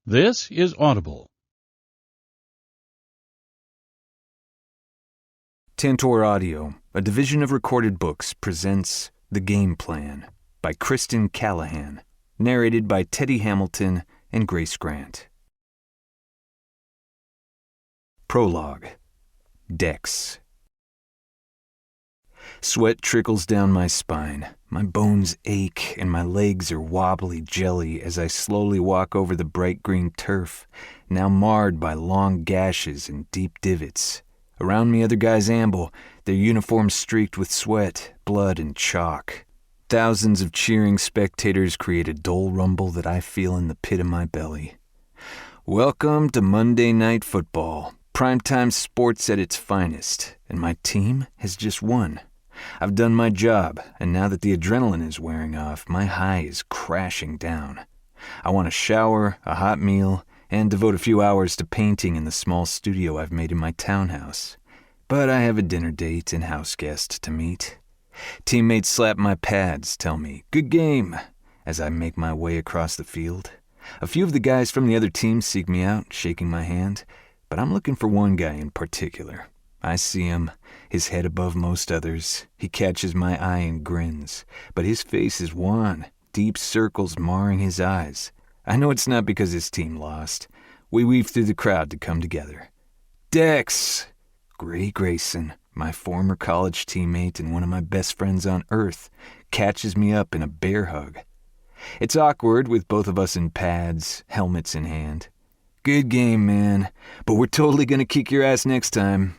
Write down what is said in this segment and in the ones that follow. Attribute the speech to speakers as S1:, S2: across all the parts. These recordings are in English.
S1: This is Audible.
S2: Tantor Audio, a division of Recorded Books, presents The Game Plan by Kristen Callihan, narrated by Teddy Hamilton and Grace Grant. Prologue. Dex. Sweat trickles down my spine, my bones ache, and my legs are wobbly jelly as I slowly walk over the bright green turf, now marred by long gashes and deep divots. Around me other guys amble, their uniforms streaked with sweat, blood, and chalk. Thousands of cheering spectators create a dull rumble that I feel in the pit of my belly. Welcome to Monday Night Football, primetime sports at its finest, and my team has just won. I've done my job, and now that the adrenaline is wearing off, my high is crashing down. I want a shower, a hot meal, and devote a few hours to painting in the small studio I've made in my townhouse. But I have a dinner date and house guest to meet. Teammates slap my pads, tell me, "Good game," as I make my way across the field. A few of the guys from the other team seek me out, shaking my hand, but I'm looking for one guy in particular. I see him, his head above most others. He catches my eye and grins, but his face is wan, deep circles marring his eyes. I know it's not because his team lost. We weave through the crowd to come together. Dex! Gray Grayson, my former college teammate and one of my best friends on earth, catches me up in a bear hug. It's awkward with both of us in pads, helmets in hand. Good game, man, but we're totally gonna kick your ass next time.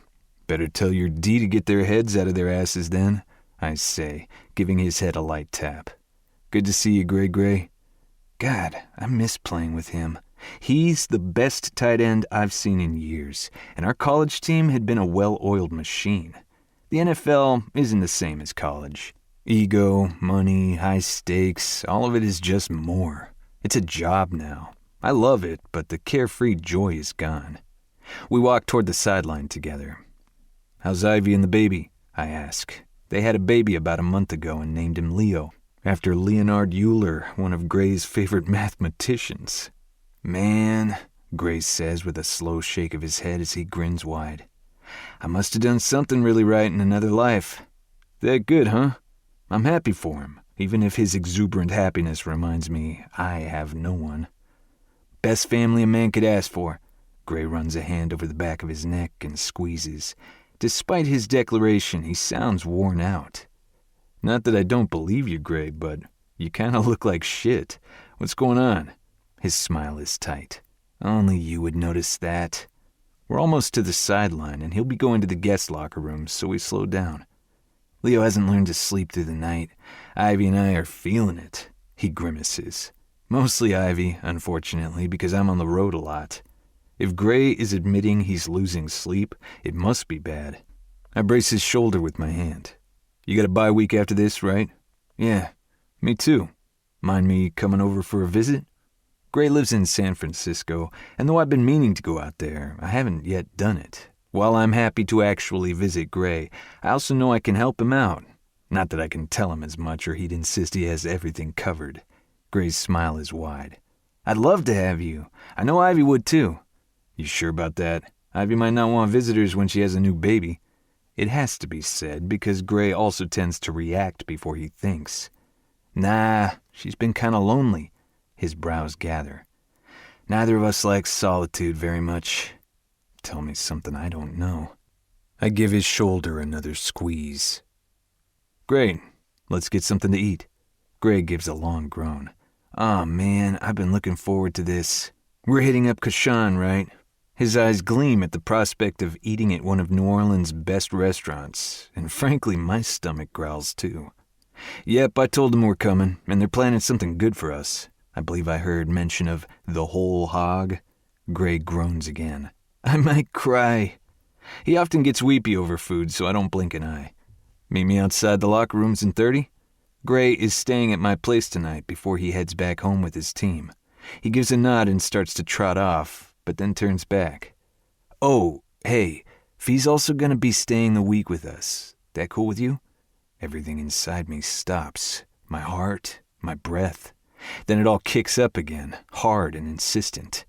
S2: Better tell your D to get their heads out of their asses then, I say, giving his head a light tap. Good to see you, Gray. God, I miss playing with him. He's the best tight end I've seen in years, and our college team had been a well-oiled machine. The NFL isn't the same as college. Ego, money, high stakes, all of it is just more. It's a job now. I love it, but the carefree joy is gone. We walk toward the sideline together. How's Ivy and the baby? I ask. They had a baby about a month ago and named him Leo, after Leonard Euler, one of Gray's favorite mathematicians. Man, Gray says with a slow shake of his head as he grins wide. I must have done something really right in another life. That good, huh? I'm happy for him, even if his exuberant happiness reminds me I have no one. Best family a man could ask for. Gray runs a hand over the back of his neck and squeezes. Despite his declaration, he sounds worn out. Not that I don't believe you, Gray, but you kind of look like shit. What's going on? His smile is tight. Only you would notice that. We're almost to the sideline, and he'll be going to the guest locker room, so we slow down. Leo hasn't learned to sleep through the night. Ivy and I are feeling it. He grimaces. Mostly Ivy, unfortunately, because I'm on the road a lot. If Gray is admitting he's losing sleep, it must be bad. I brace his shoulder with my hand. You got a bye week after this, right? Yeah, me too. Mind me coming over for a visit? Gray lives in San Francisco, and though I've been meaning to go out there, I haven't yet done it. While I'm happy to actually visit Gray, I also know I can help him out. Not that I can tell him as much or he'd insist he has everything covered. Gray's smile is wide. I'd love to have you. I know Ivy would too. You sure about that? Ivy might not want visitors when she has a new baby. It has to be said because Gray also tends to react before he thinks. Nah, she's been kind of lonely. His brows gather. Neither of us likes solitude very much. Tell me something I don't know. I give his shoulder another squeeze. Great, let's get something to eat. Gray gives a long groan. Aw, man, I've been looking forward to this. We're hitting up Kashan, right? His eyes gleam at the prospect of eating at one of New Orleans' best restaurants, and frankly, my stomach growls too. Yep, I told them we're coming, and they're planning something good for us. I believe I heard mention of the whole hog. Gray groans again. I might cry. He often gets weepy over food, so I don't blink an eye. Meet me outside the locker rooms in 30? Gray is staying at my place tonight before he heads back home with his team. He gives a nod and starts to trot off, but then turns back. Oh, hey, Fee's also gonna be staying the week with us. That cool with you? Everything inside me stops. My heart, my breath. Then it all kicks up again, hard and insistent.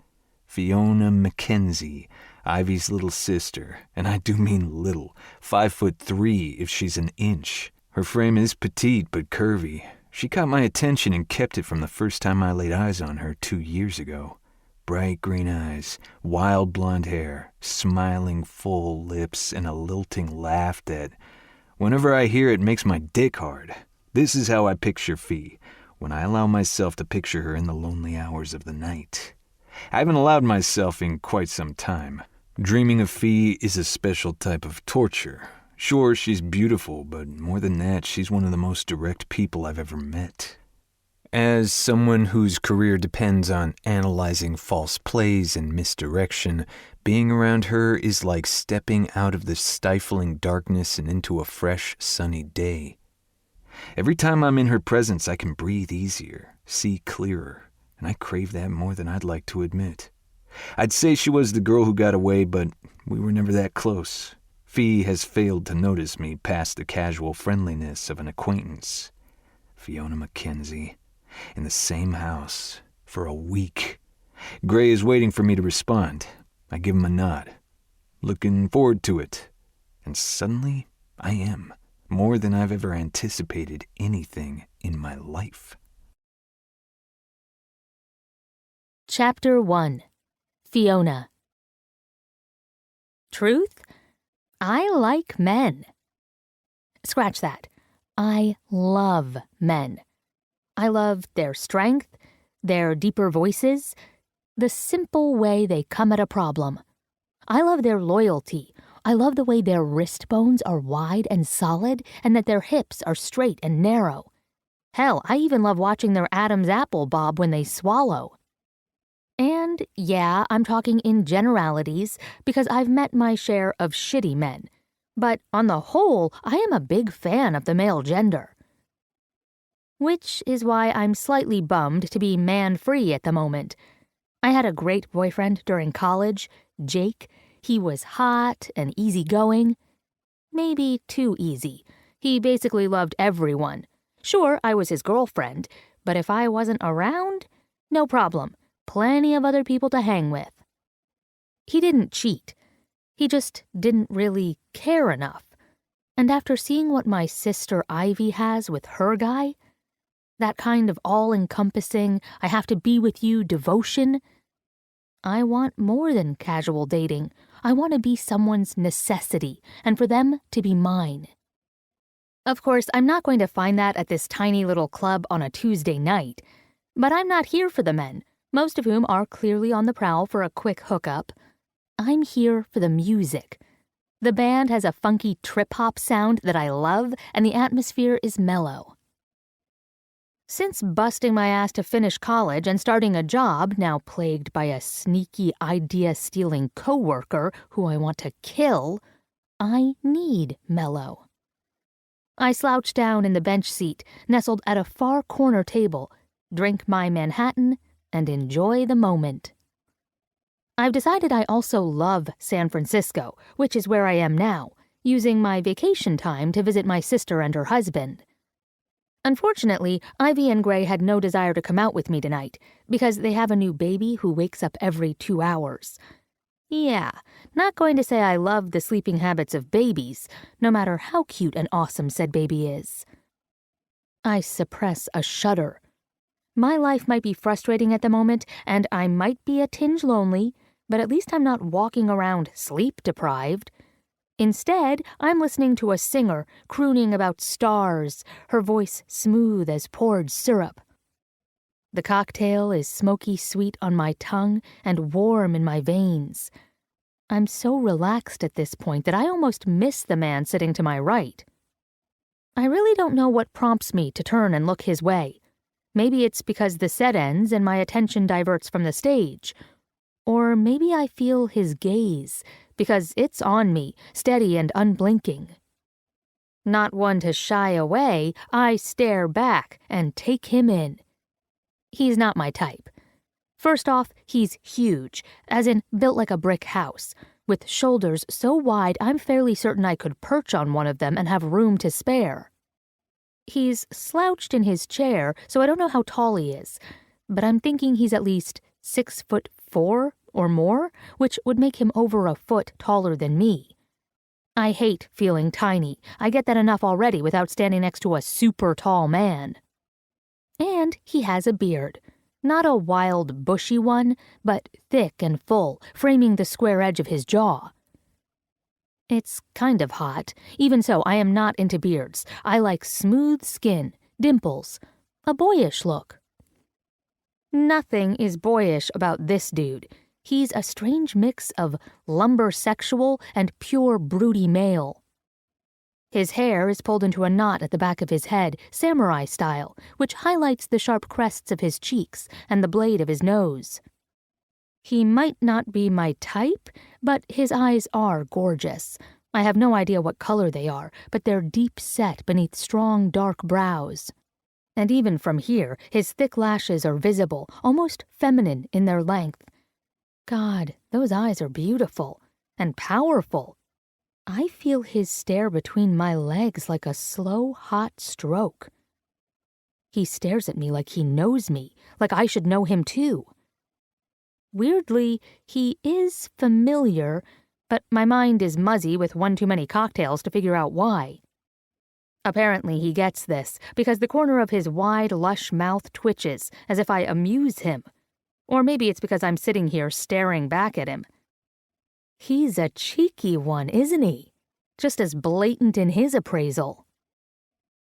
S2: Fiona Mackenzie, Ivy's little sister, and I do mean little, 5'3" if she's an inch. Her frame is petite but curvy. She caught my attention and kept it from the first time I laid eyes on her 2 years ago. Bright green eyes, wild blonde hair, smiling full lips, and a lilting laugh that, whenever I hear it, makes my dick hard. This is how I picture Fee, when I allow myself to picture her in the lonely hours of the night. I haven't allowed myself in quite some time. Dreaming of Fee is a special type of torture. Sure, she's beautiful, but more than that, she's one of the most direct people I've ever met. As someone whose career depends on analyzing false plays and misdirection, being around her is like stepping out of the stifling darkness and into a fresh, sunny day. Every time I'm in her presence, I can breathe easier, see clearer, and I crave that more than I'd like to admit. I'd say she was the girl who got away, but we were never that close. Fee has failed to notice me past the casual friendliness of an acquaintance. Fiona Mackenzie. In the same house. For a week. Gray is waiting for me to respond. I give him a nod. Looking forward to it. And suddenly, I am. More than I've ever anticipated anything in my life.
S1: Chapter 1. Fiona. Truth? I like men. Scratch that. I love men. I love their strength, their deeper voices, the simple way they come at a problem. I love their loyalty. I love the way their wrist bones are wide and solid and that their hips are straight and narrow. Hell, I even love watching their Adam's apple bob when they swallow. And yeah, I'm talking in generalities because I've met my share of shitty men. But on the whole, I am a big fan of the male gender. Which is why I'm slightly bummed to be man-free at the moment. I had a great boyfriend during college, Jake. He was hot and easygoing. Maybe too easy. He basically loved everyone. Sure, I was his girlfriend, but if I wasn't around, no problem. Plenty of other people to hang with. He didn't cheat. He just didn't really care enough. And after seeing what my sister Ivy has with her guy, that kind of all-encompassing, I have to be with you devotion, I want more than casual dating. I want to be someone's necessity, and for them to be mine. Of course, I'm not going to find that at this tiny little club on a Tuesday night. But I'm not here for the men, most of whom are clearly on the prowl for a quick hookup. I'm here for the music. The band has a funky trip-hop sound that I love, and the atmosphere is mellow. Since busting my ass to finish college and starting a job, now plagued by a sneaky idea-stealing coworker who I want to kill, I need mellow. I slouch down in the bench seat, nestled at a far corner table, drink my Manhattan, and enjoy the moment. I've decided I also love San Francisco, which is where I am now, using my vacation time to visit my sister and her husband. Unfortunately, Ivy and Gray had no desire to come out with me tonight, because they have a new baby who wakes up every 2 hours. Yeah, not going to say I love the sleeping habits of babies, no matter how cute and awesome said baby is. I suppress a shudder. My life might be frustrating at the moment, and I might be a tinge lonely, but at least I'm not walking around sleep-deprived. Instead, I'm listening to a singer crooning about stars, her voice smooth as poured syrup. The cocktail is smoky sweet on my tongue and warm in my veins. I'm so relaxed at this point that I almost miss the man sitting to my right. I really don't know what prompts me to turn and look his way. Maybe it's because the set ends and my attention diverts from the stage. Or maybe I feel his gaze, because it's on me, steady and unblinking. Not one to shy away, I stare back and take him in. He's not my type. First off, he's huge, as in built like a brick house, with shoulders so wide I'm fairly certain I could perch on one of them and have room to spare. He's slouched in his chair, so I don't know how tall he is, but I'm thinking he's at least 6'4" or more, which would make him over a foot taller than me. I hate feeling tiny. I get that enough already without standing next to a super tall man. And he has a beard. Not a wild, bushy one, but thick and full, framing the square edge of his jaw. It's kind of hot. Even so, I am not into beards. I like smooth skin, dimples, a boyish look. Nothing is boyish about this dude. He's a strange mix of lumber-sexual and pure broody male. His hair is pulled into a knot at the back of his head, samurai style, which highlights the sharp crests of his cheeks and the blade of his nose. He might not be my type, but his eyes are gorgeous. I have no idea what color they are, but they're deep set beneath strong, dark brows. And even from here, his thick lashes are visible, almost feminine in their length. God, those eyes are beautiful and powerful. I feel his stare between my legs like a slow, hot stroke. He stares at me like he knows me, like I should know him too. Weirdly, he is familiar, but my mind is muzzy with one too many cocktails to figure out why. Apparently he gets this, because the corner of his wide, lush mouth twitches, as if I amuse him. Or maybe it's because I'm sitting here staring back at him. He's a cheeky one, isn't he? Just as blatant in his appraisal.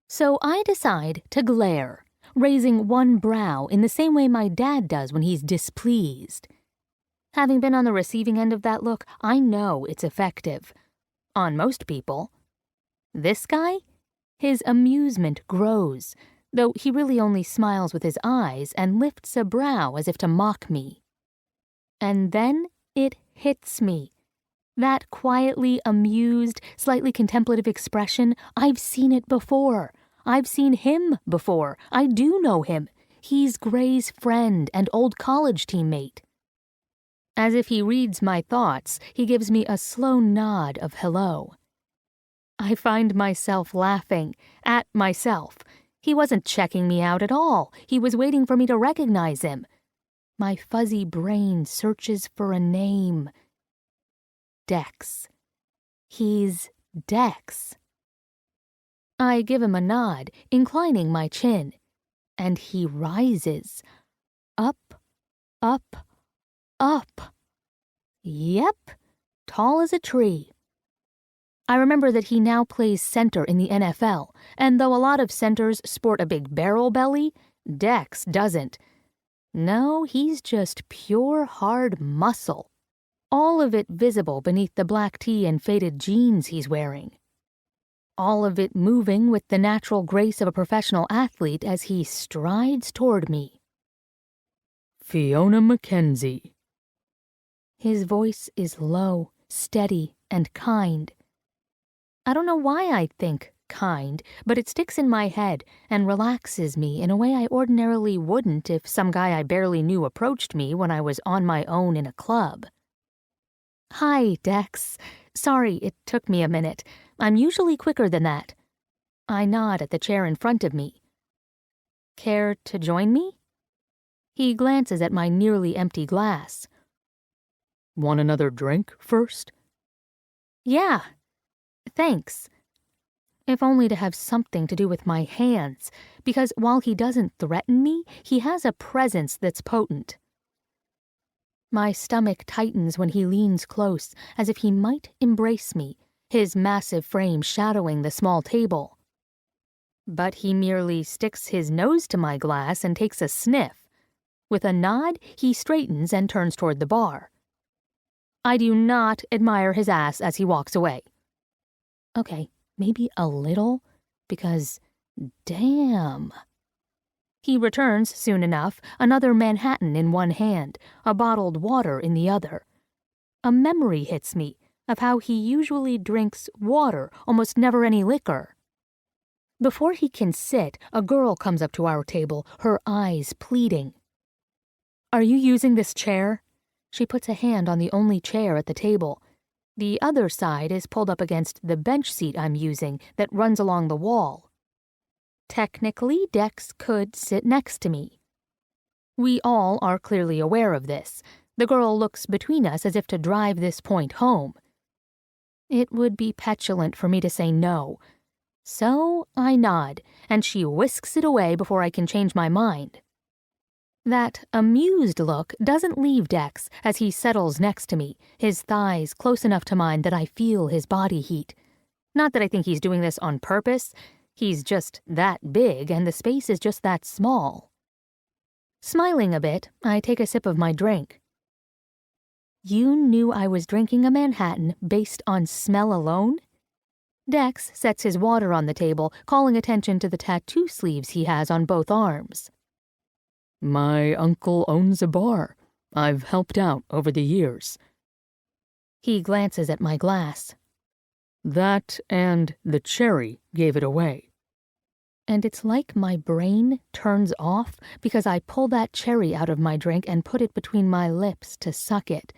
S1: So I decide to glare, raising one brow in the same way my dad does when he's displeased. Having been on the receiving end of that look, I know it's effective. On most people. This guy? His amusement grows, though he really only smiles with his eyes and lifts a brow as if to mock me. And then it hits me. That quietly amused, slightly contemplative expression, I've seen it before. I've seen him before. I do know him. He's Gray's friend and old college teammate. As if he reads my thoughts, he gives me a slow nod of hello. I find myself laughing at myself. He wasn't checking me out at all. He was waiting for me to recognize him. My fuzzy brain searches for a name. Dex. He's Dex. I give him a nod, inclining my chin, and he rises. Up, up, up. Yep, tall as a tree. I remember that he now plays center in the NFL, and though a lot of centers sport a big barrel belly, Dex doesn't. No, he's just pure hard muscle. All of it visible beneath the black tee and faded jeans he's wearing. All of it moving with the natural grace of a professional athlete as he strides toward me. Fiona Mackenzie. His voice is low, steady, and kind. I don't know why I think kind, but it sticks in my head and relaxes me in a way I ordinarily wouldn't if some guy I barely knew approached me when I was on my own in a club. Hi, Dex. Sorry it took me a minute. I'm usually quicker than that. I nod at the chair in front of me. Care to join me? He glances at my nearly empty glass. Want another drink first? Yeah. Thanks. If only to have something to do with my hands, because while he doesn't threaten me, he has a presence that's potent. My stomach tightens when he leans close, as if he might embrace me, his massive frame shadowing the small table. But he merely sticks his nose to my glass and takes a sniff. With a nod, he straightens and turns toward the bar. I do not admire his ass as he walks away. Okay, maybe a little, because damn. He returns soon enough, another Manhattan in one hand, a bottled water in the other. A memory hits me of how he usually drinks water, almost never any liquor. Before he can sit, a girl comes up to our table, her eyes pleading. Are you using this chair? She puts a hand on the only chair at the table. The other side is pulled up against the bench seat I'm using that runs along the wall. Technically, Dex could sit next to me. We all are clearly aware of this. The girl looks between us as if to drive this point home. It would be petulant for me to say no. So I nod, and she whisks it away before I can change my mind. That amused look doesn't leave Dex as he settles next to me, his thighs close enough to mine that I feel his body heat. Not that I think he's doing this on purpose. He's just that big, and the space is just that small. Smiling a bit, I take a sip of my drink. You knew I was drinking a Manhattan based on smell alone? Dex sets his water on the table, calling attention to the tattoo sleeves he has on both arms.
S3: My uncle owns a bar. I've helped out over the years.
S1: He glances at my glass.
S3: That and the cherry gave it away.
S1: And it's like my brain turns off because I pull that cherry out of my drink and put it between my lips to suck it.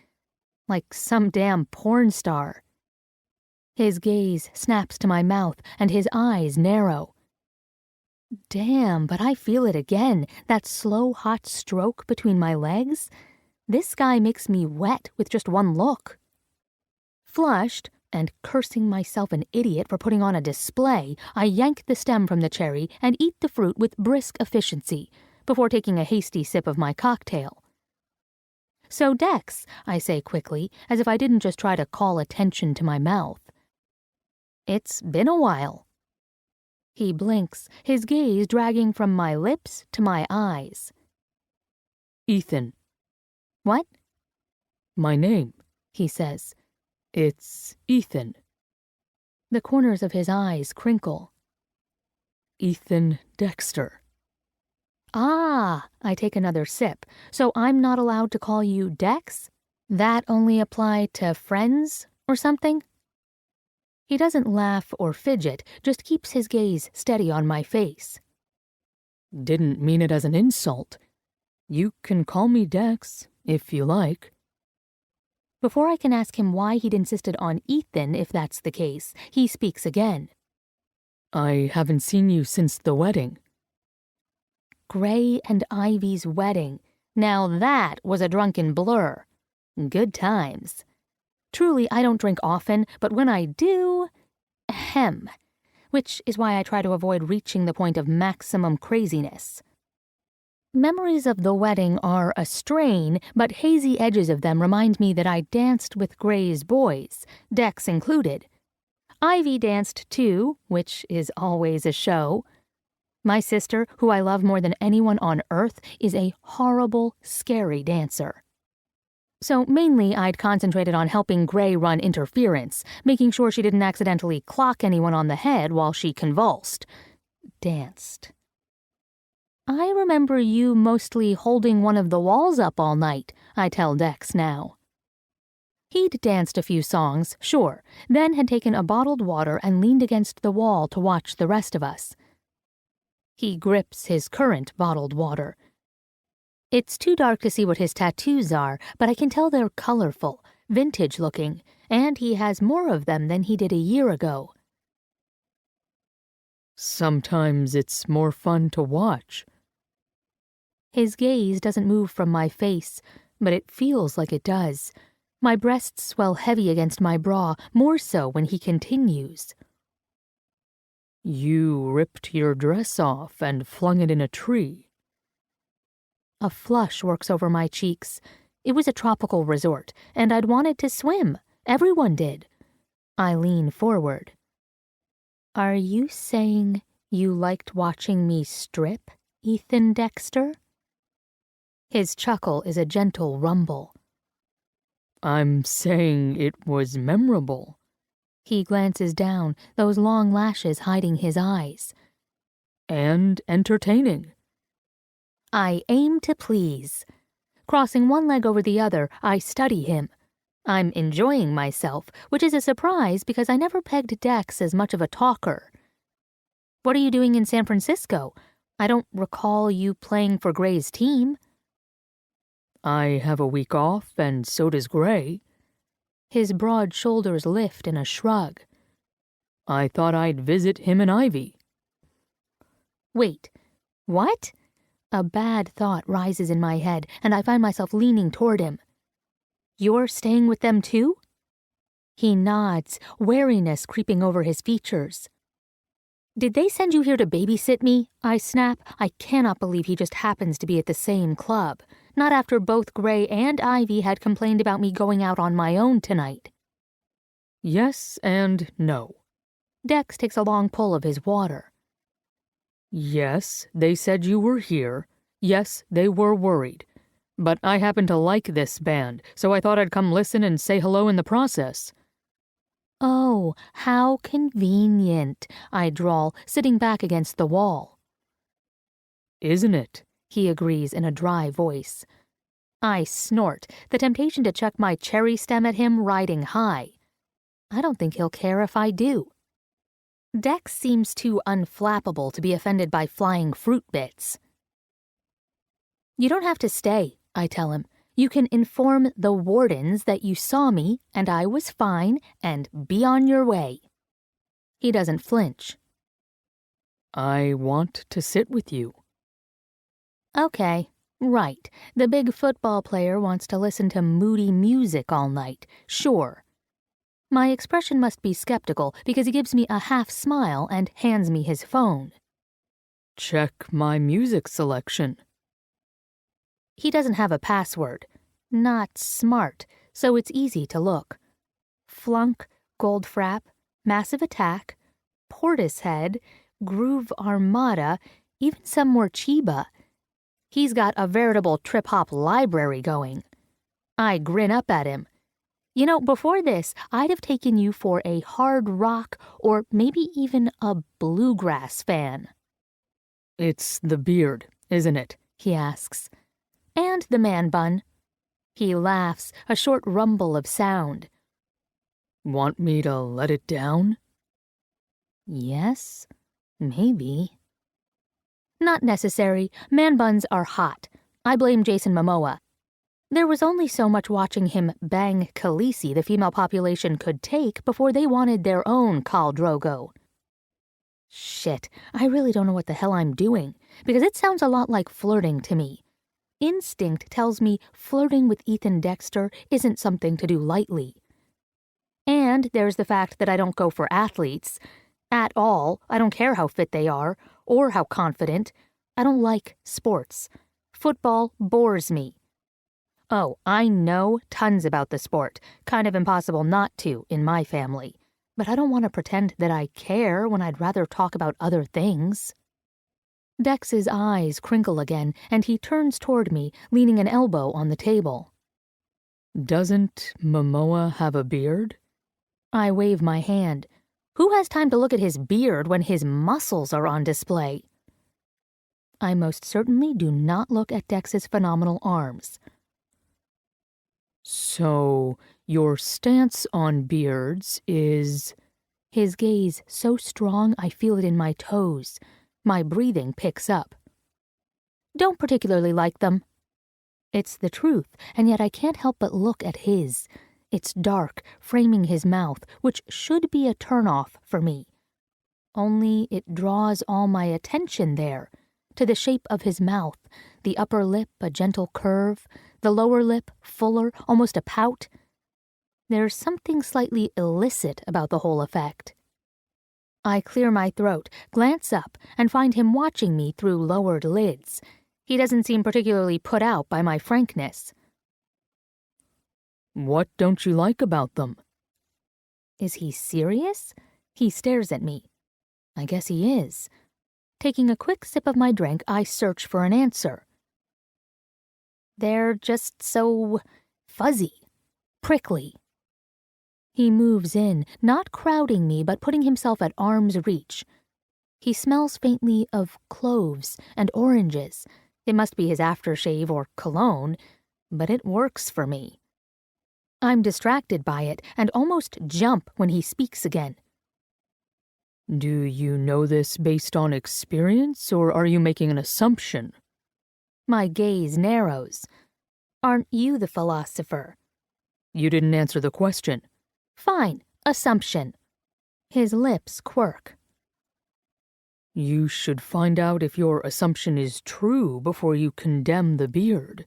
S1: Like some damn porn star. His gaze snaps to my mouth and his eyes narrow. Damn, but I feel it again, that slow, hot stroke between my legs. This guy makes me wet with just one look. Flushed, and cursing myself an idiot for putting on a display, I yank the stem from the cherry and eat the fruit with brisk efficiency, before taking a hasty sip of my cocktail. So Dex, I say quickly, as if I didn't just try to call attention to my mouth. It's been a while. He blinks, his gaze dragging from my lips to my eyes.
S3: Ethan.
S1: What?
S3: My name,
S1: he says.
S3: It's Ethan.
S1: The corners of his eyes crinkle.
S3: Ethan Dexter.
S1: Ah, I take another sip. So I'm not allowed to call you Dex? That only apply to friends or something? He doesn't laugh or fidget, just keeps his gaze steady on my face.
S3: Didn't mean it as an insult. You can call me Dex, if you like.
S1: Before I can ask him why he'd insisted on Ethan if that's the case, he speaks again.
S3: I haven't seen you since the wedding.
S1: Gray and Ivy's wedding. Now that was a drunken blur. Good times. Truly, I don't drink often, but when I do, ahem. Which is why I try to avoid reaching the point of maximum craziness. Memories of the wedding are a strain, but hazy edges of them remind me that I danced with Gray's boys, Dex included. Ivy danced too, which is always a show. My sister, who I love more than anyone on earth, is a horrible, scary dancer. So mainly I'd concentrated on helping Gray run interference, making sure she didn't accidentally clock anyone on the head while she convulsed. Danced. I remember you mostly holding one of the walls up all night, I tell Dex now. He'd danced a few songs, sure, then had taken a bottled water and leaned against the wall to watch the rest of us. He grips his current bottled water. It's too dark to see what his tattoos are, but I can tell they're colorful, vintage-looking, and he has more of them than he did a year ago.
S3: Sometimes it's more fun to watch.
S1: His gaze doesn't move from my face, but it feels like it does. My breasts swell heavy against my bra, more so when he continues.
S3: You ripped your dress off and flung it in a tree.
S1: A flush works over my cheeks. It was a tropical resort, and I'd wanted to swim. Everyone did. I lean forward. Are you saying you liked watching me strip, Ethan Dexter? His chuckle is a gentle rumble.
S3: I'm saying it was memorable.
S1: He glances down, those long lashes hiding his eyes.
S3: And entertaining.
S1: I aim to please. Crossing one leg over the other, I study him. I'm enjoying myself, which is a surprise because I never pegged Dex as much of a talker. What are you doing in San Francisco? I don't recall you playing for Gray's team.
S3: I have a week off, and so does Gray.
S1: His broad shoulders lift in a shrug.
S3: I thought I'd visit him and Ivy.
S1: Wait, what? A bad thought rises in my head, and I find myself leaning toward him. You're staying with them too? He nods, wariness creeping over his features. Did they send you here to babysit me? I snap. I cannot believe he just happens to be at the same club. Not after both Gray and Ivy had complained about me going out on my own tonight.
S3: Yes and no.
S1: Dex takes a long pull of his water.
S3: Yes, they said you were here. Yes, they were worried. But I happen to like this band, so I thought I'd come listen and say hello in the process.
S1: Oh, how convenient, I drawl, sitting back against the wall.
S3: Isn't it?
S1: He agrees in a dry voice. I snort, the temptation to chuck my cherry stem at him riding high. I don't think he'll care if I do. Dex seems too unflappable to be offended by flying fruit bits. You don't have to stay, I tell him. You can inform the wardens that you saw me and I was fine and be on your way. He doesn't flinch.
S3: I want to sit with you.
S1: Okay, right. The big football player wants to listen to moody music all night, sure. My expression must be skeptical because he gives me a half smile and hands me his phone.
S3: Check my music selection.
S1: He doesn't have a password. Not smart, so it's easy to look. Flunk, Goldfrapp, Massive Attack, Portishead, Groove Armada, even some more Chiba. He's got a veritable trip-hop library going. I grin up at him. You know, before this, I'd have taken you for a hard rock or maybe even a bluegrass fan.
S3: It's the beard, isn't it?
S1: He asks. And the man bun. He laughs, a short rumble of sound.
S3: Want me to let it down?
S1: Yes, maybe. Not necessary. Man buns are hot. I blame Jason Momoa. There was only so much watching him bang Khaleesi the female population could take before they wanted their own Khal Drogo. Shit, I really don't know what the hell I'm doing, because it sounds a lot like flirting to me. Instinct tells me flirting with Ethan Dexter isn't something to do lightly. And there's the fact that I don't go for athletes. At all. I don't care how fit they are, or how confident. I don't like sports. Football bores me. Oh, I know tons about the sport. Kind of impossible not to in my family. But I don't want to pretend that I care when I'd rather talk about other things. Dex's eyes crinkle again, and he turns toward me, leaning an elbow on the table.
S3: Doesn't Momoa have a beard?
S1: I wave my hand. Who has time to look at his beard when his muscles are on display? I most certainly do not look at Dex's phenomenal arms.
S3: So, your stance on beards is...
S1: His gaze so strong I feel it in my toes. My breathing picks up. Don't particularly like them. It's the truth, and yet I can't help but look at his. It's dark, framing his mouth, which should be a turn-off for me. Only it draws all my attention there, to the shape of his mouth, the upper lip a gentle curve, the lower lip fuller, almost a pout. There's something slightly illicit about the whole effect. I clear my throat, glance up, and find him watching me through lowered lids. He doesn't seem particularly put out by my frankness.
S3: What don't you like about them?
S1: Is he serious? He stares at me. I guess he is. Taking a quick sip of my drink, I search for an answer. They're just so fuzzy, prickly. He moves in, not crowding me, but putting himself at arm's reach. He smells faintly of cloves and oranges. It must be his aftershave or cologne, but it works for me. I'm distracted by it and almost jump when he speaks again.
S3: Do you know this based on experience, or are you making an assumption?
S1: My gaze narrows. Aren't you the philosopher?
S3: You didn't answer the question.
S1: Fine, assumption. His lips quirk.
S3: You should find out if your assumption is true before you condemn the beard.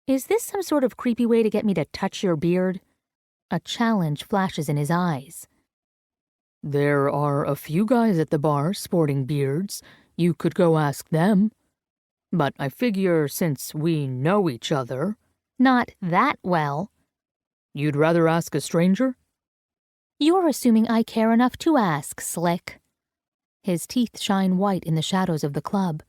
S1: Is this some sort of creepy way to get me to touch your beard? A challenge flashes in his eyes.
S3: There are a few guys at the bar sporting beards. You could go ask them. But I figure since we know each other...
S1: Not that well.
S3: You'd rather ask a stranger?
S1: You're assuming I care enough to ask, Slick. His teeth shine white in the shadows of the club.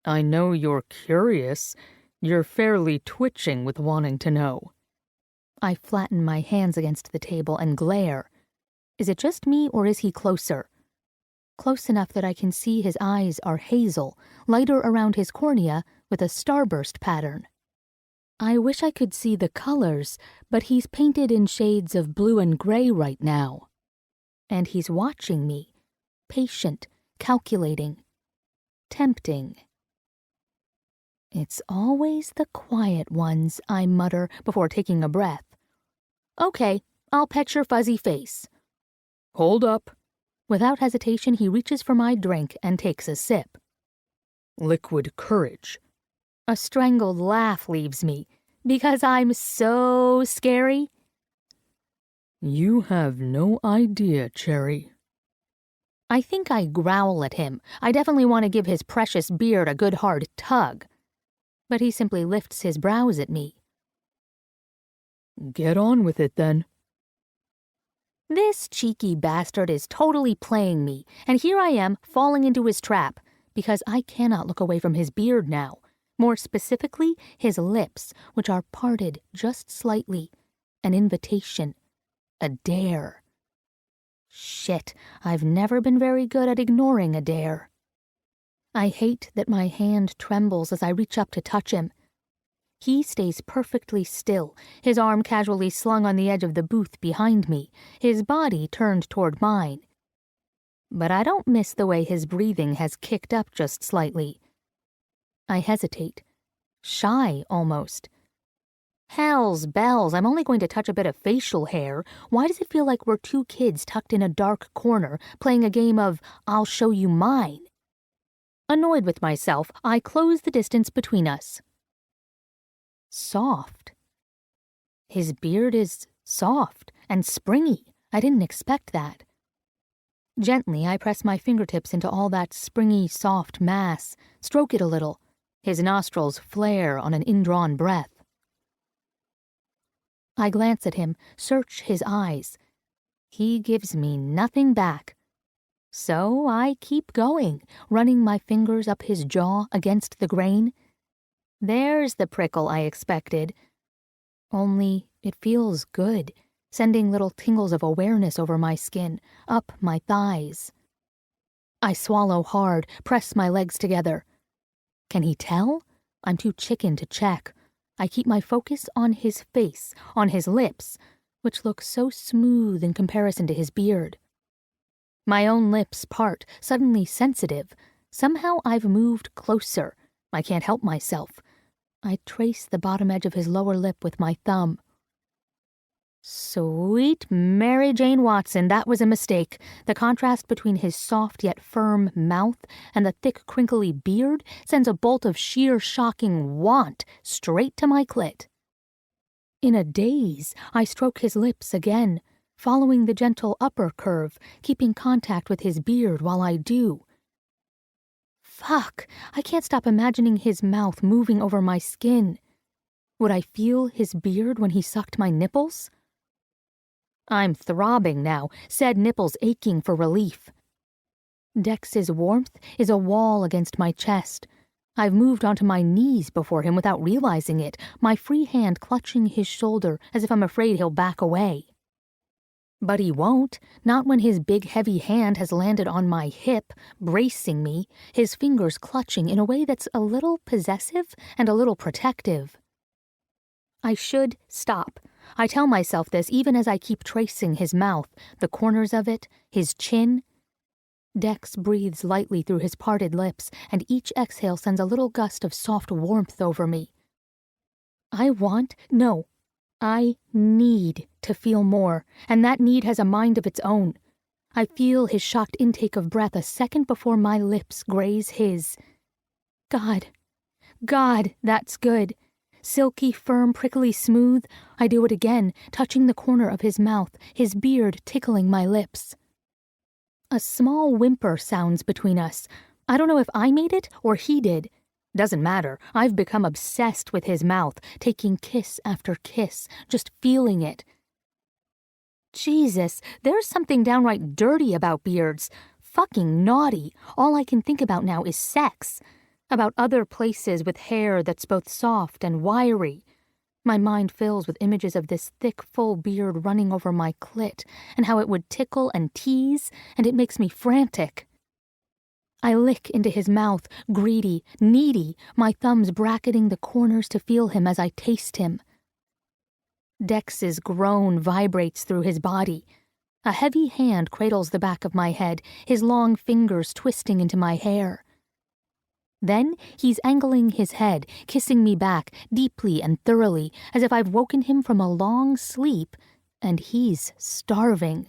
S3: I know you're curious. You're fairly twitching with wanting to know.
S1: I flatten my hands against the table and glare. Is it just me, or is he closer? Close enough that I can see his eyes are hazel, lighter around his cornea with a starburst pattern. I wish I could see the colors, but he's painted in shades of blue and gray right now. And he's watching me, patient, calculating, tempting. It's always the quiet ones, I mutter before taking a breath. Okay, I'll pet your fuzzy face.
S3: Hold up.
S1: Without hesitation, he reaches for my drink and takes a sip.
S3: Liquid courage.
S1: A strangled laugh leaves me. Because I'm so scary?
S3: You have no idea, Cherry.
S1: I think I growl at him. I definitely want to give his precious beard a good hard tug. But he simply lifts his brows at me.
S3: Get on with it, then.
S1: This cheeky bastard is totally playing me, and here I am falling into his trap, because I cannot look away from his beard now. More specifically, his lips, which are parted just slightly. An invitation. A dare. Shit, I've never been very good at ignoring a dare. I hate that my hand trembles as I reach up to touch him. He stays perfectly still, his arm casually slung on the edge of the booth behind me, his body turned toward mine. But I don't miss the way his breathing has kicked up just slightly. I hesitate. Shy, almost. Hell's bells, I'm only going to touch a bit of facial hair. Why does it feel like we're two kids tucked in a dark corner, playing a game of I'll show you mine? Annoyed with myself, I close the distance between us. Soft. His beard is soft and springy. I didn't expect that. Gently, I press my fingertips into all that springy, soft mass, stroke it a little. His nostrils flare on an indrawn breath. I glance at him, search his eyes. He gives me nothing back. So I keep going, running my fingers up his jaw against the grain. There's the prickle I expected. Only it feels good, sending little tingles of awareness over my skin, up my thighs. I swallow hard, press my legs together. Can he tell? I'm too chicken to check. I keep my focus on his face, on his lips, which look so smooth in comparison to his beard. My own lips part, suddenly sensitive. Somehow I've moved closer. I can't help myself. I trace the bottom edge of his lower lip with my thumb. Sweet Mary Jane Watson, that was a mistake. The contrast between his soft yet firm mouth and the thick crinkly beard sends a bolt of sheer shocking want straight to my clit. In a daze, I stroke his lips again, following the gentle upper curve, keeping contact with his beard while I do. Fuck, I can't stop imagining his mouth moving over my skin. Would I feel his beard when he sucked my nipples? I'm throbbing now, said nipples aching for relief. Dex's warmth is a wall against my chest. I've moved onto my knees before him without realizing it, my free hand clutching his shoulder as if I'm afraid he'll back away. But he won't, not when his big heavy hand has landed on my hip, bracing me, his fingers clutching in a way that's a little possessive and a little protective. I should stop. I tell myself this even as I keep tracing his mouth, the corners of it, his chin. Dex breathes lightly through his parted lips, and each exhale sends a little gust of soft warmth over me. I need to feel more, and that need has a mind of its own. I feel his shocked intake of breath a second before my lips graze his. God, that's good. silky, firm, prickly smooth. I do it again, touching the corner of his mouth, his beard tickling my lips. A small whimper sounds between us. I don't know if I made it or he did. Doesn't matter. I've become obsessed with his mouth, taking kiss after kiss, just feeling it. Jesus, there's something downright dirty about beards. Fucking naughty. All I can think about now is sex. About other places with hair that's both soft and wiry. My mind fills with images of this thick, full beard running over my clit, and how it would tickle and tease, and it makes me frantic. I lick into his mouth, greedy, needy, my thumbs bracketing the corners to feel him as I taste him. Dex's groan vibrates through his body. A heavy hand cradles the back of my head, his long fingers twisting into my hair. Then he's angling his head, kissing me back, deeply and thoroughly, as if I've woken him from a long sleep, and he's starving.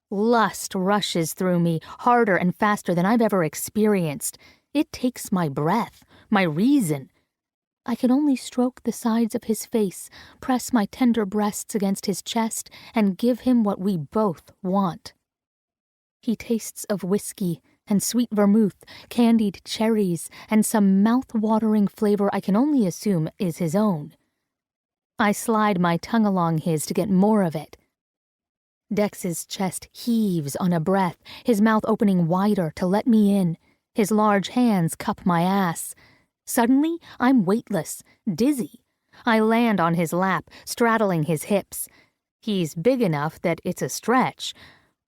S1: Lust rushes through me, harder and faster than I've ever experienced. It takes my breath, my reason. I can only stroke the sides of his face, press my tender breasts against his chest, and give him what we both want. He tastes of whiskey and sweet vermouth, candied cherries, and some mouth-watering flavor I can only assume is his own. I slide my tongue along his to get more of it. Dex's chest heaves on a breath, his mouth opening wider to let me in. His large hands cup my ass. Suddenly, I'm weightless, dizzy. I land on his lap, straddling his hips. He's big enough that it's a stretch.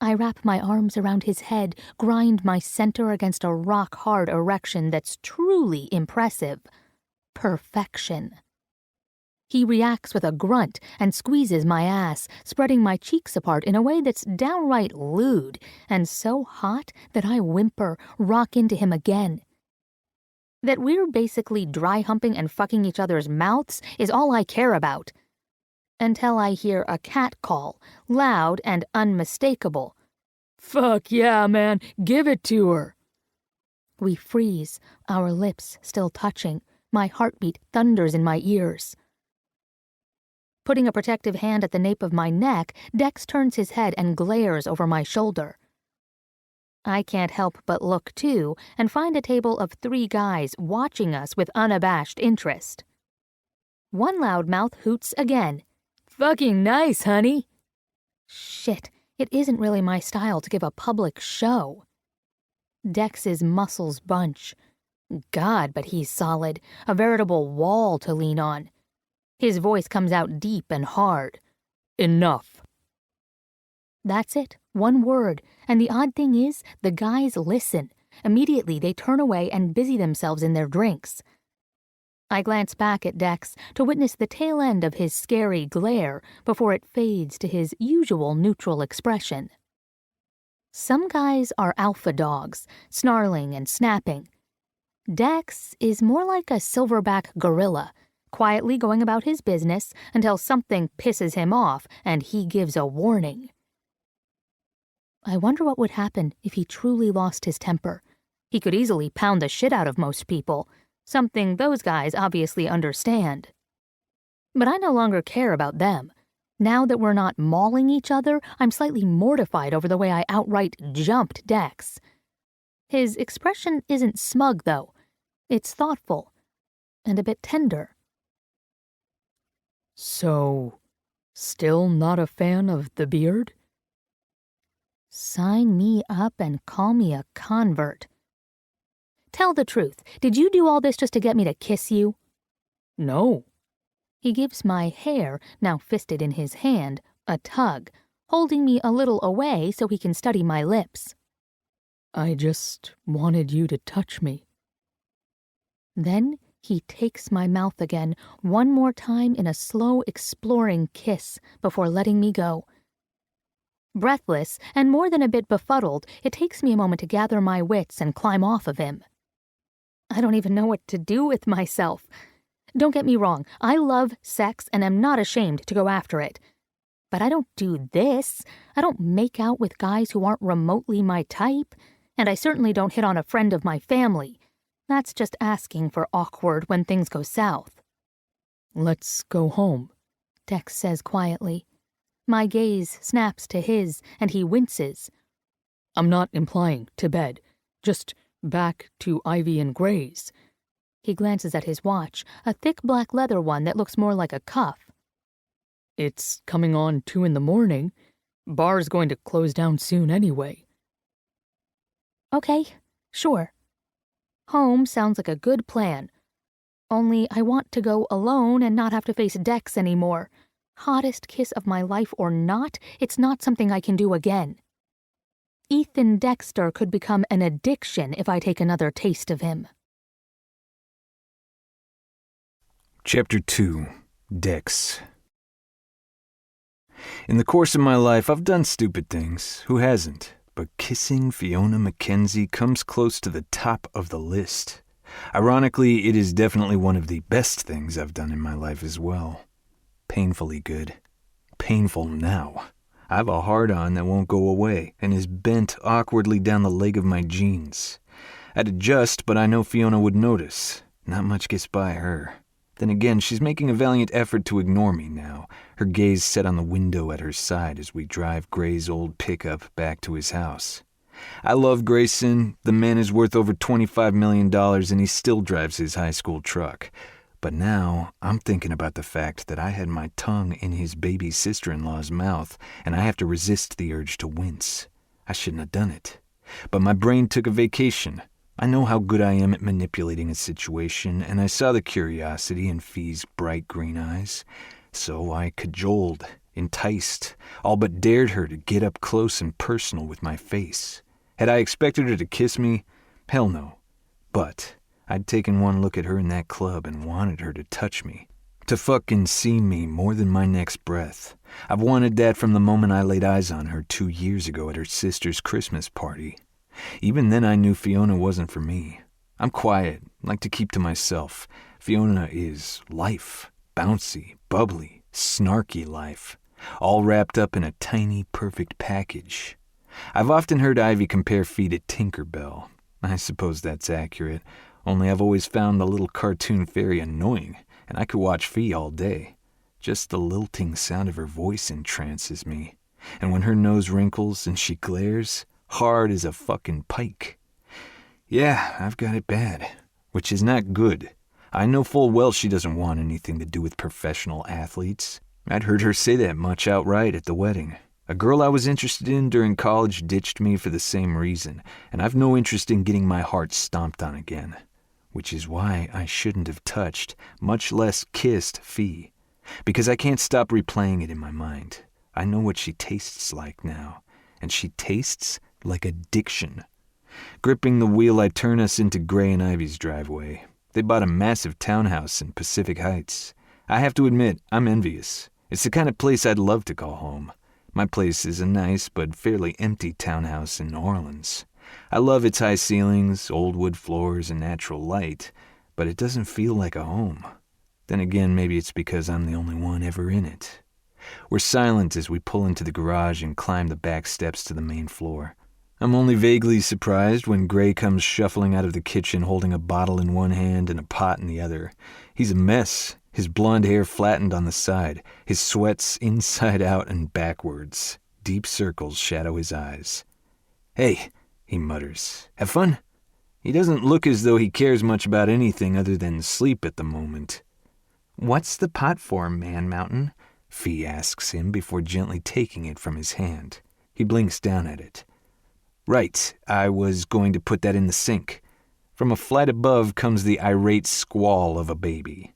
S1: I wrap my arms around his head, grind my center against a rock-hard erection that's truly impressive. Perfection. He reacts with a grunt and squeezes my ass, spreading my cheeks apart in a way that's downright lewd and so hot that I whimper, rock into him again. That we're basically dry humping and fucking each other's mouths is all I care about. Until I hear a cat call, loud and unmistakable.
S3: Fuck yeah, man, give it to her.
S1: We freeze, our lips still touching. My heartbeat thunders in my ears. Putting a protective hand at the nape of my neck, Dex turns his head and glares over my shoulder. I can't help but look, too, and find a table of 3 guys watching us with unabashed interest. One loudmouth hoots again.
S3: Fucking nice, honey.
S1: Shit, it isn't really my style to give a public show. Dex's muscles bunch. God, but he's solid, a veritable wall to lean on. His voice comes out deep and hard.
S3: Enough.
S1: That's it, one word, and the odd thing is, the guys listen. Immediately they turn away and busy themselves in their drinks. I glance back at Dex to witness the tail end of his scary glare before it fades to his usual neutral expression. Some guys are alpha dogs, snarling and snapping. Dex is more like a silverback gorilla, quietly going about his business until something pisses him off and he gives a warning. I wonder what would happen if he truly lost his temper. He could easily pound the shit out of most people, something those guys obviously understand. But I no longer care about them. Now that we're not mauling each other, I'm slightly mortified over the way I outright jumped Dex. His expression isn't smug, though. It's thoughtful and a bit tender.
S3: So, still not a fan of the beard?
S1: Sign me up and call me a convert. Tell the truth. Did you do all this just to get me to kiss you?
S3: No.
S1: He gives my hair, now fisted in his hand, a tug, holding me a little away so he can study my lips.
S3: I just wanted you to touch me.
S1: Then he takes my mouth again, one more time in a slow, exploring kiss before letting me go. Breathless and more than a bit befuddled, it takes me a moment to gather my wits and climb off of him. I don't even know what to do with myself. Don't get me wrong, I love sex and am not ashamed to go after it. But I don't do this. I don't make out with guys who aren't remotely my type, and I certainly don't hit on a friend of my family. That's just asking for awkward when things go south.
S3: Let's go home,
S1: Dex says quietly. My gaze snaps to his, and he winces.
S3: I'm not implying to bed. Just back to Ivy and Gray's.
S1: He glances at his watch, a thick black leather one that looks more like a cuff.
S3: It's coming on 2 a.m. Bar's going to close down soon anyway.
S1: Okay, sure. Home sounds like a good plan. Only I want to go alone and not have to face Dex anymore. Hottest kiss of my life or not, it's not something I can do again. Ethan Dexter could become an addiction if I take another taste of him.
S2: Chapter 2. Dex. In the course of my life, I've done stupid things. Who hasn't? But kissing Fiona Mackenzie comes close to the top of the list. Ironically, it is definitely one of the best things I've done in my life as well. Painfully good. Painful now. I have a hard-on that won't go away and is bent awkwardly down the leg of my jeans. I'd adjust, but I know Fiona would notice. Not much gets by her. Then again, she's making a valiant effort to ignore me now, her gaze set on the window at her side as we drive Gray's old pickup back to his house. I love Grayson. The man is worth over $25 million and he still drives his high school truck. But now, I'm thinking about the fact that I had my tongue in his baby sister-in-law's mouth and I have to resist the urge to wince. I shouldn't have done it. But my brain took a vacation. I know how good I am at manipulating a situation, and I saw the curiosity in Fee's bright green eyes. So I cajoled, enticed, all but dared her to get up close and personal with my face. Had I expected her to kiss me? Hell no. But I'd taken one look at her in that club and wanted her to touch me. To fucking see me more than my next breath. I've wanted that from the moment I laid eyes on her 2 years ago at her sister's Christmas party. Even then I knew Fiona wasn't for me. I'm quiet, like to keep to myself. Fiona is life. Bouncy, bubbly, snarky life. All wrapped up in a tiny, perfect package. I've often heard Ivy compare Fee to Tinkerbell. I suppose that's accurate, only I've always found the little cartoon fairy annoying, and I could watch Fee all day. Just the lilting sound of her voice entrances me. And when her nose wrinkles and she glares, hard as a fucking pike. Yeah, I've got it bad, which is not good. I know full well she doesn't want anything to do with professional athletes. I'd heard her say that much outright at the wedding. A girl I was interested in during college ditched me for the same reason, and I've no interest in getting my heart stomped on again. Which is why I shouldn't have touched, much less kissed, Fee. Because I can't stop replaying it in my mind. I know what she tastes like now, and she tastes like addiction. Gripping the wheel, I turn us into Gray and Ivy's driveway. They bought a massive townhouse in Pacific Heights. I have to admit, I'm envious. It's the kind of place I'd love to call home. My place is a nice but fairly empty townhouse in New Orleans. I love its high ceilings, old wood floors, and natural light, but it doesn't feel like a home. Then again, maybe it's because I'm the only one ever in it. We're silent as we pull into the garage and climb the back steps to the main floor. I'm only vaguely surprised when Gray comes shuffling out of the kitchen holding a bottle in one hand and a pot in the other. He's a mess, his blonde hair flattened on the side, his sweats inside out and backwards. Deep circles shadow his eyes. "Hey," he mutters, "have fun?" He doesn't look as though he cares much about anything other than sleep at the moment. "What's the pot for, Man Mountain?" Fee asks him before gently taking it from his hand. He blinks down at it. "Right, I was going to put that in the sink." From a flight above comes the irate squall of a baby.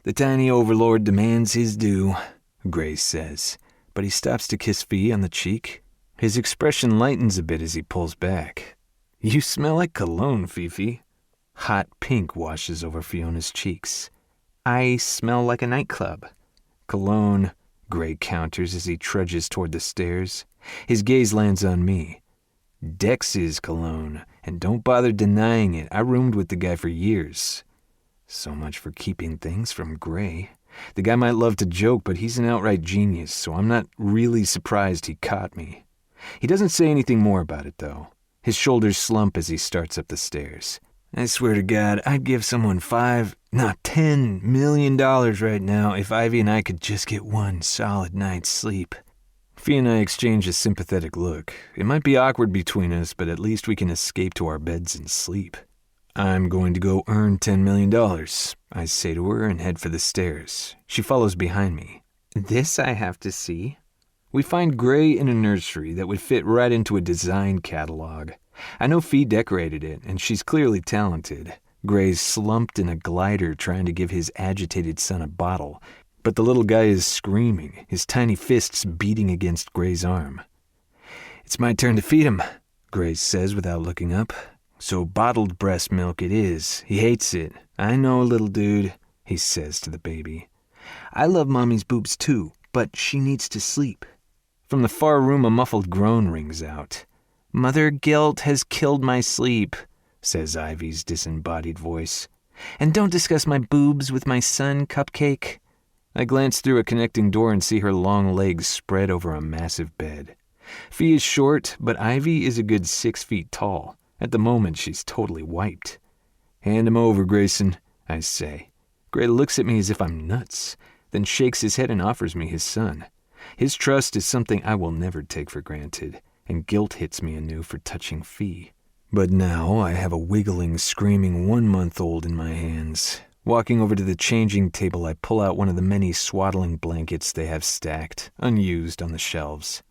S2: "The tiny overlord demands his due," Gray says, but he stops to kiss Fee on the cheek. His expression lightens a bit as he pulls back. "You smell like cologne, Fifi." Hot pink washes over Fiona's cheeks. "I smell like a nightclub." "Cologne," Gray counters as he trudges toward the stairs. His gaze lands on me. "Dex's cologne, and don't bother denying it. I roomed with the guy for years." So much for keeping things from Gray. The guy might love to joke, but he's an outright genius, so I'm not really surprised he caught me. He doesn't say anything more about it, though. His shoulders slump as he starts up the stairs. I swear to God, I'd give someone $10 million right now if Ivy and I could just get one solid night's sleep. Fee and I exchange a sympathetic look. It might be awkward between us, but at least we can escape to our beds and sleep. I'm going to go earn $10 million, I say to her and head for the stairs. She follows behind me. This I have to see. We find Gray in a nursery that would fit right into a design catalog. I know Fee decorated it, and she's clearly talented. Gray's slumped in a glider trying to give his agitated son a bottle, but the little guy is screaming, his tiny fists beating against Gray's arm. It's my turn to feed him, Gray says without looking up. So bottled breast milk it is. He hates it. I know, little dude, he says to the baby. I love Mommy's boobs too, but she needs to sleep. From the far room a muffled groan rings out. Mother guilt has killed my sleep, says Ivy's disembodied voice. And don't discuss my boobs with my son, Cupcake. I glance through a connecting door and see her long legs spread over a massive bed. Fee is short, but Ivy is a good 6 feet tall. At the moment, she's totally wiped. Hand him over, Grayson, I say. Gray looks at me as if I'm nuts, then shakes his head and offers me his son. His trust is something I will never take for granted, and guilt hits me anew for touching Fee. But now I have a wiggling, screaming 1-month-old in my hands. Walking over to the changing table, I pull out one of the many swaddling blankets they have stacked, unused, on the shelves.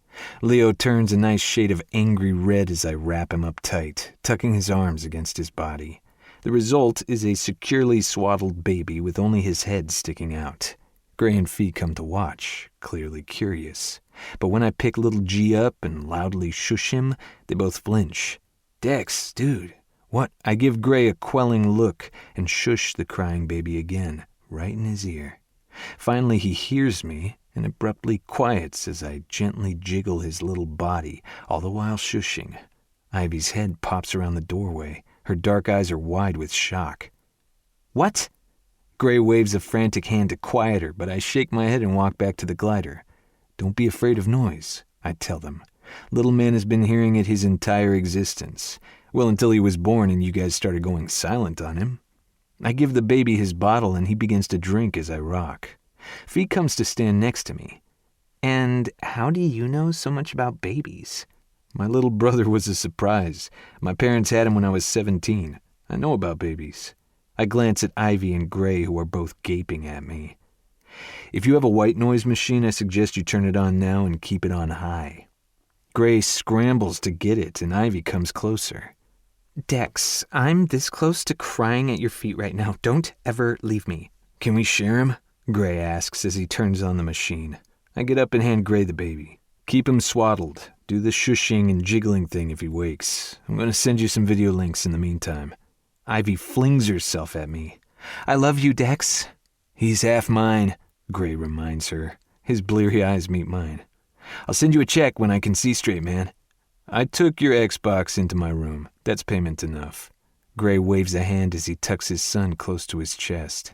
S2: Leo turns a nice shade of angry red as I wrap him up tight, tucking his arms against his body. The result is a securely swaddled baby with only his head sticking out. Gray and Fee come to watch, clearly curious. But when I pick little G up and loudly shush him, they both flinch. Dex, dude, what? I give Gray a quelling look and shush the crying baby again, right in his ear. Finally he hears me and abruptly quiets as I gently jiggle his little body, all the while shushing. Ivy's head pops around the doorway. Her dark eyes are wide with shock. What? Gray waves a frantic hand to quiet her, but I shake my head and walk back to the glider. Don't be afraid of noise, I tell them. Little man has been hearing it his entire existence. Well, until he was born and you guys started going silent on him. I give the baby his bottle and he begins to drink as I rock. Fee comes to stand next to me. And how do you know so much about babies? My little brother was a surprise. My parents had him when I was 17. I know about babies. I glance at Ivy and Gray, who are both gaping at me. If you have a white noise machine, I suggest you turn it on now and keep it on high. Gray scrambles to get it, and Ivy comes closer. Dex, I'm this close to crying at your feet right now. Don't ever leave me. Can we share him? Gray asks as he turns on the machine. I get up and hand Gray the baby. Keep him swaddled. Do the shushing and jiggling thing if he wakes. I'm going to send you some video links in the meantime. Ivy flings herself at me. I love you, Dex. He's half mine, Gray reminds her. His bleary eyes meet mine. I'll send you a check when I can see straight, man. I took your Xbox into my room. That's payment enough. Gray waves a hand as he tucks his son close to his chest.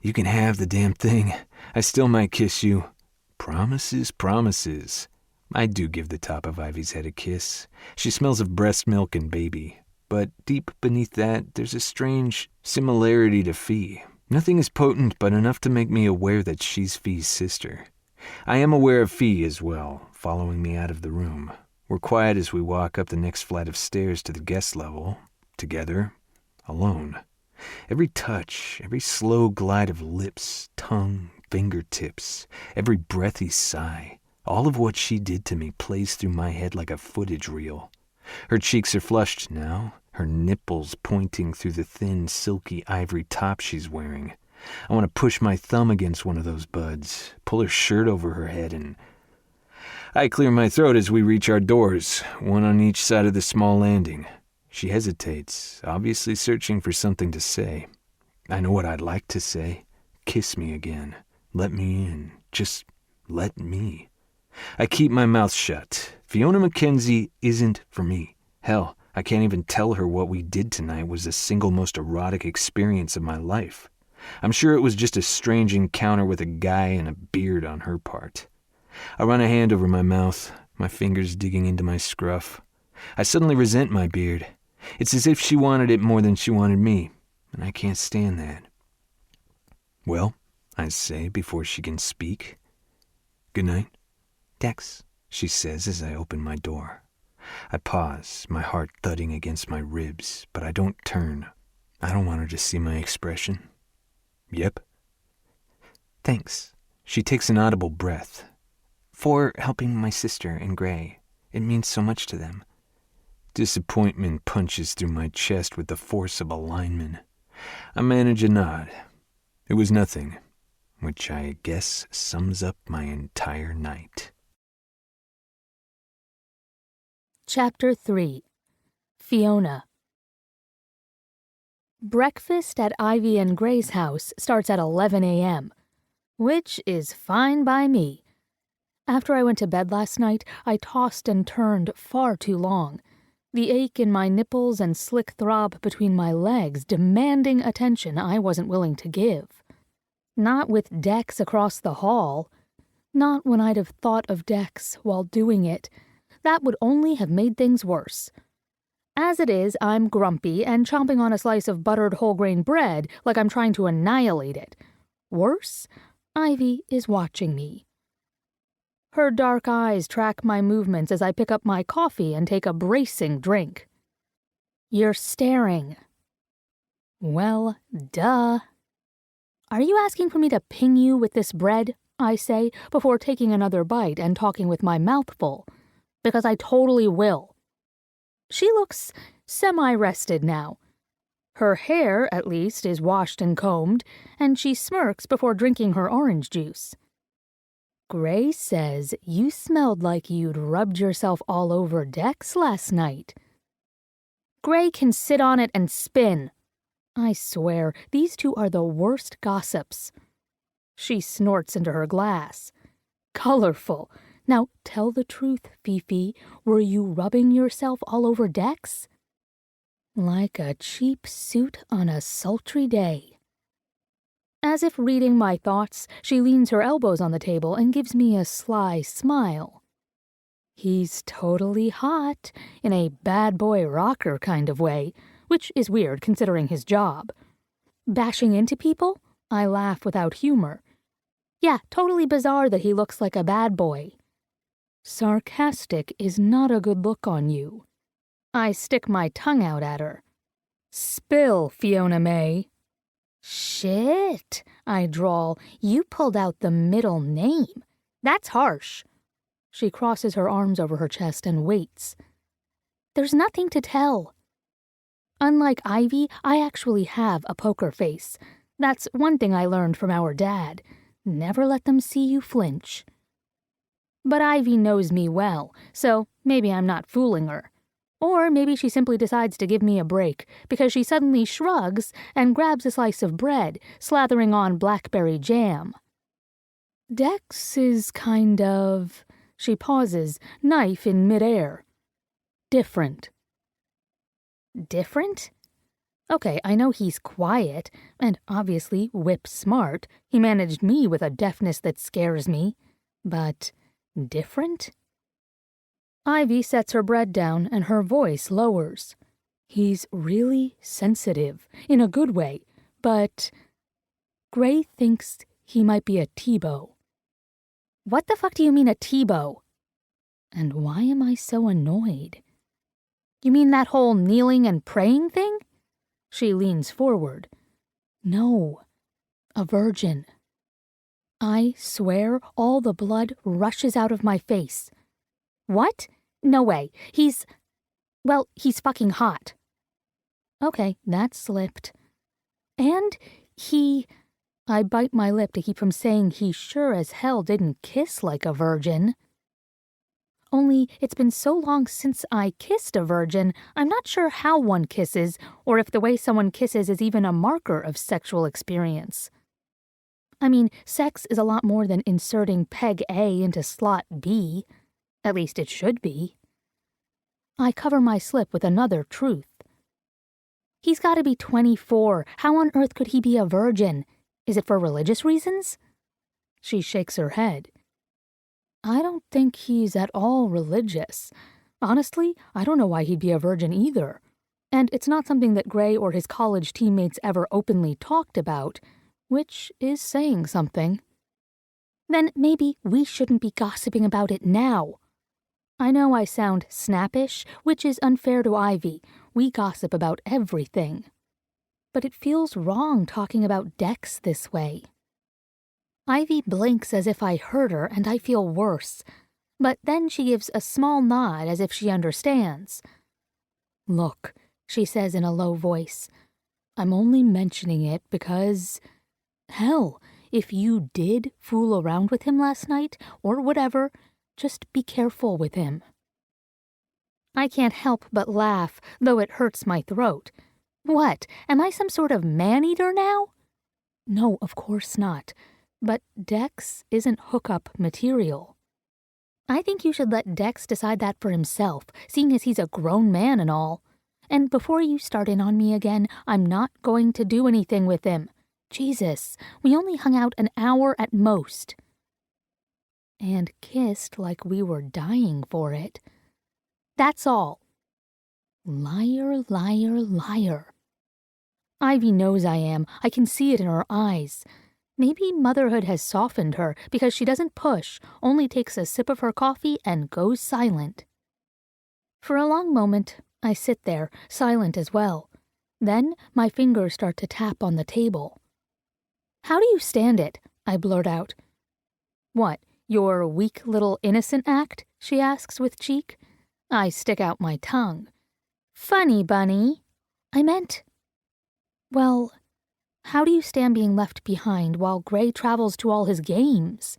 S2: You can have the damn thing. I still might kiss you. Promises, promises. I do give the top of Ivy's head a kiss. She smells of breast milk and baby. But deep beneath that, there's a strange similarity to Fee. Nothing is potent, but enough to make me aware that she's Fee's sister. I am aware of Fee as well, following me out of the room. We're quiet as we walk up the next flight of stairs to the guest level, together, alone. Every touch, every slow glide of lips, tongue, fingertips, every breathy sigh, all of what she did to me plays through my head like a footage reel. Her cheeks are flushed now, her nipples pointing through the thin, silky ivory top she's wearing. I want to push my thumb against one of those buds, pull her shirt over her head, and I clear my throat as we reach our doors, one on each side of the small landing. She hesitates, obviously searching for something to say. I know what I'd like to say. Kiss me again. Let me in. Just let me. I keep my mouth shut. Fiona Mackenzie isn't for me. Hell, I can't even tell her what we did tonight was the single most erotic experience of my life. I'm sure it was just a strange encounter with a guy and a beard on her part. I run a hand over my mouth, my fingers digging into my scruff. I suddenly resent my beard. It's as if she wanted it more than she wanted me, and I can't stand that. Well, I say before she can speak. Good night, Dex, she says as I open my door. I pause, my heart thudding against my ribs, but I don't turn. I don't want her to see my expression. Yep. Thanks. She takes an audible breath. For helping my sister and Gray. It means so much to them. Disappointment punches through my chest with the force of a lineman. I manage a nod. It was nothing, which I guess sums up my entire night.
S1: Chapter 3. Fiona. Breakfast at Ivy and Gray's house starts at 11 a.m., which is fine by me. After I went to bed last night, I tossed and turned far too long, the ache in my nipples and slick throb between my legs demanding attention I wasn't willing to give. Not with Dex across the hall. Not when I'd have thought of Dex while doing it. That would only have made things worse. As it is, I'm grumpy and chomping on a slice of buttered whole grain bread like I'm trying to annihilate it. Worse, Ivy is watching me. Her dark eyes track my movements as I pick up my coffee and take a bracing drink. You're staring. Well, duh. Are you asking for me to ping you with this bread? I say, before taking another bite and talking with my mouth full. Because I totally will. She looks semi-rested now. Her hair, at least, is washed and combed, and she smirks before drinking her orange juice. Gray says you smelled like you'd rubbed yourself all over Dex last night. Gray can sit on it and spin. I swear, these two are the worst gossips. She snorts into her glass. Colorful. Now, tell the truth, Fifi. Were you rubbing yourself all over Dex? Like a cheap suit on a sultry day. As if reading my thoughts, she leans her elbows on the table and gives me a sly smile. He's totally hot, in a bad boy rocker kind of way, which is weird considering his job. Bashing into people? I laugh without humor. Yeah, totally bizarre that he looks like a bad boy. Sarcastic is not a good look on you. I stick my tongue out at her. Spill, Fiona May. Shit, I drawl. You pulled out the middle name. That's harsh. She crosses her arms over her chest and waits. There's nothing to tell. Unlike Ivy, I actually have a poker face. That's one thing I learned from our dad. Never let them see you flinch. But Ivy knows me well, so maybe I'm not fooling her. Or maybe she simply decides to give me a break, because she suddenly shrugs and grabs a slice of bread, slathering on blackberry jam. Dex is kind of... She pauses, knife in midair. Different. Different? Okay, I know he's quiet, and obviously whip-smart. He managed me with a deftness that scares me. But different? Ivy sets her bread down and her voice lowers. He's really sensitive, in a good way, but Gray thinks he might be a T-bow. What the fuck do you mean a T-bow? And why am I so annoyed? You mean that whole kneeling and praying thing? She leans forward. No, a virgin. I swear all the blood rushes out of my face. What? No way. He's fucking hot. Okay, that slipped. And I bite my lip to keep from saying he sure as hell didn't kiss like a virgin. Only it's been so long since I kissed a virgin, I'm not sure how one kisses, or if the way someone kisses is even a marker of sexual experience. I mean, sex is a lot more than inserting peg A into slot B. At least it should be. I cover my slip with another truth. He's got to be 24. How on earth could he be a virgin? Is it for religious reasons? She shakes her head. I don't think he's at all religious. Honestly, I don't know why he'd be a virgin either. And it's not something that Gray or his college teammates ever openly talked about, which is saying something. Then maybe we shouldn't be gossiping about it now. I know I sound snappish, which is unfair to Ivy. We gossip about everything. But it feels wrong talking about Dex this way. Ivy blinks as if I hurt her and I feel worse, but then she gives a small nod as if she understands. "Look," she says in a low voice, "I'm only mentioning it because, hell, if you did fool around with him last night, or whatever, just be careful with him." I can't help but laugh, though it hurts my throat. What, am I some sort of man-eater now? No, of course not. But Dex isn't hookup material. I think you should let Dex decide that for himself, seeing as he's a grown man and all. And before you start in on me again, I'm not going to do anything with him. Jesus, we only hung out an hour at most. And kissed like we were dying for it. That's all. Liar, liar, liar. Ivy knows I am. I can see it in her eyes. Maybe motherhood has softened her because she doesn't push, only takes a sip of her coffee and goes silent. For a long moment, I sit there, silent as well. Then my fingers start to tap on the table. "How do you stand it?" I blurt out. "What, your weak little innocent act?" she asks with cheek. I stick out my tongue. "Funny, bunny." I meant... Well, how do you stand being left behind while Gray travels to all his games?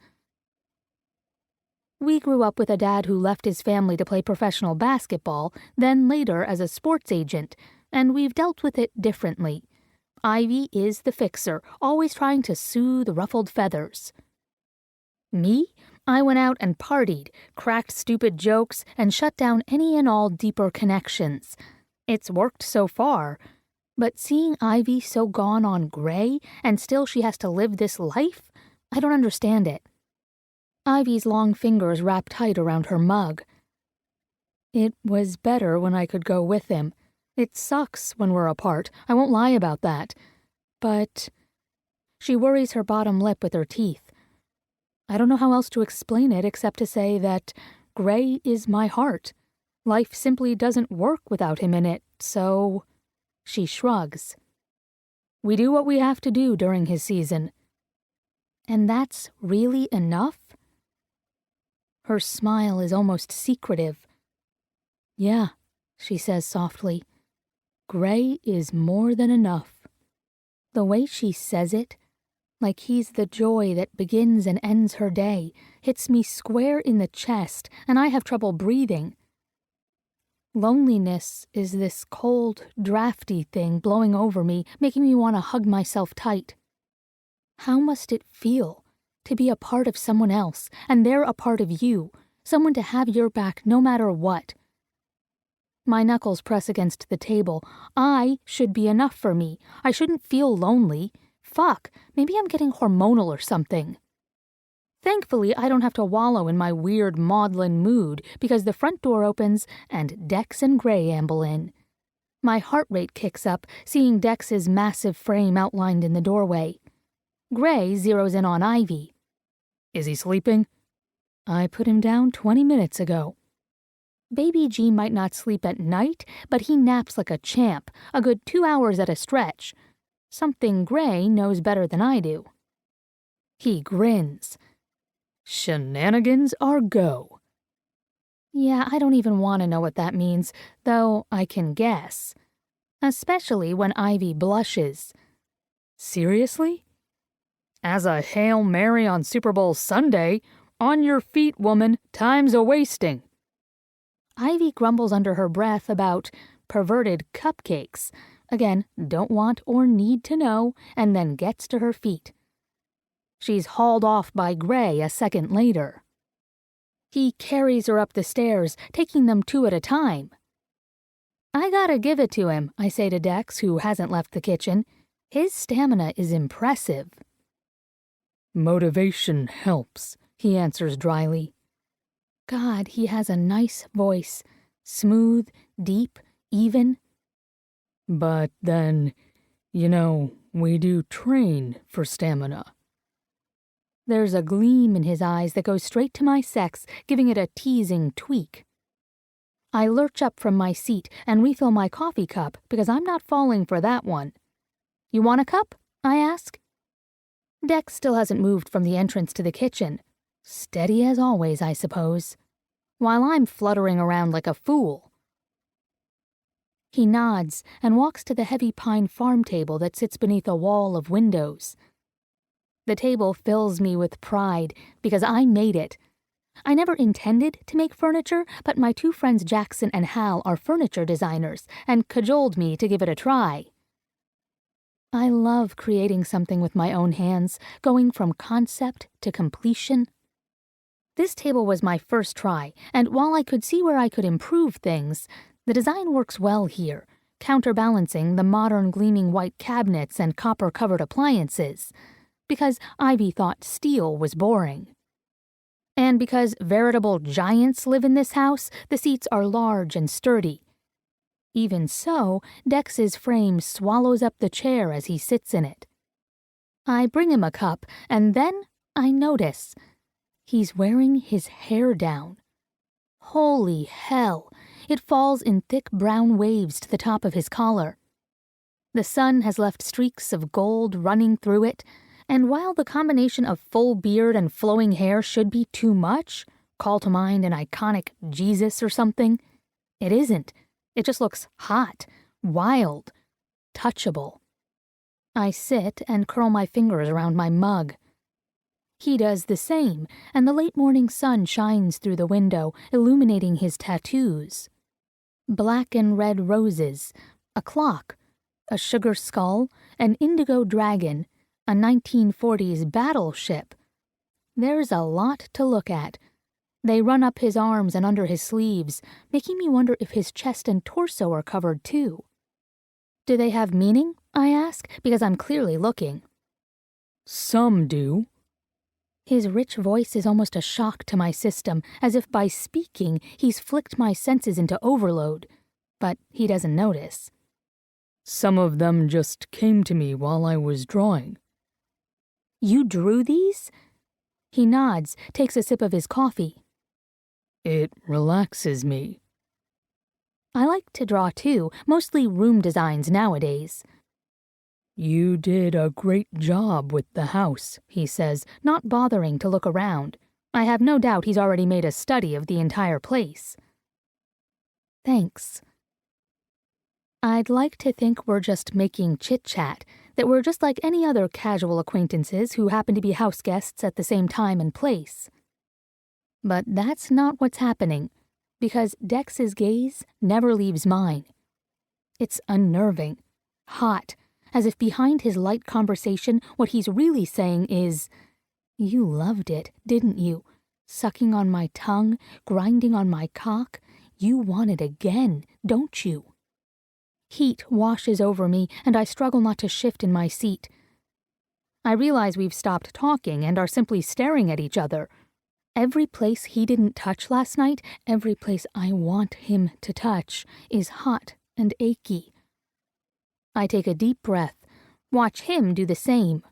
S1: We grew up with a dad who left his family to play professional basketball, then later as a sports agent, and we've dealt with it differently. Ivy is the fixer, always trying to soothe ruffled feathers. Me? I went out and partied, cracked stupid jokes, and shut down any and all deeper connections. It's worked so far. But seeing Ivy so gone on Gray, and still she has to live this life, I don't understand it. Ivy's long fingers wrap tight around her mug. It was better when I could go with him. It sucks when we're apart, I won't lie about that. But... She worries her bottom lip with her teeth. I don't know how else to explain it except to say that Gray is my heart. Life simply doesn't work without him in it, so... She shrugs. We do what we have to do during his season. And that's really enough? Her smile is almost secretive. Yeah, she says softly. Gray is more than enough. The way she says it, like he's the joy that begins and ends her day, hits me square in the chest, and I have trouble breathing. Loneliness is this cold, drafty thing blowing over me, making me want to hug myself tight. How must it feel to be a part of someone else, and they're a part of you, someone to have your back no matter what? My knuckles press against the table. I should be enough for me. I shouldn't feel lonely. Fuck, maybe I'm getting hormonal or something. Thankfully, I don't have to wallow in my weird maudlin mood because the front door opens and Dex and Gray amble in. My heart rate kicks up, seeing Dex's massive frame outlined in the doorway. Gray zeroes in on Ivy. Is he sleeping? I put him down 20 minutes ago. Baby G might not sleep at night, but he naps like a champ, a good 2 hours at a stretch. Something Gray knows better than I do. He grins. Shenanigans are go. Yeah, I don't even want to know what that means, though I can guess. Especially when Ivy blushes. Seriously? As a Hail Mary on Super Bowl Sunday, on your feet, woman, time's a-wasting. Ivy grumbles under her breath about perverted cupcakes. Again, don't want or need to know, and then gets to her feet. She's hauled off by Gray a second later. He carries her up the stairs, taking them 2 at a time. I gotta give it to him, I say to Dex, who hasn't left the kitchen. His stamina is impressive. Motivation helps, he answers dryly. God, he has a nice voice. Smooth, deep, even.
S3: But then, we do train for stamina.
S1: There's a gleam in his eyes that goes straight to my sex, giving it a teasing tweak. I lurch up from my seat and refill my coffee cup because I'm not falling for that one. You want a cup? I ask. Dex still hasn't moved from the entrance to the kitchen. Steady as always, I suppose. While I'm fluttering around like a fool. He nods and walks to the heavy pine farm table that sits beneath a wall of windows. The table fills me with pride because I made it. I never intended to make furniture, but my two friends Jackson and Hal are furniture designers and cajoled me to give it a try. I love creating something with my own hands, going from concept to completion. This table was my first try, and while I could see where I could improve things, the design works well here, counterbalancing the modern gleaming white cabinets and copper-covered appliances, because Ivy thought steel was boring. And because veritable giants live in this house, the seats are large and sturdy. Even so, Dex's frame swallows up the chair as he sits in it. I bring him a cup, and then I notice he's wearing his hair down. Holy hell! It falls in thick brown waves to the top of his collar. The sun has left streaks of gold running through it, and while the combination of full beard and flowing hair should be too much, call to mind an iconic Jesus or something, it isn't. It just looks hot, wild, touchable. I sit and curl my fingers around my mug. He does the same, and the late morning sun shines through the window, illuminating his tattoos. Black and red roses, a clock, a sugar skull, an indigo dragon, a 1940s battleship. There's a lot to look at. They run up his arms and under his sleeves, making me wonder if his chest and torso are covered too. Do they have meaning? I ask, because I'm clearly looking.
S3: Some do.
S1: His rich voice is almost a shock to my system, as if by speaking he's flicked my senses into overload. But he doesn't notice.
S3: Some of them just came to me while I was drawing.
S1: You drew these? He nods, takes a sip of his coffee.
S3: It relaxes me.
S1: I like to draw too, mostly room designs nowadays.
S3: You did a great job with the house, he says,
S1: not bothering to look around. I have no doubt he's already made a study of the entire place. Thanks. I'd like to think we're just making chit-chat, that we're just like any other casual acquaintances who happen to be house guests at the same time and place. But that's not what's happening, because Dex's gaze never leaves mine. It's unnerving, hot, as if behind his light conversation what he's really saying is, "You loved it, didn't you? Sucking on my tongue, grinding on my cock. You want it again, don't you?" Heat washes over me, and I struggle not to shift in my seat. I realize we've stopped talking and are simply staring at each other. Every place he didn't touch last night, every place I want him to touch, is hot and achy. I take a deep breath, watch him do the same.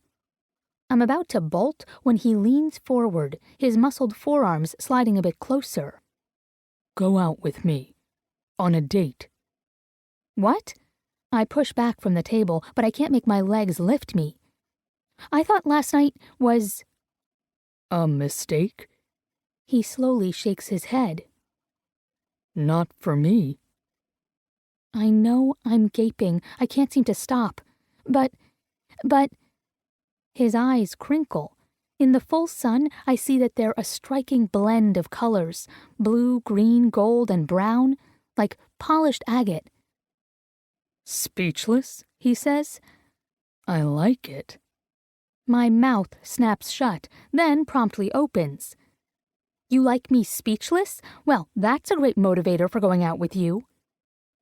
S1: I'm about to bolt when he leans forward, his muscled forearms sliding a bit closer.
S3: Go out with me. On a date.
S1: What? I push back from the table, but I can't make my legs lift me. I thought last night was...
S3: A mistake?
S1: He slowly shakes his head.
S3: Not for me.
S1: I know I'm gaping. I can't seem to stop. But... His eyes crinkle. In the full sun, I see that they're a striking blend of colors, blue, green, gold, and brown, like polished agate.
S3: Speechless, he says. I like it.
S1: My mouth snaps shut, then promptly opens. You like me speechless? Well, that's a great motivator for going out with you.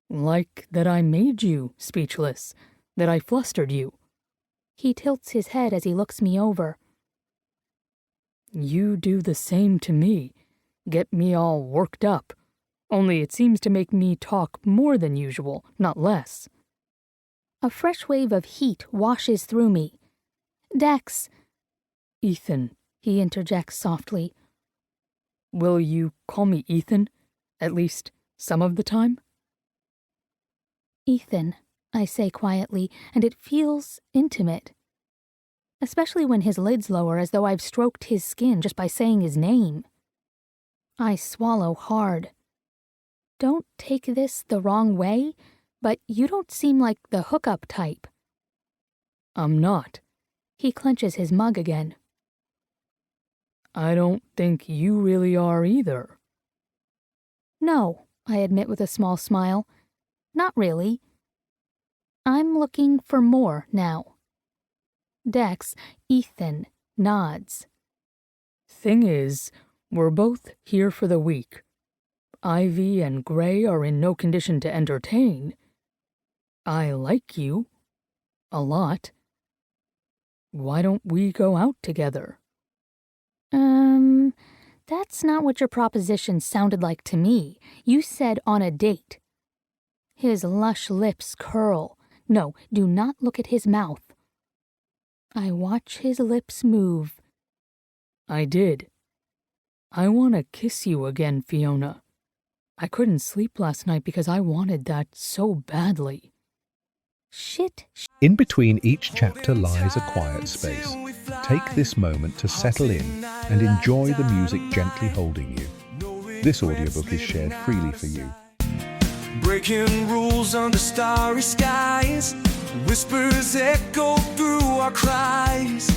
S3: Like that I made you speechless, that I flustered you.
S1: He tilts his head as he looks me over.
S3: You do the same to me, get me all worked up. Only it seems to make me talk more than usual, not less.
S1: A fresh wave of heat washes through me. Dex,
S3: Ethan,
S1: he interjects softly.
S3: will you call me Ethan? At least some of the time?
S1: Ethan, I say quietly, and it feels intimate. Especially when his lids lower as though I've stroked his skin just by saying his name. I swallow hard. Don't take this the wrong way, but you don't seem like the hookup type.
S3: I'm not.
S1: He clenches his mug again.
S3: I don't think you really are either.
S1: No, I admit with a small smile. Not really. I'm looking for more now. Dex, Ethan, nods.
S3: Thing is, we're both here for the week. Ivy and Gray are in no condition to entertain. I like you. A lot. Why don't we go out together?
S1: That's not what your proposition sounded like to me. You said on a date. His lush lips curl. No, do not look at his mouth. I watch his lips move.
S3: I did. I want to kiss you again, Fiona. I couldn't sleep last night because I wanted that so badly.
S1: Shit.
S4: In between each chapter lies a quiet space. Take this moment to settle in and enjoy the music gently holding you. This audiobook is shared freely for you.
S5: Breaking rules under starry skies, whispers echo through our cries.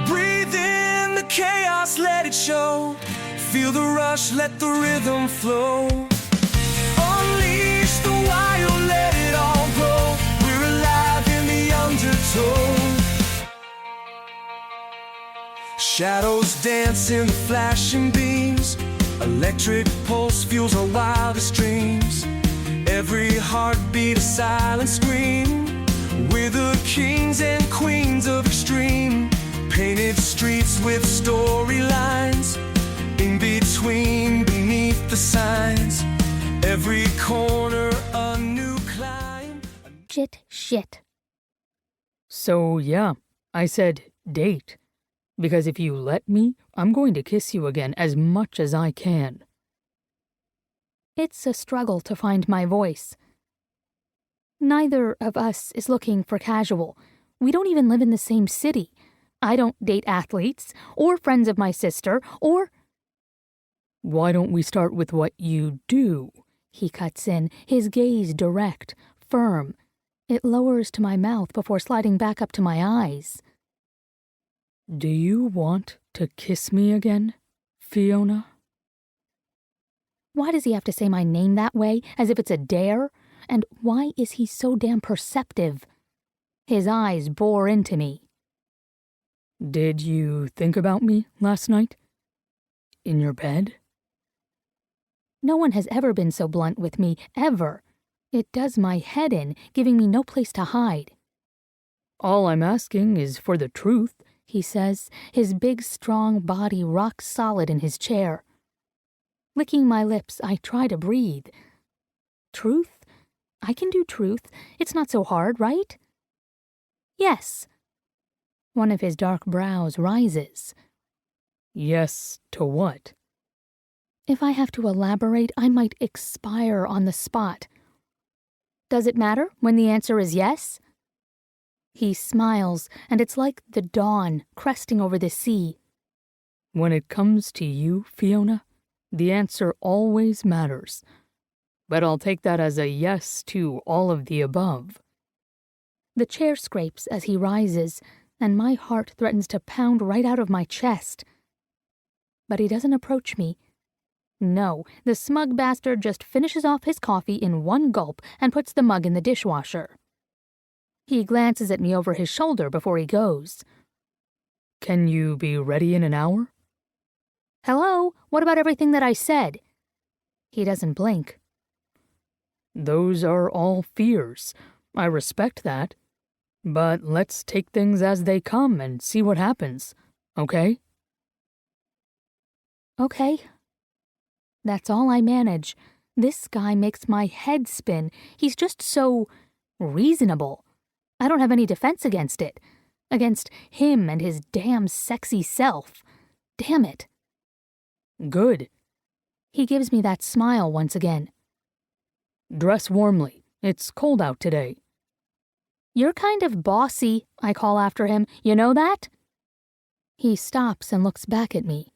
S5: Breathe in the chaos, let it show. Feel the rush, let the rhythm flow. Unleash the wild, let it all grow. We're alive in the undertow. Shadows dance in the flashing beams. Electric pulse fuels our wildest dreams. Every heartbeat a silent scream. We're the kings and queens of extreme. Painted streets with storylines. In between, beneath the signs. Every corner a new climb.
S1: Shit.
S3: So yeah, I said date. Because if you let me, I'm going to kiss you again as much as I can.
S1: It's a struggle to find my voice. Neither of us is looking for casual. We don't even live in the same city. I don't date athletes, or friends of my sister, or...
S3: Why don't we start with what you do?
S1: He cuts in, his gaze direct, firm. It lowers to my mouth before sliding back up to my eyes.
S3: Do you want to kiss me again, Fiona?
S1: Why does he have to say my name that way, as if it's a dare? And why is he so damn perceptive? His eyes bore into me.
S3: Did you think about me last night? In your bed?
S1: No one has ever been so blunt with me, ever. It does my head in, giving me no place to hide.
S3: All I'm asking is for the truth,
S1: he says, his big, strong body rock solid in his chair. Licking my lips, I try to breathe. Truth? I can do truth. It's not so hard, right? Yes. One of his dark brows rises.
S3: Yes, to what?
S1: If I have to elaborate, I might expire on the spot. Does it matter when the answer is yes? He smiles, and it's like the dawn cresting over the sea.
S3: When it comes to you, Fiona, the answer always matters. But I'll take that as a yes to all of the above.
S1: The chair scrapes as he rises, and my heart threatens to pound right out of my chest. But he doesn't approach me. No, the smug bastard just finishes off his coffee in one gulp and puts the mug in the dishwasher. He glances at me over his shoulder before he goes.
S3: Can you be ready in an hour?
S1: Hello? What about everything that I said? He doesn't blink.
S3: Those are all fears. I respect that. But let's take things as they come and see what happens, okay?
S1: Okay. That's all I manage. This guy makes my head spin. He's just so Reasonable. I don't have any defense against it. Against him and his damn sexy self. Damn it.
S3: Good.
S1: He gives me that smile once again.
S3: Dress warmly. It's cold out today.
S1: You're kind of bossy, I call after him. You know that? He stops and looks back at me.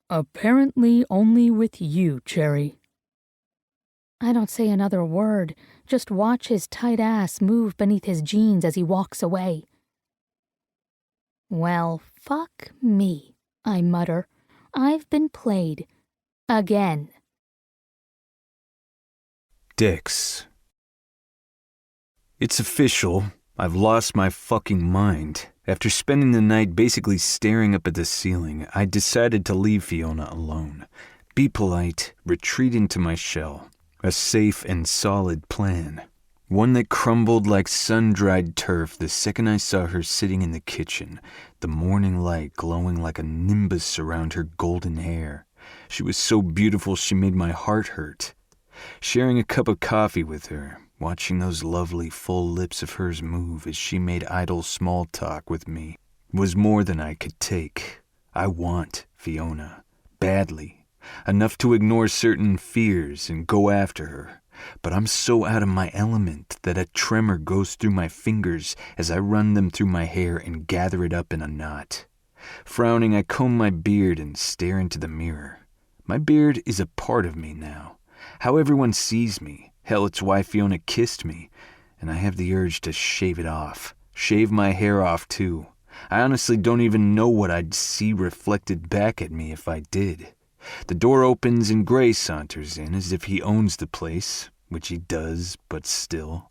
S3: Apparently only with you, Cherry.
S1: I don't say another word, just watch his tight ass move beneath his jeans as he walks away. Well, fuck me, I mutter. I've been played. Again.
S2: Dex. It's official. I've lost my fucking mind. After spending the night basically staring up at the ceiling, I decided to leave Fiona alone. Be polite, retreat into my shell. A safe and solid plan. One that crumbled like sun-dried turf the second I saw her sitting in the kitchen, the morning light glowing like a nimbus around her golden hair. She was so beautiful she made my heart hurt. Sharing a cup of coffee with her, watching those lovely full lips of hers move as she made idle small talk with me, was more than I could take. I want Fiona. Badly. Enough to ignore certain fears and go after her. But I'm so out of my element that a tremor goes through my fingers as I run them through my hair and gather it up in a knot. Frowning, I comb my beard and stare into the mirror. My beard is a part of me now. How everyone sees me. Hell, it's why Fiona kissed me. And I have the urge to shave it off. Shave my hair off, too. I honestly don't even know what I'd see reflected back at me if I did. The door opens and Gray saunters in as if he owns the place, which he does, but still.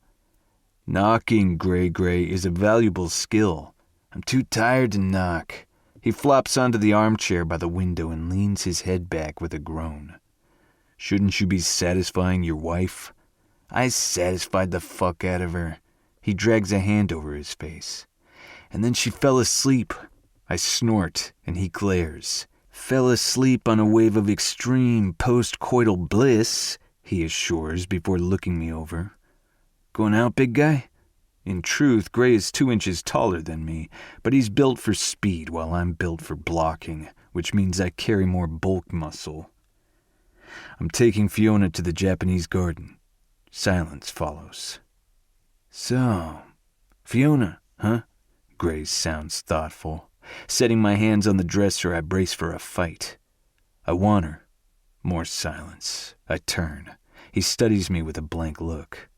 S2: Knocking, Gray, is a valuable skill. I'm too tired to knock. He flops onto the armchair by the window and leans his head back with a groan. Shouldn't you be satisfying your wife? I satisfied the fuck out of her. He drags a hand over his face. And then she fell asleep. I snort, and he glares. Fell asleep on a wave of extreme post-coital bliss, he assures before looking me over. Going out, big guy? In truth, Gray is 2 inches taller than me, but he's built for speed while I'm built for blocking, which means I carry more bulk muscle. I'm taking Fiona to the Japanese garden. Silence follows. So, Fiona, huh? Gray sounds thoughtful. Setting my hands on the dresser, I brace for a fight. I want her. More silence. I turn. He studies me with a blank look.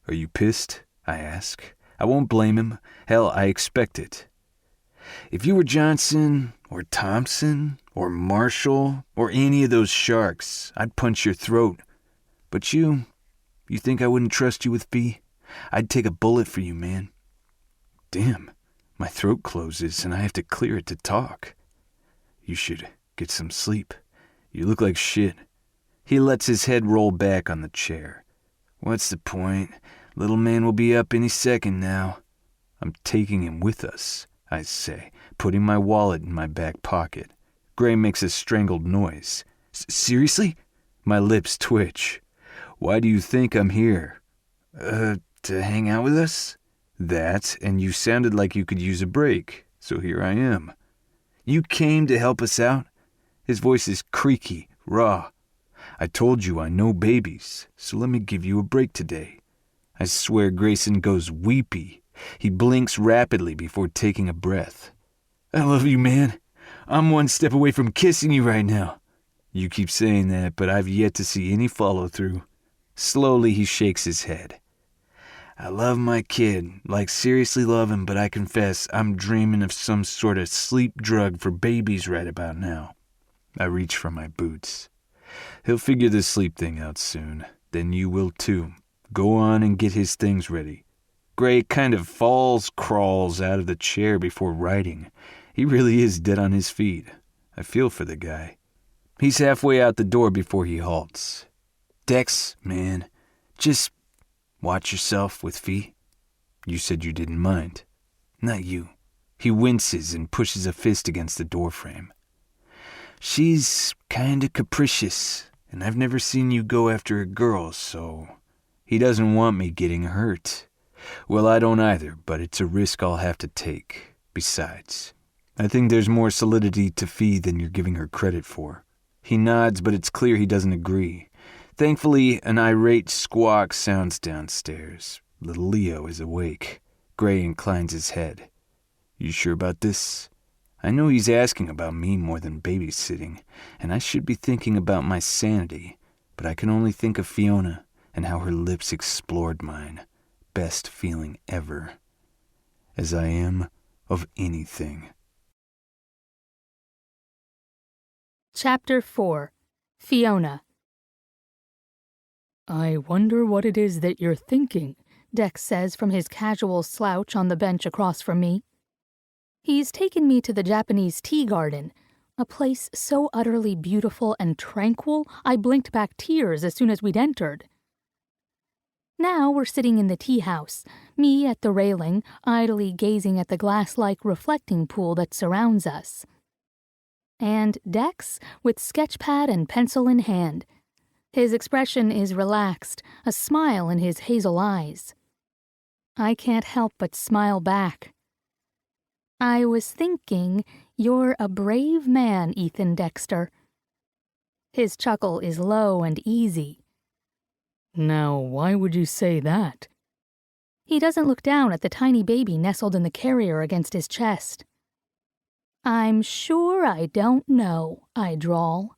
S2: Are you pissed? I ask. I won't blame him. Hell, I expect it. If you were Johnson, or Thompson, or Marshall, or any of those sharks, I'd punch your throat. But you think I wouldn't trust you with Fee? I'd take a bullet for you, man. Damn. My throat closes and I have to clear it to talk. You should get some sleep. You look like shit. He lets his head roll back on the chair. What's the point? Little man will be up any second now. I'm taking him with us, I say, putting my wallet in my back pocket. Gray makes a strangled noise. Seriously? My lips twitch. Why do you think I'm here? To hang out with us? That, and you sounded like you could use a break, so here I am. You came to help us out? His voice is creaky, raw. I told you I know babies, so let me give you a break today. I swear Grayson goes weepy. He blinks rapidly before taking a breath. I love you, man. I'm one step away from kissing you right now. You keep saying that, but I've yet to see any follow-through. Slowly he shakes his head. I love my kid, like seriously love him, but I confess I'm dreaming of some sort of sleep drug for babies right about now. I reach for my boots. He'll figure this sleep thing out soon. Then you will too. Go on and get his things ready. Gray kind of crawls out of the chair before writing. He really is dead on his feet. I feel for the guy. He's halfway out the door before he halts. Dex, man, just watch yourself with Fee. You said you didn't mind. Not you. He winces and pushes a fist against the doorframe. She's kinda capricious, and I've never seen you go after a girl, so... He doesn't want me getting hurt. Well, I don't either, but it's a risk I'll have to take. Besides, I think there's more solidity to Fee than you're giving her credit for. He nods, but it's clear he doesn't agree. Thankfully, an irate squawk sounds downstairs. Little Leo is awake. Gray inclines his head. You sure about this? I know he's asking about me more than babysitting, and I should be thinking about my sanity, but I can only think of Fiona and how her lips explored mine. Best feeling ever. As I am of anything.
S1: Chapter 4. Fiona.
S3: I wonder what it is that you're thinking,
S1: Dex says from his casual slouch on the bench across from me. He's taken me to the Japanese tea garden, a place so utterly beautiful and tranquil I blinked back tears as soon as we'd entered. Now we're sitting in the tea house, me at the railing, idly gazing at the glass-like reflecting pool that surrounds us. And Dex with sketchpad and pencil in hand. His expression is relaxed, a smile in his hazel eyes. I can't help but smile back. I was thinking, you're a brave man, Ethan Dexter. His chuckle is low and easy.
S3: Now, why would you say that?
S1: He doesn't look down at the tiny baby nestled in the carrier against his chest. I'm sure I don't know, I drawl.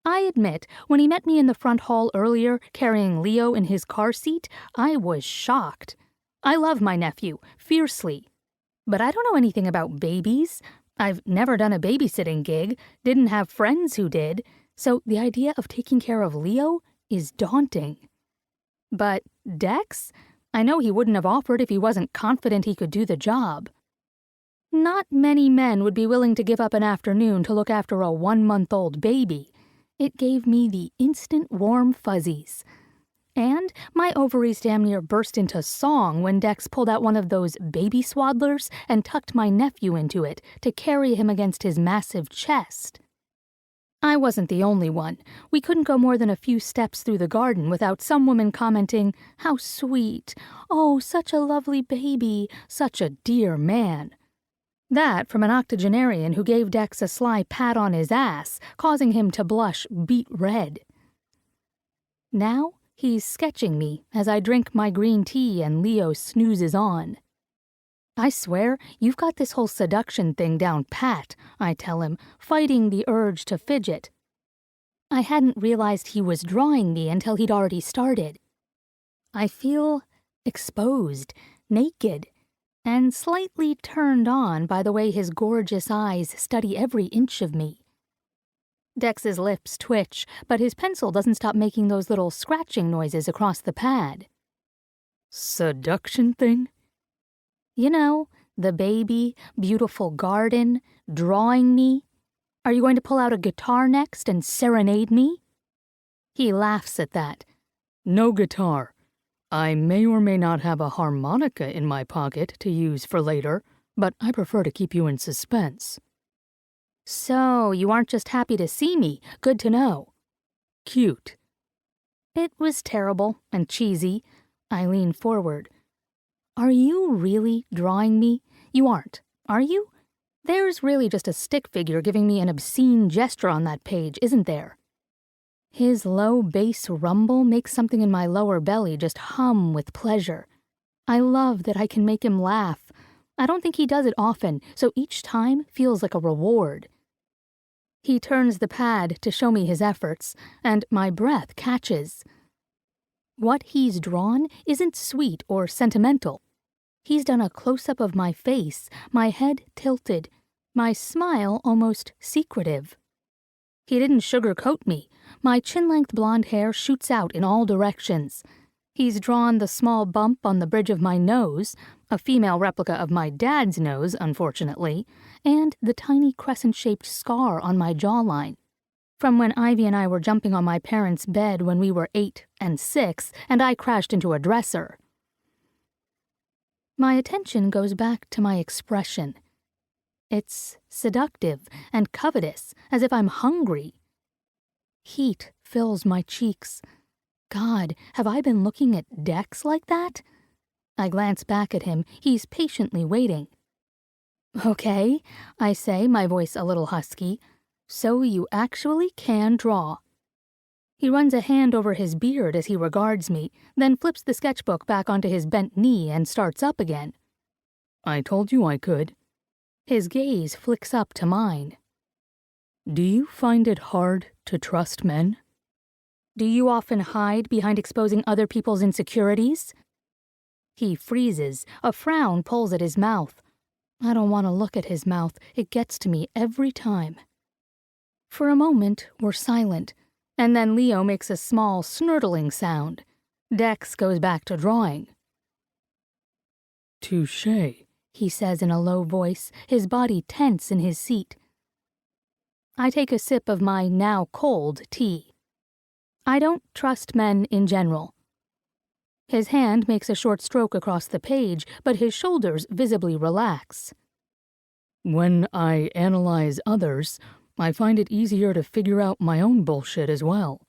S1: I admit, when he met me in the front hall earlier, carrying Leo in his car seat, I was shocked. I love my nephew, fiercely. But I don't know anything about babies. I've never done a babysitting gig, didn't have friends who did, so the idea of taking care of Leo is daunting. But Dex? I know he wouldn't have offered if he wasn't confident he could do the job. Not many men would be willing to give up an afternoon to look after a 1-month-old baby. It gave me the instant warm fuzzies. And my ovaries damn near burst into song when Dex pulled out one of those baby swaddlers and tucked my nephew into it to carry him against his massive chest. I wasn't the only one. We couldn't go more than a few steps through the garden without some woman commenting, "How sweet! Oh, such a lovely baby! Such a dear man!" That from an octogenarian who gave Dex a sly pat on his ass, causing him to blush beet red. Now he's sketching me as I drink my green tea and Leo snoozes on. I swear, you've got this whole seduction thing down pat, I tell him, fighting the urge to fidget. I hadn't realized he was drawing me until he'd already started. I feel exposed, naked, and slightly turned on by the way his gorgeous eyes study every inch of me. Dex's lips twitch, but his pencil doesn't stop making those little scratching noises across the pad.
S3: Seduction thing?
S1: You know, the baby, beautiful garden, drawing me. Are you going to pull out a guitar next and serenade me? He laughs at that.
S3: No guitar. I may or may not have a harmonica in my pocket to use for later, but I prefer to keep you in suspense.
S1: So, you aren't just happy to see me. Good to know.
S3: Cute.
S1: It was terrible and cheesy. I lean forward. Are you really drawing me? You aren't, are you? There's really just a stick figure giving me an obscene gesture on that page, isn't there? His low bass rumble makes something in my lower belly just hum with pleasure. I love that I can make him laugh. I don't think he does it often, so each time feels like a reward. He turns the pad to show me his efforts, and my breath catches. What he's drawn isn't sweet or sentimental. He's done a close-up of my face, my head tilted, my smile almost secretive. He didn't sugarcoat me. My chin-length blonde hair shoots out in all directions. He's drawn the small bump on the bridge of my nose, a female replica of my dad's nose, unfortunately, and the tiny crescent-shaped scar on my jawline, from when Ivy and I were jumping on my parents' bed when we were 8 and 6, and I crashed into a dresser. My attention goes back to my expression. It's seductive and covetous, as if I'm hungry. Heat fills my cheeks. God, have I been looking at Dex like that? I glance back at him. He's patiently waiting. Okay, I say, my voice a little husky. So you actually can draw. He runs a hand over his beard as he regards me, then flips the sketchbook back onto his bent knee and starts up again.
S3: I told you I could.
S1: His gaze flicks up to mine.
S3: Do you find it hard to trust men?
S1: Do you often hide behind exposing other people's insecurities? He freezes. A frown pulls at his mouth. I don't want to look at his mouth. It gets to me every time. For a moment, we're silent, and then Leo makes a small, snurtling sound. Dex goes back to drawing.
S3: Touché,
S1: he says in a low voice, his body tense in his seat. I take a sip of my now cold tea. I don't trust men in general. His hand makes a short stroke across the page, but his shoulders visibly relax.
S3: When I analyze others, I find it easier to figure out my own bullshit as well.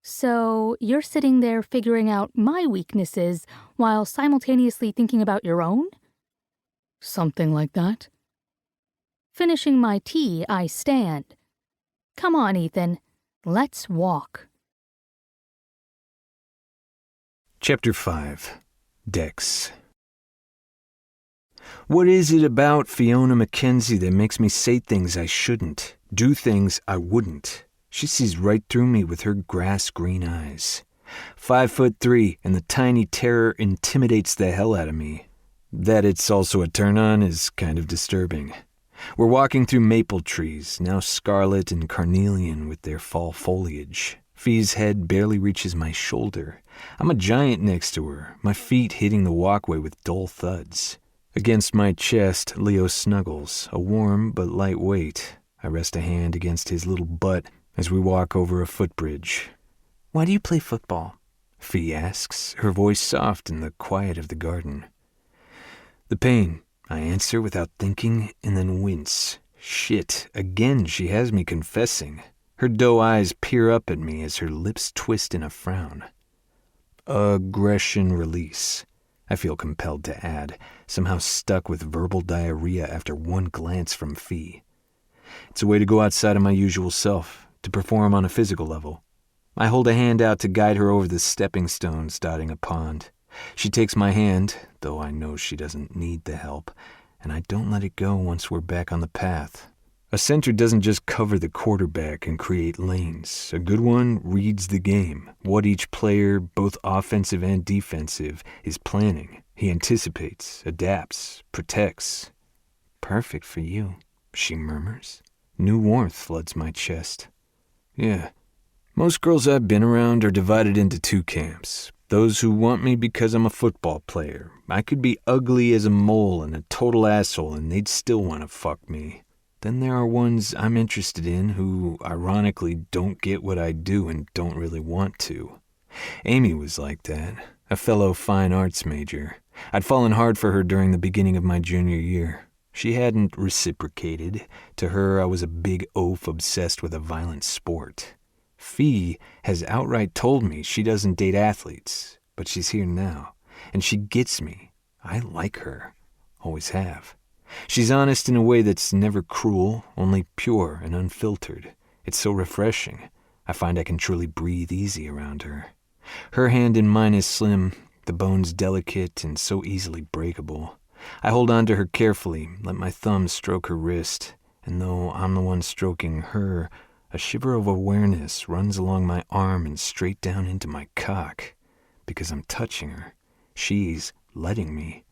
S1: So you're sitting there figuring out my weaknesses while simultaneously thinking about your own?
S3: Something like that.
S1: Finishing my tea, I stand. Come on, Ethan. Let's walk.
S2: Chapter 5. Dex. What is it about Fiona Mackenzie that makes me say things I shouldn't, do things I wouldn't? She sees right through me with her grass-green eyes. 5'3", and the tiny terror intimidates the hell out of me. That it's also a turn-on is kind of disturbing. We're walking through maple trees, now scarlet and carnelian with their fall foliage. Fee's head barely reaches my shoulder. I'm a giant next to her, my feet hitting the walkway with dull thuds. Against my chest, Leo snuggles, a warm but light weight. I rest a hand against his little butt as we walk over a footbridge. "Why do you play football?" Fee asks, her voice soft in the quiet of the garden. "The pain," I answer without thinking, and then wince. Shit, again she has me confessing. Her doe eyes peer up at me as her lips twist in a frown. Aggression release. I feel compelled to add, somehow stuck with verbal diarrhea after one glance from Fee. It's a way to go outside of my usual self, to perform on a physical level. I hold a hand out to guide her over the stepping stones dotting a pond. She takes my hand, though I know she doesn't need the help, and I don't let it go once we're back on the path. A center doesn't just cover the quarterback and create lanes. A good one reads the game, what each player, both offensive and defensive, is planning. He anticipates, adapts, protects. "Perfect for you," she murmurs. New warmth floods my chest. Yeah. Most girls I've been around are divided into two camps. Those who want me because I'm a football player. I could be ugly as a mole and a total asshole and they'd still want to fuck me. Then there are ones I'm interested in who, ironically, don't get what I do and don't really want to. Amy was like that, a fellow fine arts major. I'd fallen hard for her during the beginning of my junior year. She hadn't reciprocated. To her, I was a big oaf obsessed with a violent sport. Fee has outright told me she doesn't date athletes, but she's here now, and she gets me. I like her. Always have. She's honest in a way that's never cruel, only pure and unfiltered. It's so refreshing. I find I can truly breathe easy around her. Her hand in mine is slim, the bones delicate and so easily breakable. I hold on to her carefully, let my thumb stroke her wrist, and though I'm the one stroking her, a shiver of awareness runs along my arm and straight down into my cock. Because I'm touching her, she's letting me.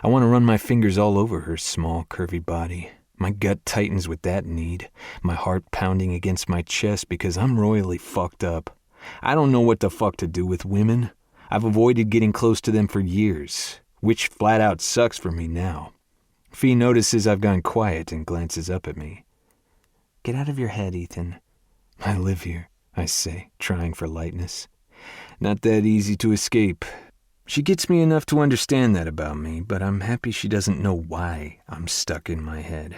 S2: I want to run my fingers all over her small, curvy body. My gut tightens with that need, my heart pounding against my chest because I'm royally fucked up. I don't know what the fuck to do with women. I've avoided getting close to them for years, which flat out sucks for me now. Fee notices I've gone quiet and glances up at me. "Get out of your head, Ethan." "I live here," I say, trying for lightness. Not that easy to escape. She gets me enough to understand that about me, but I'm happy she doesn't know why I'm stuck in my head.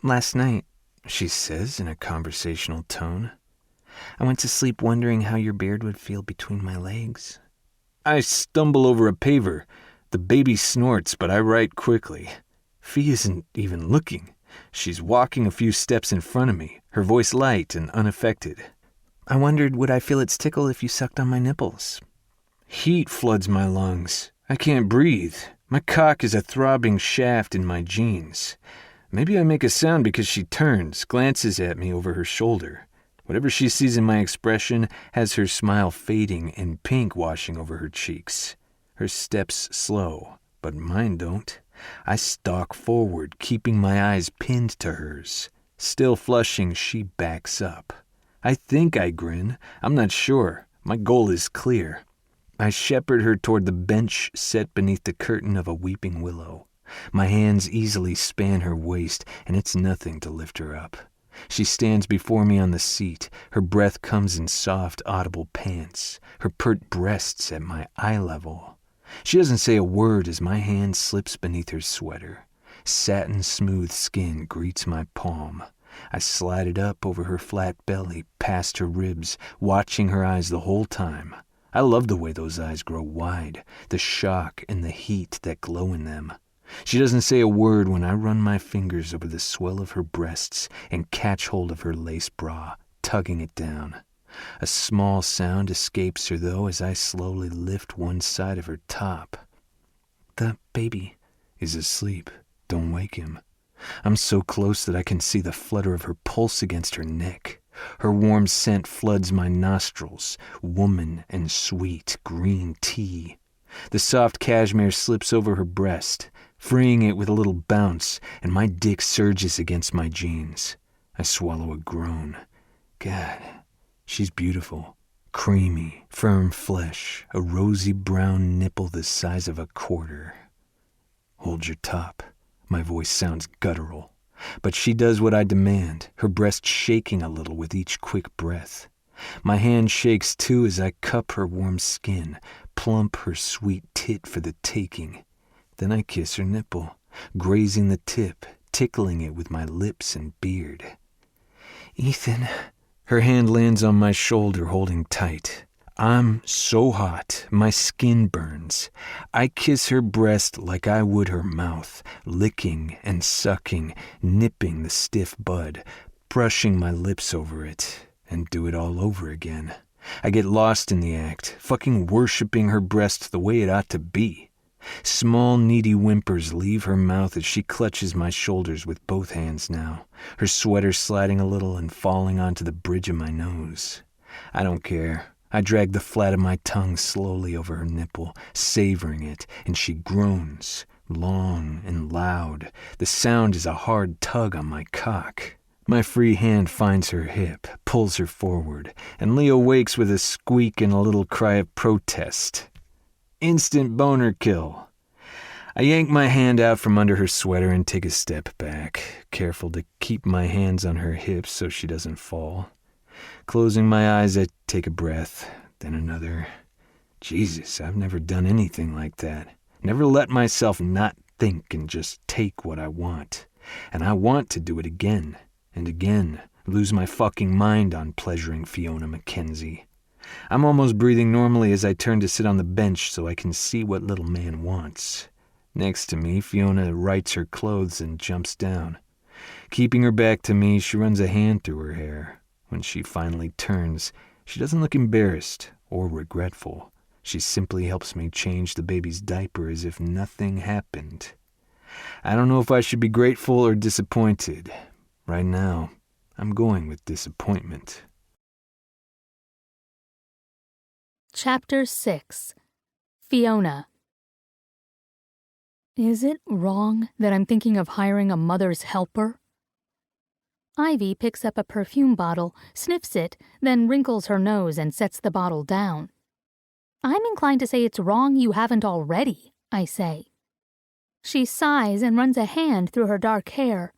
S2: "Last night," she says in a conversational tone, I went to sleep wondering how your beard would feel between my legs. I stumble over a paver. The baby snorts, but I write quickly. Fee isn't even looking. She's walking a few steps in front of me, her voice light and unaffected. I wondered, would I feel its tickle if you sucked on my nipples? Heat floods my lungs. I can't breathe. My cock is a throbbing shaft in my jeans. Maybe I make a sound because she turns, glances at me over her shoulder. Whatever she sees in my expression has her smile fading and pink washing over her cheeks. Her steps slow, but mine don't. I stalk forward, keeping my eyes pinned to hers. Still flushing, she backs up. I think I grin. I'm not sure. My goal is clear. I shepherd her toward the bench set beneath the curtain of a weeping willow. My hands easily span her waist, and it's nothing to lift her up. She stands before me on the seat. Her breath comes in soft, audible pants, her pert breasts at my eye level. She doesn't say a word as my hand slips beneath her sweater. Satin-smooth skin greets my palm. I slide it up over her flat belly, past her ribs, watching her eyes the whole time. I love the way those eyes grow wide, the shock and the heat that glow in them. She doesn't say a word when I run my fingers over the swell of her breasts and catch hold of her lace bra, tugging it down. A small sound escapes her, though, as I slowly lift one side of her top. The baby is asleep. Don't wake him. I'm so close that I can see the flutter of her pulse against her neck. Her warm scent floods my nostrils, woman and sweet green tea. The soft cashmere slips over her breast, freeing it with a little bounce, and my dick surges against my jeans. I swallow a groan. God, she's beautiful. Creamy, firm flesh, a rosy brown nipple the size of a quarter. Hold your top. My voice sounds guttural, but she does what I demand, her breast shaking a little with each quick breath. My hand shakes too as I cup her warm skin, plump her sweet tit for the taking. Then I kiss her nipple, grazing the tip, tickling it with my lips and beard. Ethan. Her hand lands on my shoulder, holding tight. I'm so hot, my skin burns. I kiss her breast like I would her mouth, licking and sucking, nipping the stiff bud, brushing my lips over it, and do it all over again. I get lost in the act, fucking worshipping her breast the way it ought to be. Small, needy whimpers leave her mouth as she clutches my shoulders with both hands now, her sweater sliding a little and falling onto the bridge of my nose. I don't care. I drag the flat of my tongue slowly over her nipple, savoring it, and she groans, long and loud. The sound is a hard tug on my cock. My free hand finds her hip, pulls her forward, and Leo wakes with a squeak and a little cry of protest. Instant boner kill. I yank my hand out from under her sweater and take a step back, careful to keep my hands on her hips so she doesn't fall. Closing my eyes, I take a breath, then another. Jesus, I've never done anything like that. Never let myself not think and just take what I want. And I want to do it again and again, lose my fucking mind on pleasuring Fiona Mackenzie. I'm almost breathing normally as I turn to sit on the bench so I can see what little man wants. Next to me, Fiona rights her clothes and jumps down. Keeping her back to me, she runs a hand through her hair. When she finally turns, she doesn't look embarrassed or regretful. She simply helps me change the baby's diaper as if nothing happened. I don't know if I should be grateful or disappointed. Right now, I'm going with disappointment.
S1: Chapter 6. Fiona. Is it wrong that I'm thinking of hiring a mother's helper? Ivy picks up a perfume bottle, sniffs it, then wrinkles her nose and sets the bottle down. I'm inclined to say it's wrong you haven't already, I say. She sighs and runs a hand through her dark hair.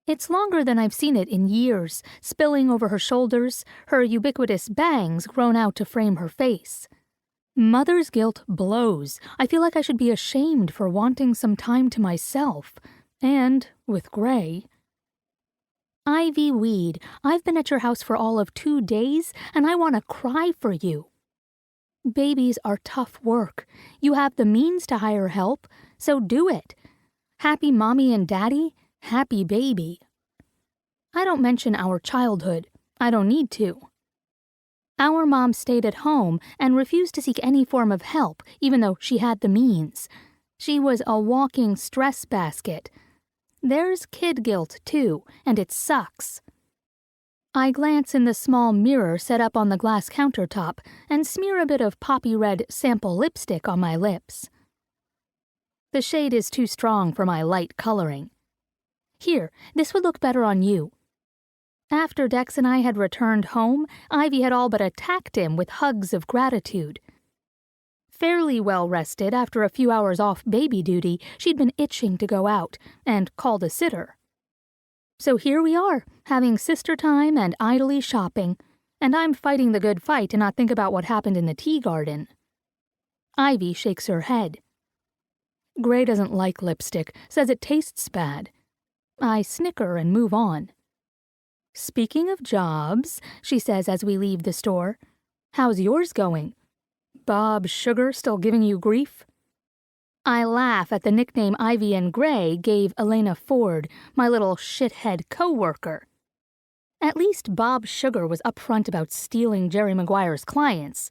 S1: It's longer than I've seen it in years, spilling over her shoulders, her ubiquitous bangs grown out to frame her face. Mother's guilt blows. I feel like I should be ashamed for wanting some time to myself, and with Gray. Ivy Weed, I've been at your house for all of 2 days, and I want to cry for you. Babies are tough work. You have the means to hire help, so do it. Happy mommy and daddy, happy baby. I don't mention our childhood. I don't need to. Our mom stayed at home and refused to seek any form of help, even though she had the means. She was a walking stress basket. There's kid guilt, too, and it sucks. I glance in the small mirror set up on the glass countertop and smear a bit of poppy red sample lipstick on my lips. The shade is too strong for my light coloring. Here, this would look better on you. After Dex and I had returned home, Ivy had all but attacked him with hugs of gratitude. Fairly well rested after a few hours off baby duty, she'd been itching to go out and called a sitter. So here we are, having sister time and idly shopping, and I'm fighting the good fight to not think about what happened in the tea garden. Ivy shakes her head. Gray doesn't like lipstick, says it tastes bad. I snicker and move on. Speaking of jobs, she says as we leave the store, how's yours going? Bob Sugar still giving you grief? I laugh at the nickname Ivy and Gray gave Elena Ford, my little shithead co-worker. At least Bob Sugar was upfront about stealing Jerry Maguire's clients.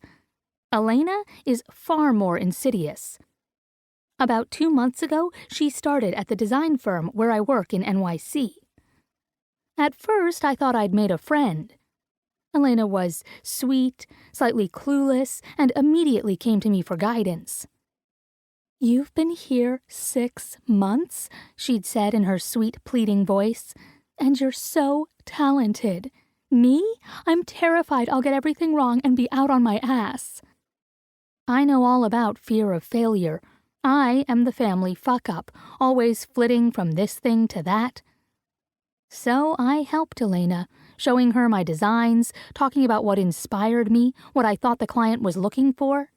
S1: Elena is far more insidious. About 2 months ago, she started at the design firm where I work in NYC. At first, I thought I'd made a friend. Elena was sweet, slightly clueless, and immediately came to me for guidance. "You've been here 6 months," she'd said in her sweet, pleading voice, "and you're so talented. Me? I'm terrified I'll get everything wrong and be out on my ass." I know all about fear of failure. I am the family fuck-up, always flitting from this thing to that. So I helped Elena, showing her my designs, talking about what inspired me, what I thought the client was looking for.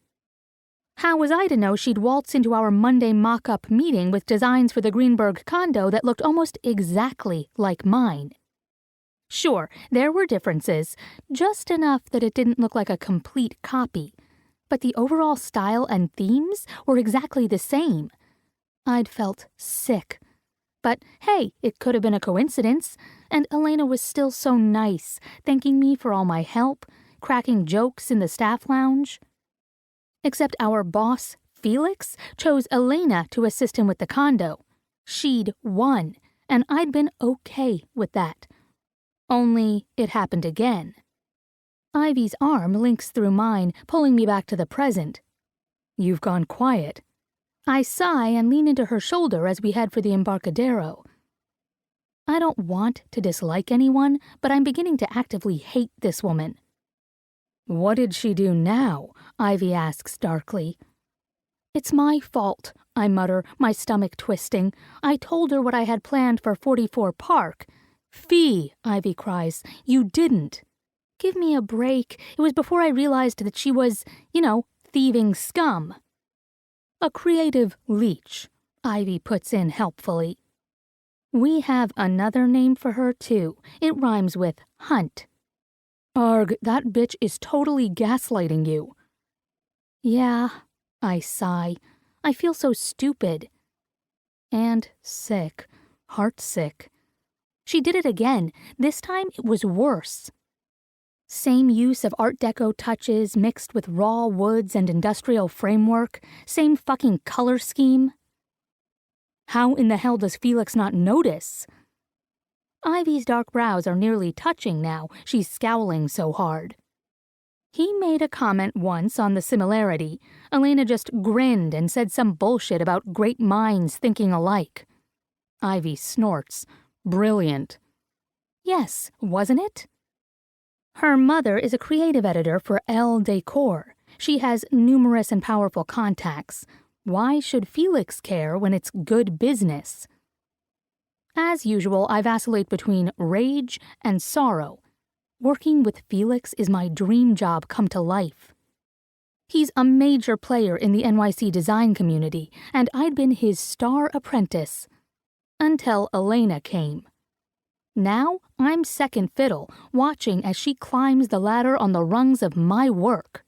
S1: How was I to know she'd waltz into our Monday mock-up meeting with designs for the Greenberg condo that looked almost exactly like mine? Sure, there were differences, just enough that it didn't look like a complete copy, but the overall style and themes were exactly the same. I'd felt sick. But hey, it could have been a coincidence, and Elena was still so nice, thanking me for all my help, cracking jokes in the staff lounge. Except our boss, Felix, chose Elena to assist him with the condo. She'd won, and I'd been okay with that. Only it happened again. Ivy's arm links through mine, pulling me back to the present. "You've gone quiet." I sigh and lean into her shoulder as we head for the Embarcadero. I don't want to dislike anyone, but I'm beginning to actively hate this woman. "What did she do now?" Ivy asks darkly. "It's my fault," I mutter, my stomach twisting. "I told her what I had planned for 44 Park. "Fee," Ivy cries, "you didn't." Give me a break. It was before I realized that she was, thieving scum. "A creative leech," Ivy puts in helpfully. We have another name for her, too. It rhymes with Hunt. "Arg, that bitch is totally gaslighting you." "Yeah," I sigh. I feel so stupid. And sick. Heartsick. She did it again. This time it was worse. Same use of Art Deco touches mixed with raw woods and industrial framework. Same fucking color scheme. How in the hell does Felix not notice? Ivy's dark brows are nearly touching now. She's scowling so hard. He made a comment once on the similarity. Elena just grinned and said some bullshit about great minds thinking alike. Ivy snorts. Brilliant. Yes, wasn't it? Her mother is a creative editor for Elle Decor. She has numerous and powerful contacts. Why should Felix care when it's good business? As usual, I vacillate between rage and sorrow. Working with Felix is my dream job come to life. He's a major player in the NYC design community, and I'd been his star apprentice. Until Elena came. Now I'm second fiddle, watching as she climbs the ladder on the rungs of my work.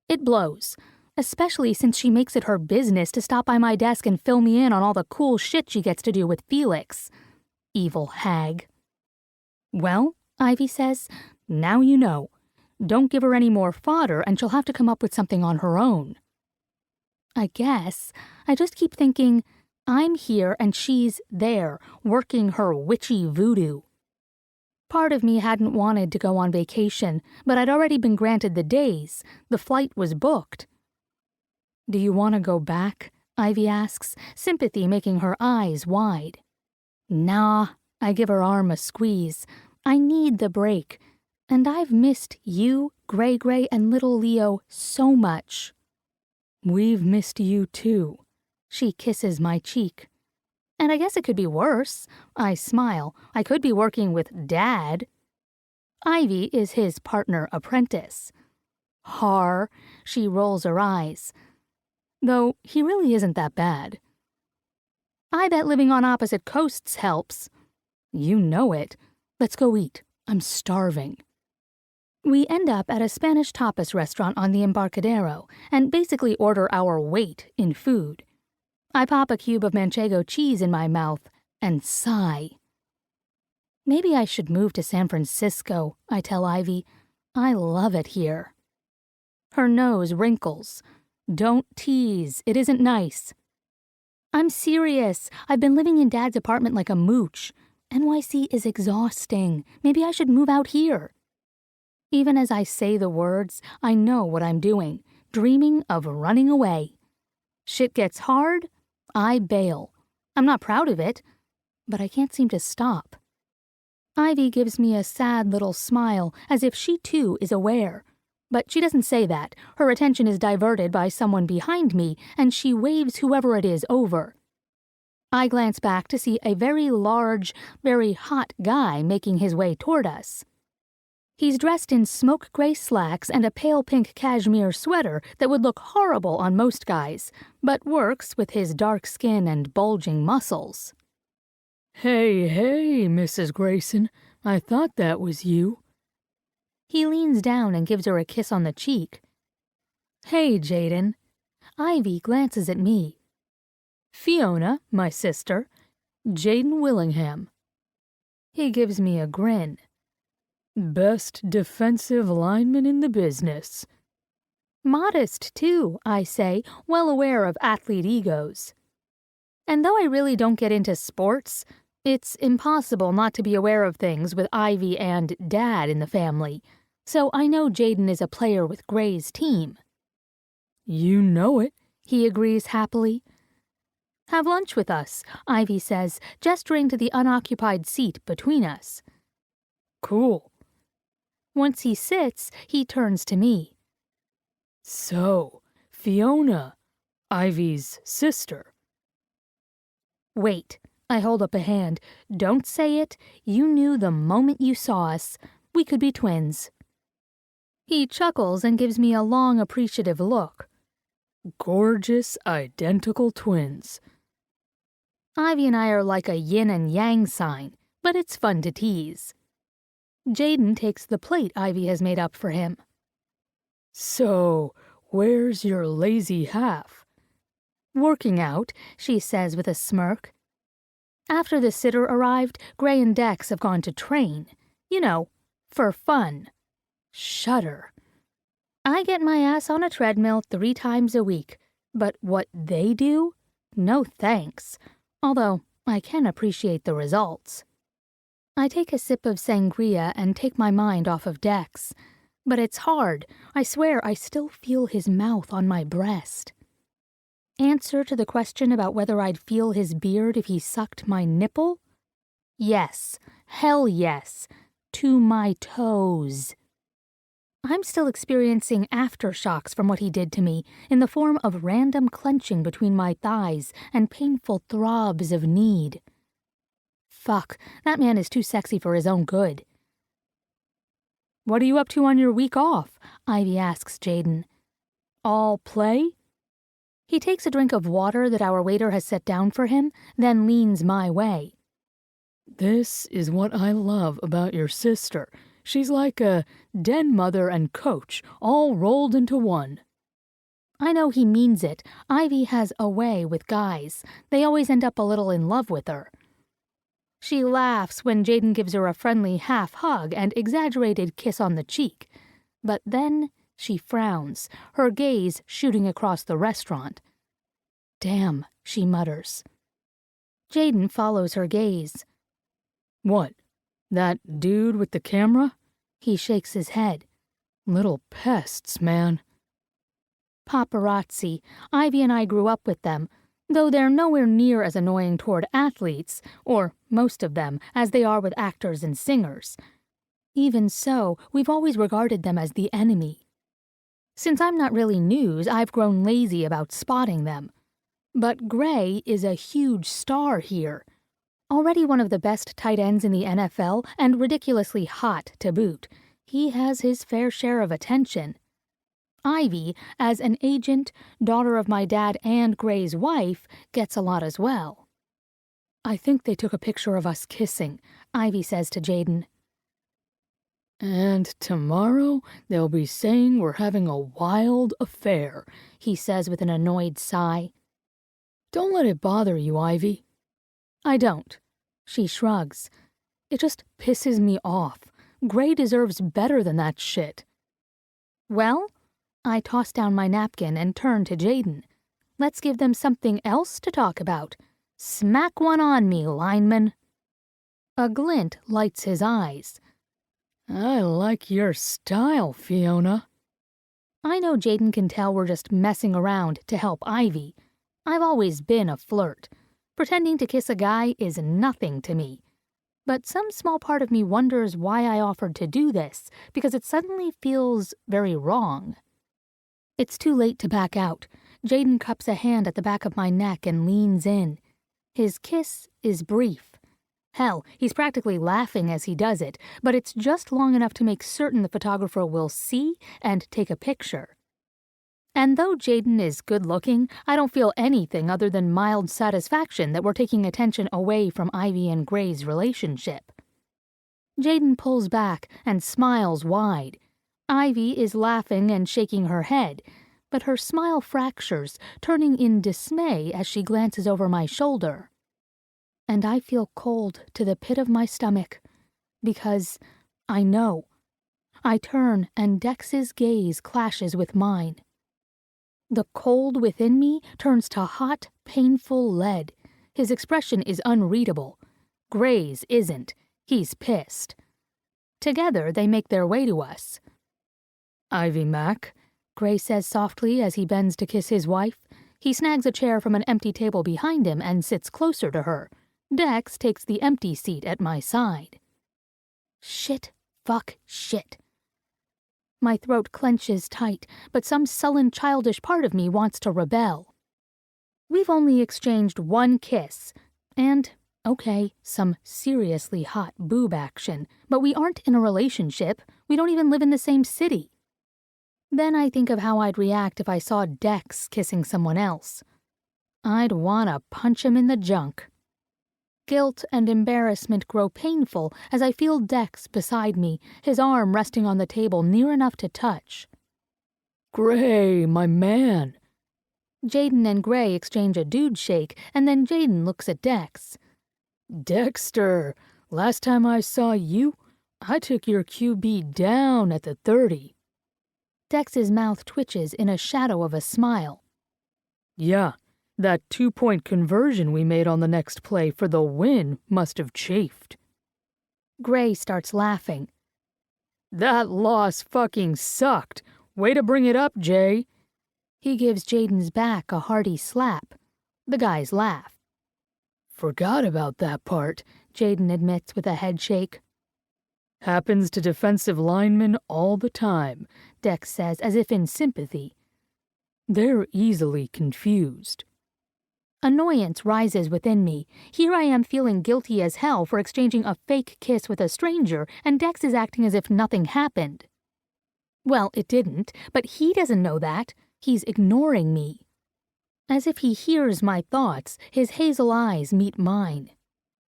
S1: It blows, especially since she makes it her business to stop by my desk and fill me in on all the cool shit she gets to do with Felix. Evil hag. Well, Ivy says, now you know. Don't give her any more fodder and she'll have to come up with something on her own. I guess I just keep thinking, I'm here and she's there, working her witchy voodoo. Part of me hadn't wanted to go on vacation, but I'd already been granted the days. The flight was booked. Do you want to go back? Ivy asks, sympathy making her eyes wide. Nah, I give her arm a squeeze. I need the break. And I've missed you, Gray Gray, and little Leo so much.
S3: We've missed you too.
S1: She kisses my cheek. And I guess it could be worse. I smile. I could be working with Dad. Ivy is his partner apprentice. Har, she rolls her eyes. Though he really isn't that bad. I bet living on opposite coasts helps. You know it. Let's go eat. I'm starving. We end up at a Spanish tapas restaurant on the Embarcadero and basically order our weight in food. I pop a cube of manchego cheese in my mouth and sigh. Maybe I should move to San Francisco, I tell Ivy. I love it here. Her nose wrinkles. Don't tease, it isn't nice. I'm serious. I've been living in Dad's apartment like a mooch. NYC is exhausting. Maybe I should move out here. Even as I say the words, I know what I'm doing, dreaming of running away. Shit gets hard, I bail. I'm not proud of it, but I can't seem to stop. Ivy gives me a sad little smile, as if she too is aware. But she doesn't say that. Her attention is diverted by someone behind me, and she waves whoever it is over. I glance back to see a very large, very hot guy making his way toward us. He's dressed in smoke gray slacks and a pale pink cashmere sweater that would look horrible on most guys, but works with his dark skin and bulging muscles.
S3: Hey, Mrs. Grayson. I thought that was you.
S1: He leans down and gives her a kiss on the cheek. Hey, Jaden. Ivy glances at me. Fiona, my sister. Jaden Willingham. He gives me a grin.
S3: Best defensive lineman in the business.
S1: Modest, too, I say, well aware of athlete egos. And though I really don't get into sports, it's impossible not to be aware of things with Ivy and Dad in the family, so I know Jaden is a player with Gray's team.
S3: You know it,
S1: he agrees happily. Have lunch with us, Ivy says, gesturing to the unoccupied seat between us.
S3: Cool.
S1: Once he sits, he turns to me.
S3: So, Fiona, Ivy's sister.
S1: Wait, I hold up a hand. Don't say it. You knew the moment you saw us. We could be twins. He chuckles and gives me a long, appreciative look.
S3: Gorgeous, identical twins.
S1: Ivy and I are like a yin and yang sign, but it's fun to tease. Jaden takes the plate Ivy has made up for him.
S3: So, where's your lazy half?
S1: Working out, she says with a smirk. After the sitter arrived, Gray and Dex have gone to train. You know, for fun. Shudder. I get my ass on a treadmill 3 times a week, but what they do? No thanks. Although I can appreciate the results. I take a sip of sangria and take my mind off of Dex. But it's hard. I swear I still feel his mouth on my breast. Answer to the question about whether I'd feel his beard if he sucked my nipple? Yes. Hell yes. To my toes. I'm still experiencing aftershocks from what he did to me in the form of random clenching between my thighs and painful throbs of need. Fuck, that man is too sexy for his own good.
S3: What are you up to on your week off?
S1: Ivy asks Jaden.
S3: All play?
S1: He takes a drink of water that our waiter has set down for him, then leans my way.
S3: This is what I love about your sister. She's like a den mother and coach, all rolled into one.
S1: I know he means it. Ivy has a way with guys. They always end up a little in love with her. She laughs when Jaden gives her a friendly half hug and exaggerated kiss on the cheek. But then she frowns, her gaze shooting across the restaurant. Damn, she mutters. Jaden follows her gaze.
S3: What? That dude with the camera?
S1: He shakes his head.
S3: Little pests, man.
S1: Paparazzi. Ivy and I grew up with them, though they're nowhere near as annoying toward athletes, or most of them, as they are with actors and singers. Even so, we've always regarded them as the enemy. Since I'm not really news, I've grown lazy about spotting them. But Gray is a huge star here. Already one of the best tight ends in the NFL and ridiculously hot to boot. He has his fair share of attention. Ivy, as an agent, daughter of my dad and Gray's wife, gets a lot as well.
S3: I think they took a picture of us kissing,
S1: Ivy says to Jaden.
S3: And tomorrow they'll be saying we're having a wild affair,
S1: he says with an annoyed sigh.
S3: Don't let it bother you, Ivy.
S1: I don't. She shrugs.
S3: It just pisses me off. Gray deserves better than that shit.
S1: Well, I toss down my napkin and turn to Jaden. Let's give them something else to talk about. Smack one on me, lineman. A glint lights his eyes.
S3: I like your style, Fiona.
S1: I know Jaden can tell we're just messing around to help Ivy. I've always been a flirt. Pretending to kiss a guy is nothing to me. But some small part of me wonders why I offered to do this, because it suddenly feels very wrong. It's too late to back out. Jaden cups a hand at the back of my neck and leans in. His kiss is brief. Hell, he's practically laughing as he does it, but it's just long enough to make certain the photographer will see and take a picture. And though Jaden is good-looking, I don't feel anything other than mild satisfaction that we're taking attention away from Ivy and Gray's relationship. Jaden pulls back and smiles wide. Ivy is laughing and shaking her head, but her smile fractures, turning in dismay as she glances over my shoulder. And I feel cold to the pit of my stomach, because I know. I turn and Dex's gaze clashes with mine. The cold within me turns to hot, painful lead. His expression is unreadable. Gray's isn't. He's pissed. Together they make their way to us.
S3: Ivy Mac,
S1: Gray says softly as he bends to kiss his wife. He snags a chair from an empty table behind him and sits closer to her. Dex takes the empty seat at my side. Shit, fuck, shit. My throat clenches tight, but some sullen childish part of me wants to rebel. We've only exchanged one kiss, and, okay, some seriously hot boob action, but we aren't in a relationship. We don't even live in the same city. Then I think of how I'd react if I saw Dex kissing someone else. I'd want to punch him in the junk. Guilt and embarrassment grow painful as I feel Dex beside me, his arm resting on the table near enough to touch.
S3: Gray, my man.
S1: Jaden and Gray exchange a dude shake, and then Jaden looks at Dex.
S3: Dexter, last time I saw you, I took your QB down at the 30.
S1: Dex's mouth twitches in a shadow of a smile.
S3: Yeah. That 2-point conversion we made on the next play for the win must have chafed.
S1: Gray starts laughing.
S3: That loss fucking sucked. Way to bring it up, Jay.
S1: He gives Jaden's back a hearty slap. The guys laugh.
S3: Forgot about that part,
S1: Jaden admits with a head shake.
S3: Happens to defensive linemen all the time,
S1: Dex says as if in sympathy.
S3: They're easily confused.
S1: Annoyance rises within me. Here I am feeling guilty as hell for exchanging a fake kiss with a stranger, and Dex is acting as if nothing happened. Well, it didn't, but he doesn't know that. He's ignoring me. As if he hears my thoughts, his hazel eyes meet mine.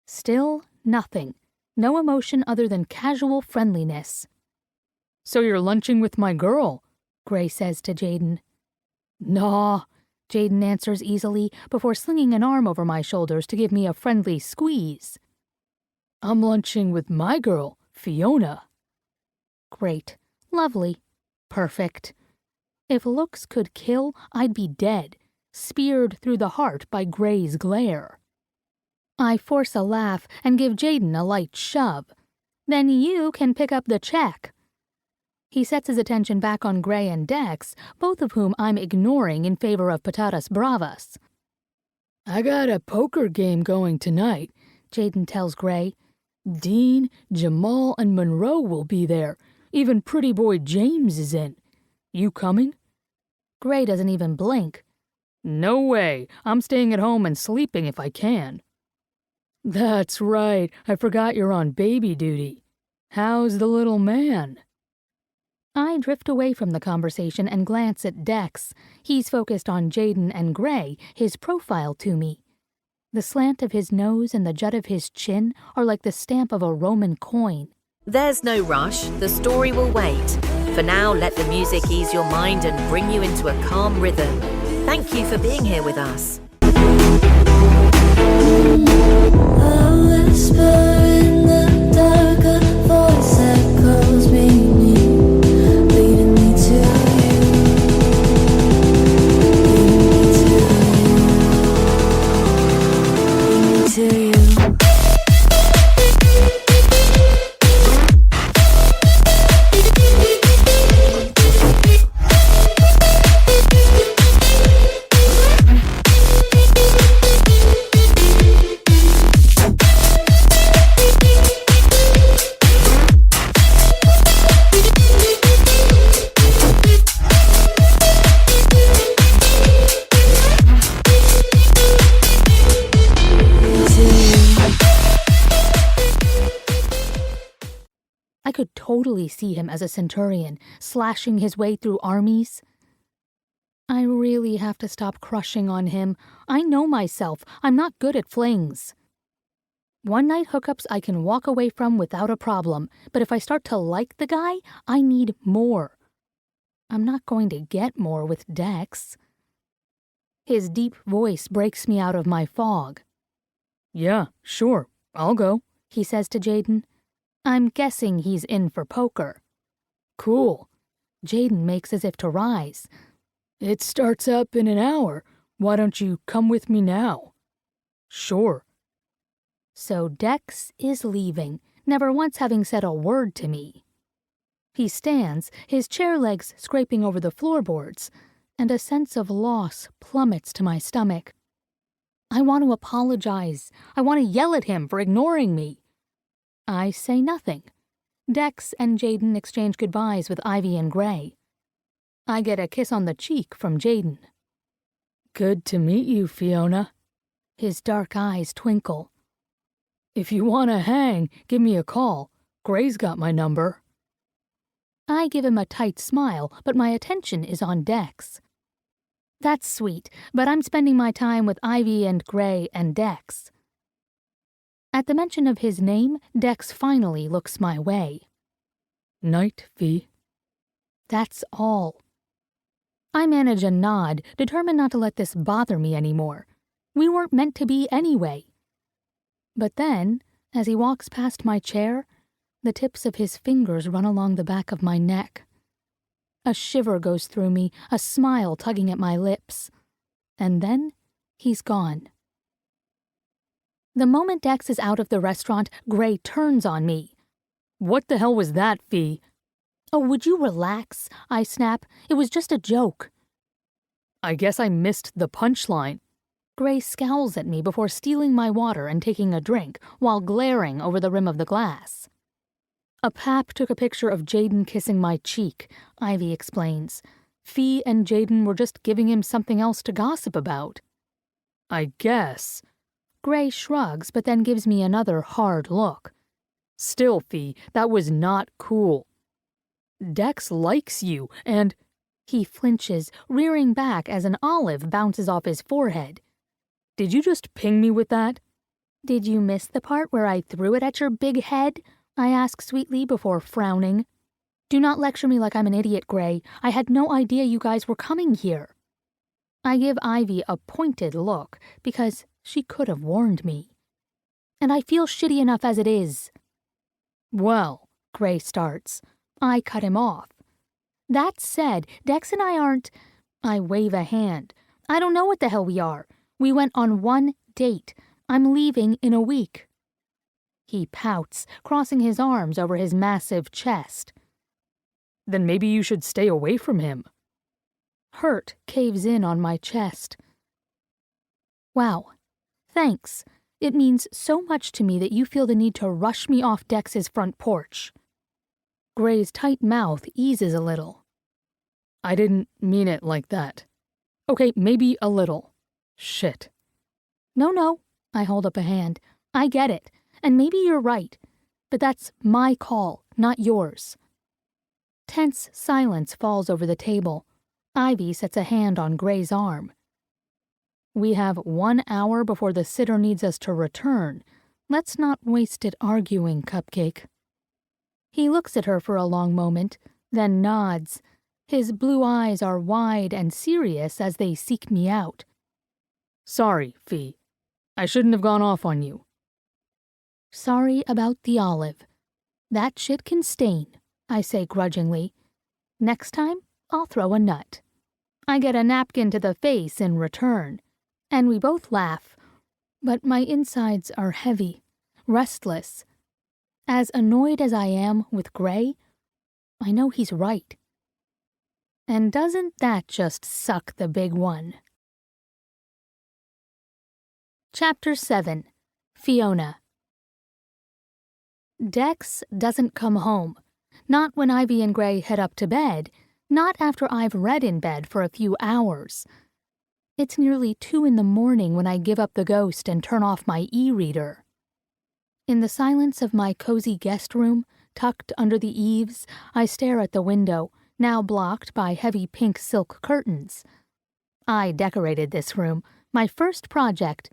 S1: Still, Nothing. No emotion other than casual friendliness.
S3: So you're lunching with my girl,
S1: Gray says to Jaden.
S3: Nah,
S1: Jaden answers easily before slinging an arm over my shoulders to give me a friendly squeeze.
S3: I'm lunching with my girl, Fiona.
S1: Great. Lovely. Perfect. If looks could kill, I'd be dead, speared through the heart by Gray's glare. I force a laugh and give Jaden a light shove. Then you can pick up the check. He sets his attention back on Gray and Dex, both of whom I'm ignoring in favor of Patatas Bravas.
S3: I got a poker game going tonight,
S1: Jaden tells Gray.
S3: Dean, Jamal, and Monroe will be there. Even pretty boy James is in. You coming?
S1: Gray doesn't even blink.
S3: No way. I'm staying at home and sleeping if I can. That's right. I forgot you're on baby duty. How's the little man?
S1: I drift away from the conversation and glance at Dex. He's focused on Jaden and Gray, his profile to me. The slant of his nose and the jut of his chin are like the stamp of a Roman coin.
S6: There's no rush. The story will wait. For now, let the music ease your mind and bring you into a calm rhythm. Thank you for being here with us.
S7: A whisper in the dark, a voice echoes beneath, leading me to you, leading me to you.
S1: I could totally see him as a centurion, slashing his way through armies. I really have to stop crushing on him. I know myself. I'm not good at flings. One-night hookups I can walk away from without a problem, but if I start to like the guy, I need more. I'm not going to get more with Dex. His deep voice breaks me out of my fog.
S3: Yeah, sure, I'll go,
S1: he says to Jaden. I'm guessing he's in for poker.
S3: Cool.
S1: Jaden makes as if to rise.
S3: It starts up in an hour. Why don't you come with me now? Sure.
S1: So Dex is leaving, never once having said a word to me. He stands, his chair legs scraping over the floorboards, and a sense of loss plummets to my stomach. I want to apologize. I want to yell at him for ignoring me. I say nothing. Dex and Jaden exchange goodbyes with Ivy and Gray. I get a kiss on the cheek from Jaden.
S3: Good to meet you, Fiona.
S1: His dark eyes twinkle.
S3: If you want to hang, give me a call. Gray's got my number.
S1: I give him a tight smile, but my attention is on Dex. That's sweet, but I'm spending my time with Ivy and Gray and Dex. At the mention of his name, Dex finally looks my way.
S3: Night, Fee.
S1: That's all. I manage a nod, determined not to let this bother me anymore. We weren't meant to be anyway. But then, as he walks past my chair, the tips of his fingers run along the back of my neck. A shiver goes through me, a smile tugging at my lips. And then, he's gone. The moment Dex is out of the restaurant, Gray turns on me.
S3: What the hell was that, Fee?
S1: Oh, would you relax? I snap. It was just a joke.
S3: I guess I missed the punchline.
S1: Gray scowls at me before stealing my water and taking a drink, while glaring over the rim of the glass. A pap took a picture of Jaden kissing my cheek, Ivy explains. Fee and Jaden were just giving him something else to gossip about.
S3: I guess.
S1: Gray shrugs, but then gives me another hard look.
S3: Still, Fee, that was not cool. Dex likes you, and...
S1: He flinches, rearing back as an olive bounces off his forehead.
S3: Did you just ping me with that?
S1: Did you miss the part where I threw it at your big head? I ask sweetly before frowning. Do not lecture me like I'm an idiot, Gray. I had no idea you guys were coming here. I give Ivy a pointed look because she could have warned me. And I feel shitty enough as it is. Well, Gray starts. I cut him off. That said, Dex and I aren't... I wave a hand. I don't know what the hell we are. We went on one date. I'm leaving in a week. He pouts, crossing his arms over his massive chest.
S3: Then maybe you should stay away from him.
S1: Hurt caves in on my chest. Wow. Thanks. It means so much to me that you feel the need to rush me off Dex's front porch. Gray's tight mouth eases a little.
S3: I didn't mean it like that. Okay, maybe a little. Shit.
S1: No, I hold up a hand. I get it, and maybe you're right, but that's my call, not yours. Tense silence falls over the table. Ivy sets a hand on Gray's arm. We have 1 hour before the sitter needs us to return. Let's not waste it arguing, Cupcake. He looks at her for a long moment, then nods. His blue eyes are wide and serious as they seek me out.
S3: Sorry, Fee. I shouldn't have gone off on you.
S1: Sorry about the olive. That shit can stain, I say grudgingly. Next time, I'll throw a nut. I get a napkin to the face in return, and we both laugh, but my insides are heavy, restless. As annoyed as I am with Gray, I know he's right. And doesn't that just suck the big one? Chapter 7. Fiona. Dex doesn't come home. Not when Ivy and Gray head up to bed, not after I've read in bed for a few hours. It's nearly 2 a.m. when I give up the ghost and turn off my e-reader. In the silence of my cozy guest room, tucked under the eaves, I stare at the window, now blocked by heavy pink silk curtains. I decorated this room, my first project.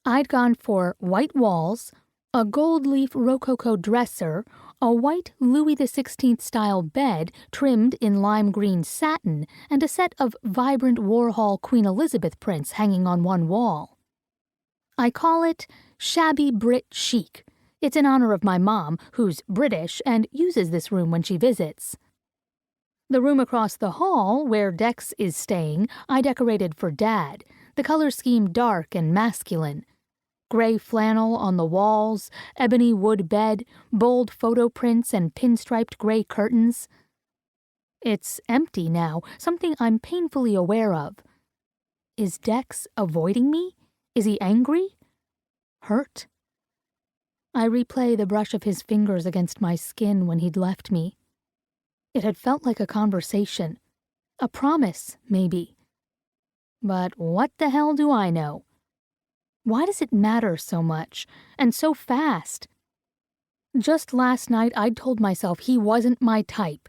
S1: I'd gone for white walls, a gold leaf rococo dresser, a white Louis XVI style bed trimmed in lime green satin, and a set of vibrant Warhol Queen Elizabeth prints hanging on one wall. I call it Shabby Brit Chic. It's in honor of my mom, who's British and uses this room when she visits. The room across the hall, where Dex is staying, I decorated for Dad, the color scheme dark and masculine. Gray flannel on the walls, ebony wood bed, bold photo prints, and pinstriped gray curtains. It's empty now, something I'm painfully aware of. Is Dex avoiding me? Is he angry? Hurt? I replay the brush of his fingers against my skin when he'd left me. It had felt like a conversation. A promise, maybe. But what the hell do I know? Why does it matter so much, and so fast? Just last night I'd told myself he wasn't my type.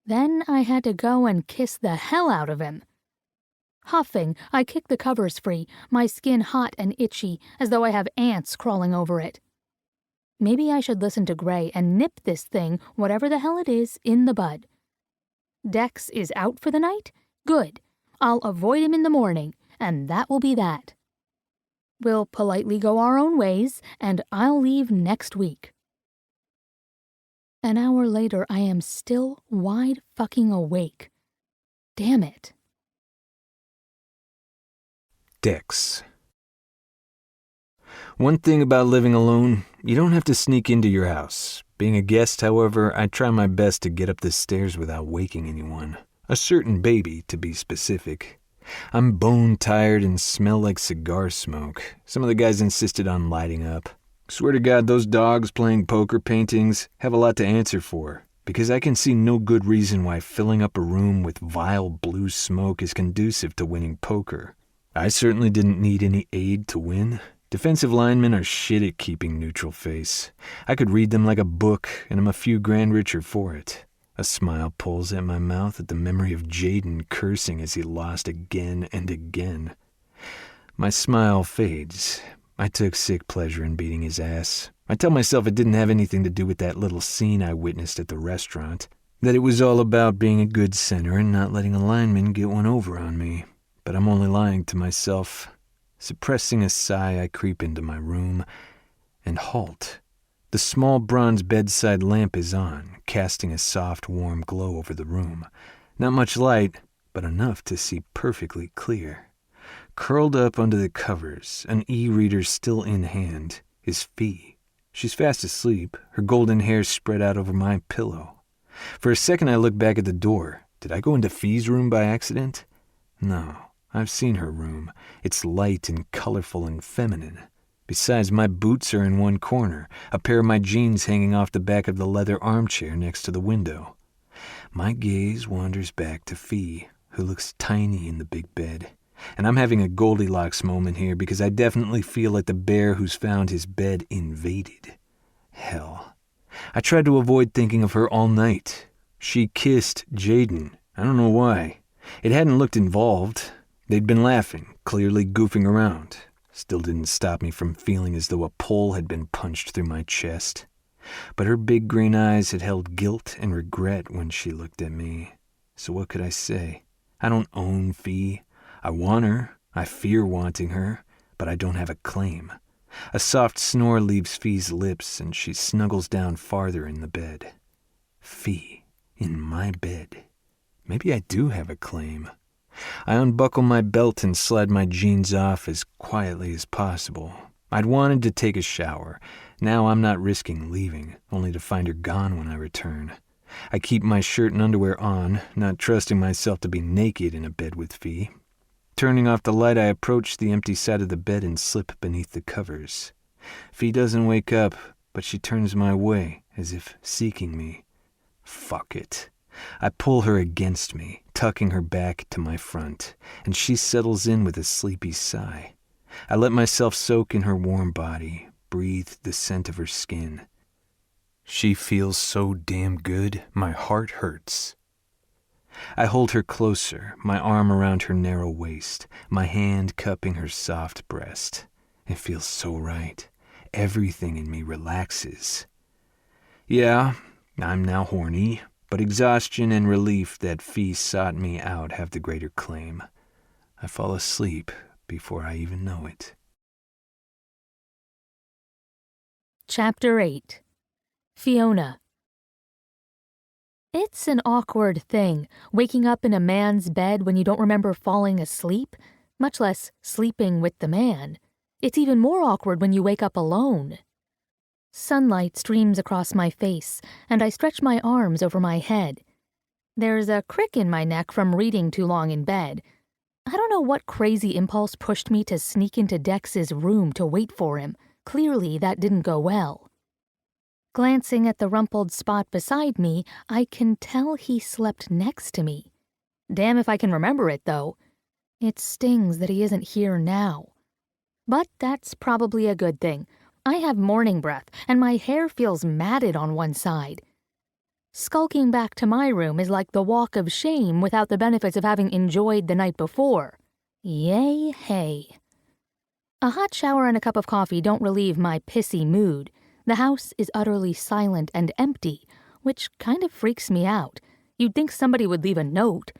S1: Then I had to go and kiss the hell out of him. Huffing, I kick the covers free, my skin hot and itchy, as though I have ants crawling over it. Maybe I should listen to Gray and nip this thing, whatever the hell it is, in the bud. Dex is out for the night? Good. I'll avoid him in the morning, and that will be that. We'll politely go our own ways, and I'll leave next week. An hour later, I am still wide fucking awake. Damn it.
S2: Dex. One thing about living alone, you don't have to sneak into your house. Being a guest, however, I try my best to get up the stairs without waking anyone. A certain baby, to be specific. I'm bone-tired and smell like cigar smoke. Some of the guys insisted on lighting up. Swear to God, those dogs playing poker paintings have a lot to answer for, because I can see no good reason why filling up a room with vile blue smoke is conducive to winning poker. I certainly didn't need any aid to win. Defensive linemen are shit at keeping neutral face. I could read them like a book, and I'm a few grand richer for it. A smile pulls at my mouth at the memory of Jaden cursing as he lost again and again. My smile fades, I took sick pleasure in beating his ass. I tell myself it didn't have anything to do with that little scene I witnessed at the restaurant, that it was all about being a good sinner and not letting a lineman get one over on me. But I'm only lying to myself. Suppressing a sigh, I creep into my room and halt. The small bronze bedside lamp is on, casting a soft, warm glow over the room. Not much light, but enough to see perfectly clear. Curled up under the covers, an e-reader still in hand, is Fee. She's fast asleep, her golden hair spread out over my pillow. For a second I look back at the door. Did I go into Fee's room by accident? No, I've seen her room. It's light and colorful and feminine. Besides, my boots are in one corner, a pair of my jeans hanging off the back of the leather armchair next to the window. My gaze wanders back to Fee, who looks tiny in the big bed. And I'm having a Goldilocks moment here because I definitely feel like the bear who's found his bed invaded. Hell. I tried to avoid thinking of her all night. She kissed Jaden. I don't know why. It hadn't looked involved. They'd been laughing, clearly goofing around. Still didn't stop me from feeling as though a pole had been punched through my chest. But her big green eyes had held guilt and regret when she looked at me. So what could I say? I don't own Fee. I want her, I fear wanting her, but I don't have a claim. A soft snore leaves Fee's lips, and she snuggles down farther in the bed. Fee, in my bed. Maybe I do have a claim. I unbuckle my belt and slide my jeans off as quietly as possible. I'd wanted to take a shower. Now I'm not risking leaving, only to find her gone when I return. I keep my shirt and underwear on, not trusting myself to be naked in a bed with Fee. Turning off the light, I approach the empty side of the bed and slip beneath the covers. Fee doesn't wake up, but she turns my way, as if seeking me. Fuck it. I pull her against me, tucking her back to my front, and she settles in with a sleepy sigh. I let myself soak in her warm body, breathe the scent of her skin. She feels so damn good, my heart hurts. I hold her closer, my arm around her narrow waist, my hand cupping her soft breast. It feels so right. Everything in me relaxes. Yeah, I'm now horny, but exhaustion and relief that Fee sought me out have the greater claim. I fall asleep before I even know it.
S1: Chapter 8. Fiona. It's an awkward thing, waking up in a man's bed when you don't remember falling asleep, much less sleeping with the man. It's even more awkward when you wake up alone. Sunlight streams across my face, and I stretch my arms over my head. There's a crick in my neck from reading too long in bed. I don't know what crazy impulse pushed me to sneak into Dex's room to wait for him. Clearly, that didn't go well. Glancing at the rumpled spot beside me, I can tell he slept next to me. Damn if I can remember it, though. It stings that he isn't here now. But that's probably a good thing. I have morning breath, and my hair feels matted on one side. Skulking back to my room is like the walk of shame without the benefits of having enjoyed the night before. Yay, hey. A hot shower and a cup of coffee don't relieve my pissy mood. The house is utterly silent and empty, which kind of freaks me out. You'd think somebody would leave a note.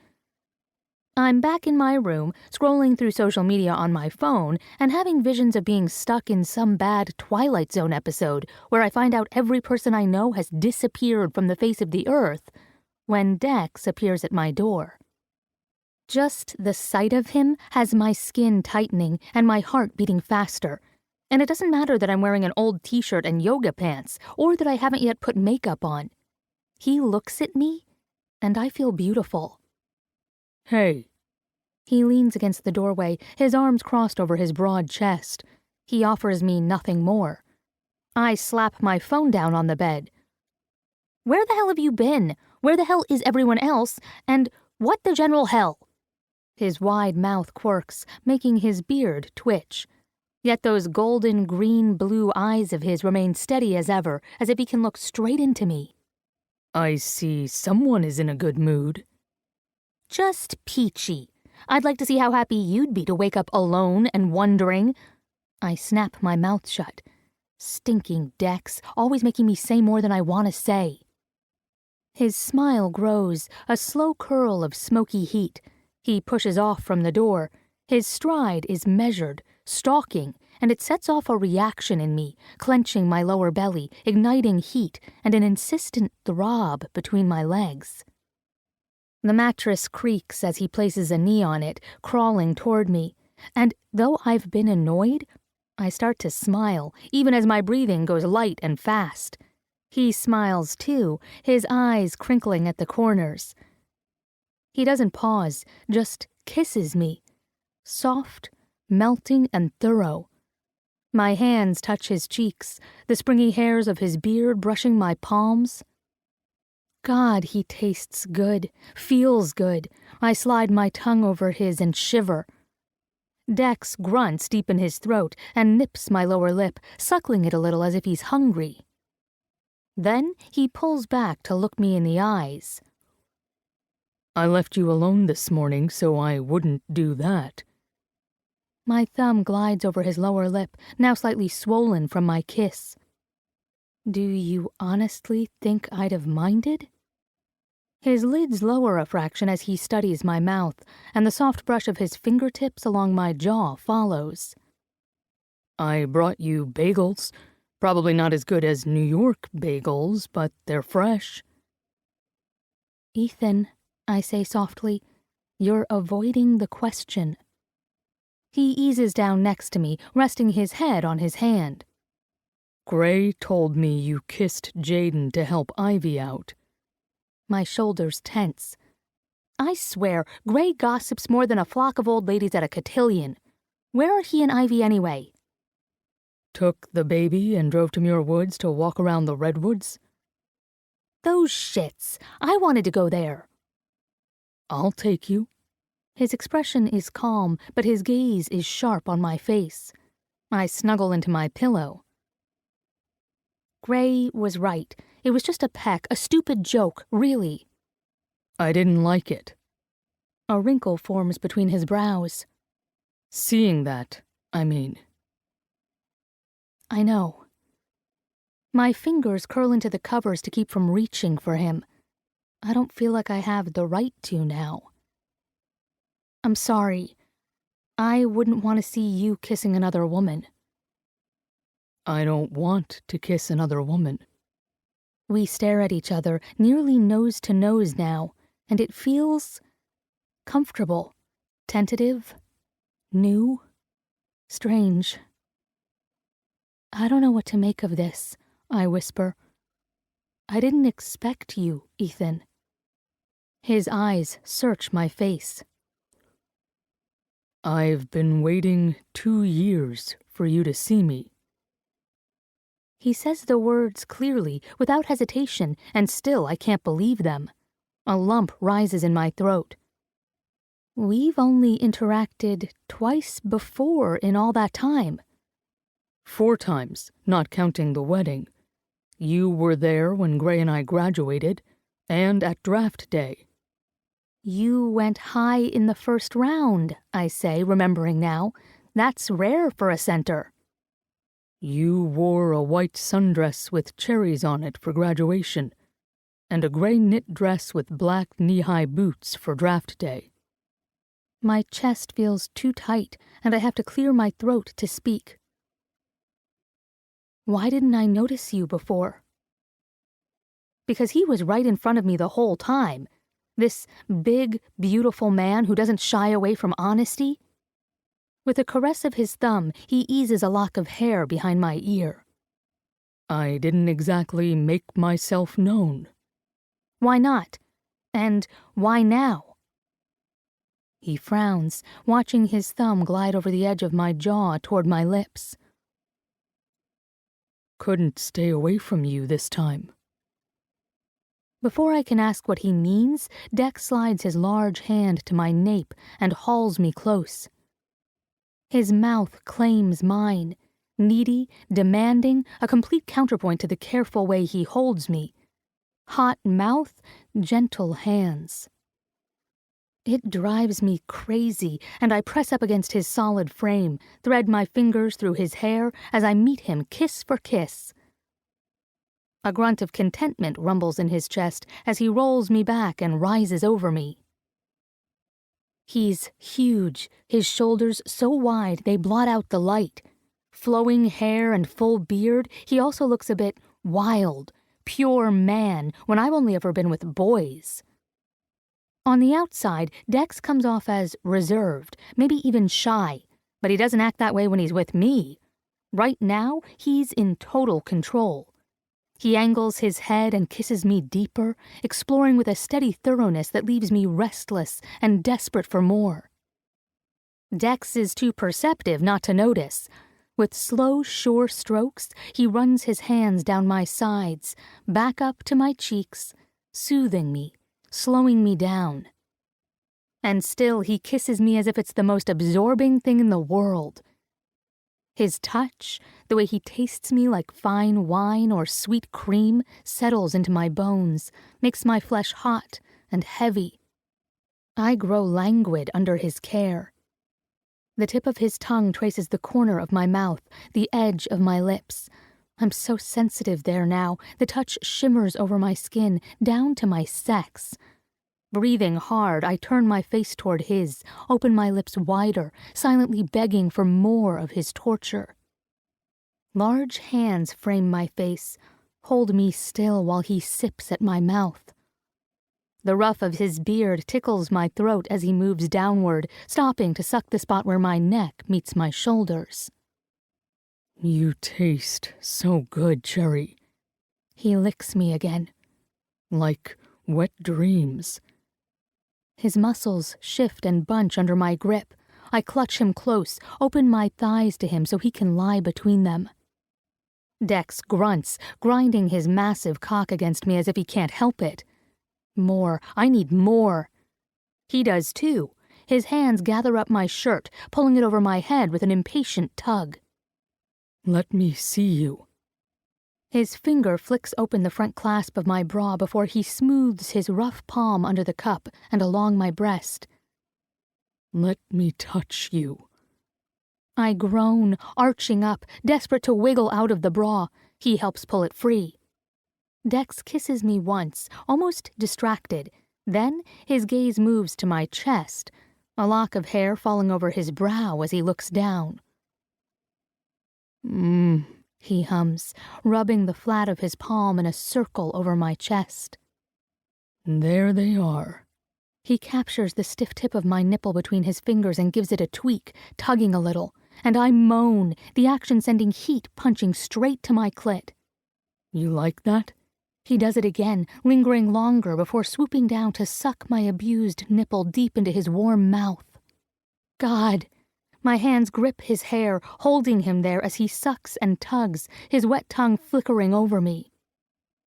S1: I'm back in my room, scrolling through social media on my phone and having visions of being stuck in some bad Twilight Zone episode where I find out every person I know has disappeared from the face of the earth when Dex appears at my door. Just the sight of him has my skin tightening and my heart beating faster. And it doesn't matter that I'm wearing an old t-shirt and yoga pants, or that I haven't yet put makeup on. He looks at me, and I feel beautiful.
S3: Hey.
S1: He leans against the doorway, his arms crossed over his broad chest. He offers me nothing more. I slap my phone down on the bed. Where the hell have you been? Where the hell is everyone else? And what the general hell? His wide mouth quirks, making his beard twitch. Yet those golden green-blue eyes of his remain steady as ever, as if he can look straight into me.
S3: I see someone is in a good mood.
S1: Just peachy. I'd like to see how happy you'd be to wake up alone and wondering. I snap my mouth shut. Stinking Dex, always making me say more than I want to say. His smile grows, a slow curl of smoky heat. He pushes off from the door. His stride is measured, stalking, and it sets off a reaction in me, clenching my lower belly, igniting heat, and an insistent throb between my legs. The mattress creaks as he places a knee on it, crawling toward me, and though I've been annoyed, I start to smile, even as my breathing goes light and fast. He smiles too, his eyes crinkling at the corners. He doesn't pause, just kisses me. Soft, melting, and thorough. My hands touch his cheeks, the springy hairs of his beard brushing my palms. God, he tastes good, feels good. I slide my tongue over his and shiver. Dex grunts deep in his throat and nips my lower lip, suckling it a little as if he's hungry. Then he pulls back to look me in the eyes.
S3: I left you alone this morning so I wouldn't do that.
S1: My thumb glides over his lower lip, now slightly swollen from my kiss. Do you honestly think I'd have minded? His lids lower a fraction as he studies my mouth, and the soft brush of his fingertips along my jaw follows.
S3: I brought you bagels. Probably not as good as New York bagels, but they're fresh.
S1: Ethan, I say softly, you're avoiding the question. He eases down next to me, resting his head on his hand.
S3: Gray told me you kissed Jaden to help Ivy out.
S1: My shoulders tense. I swear, Gray gossips more than a flock of old ladies at a cotillion. Where are he and Ivy anyway?
S3: Took the baby and drove to Muir Woods to walk around the redwoods.
S1: Those shits. I wanted to go there.
S3: I'll take you.
S1: His expression is calm, but his gaze is sharp on my face. I snuggle into my pillow. Gray was right. It was just a peck, a stupid joke, really.
S3: I didn't like it.
S1: A wrinkle forms between his brows.
S3: Seeing that, I mean.
S1: I know. My fingers curl into the covers to keep from reaching for him. I don't feel like I have the right to now. I'm sorry. I wouldn't want to see you kissing another woman.
S3: I don't want to kiss another woman.
S1: We stare at each other, nearly nose to nose now, and it feels comfortable, tentative, new, strange. I don't know what to make of this, I whisper. I didn't expect you, Ethan. His eyes search my face.
S3: I've been waiting 2 years for you to see me.
S1: He says the words clearly, without hesitation, and still I can't believe them. A lump rises in my throat. We've only interacted twice before in all that time.
S3: 4 times, not counting the wedding. You were there when Gray and I graduated, and at draft day.
S1: You went high in the first round, I say, remembering now. That's rare for a center.
S3: You wore a white sundress with cherries on it for graduation, and a gray knit dress with black knee-high boots for draft day.
S1: My chest feels too tight, and I have to clear my throat to speak. Why didn't I notice you before? Because he was right in front of me the whole time. This big, beautiful man who doesn't shy away from honesty. With a caress of his thumb, he eases a lock of hair behind my ear.
S3: I didn't exactly make myself known.
S1: Why not? And why now? He frowns, watching his thumb glide over the edge of my jaw toward my lips.
S3: Couldn't stay away from you this time.
S1: Before I can ask what he means, Dex slides his large hand to my nape and hauls me close. His mouth claims mine, needy, demanding, a complete counterpoint to the careful way he holds me. Hot mouth, gentle hands. It drives me crazy, and I press up against his solid frame, thread my fingers through his hair as I meet him kiss for kiss. A grunt of contentment rumbles in his chest as he rolls me back and rises over me. He's huge, his shoulders so wide they blot out the light. Flowing hair and full beard, he also looks a bit wild, pure man, when I've only ever been with boys. On the outside, Dex comes off as reserved, maybe even shy, but he doesn't act that way when he's with me. Right now, he's in total control. He angles his head and kisses me deeper, exploring with a steady thoroughness that leaves me restless and desperate for more. Dex is too perceptive not to notice. With slow, sure strokes, he runs his hands down my sides, back up to my cheeks, soothing me, slowing me down. And still he kisses me as if it's the most absorbing thing in the world. His touch, the way he tastes me like fine wine or sweet cream, settles into my bones, makes my flesh hot and heavy. I grow languid under his care. The tip of his tongue traces the corner of my mouth, the edge of my lips. I'm so sensitive there now. The touch shimmers over my skin, down to my sex. Breathing hard, I turn my face toward his, open my lips wider, silently begging for more of his torture. Large hands frame my face, hold me still while he sips at my mouth. The ruff of his beard tickles my throat as he moves downward, stopping to suck the spot where my neck meets my shoulders.
S3: You taste so good, Cherry.
S1: He licks me again.
S3: Like wet dreams.
S1: His muscles shift and bunch under my grip. I clutch him close, open my thighs to him so he can lie between them. Dex grunts, grinding his massive cock against me as if he can't help it. More. I need more. He does too. His hands gather up my shirt, pulling it over my head with an impatient tug.
S3: Let me see you.
S1: His finger flicks open the front clasp of my bra before he smooths his rough palm under the cup and along my breast.
S3: Let me touch you.
S1: I groan, arching up, desperate to wiggle out of the bra. He helps pull it free. Dex kisses me once, almost distracted. Then his gaze moves to my chest, a lock of hair falling over his brow as he looks down. He hums, rubbing the flat of his palm in a circle over my chest.
S3: There they are.
S1: He captures the stiff tip of my nipple between his fingers and gives it a tweak, tugging a little, and I moan, the action sending heat punching straight to my clit.
S3: You like that?
S1: He does it again, lingering longer before swooping down to suck my abused nipple deep into his warm mouth. God! My hands grip his hair, holding him there as he sucks and tugs, his wet tongue flickering over me.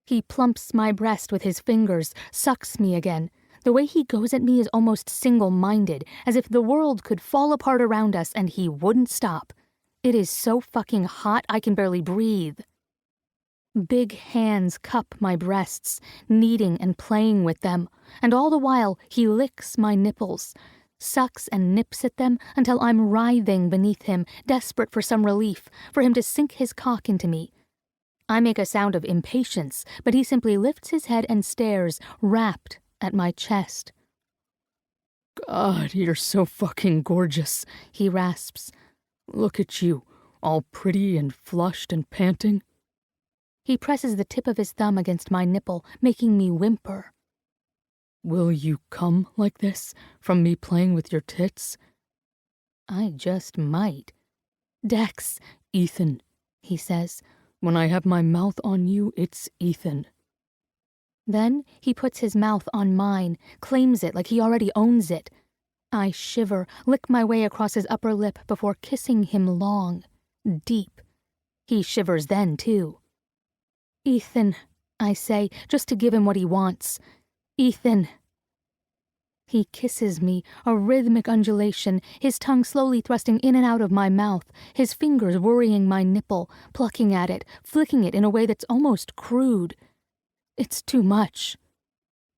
S1: He plumps my breast with his fingers, sucks me again. The way he goes at me is almost single-minded, as if the world could fall apart around us and he wouldn't stop. It is so fucking hot I can barely breathe. Big hands cup my breasts, kneading and playing with them, and all the while he licks my nipples, sucks and nips at them until I'm writhing beneath him, desperate for some relief, for him to sink his cock into me. I make a sound of impatience, but he simply lifts his head and stares, rapt, at my chest.
S3: God, you're so fucking gorgeous,
S1: he rasps.
S3: Look at you, all pretty and flushed and panting.
S1: He presses the tip of his thumb against my nipple, making me whimper.
S3: Will you come like this, from me playing with your tits?
S1: I just might.
S3: Dex, Ethan, he says. When I have my mouth on you, it's Ethan.
S1: Then he puts his mouth on mine, claims it like he already owns it. I shiver, lick my way across his upper lip before kissing him long, deep. He shivers then, too. Ethan, I say, just to give him what he wants. Ethan. He kisses me, a rhythmic undulation, his tongue slowly thrusting in and out of my mouth, his fingers worrying my nipple, plucking at it, flicking it in a way that's almost crude. It's too much.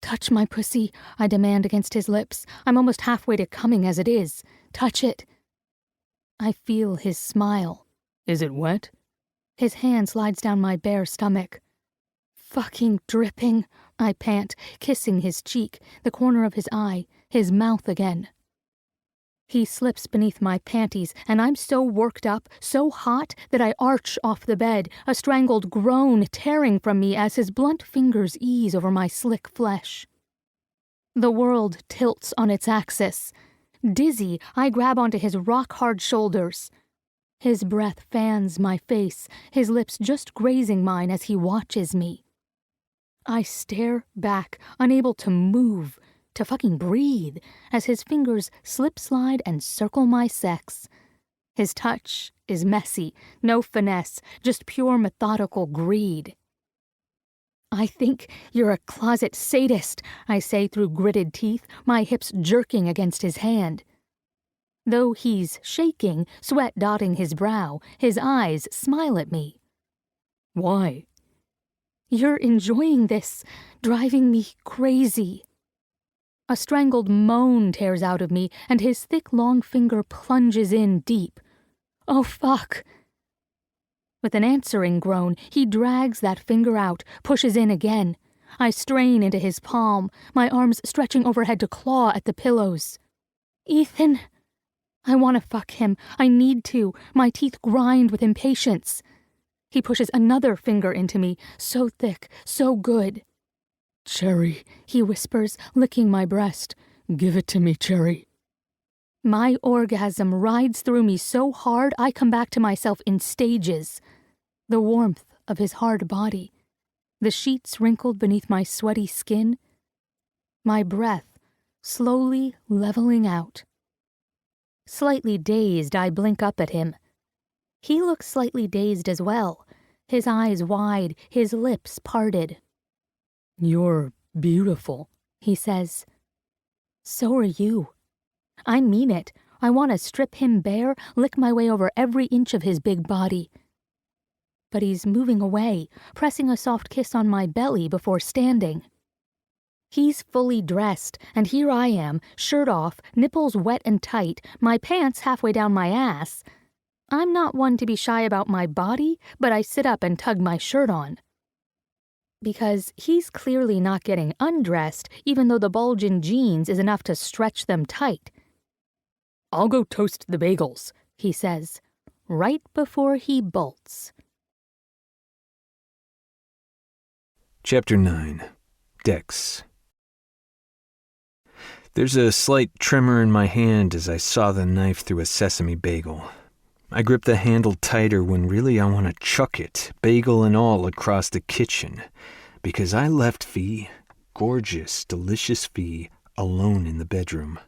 S1: Touch my pussy, I demand against his lips. I'm almost halfway to coming as it is. Touch it. I feel his smile.
S3: Is it wet?
S1: His hand slides down my bare stomach. Fucking dripping, I pant, kissing his cheek, the corner of his eye, his mouth again. He slips beneath my panties, and I'm so worked up, so hot, that I arch off the bed, a strangled groan tearing from me as his blunt fingers ease over my slick flesh. The world tilts on its axis. Dizzy, I grab onto his rock-hard shoulders. His breath fans my face, his lips just grazing mine as he watches me. I stare back, unable to move, to fucking breathe, as his fingers slip-slide and circle my sex. His touch is messy, no finesse, just pure methodical greed. I think you're a closet sadist, I say through gritted teeth, my hips jerking against his hand. Though he's shaking, sweat dotting his brow, his eyes smile at me.
S3: Why?
S1: You're enjoying this, driving me crazy. A strangled moan tears out of me, and his thick, long finger plunges in deep. Oh, fuck! With an answering groan, he drags that finger out, pushes in again. I strain into his palm, my arms stretching overhead to claw at the pillows. Ethan! I want to fuck him. I need to. My teeth grind with impatience. He pushes another finger into me, so thick, so good.
S3: Cherry,
S1: he whispers, licking my breast.
S3: Give it to me, Cherry.
S1: My orgasm rides through me so hard I come back to myself in stages. The warmth of his hard body, the sheets wrinkled beneath my sweaty skin, my breath slowly leveling out. Slightly dazed, I blink up at him. He looks slightly dazed as well, his eyes wide, his lips parted.
S3: You're beautiful,
S1: he says. So are you. I mean it. I want to strip him bare, lick my way over every inch of his big body. But he's moving away, pressing a soft kiss on my belly before standing. He's fully dressed, and here I am, shirt off, nipples wet and tight, my pants halfway down my ass. I'm not one to be shy about my body, but I sit up and tug my shirt on. Because he's clearly not getting undressed, even though the bulge in jeans is enough to stretch them tight.
S3: I'll go toast the bagels,
S1: he says, right before he bolts.
S2: Chapter 9. Dex. There's a slight tremor in my hand as I saw the knife through a sesame bagel. I grip the handle tighter when really I want to chuck it, bagel and all, across the kitchen, because I left Fee, gorgeous, delicious Fee, alone in the bedroom.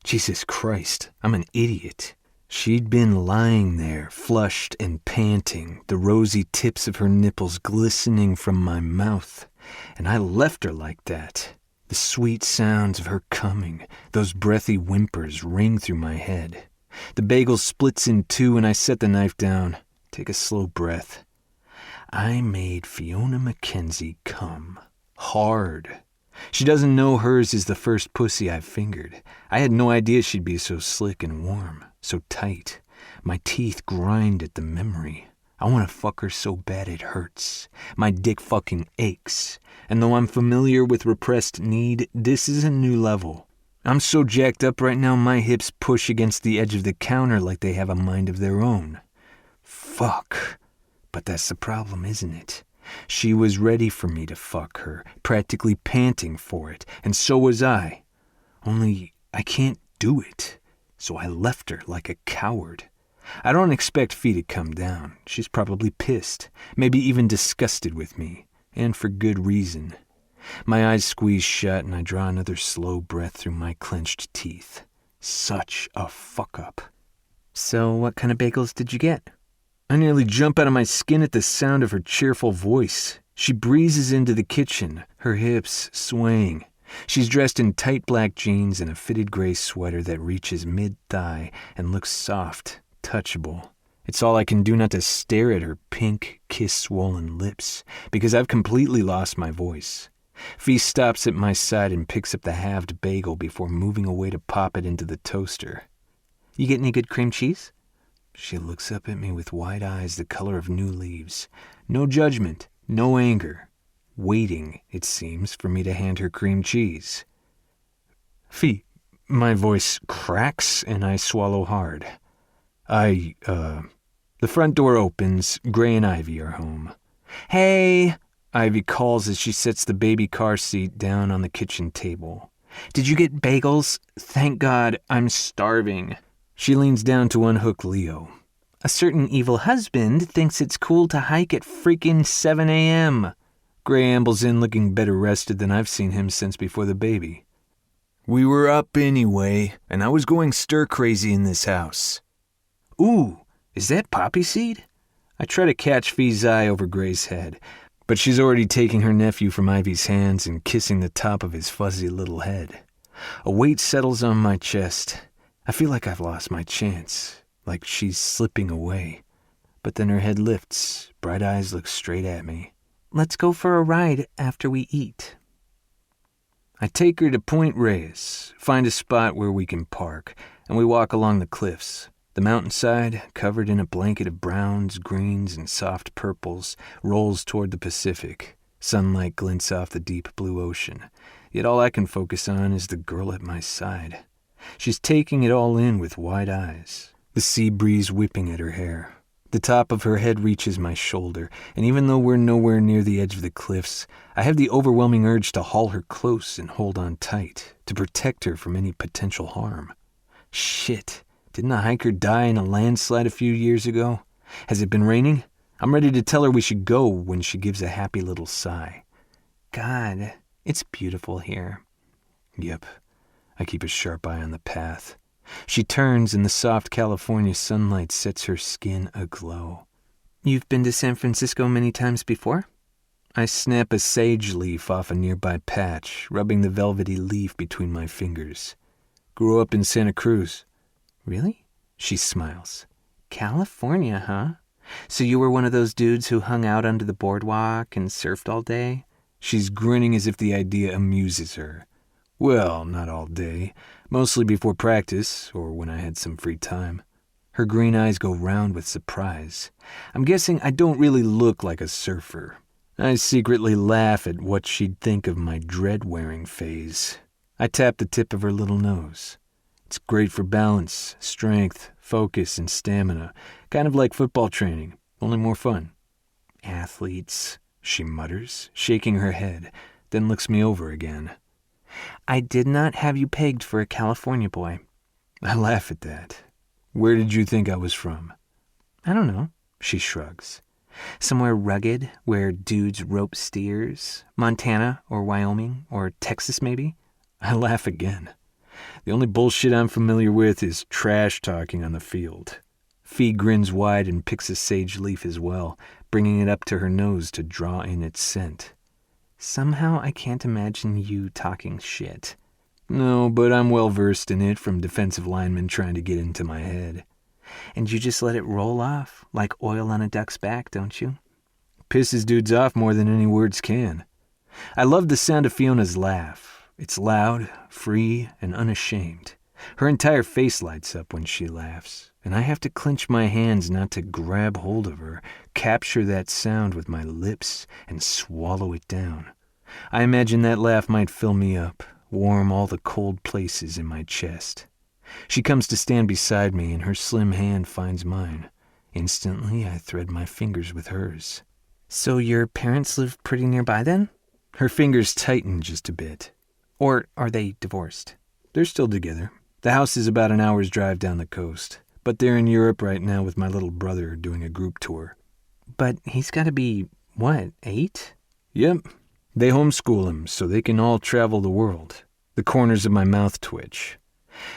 S2: Jesus Christ, I'm an idiot. She'd been lying there, flushed and panting, the rosy tips of her nipples glistening from my mouth, and I left her like that. The sweet sounds of her coming, those breathy whimpers ring through my head. The bagel splits in two and I set the knife down, take a slow breath. I made Fiona Mackenzie come. Hard. She doesn't know hers is the first pussy I've fingered. I had no idea she'd be so slick and warm, so tight. My teeth grind at the memory. I want to fuck her so bad it hurts. My dick fucking aches. And though I'm familiar with repressed need, this is a new level. I'm so jacked up right now my hips push against the edge of the counter like they have a mind of their own. Fuck. But that's the problem, isn't it? She was ready for me to fuck her, practically panting for it, and so was I. Only I can't do it, so I left her like a coward. I don't expect Fee to come down. She's probably pissed, maybe even disgusted with me, and for good reason. My eyes squeeze shut and I draw another slow breath through my clenched teeth. Such a fuck-up. So what kind of bagels did you get? I nearly jump out of my skin at the sound of her cheerful voice. She breezes into the kitchen, her hips swaying. She's dressed in tight black jeans and a fitted gray sweater that reaches mid-thigh and looks soft, touchable. It's all I can do not to stare at her pink, kiss-swollen lips, because I've completely lost my voice. Fee stops at my side and picks up the halved bagel before moving away to pop it into the toaster. You get any good cream cheese? She looks up at me with wide eyes the color of new leaves. No judgment, no anger. Waiting, it seems, for me to hand her cream cheese. Fee, my voice cracks and I swallow hard. The front door opens. Gray and Ivy are home. Hey, Ivy calls as she sets the baby car seat down on the kitchen table. Did you get bagels? Thank God, I'm starving. She leans down to unhook Leo. A certain evil husband thinks it's cool to hike at freaking 7 a.m. Gray ambles in looking better rested than I've seen him since before the baby. We were up anyway, and I was going stir-crazy in this house. Ooh, is that poppy seed? I try to catch Fee's eye over Gray's head, but she's already taking her nephew from Ivy's hands and kissing the top of his fuzzy little head. A weight settles on my chest. I feel like I've lost my chance, like she's slipping away. But then her head lifts, bright eyes look straight at me. Let's go for a ride after we eat. I take her to Point Reyes, find a spot where we can park, and we walk along the cliffs. The mountainside, covered in a blanket of browns, greens, and soft purples, rolls toward the Pacific. Sunlight glints off the deep blue ocean. Yet all I can focus on is the girl at my side. She's taking it all in with wide eyes, the sea breeze whipping at her hair. The top of her head reaches my shoulder, and even though we're nowhere near the edge of the cliffs, I have the overwhelming urge to haul her close and hold on tight, to protect her from any potential harm. Shit, didn't a hiker die in a landslide a few years ago? Has it been raining? I'm ready to tell her we should go when she gives a happy little sigh. God, it's beautiful here. Yep, I keep a sharp eye on the path. She turns and the soft California sunlight sets her skin aglow. You've been to San Francisco many times before? I snap a sage leaf off a nearby patch, rubbing the velvety leaf between my fingers. Grew up in Santa Cruz. Really? She smiles. California, huh? So you were one of those dudes who hung out under the boardwalk and surfed all day? She's grinning as if the idea amuses her. Well, not all day. Mostly before practice, or when I had some free time. Her green eyes go round with surprise. I'm guessing I don't really look like a surfer. I secretly laugh at what she'd think of my dread-wearing phase. I tap the tip of her little nose. It's great for balance, strength, focus, and stamina. Kind of like football training, only more fun. Athletes, she mutters, shaking her head, then looks me over again. I did not have you pegged for a California boy. I laugh at that. Where did you think I was from? I don't know, she shrugs. Somewhere rugged, where dudes rope steers? Montana, or Wyoming, or Texas maybe? I laugh again. The only bullshit I'm familiar with is trash talking on the field. Fee grins wide and picks a sage leaf as well, bringing it up to her nose to draw in its scent. Somehow I can't imagine you talking shit. No, but I'm well versed in it from defensive linemen trying to get into my head. And you just let it roll off, like oil on a duck's back, don't you? Pisses dudes off more than any words can. I love the sound of Fiona's laugh. It's loud, free, and unashamed. Her entire face lights up when she laughs, and I have to clench my hands not to grab hold of her, capture that sound with my lips, and swallow it down. I imagine that laugh might fill me up, warm all the cold places in my chest. She comes to stand beside me, and her slim hand finds mine. Instantly, I thread my fingers with hers. So your parents live pretty nearby then? Her fingers tighten just a bit. Or are they divorced? They're still together. The house is about an hour's drive down the coast, but they're in Europe right now with my little brother doing a group tour. But he's got to be, 8? Yep. They homeschool him so they can all travel the world. The corners of my mouth twitch.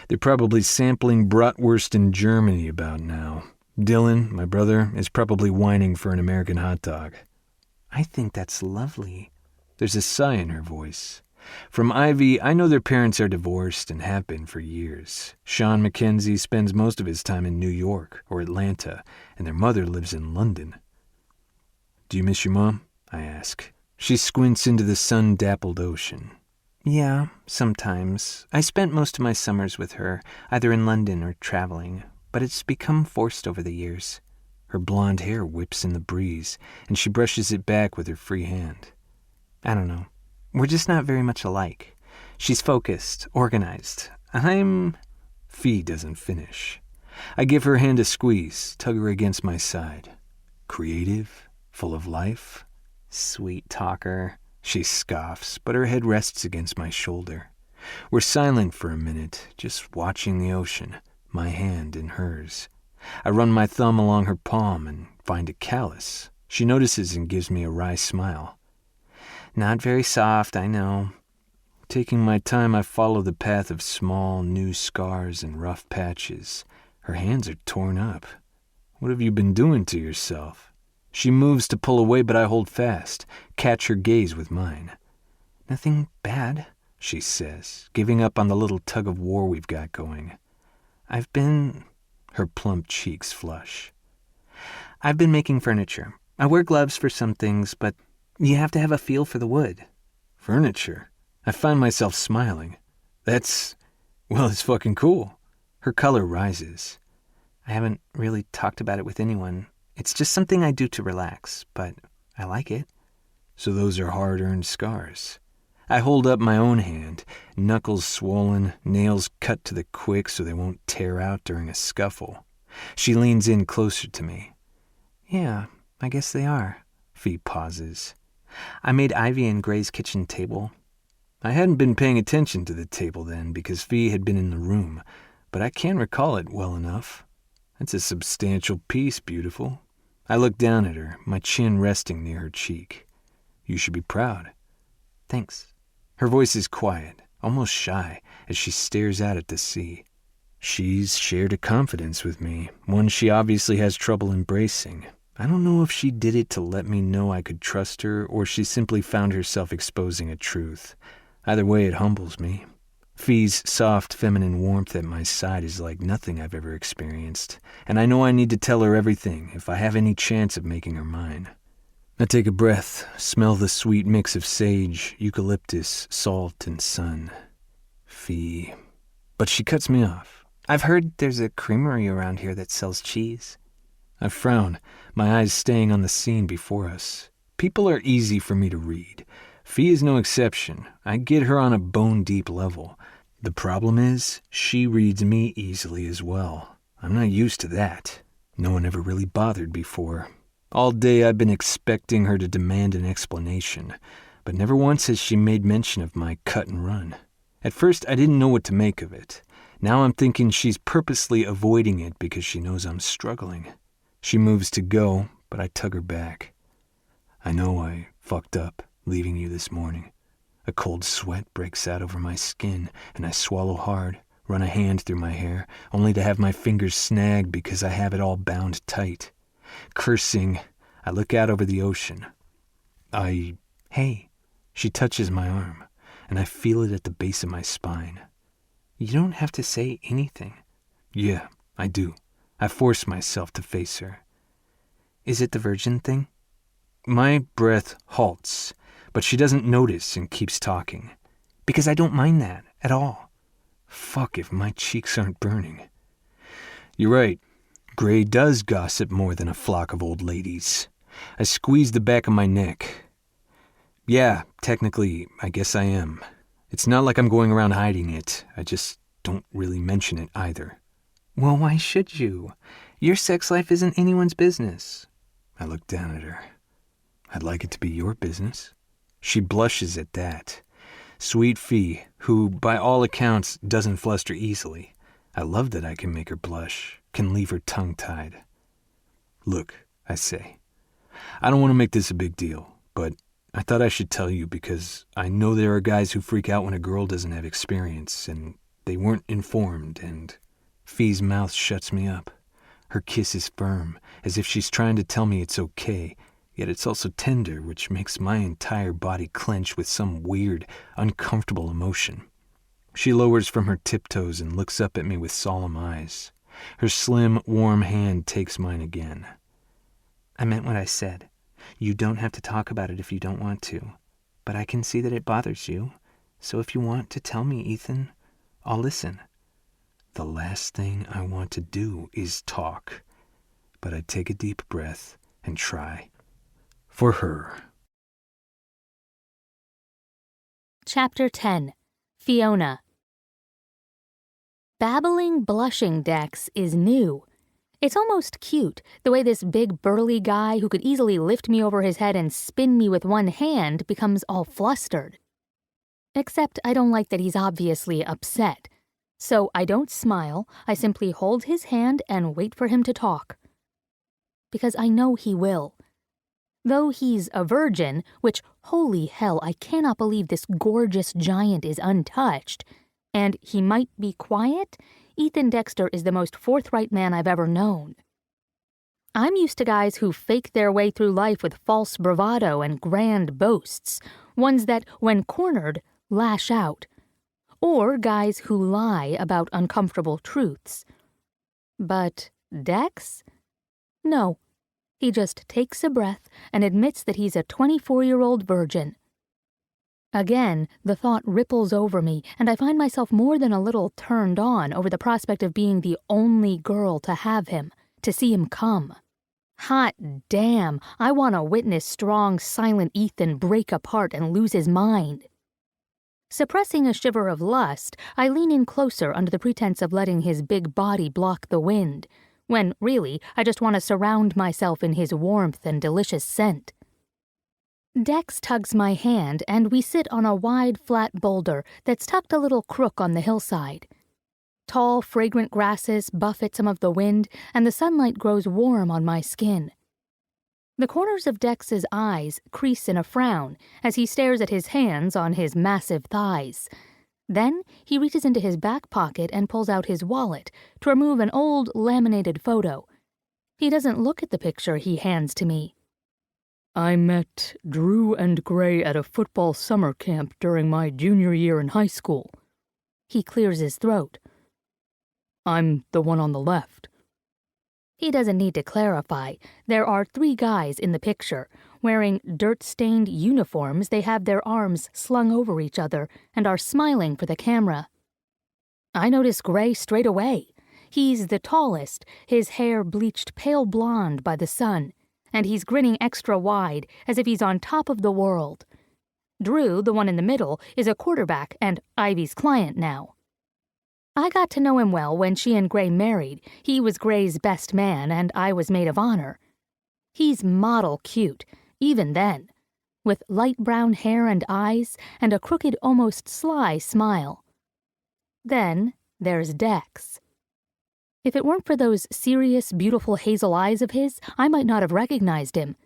S2: They're probably sampling bratwurst in Germany about now. Dylan, my brother, is probably whining for an American hot dog. I think that's lovely. There's a sigh in her voice. From Ivy, I know their parents are divorced and have been for years. Sean Mackenzie spends most of his time in New York or Atlanta, and their mother lives in London. Do you miss your mom? I ask. She squints into the sun-dappled ocean. Yeah, sometimes. I spent most of my summers with her, either in London or traveling, but it's become forced over the years. Her blonde hair whips in the breeze, and she brushes it back with her free hand. I don't know. We're just not very much alike. She's focused, organized. Fee doesn't finish. I give her hand a squeeze, tug her against my side. Creative, full of life. Sweet talker. She scoffs, but her head rests against my shoulder. We're silent for a minute, just watching the ocean, my hand in hers. I run my thumb along her palm and find a callus. She notices and gives me a wry smile. Not very soft, I know. Taking my time, I follow the path of small, new scars and rough patches. Her hands are torn up. What have you been doing to yourself? She moves to pull away, but I hold fast, catch her gaze with mine. Nothing bad, she says, giving up on the little tug-of-war we've got going. Her plump cheeks flush. I've been making furniture. I wear gloves for some things, but you have to have a feel for the wood. Furniture? I find myself smiling. It's fucking cool. Her color rises. I haven't really talked about it with anyone. It's just something I do to relax, but I like it. So those are hard-earned scars. I hold up my own hand, knuckles swollen, nails cut to the quick so they won't tear out during a scuffle. She leans in closer to me. Yeah, I guess they are. Fee pauses. I made Ivy and Gray's kitchen table. I hadn't been paying attention to the table then because Fee had been in the room, but I can recall it well enough. That's a substantial piece, beautiful. I look down at her, my chin resting near her cheek. You should be proud. Thanks. Her voice is quiet, almost shy, as she stares out at the sea. She's shared a confidence with me, one she obviously has trouble embracing. I don't know if she did it to let me know I could trust her, or she simply found herself exposing a truth. Either way, it humbles me. Fee's soft, feminine warmth at my side is like nothing I've ever experienced, and I know I need to tell her everything if I have any chance of making her mine. I take a breath, smell the sweet mix of sage, eucalyptus, salt, and sun. Fee. But she cuts me off. I've heard there's a creamery around here that sells cheese. I frown, my eyes staying on the scene before us. People are easy for me to read. Fee is no exception. I get her on a bone-deep level. The problem is, she reads me easily as well. I'm not used to that. No one ever really bothered before. All day I've been expecting her to demand an explanation, but never once has she made mention of my cut and run. At first I didn't know what to make of it. Now I'm thinking she's purposely avoiding it because she knows I'm struggling. She moves to go, but I tug her back. I know I fucked up, leaving you this morning. A cold sweat breaks out over my skin, and I swallow hard, run a hand through my hair, only to have my fingers snag because I have it all bound tight. Cursing, I look out over the ocean. Hey, she touches my arm, and I feel it at the base of my spine. You don't have to say anything. Yeah, I do. I force myself to face her. Is it the virgin thing? My breath halts, but she doesn't notice and keeps talking. Because I don't mind that at all. Fuck if my cheeks aren't burning. You're right. Gray does gossip more than a flock of old ladies. I squeeze the back of my neck. Yeah, technically, I guess I am. It's not like I'm going around hiding it. I just don't really mention it either. Well, why should you? Your sex life isn't anyone's business. I look down at her. I'd like it to be your business. She blushes at that. Sweet Fee, who, by all accounts, doesn't fluster easily. I love that I can make her blush, can leave her tongue-tied. Look, I say, I don't want to make this a big deal, but I thought I should tell you because I know there are guys who freak out when a girl doesn't have experience, and they weren't informed, and Fee's mouth shuts me up. Her kiss is firm, as if she's trying to tell me it's okay, yet it's also tender, which makes my entire body clench with some weird, uncomfortable emotion. She lowers from her tiptoes and looks up at me with solemn eyes. Her slim, warm hand takes mine again. I meant what I said. You don't have to talk about it if you don't want to, but I can see that it bothers you. So if you want to tell me, Ethan, I'll listen. The last thing I want to do is talk, but I'd take a deep breath and try. For her.
S1: Chapter 10. Fiona. Babbling, blushing Dex is new. It's almost cute, the way this big burly guy who could easily lift me over his head and spin me with one hand becomes all flustered. Except I don't like that he's obviously upset. So I don't smile, I simply hold his hand and wait for him to talk. Because I know he will. Though he's a virgin, which, holy hell, I cannot believe this gorgeous giant is untouched, and he might be quiet, Ethan Dexter is the most forthright man I've ever known. I'm used to guys who fake their way through life with false bravado and grand boasts, ones that, when cornered, lash out, or guys who lie about uncomfortable truths. But Dex? No. He just takes a breath and admits that he's a 24-year-old virgin. Again, the thought ripples over me, and I find myself more than a little turned on over the prospect of being the only girl to have him, to see him come. Hot damn, I want to witness strong, silent Ethan break apart and lose his mind. Suppressing a shiver of lust, I lean in closer under the pretense of letting his big body block the wind, when, really, I just want to surround myself in his warmth and delicious scent. Dex tugs my hand, and we sit on a wide, flat boulder that's tucked a little crook on the hillside. Tall, fragrant grasses buffet some of the wind, and the sunlight grows warm on my skin. The corners of Dex's eyes crease in a frown as he stares at his hands on his massive thighs. Then he reaches into his back pocket and pulls out his wallet to remove an old laminated photo. He doesn't look at the picture he hands to me.
S3: I met Drew and Gray at a football summer camp during my junior year in high school.
S1: He clears his throat.
S3: I'm the one on the left.
S1: He doesn't need to clarify. There are 3 guys in the picture. Wearing dirt-stained uniforms, they have their arms slung over each other and are smiling for the camera. I notice Gray straight away. He's the tallest, his hair bleached pale blonde by the sun, and he's grinning extra wide as if he's on top of the world. Drew, the one in the middle, is a quarterback and Ivy's client now. I got to know him well when she and Gray married. He was Gray's best man, and I was maid of honor. He's model cute, even then, with light brown hair and eyes, and a crooked, almost sly smile. Then there's Dex. If it weren't for those serious, beautiful hazel eyes of his, I might not have recognized him.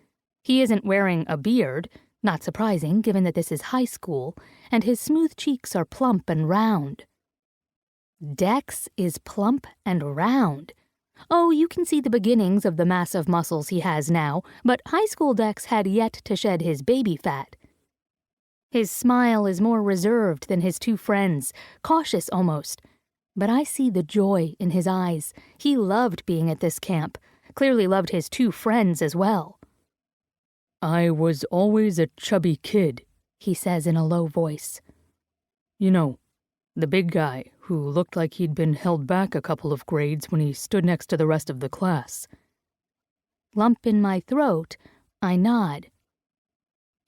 S1: He isn't wearing a beard, not surprising given that this is high school, and his smooth cheeks are plump and round. Dex is plump and round. Oh, you can see the beginnings of the massive muscles he has now, but high school Dex had yet to shed his baby fat. His smile is more reserved than his 2 friends, cautious almost. But I see the joy in his eyes. He loved being at this camp, clearly loved his 2 friends as well.
S3: I was always a chubby kid,
S1: he says in a low voice.
S3: You know, the big guy who looked like he'd been held back a couple of grades when he stood next to the rest of the class.
S1: Lump in my throat, I nod.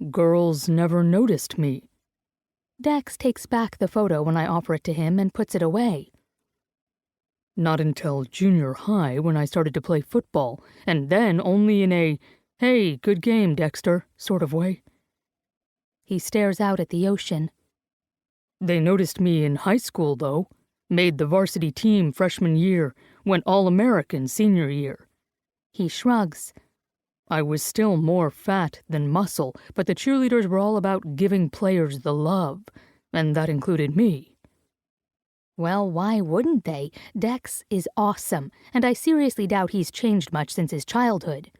S3: Girls never noticed me.
S1: Dex takes back the photo when I offer it to him and puts it away.
S3: Not until junior high when I started to play football, and then only in a, "Hey, good game, Dexter," sort of way.
S1: He stares out at the ocean.
S3: They noticed me in high school, though. Made the varsity team freshman year, went All-American senior year.
S1: He shrugs.
S3: I was still more fat than muscle, but the cheerleaders were all about giving players the love, and that included me.
S1: Well, why wouldn't they? Dex is awesome, and I seriously doubt he's changed much since his childhood.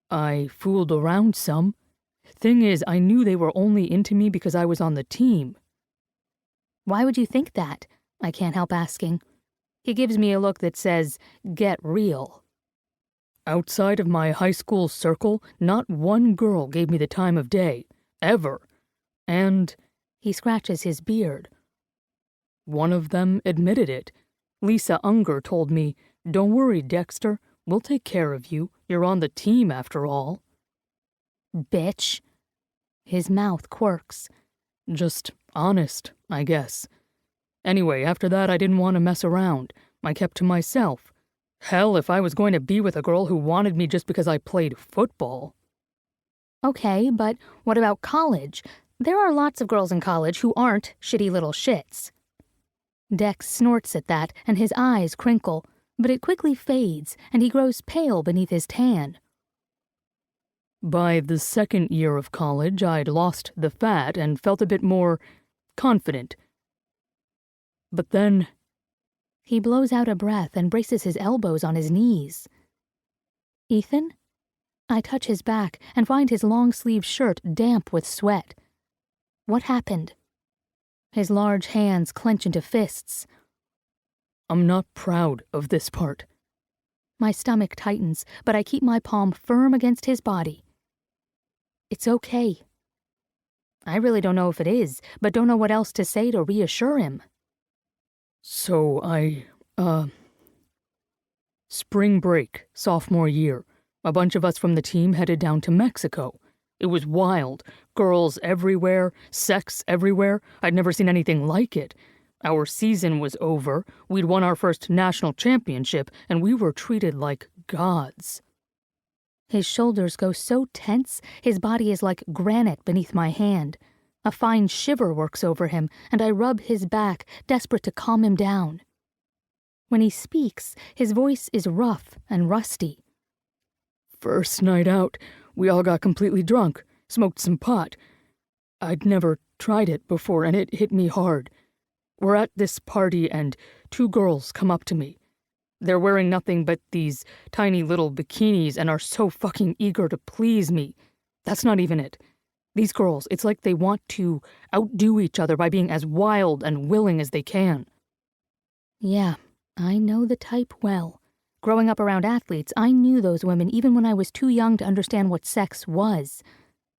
S3: I fooled around some. Thing is, I knew they were only into me because I was on the team.
S1: Why would you think that? I can't help asking. He gives me a look that says, get real.
S3: Outside of my high school circle, not one girl gave me the time of day, ever. And
S1: He scratches his beard.
S3: one of them admitted it. Lisa Unger told me, "Don't worry, Dexter. We'll take care of you. You're on the team after all."
S1: Bitch. His mouth quirks.
S3: Just honest, I guess. Anyway, after that I didn't want to mess around. I kept to myself. Hell, if I was going to be with a girl who wanted me just because I played football.
S1: Okay, but what about college? There are lots of girls in college who aren't shitty little shits. Dex snorts at that, and his eyes crinkle, but it quickly fades, and he grows pale beneath his tan.
S3: By the second year of college, I'd lost the fat and felt a bit more confident. But then,
S1: He blows out a breath and braces his elbows on his knees. Ethan? I touch his back and find his long-sleeved shirt damp with sweat. What happened? His large hands clench into fists.
S3: I'm not proud of this part.
S1: My stomach tightens, but I keep my palm firm against his body. It's okay. I really don't know if it is, but don't know what else to say to reassure him.
S3: So spring break, sophomore year. A bunch of us from the team headed down to Mexico. It was wild. Girls everywhere, sex everywhere. I'd never seen anything like it. Our season was over, we'd won our first national championship, and we were treated like gods.
S1: His shoulders go so tense, his body is like granite beneath my hand. A fine shiver works over him, and I rub his back, desperate to calm him down. When he speaks, his voice is rough and rusty.
S3: First night out, we all got completely drunk, smoked some pot. I'd never tried it before, and it hit me hard. We're at this party, and two girls come up to me. They're wearing nothing but these tiny little bikinis and are so fucking eager to please me. That's not even it. These girls, it's like they want to outdo each other by being as wild and willing as they can.
S1: Yeah, I know the type well. Growing up around athletes, I knew those women even when I was too young to understand what sex was.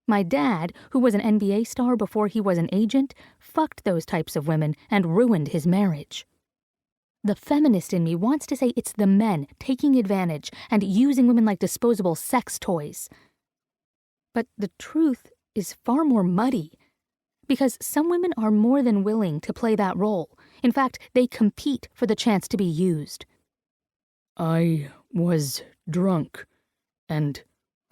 S1: My dad, who was an NBA star before he was an agent, fucked those types of women and ruined his marriage. The feminist in me wants to say it's the men taking advantage and using women like disposable sex toys. But the truth is far more muddy, because some women are more than willing to play that role. In fact, they compete for the chance to be used.
S3: I was drunk and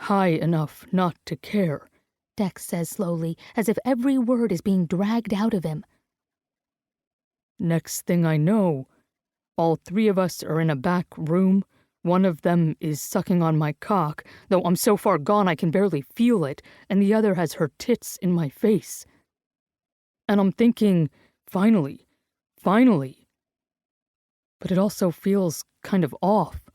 S3: high enough not to care,
S1: Dex says slowly, as if every word is being dragged out of him.
S3: Next thing I know, all three of us are in a back room. One of them is sucking on my cock, though I'm so far gone I can barely feel it, and the other has her tits in my face. And I'm thinking, finally. But it also feels kind of off.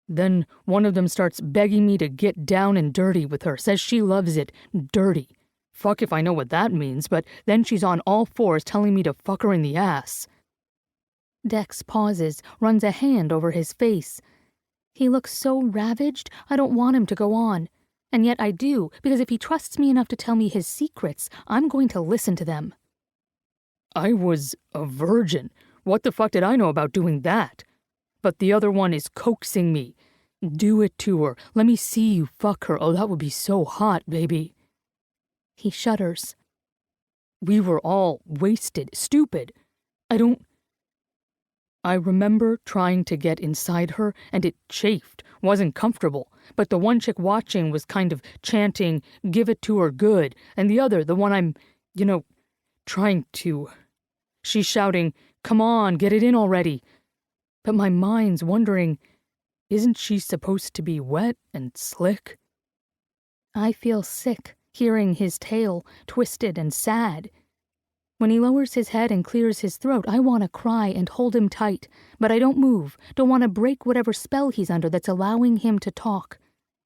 S3: Then one of them starts begging me to get down and dirty with her, says she loves it dirty. Fuck if I know what that means, but then she's on all fours telling me to fuck her in the ass.
S1: Dex pauses, runs a hand over his face. He looks so ravaged, I don't want him to go on. And yet I do, because if he trusts me enough to tell me his secrets, I'm going to listen to them.
S3: I was a virgin. What the fuck did I know about doing that? But the other one is coaxing me. Do it to her. Let me see you fuck her. Oh, that would be so hot, baby.
S1: He shudders.
S3: We were all wasted, stupid. I remember trying to get inside her, and it chafed, wasn't comfortable. But the one chick watching was kind of chanting, "Give it to her good," and the other, the one I'm, trying to. She's shouting, "Come on, get it in already." But my mind's wondering, isn't she supposed to be wet and slick?
S1: I feel sick, hearing his tale, twisted and sad. When he lowers his head and clears his throat, I want to cry and hold him tight, but I don't move, don't want to break whatever spell he's under that's allowing him to talk,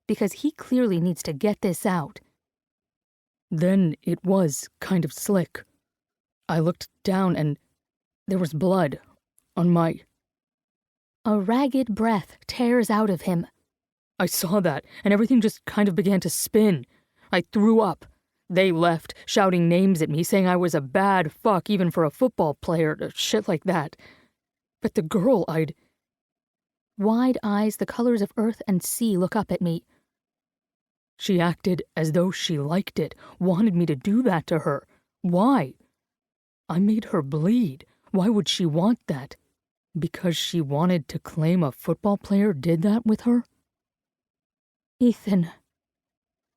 S1: because he clearly needs to get this out.
S3: Then it was kind of slick. I looked down and there was blood on my...
S1: A ragged breath tears out of him.
S3: I saw that, and everything just kind of began to spin. I threw up. They left, shouting names at me, saying I was a bad fuck even for a football player, shit like that. But the girl
S1: Wide eyes the colors of earth and sea look up at me.
S3: She acted as though she liked it, wanted me to do that to her. Why? I made her bleed. Why would she want that? Because she wanted to claim a football player did that with her?
S1: Ethan.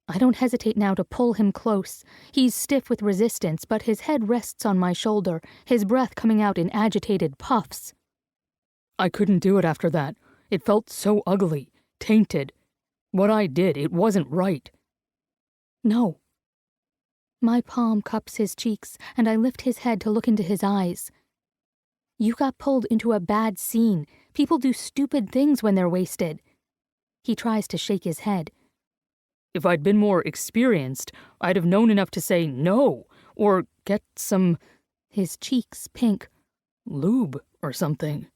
S1: I don't hesitate now to pull him close. He's stiff with resistance, but his head rests on my shoulder, his breath coming out in agitated puffs.
S3: I couldn't do it after that. It felt so ugly, tainted. What I did, it wasn't right.
S1: No. My palm cups his cheeks, and I lift his head to look into his eyes. You got pulled into a bad scene. People do stupid things when they're wasted. He tries to shake his head.
S3: If I'd been more experienced, I'd have known enough to say no, or get some,
S1: his cheeks pink,
S3: lube or something.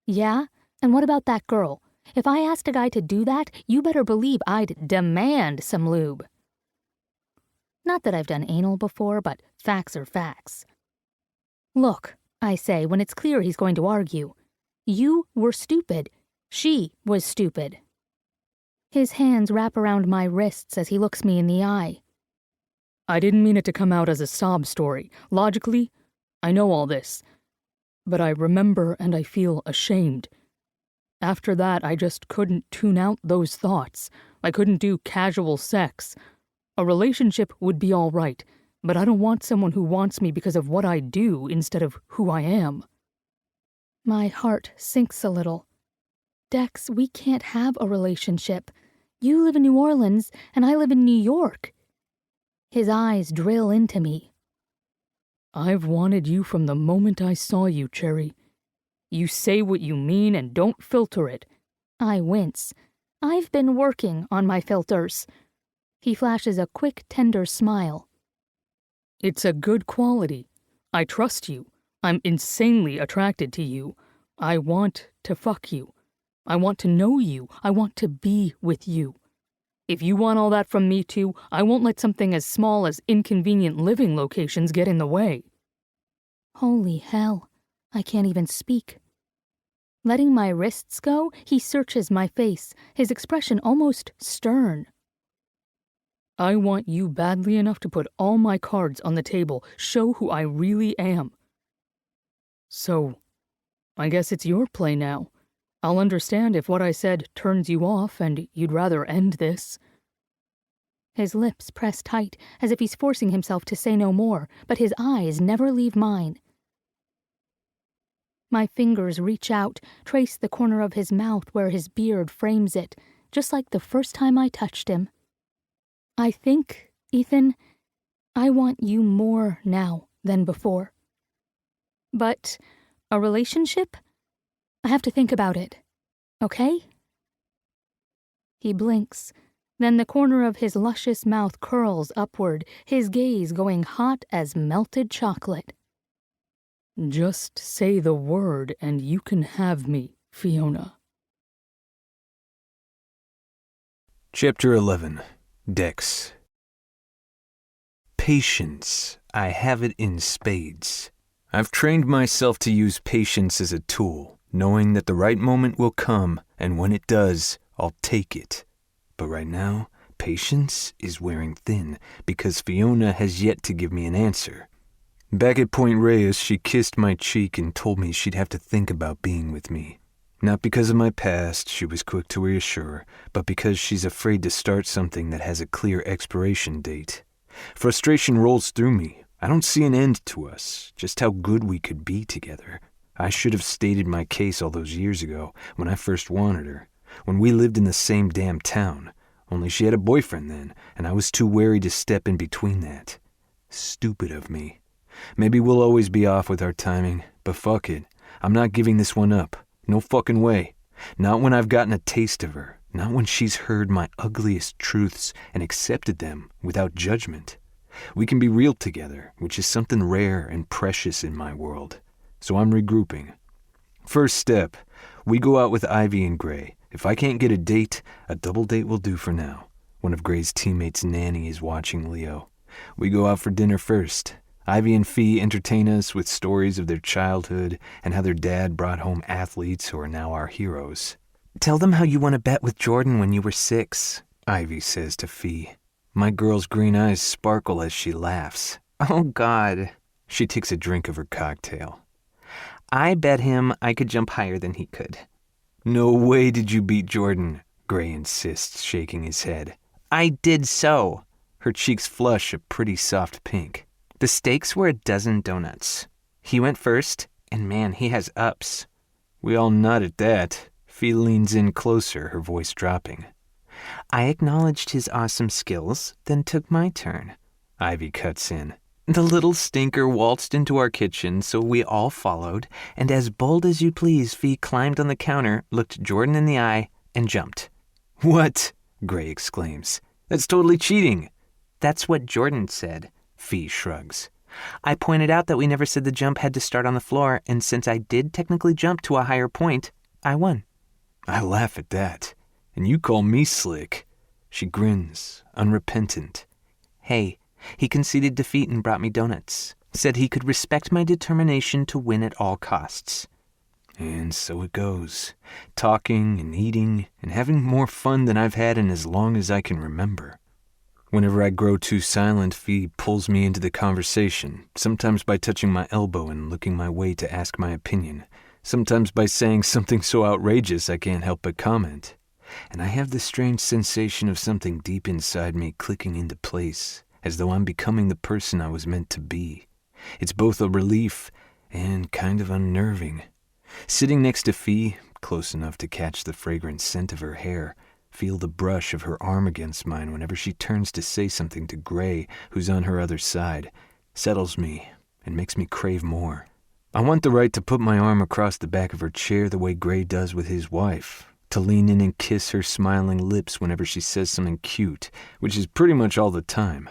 S1: Yeah? And what about that girl? If I asked a guy to do that, you better believe I'd demand some lube. Not that I've done anal before, but facts are facts. Look, I say, when it's clear he's going to argue. You were stupid. She was stupid. His hands wrap around my wrists as he looks me in the eye.
S3: I didn't mean it to come out as a sob story. Logically, I know all this. But I remember and I feel ashamed. After that, I just couldn't tune out those thoughts. I couldn't do casual sex. A relationship would be all right, but I don't want someone who wants me because of what I do instead of who I am.
S1: My heart sinks a little. Dex, we can't have a relationship. You live in New Orleans, and I live in New York. His eyes drill into me.
S3: I've wanted you from the moment I saw you, Cherry. You say what you mean and don't filter it.
S1: I wince. I've been working on my filters. He flashes a quick, tender smile.
S3: It's a good quality. I trust you. I'm insanely attracted to you. I want to fuck you. I want to know you. I want to be with you. If you want all that from me too, I won't let something as small as inconvenient living locations get in the way.
S1: Holy hell, I can't even speak. Letting my wrists go, he searches my face, his expression almost stern.
S3: I want you badly enough to put all my cards on the table, show who I really am. So, I guess it's your play now. I'll understand if what I said turns you off and you'd rather end this.
S1: His lips press tight, as if he's forcing himself to say no more, but his eyes never leave mine. My fingers reach out, trace the corner of his mouth where his beard frames it, just like the first time I touched him. I think, Ethan, I want you more now than before. But a relationship? I have to think about it, okay? He blinks. Then the corner of his luscious mouth curls upward, his gaze going hot as melted chocolate.
S3: Just say the word and you can have me, Fiona.
S2: Chapter 11. Dex. Patience. I have it in spades. I've trained myself to use patience as a tool, knowing that the right moment will come, and when it does, I'll take it. But right now, patience is wearing thin, because Fiona has yet to give me an answer. Back at Point Reyes, she kissed my cheek and told me she'd have to think about being with me. Not because of my past, she was quick to reassure, but because she's afraid to start something that has a clear expiration date. Frustration rolls through me. I don't see an end to us, just how good we could be together. I should have stated my case all those years ago, when I first wanted her, when we lived in the same damn town. Only she had a boyfriend then, and I was too wary to step in between that. Stupid of me. Maybe we'll always be off with our timing, but fuck it. I'm not giving this one up. No fucking way. Not when I've gotten a taste of her. Not when she's heard my ugliest truths and accepted them without judgment. We can be real together, which is something rare and precious in my world. So I'm regrouping. First step, We go out with Ivy and Gray. If I can't get a date, a double date will do for now. One of Gray's teammates' nanny is watching Leo. We go out for dinner first. Ivy and Fee entertain us with stories of their childhood and how their dad brought home athletes who are now our heroes. Tell them how you won a bet with Jordan when you were 6, Ivy says to Fee. My girl's green eyes sparkle as she laughs. Oh, God. She takes a drink of her cocktail. I bet him I could jump higher than he could. No way did you beat Jordan, Gray insists, shaking his head. I did so. Her cheeks flush a pretty soft pink. The stakes were a dozen donuts. He went first, and man, he has ups. We all nod at that. Fee leans in closer, her voice dropping. I acknowledged his awesome skills, then took my turn. Ivy cuts in. The little stinker waltzed into our kitchen, so we all followed, and as bold as you please, Fee climbed on the counter, looked Jordan in the eye, and jumped. What? Gray exclaims. That's totally cheating. That's what Jordan said. Fee shrugs. I pointed out that we never said the jump had to start on the floor, and since I did technically jump to a higher point, I won. I laugh at that. And you call me slick. She grins, unrepentant. Hey, he conceded defeat and brought me donuts. Said he could respect my determination to win at all costs. And so it goes. Talking and eating and having more fun than I've had in as long as I can remember. Whenever I grow too silent, Fee pulls me into the conversation, sometimes by touching my elbow and looking my way to ask my opinion, sometimes by saying something so outrageous I can't help but comment. And I have this strange sensation of something deep inside me clicking into place, as though I'm becoming the person I was meant to be. It's both a relief and kind of unnerving. Sitting next to Fee, close enough to catch the fragrant scent of her hair, feel the brush of her arm against mine whenever she turns to say something to Gray, who's on her other side, settles me and makes me crave more. I want the right to put my arm across the back of her chair the way Gray does with his wife, to lean in and kiss her smiling lips whenever she says something cute, which is pretty much all the time.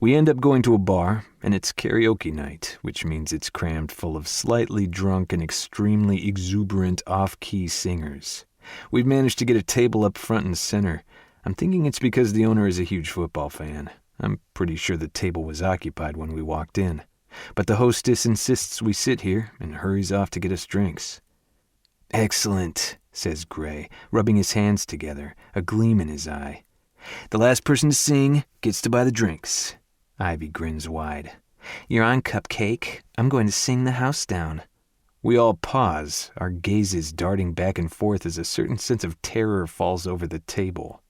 S2: We end up going to a bar, and it's karaoke night, which means it's crammed full of slightly drunk and extremely exuberant off-key singers. We've managed to get a table up front and center. I'm thinking it's because the owner is a huge football fan. I'm pretty sure the table was occupied when we walked in. But the hostess insists we sit here and hurries off to get us drinks. Excellent, says Gray, rubbing his hands together, a gleam in his eye. The last person to sing gets to buy the drinks. Ivy grins wide. You're on, Cupcake. I'm going to sing the house down. We all pause, our gazes darting back and forth as a certain sense of terror falls over the table.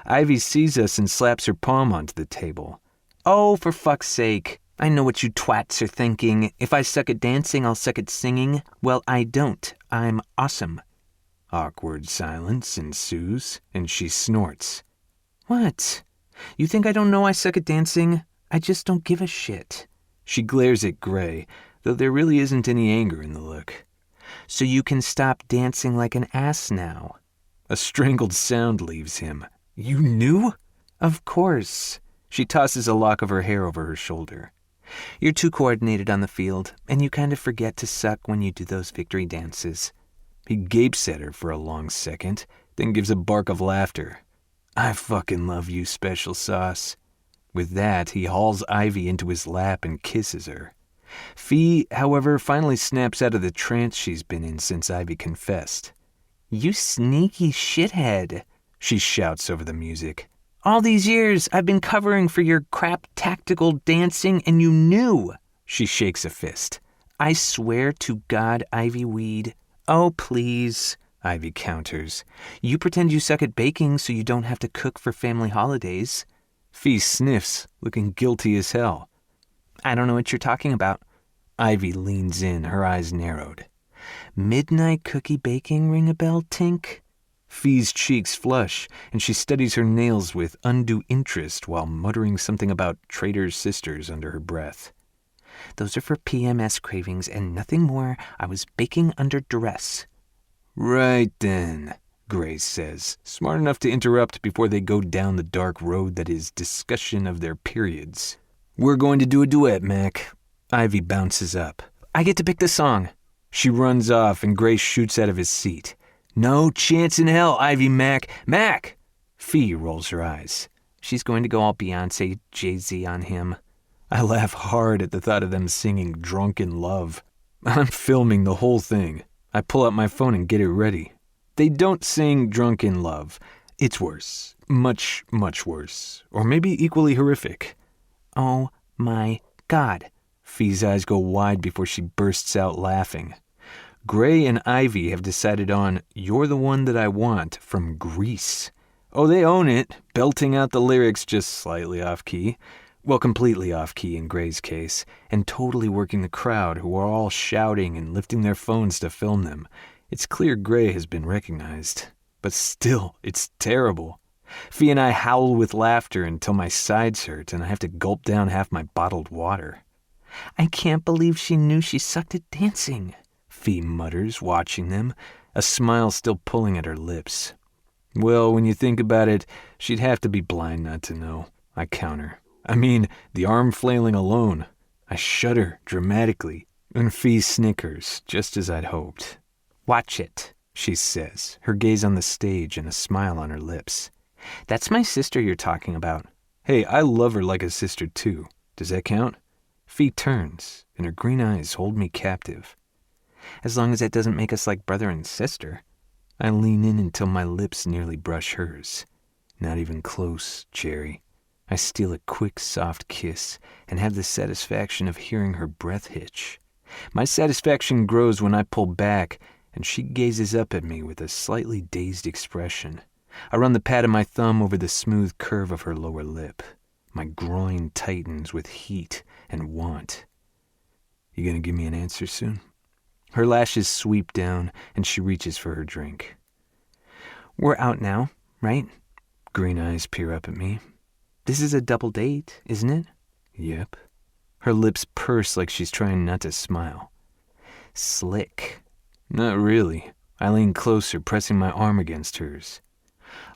S2: Ivy sees us and slaps her palm onto the table. Oh, for fuck's sake. I know what you twats are thinking. If I suck at dancing, I'll suck at singing. Well, I don't. I'm awesome. Awkward silence ensues, and she snorts. What? You think I don't know I suck at dancing? I just don't give a shit. She glares at Gray, though there really isn't any anger in the look. So you can stop dancing like an ass now. A strangled sound leaves him. You knew? Of course. She tosses a lock of her hair over her shoulder. You're too coordinated on the field, and you kind of forget to suck when you do those victory dances. He gapes at her for a long second, then gives a bark of laughter. I fucking love you, Special Sauce. With that, he hauls Ivy into his lap and kisses her. Fee, however, finally snaps out of the trance she's been in since Ivy confessed. You sneaky shithead, she shouts over the music. All these years I've been covering for your crap tactical dancing and you knew. She shakes a fist. I swear to God, Ivy Weed. Oh, please, Ivy counters. You pretend you suck at baking so you don't have to cook for family holidays. Fee sniffs, looking guilty as hell. I don't know what you're talking about. Ivy leans in, her eyes narrowed. Midnight cookie baking ring a bell, Tink? Fee's cheeks flush, and she studies her nails with undue interest while muttering something about Trader's Sisters under her breath. Those are for PMS cravings and nothing more. I was baking under duress. Right then, Gray says, smart enough to interrupt before they go down the dark road that is discussion of their periods. We're going to do a duet, Mac. Ivy bounces up. I get to pick the song. She runs off and Gray shoots out of his seat. No chance in hell, Ivy Mac. Mac! Fee rolls her eyes. She's going to go all Beyonce, Jay-Z on him. I laugh hard at the thought of them singing Drunken Love. I'm filming the whole thing. I pull out my phone and get it ready. They don't sing Drunken Love. It's worse. Much, much worse. Or maybe equally horrific. Oh my God. Fee's eyes go wide before she bursts out laughing. Gray and Ivy have decided on You're the One That I Want from Grease. Oh, they own it, belting out the lyrics just slightly off-key. Well, completely off-key in Gray's case, and totally working the crowd who are all shouting and lifting their phones to film them. It's clear Gray has been recognized. But still, it's terrible. Fee and I howl with laughter until my sides hurt and I have to gulp down half my bottled water. I can't believe she knew she sucked at dancing, Fee mutters, watching them, a smile still pulling at her lips. Well, when you think about it, she'd have to be blind not to know, I counter. I mean, the arm flailing alone. I shudder dramatically, and Fee snickers, just as I'd hoped. Watch it, she says, her gaze on the stage and a smile on her lips. That's my sister you're talking about. Hey, I love her like a sister too. Does that count? Fee turns, and her green eyes hold me captive. As long as that doesn't make us like brother and sister. I lean in until my lips nearly brush hers. Not even close, Cherry. I steal a quick, soft kiss and have the satisfaction of hearing her breath hitch. My satisfaction grows when I pull back and she gazes up at me with a slightly dazed expression. I run the pad of my thumb over the smooth curve of her lower lip. My groin tightens with heat and want. You gonna give me an answer soon? Her lashes sweep down and she reaches for her drink. We're out now, right? Green eyes peer up at me. This is a double date, isn't it? Yep. Her lips purse like she's trying not to smile. Slick. Not really. I lean closer, pressing my arm against hers.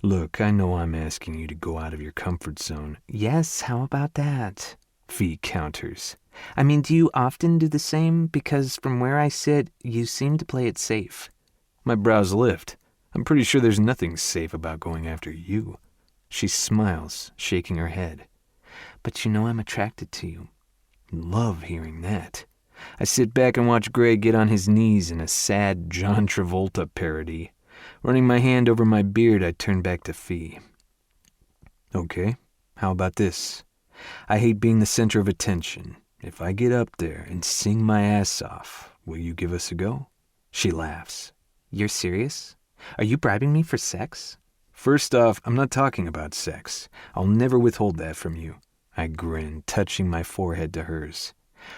S2: Look, I know I'm asking you to go out of your comfort zone. Yes, how about that? Fee counters. I mean, do you often do the same? Because from where I sit, you seem to play it safe. My brows lift. I'm pretty sure there's nothing safe about going after you. She smiles, shaking her head. But you know I'm attracted to you. Love hearing that. I sit back and watch Gray get on his knees in a sad John Travolta parody. Running my hand over my beard, I turn back to Fee. Okay, how about this? I hate being the center of attention. If I get up there and sing my ass off, will you give us a go? She laughs. You're serious? Are you bribing me for sex? First off, I'm not talking about sex. I'll never withhold that from you. I grin, touching my forehead to hers.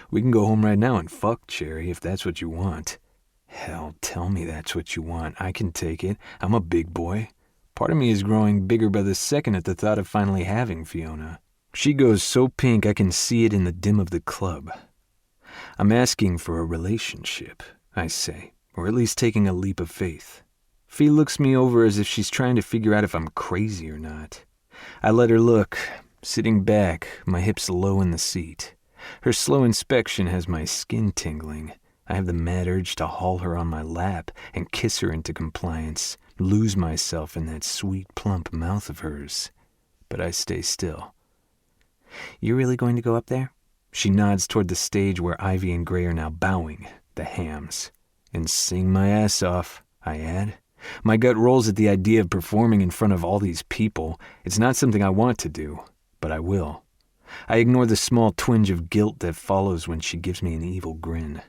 S2: We can go home right now and fuck, Cherry, if that's what you want. Hell, tell me that's what you want. I can take it. I'm a big boy. Part of me is growing bigger by the second at the thought of finally having Fiona. She goes so pink I can see it in the dim of the club. I'm asking for a relationship, I say, or at least taking a leap of faith. Fee looks me over as if she's trying to figure out if I'm crazy or not. I let her look, sitting back, my hips low in the seat. Her slow inspection has my skin tingling. I have the mad urge to haul her on my lap and kiss her into compliance, lose myself in that sweet, plump mouth of hers. But I stay still. You really going to go up there? She nods toward the stage where Ivy and Gray are now bowing, the hams. And sing my ass off, I add. My gut rolls at the idea of performing in front of all these people. It's not something I want to do, but I will. I ignore the small twinge of guilt that follows when she gives me an evil grin.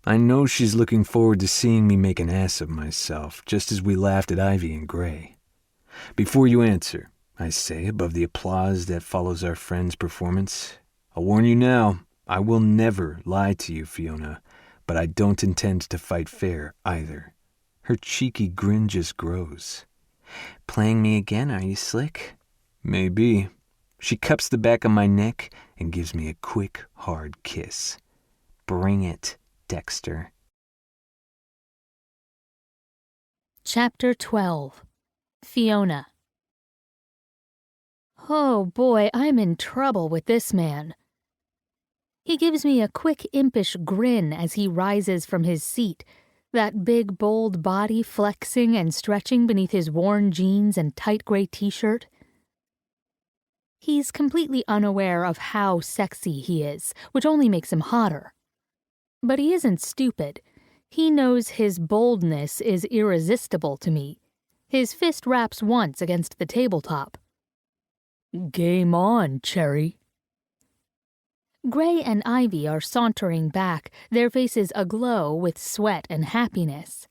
S2: I know she's looking forward to seeing me make an ass of myself, just as we laughed at Ivy and Gray. Before you answer, I say above the applause that follows our friend's performance, I'll warn you now, I will never lie to you, Fiona, but I don't intend to fight fair either. Her cheeky grin just grows. Playing me again, are you slick? Maybe. She cups the back of my neck and gives me a quick, hard kiss. Bring it, Dexter.
S1: Chapter 12. Fiona. Oh boy, I'm in trouble with this man. He gives me a quick, impish grin as he rises from his seat, That big, bold body flexing and stretching beneath his worn jeans and tight gray t-shirt. He's completely unaware of how sexy he is, which only makes him hotter. But he isn't stupid. He knows his boldness is irresistible to me. His fist raps once against the tabletop.
S3: Game on, Cherry.
S1: Gray and Ivy are sauntering back, their faces aglow with sweat and happiness.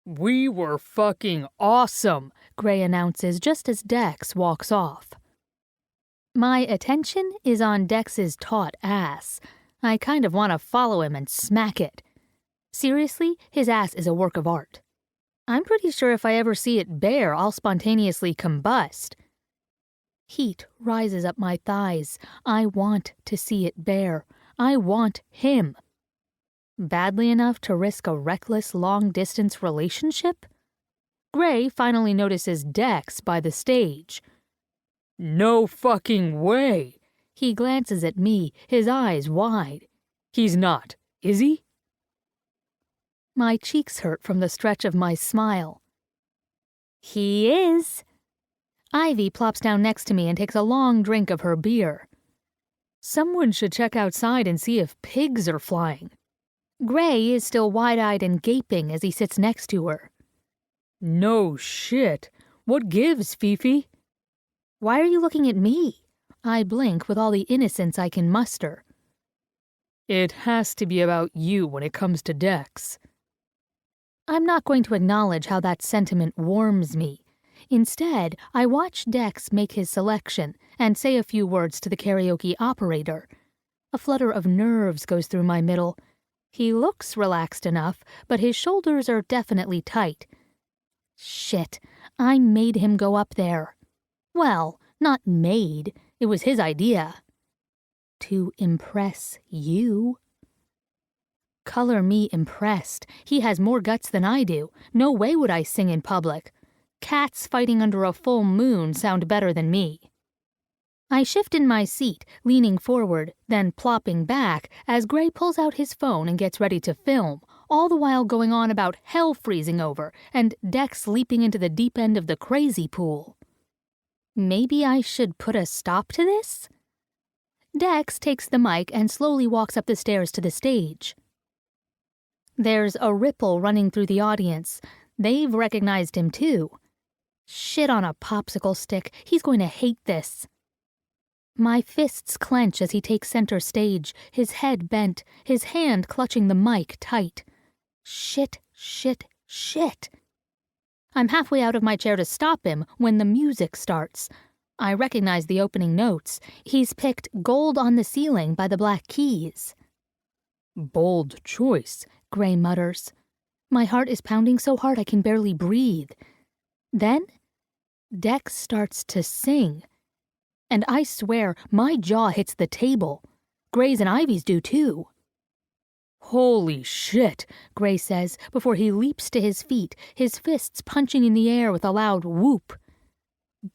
S3: We were fucking awesome,
S1: Gray announces just as Dex walks off. My attention is on Dex's taut ass. I kind of want to follow him and smack it. Seriously, his ass is a work of art. I'm pretty sure if I ever see it bare, I'll spontaneously combust. Heat rises up my thighs. I want to see it bare. I want him. Badly enough to risk a reckless long-distance relationship? Gray finally notices Dex by the stage.
S3: No fucking way.
S1: He glances at me, his eyes wide.
S3: He's not, is he?
S1: My cheeks hurt from the stretch of my smile. He is. Ivy plops down next to me and takes a long drink of her beer.
S3: Someone should check outside and see if pigs are flying.
S1: Gray is still wide-eyed and gaping as he sits next to her.
S3: No shit. What gives, Fifi?
S1: Why are you looking at me? I blink with all the innocence I can muster.
S3: It has to be about you when it comes to Dex.
S1: I'm not going to acknowledge how that sentiment warms me. Instead, I watch Dex make his selection and say a few words to the karaoke operator. A flutter of nerves goes through my middle. He looks relaxed enough, but his shoulders are definitely tight. Shit, I made him go up there. Well, not made. It was his idea. To impress you. Color me impressed. He has more guts than I do. No way would I sing in public. Cats fighting under a full moon sound better than me. I shift in my seat, leaning forward, then plopping back as Gray pulls out his phone and gets ready to film, all the while going on about hell freezing over and Dex leaping into the deep end of the crazy pool. Maybe I should put a stop to this? Dex takes the mic and slowly walks up the stairs to the stage. There's a ripple running through the audience. They've recognized him too. Shit on a popsicle stick. He's going to hate this. My fists clench as he takes center stage, his head bent, his hand clutching the mic tight. Shit, shit, shit. I'm halfway out of my chair to stop him when the music starts. I recognize the opening notes. He's picked Gold on the Ceiling by the Black Keys.
S3: Bold choice,
S1: Gray mutters. My heart is pounding so hard I can barely breathe. Then, Dex starts to sing. And I swear, my jaw hits the table. Gray's and Ivy's do too.
S3: Holy shit,
S1: Gray says before he leaps to his feet, his fists punching in the air with a loud whoop.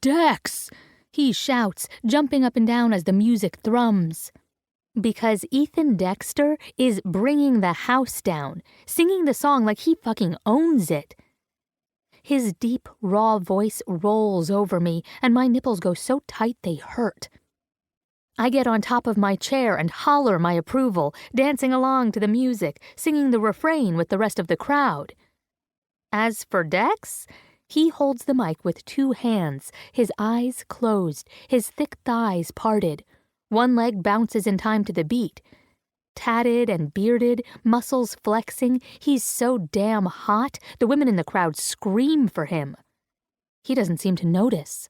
S1: Dex! He shouts, jumping up and down as the music thrums. Because Ethan Dexter is bringing the house down, singing the song like he fucking owns it. His deep, raw voice rolls over me, and my nipples go so tight they hurt. I get on top of my chair and holler my approval, dancing along to the music, singing the refrain with the rest of the crowd. As for Dex, he holds the mic with two hands, his eyes closed, his thick thighs parted. One leg bounces in time to the beat. Tatted and bearded, muscles flexing, he's so damn hot, the women in the crowd scream for him. He doesn't seem to notice.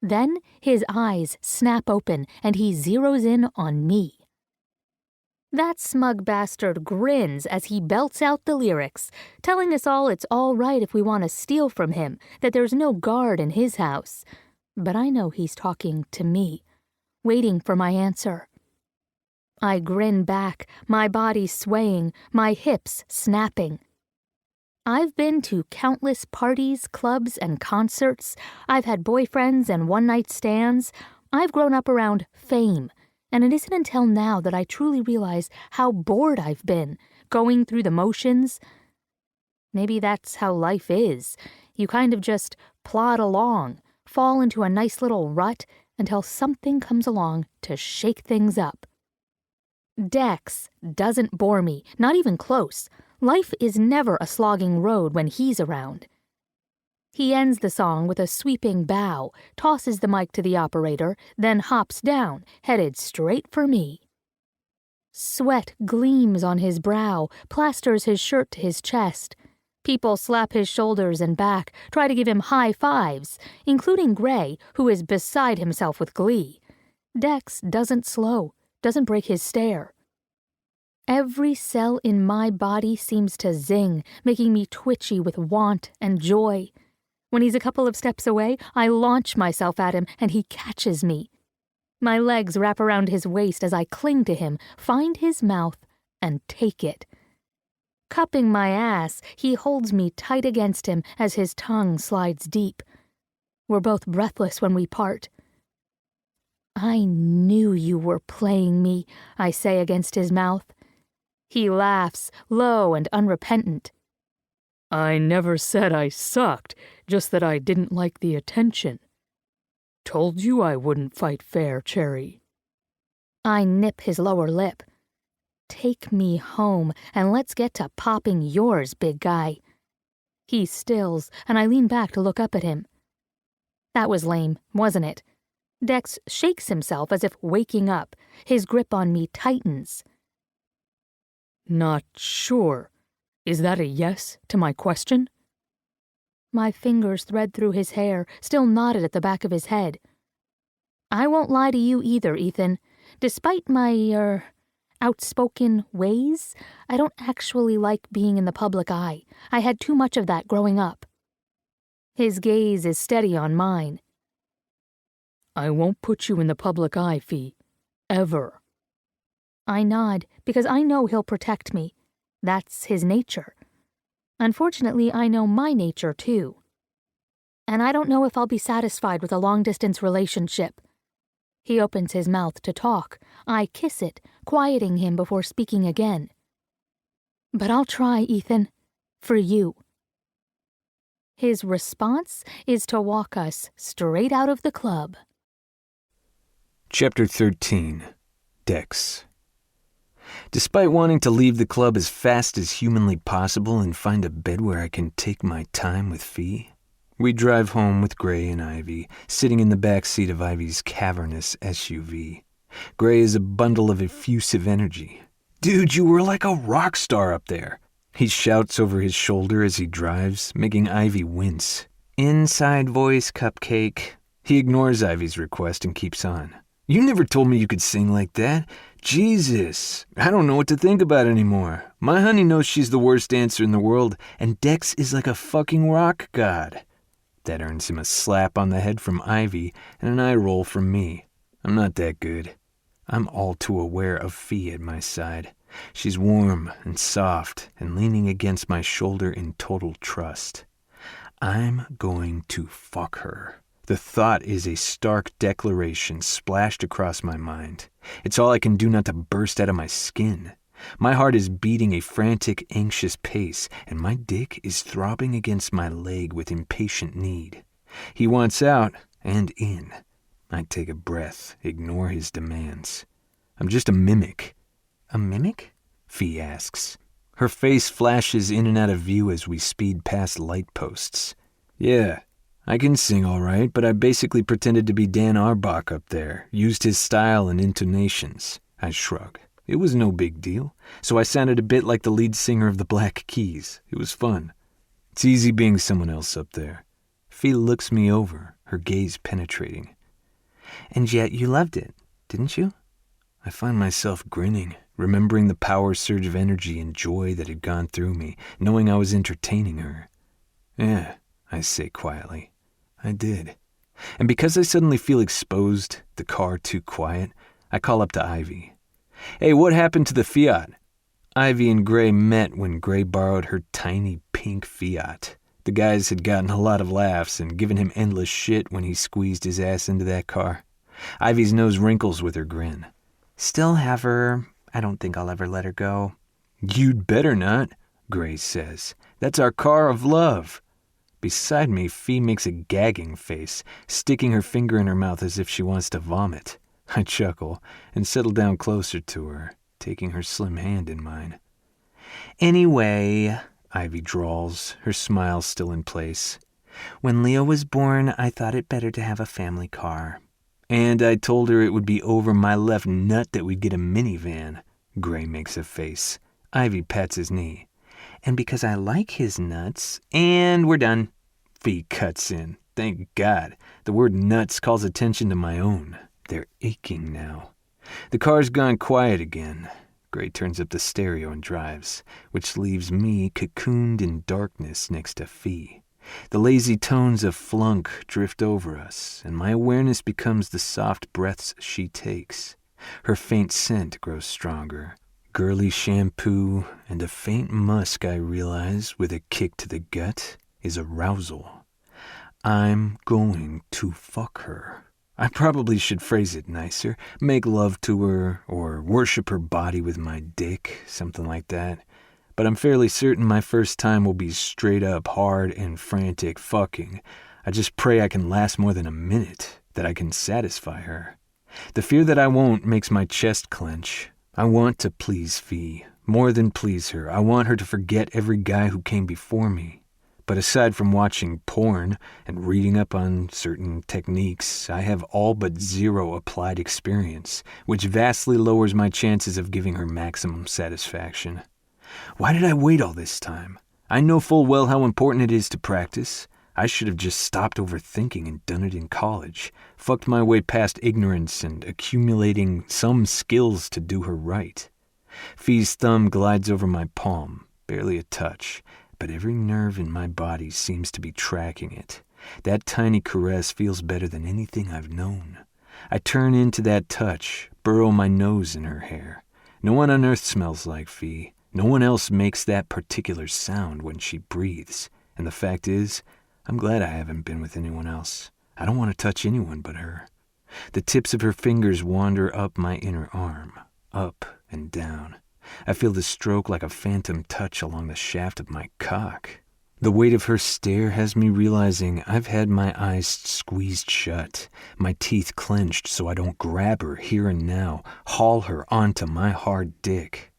S1: Then his eyes snap open and he zeroes in on me. That smug bastard grins as he belts out the lyrics, telling us all it's all right if we want to steal from him, that there's no guard in his house. But I know he's talking to me, waiting for my answer. I grin back, my body swaying, my hips snapping. I've been to countless parties, clubs, and concerts. I've had boyfriends and one-night stands. I've grown up around fame, and it isn't until now that I truly realize how bored I've been, going through the motions. Maybe that's how life is. You kind of just plod along, fall into a nice little rut until something comes along to shake things up. Dex doesn't bore me, not even close. Life is never a slogging road when he's around. He ends the song with a sweeping bow, tosses the mic to the operator, then hops down, headed straight for me. Sweat gleams on his brow, plasters his shirt to his chest. People slap his shoulders and back, try to give him high fives, including Gray, who is beside himself with glee. Dex doesn't slow, doesn't break his stare. Every cell in my body seems to zing, making me twitchy with want and joy. When he's a couple of steps away, I launch myself at him and he catches me. My legs wrap around his waist as I cling to him, find his mouth, and take it. Cupping my ass, he holds me tight against him as his tongue slides deep. We're both breathless when we part. I knew you were playing me, I say against his mouth. He laughs, low and unrepentant.
S3: I never said I sucked, just that I didn't like the attention. Told you I wouldn't fight fair, Cherry.
S1: I nip his lower lip. Take me home, and let's get to popping yours, big guy. He stills, and I lean back to look up at him. That was lame, wasn't it? Dex shakes himself as if waking up. His grip on me tightens.
S3: Not sure. Is that a yes to my question?
S1: My fingers thread through his hair, still knotted at the back of his head. I won't lie to you either, Ethan. Despite my, outspoken ways, I don't actually like being in the public eye. I had too much of that growing up. His gaze is steady on mine.
S3: I won't put you in the public eye, Fee. Ever.
S1: I nod, because I know he'll protect me. That's his nature. Unfortunately, I know my nature, too. And I don't know if I'll be satisfied with a long-distance relationship. He opens his mouth to talk. I kiss it, quieting him before speaking again. But I'll try, Ethan. For you. His response is to walk us straight out of the club.
S2: Chapter 13. Dex. Despite wanting to leave the club as fast as humanly possible and find a bed where I can take my time with Fee, we drive home with Gray and Ivy, sitting in the back seat of Ivy's cavernous SUV. Gray is a bundle of effusive energy. "Dude, you were like a rock star up there," he shouts over his shoulder as he drives, making Ivy wince. "Inside voice, cupcake." He ignores Ivy's request and keeps on. "You never told me you could sing like that. Jesus, I don't know what to think about anymore. My honey knows she's the worst dancer in the world, and Dex is like a fucking rock god." That earns him a slap on the head from Ivy and an eye roll from me. I'm not that good. I'm all too aware of Fee at my side. She's warm and soft and leaning against my shoulder in total trust. I'm going to fuck her. The thought is a stark declaration splashed across my mind. It's all I can do not to burst out of my skin. My heart is beating a frantic, anxious pace, and my dick is throbbing against my leg with impatient need. He wants out and in. I take a breath, ignore his demands. I'm just a mimic. A mimic? Fee asks. Her face flashes in and out of view as we speed past light posts. Yeah, I can sing all right, but I basically pretended to be Dan Arbach up there, used his style and intonations. I shrug. It was no big deal, so I sounded a bit like the lead singer of the Black Keys. It was fun. It's easy being someone else up there. Fee looks me over, her gaze penetrating. And yet you loved it, didn't you? I find myself grinning, remembering the power surge of energy and joy that had gone through me, knowing I was entertaining her. Yeah, I say quietly. I did. And because I suddenly feel exposed, the car too quiet, I call up to Ivy. Hey, what happened to the Fiat? Ivy and Gray met when Gray borrowed her tiny pink Fiat. The guys had gotten a lot of laughs and given him endless shit when he squeezed his ass into that car. Ivy's nose wrinkles with her grin. Still have her. I don't think I'll ever let her go. You'd better not, Gray says. That's our car of love. Beside me, Fee makes a gagging face, sticking her finger in her mouth as if she wants to vomit. I chuckle and settle down closer to her, taking her slim hand in mine. Anyway, Ivy drawls, her smile still in place. When Leo was born, I thought it better to have a family car. And I told her it would be over my left nut that we'd get a minivan. Gray makes a face. Ivy pats his knee. And because I like his nuts, and we're done. Fee cuts in. Thank God. The word nuts calls attention to my own. They're aching now. The car's gone quiet again. Gray turns up the stereo and drives, which leaves me cocooned in darkness next to Fee. The lazy tones of Flunk drift over us, and my awareness becomes the soft breaths she takes. Her faint scent grows stronger. Girly shampoo and a faint musk, I realize, with a kick to the gut, is arousal. I'm going to fuck her. I probably should phrase it nicer, make love to her, or worship her body with my dick, something like that. But I'm fairly certain my first time will be straight up hard and frantic fucking. I just pray I can last more than a minute, that I can satisfy her. The fear that I won't makes my chest clench. I want to please Fee, more than please her. I want her to forget every guy who came before me. But aside from watching porn and reading up on certain techniques, I have all but zero applied experience, which vastly lowers my chances of giving her maximum satisfaction. Why did I wait all this time? I know full well how important it is to practice. I should have just stopped overthinking and done it in college, fucked my way past ignorance and accumulating some skills to do her right. Fee's thumb glides over my palm, barely a touch, but every nerve in my body seems to be tracking it. That tiny caress feels better than anything I've known. I turn into that touch, burrow my nose in her hair. No one on earth smells like Fee. No one else makes that particular sound when she breathes. And the fact is, I'm glad I haven't been with anyone else. I don't want to touch anyone but her. The tips of her fingers wander up my inner arm, up and down. I feel the stroke like a phantom touch along the shaft of my cock. The weight of her stare has me realizing I've had my eyes squeezed shut, my teeth clenched so I don't grab her here and now, haul her onto my hard dick.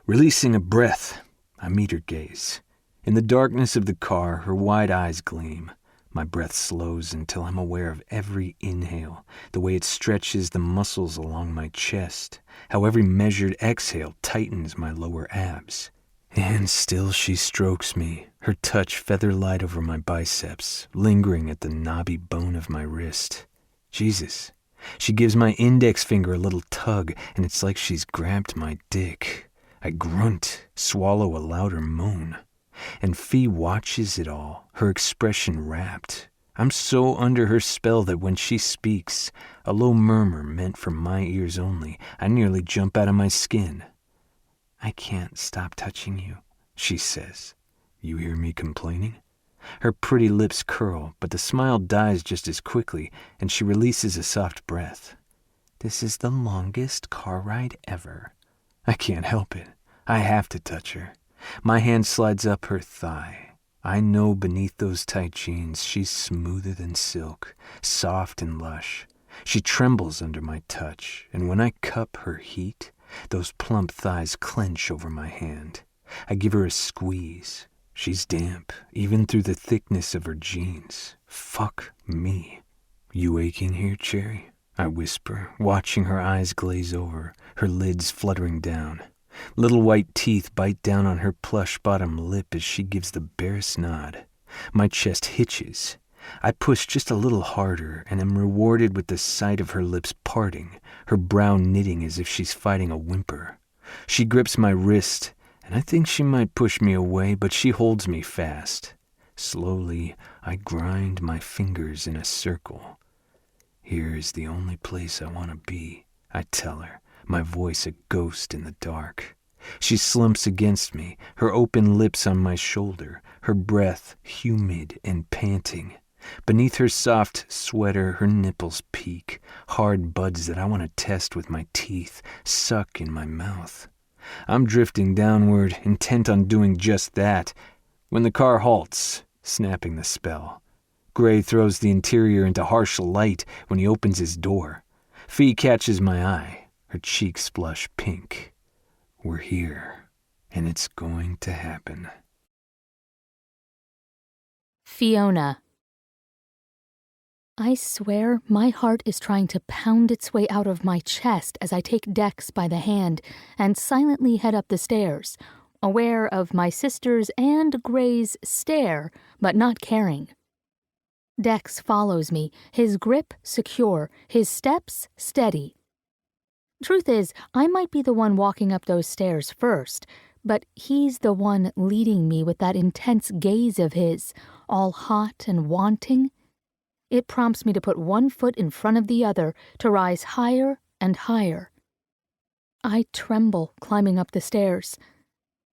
S2: Releasing a breath, I meet her gaze. In the darkness of the car, her wide eyes gleam. My breath slows until I'm aware of every inhale, the way it stretches the muscles along my chest, how every measured exhale tightens my lower abs. And still she strokes me, her touch feather light over my biceps, lingering at the knobby bone of my wrist. Jesus. She gives my index finger a little tug, and it's like she's grabbed my dick. I grunt, swallow a louder moan. And Fee watches it all, her expression rapt. I'm so under her spell that when she speaks, a low murmur meant for my ears only, I nearly jump out of my skin. I can't stop touching you, she says. You hear me complaining? Her pretty lips curl, but the smile dies just as quickly, and she releases a soft breath. This is the longest car ride ever. I can't help it. I have to touch her. My hand slides up her thigh. I know beneath those tight jeans she's smoother than silk, soft and lush. She trembles under my touch, and when I cup her heat, those plump thighs clench over my hand. I give her a squeeze. She's damp, even through the thickness of her jeans. Fuck me. You aching here, Cherry? I whisper, watching her eyes glaze over, her lids fluttering down. Little white teeth bite down on her plush bottom lip as she gives the barest nod. My chest hitches. I push just a little harder and am rewarded with the sight of her lips parting, her brow knitting as if she's fighting a whimper. She grips my wrist, and I think she might push me away, but she holds me fast. Slowly, I grind my fingers in a circle. Here is the only place I want to be, I tell her, my voice a ghost in the dark. She slumps against me, her open lips on my shoulder, her breath humid and panting. Beneath her soft sweater, her nipples peek, hard buds that I want to test with my teeth, suck in my mouth. I'm drifting downward, intent on doing just that, when the car halts, snapping the spell. Gray throws the interior into harsh light when he opens his door. Fee catches my eye. Her cheeks flush pink. We're here, and it's going to happen.
S1: Fiona. I swear my heart is trying to pound its way out of my chest as I take Dex by the hand and silently head up the stairs, aware of my sister's and Gray's stare, but not caring. Dex follows me, his grip secure, his steps steady. Truth is, I might be the one walking up those stairs first, but he's the one leading me with that intense gaze of his, all hot and wanting. It prompts me to put one foot in front of the other, to rise higher and higher. I tremble climbing up the stairs.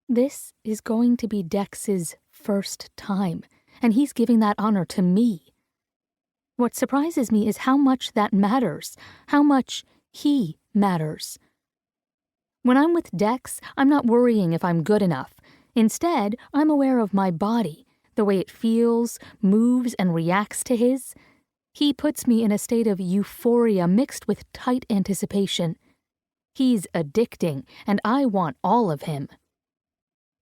S1: This is going to be Dex's first time, and he's giving that honor to me. What surprises me is how much that matters, how much he matters. When I'm with Dex, I'm not worrying if I'm good enough. Instead, I'm aware of my body, the way it feels, moves, and reacts to his. He puts me in a state of euphoria mixed with tight anticipation. He's addicting, and I want all of him.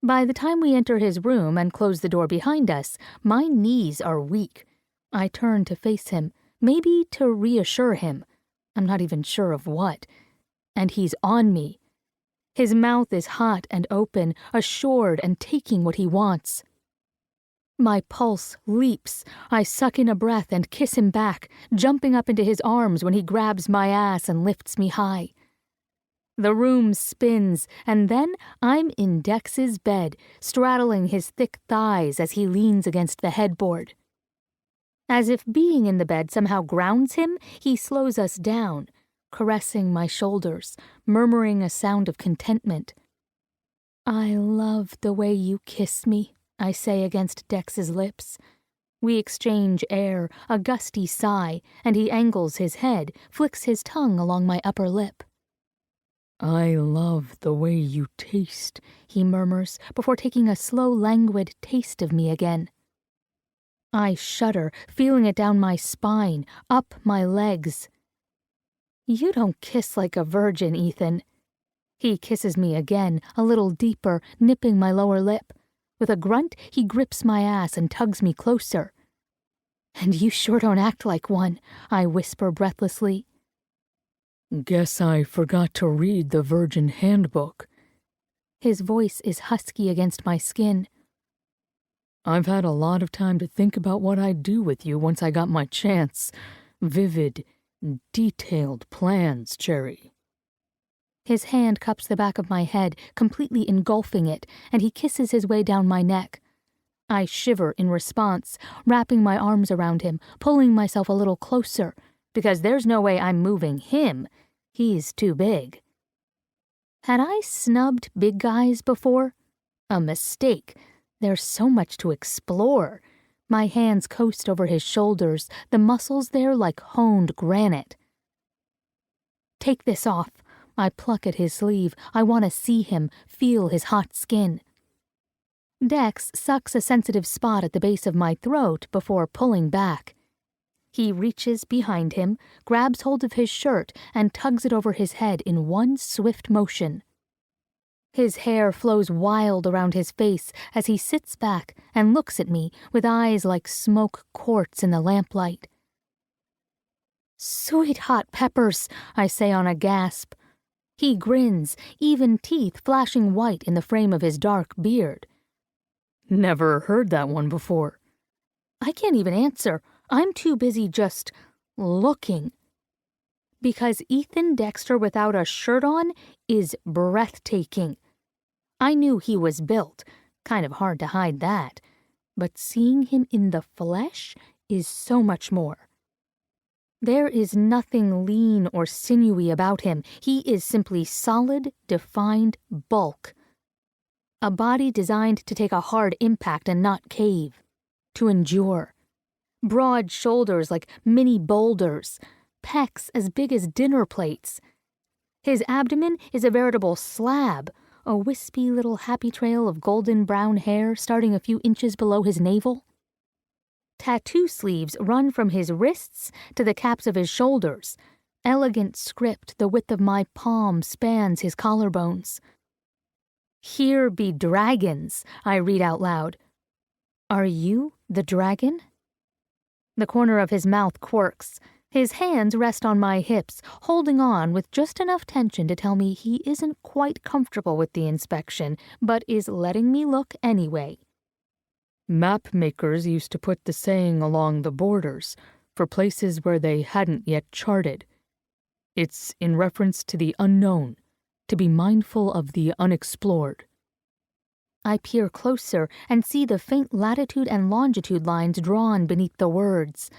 S1: By the time we enter his room and close the door behind us, my knees are weak. I turn to face him, maybe to reassure him. I'm not even sure of what. And he's on me. His mouth is hot and open, assured and taking what he wants. My pulse leaps. I suck in a breath and kiss him back, jumping up into his arms when he grabs my ass and lifts me high. The room spins, and then I'm in Dex's bed, straddling his thick thighs as he leans against the headboard. As if being in the bed somehow grounds him, he slows us down, caressing my shoulders, murmuring a sound of contentment. "I love the way you kiss me," I say against Dex's lips. We exchange air, a gusty sigh, and he angles his head, flicks his tongue along my upper lip.
S3: "I love the way you taste,"
S1: he murmurs, before taking a slow, languid taste of me again. I shudder, feeling it down my spine, up my legs. "You don't kiss like a virgin, Ethan." He kisses me again, a little deeper, nipping my lower lip. With a grunt, he grips my ass and tugs me closer. "And you sure don't act like one," I whisper breathlessly.
S3: "Guess I forgot to read the Virgin Handbook."
S1: His voice is husky against my skin.
S3: "I've had a lot of time to think about what I'd do with you once I got my chance. Vivid, detailed plans, Cherry."
S1: His hand cups the back of my head, completely engulfing it, and he kisses his way down my neck. I shiver in response, wrapping my arms around him, pulling myself a little closer, because there's no way I'm moving him. He's too big. Had I snubbed big guys before? A mistake. There's so much to explore. My hands coast over his shoulders, the muscles there like honed granite. "Take this off." I pluck at his sleeve. I want to see him, feel his hot skin. Dex sucks a sensitive spot at the base of my throat before pulling back. He reaches behind him, grabs hold of his shirt, and tugs it over his head in one swift motion. His hair flows wild around his face as he sits back and looks at me with eyes like smoke quartz in the lamplight. "Sweet hot peppers," I say on a gasp. He grins, even teeth flashing white in the frame of his dark beard.
S3: "Never heard that one before."
S1: I can't even answer. I'm too busy just looking. Because Ethan Dexter without a shirt on is breathtaking. I knew he was built, kind of hard to hide that, but seeing him in the flesh is so much more. There is nothing lean or sinewy about him. He is simply solid, defined bulk. A body designed to take a hard impact and not cave. To endure. Broad shoulders like mini boulders. Pecs as big as dinner plates. His abdomen is a veritable slab, a wispy little happy trail of golden brown hair starting a few inches below his navel. Tattoo sleeves run from his wrists to the caps of his shoulders. Elegant script the width of my palm spans his collarbones. "Here be dragons," I read out loud. "Are you the dragon?" The corner of his mouth quirks. His hands rest on my hips, holding on with just enough tension to tell me he isn't quite comfortable with the inspection, but is letting me look anyway.
S3: Map makers used to put the saying along the borders for places where they hadn't yet charted. It's in reference to the unknown, to be mindful of the unexplored.
S1: I peer closer and see the faint latitude and longitude lines drawn beneath the words.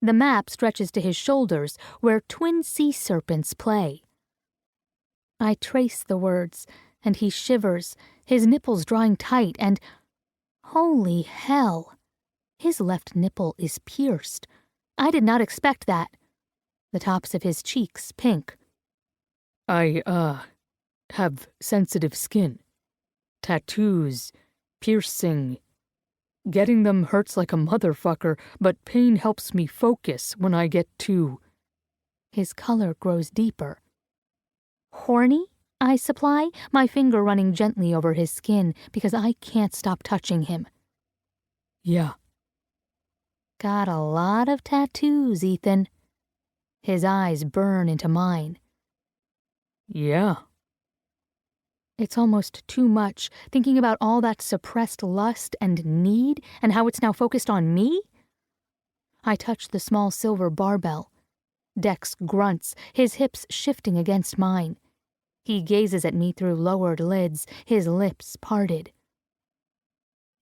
S1: The map stretches to his shoulders, where twin sea serpents play. I trace the words, and he shivers, his nipples drawing tight, and holy hell! His left nipple is pierced. I did not expect that. The tops of his cheeks pink.
S3: I, have sensitive skin. Tattoos, piercing. Getting them hurts like a motherfucker, but pain helps me focus when I get too.
S1: His color grows deeper. Horny? I supply, my finger running gently over his skin because I can't stop touching him.
S3: Yeah.
S1: Got a lot of tattoos, Ethan. His eyes burn into mine.
S3: Yeah.
S1: It's almost too much, thinking about all that suppressed lust and need and how it's now focused on me. I touch the small silver barbell. Dex grunts, his hips shifting against mine. He gazes at me through lowered lids, his lips parted.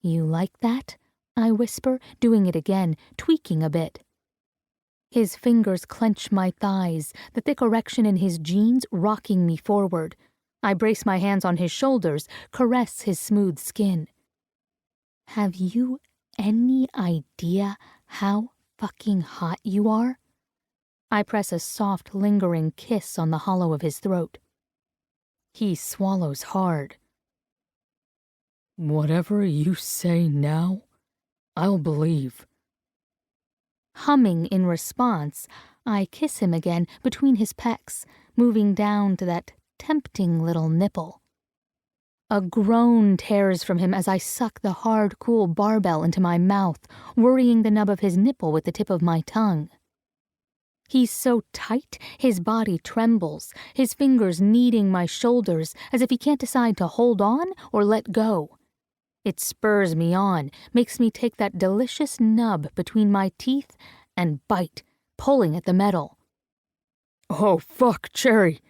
S1: "You like that?" I whisper, doing it again, tweaking a bit. His fingers clench my thighs, the thick erection in his jeans rocking me forward. I brace my hands on his shoulders, caress his smooth skin. "Have you any idea how fucking hot you are?" I press a soft, lingering kiss on the hollow of his throat. He swallows hard.
S3: Whatever you say now, I'll believe.
S1: Humming in response, I kiss him again between his pecs, moving down to that tempting little nipple. A groan tears from him as I suck the hard, cool barbell into my mouth, worrying the nub of his nipple with the tip of my tongue. He's so tight, his body trembles, his fingers kneading my shoulders as if he can't decide to hold on or let go. It spurs me on, makes me take that delicious nub between my teeth and bite, pulling at the metal.
S3: Oh, fuck, Cherry.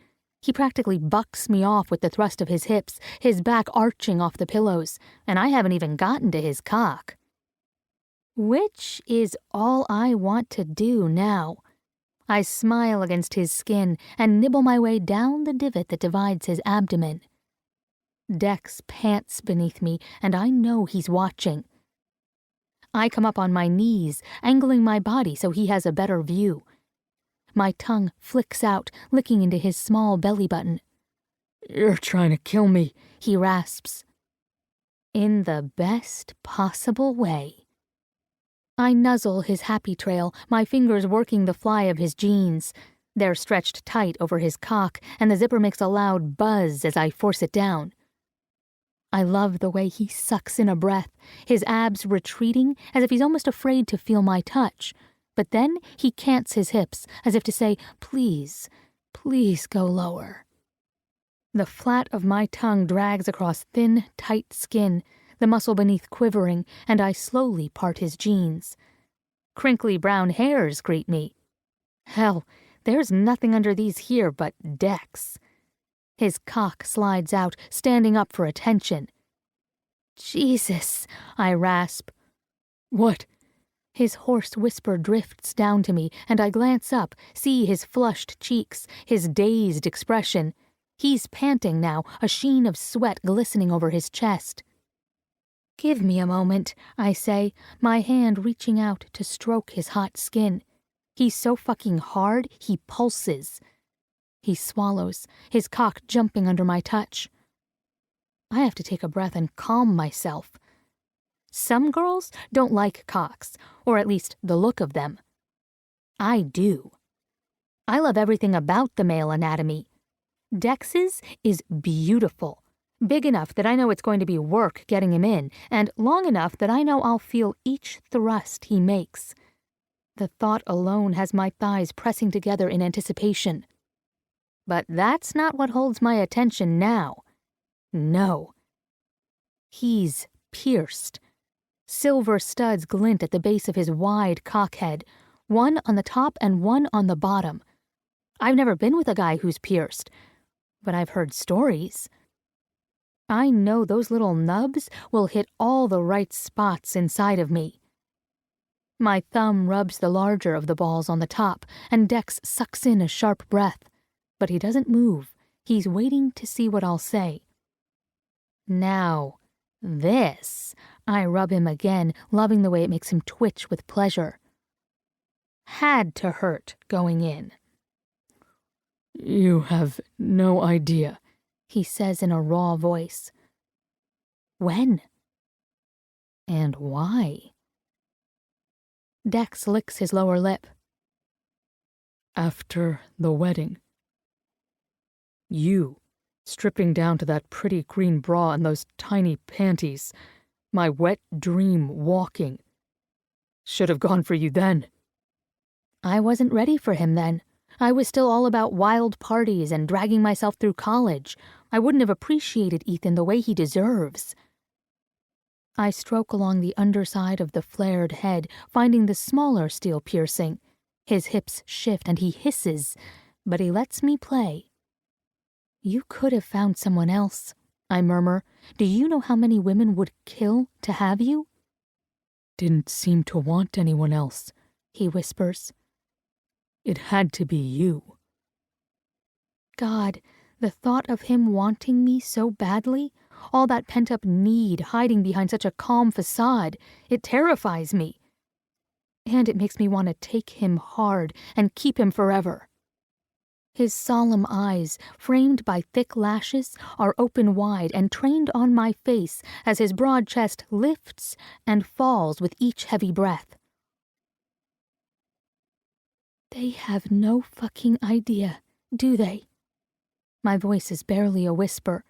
S1: He practically bucks me off with the thrust of his hips, his back arching off the pillows, and I haven't even gotten to his cock. Which is all I want to do now. I smile against his skin and nibble my way down the divot that divides his abdomen. Dex pants beneath me, and I know he's watching. I come up on my knees, angling my body so he has a better view. My tongue flicks out, licking into his small belly button.
S3: "You're trying to kill me,"
S1: he rasps. In the best possible way. I nuzzle his happy trail, my fingers working the fly of his jeans. They're stretched tight over his cock, and the zipper makes a loud buzz as I force it down. I love the way he sucks in a breath, his abs retreating as if he's almost afraid to feel my touch. But then he cants his hips, as if to say, please, please go lower. The flat of my tongue drags across thin, tight skin, the muscle beneath quivering, and I slowly part his jeans. Crinkly brown hairs greet me. Hell, there's nothing under these here but Dex. His cock slides out, standing up for attention. Jesus, I rasp.
S3: What?
S1: His hoarse whisper drifts down to me, and I glance up, see his flushed cheeks, his dazed expression. He's panting now, a sheen of sweat glistening over his chest. Give me a moment, I say, my hand reaching out to stroke his hot skin. He's so fucking hard, he pulses. He swallows, his cock jumping under my touch. I have to take a breath and calm myself. Some girls don't like cocks, or at least the look of them. I do. I love everything about the male anatomy. Dex's is beautiful, big enough that I know it's going to be work getting him in, and long enough that I know I'll feel each thrust he makes. The thought alone has my thighs pressing together in anticipation. But that's not what holds my attention now. No. He's pierced. Silver studs glint at the base of his wide cockhead, one on the top and one on the bottom. I've never been with a guy who's pierced, but I've heard stories. I know those little nubs will hit all the right spots inside of me. My thumb rubs the larger of the balls on the top, and Dex sucks in a sharp breath. But he doesn't move. He's waiting to see what I'll say. Now, this, I rub him again, loving the way it makes him twitch with pleasure. Had to hurt going in.
S3: You have no idea,
S1: he says in a raw voice. When? And why? Dex licks his lower lip.
S3: After the wedding. You, stripping down to that pretty green bra and those tiny panties. My wet dream walking. Should have gone for you then.
S1: I wasn't ready for him then. I was still all about wild parties and dragging myself through college. I wouldn't have appreciated Ethan the way he deserves. I stroke along the underside of the flared head, finding the smaller steel piercing. His hips shift and he hisses, but he lets me play. You could have found someone else, I murmur. Do you know how many women would kill to have you?
S3: Didn't seem to want anyone else,
S1: he whispers.
S3: It had to be you.
S1: God, the thought of him wanting me so badly, all that pent-up need hiding behind such a calm facade, it terrifies me. And it makes me want to take him hard and keep him forever. His solemn eyes, framed by thick lashes, are open wide and trained on my face as his broad chest lifts and falls with each heavy breath. They have no fucking idea, do they? My voice is barely a whisper.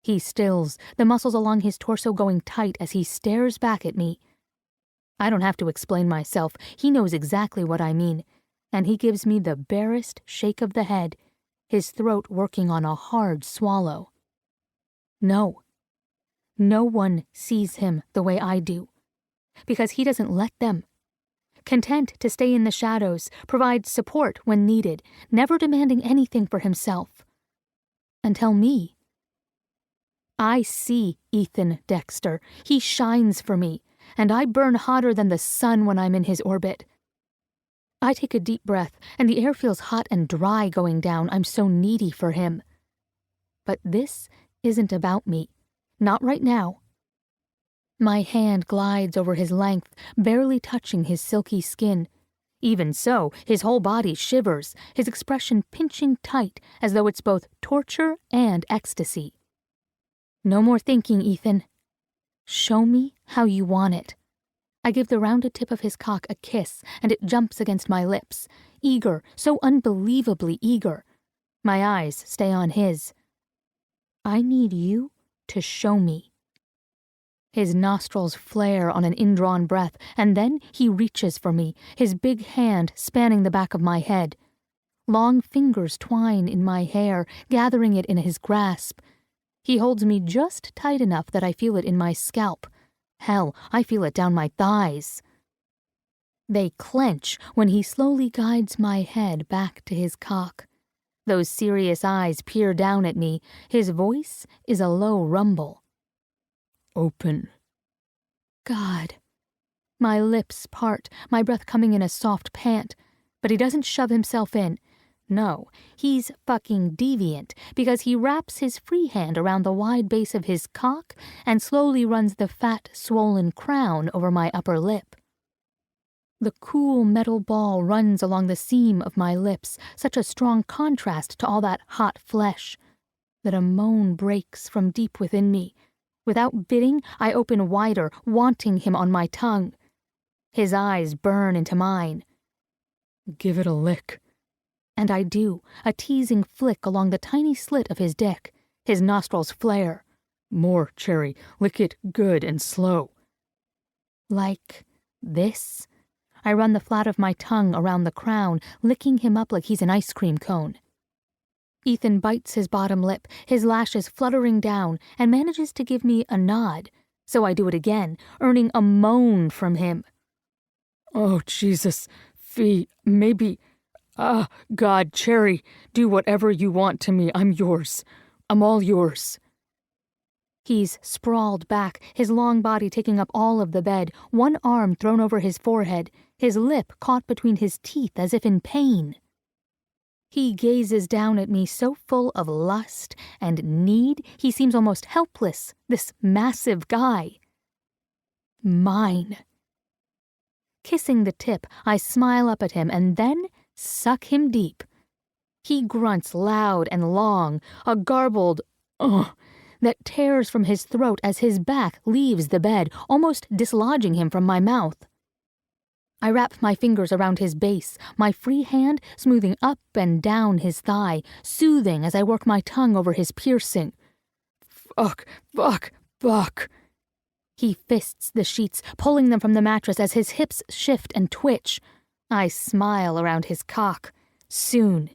S1: He stills, the muscles along his torso going tight as he stares back at me. I don't have to explain myself. He knows exactly what I mean. And he gives me the barest shake of the head, his throat working on a hard swallow. No. No one sees him the way I do, because he doesn't let them. Content to stay in the shadows, provide support when needed, never demanding anything for himself. Until me. I see Ethan Dexter. He shines for me, and I burn hotter than the sun when I'm in his orbit. I take a deep breath, and the air feels hot and dry going down. I'm so needy for him. But this isn't about me. Not right now. My hand glides over his length, barely touching his silky skin. Even so, his whole body shivers, his expression pinching tight as though it's both torture and ecstasy. No more thinking, Ethan. Show me how you want it. I give the rounded tip of his cock a kiss, and it jumps against my lips, eager, so unbelievably eager. My eyes stay on his. I need you to show me. His nostrils flare on an indrawn breath, and then he reaches for me, his big hand spanning the back of my head. Long fingers twine in my hair, gathering it in his grasp. He holds me just tight enough that I feel it in my scalp. Hell, I feel it down my thighs. They clench when he slowly guides my head back to his cock. Those serious eyes peer down at me. His voice is a low rumble.
S3: Open.
S1: God. My lips part, my breath coming in a soft pant. But he doesn't shove himself in. No, he's fucking deviant, because he wraps his free hand around the wide base of his cock and slowly runs the fat, swollen crown over my upper lip. The cool metal ball runs along the seam of my lips, such a strong contrast to all that hot flesh. that a moan breaks from deep within me. Without bidding, I open wider, wanting him on my tongue. His eyes burn into mine.
S3: Give it a lick.
S1: And I do, a teasing flick along the tiny slit of his dick. His nostrils flare.
S3: More, Cherry. Lick it good and slow.
S1: Like this? I run the flat of my tongue around the crown, licking him up like he's an ice cream cone. Ethan bites his bottom lip, his lashes fluttering down, and manages to give me a nod. So I do it again, earning a moan from him.
S3: Oh, Jesus. Fee, maybe... God, Cherry, do whatever you want to me. I'm yours. I'm all yours.
S1: He's sprawled back, his long body taking up all of the bed, one arm thrown over his forehead, his lip caught between his teeth as if in pain. He gazes down at me so full of lust and need, he seems almost helpless, this massive guy. Mine. Kissing the tip, I smile up at him and then suck him deep. He grunts loud and long, a garbled "ugh" that tears from his throat as his back leaves the bed, almost dislodging him from my mouth. I wrap my fingers around his base, my free hand smoothing up and down his thigh, soothing as I work my tongue over his piercing.
S3: Fuck, fuck, fuck.
S1: He fists the sheets, pulling them from the mattress as his hips shift and twitch. I smile around his cock. Soon.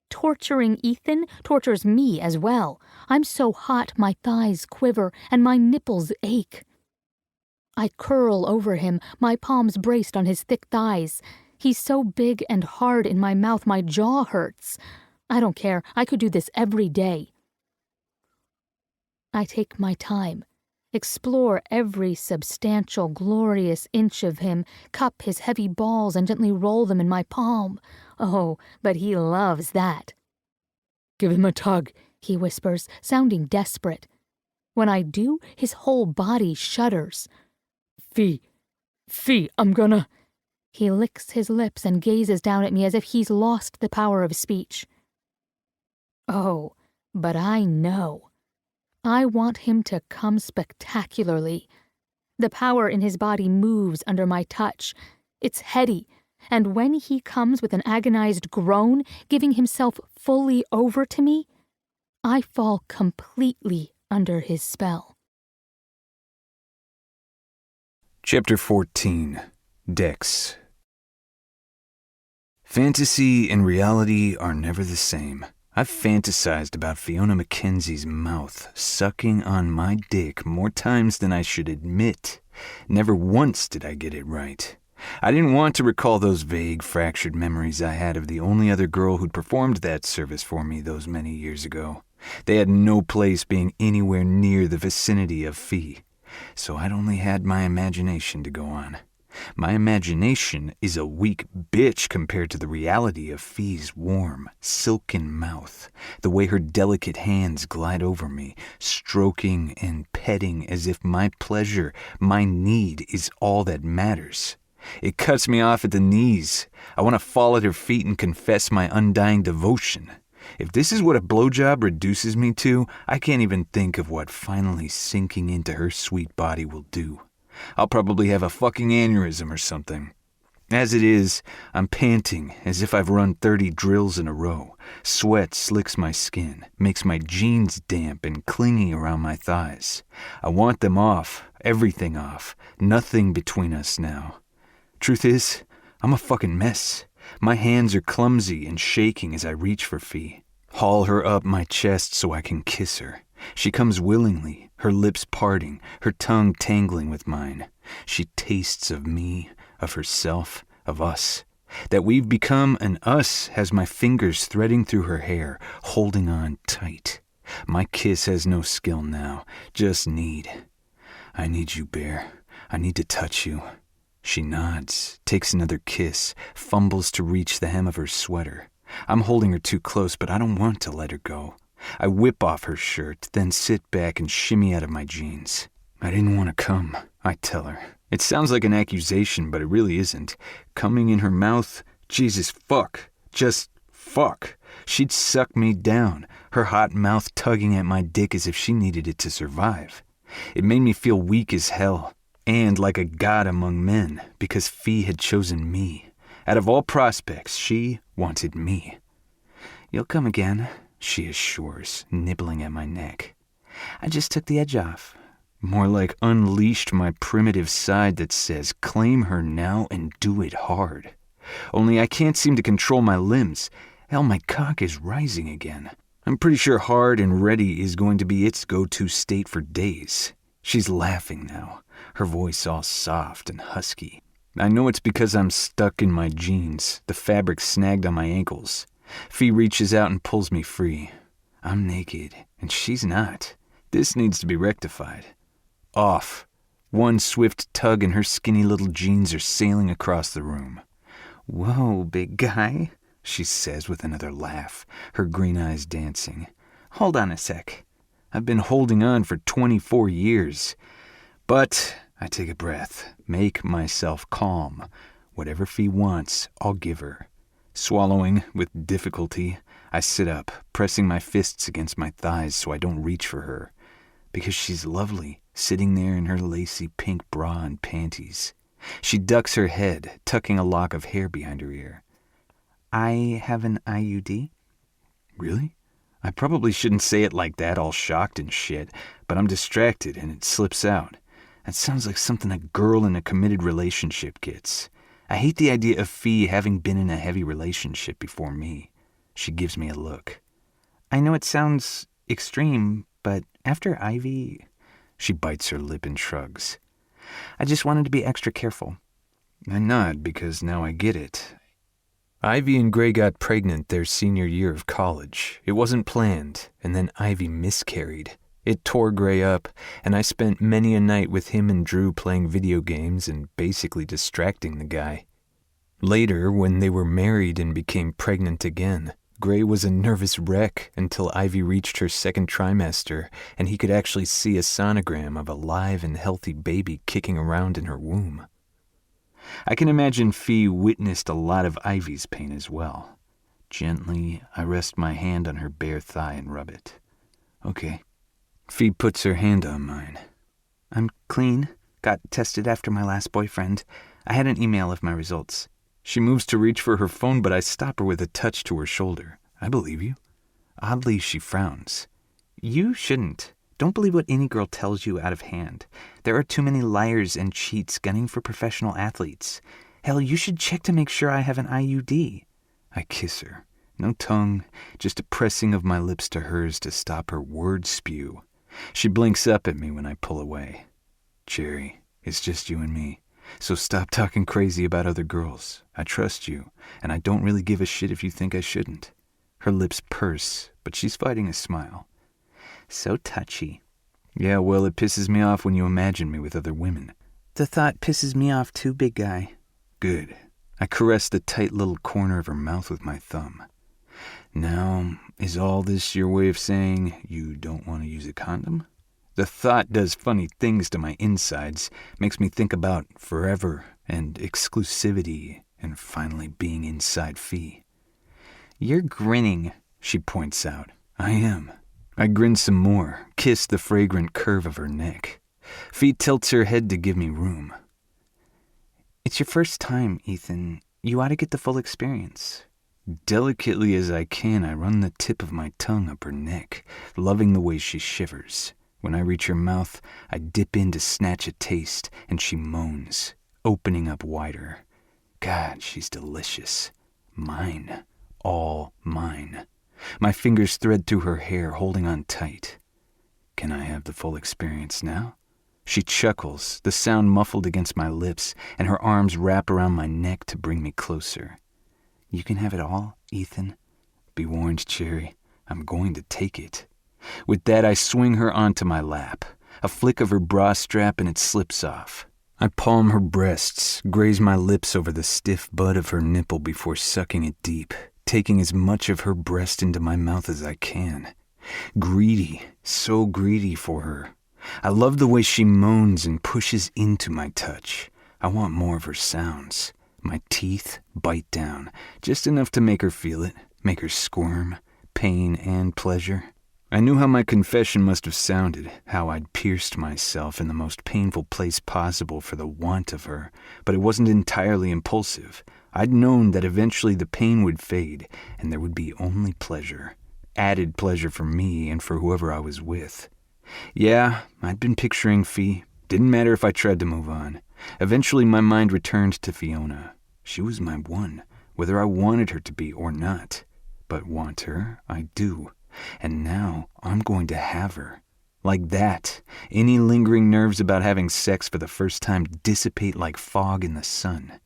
S1: Torturing Ethan tortures me as well. I'm so hot my thighs quiver and my nipples ache. I curl over him, my palms braced on his thick thighs. He's so big and hard in my mouth my jaw hurts. I don't care, I could do this every day. I take my time, explore every substantial, glorious inch of him, cup his heavy balls and gently roll them in my palm. Oh, but he loves that.
S3: Give him a tug,
S1: he whispers, sounding desperate. When I do, his whole body shudders.
S3: Fee, I'm gonna...
S1: He licks his lips and gazes down at me as if he's lost the power of speech. Oh, but I know. I want him to come spectacularly. The power in his body moves under my touch. It's heady, and when he comes with an agonized groan, giving himself fully over to me, I fall completely under his spell.
S2: Chapter 14. Dex. Fantasy and reality are never the same. I've fantasized about Fiona Mackenzie's mouth sucking on my dick more times than I should admit. Never once did I get it right. I didn't want to recall those vague, fractured memories I had of the only other girl who'd performed that service for me those many years ago. They had no place being anywhere near the vicinity of Fee. So I'd only had my imagination to go on. My imagination is a weak bitch compared to the reality of Fee's warm, silken mouth, the way her delicate hands glide over me, stroking and petting as if my pleasure, my need, is all that matters. It cuts me off at the knees. I want to fall at her feet and confess my undying devotion. If this is what a blowjob reduces me to, I can't even think of what finally sinking into her sweet body will do. I'll probably have a fucking aneurysm or something. As it is, I'm panting as if I've run 30 drills in a row. Sweat slicks my skin, makes my jeans damp and clingy around my thighs. I want them off, everything off, nothing between us now. Truth is, I'm a fucking mess. My hands are clumsy and shaking as I reach for Fee. Haul her up my chest so I can kiss her. She comes willingly, her lips parting, her tongue tangling with mine. She tastes of me, of herself, of us. That we've become an us has my fingers threading through her hair, holding on tight. My kiss has no skill now, just need. I need you, Bear. I need to touch you. She nods, takes another kiss, fumbles to reach the hem of her sweater. I'm holding her too close, but I don't want to let her go. I whip off her shirt, then sit back and shimmy out of my jeans. I didn't want to come, I tell her. It sounds like an accusation, but it really isn't. Coming in her mouth? Jesus fuck. Just Fuck. She'd suck me down, her hot mouth tugging at my dick as if she needed it to survive. It made me feel weak as hell, and like a god among men, because Fee had chosen me. Out of all prospects, she wanted me. "You'll come again," she assures, nibbling at my neck. I just took the edge off. More like unleashed my primitive side that says, claim her now and do it hard. Only I can't seem to control my limbs. Hell, my cock is rising again. I'm pretty sure hard and ready is going to be its go-to state for days. She's laughing now, her voice all soft and husky. I know it's because I'm stuck in my jeans, the fabric snagged on my ankles. Fee reaches out and pulls me free. I'm naked, and she's not. This needs to be rectified. Off. One swift tug and her skinny little jeans are sailing across the room. "Whoa, big guy," she says with another laugh, her green eyes dancing. "Hold on a sec. I've been holding on for 24 years. But I take a breath, make myself calm. Whatever Fee wants, I'll give her. Swallowing with difficulty, I sit up, pressing my fists against my thighs so I don't reach for her. Because she's lovely, sitting there in her lacy pink bra and panties. She ducks her head, tucking a lock of hair behind her ear. "I have an IUD." "Really?" I probably shouldn't say it like that, all shocked and shit, but I'm distracted and it slips out. That sounds like something a girl in a committed relationship gets. I hate the idea of Fee having been in a heavy relationship before me. She gives me a look. "I know it sounds extreme, but after Ivy..." She bites her lip and shrugs. "I just wanted to be extra careful." I nod because now I get it. Ivy and Gray got pregnant their senior year of college. It wasn't planned, and then Ivy miscarried. It tore Gray up, and I spent many a night with him and Drew playing video games and basically distracting the guy. Later, when they were married and became pregnant again, Gray was a nervous wreck until Ivy reached her second trimester and he could actually see a sonogram of a live and healthy baby kicking around in her womb. I can imagine Fee witnessed a lot of Ivy's pain as well. Gently, I rest my hand on her bare thigh and rub it. "Okay." Fee puts her hand on mine. "I'm clean. Got tested after my last boyfriend. I had an email of my results." She moves to reach for her phone, but I stop her with a touch to her shoulder. "I believe you." Oddly, she frowns. "You shouldn't. Don't believe what any girl tells you out of hand. There are too many liars and cheats gunning for professional athletes. Hell, you should check to make sure I have an IUD. I kiss her. No tongue, just a pressing of my lips to hers to stop her word spew. She blinks up at me when I pull away. "Cherry, it's just you and me. So stop talking crazy about other girls. I trust you, and I don't really give a shit if you think I shouldn't." Her lips purse, but she's fighting a smile. "So touchy." "Yeah, well, it pisses me off when you imagine me with other women." "The thought pisses me off too, big guy." "Good." I caress the tight little corner of her mouth with my thumb. "Now, is all this your way of saying you don't want to use a condom?" The thought does funny things to my insides, makes me think about forever and exclusivity and finally being inside Fee. "You're grinning," she points out. "I am." I grin some more, kiss the fragrant curve of her neck. Fee tilts her head to give me room. "It's your first time, Ethan. You ought to get the full experience." Delicately as I can, I run the tip of my tongue up her neck, loving the way she shivers. When I reach her mouth, I dip in to snatch a taste, and she moans, opening up wider. God, she's delicious. Mine. All mine. My fingers thread through her hair, holding on tight. "Can I have the full experience now?" She chuckles, the sound muffled against my lips, and her arms wrap around my neck to bring me closer. "You can have it all, Ethan." Be warned, Cherry. I'm going to take it. With that, I swing her onto my lap. A flick of her bra strap and it slips off. I palm her breasts, graze my lips over the stiff bud of her nipple before sucking it deep, taking as much of her breast into my mouth as I can. Greedy, so greedy for her. I love the way she moans and pushes into my touch. I want more of her sounds. My teeth bite down, just enough to make her feel it, make her squirm, pain and pleasure. I knew how my confession must have sounded, how I'd pierced myself in the most painful place possible for the want of her, but it wasn't entirely impulsive. I'd known that eventually the pain would fade, and there would be only pleasure. Added pleasure for me and for whoever I was with. Yeah, I'd been picturing Fee. Didn't matter if I tried to move on. Eventually my mind returned to Fiona. She was my one, whether I wanted her to be or not. But want her, I do. And now I'm going to have her. Like that, any lingering nerves about having sex for the first time dissipate like fog in the sun.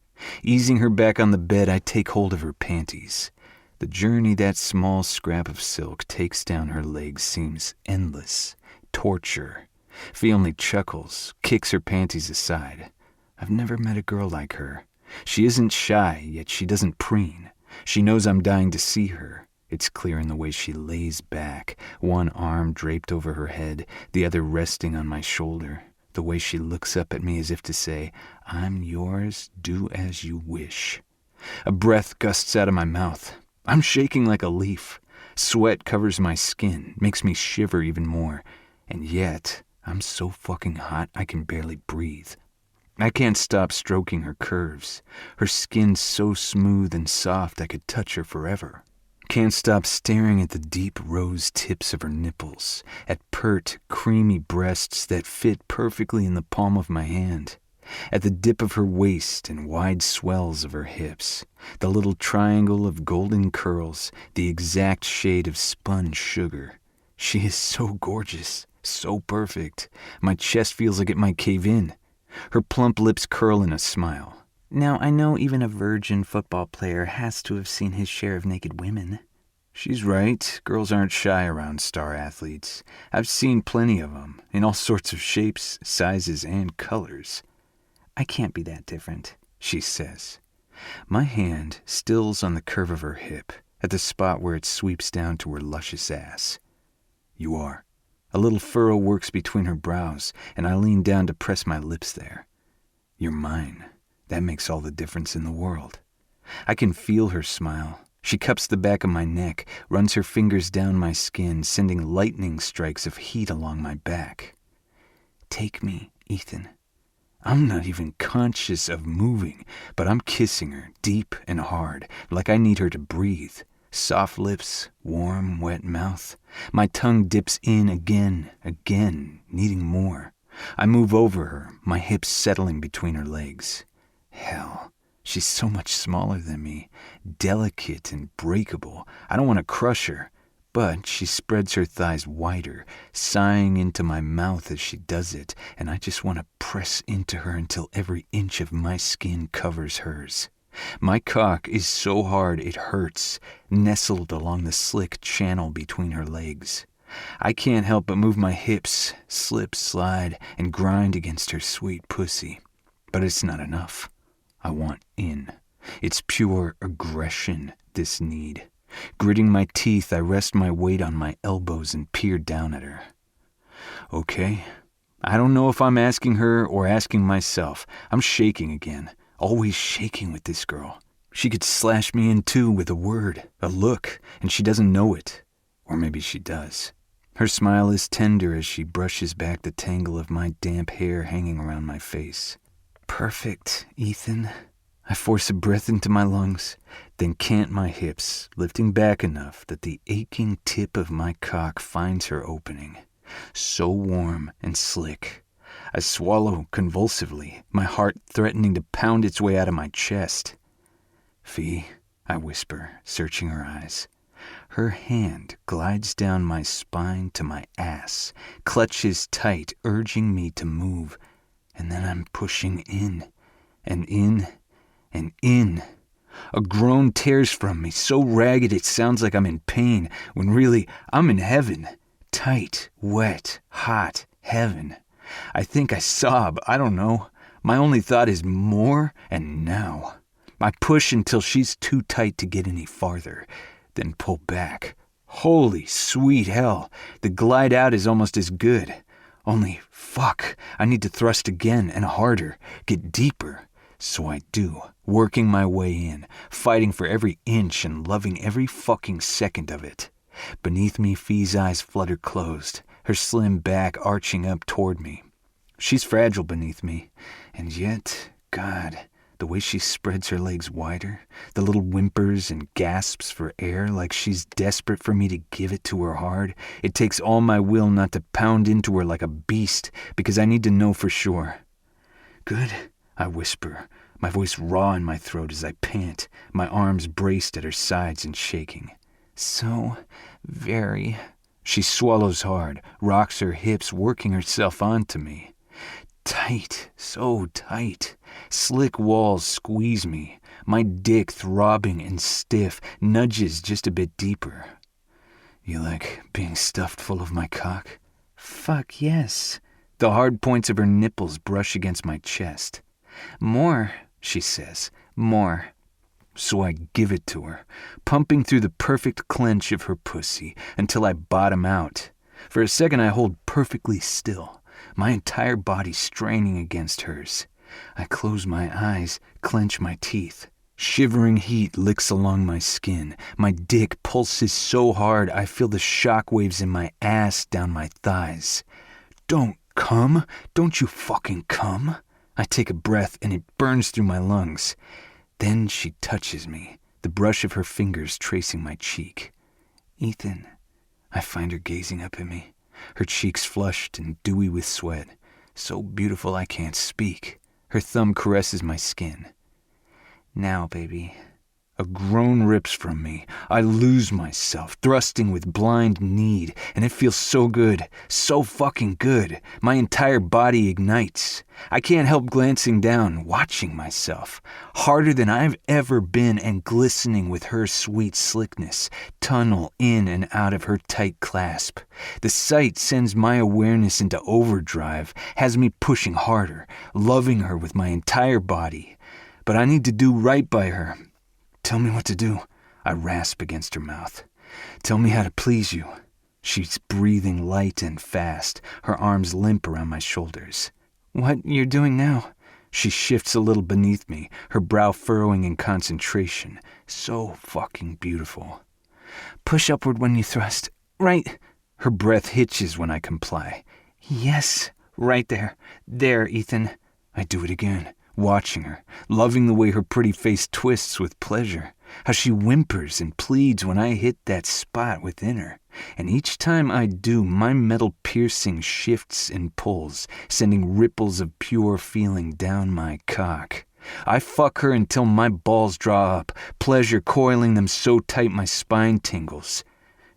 S2: Easing her back on the bed, I take hold of her panties. The journey that small scrap of silk takes down her legs seems endless. Torture. Fee only chuckles, kicks her panties aside. I've never met a girl like her. She isn't shy, yet she doesn't preen. She knows I'm dying to see her. It's clear in the way she lays back, one arm draped over her head, the other resting on my shoulder. The way she looks up at me as if to say, I'm yours, do as you wish. A breath gusts out of my mouth. I'm shaking like a leaf. Sweat covers my skin, makes me shiver even more. And yet, I'm so fucking hot I can barely breathe. I can't stop stroking her curves. Her skin's so smooth and soft I could touch her forever. Can't stop staring at the deep rose tips of her nipples, at pert, creamy breasts that fit perfectly in the palm of my hand, at the dip of her waist and wide swells of her hips, the little triangle of golden curls, the exact shade of spun sugar. She is so gorgeous, so perfect. My chest feels like it might cave in. Her plump lips curl in a smile. Now, I know even a virgin football player has to have seen his share of naked women. She's right. Girls aren't shy around star athletes. I've seen plenty of them, in all sorts of shapes, sizes, and colors. I can't be that different, she says. My hand stills on the curve of her hip, at the spot where it sweeps down to her luscious ass. You are. A little furrow works between her brows, and I lean down to press my lips there. You're mine. That makes all the difference in the world. I can feel her smile. She cups the back of my neck, runs her fingers down my skin, sending lightning strikes of heat along my back. Take me, Ethan. I'm not even conscious of moving, but I'm kissing her deep and hard, like I need her to breathe. Soft lips, warm, wet mouth. My tongue dips in again, needing more. I move over her, my hips settling between her legs. Hell, she's so much smaller than me, delicate and breakable. I don't want to crush her, but she spreads her thighs wider, sighing into my mouth as she does it, and I just want to press into her until every inch of my skin covers hers. My cock is so hard it hurts, nestled along the slick channel between her legs. I can't help but move my hips, slip, slide, and grind against her sweet pussy. But it's not enough. I want in. It's pure aggression, this need. Gritting my teeth, I rest my weight on my elbows and peer down at her. Okay. I don't know if I'm asking her or asking myself. I'm shaking again. Always shaking with this girl. She could slash me in two with a word, a look, and she doesn't know it. Or maybe she does. Her smile is tender as she brushes back the tangle of my damp hair hanging around my face. Perfect, Ethan. I force a breath into my lungs, then cant my hips, lifting back enough that the aching tip of my cock finds her opening. So warm and slick. I swallow convulsively, my heart threatening to pound its way out of my chest. Fee, I whisper, searching her eyes. Her hand glides down my spine to my ass, clutches tight, urging me to move, and then I'm pushing in, and in, and in. A groan tears from me, so ragged it sounds like I'm in pain, when really I'm in heaven. Tight, wet, hot heaven. I think I sob, I don't know. My only thought is more and now. I push until she's too tight to get any farther, then pull back. Holy sweet hell, the glide out is almost as good. Only, fuck, I need to thrust again and harder, get deeper. So I do, working my way in, fighting for every inch and loving every fucking second of it. Beneath me, Fee's eyes flutter closed, her slim back arching up toward me. She's fragile beneath me, and yet, God, the way she spreads her legs wider, the little whimpers and gasps for air like she's desperate for me to give it to her hard, it takes all my will not to pound into her like a beast, because I need to know for sure. Good, I whisper, my voice raw in my throat as I pant, my arms braced at her sides and shaking. So very. She swallows hard, rocks her hips, working herself onto me. Tight, so tight. Slick walls squeeze me, my dick throbbing and stiff, nudges just a bit deeper. You like being stuffed full of my cock? Fuck yes. The hard points of her nipples brush against my chest. More, she says, more. So I give it to her, pumping through the perfect clench of her pussy until I bottom out. For a second I hold perfectly still, my entire body straining against hers. I close my eyes, clench my teeth. Shivering heat licks along my skin. My dick pulses so hard I feel the shock waves in my ass down my thighs. Don't come. Don't you fucking come. I take a breath and it burns through my lungs. Then she touches me, the brush of her fingers tracing my cheek. Ethan. I find her gazing up at me, her cheeks flushed and dewy with sweat, so beautiful I can't speak. Her thumb caresses my skin. Now, baby. A groan rips from me. I lose myself, thrusting with blind need, and it feels so good, so fucking good. My entire body ignites. I can't help glancing down, watching myself. Harder than I've ever been and glistening with her sweet slickness, tunnel in and out of her tight clasp. The sight sends my awareness into overdrive, has me pushing harder, loving her with my entire body. But I need to do right by her. Tell me what to do, I rasp against her mouth. Tell me how to please you. She's breathing light and fast, her arms limp around my shoulders. What you're doing now? She shifts a little beneath me, her brow furrowing in concentration. So fucking beautiful. Push upward when you thrust. Right. Her breath hitches when I comply. Yes, right there. There, Ethan. I do it again. Watching her, loving the way her pretty face twists with pleasure, how she whimpers and pleads when I hit that spot within her. And each time I do, my metal piercing shifts and pulls, sending ripples of pure feeling down my cock. I fuck her until my balls draw up, pleasure coiling them so tight my spine tingles.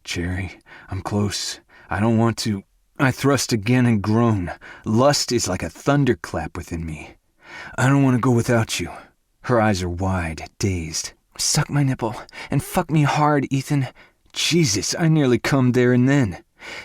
S2: Jerry, I'm close. I don't want to. I thrust again and groan. Lust is like a thunderclap within me. I don't want to go without you. Her eyes are wide, dazed. Suck my nipple and fuck me hard, Ethan. Jesus, I nearly come there and then.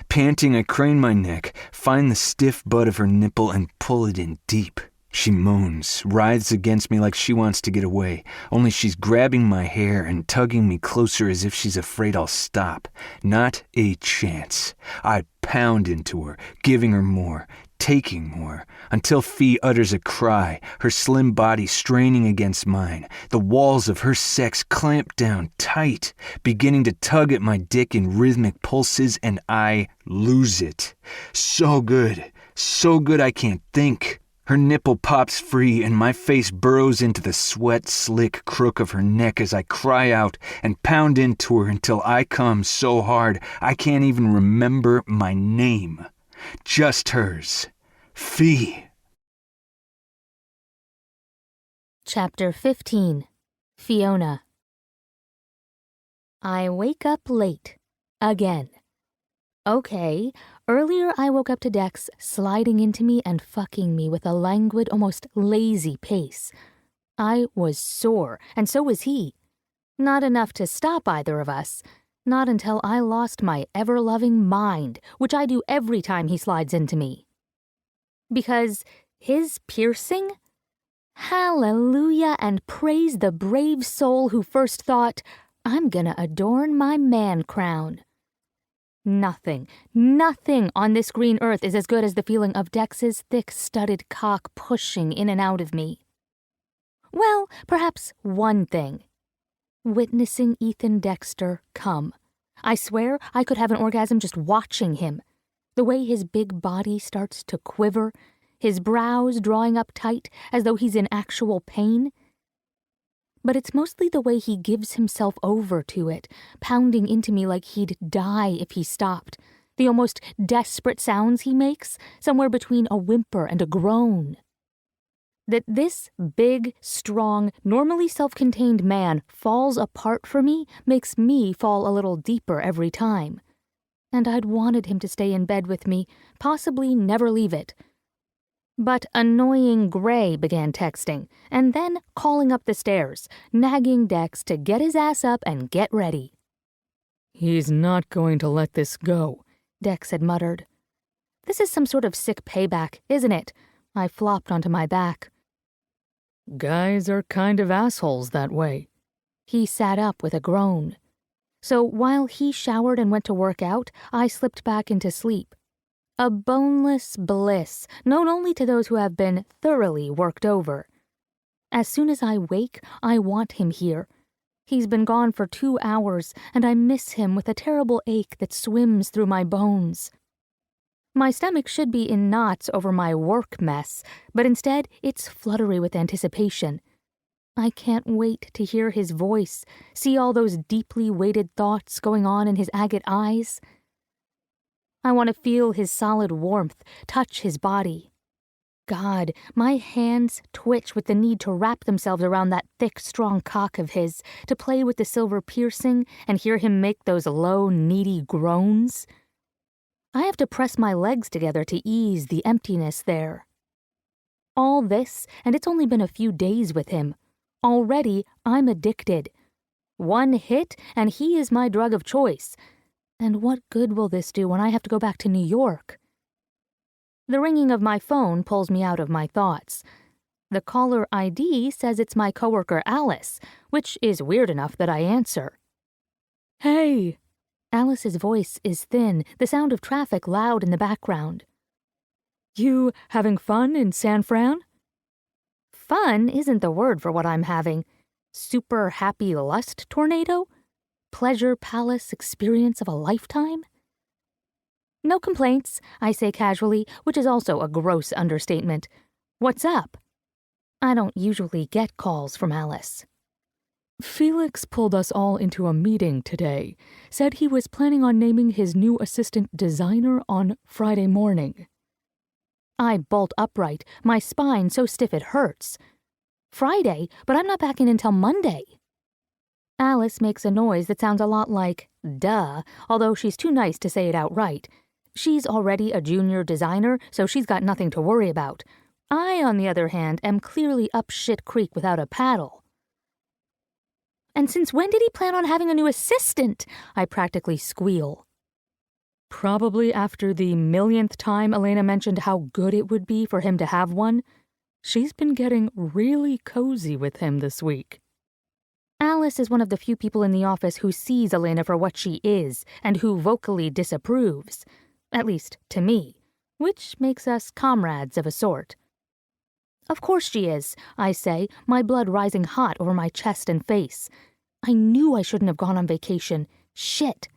S2: Panting, I crane my neck, find the stiff butt of her nipple and pull it in deep. She moans, writhes against me like she wants to get away, only she's grabbing my hair and tugging me closer as if she's afraid I'll stop. Not a chance. I pound into her, giving her more, taking more, until Fee utters a cry, her slim body straining against mine. The walls of her sex clamp down tight, beginning to tug at my dick in rhythmic pulses, and I lose it. So good I can't think. Her nipple pops free and my face burrows into the sweat-slick crook of her neck as I cry out and pound into her until I come so hard I can't even remember my name. Just hers. Fee.
S1: Chapter 15. Fiona. I wake up late. Again. Okay, earlier I woke up to Dex sliding into me and fucking me with a languid, almost lazy pace. I was sore, and so was he. Not enough to stop either of us. Not until I lost my ever-loving mind, which I do every time he slides into me. Because his piercing? Hallelujah and praise the brave soul who first thought, I'm gonna adorn my man crown. Nothing on this green earth is as good as the feeling of Dex's thick, studded cock pushing in and out of me. Well, perhaps one thing. Witnessing Ethan Dexter come. I swear I could have an orgasm just watching him. The way his big body starts to quiver, his brows drawing up tight as though he's in actual pain. But it's mostly the way he gives himself over to it, pounding into me like he'd die if he stopped. The almost desperate sounds he makes, somewhere between a whimper and a groan. That this big, strong, normally self-contained man falls apart for me makes me fall a little deeper every time. And I'd wanted him to stay in bed with me, possibly never leave it. But annoying Gray began texting, and then calling up the stairs, nagging Dex to get his ass up and get ready.
S3: He's not going to let this go,
S1: Dex had muttered. This is some sort of sick payback, isn't it? I flopped onto my back.
S3: Guys are kind of assholes that way.
S1: He sat up with a groan. So while he showered and went to work out, I slipped back into sleep. A boneless bliss, known only to those who have been thoroughly worked over. As soon as I wake, I want him here. He's been gone for 2 hours, and I miss him with a terrible ache that swims through my bones. My stomach should be in knots over my work mess, but instead it's fluttery with anticipation. I can't wait to hear his voice, see all those deeply weighted thoughts going on in his agate eyes. I want to feel his solid warmth, touch his body. God, my hands twitch with the need to wrap themselves around that thick, strong cock of his, to play with the silver piercing and hear him make those low, needy groans. I have to press my legs together to ease the emptiness there. All this, and it's only been a few days with him. Already, I'm addicted. One hit, and he is my drug of choice. And what good will this do when I have to go back to New York? The ringing of my phone pulls me out of my thoughts. The caller ID says it's my coworker Alice, which is weird enough that I answer.
S3: Hey!
S1: Alice's voice is thin, the sound of traffic loud in the background.
S3: You having fun in San Fran?
S1: Fun isn't the word for what I'm having. Super happy lust tornado? Pleasure palace experience of a lifetime? No complaints, I say casually, which is also a gross understatement. What's up? I don't usually get calls from Alice.
S3: Felix pulled us all into a meeting today, said he was planning on naming his new assistant designer on Friday morning.
S1: I bolt upright, my spine so stiff it hurts. Friday, but I'm not back in until Monday. Alice makes a noise that sounds a lot like, duh, although she's too nice to say it outright. She's already a junior designer, so she's got nothing to worry about. I, on the other hand, am clearly up shit creek without a paddle. And since when did he plan on having a new assistant? I practically squeal.
S3: Probably after the millionth time Elena mentioned how good it would be for him to have one. She's been getting really cozy with him this week.
S1: Alice is one of the few people in the office who sees Elena for what she is and who vocally disapproves. At least to me, which makes us comrades of a sort. Of course she is, I say, my blood rising hot over my chest and face. I knew I shouldn't have gone on vacation. Shit.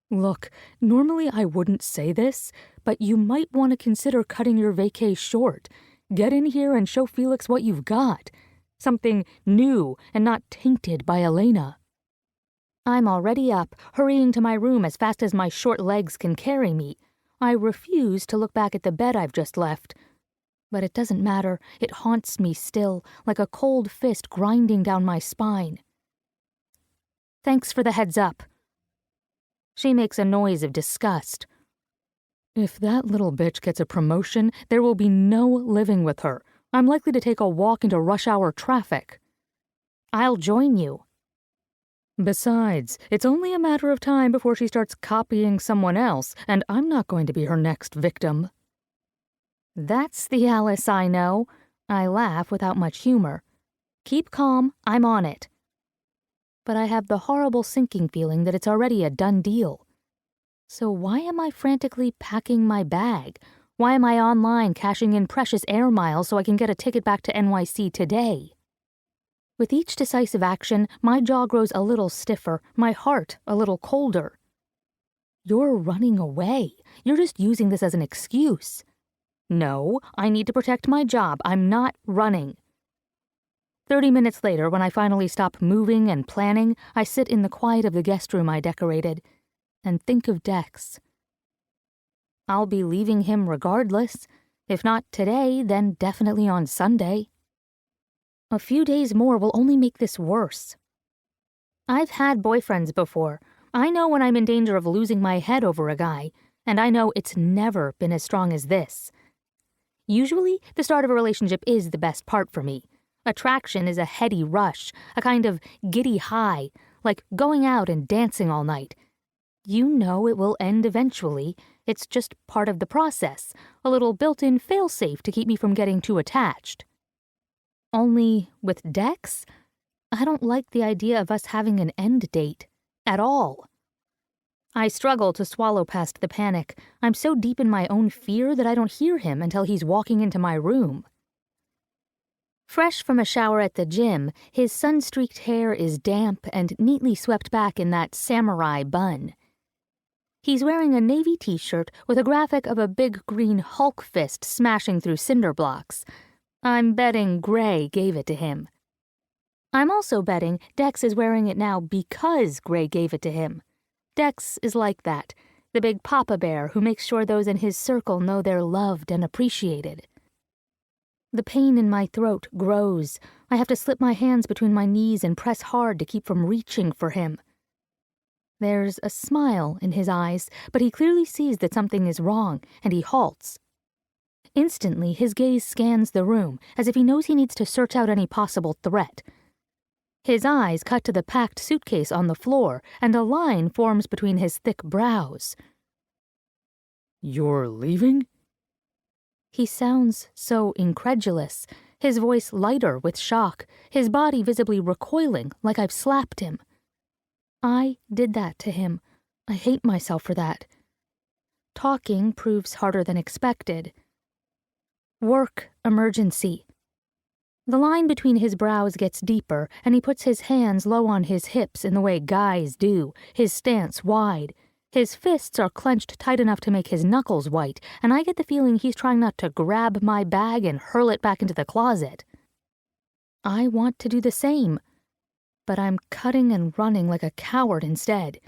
S3: Look, normally I wouldn't say this, but you might want to consider cutting your vacay short. Get in here and show Felix what you've got. Something new and not tainted by Elena.
S1: I'm already up, hurrying to my room as fast as my short legs can carry me. I refuse to look back at the bed I've just left. But it doesn't matter. It haunts me still, like a cold fist grinding down my spine. Thanks for the heads up. She makes a noise of disgust.
S3: If that little bitch gets a promotion, there will be no living with her. I'm likely to take a walk into rush hour traffic.
S1: I'll join you.
S3: Besides, it's only a matter of time before she starts copying someone else, and I'm not going to be her next victim.
S1: That's the Alice I know. I laugh without much humor. Keep calm, I'm on it. But I have the horrible sinking feeling that it's already a done deal. So why am I frantically packing my bag? Why am I online cashing in precious air miles so I can get a ticket back to NYC today? With each decisive action, my jaw grows a little stiffer, my heart a little colder. You're running away. You're just using this as an excuse. No, I need to protect my job. I'm not running. 30 minutes later, when I finally stop moving and planning, I sit in the quiet of the guest room I decorated and think of Dex. I'll be leaving him regardless. If not today, then definitely on Sunday. A few days more will only make this worse. I've had boyfriends before. I know when I'm in danger of losing my head over a guy, and I know it's never been as strong as this. Usually, the start of a relationship is the best part for me. Attraction is a heady rush, a kind of giddy high, like going out and dancing all night. You know it will end eventually. It's just part of the process, a little built-in fail-safe to keep me from getting too attached. Only with Dex, I don't like the idea of us having an end date at all. I struggle to swallow past the panic. I'm so deep in my own fear that I don't hear him until he's walking into my room. Fresh from a shower at the gym, his sun-streaked hair is damp and neatly swept back in that samurai bun. He's wearing a navy t-shirt with a graphic of a big green Hulk fist smashing through cinder blocks. I'm betting Gray gave it to him. I'm also betting Dex is wearing it now because Gray gave it to him. Dex is like that, the big papa bear who makes sure those in his circle know they're loved and appreciated. The pain in my throat grows. I have to slip my hands between my knees and press hard to keep from reaching for him. There's a smile in his eyes, but he clearly sees that something is wrong, and he halts. Instantly, his gaze scans the room, as if he knows he needs to search out any possible threat. His eyes cut to the packed suitcase on the floor, and a line forms between his thick brows.
S3: You're leaving?
S1: He sounds so incredulous, his voice lighter with shock, his body visibly recoiling like I've slapped him. I did that to him. I hate myself for that. Talking proves harder than expected. Work emergency. The line between his brows gets deeper, and he puts his hands low on his hips in the way guys do, his stance wide. His fists are clenched tight enough to make his knuckles white, and I get the feeling he's trying not to grab my bag and hurl it back into the closet. I want to do the same, but I'm cutting and running like a coward instead.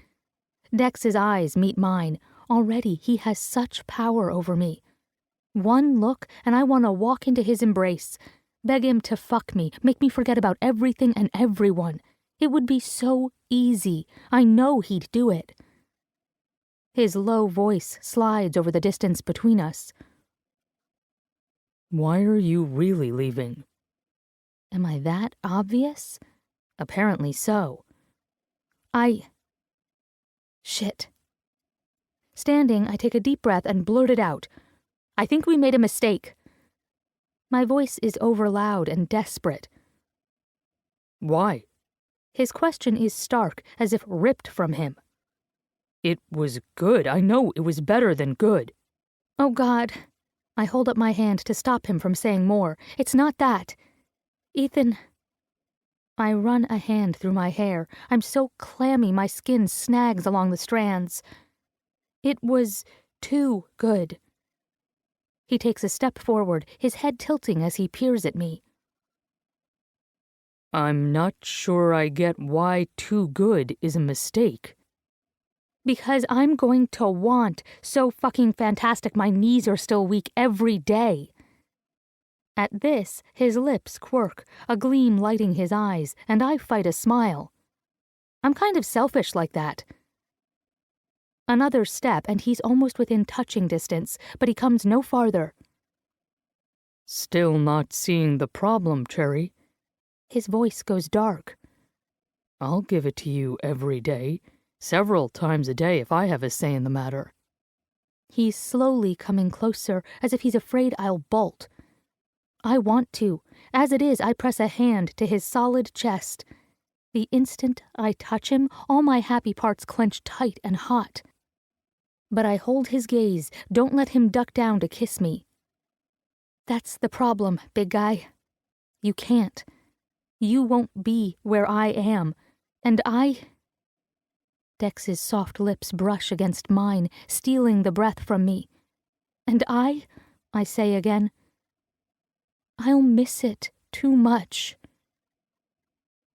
S1: Dex's eyes meet mine. Already he has such power over me. One look, and I want to walk into his embrace, beg him to fuck me, make me forget about everything and everyone. It would be so easy. I know he'd do it. His low voice slides over the distance between us.
S3: Why are you really leaving?
S1: Am I that obvious? Apparently so. Shit. Standing, I take a deep breath and blurt it out. I think we made a mistake. My voice is overloud and desperate.
S3: Why?
S1: His question is stark, as if ripped from him.
S3: It was good. I know it was better than good.
S1: Oh, God. I hold up my hand to stop him from saying more. It's not that. Ethan. I run a hand through my hair. I'm so clammy my skin snags along the strands. It was too good. He takes a step forward, his head tilting as he peers at me.
S3: I'm not sure I get why too good is a mistake.
S1: Because I'm going to want so fucking fantastic my knees are still weak every day. At this, his lips quirk, a gleam lighting his eyes, and I fight a smile. I'm kind of selfish like that. Another step, and he's almost within touching distance, but he comes no farther.
S3: Still not seeing the problem, Cherry.
S1: His voice goes dark.
S3: I'll give it to you every day, several times a day if I have a say in the matter.
S1: He's slowly coming closer, as if he's afraid I'll bolt. I want to. As it is, I press a hand to his solid chest. The instant I touch him, all my happy parts clench tight and hot. But I hold his gaze, don't let him duck down to kiss me. That's the problem, big guy. You can't. You won't be where I am, and Dex's soft lips brush against mine, stealing the breath from me. And I say again, I'll miss it too much.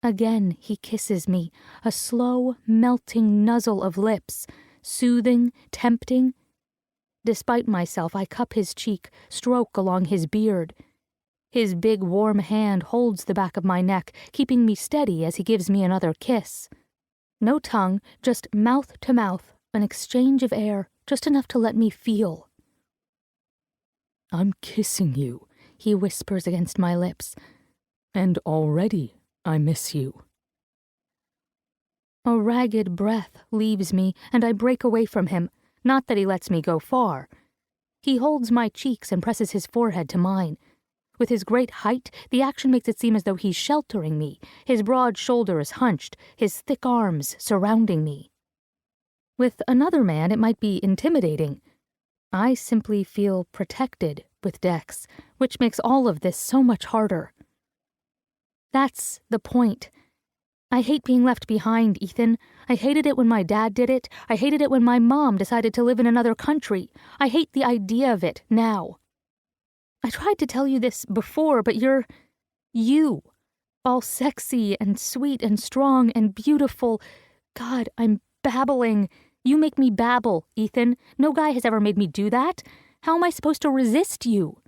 S1: Again he kisses me, a slow, melting nuzzle of lips, soothing, tempting. Despite myself, I cup his cheek, stroke along his beard. His big, warm hand holds the back of my neck, keeping me steady as he gives me another kiss. No tongue, just mouth to mouth, an exchange of air, just enough to let me feel.
S3: I'm kissing you, he whispers against my lips, and already I miss you.
S1: A ragged breath leaves me, and I break away from him, not that he lets me go far. He holds my cheeks and presses his forehead to mine. With his great height, the action makes it seem as though he's sheltering me, his broad shoulders hunched, his thick arms surrounding me. With another man, it might be intimidating. I simply feel protected with Dex, which makes all of this so much harder. That's the point. I hate being left behind, Ethan. I hated it when my dad did it. I hated it when my mom decided to live in another country. I hate the idea of it now. I tried to tell you this before, but you're you. All sexy and sweet and strong and beautiful. God, I'm babbling. You make me babble, Ethan. No guy has ever made me do that. How am I supposed to resist you?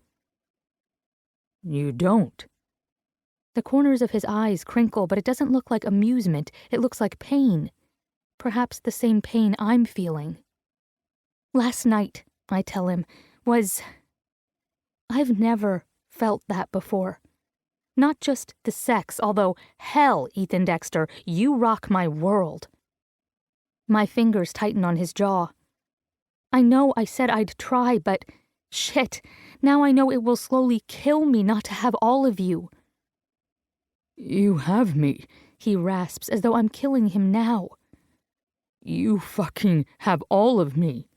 S3: You don't.
S1: The corners of his eyes crinkle, but it doesn't look like amusement. It looks like pain. Perhaps the same pain I'm feeling. Last night, I tell him, I've never felt that before. Not just the sex, although, hell, Ethan Dexter, you rock my world. My fingers tighten on his jaw. I know I said I'd try, but shit, now I know it will slowly kill me not to have all of you.
S3: You have me,
S1: he rasps as though I'm killing him now.
S3: You fucking have all of me.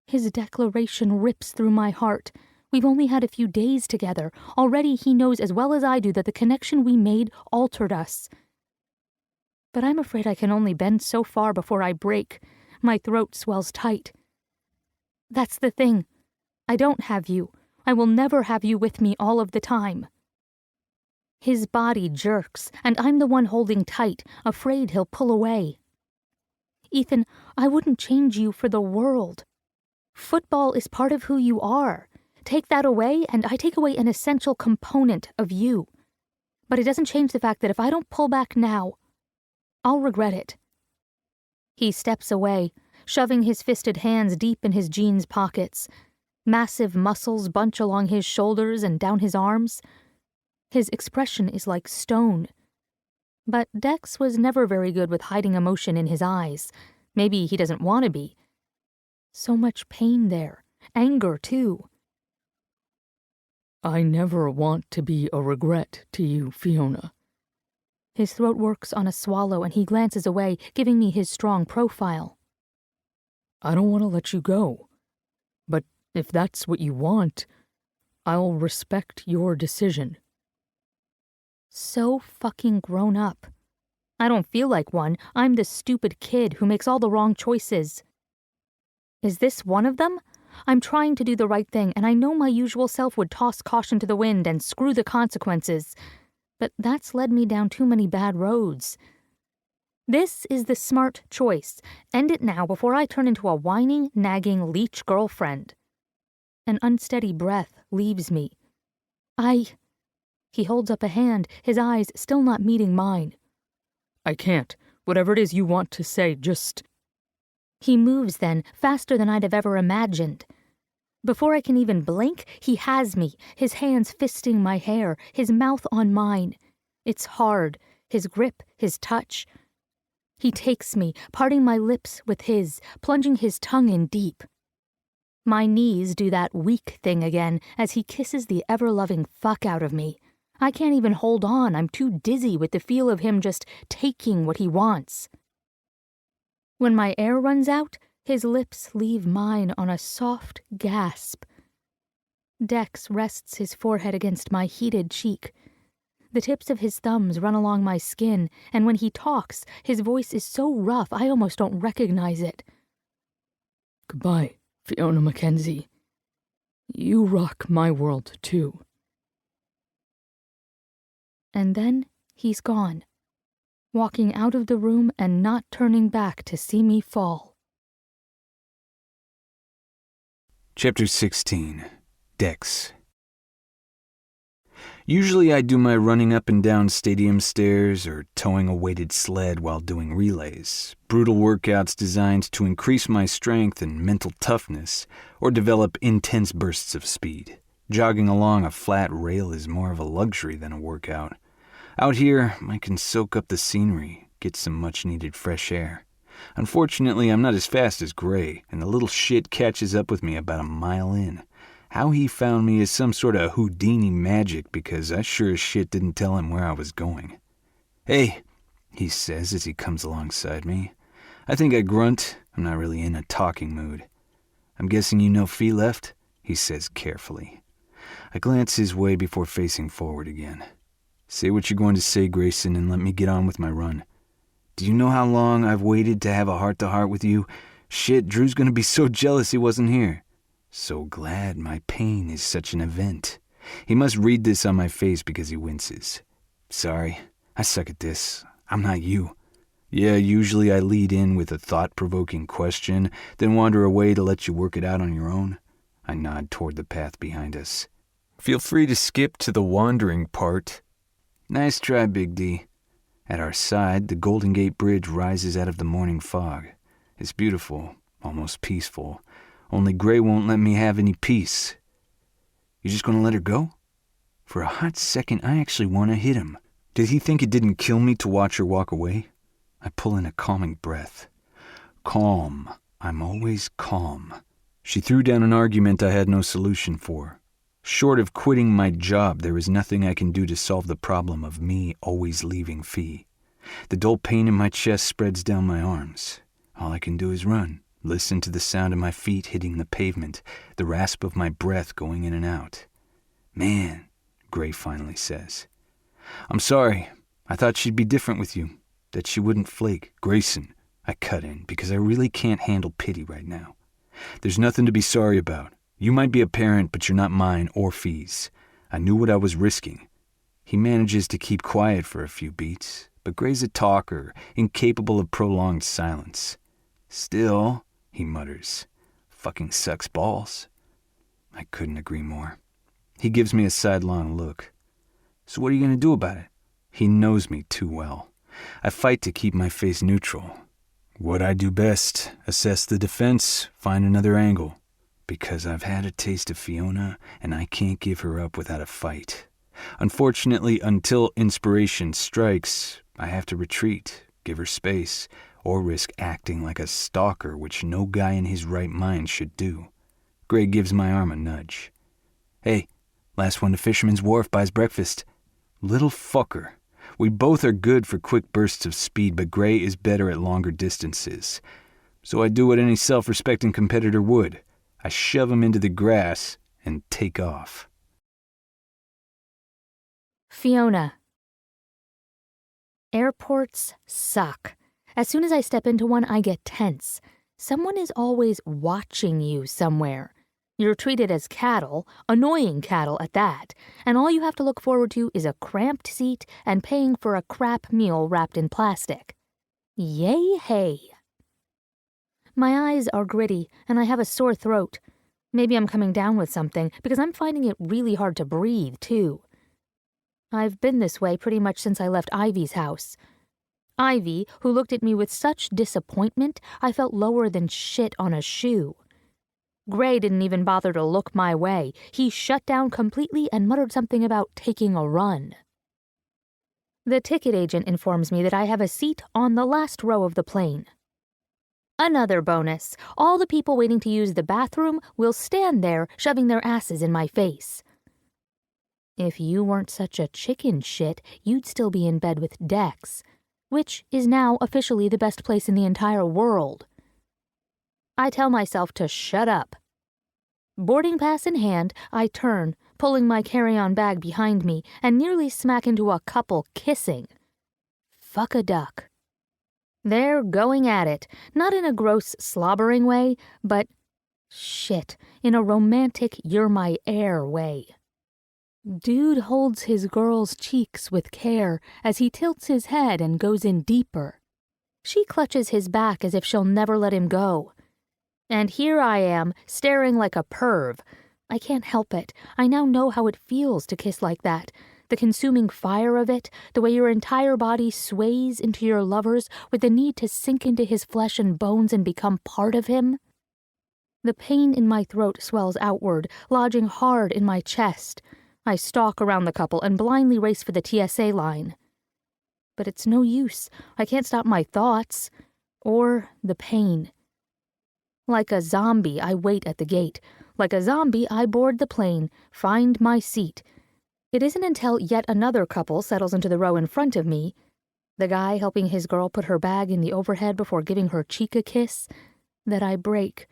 S1: His declaration rips through my heart. We've only had a few days together. Already he knows as well as I do that the connection we made altered us. But I'm afraid I can only bend so far before I break. My throat swells tight. That's the thing. I don't have you. I will never have you with me all of the time. His body jerks, and I'm the one holding tight, afraid he'll pull away. Ethan, I wouldn't change you for the world. Football is part of who you are. Take that away, and I take away an essential component of you. But it doesn't change the fact that if I don't pull back now, I'll regret it. He steps away, shoving his fisted hands deep in his jeans pockets. Massive muscles bunch along his shoulders and down his arms. His expression is like stone. But Dex was never very good with hiding emotion in his eyes. Maybe he doesn't want to be. So much pain there. Anger, too.
S3: I never want to be a regret to you, Fiona.
S1: His throat works on a swallow and he glances away, giving me his strong profile.
S3: I don't want to let you go. But if that's what you want, I'll respect your decision.
S1: So fucking grown up. I don't feel like one. I'm the stupid kid who makes all the wrong choices. Is this one of them? I'm trying to do the right thing, and I know my usual self would toss caution to the wind and screw the consequences. But that's led me down too many bad roads. This is the smart choice. End it now before I turn into a whining, nagging leech girlfriend. An unsteady breath leaves me. He holds up a hand, his eyes still not meeting mine.
S3: I can't. Whatever it is you want to say, just...
S1: He moves then, faster than I'd have ever imagined. Before I can even blink, he has me, his hands fisting my hair, his mouth on mine. It's hard, his grip, his touch. He takes me, parting my lips with his, plunging his tongue in deep. My knees do that weak thing again as he kisses the ever-loving fuck out of me. I can't even hold on, I'm too dizzy with the feel of him just taking what he wants. When my air runs out, His lips leave mine on a soft gasp. Dex rests his forehead against my heated cheek. The tips of his thumbs run along my skin, and when he talks, his voice is so rough I almost don't recognize it.
S3: Goodbye, Fiona Mackenzie. You rock my world, too.
S1: And then he's gone, walking out of the room and not turning back to see me fall.
S2: Chapter 16. Dex. Usually I do my running up and down stadium stairs or towing a weighted sled while doing relays, brutal workouts designed to increase my strength and mental toughness or develop intense bursts of speed. Jogging along a flat rail is more of a luxury than a workout. Out here, I can soak up the scenery, get some much-needed fresh air. Unfortunately, I'm not as fast as Gray, and the little shit catches up with me about a mile in. How he found me is some sort of Houdini magic because I sure as shit didn't tell him where I was going. "Hey," he says as he comes alongside me. I think I grunt. I'm not really in a talking mood. "I'm guessing you know Fee left?" he says carefully. I glance his way before facing forward again. "Say what you're going to say, Grayson, and let me get on with my run. Do you know how long I've waited to have a heart-to-heart with you? Shit, Drew's gonna be so jealous he wasn't here. So glad my pain is such an event." He must read this on my face because he winces. "Sorry, I suck at this. I'm not you." Yeah, usually I lead in with a thought-provoking question, then wander away to let you work it out on your own. I nod toward the path behind us. "Feel free to skip to the wandering part." "Nice try, Big D." At our side, the Golden Gate Bridge rises out of the morning fog. It's beautiful, almost peaceful. Only Gray won't let me have any peace. "You just gonna let her go?" For a hot second, I actually want to hit him. Did he think it didn't kill me to watch her walk away? I pull in a calming breath. Calm. I'm always calm. She threw down an argument I had no solution for. Short of quitting my job, there is nothing I can do to solve the problem of me always leaving Fee. The dull pain in my chest spreads down my arms. All I can do is run. Listen to the sound of my feet hitting the pavement, the rasp of my breath going in and out. "Man," Gray finally says. "I'm sorry. I thought she'd be different with you, that she wouldn't flake." "Grayson," I cut in, because I really can't handle pity right now. "There's nothing to be sorry about. You might be a parent, but you're not mine or Fee's. I knew what I was risking." He manages to keep quiet for a few beats, but Gray's a talker, incapable of prolonged silence. "Still," he mutters, "fucking sucks balls." I couldn't agree more. He gives me a sidelong look. "So what are you going to do about it?" He knows me too well. I fight to keep my face neutral. What I do best, assess the defense, find another angle. Because I've had a taste of Fiona, and I can't give her up without a fight. Unfortunately, until inspiration strikes, I have to retreat, give her space, or risk acting like a stalker, which no guy in his right mind should do. Gray gives my arm a nudge. "Hey, last one to Fisherman's Wharf buys breakfast." Little fucker. We both are good for quick bursts of speed, but Gray is better at longer distances. So I do what any self-respecting competitor would. I shove him into the grass and take off.
S1: Fiona. Airports suck. As soon as I step into one, I get tense. Someone is always watching you somewhere. You're treated as cattle, annoying cattle at that, and all you have to look forward to is a cramped seat and paying for a crap meal wrapped in plastic. Yay, hey. My eyes are gritty, and I have a sore throat. Maybe I'm coming down with something, because I'm finding it really hard to breathe, too. I've been this way pretty much since I left Ivy's house. Ivy, who looked at me with such disappointment, I felt lower than shit on a shoe. Gray didn't even bother to look my way. He shut down completely and muttered something about taking a run. The ticket agent informs me that I have a seat on the last row of the plane. Another bonus. All the people waiting to use the bathroom will stand there, shoving their asses in my face. If you weren't such a chicken shit, you'd still be in bed with Dex, which is now officially the best place in the entire world. I tell myself to shut up. Boarding pass in hand, I turn, pulling my carry-on bag behind me, and nearly smack into a couple kissing. Fuck a duck. They're going at it, not in a gross slobbering way, but, shit, in a romantic you're my air way. Dude holds his girl's cheeks with care as he tilts his head and goes in deeper. She clutches his back as if she'll never let him go. And here I am, staring like a perv. I can't help it. I now know how it feels to kiss like that. The consuming fire of it, the way your entire body sways into your lover's with the need to sink into his flesh and bones and become part of him. The pain in my throat swells outward, lodging hard in my chest. I stalk around the couple and blindly race for the TSA line. But it's no use. I can't stop my thoughts. Or the pain. Like a zombie, I wait at the gate. Like a zombie, I board the plane, find my seat. It isn't until yet another couple settles into the row in front of me, the guy helping his girl put her bag in the overhead before giving her cheek a kiss, that I break.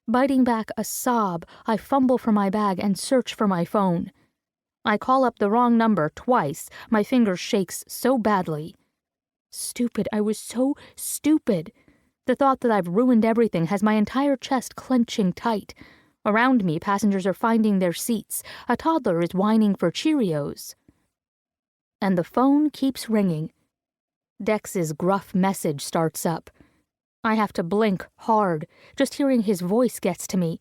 S1: Biting back a sob, I fumble for my bag and search for my phone. I call up the wrong number twice. My finger shakes so badly. Stupid. I was so stupid. The thought that I've ruined everything has my entire chest clenching tight. Around me, passengers are finding their seats. A toddler is whining for Cheerios. And the phone keeps ringing. Dex's gruff message starts up. I have to blink hard. Just hearing his voice gets to me.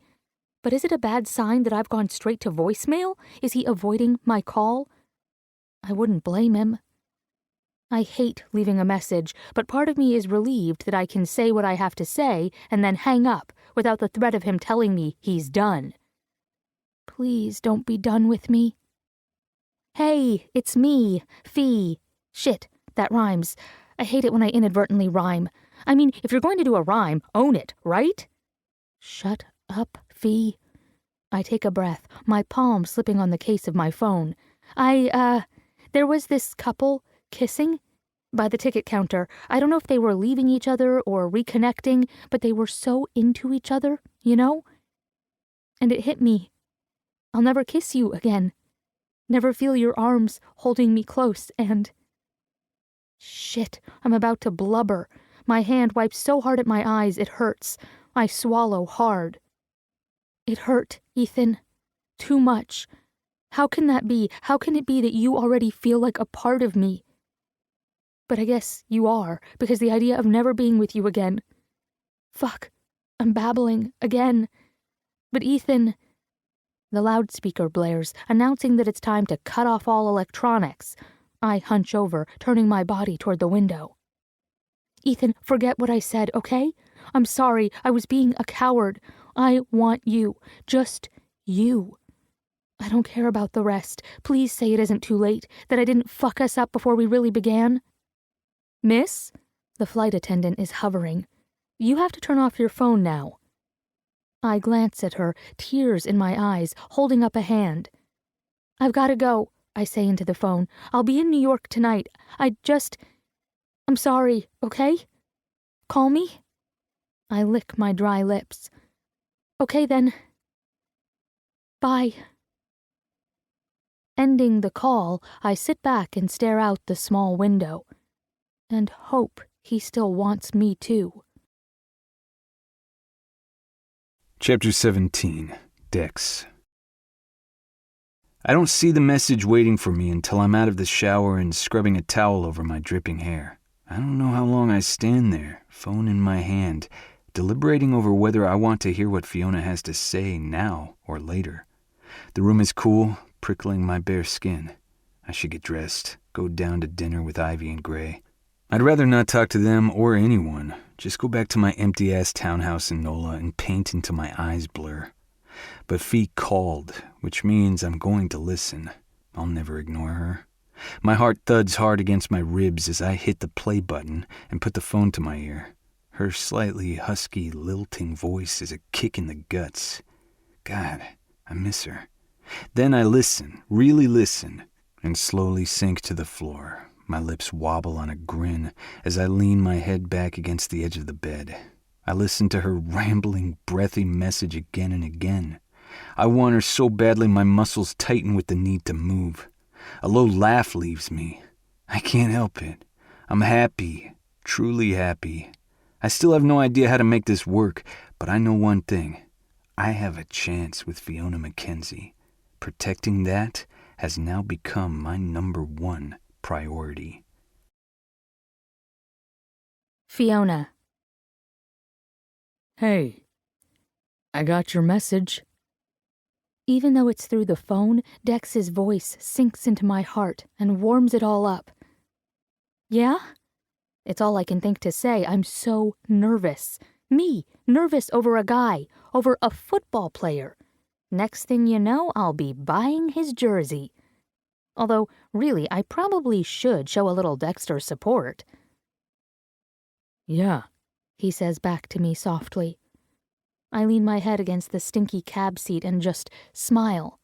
S1: But is it a bad sign that I've gone straight to voicemail? Is he avoiding my call? I wouldn't blame him. I hate leaving a message, but part of me is relieved that I can say what I have to say and then hang up without the threat of him telling me he's done. Please don't be done with me. Hey, it's me, Fee. Shit, that rhymes. I hate it when I inadvertently rhyme. I mean, if you're going to do a rhyme, own it, right? Shut up, Fee. I take a breath, my palm slipping on the case of my phone. There was this couple kissing by the ticket counter. I don't know if they were leaving each other or reconnecting, but they were so into each other, you know? And it hit me. I'll never kiss you again. Never feel your arms holding me close and... Shit, I'm about to blubber. My hand wipes so hard at my eyes it hurts. I swallow hard. It hurt, Ethan. Too much. How can that be? How can it be that you already feel like a part of me? But I guess you are, because the idea of never being with you again... Fuck, I'm babbling again. But Ethan... The loudspeaker blares, announcing that it's time to cut off all electronics. I hunch over, turning my body toward the window. Ethan, forget what I said, okay? I'm sorry, I was being a coward. I want you. Just you. I don't care about the rest. Please say it isn't too late, that I didn't fuck us up before we really began. Miss? The flight attendant is hovering. You have to turn off your phone now. I glance at her, tears in my eyes, holding up a hand. I've got to go, I say into the phone. I'll be in New York tonight. I'm sorry, okay? Call me? I lick my dry lips. Okay then. Bye. Ending the call, I sit back and stare out the small window. And hope he still wants me too.
S2: Chapter 17, Dex. I don't see the message waiting for me until I'm out of the shower and scrubbing a towel over my dripping hair. I don't know how long I stand there, phone in my hand, deliberating over whether I want to hear what Fiona has to say now or later. The room is cool, prickling my bare skin. I should get dressed, go down to dinner with Ivy and Gray. I'd rather not talk to them or anyone, just go back to my empty-ass townhouse in NOLA and paint until my eyes blur. But Fee called, which means I'm going to listen. I'll never ignore her. My heart thuds hard against my ribs as I hit the play button and put the phone to my ear. Her slightly husky, lilting voice is a kick in the guts. God, I miss her. Then I listen, really listen, and slowly sink to the floor. My lips wobble on a grin as I lean my head back against the edge of the bed. I listen to her rambling, breathy message again and again. I want her so badly my muscles tighten with the need to move. A low laugh leaves me. I can't help it. I'm happy, truly happy. I still have no idea how to make this work, but I know one thing. I have a chance with Fiona Mackenzie. Protecting that has now become my #1 priority.
S1: Fiona.
S3: Hey, I got your message.
S1: Even though it's through the phone, Dex's voice sinks into my heart and warms it all up. Yeah? It's all I can think to say. I'm so nervous. Me, nervous over a guy, over a football player. Next thing you know, I'll be buying his jersey. Although, really, I probably should show a little Dexter support.
S3: Yeah,
S1: He says back to me softly. I lean my head against the stinky cab seat and just smile.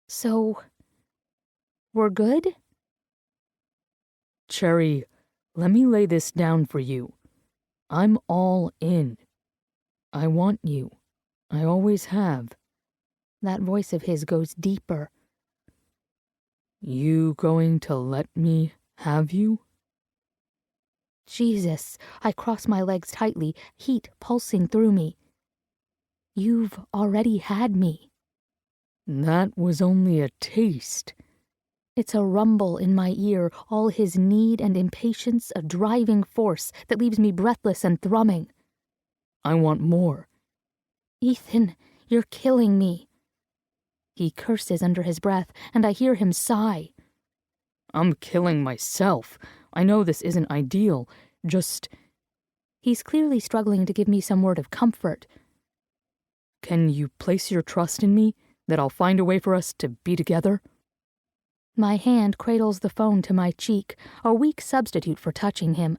S1: So, we're good?
S3: Cherry, let me lay this down for you. I'm all in. I want you. I always have.
S1: That voice of his goes deeper.
S3: You going to let me have you?
S1: Jesus, I cross my legs tightly, heat pulsing through me. You've already had me.
S3: That was only a taste.
S1: It's a rumble in my ear, all his need and impatience a driving force that leaves me breathless and thrumming.
S3: I want more.
S1: Ethan, you're killing me. He curses under his breath, and I hear him sigh.
S3: I'm killing myself. I know this isn't ideal. Just...
S1: He's clearly struggling to give me some word of comfort.
S3: Can you place your trust in me, that I'll find a way for us to be together?
S1: My hand cradles the phone to my cheek, a weak substitute for touching him,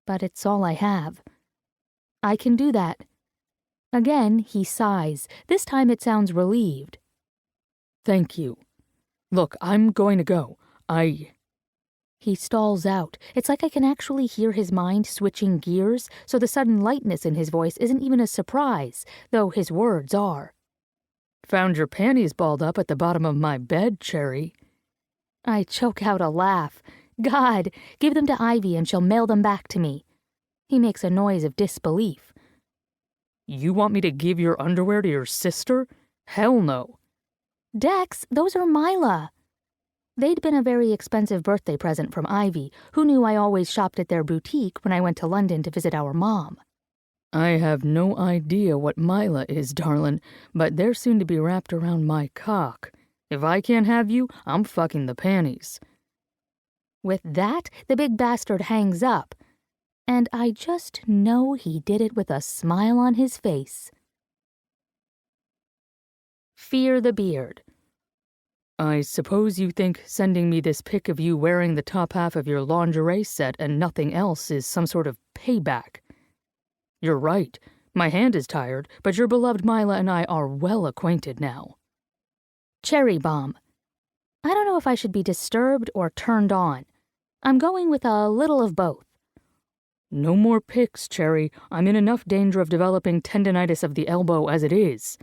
S1: but it's all I have. I can do that. Again, he sighs. This time it sounds relieved.
S3: Thank you. Look, I'm going to go.
S1: He stalls out. It's like I can actually hear his mind switching gears, so the sudden lightness in his voice isn't even a surprise, though his words are.
S3: Found your panties balled up at the bottom of my bed, Cherry.
S1: I choke out a laugh. God, give them to Ivy and she'll mail them back to me. He makes a noise of disbelief.
S3: You want me to give your underwear to your sister? Hell no.
S1: Dex, those are Mila. They'd been a very expensive birthday present from Ivy, who knew I always shopped at their boutique when I went to London to visit our mom.
S3: I have no idea what Mila is, darlin', but they're soon to be wrapped around my cock. If I can't have you, I'm fucking the panties.
S1: With that, the big bastard hangs up, and I just know he did it with a smile on his face. Fear the beard.
S3: I suppose you think sending me this pic of you wearing the top half of your lingerie set and nothing else is some sort of payback. You're right. My hand is tired, but your beloved Mila and I are well acquainted now.
S1: Cherry bomb. I don't know if I should be disturbed or turned on. I'm going with a little of both.
S3: No more pics, Cherry. I'm in enough danger of developing tendinitis of the elbow as it is.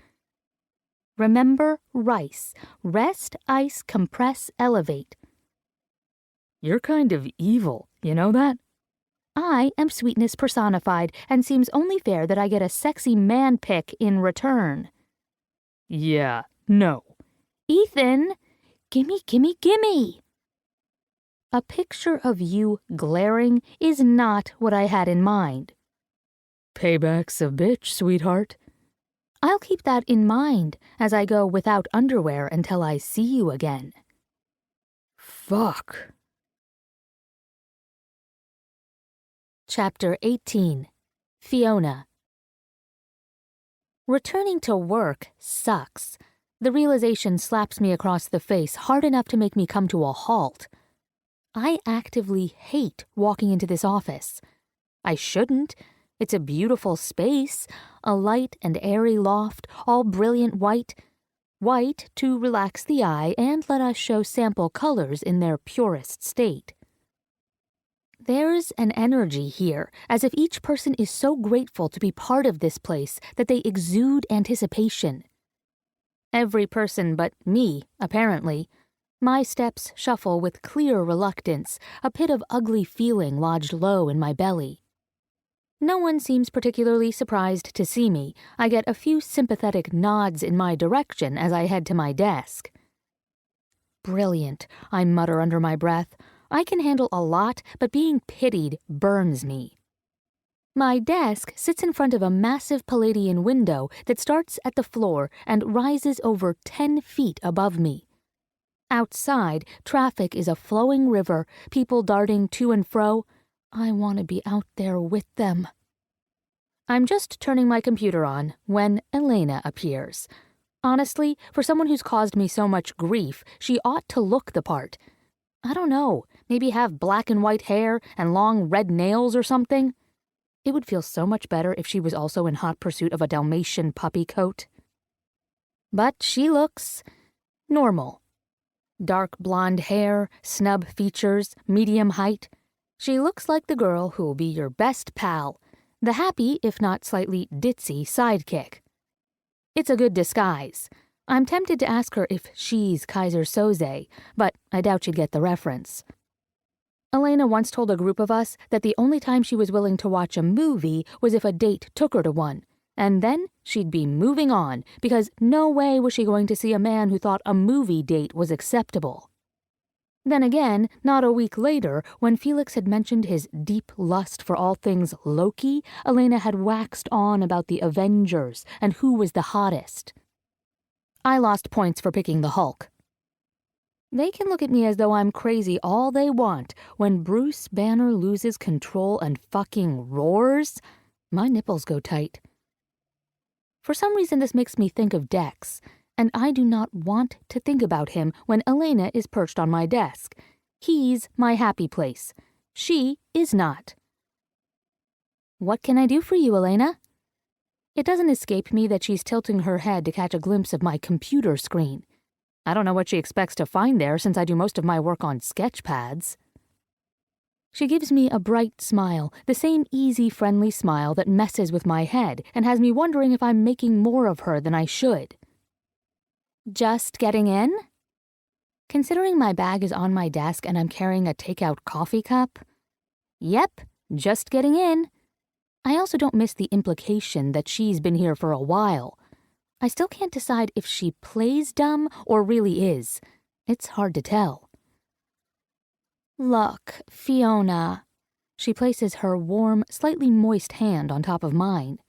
S1: Remember rice. Rest, ice, compress, elevate.
S3: You're kind of evil, you know that?
S1: I am sweetness personified, and seems only fair that I get a sexy man pic in return.
S3: Yeah, no.
S1: Ethan, gimme, gimme, gimme! A picture of you glaring is not what I had in mind.
S3: Payback's a bitch, sweetheart.
S1: I'll keep that in mind as I go without underwear until I see you again.
S3: Fuck.
S1: Chapter 18. Fiona. Returning to work sucks. The realization slaps me across the face hard enough to make me come to a halt. I actively hate walking into this office. I shouldn't. It's a beautiful space, a light and airy loft, all brilliant white. White to relax the eye and let us show sample colors in their purest state. There's an energy here, as if each person is so grateful to be part of this place that they exude anticipation. Every person but me, apparently. My steps shuffle with clear reluctance, a pit of ugly feeling lodged low in my belly. No one seems particularly surprised to see me. I get a few sympathetic nods in my direction as I head to my desk. Brilliant, I mutter under my breath. I can handle a lot, but being pitied burns me. My desk sits in front of a massive Palladian window that starts at the floor and rises over 10 feet above me. Outside, traffic is a flowing river, people darting to and fro. I want to be out there with them. I'm just turning my computer on when Elena appears. Honestly, for someone who's caused me so much grief, she ought to look the part. I don't know, maybe have black and white hair and long red nails or something. It would feel so much better if she was also in hot pursuit of a Dalmatian puppy coat. But she looks normal. Dark blonde hair, snub features, medium height. She looks like the girl who'll be your best pal, the happy, if not slightly ditzy, sidekick. It's a good disguise. I'm tempted to ask her if she's Kaiser Soze, but I doubt she'd get the reference. Elena once told a group of us that the only time she was willing to watch a movie was if a date took her to one, and then she'd be moving on, because no way was she going to see a man who thought a movie date was acceptable. Then again, not a week later, when Felix had mentioned his deep lust for all things Loki, Elena had waxed on about the Avengers and who was the hottest. I lost points for picking the Hulk. They can look at me as though I'm crazy all they want. When Bruce Banner loses control and fucking roars, my nipples go tight. For some reason this makes me think of Dex, and I do not want to think about him when Elena is perched on my desk. He's my happy place. She is not. What can I do for you, Elena? It doesn't escape me that she's tilting her head to catch a glimpse of my computer screen. I don't know what she expects to find there since I do most of my work on sketch pads. She gives me a bright smile, the same easy, friendly smile that messes with my head and has me wondering if I'm making more of her than I should. Just getting in? Considering my bag is on my desk and I'm carrying a takeout coffee cup? Yep, just getting in. I also don't miss the implication that she's been here for a while. I still can't decide if she plays dumb or really is. It's hard to tell. Look, Fiona. She places her warm, slightly moist hand on top of mine.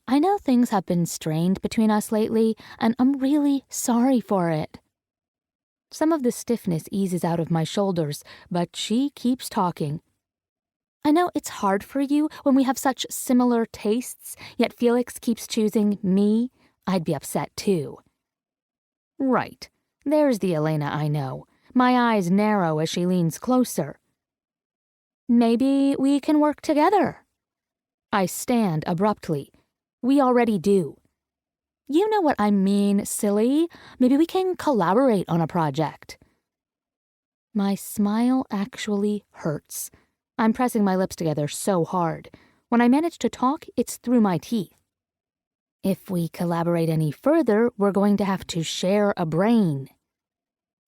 S1: I know things have been strained between us lately, and I'm really sorry for it. Some of the stiffness eases out of my shoulders, but she keeps talking. I know it's hard for you when we have such similar tastes, yet Felix keeps choosing me. I'd be upset too. Right. There's the Elena I know. My eyes narrow as she leans closer. Maybe we can work together. I stand abruptly. We already do. You know what I mean, silly. Maybe we can collaborate on a project. My smile actually hurts. I'm pressing my lips together so hard. When I manage to talk, it's through my teeth. If we collaborate any further, we're going to have to share a brain.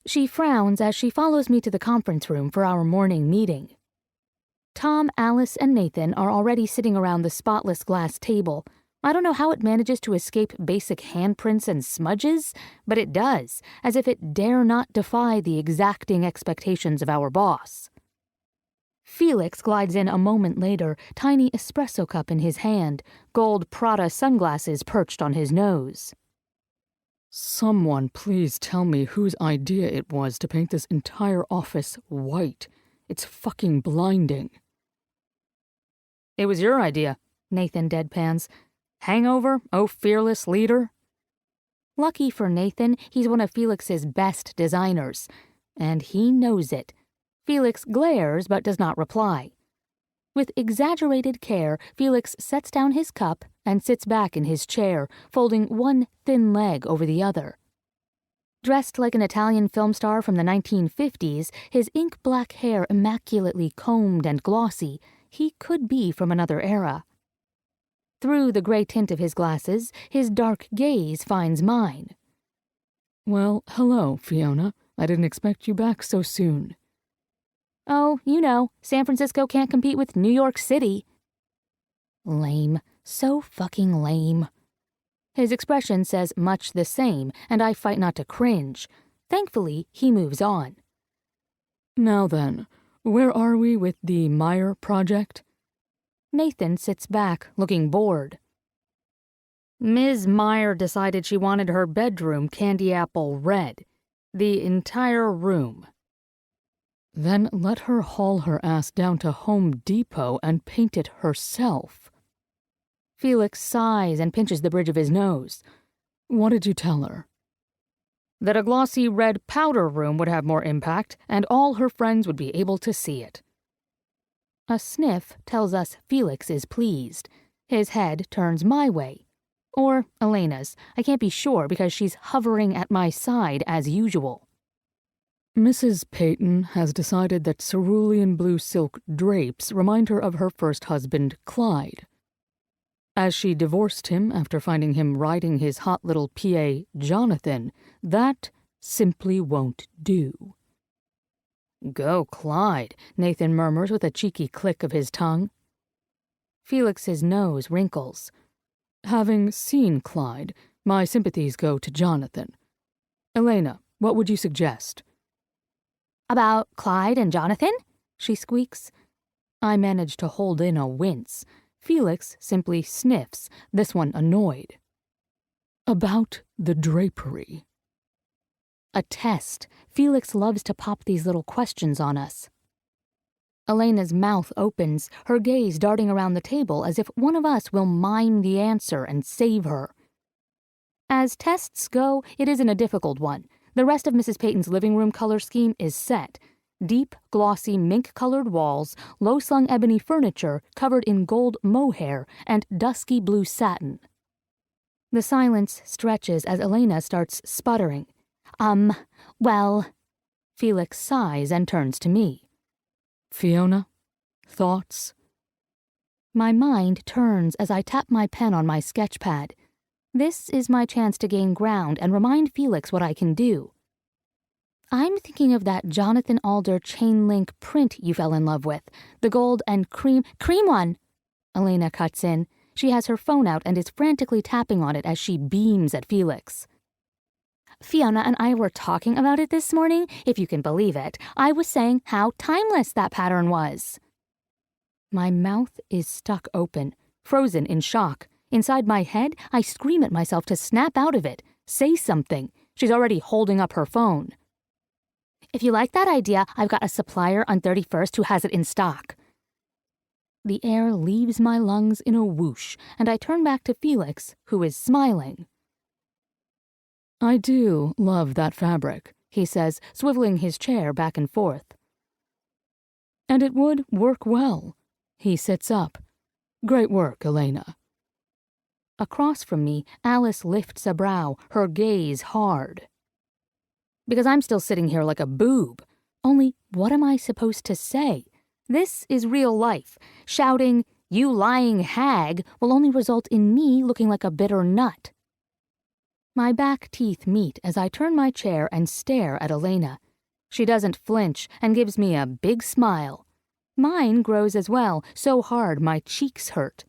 S1: She frowns as she follows me to the conference room for our morning meeting. Tom, Alice, and Nathan are already sitting around the spotless glass table. I don't know how it manages to escape basic handprints and smudges, but it does, as if it dare not defy the exacting expectations of our boss. Felix glides in a moment later, tiny espresso cup in his hand, gold Prada sunglasses perched on his nose.
S3: Someone please tell me whose idea it was to paint this entire office white. It's fucking blinding.
S1: It was your idea, Nathan deadpans. Hangover, oh fearless leader? Lucky for Nathan, he's one of Felix's best designers, and he knows it. Felix glares but does not reply. With exaggerated care, Felix sets down his cup and sits back in his chair, folding one thin leg over the other. Dressed like an Italian film star from the 1950s, his ink-black hair immaculately combed and glossy, he could be from another era. Through the gray tint of his glasses, his dark gaze finds mine.
S3: Well, hello, Fiona. I didn't expect you back so soon.
S1: Oh, you know, San Francisco can't compete with New York City. Lame. So fucking lame. His expression says much the same, and I fight not to cringe. Thankfully, he moves on.
S3: Now then, where are we with the Meyer project?
S1: Nathan sits back, looking bored. Ms. Meyer decided she wanted her bedroom candy apple red. The entire room.
S3: Then let her haul her ass down to Home Depot and paint it herself.
S1: Felix sighs and pinches the bridge of his nose.
S3: What did you tell her?
S1: That a glossy red powder room would have more impact, and all her friends would be able to see it. A sniff tells us Felix is pleased. His head turns my way. Or Elena's. I can't be sure because she's hovering at my side as usual.
S3: Mrs. Peyton has decided that cerulean blue silk drapes remind her of her first husband, Clyde. As she divorced him after finding him riding his hot little PA, Jonathan, that simply won't do.
S1: Go, Clyde, Nathan murmurs with a cheeky click of his tongue. Felix's nose wrinkles.
S3: Having seen Clyde, my sympathies go to Jonathan. Elena, what would you suggest?
S1: About Clyde and Jonathan? She squeaks. I manage to hold in a wince. Felix simply sniffs, this one annoyed.
S3: About the drapery.
S1: A test. Felix loves to pop these little questions on us. Elena's mouth opens, her gaze darting around the table as if one of us will mime the answer and save her. As tests go, it isn't a difficult one. The rest of Mrs. Peyton's living room color scheme is set. Deep, glossy, mink-colored walls, low-slung ebony furniture covered in gold mohair and dusky blue satin. The silence stretches as Elena starts sputtering. Well... Felix sighs and turns to me.
S3: Fiona, thoughts?
S1: My mind turns as I tap my pen on my sketch pad. This is my chance to gain ground and remind Felix what I can do. I'm thinking of that Jonathan Alder chain-link print you fell in love with. The gold and cream one! Elena cuts in. She has her phone out and is frantically tapping on it as she beams at Felix. Fiona and I were talking about it this morning, if you can believe it. I was saying how timeless that pattern was. My mouth is stuck open, frozen in shock. Inside my head, I scream at myself to snap out of it. Say something. She's already holding up her phone. If you like that idea, I've got a supplier on 31st who has it in stock. The air leaves my lungs in a whoosh, and I turn back to Felix, who is smiling.
S3: I do love that fabric, he says, swiveling his chair back and forth. And it would work well. He sits up. Great work, Elena.
S1: Across from me, Alice lifts a brow, her gaze hard. Because I'm still sitting here like a boob. Only, what am I supposed to say? This is real life. Shouting, "You lying hag," will only result in me looking like a bitter nut. My back teeth meet as I turn my chair and stare at Elena. She doesn't flinch and gives me a big smile. Mine grows as well, so hard my cheeks hurt.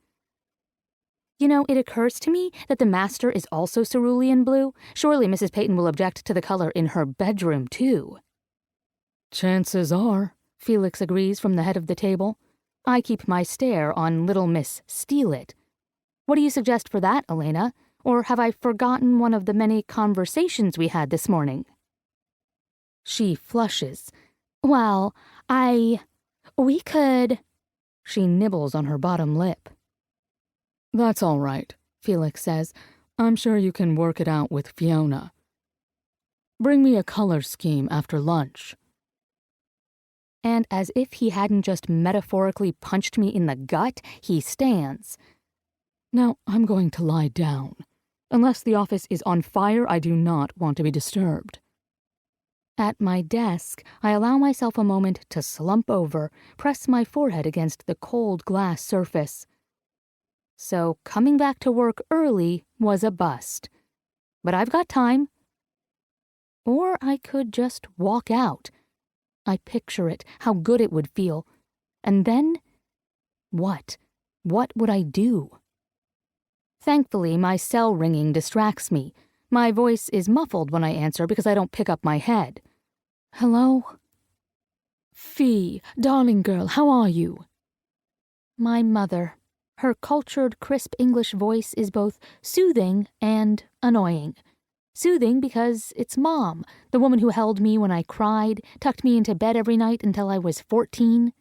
S1: You know, it occurs to me that the master is also cerulean blue. Surely Mrs. Peyton will object to the color in her bedroom, too.
S3: Chances are,
S1: Felix agrees from the head of the table. I keep my stare on Little Miss Steal-It. What do you suggest for that, Elena? Or have I forgotten one of the many conversations we had this morning? She flushes. Well, we could... She nibbles on her bottom lip.
S3: That's all right, Felix says. I'm sure you can work it out with Fiona. Bring me a color scheme after lunch.
S1: And as if he hadn't just metaphorically punched me in the gut, he stands.
S3: Now I'm going to lie down. Unless the office is on fire, I do not want to be disturbed.
S1: At my desk, I allow myself a moment to slump over, press my forehead against the cold glass surface. So coming back to work early was a bust. But I've got time. Or I could just walk out. I picture it, how good it would feel. And then, what? What would I do? Thankfully, my cell ringing distracts me. My voice is muffled when I answer because I don't pick up my head. Hello?
S3: Fee, darling girl, how are you?
S1: My mother. Her cultured, crisp English voice is both soothing and annoying. Soothing because it's Mom, the woman who held me when I cried, tucked me into bed every night until I was 14.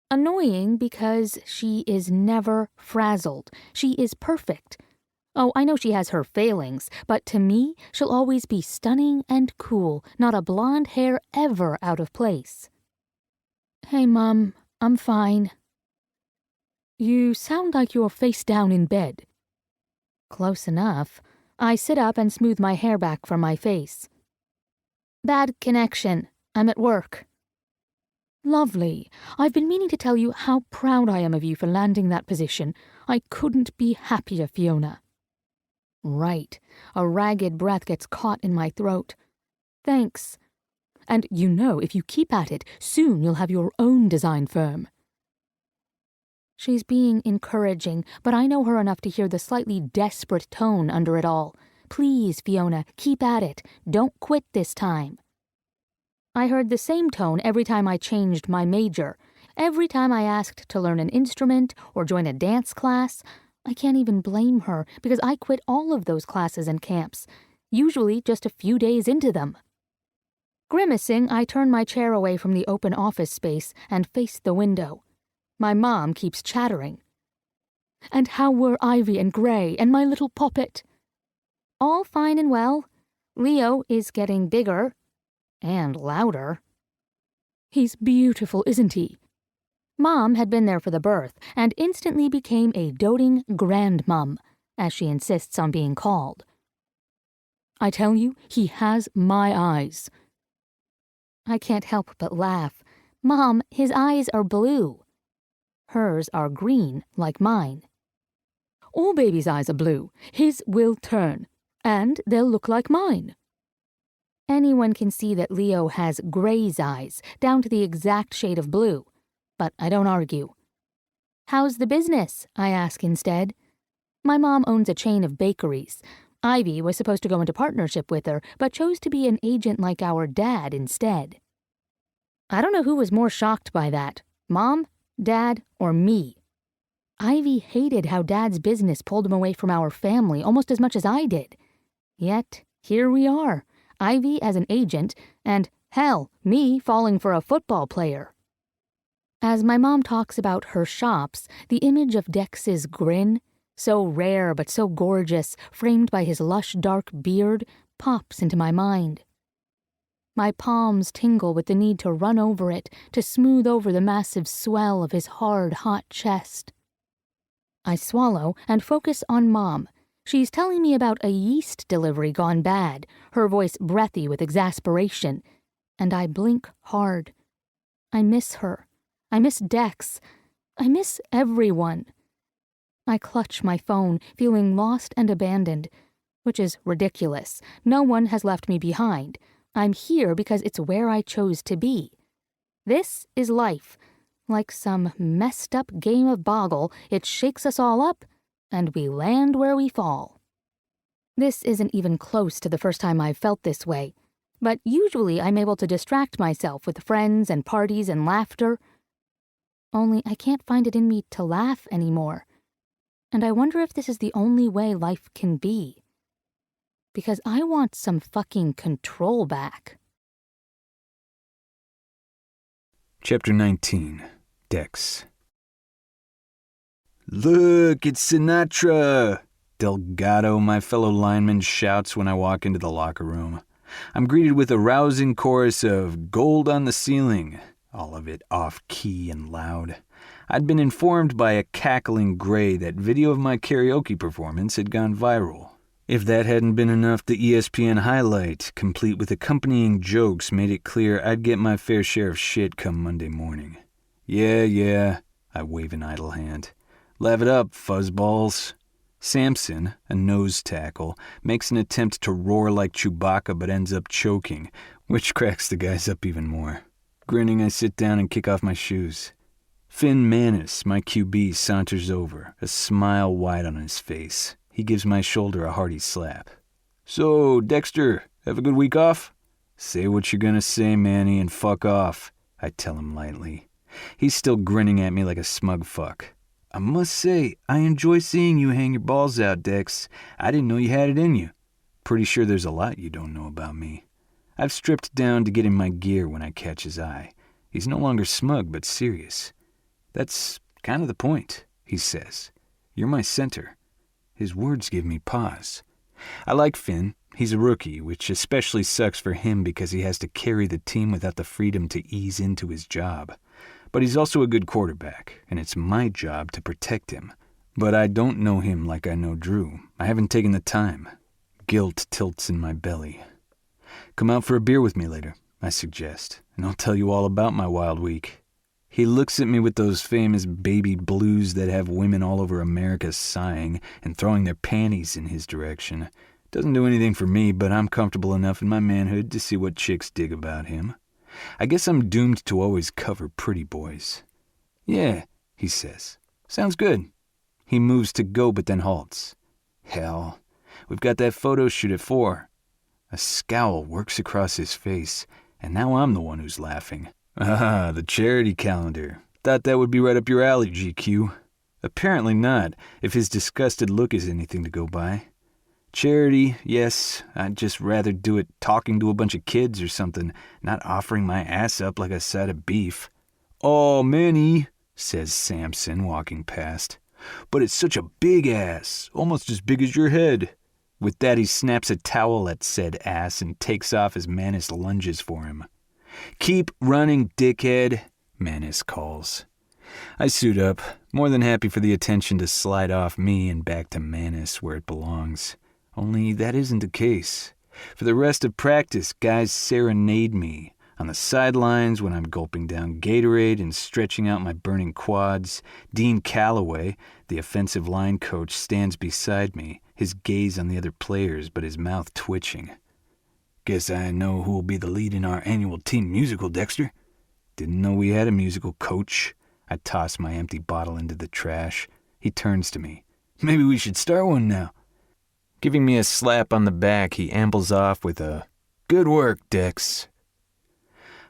S1: Annoying because she is never frazzled. She is perfect. Oh, I know she has her failings, but to me, she'll always be stunning and cool, not a blonde hair ever out of place. Hey, Mom, I'm fine.
S3: You sound like you're face down in bed.
S1: Close enough. I sit up and smooth my hair back from my face. Bad connection. I'm at work.
S3: Lovely. I've been meaning to tell you how proud I am of you for landing that position. I couldn't be happier, Fiona.
S1: Right. A ragged breath gets caught in my throat. Thanks.
S3: And you know, if you keep at it, soon you'll have your own design firm.
S1: She's being encouraging, but I know her enough to hear the slightly desperate tone under it all. Please, Fiona, keep at it. Don't quit this time. I heard the same tone every time I changed my major. Every time I asked to learn an instrument or join a dance class. I can't even blame her because I quit all of those classes and camps, usually just a few days into them. Grimacing, I turn my chair away from the open office space and face the window. My mom keeps chattering.
S3: And how were Ivy and Gray and my little poppet?
S1: All fine and well. Leo is getting bigger. And louder.
S3: He's beautiful, isn't he?
S1: Mom had been there for the birth and instantly became a doting grandmum, as she insists on being called.
S3: I tell you, he has my eyes.
S1: I can't help but laugh. Mom, his eyes are blue. Hers are green, like mine.
S3: All babies' eyes are blue. His will turn, and they'll look like mine.
S1: Anyone can see that Leo has Gray's eyes, down to the exact shade of blue. But I don't argue. How's the business? I ask instead. My mom owns a chain of bakeries. Ivy was supposed to go into partnership with her, but chose to be an agent like our dad instead. I don't know who was more shocked by that, Mom, Dad, or me. Ivy hated how Dad's business pulled him away from our family almost as much as I did. Yet, here we are. Ivy as an agent, and, hell, me falling for a football player. As my mom talks about her shops, the image of Dex's grin, so rare but so gorgeous, framed by his lush dark beard, pops into my mind. My palms tingle with the need to run over it, to smooth over the massive swell of his hard, hot chest. I swallow and focus on Mom. She's telling me about a yeast delivery gone bad, her voice breathy with exasperation, and I blink hard. I miss her. I miss Dex. I miss everyone. I clutch my phone, feeling lost and abandoned, which is ridiculous. No one has left me behind. I'm here because it's where I chose to be. This is life. Like some messed up game of boggle, it shakes us all up, and we land where we fall. This isn't even close to the first time I've felt this way, but usually I'm able to distract myself with friends and parties and laughter. Only I can't find it in me to laugh anymore. And I wonder if this is the only way life can be. Because I want some fucking control back.
S2: Chapter 19. Dex. Look, it's Sinatra! Delgado, my fellow lineman, shouts when I walk into the locker room. I'm greeted with a rousing chorus of gold on the ceiling, all of it off-key and loud. I'd been informed by a cackling Gray that video of my karaoke performance had gone viral. If that hadn't been enough, the ESPN highlight, complete with accompanying jokes, made it clear I'd get my fair share of shit come Monday morning. Yeah, I wave an idle hand. Laugh it up, fuzzballs. Samson, a nose tackle, makes an attempt to roar like Chewbacca but ends up choking, which cracks the guys up even more. Grinning, I sit down and kick off my shoes. Finn Manus, my QB, saunters over, a smile wide on his face. He gives my shoulder a hearty slap. So, Dexter, have a good week off? Say what you're gonna say, Manny, and fuck off, I tell him lightly. He's still grinning at me like a smug fuck. I must say, I enjoy seeing you hang your balls out, Dex. I didn't know you had it in you. Pretty sure there's a lot you don't know about me. I've stripped down to get in my gear when I catch his eye. He's no longer smug, but serious. That's kind of the point, he says. You're my center. His words give me pause. I like Finn. He's a rookie, which especially sucks for him because he has to carry the team without the freedom to ease into his job. But he's also a good quarterback, and it's my job to protect him. But I don't know him like I know Drew. I haven't taken the time. Guilt tilts in my belly. Come out for a beer with me later, I suggest, and I'll tell you all about my wild week. He looks at me with those famous baby blues that have women all over America sighing and throwing their panties in his direction. Doesn't do anything for me, but I'm comfortable enough in my manhood to see what chicks dig about him. I guess I'm doomed to always cover pretty boys. Yeah, he says. Sounds good. He moves to go but then halts. Hell, we've got that photo shoot at 4. A scowl works across his face, and now I'm the one who's laughing. Ah, the charity calendar. Thought that would be right up your alley, GQ. Apparently not, if his disgusted look is anything to go by. Charity, yes, I'd just rather do it talking to a bunch of kids or something, not offering my ass up like a side of beef. Oh, Manny, says Samson, walking past. But it's such a big ass, almost as big as your head. With that, he snaps a towel at said ass and takes off as Manus lunges for him. Keep running, dickhead, Manus calls. I suit up, more than happy for the attention to slide off me and back to Manus where it belongs. Only that isn't the case. For the rest of practice, guys serenade me. On the sidelines, when I'm gulping down Gatorade and stretching out my burning quads, Dean Calloway, the offensive line coach, stands beside me, his gaze on the other players but his mouth twitching. Guess I know who will be the lead in our annual team musical, Dexter. Didn't know we had a musical coach. I toss my empty bottle into the trash. He turns to me. Maybe we should start one now. Giving me a slap on the back, he ambles off with a, "Good work, Dex."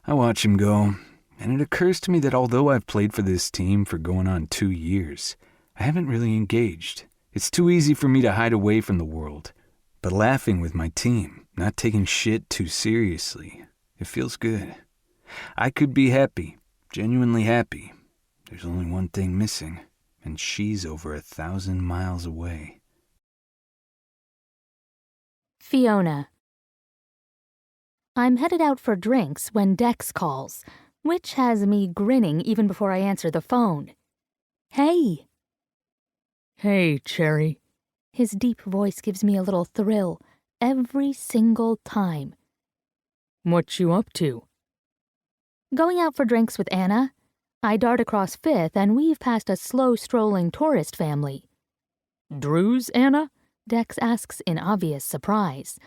S2: I watch him go, and it occurs to me that although I've played for this team for going on 2 years, I haven't really engaged. It's too easy for me to hide away from the world. But laughing with my team, not taking shit too seriously, it feels good. I could be happy, genuinely happy. There's only one thing missing, and she's over 1,000 miles away.
S1: Fiona. I'm headed out for drinks when Dex calls, which has me grinning even before I answer the phone. Hey.
S3: Hey, Cherry.
S1: His deep voice gives me a little thrill every single time.
S3: What you up to?
S1: Going out for drinks with Anna. I dart across 5th and weave past a slow-strolling tourist family.
S3: Drew's, Anna?
S1: Dex asks in obvious surprise.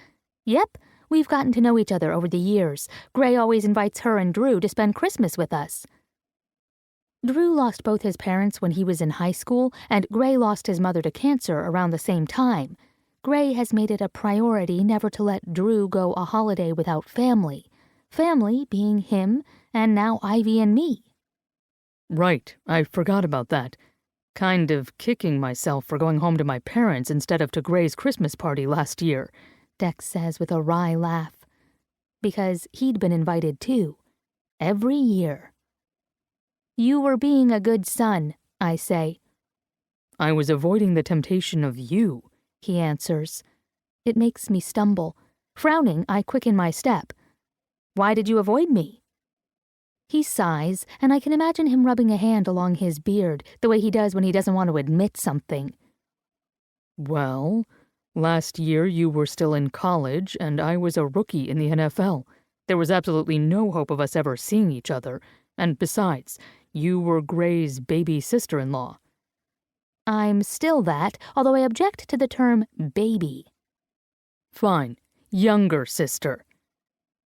S1: Yep, we've gotten to know each other over the years. Gray always invites her and Drew to spend Christmas with us. Drew lost both his parents when he was in high school, and Gray lost his mother to cancer around the same time. Gray has made it a priority never to let Drew go a holiday without family. Family being him, and now Ivy and me.
S3: Right, I forgot about that. Kind of kicking myself for going home to my parents instead of to Gray's Christmas party last year,
S1: Dex says with a wry laugh. Because he'd been invited too. Every year. You were being a good son, I say.
S3: I was avoiding the temptation of you,
S1: he answers. It makes me stumble. Frowning, I quicken my step. Why did you avoid me? He sighs, and I can imagine him rubbing a hand along his beard, the way he does when he doesn't want to admit something.
S3: Well, Last year you were still in college, and I was a rookie in the NFL. There was absolutely no hope of us ever seeing each other. And besides, you were Gray's baby sister-in-law.
S1: I'm still that, although I object to the term baby.
S3: Fine. Younger sister.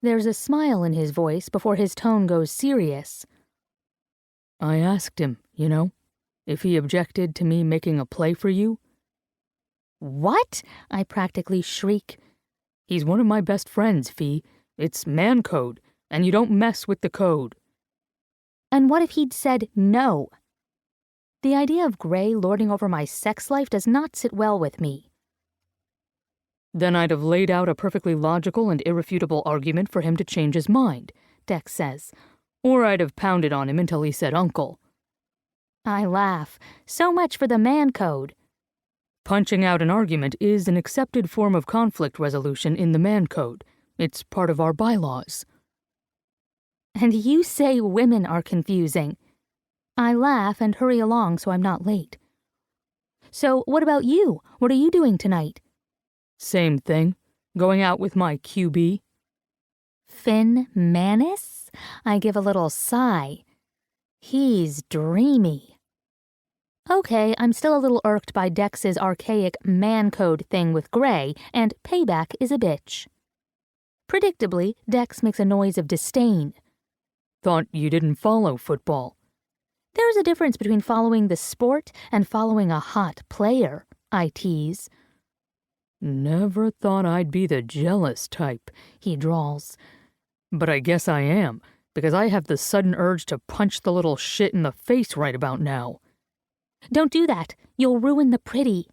S1: There's a smile in his voice before his tone goes serious.
S3: I asked him, if he objected to me making a play for you.
S1: What? I practically shriek.
S3: He's one of my best friends, Fee. It's man code, and you don't mess with the code.
S1: And what if he'd said no? The idea of Gray lording over my sex life does not sit well with me.
S3: Then I'd have laid out a perfectly logical and irrefutable argument for him to change his mind, Dex says. Or I'd have pounded on him until he said uncle.
S1: I laugh. So much for the man code.
S3: Punching out an argument is an accepted form of conflict resolution in the man code. It's part of our bylaws.
S1: And you say women are confusing. I laugh and hurry along so I'm not late. So what about you? What are you doing tonight?
S3: Same thing. Going out with my QB.
S1: Finn Manus? I give a little sigh. He's dreamy. Okay, I'm still a little irked by Dex's archaic man code thing with Gray, and payback is a bitch. Predictably, Dex makes a noise of disdain.
S3: Thought you didn't follow football.
S1: There's a difference between following the sport and following a hot player, I tease.
S3: Never thought I'd be the jealous type, he drawls. But I guess I am, because I have the sudden urge to punch the little shit in the face right about now.
S1: Don't do that. You'll ruin the pretty.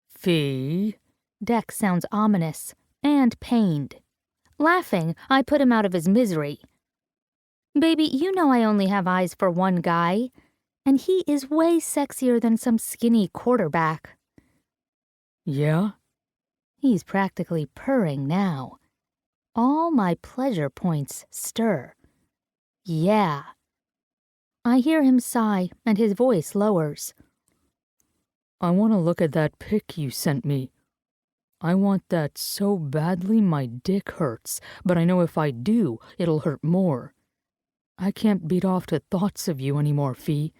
S3: Fee?
S1: Dex sounds ominous and pained. Laughing, I put him out of his misery. Baby, you know I only have eyes for one guy, and he is way sexier than some skinny quarterback.
S3: Yeah?
S1: He's practically purring now. All my pleasure points stir. Yeah. I hear him sigh, and his voice lowers.
S3: I want to look at that pic you sent me. I want that so badly my dick hurts, but I know if I do, it'll hurt more. I can't beat off to thoughts of you anymore, Fee.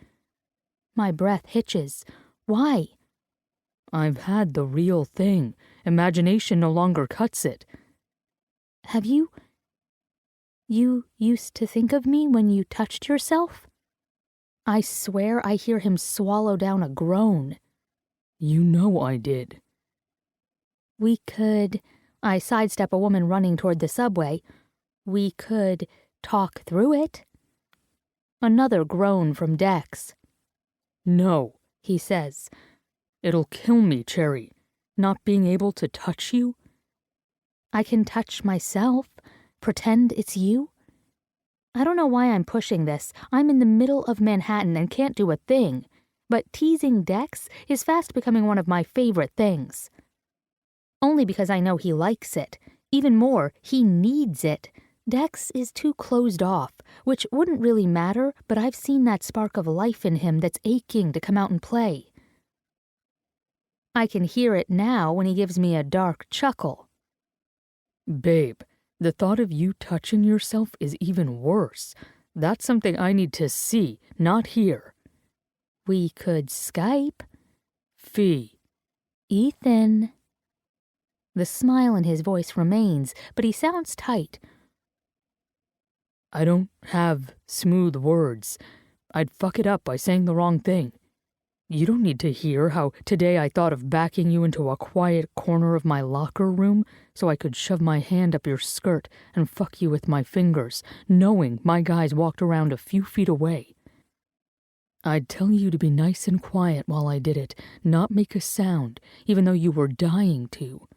S1: My breath hitches. Why?
S3: I've had the real thing. Imagination no longer cuts it.
S1: Have you used to think of me when you touched yourself? I swear I hear him swallow down a groan.
S3: You know I did.
S1: We could, I sidestep a woman running toward the subway. We could talk through it. Another groan from Dex.
S3: No,
S1: he says.
S3: It'll kill me, Cherry, not being able to touch you.
S1: I can touch myself, pretend it's you. I don't know why I'm pushing this. I'm in the middle of Manhattan and can't do a thing. But teasing Dex is fast becoming one of my favorite things. Only because I know he likes it. Even more, he needs it. Dex is too closed off, which wouldn't really matter, but I've seen that spark of life in him that's aching to come out and play. I can hear it now when he gives me a dark chuckle.
S3: Babe, the thought of you touching yourself is even worse. That's something I need to see, not hear.
S1: We could Skype.
S3: Fee.
S1: Ethan. The smile in his voice remains, but he sounds tight.
S3: I don't have smooth words. I'd fuck it up by saying the wrong thing. You don't need to hear how today I thought of backing you into a quiet corner of my locker room so I could shove my hand up your skirt and fuck you with my fingers, knowing my guys walked around a few feet away. I'd tell you to be nice and quiet while I did it, not make a sound, even though you were dying to.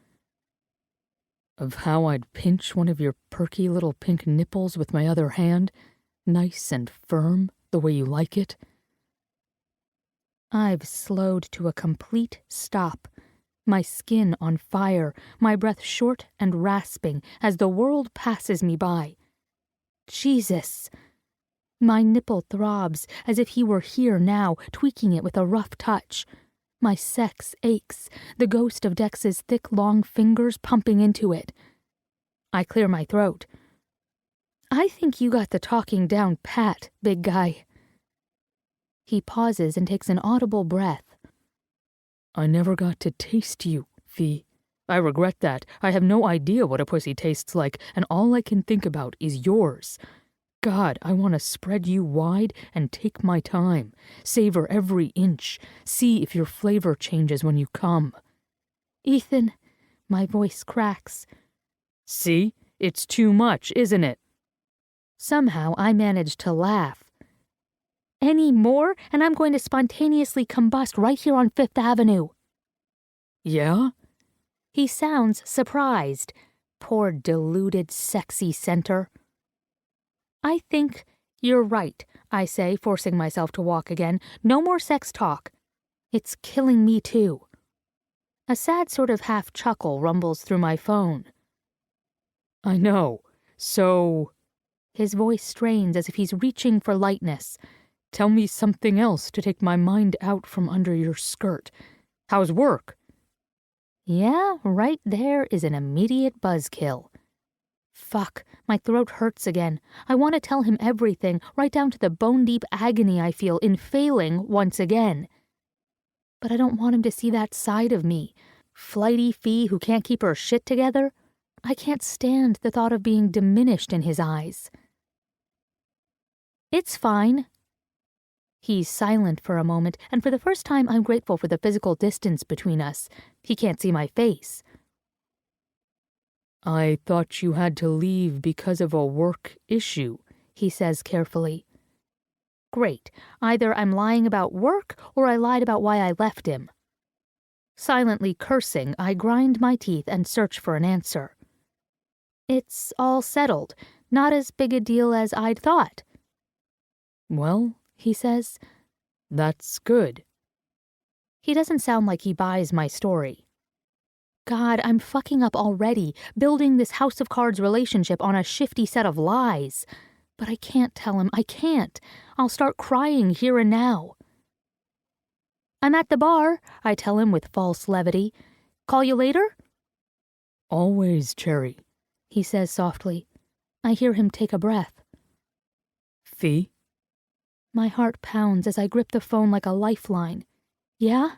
S3: Of how I'd pinch one of your perky little pink nipples with my other hand, nice and firm, the way you like it.
S1: I've slowed to a complete stop, my skin on fire, my breath short and rasping as the world passes me by. Jesus! My nipple throbs as if he were here now, tweaking it with a rough touch. My sex aches, the ghost of Dex's thick, long fingers pumping into it. I clear my throat. I think you got the talking down pat, big guy. He pauses and takes an audible breath.
S3: I never got to taste you, Fee. I regret that. I have no idea what a pussy tastes like, and all I can think about is yours. God, I want to spread you wide and take my time. Savor every inch. See if your flavor changes when you come.
S1: Ethan, my voice cracks.
S3: See? It's too much, isn't it?
S1: Somehow I manage to laugh. Any more, and I'm going to spontaneously combust right here on Fifth Avenue.
S3: Yeah?
S1: He sounds surprised. Poor deluded, sexy center. I think you're right, I say, forcing myself to walk again. No more sex talk. It's killing me too. A sad sort of half chuckle rumbles through my phone.
S3: I know. So...
S1: His voice strains as if he's reaching for lightness.
S3: Tell me something else to take my mind out from under your skirt. How's work?
S1: Yeah, right there is an immediate buzzkill. Fuck, my throat hurts again. I want to tell him everything, right down to the bone-deep agony I feel in failing once again. But I don't want him to see that side of me. Flighty Fee who can't keep her shit together. I can't stand the thought of being diminished in his eyes. It's fine. He's silent for a moment, and for the first time I'm grateful for the physical distance between us. He can't see my face.
S3: I thought you had to leave because of a work issue,
S1: he says carefully. Great. Either I'm lying about work or I lied about why I left him. Silently cursing, I grind my teeth and search for an answer. It's all settled. Not as big a deal as I'd thought.
S3: Well, he says, that's good.
S1: He doesn't sound like he buys my story. God, I'm fucking up already, building this house of cards relationship on a shifty set of lies. But I can't tell him. I can't. I'll start crying here and now. I'm at the bar, I tell him with false levity. Call you later?
S3: Always, Cherry,
S1: he says softly. I hear him take a breath.
S3: Fee?
S1: My heart pounds as I grip the phone like a lifeline. Yeah?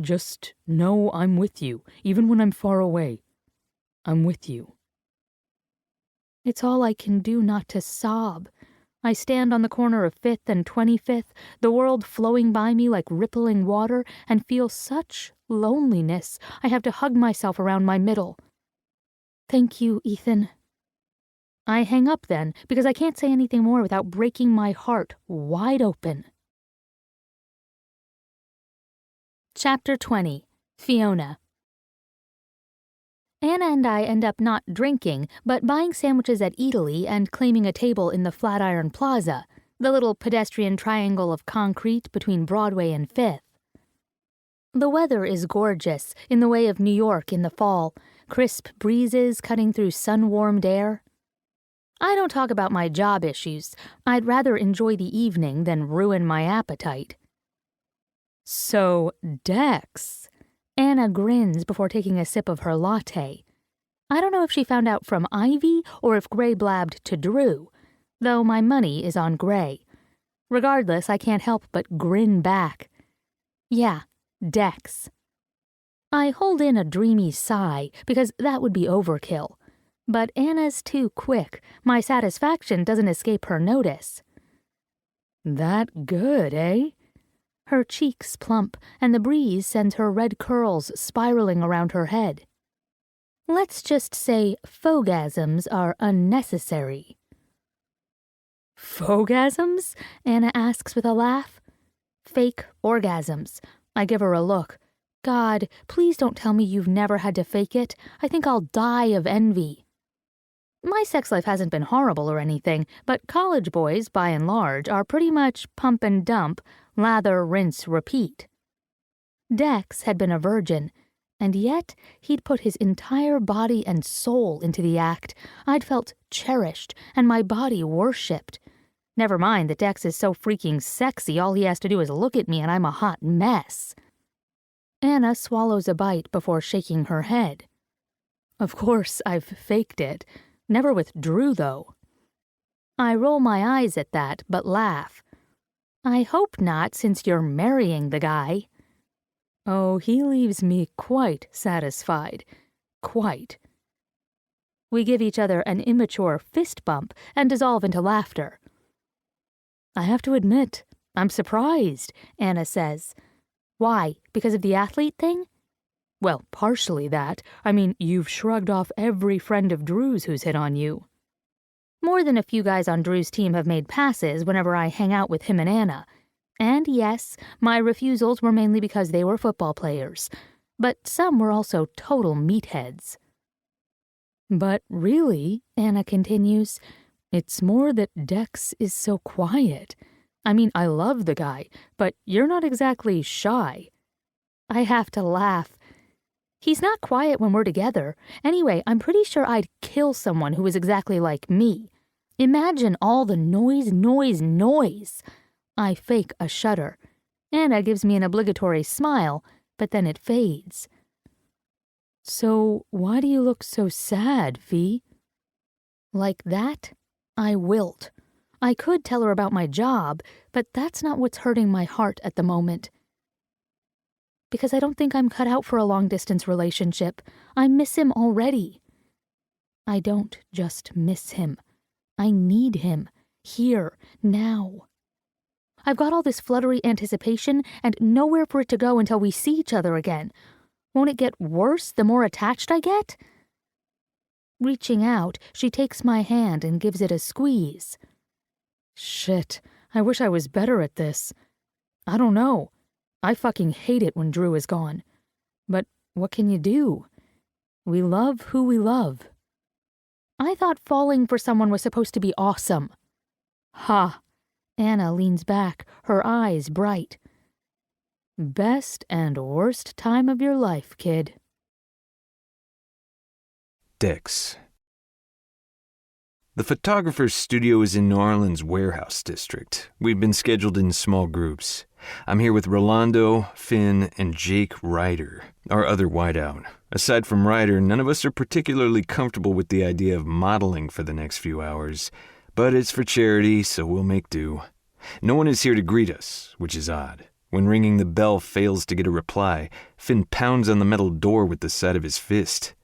S3: Just know I'm with you, even when I'm far away. I'm with you.
S1: It's all I can do not to sob. I stand on the corner of 5th and 25th, the world flowing by me like rippling water, and feel such loneliness I have to hug myself around my middle. Thank you, Ethan. I hang up then, because I can't say anything more without breaking my heart wide open. Chapter 20. Fiona. Anna and I end up not drinking, but buying sandwiches at Eataly and claiming a table in the Flatiron Plaza, the little pedestrian triangle of concrete between Broadway and 5th. The weather is gorgeous, in the way of New York in the fall, crisp breezes cutting through sun-warmed air. I don't talk about my job issues. I'd rather enjoy the evening than ruin my appetite.
S3: So, Dex.
S1: Anna grins before taking a sip of her latte. I don't know if she found out from Ivy or if Gray blabbed to Drew, though my money is on Gray. Regardless, I can't help but grin back. Yeah, Dex. I hold in a dreamy sigh, because that would be overkill. But Anna's too quick. My satisfaction doesn't escape her notice.
S3: That good, eh?
S1: Her cheeks plump, and the breeze sends her red curls spiraling around her head. Let's just say fogasms are unnecessary.
S3: Fogasms?
S1: Anna asks with a laugh. Fake orgasms. I give her a look. God, please don't tell me you've never had to fake it. I think I'll die of envy. My sex life hasn't been horrible or anything, but college boys, by and large, are pretty much pump and dump, lather, rinse, repeat. Dex had been a virgin, and yet he'd put his entire body and soul into the act. I'd felt cherished, and my body worshipped. Never mind that Dex is so freaking sexy, all he has to do is look at me and I'm a hot mess. Anna swallows a bite before shaking her head. Of course, I've faked it. Never with Drew, though. I roll my eyes at that, but laugh. I hope not, since you're marrying the guy. Oh, he leaves me quite satisfied. Quite. We give each other an immature fist bump and dissolve into laughter. I have to admit, I'm surprised, Anna says. Why? Because of the athlete thing? Well, partially that. I mean, you've shrugged off every friend of Drew's who's hit on you. More than a few guys on Drew's team have made passes whenever I hang out with him and Anna. And yes, my refusals were mainly because they were football players. But some were also total meatheads. But really, Anna continues, it's more that Dex is so quiet. I mean, I love the guy, but you're not exactly shy. I have to laugh. He's not quiet when we're together. Anyway, I'm pretty sure I'd kill someone who was exactly like me. Imagine all the noise. I fake a shudder. Anna gives me an obligatory smile, but then it fades. So why do you look so sad, Fee? Like that, I wilt. I could tell her about my job, but that's not what's hurting my heart at the moment. Because I don't think I'm cut out for a long-distance relationship. I miss him already. I don't just miss him. I need him. Here. Now. I've got all this fluttery anticipation and nowhere for it to go until we see each other again. Won't it get worse the more attached I get? Reaching out, she takes my hand and gives it a squeeze. Shit, I wish I was better at this. I don't know. I fucking hate it when Drew is gone. But what can you do? We love who we love. I thought falling for someone was supposed to be awesome. Ha! Anna leans back, her eyes bright. Best and worst time of your life, kid.
S2: Dex. The photographer's studio is in New Orleans' warehouse district. We've been scheduled in small groups. I'm here with Rolando, Finn, and Jake Ryder, our other wideout. Aside from Ryder, none of us are particularly comfortable with the idea of modeling for the next few hours. But it's for charity, so we'll make do. No one is here to greet us, which is odd. When ringing the bell fails to get a reply, Finn pounds on the metal door with the side of his fist.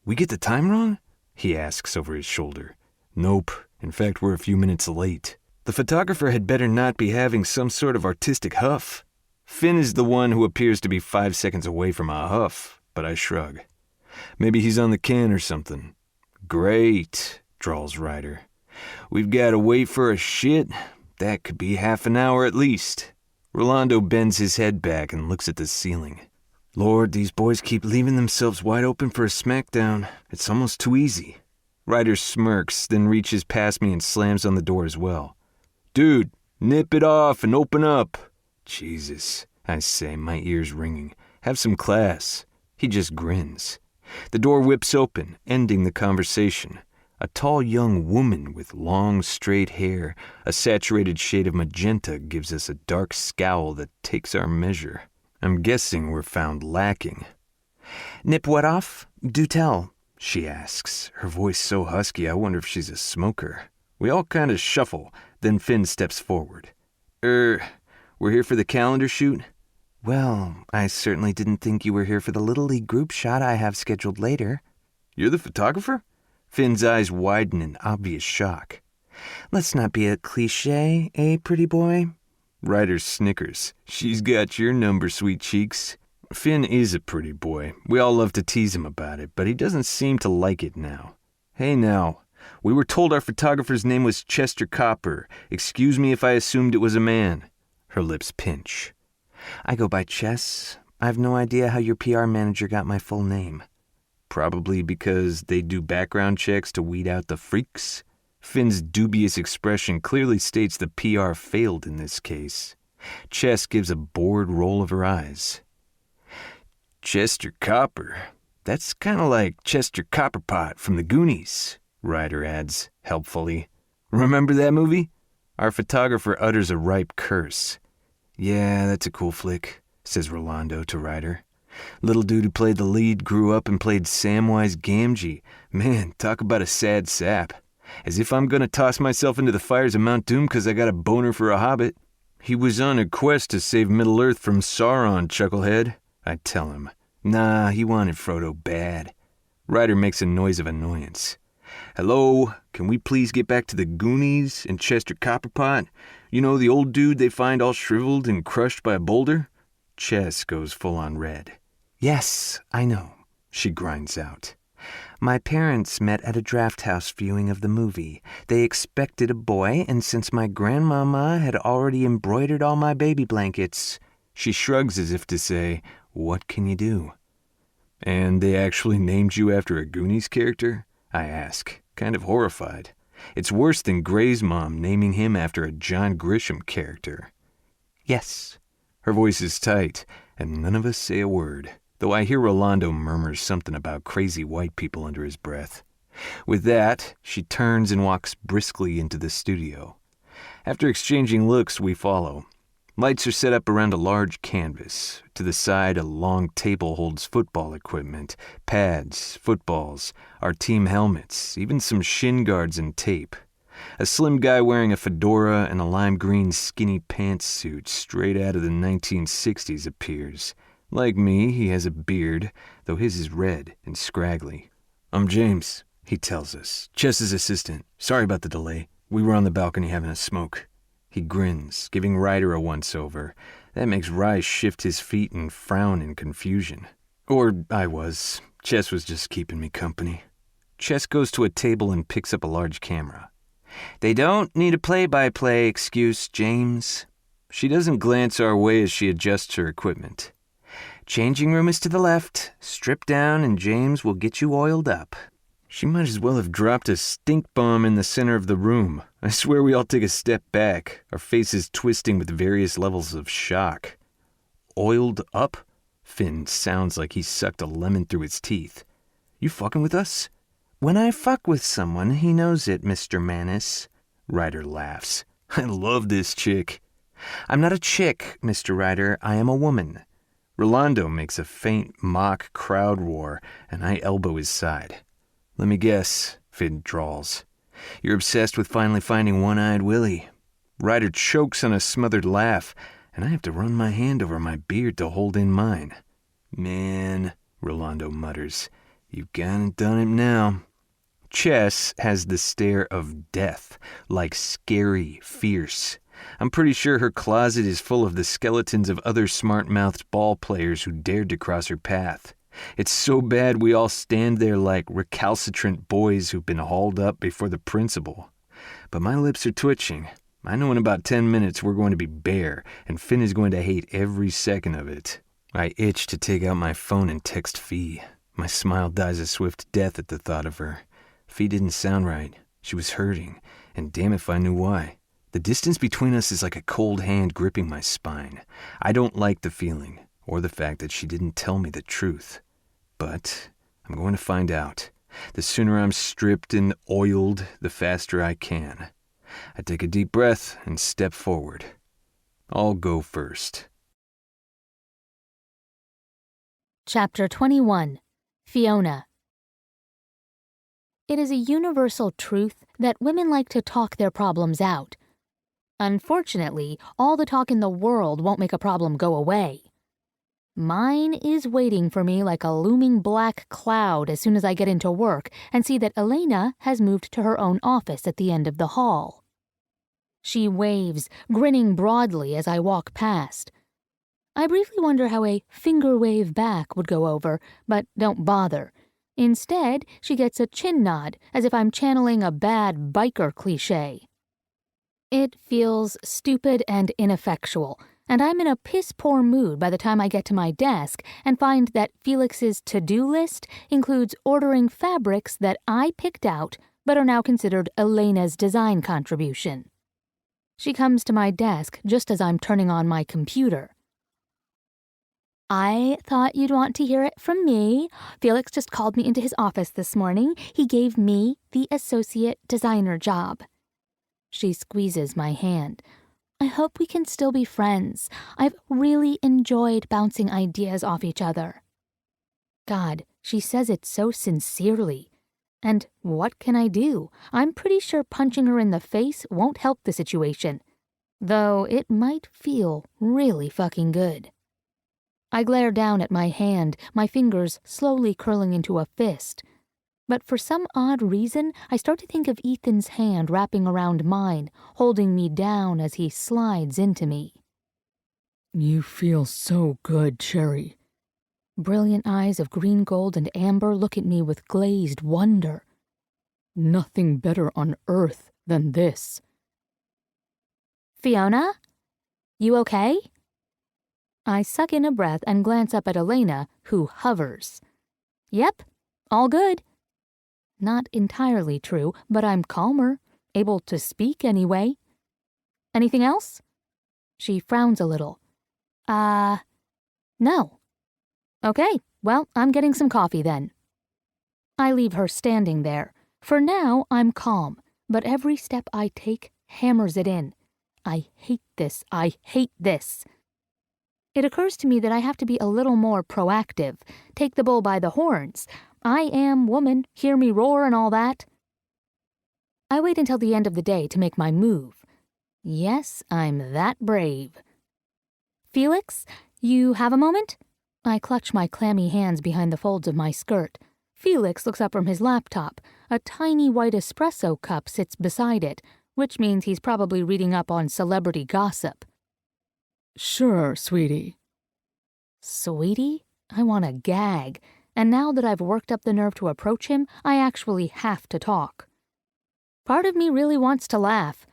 S2: We get the time wrong? He asks over his shoulder. Nope. In fact, we're a few minutes late. The photographer had better not be having some sort of artistic huff. Finn is the one who appears to be 5 seconds away from a huff, but I shrug. Maybe he's on the can or something. Great, drawls Ryder. We've got to wait for a shit. That could be half an hour at least. Rolando bends his head back and looks at the ceiling. Lord, these boys keep leaving themselves wide open for a smackdown. It's almost too easy. Ryder smirks, then reaches past me and slams on the door as well. Dude, nip it off and open up. Jesus, I say, my ears ringing. Have some class. He just grins. The door whips open, ending the conversation. A tall young woman with long, straight hair, a saturated shade of magenta, gives us a dark scowl that takes our measure. I'm guessing we're found lacking. Nip what off? Do tell, she asks, her voice so husky I wonder if she's a smoker. We all kind of shuffle, then Finn steps forward. We're here for the calendar shoot? Well, I certainly didn't think you were here for the Little League group shot I have scheduled later. You're the photographer? Finn's eyes widen in obvious shock. Let's not be a cliché, eh, pretty boy? Ryder snickers. She's got your number, sweet cheeks. Finn is a pretty boy. We all love to tease him about it, but he doesn't seem to like it now. Hey now, we were told our photographer's name was Chester Copper. Excuse me if I assumed it was a man. Her lips pinch. I go by Chess. I've no idea how your PR manager got my full name. Probably because they do background checks to weed out the freaks. Finn's dubious expression clearly states the PR failed in this case. Chess gives a bored roll of her eyes. Chester Copper. That's kind of like Chester Copperpot from the Goonies, Ryder adds, helpfully. Remember that movie? Our photographer utters a ripe curse. Yeah, that's a cool flick, says Rolando to Ryder. Little dude who played the lead grew up and played Samwise Gamgee. Man, talk about a sad sap. As if I'm gonna toss myself into the fires of Mount Doom 'cause I got a boner for a hobbit. He was on a quest to save Middle-earth from Sauron, chucklehead, I tell him. Nah, he wanted Frodo bad. Ryder makes a noise of annoyance. Hello, can we please get back to the Goonies and Chester Copperpot? You know, the old dude they find all shriveled and crushed by a boulder? Chess goes full on red. Yes, I know, she grinds out. My parents met at a draft house viewing of the movie. They expected a boy, and since my grandmama had already embroidered all my baby blankets, she shrugs as if to say, what can you do? And they actually named you after a Goonies character? I ask, kind of horrified. It's worse than Gray's mom naming him after a John Grisham character. Yes. Her voice is tight, and none of us say a word, though I hear Rolando murmur something about crazy white people under his breath. With that, she turns and walks briskly into the studio. After exchanging looks, we follow. Lights are set up around a large canvas. To the side, a long table holds football equipment, pads, footballs, our team helmets, even some shin guards and tape. A slim guy wearing a fedora and a lime green skinny pantsuit straight out of the 1960s appears. Like me, he has a beard, though his is red and scraggly. I'm James, he tells us, Chess's assistant. Sorry about the delay. We were on the balcony having a smoke. He grins, giving Ryder a once-over. That makes Rye shift his feet and frown in confusion. Or I was. Chess was just keeping me company. Chess goes to a table and picks up a large camera. They don't need a play-by-play excuse, James. She doesn't glance our way as she adjusts her equipment. Changing room is to the left. Strip down and James will get you oiled up. She might as well have dropped a stink bomb in the center of the room. I swear we all take a step back, our faces twisting with various levels of shock. Oiled up? Finn sounds like he sucked a lemon through his teeth. You fucking with us? When I fuck with someone, he knows it, Mr. Manus. Ryder laughs. I love this chick. I'm not a chick, Mr. Ryder. I am a woman. Rolando makes a faint mock crowd roar, and I elbow his side. Let me guess, Finn drawls. You're obsessed with finally finding One-Eyed Willie. Ryder chokes on a smothered laugh, and I have to run my hand over my beard to hold in mine. Man, Rolando mutters, you've gone and done it now. Chess has the stare of death, like scary, fierce. I'm pretty sure her closet is full of the skeletons of other smart-mouthed ball players who dared to cross her path. It's so bad we all stand there like recalcitrant boys who've been hauled up before the principal. But my lips are twitching. I know in about 10 minutes we're going to be bare, and Finn is going to hate every second of it. I itch to take out my phone and text Fee. My smile dies a swift death at the thought of her. Fee didn't sound right. She was hurting, and damn if I knew why. The distance between us is like a cold hand gripping my spine. I don't like the feeling, or the fact that she didn't tell me the truth. But I'm going to find out. The sooner I'm stripped and oiled, the faster I can. I take a deep breath and step forward. I'll go first.
S1: Chapter 21. Fiona. It is a universal truth that women like to talk their problems out. Unfortunately, all the talk in the world won't make a problem go away. Mine is waiting for me like a looming black cloud as soon as I get into work and see that Elena has moved to her own office at the end of the hall. She waves, grinning broadly as I walk past. I briefly wonder how a finger wave back would go over, but don't bother. Instead, she gets a chin nod as if I'm channeling a bad biker cliché. It feels stupid and ineffectual, and I'm in a piss-poor mood by the time I get to my desk and find that Felix's to-do list includes ordering fabrics that I picked out but are now considered Elena's design contribution. She comes to my desk just as I'm turning on my computer. I thought you'd want to hear it from me. Felix just called me into his office this morning. He gave me the associate designer job. She squeezes my hand. I hope we can still be friends. I've really enjoyed bouncing ideas off each other. God, she says it so sincerely. And what can I do? I'm pretty sure punching her in the face won't help the situation, though it might feel really fucking good. I glare down at my hand, my fingers slowly curling into a fist. But for some odd reason, I start to think of Ethan's hand wrapping around mine, holding me down as he slides into me.
S3: You feel so good, Cherry.
S1: Brilliant eyes of green gold and amber look at me with glazed wonder.
S3: Nothing better on earth than this.
S1: Fiona? You okay? I suck in a breath and glance up at Elena, who hovers. Yep, all good. Not entirely true, but I'm calmer, able to speak anyway. Anything else? She frowns a little. No. Okay, well, I'm getting some coffee then. I leave her standing there. For now, I'm calm, but every step I take hammers it in. I hate this. I hate this. It occurs to me that I have to be a little more proactive, take the bull by the horns. I am woman, hear me roar and all that. I wait until the end of the day to make my move. Yes, I'm that brave. Felix, you have a moment? I clutch my clammy hands behind the folds of my skirt. Felix looks up from his laptop. A tiny white espresso cup sits beside it, which means he's probably reading up on celebrity gossip.
S3: Sure, sweetie.
S1: Sweetie? I want to gag. And now that I've worked up the nerve to approach him, I actually have to talk. Part of me really wants to laugh.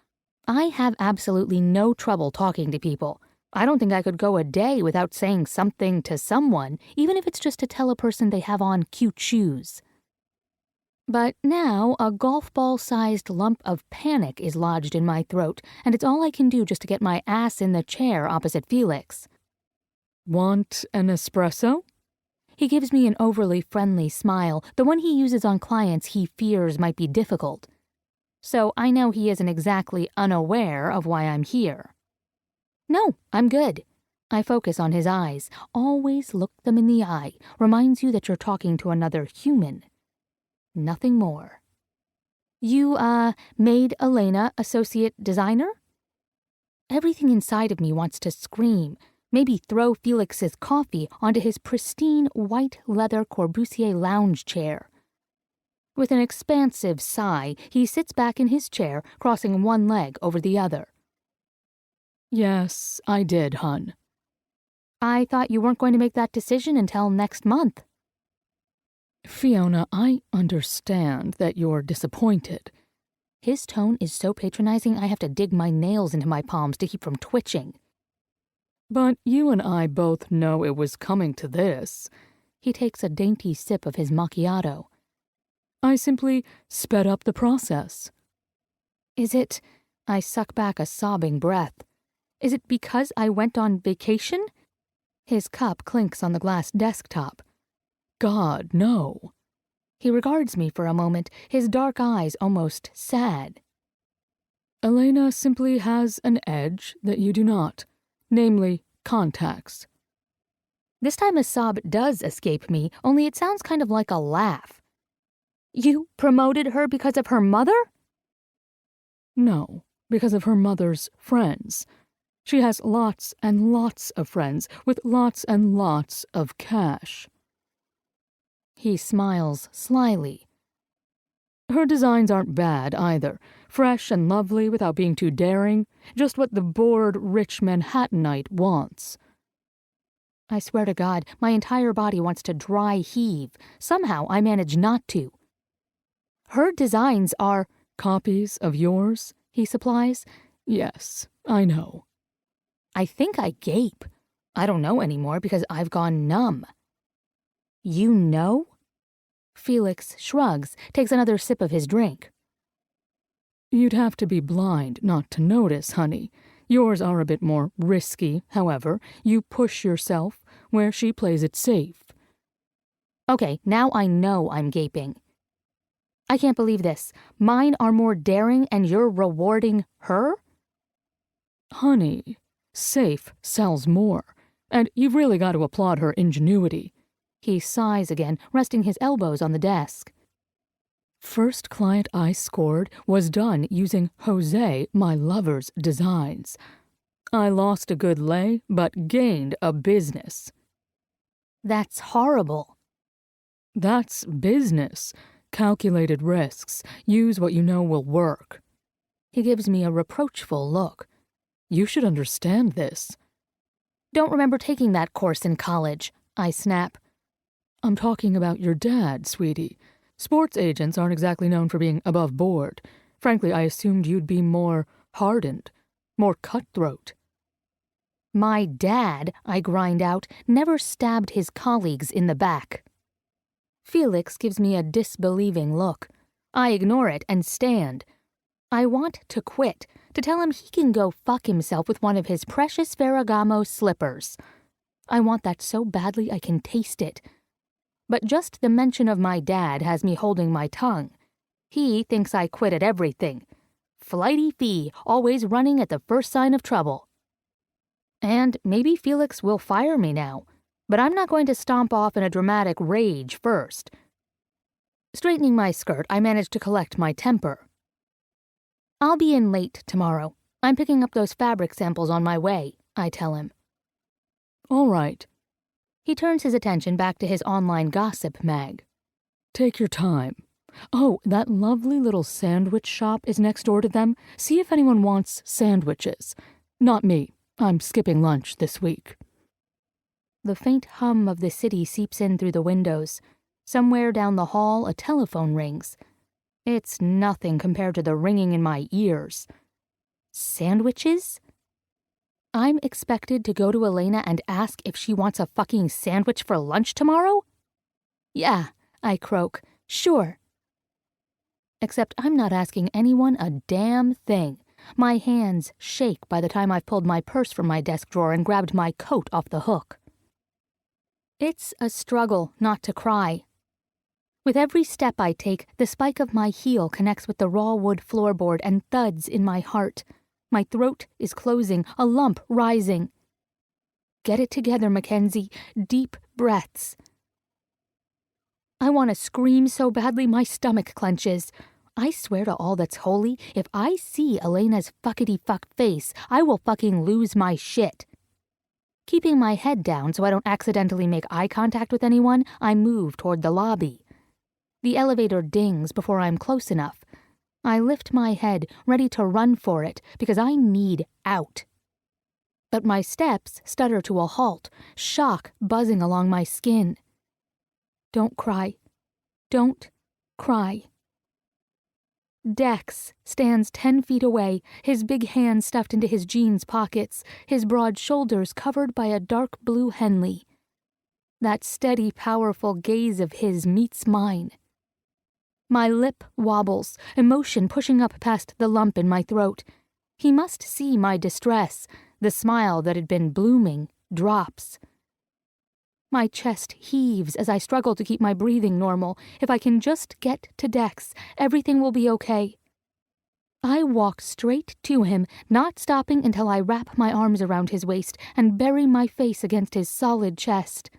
S1: I have absolutely no trouble talking to people. I don't think I could go a day without saying something to someone, even if it's just to tell a person they have on cute shoes. But now a golf ball-sized lump of panic is lodged in my throat, and it's all I can do just to get my ass in the chair opposite Felix.
S3: Want an espresso?
S1: He gives me an overly friendly smile, the one he uses on clients he fears might be difficult. So I know he isn't exactly unaware of why I'm here. No, I'm good. I focus on his eyes. Always look them in the eye. Reminds you that you're talking to another human. Nothing more. You, made Elena associate designer? Everything inside of me wants to scream. Maybe throw Felix's coffee onto his pristine white leather Corbusier lounge chair. With an expansive sigh, he sits back in his chair, crossing one leg over the other.
S3: Yes, I did, hun.
S1: I thought you weren't going to make that decision until next month.
S3: Fiona, I understand that you're disappointed.
S1: His tone is so patronizing I have to dig my nails into my palms to keep from twitching.
S3: But you and I both know it was coming to this.
S1: He takes a dainty sip of his macchiato.
S3: I simply sped up the process.
S1: Is it... I suck back a sobbing breath. Is it because I went on vacation? His cup clinks on the glass desktop.
S3: God, no.
S1: He regards me for a moment, his dark eyes almost sad.
S3: Elena simply has an edge that you do not, namely contacts.
S1: This time a sob does escape me, only it sounds kind of like a laugh. You promoted her because of her mother?
S3: No, because of her mother's friends. She has lots and lots of friends with lots and lots of cash.
S1: He smiles slyly.
S3: Her designs aren't bad either. Fresh and lovely without being too daring. Just what the bored, rich Manhattanite wants.
S1: I swear to God, my entire body wants to dry heave. Somehow I manage not to. Her designs are...
S3: Copies of yours, he supplies. Yes, I know.
S1: I think I gape. I don't know anymore because I've gone numb. You know? Felix shrugs, takes another sip of his drink.
S3: You'd have to be blind not to notice, honey. Yours are a bit more risky, however. You push yourself where she plays it safe.
S1: Okay, now I know I'm gaping. I can't believe this. Mine are more daring and you're rewarding her?
S3: Honey, safe sells more, and you've really got to applaud her ingenuity.
S1: He sighs again, resting his elbows on the desk.
S3: First client I scored was done using Jose, my lover's designs. I lost a good lay, but gained a business.
S1: That's horrible.
S3: That's business. Calculated risks. Use what you know will work.
S1: He gives me a reproachful look.
S3: You should understand this.
S1: Don't remember taking that course in college, I snap.
S3: I'm talking about your dad, sweetie. Sports agents aren't exactly known for being above board. Frankly, I assumed you'd be more hardened, more cutthroat.
S1: My dad, I grind out, never stabbed his colleagues in the back. Felix gives me a disbelieving look. I ignore it and stand. I want to quit, to tell him he can go fuck himself with one of his precious Ferragamo slippers. I want that so badly I can taste it. But just the mention of my dad has me holding my tongue. He thinks I quit at everything. Flighty fee, always running at the first sign of trouble. And maybe Felix will fire me now, but I'm not going to stomp off in a dramatic rage first. Straightening my skirt, I manage to collect my temper. I'll be in late tomorrow. I'm picking up those fabric samples on my way, I tell him.
S3: All right.
S1: He turns his attention back to his online gossip mag.
S3: Take your time. Oh, that lovely little sandwich shop is next door to them. See if anyone wants sandwiches. Not me. I'm skipping lunch this week.
S1: The faint hum of the city seeps in through the windows. Somewhere down the hall, a telephone rings. It's nothing compared to the ringing in my ears. Sandwiches? I'm expected to go to Elena and ask if she wants a fucking sandwich for lunch tomorrow? Yeah, I croak. Sure. Except I'm not asking anyone a damn thing. My hands shake by the time I've pulled my purse from my desk drawer and grabbed my coat off the hook. It's a struggle not to cry. With every step I take, the spike of my heel connects with the raw wood floorboard and thuds in my heart. My throat is closing, a lump rising. Get it together, Mackenzie. Deep breaths. I want to scream so badly my stomach clenches. I swear to all that's holy, if I see Elena's fuckity-fuck face, I will fucking lose my shit. Keeping my head down so I don't accidentally make eye contact with anyone, I move toward the lobby. The elevator dings before I'm close enough. I lift my head, ready to run for it, because I need out. But my steps stutter to a halt, shock buzzing along my skin. Don't cry. Don't cry. Dex stands 10 feet away, his big hands stuffed into his jeans pockets, his broad shoulders covered by a dark blue Henley. That steady, powerful gaze of his meets mine. My lip wobbles, emotion pushing up past the lump in my throat. He must see my distress. The smile that had been blooming drops. My chest heaves as I struggle to keep my breathing normal. If I can just get to Dex, everything will be okay. I walk straight to him, not stopping until I wrap my arms around his waist and bury my face against his solid chest.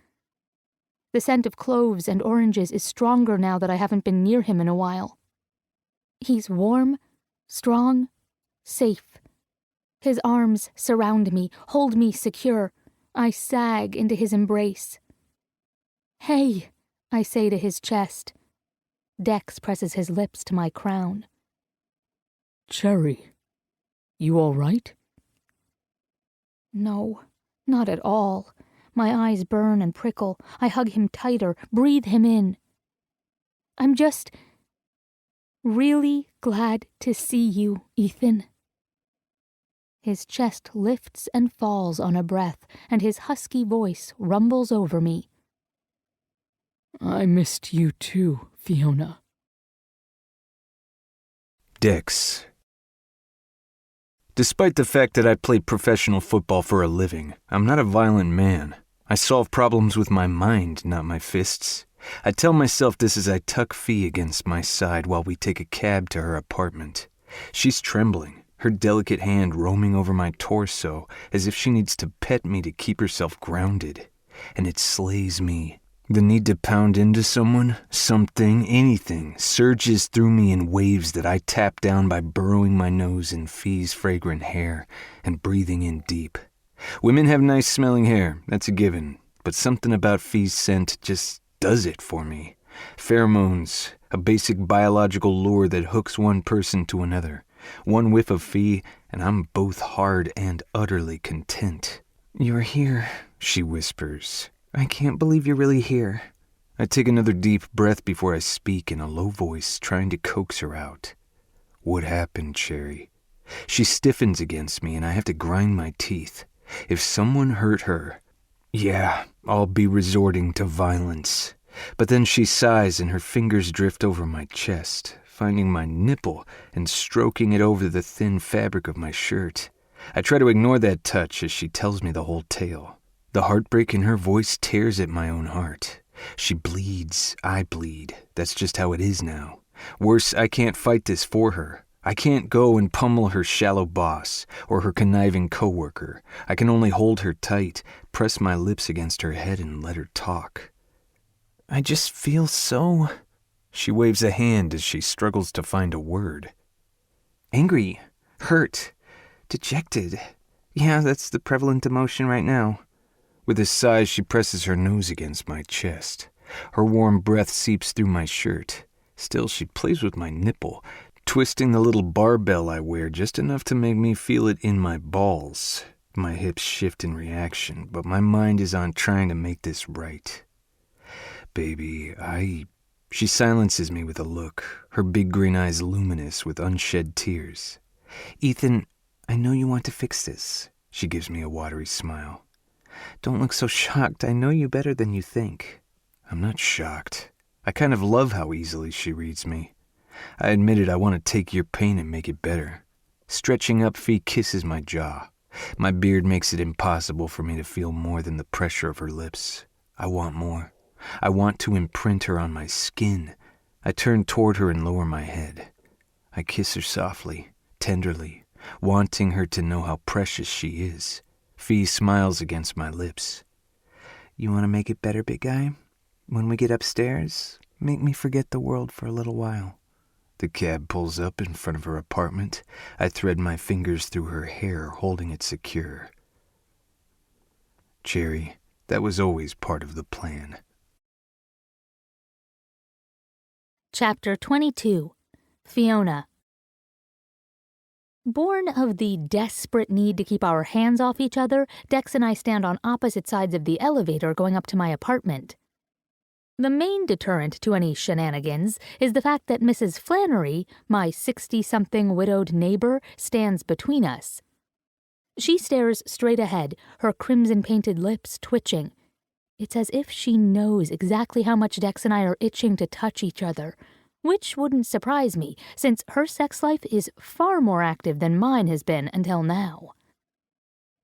S1: The scent of cloves and oranges is stronger now that I haven't been near him in a while. He's warm, strong, safe. His arms surround me, hold me secure. I sag into his embrace. Hey, I say to his chest. Dex presses his lips to my crown.
S3: Cherry, you all right?
S1: No, not at all. My eyes burn and prickle. I hug him tighter, breathe him in. I'm just really glad to see you, Ethan. His chest lifts and falls on a breath, and his husky voice rumbles over me.
S3: I missed you too, Fiona.
S2: Dex. Despite the fact that I played professional football for a living, I'm not a violent man. I solve problems with my mind, not my fists. I tell myself this as I tuck Fee against my side while we take a cab to her apartment. She's trembling, her delicate hand roaming over my torso as if she needs to pet me to keep herself grounded. And it slays me. The need to pound into someone, something, anything, surges through me in waves that I tap down by burrowing my nose in Fee's fragrant hair and breathing in deep. Women have nice smelling hair, that's a given, but something about Fee's scent just does it for me. Pheromones, a basic biological lure that hooks one person to another. One whiff of Fee, and I'm both hard and utterly content. "You're here," she whispers. "I can't believe you're really here." I take another deep breath before I speak in a low voice, trying to coax her out. "What happened, Cherry?" She stiffens against me, and I have to grind my teeth. If someone hurt her, yeah, I'll be resorting to violence. But then she sighs and her fingers drift over my chest, finding my nipple and stroking it over the thin fabric of my shirt. I try to ignore that touch as she tells me the whole tale. The heartbreak in her voice tears at my own heart. She bleeds, I bleed. That's just how it is now. Worse, I can't fight this for her. I can't go and pummel her shallow boss or her conniving coworker. I can only hold her tight, press my lips against her head and let her talk. "I just feel so..." She waves a hand as she struggles to find a word. "Angry, hurt, dejected. Yeah, that's the prevalent emotion right now." With a sigh, she presses her nose against my chest. Her warm breath seeps through my shirt. Still, she plays with my nipple, twisting the little barbell I wear just enough to make me feel it in my balls. My hips shift in reaction, but my mind is on trying to make this right. "Baby, She silences me with a look, her big green eyes luminous with unshed tears. "Ethan, I know you want to fix this." She gives me a watery smile. "Don't look so shocked. I know you better than you think." I'm not shocked. I kind of love how easily she reads me. I admitted I want to take your pain and make it better. Stretching up, Fee kisses my jaw. My beard makes it impossible for me to feel more than the pressure of her lips. I want more. I want to imprint her on my skin. I turn toward her and lower my head. I kiss her softly, tenderly, wanting her to know how precious she is. Fee smiles against my lips. "You want to make it better, big guy? When we get upstairs, make me forget the world for a little while." The cab pulls up in front of her apartment. I thread my fingers through her hair, holding it secure. Cherry, that was always part of the plan.
S1: Chapter 22. Fiona. Born of the desperate need to keep our hands off each other, Dex and I stand on opposite sides of the elevator going up to my apartment. The main deterrent to any shenanigans is the fact that Mrs. Flannery, my 60-something widowed neighbor, stands between us. She stares straight ahead, her crimson-painted lips twitching. It's as if she knows exactly how much Dex and I are itching to touch each other, which wouldn't surprise me, since her sex life is far more active than mine has been until now.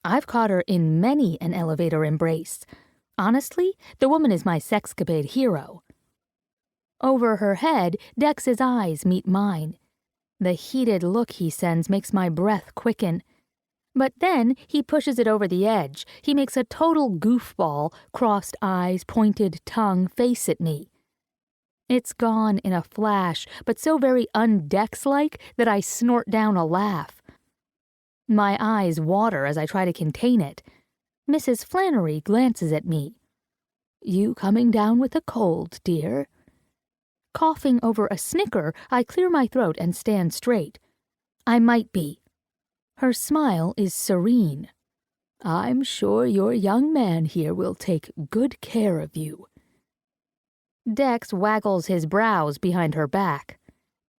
S1: I've caught her in many an elevator embrace. Honestly, the woman is my sexcapade hero. Over her head, Dex's eyes meet mine. The heated look he sends makes my breath quicken. But then he pushes it over the edge. He makes a total goofball, crossed eyes, pointed tongue face at me. It's gone in a flash, but so very un-Dex-like that I snort down a laugh. My eyes water as I try to contain it. Mrs. Flannery glances at me. "You coming down with a cold, dear?" Coughing over a snicker, I clear my throat and stand straight. "I might be." Her smile is serene. "I'm sure your young man here will take good care of you." Dex waggles his brows behind her back.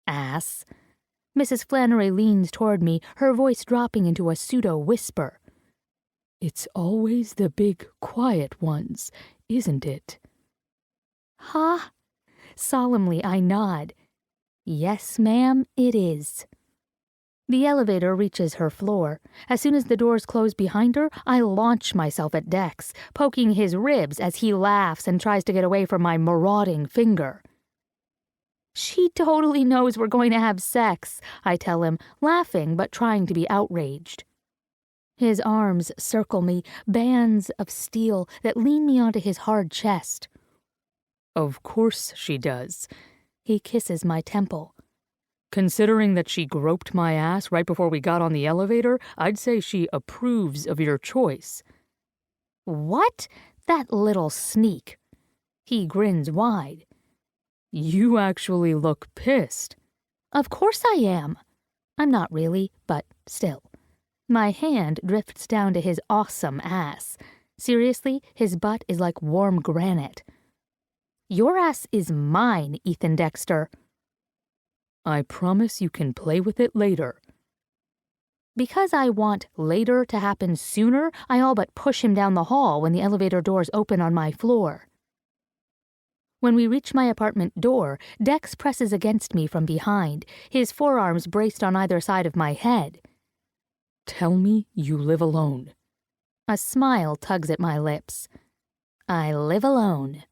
S1: "Ass." Mrs. Flannery leans toward me, her voice dropping into a pseudo-whisper. "It's always the big, quiet ones, isn't it?" "Huh?" Solemnly I nod. "Yes, ma'am, it is." The elevator reaches her floor. As soon as the doors close behind her, I launch myself at Dex, poking his ribs as he laughs and tries to get away from my marauding finger. She totally knows we're going to have sex, I tell him, laughing but trying to be outraged. His arms circle me, bands of steel that lean me onto his hard chest.
S3: Of course she does.
S1: He kisses my temple.
S3: Considering that she groped my ass right before we got on the elevator, I'd say she approves of your choice.
S1: What? That little sneak. He grins wide.
S3: You actually look pissed.
S1: Of course I am. I'm not really, but still. My hand drifts down to his awesome ass. Seriously, his butt is like warm granite. Your ass is mine, Ethan Dexter.
S3: I promise you can play with it later.
S1: Because I want later to happen sooner, I all but push him down the hall when the elevator doors open on my floor. When we reach my apartment door, Dex presses against me from behind, his forearms braced on either side of my head.
S3: Tell me you live alone.
S1: A smile tugs at my lips. I live alone.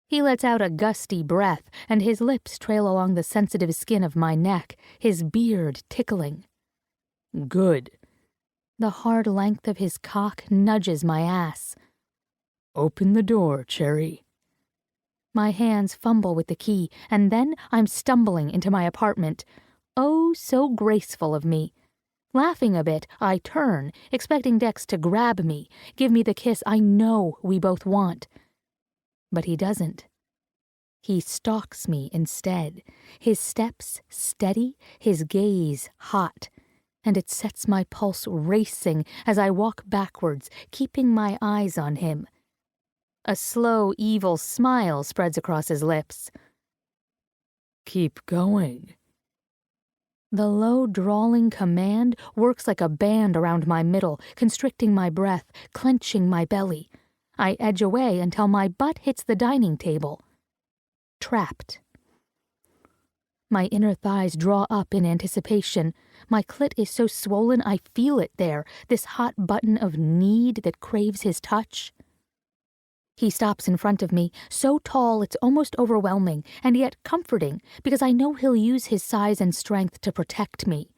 S1: He lets out a gusty breath, and his lips trail along the sensitive skin of my neck, his beard tickling.
S3: Good.
S1: The hard length of his cock nudges my ass.
S3: Open the door, Cherry.
S1: My hands fumble with the key, and then I'm stumbling into my apartment. Oh, so graceful of me. Laughing a bit, I turn, expecting Dex to grab me, give me the kiss I know we both want. But he doesn't. He stalks me instead, his steps steady, his gaze hot, and it sets my pulse racing as I walk backwards, keeping my eyes on him. A slow, evil smile spreads across his lips.
S3: Keep going.
S1: The low, drawling command works like a band around my middle, constricting my breath, clenching my belly. I edge away until my butt hits the dining table. Trapped. My inner thighs draw up in anticipation. My clit is so swollen I feel it there, this hot button of need that craves his touch. He stops in front of me, so tall it's almost overwhelming, and yet comforting, because I know he'll use his size and strength to protect me.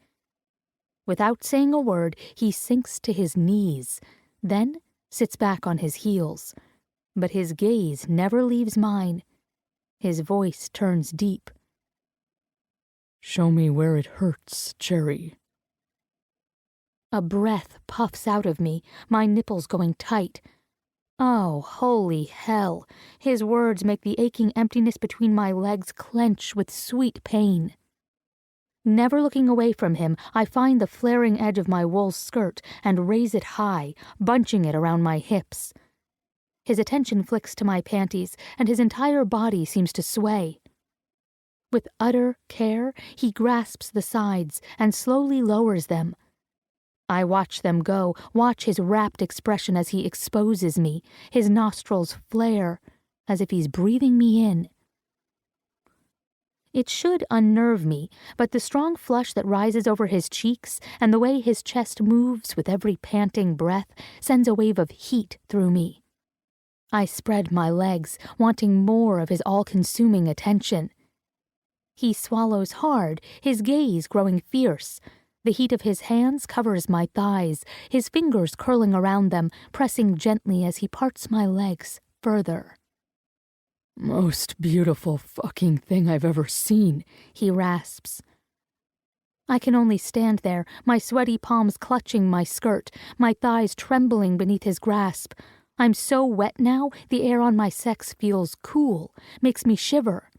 S1: Without saying a word, he sinks to his knees, then sits back on his heels. But his gaze never leaves mine. His voice turns deep.
S3: Show me where it hurts, Cherry.
S1: A breath puffs out of me, my nipples going tight. Oh, holy hell. His words make the aching emptiness between my legs clench with sweet pain. Never looking away from him, I find the flaring edge of my wool skirt and raise it high, bunching it around my hips. His attention flicks to my panties, and his entire body seems to sway. With utter care, he grasps the sides and slowly lowers them. I watch them go, watch his rapt expression as he exposes me, his nostrils flare, as if he's breathing me in. It should unnerve me, but the strong flush that rises over his cheeks and the way his chest moves with every panting breath sends a wave of heat through me. I spread my legs, wanting more of his all-consuming attention. He swallows hard, his gaze growing fierce. The heat of his hands covers my thighs, his fingers curling around them, pressing gently as he parts my legs further.
S3: Most beautiful fucking thing I've ever seen,
S1: he rasps. I can only stand there, my sweaty palms clutching my skirt, my thighs trembling beneath his grasp. I'm so wet now, the air on my sex feels cool, makes me shiver.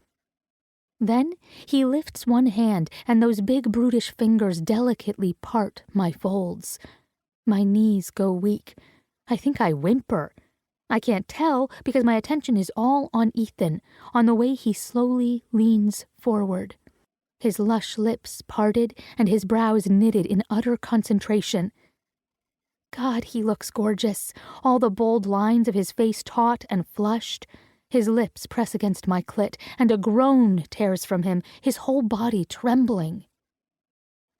S1: Then he lifts one hand, and those big brutish fingers delicately part my folds. My knees go weak. I think I whimper. I can't tell because my attention is all on Ethan, on the way he slowly leans forward. His lush lips parted and his brows knitted in utter concentration. God, he looks gorgeous, all the bold lines of his face taut and flushed. His lips press against my clit, and a groan tears from him, his whole body trembling.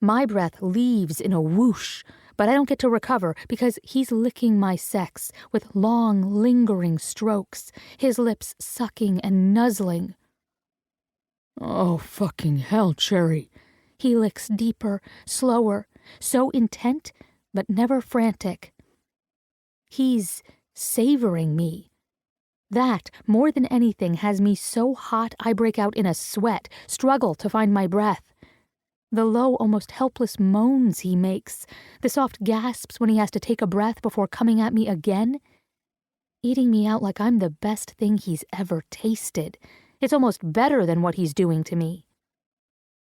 S1: My breath leaves in a whoosh, but I don't get to recover because he's licking my sex with long, lingering strokes, his lips sucking and nuzzling.
S3: Oh, fucking hell, Cherry.
S1: He licks deeper, slower, so intent, but never frantic. He's savoring me. That, more than anything, has me so hot I break out in a sweat, struggle to find my breath. The low, almost helpless moans he makes, the soft gasps when he has to take a breath before coming at me again, eating me out like I'm the best thing he's ever tasted. It's almost better than what he's doing to me.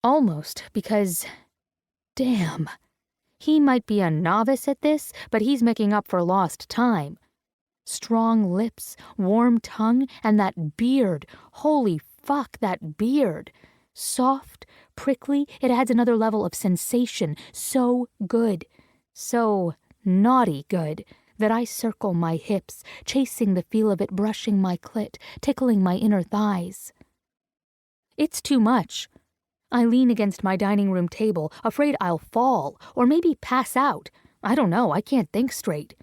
S1: Almost, because, damn, he might be a novice at this, but he's making up for lost time. Strong lips, warm tongue, and that beard. Holy fuck, that beard. Soft, prickly, it adds another level of sensation. So good, so naughty good, that I circle my hips, chasing the feel of it brushing my clit, tickling my inner thighs. It's too much. I lean against my dining room table, afraid I'll fall, or maybe pass out. I don't know, I can't think straight.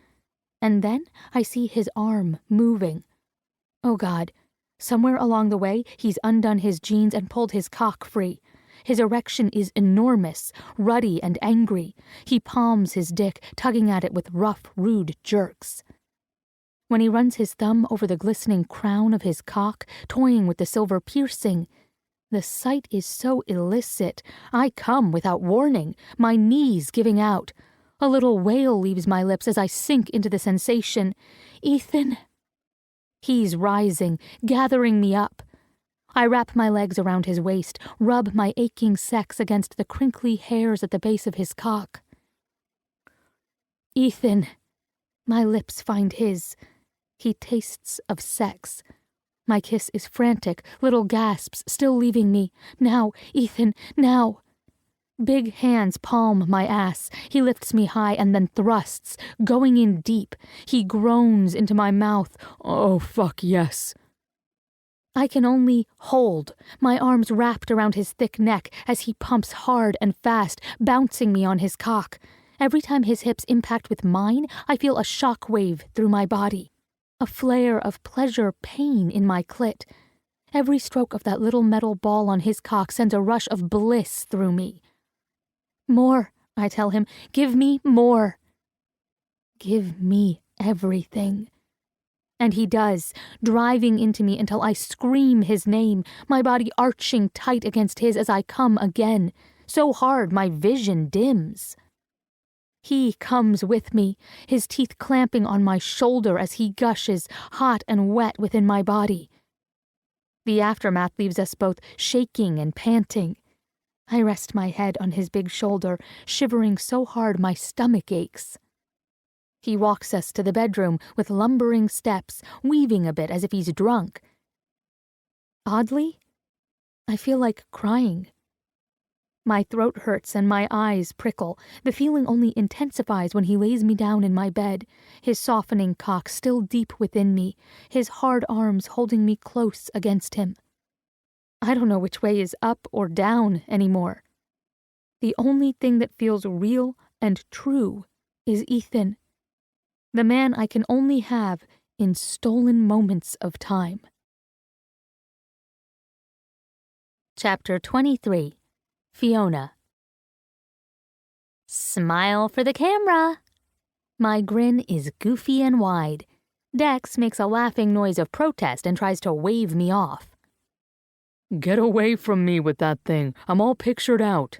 S1: And then I see his arm moving. Oh God, somewhere along the way, he's undone his jeans and pulled his cock free. His erection is enormous, ruddy and angry. He palms his dick, tugging at it with rough, rude jerks. When he runs his thumb over the glistening crown of his cock, toying with the silver piercing, the sight is so illicit, I come without warning, my knees giving out. A little wail leaves my lips as I sink into the sensation. Ethan. He's rising, gathering me up. I wrap my legs around his waist, rub my aching sex against the crinkly hairs at the base of his cock. Ethan. My lips find his. He tastes of sex. My kiss is frantic, little gasps still leaving me. Now, Ethan, now. Big hands palm my ass. He lifts me high and then thrusts, going in deep. He groans into my mouth.
S3: Oh, fuck yes.
S1: I can only hold, my arms wrapped around his thick neck as he pumps hard and fast, bouncing me on his cock. Every time his hips impact with mine, I feel a shock wave through my body. A flare of pleasure pain in my clit. Every stroke of that little metal ball on his cock sends a rush of bliss through me. More, I tell him. Give me more. Give me everything. And he does, driving into me until I scream his name, my body arching tight against his as I come again, so hard my vision dims. He comes with me, his teeth clamping on my shoulder as he gushes, hot and wet within my body. The aftermath leaves us both shaking and panting. I rest my head on his big shoulder, shivering so hard my stomach aches. He walks us to the bedroom with lumbering steps, weaving a bit as if he's drunk. Oddly, I feel like crying. My throat hurts and my eyes prickle. The feeling only intensifies when he lays me down in my bed, his softening cock still deep within me, his hard arms holding me close against him. I don't know which way is up or down anymore. The only thing that feels real and true is Ethan, the man I can only have in stolen moments of time. Chapter 23. Fiona. Smile for the camera. My grin is goofy and wide. Dex makes a laughing noise of protest and tries to wave me off.
S3: Get away from me with that thing. I'm all pictured out.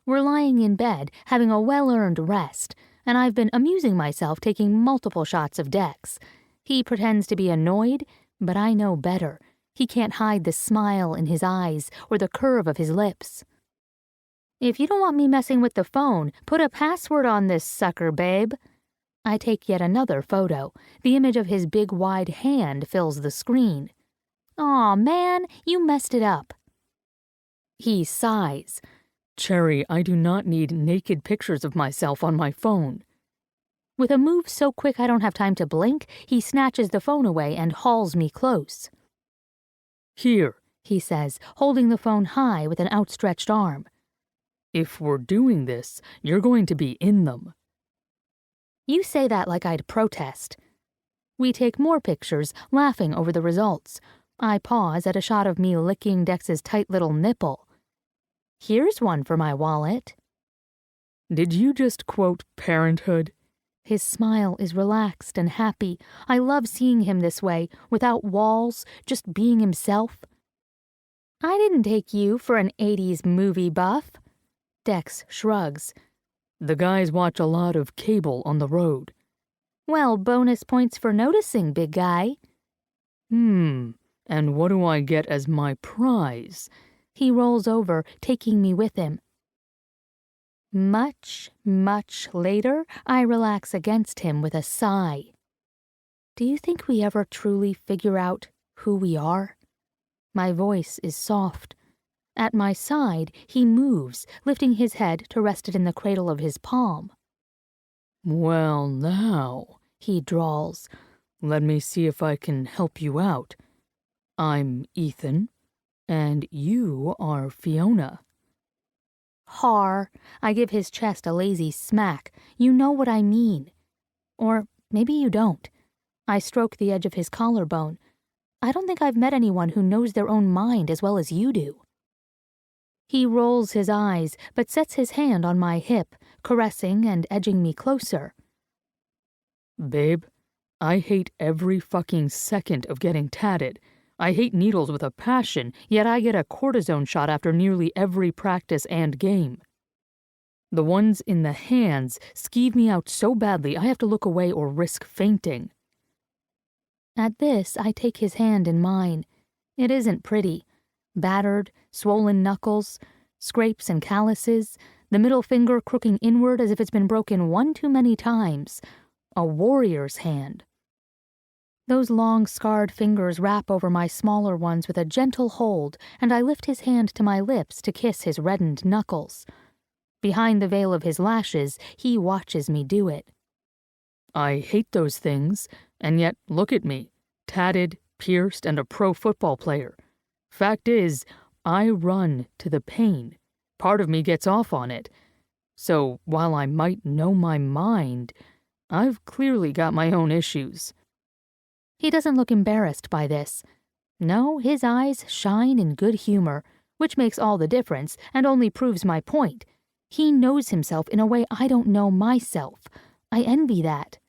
S1: We're lying in bed, having a well-earned rest, and I've been amusing myself taking multiple shots of Dex. He pretends to be annoyed, but I know better. He can't hide the smile in his eyes or the curve of his lips. If you don't want me messing with the phone, put a password on this sucker, babe. I take yet another photo. The image of his big wide hand fills the screen. Aw, man, you messed it up. He sighs.
S3: Cherry, I do not need naked pictures of myself on my phone.
S1: With a move so quick I don't have time to blink, he snatches the phone away and hauls me close.
S3: Here,
S1: he says, holding the phone high with an outstretched arm.
S3: If we're doing this, you're going to be in them.
S1: You say that like I'd protest. We take more pictures, laughing over the results. I pause at a shot of me licking Dex's tight little nipple. Here's one for my wallet.
S3: Did you just quote Parenthood?
S1: His smile is relaxed and happy. I love seeing him this way, without walls, just being himself. I didn't take you for an 80s movie buff. Dex shrugs.
S3: The guys watch a lot of cable on the road.
S1: Well, bonus points for noticing, big guy.
S3: And what do I get as my prize?
S1: He rolls over, taking me with him. Much, much later, I relax against him with a sigh. Do you think we ever truly figure out who we are? My voice is soft. At my side, he moves, lifting his head to rest it in the cradle of his palm.
S3: Well, now,
S1: he drawls.
S3: Let me see if I can help you out. I'm Ethan, and you are Fiona.
S1: Har. I give his chest a lazy smack. You know what I mean. Or maybe you don't. I stroke the edge of his collarbone. I don't think I've met anyone who knows their own mind as well as you do. He rolls his eyes, but sets his hand on my hip, caressing and edging me closer.
S3: Babe, I hate every fucking second of getting tatted. I hate needles with a passion, yet I get a cortisone shot after nearly every practice and game. The ones in the hands skeeve me out so badly I have to look away or risk fainting.
S1: At this, I take his hand in mine. It isn't pretty. Battered, swollen knuckles, scrapes and calluses, the middle finger crooking inward as if it's been broken one too many times. A warrior's hand. Those long, scarred fingers wrap over my smaller ones with a gentle hold, and I lift his hand to my lips to kiss his reddened knuckles. Behind the veil of his lashes, he watches me do it.
S3: I hate those things, and yet look at me, tatted, pierced, and a pro football player. Fact is, I run to the pain. Part of me gets off on it. So while I might know my mind, I've clearly got my own issues.
S1: He doesn't look embarrassed by this. No, his eyes shine in good humor, which makes all the difference and only proves my point. He knows himself in a way I don't know myself. I envy that.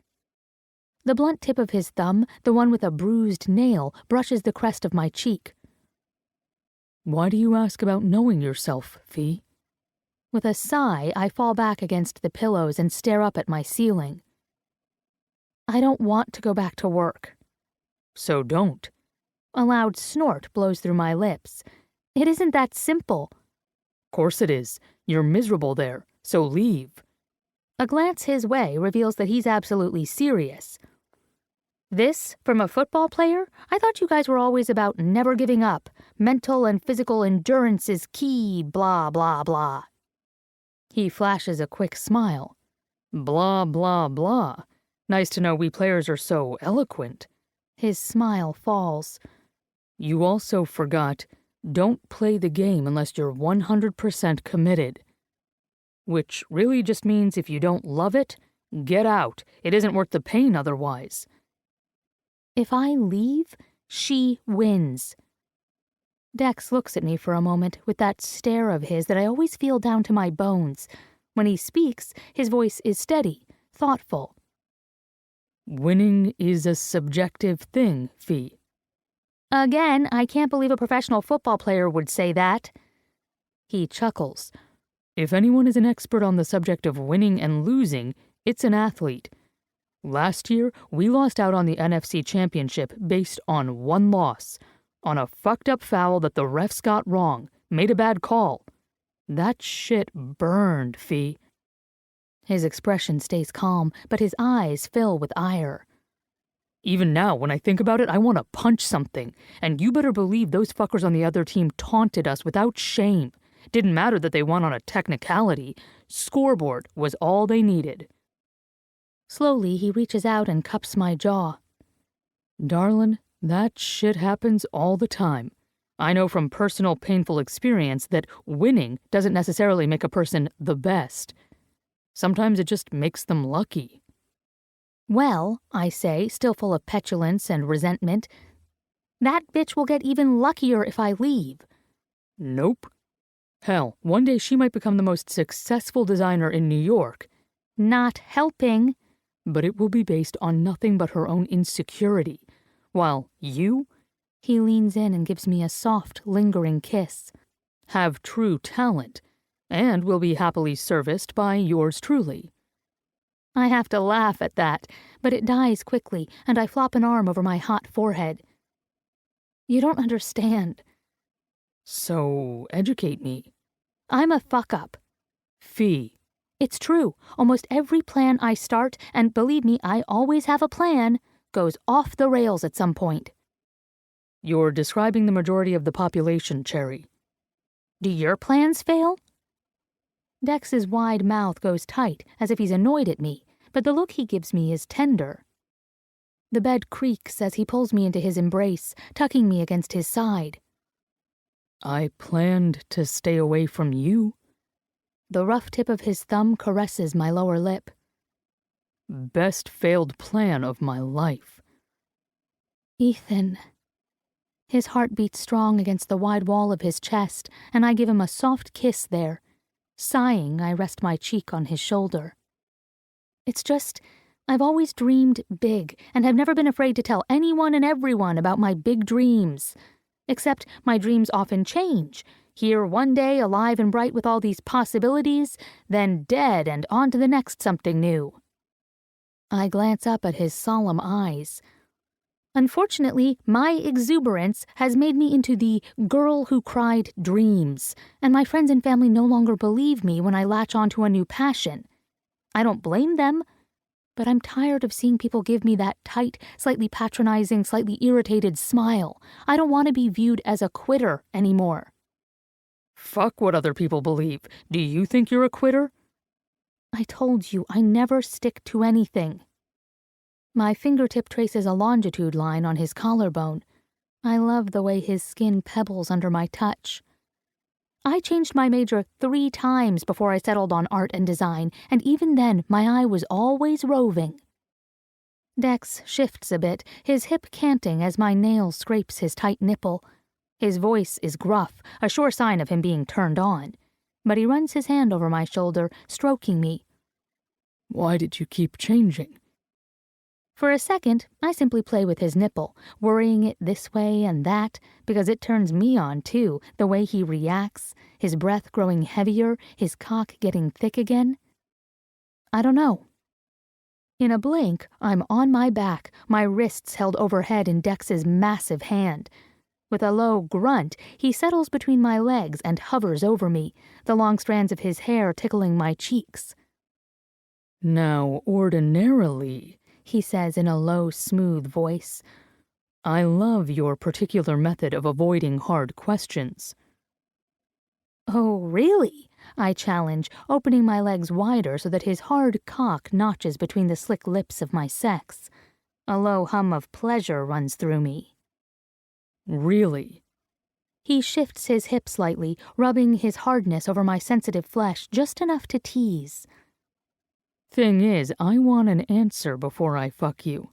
S1: The blunt tip of his thumb, the one with a bruised nail, brushes the crest of my cheek.
S3: Why do you ask about knowing yourself, Fee?
S1: With a sigh, I fall back against the pillows and stare up at my ceiling. I don't want to go back to work.
S3: So don't.
S1: A loud snort blows through my lips. It isn't that simple.
S3: Course it is. You're miserable there, so leave.
S1: A glance his way reveals that he's absolutely serious. This, from a football player? I thought you guys were always about never giving up. Mental and physical endurance is key, blah, blah, blah. He flashes a quick smile.
S3: Blah, blah, blah. Nice to know we players are so eloquent.
S1: His smile falls.
S3: You also forgot, don't play the game unless you're 100% committed. Which really just means if you don't love it, get out. It isn't worth the pain otherwise.
S1: If I leave, she wins. Dex looks at me for a moment with that stare of his that I always feel down to my bones. When he speaks, his voice is steady, thoughtful.
S3: Winning is a subjective thing, Fee.
S1: Again, I can't believe a professional football player would say that. He chuckles.
S3: If anyone is an expert on the subject of winning and losing, it's an athlete. Last year, we lost out on the NFC Championship based on one loss, on a fucked up foul that the refs got wrong, made a bad call. That shit burned, Fee.
S1: His expression stays calm, but his eyes fill with ire.
S3: Even now, when I think about it, I want to punch something. And you better believe those fuckers on the other team taunted us without shame. Didn't matter that they won on a technicality. Scoreboard was all they needed.
S1: Slowly, he reaches out and cups my jaw.
S3: Darlin', that shit happens all the time. I know from personal painful experience that winning doesn't necessarily make a person the best. Sometimes it just makes them lucky.
S1: Well, I say, still full of petulance and resentment, that bitch will get even luckier if I leave.
S3: Nope. Hell, one day she might become the most successful designer in New York.
S1: Not helping.
S3: But it will be based on nothing but her own insecurity. While you,
S1: he leans in and gives me a soft, lingering kiss,
S3: have true talent, and will be happily serviced by yours truly.
S1: I have to laugh at that, but it dies quickly, and I flop an arm over my hot forehead. You don't understand.
S3: So, educate me.
S1: I'm a fuck-up.
S3: Fee.
S1: It's true. Almost every plan I start, and believe me, I always have a plan, goes off the rails at some point.
S3: You're describing the majority of the population, Cherry.
S1: Do your plans fail? Dex's wide mouth goes tight, as if he's annoyed at me, but the look he gives me is tender. The bed creaks as he pulls me into his embrace, tucking me against his side.
S3: I planned to stay away from you.
S1: The rough tip of his thumb caresses my lower lip.
S3: Best failed plan of my life.
S1: Ethan. His heart beats strong against the wide wall of his chest, and I give him a soft kiss there. Sighing, I rest my cheek on his shoulder. It's just, I've always dreamed big, and have never been afraid to tell anyone and everyone about my big dreams. Except my dreams often change. Here one day, alive and bright with all these possibilities, then dead and on to the next something new. I glance up at his solemn eyes. Unfortunately, my exuberance has made me into the girl who cried dreams, and my friends and family no longer believe me when I latch onto a new passion. I don't blame them, but I'm tired of seeing people give me that tight, slightly patronizing, slightly irritated smile. I don't want to be viewed as a quitter anymore.
S3: Fuck what other people believe. Do you think you're a quitter?
S1: I told you, I never stick to anything. My fingertip traces a longitude line on his collarbone. I love the way his skin pebbles under my touch. I changed my major 3 times before I settled on art and design, and even then my eye was always roving. Dex shifts a bit, his hip canting as my nail scrapes his tight nipple. His voice is gruff, a sure sign of him being turned on. But he runs his hand over my shoulder, stroking me.
S3: Why did you keep changing?
S1: For a second, I simply play with his nipple, worrying it this way and that, because it turns me on too, the way he reacts, his breath growing heavier, his cock getting thick again. I don't know. In a blink, I'm on my back, my wrists held overhead in Dex's massive hand. With a low grunt, he settles between my legs and hovers over me, the long strands of his hair tickling my cheeks.
S3: Now, ordinarily,
S1: he says in a low, smooth voice,
S3: I love your particular method of avoiding hard questions.
S1: Oh, really? I challenge, opening my legs wider so that his hard cock notches between the slick lips of my sex. A low hum of pleasure runs through me.
S3: Really?
S1: He shifts his hip slightly, rubbing his hardness over my sensitive flesh just enough to tease.
S3: Thing is, I want an answer before I fuck you.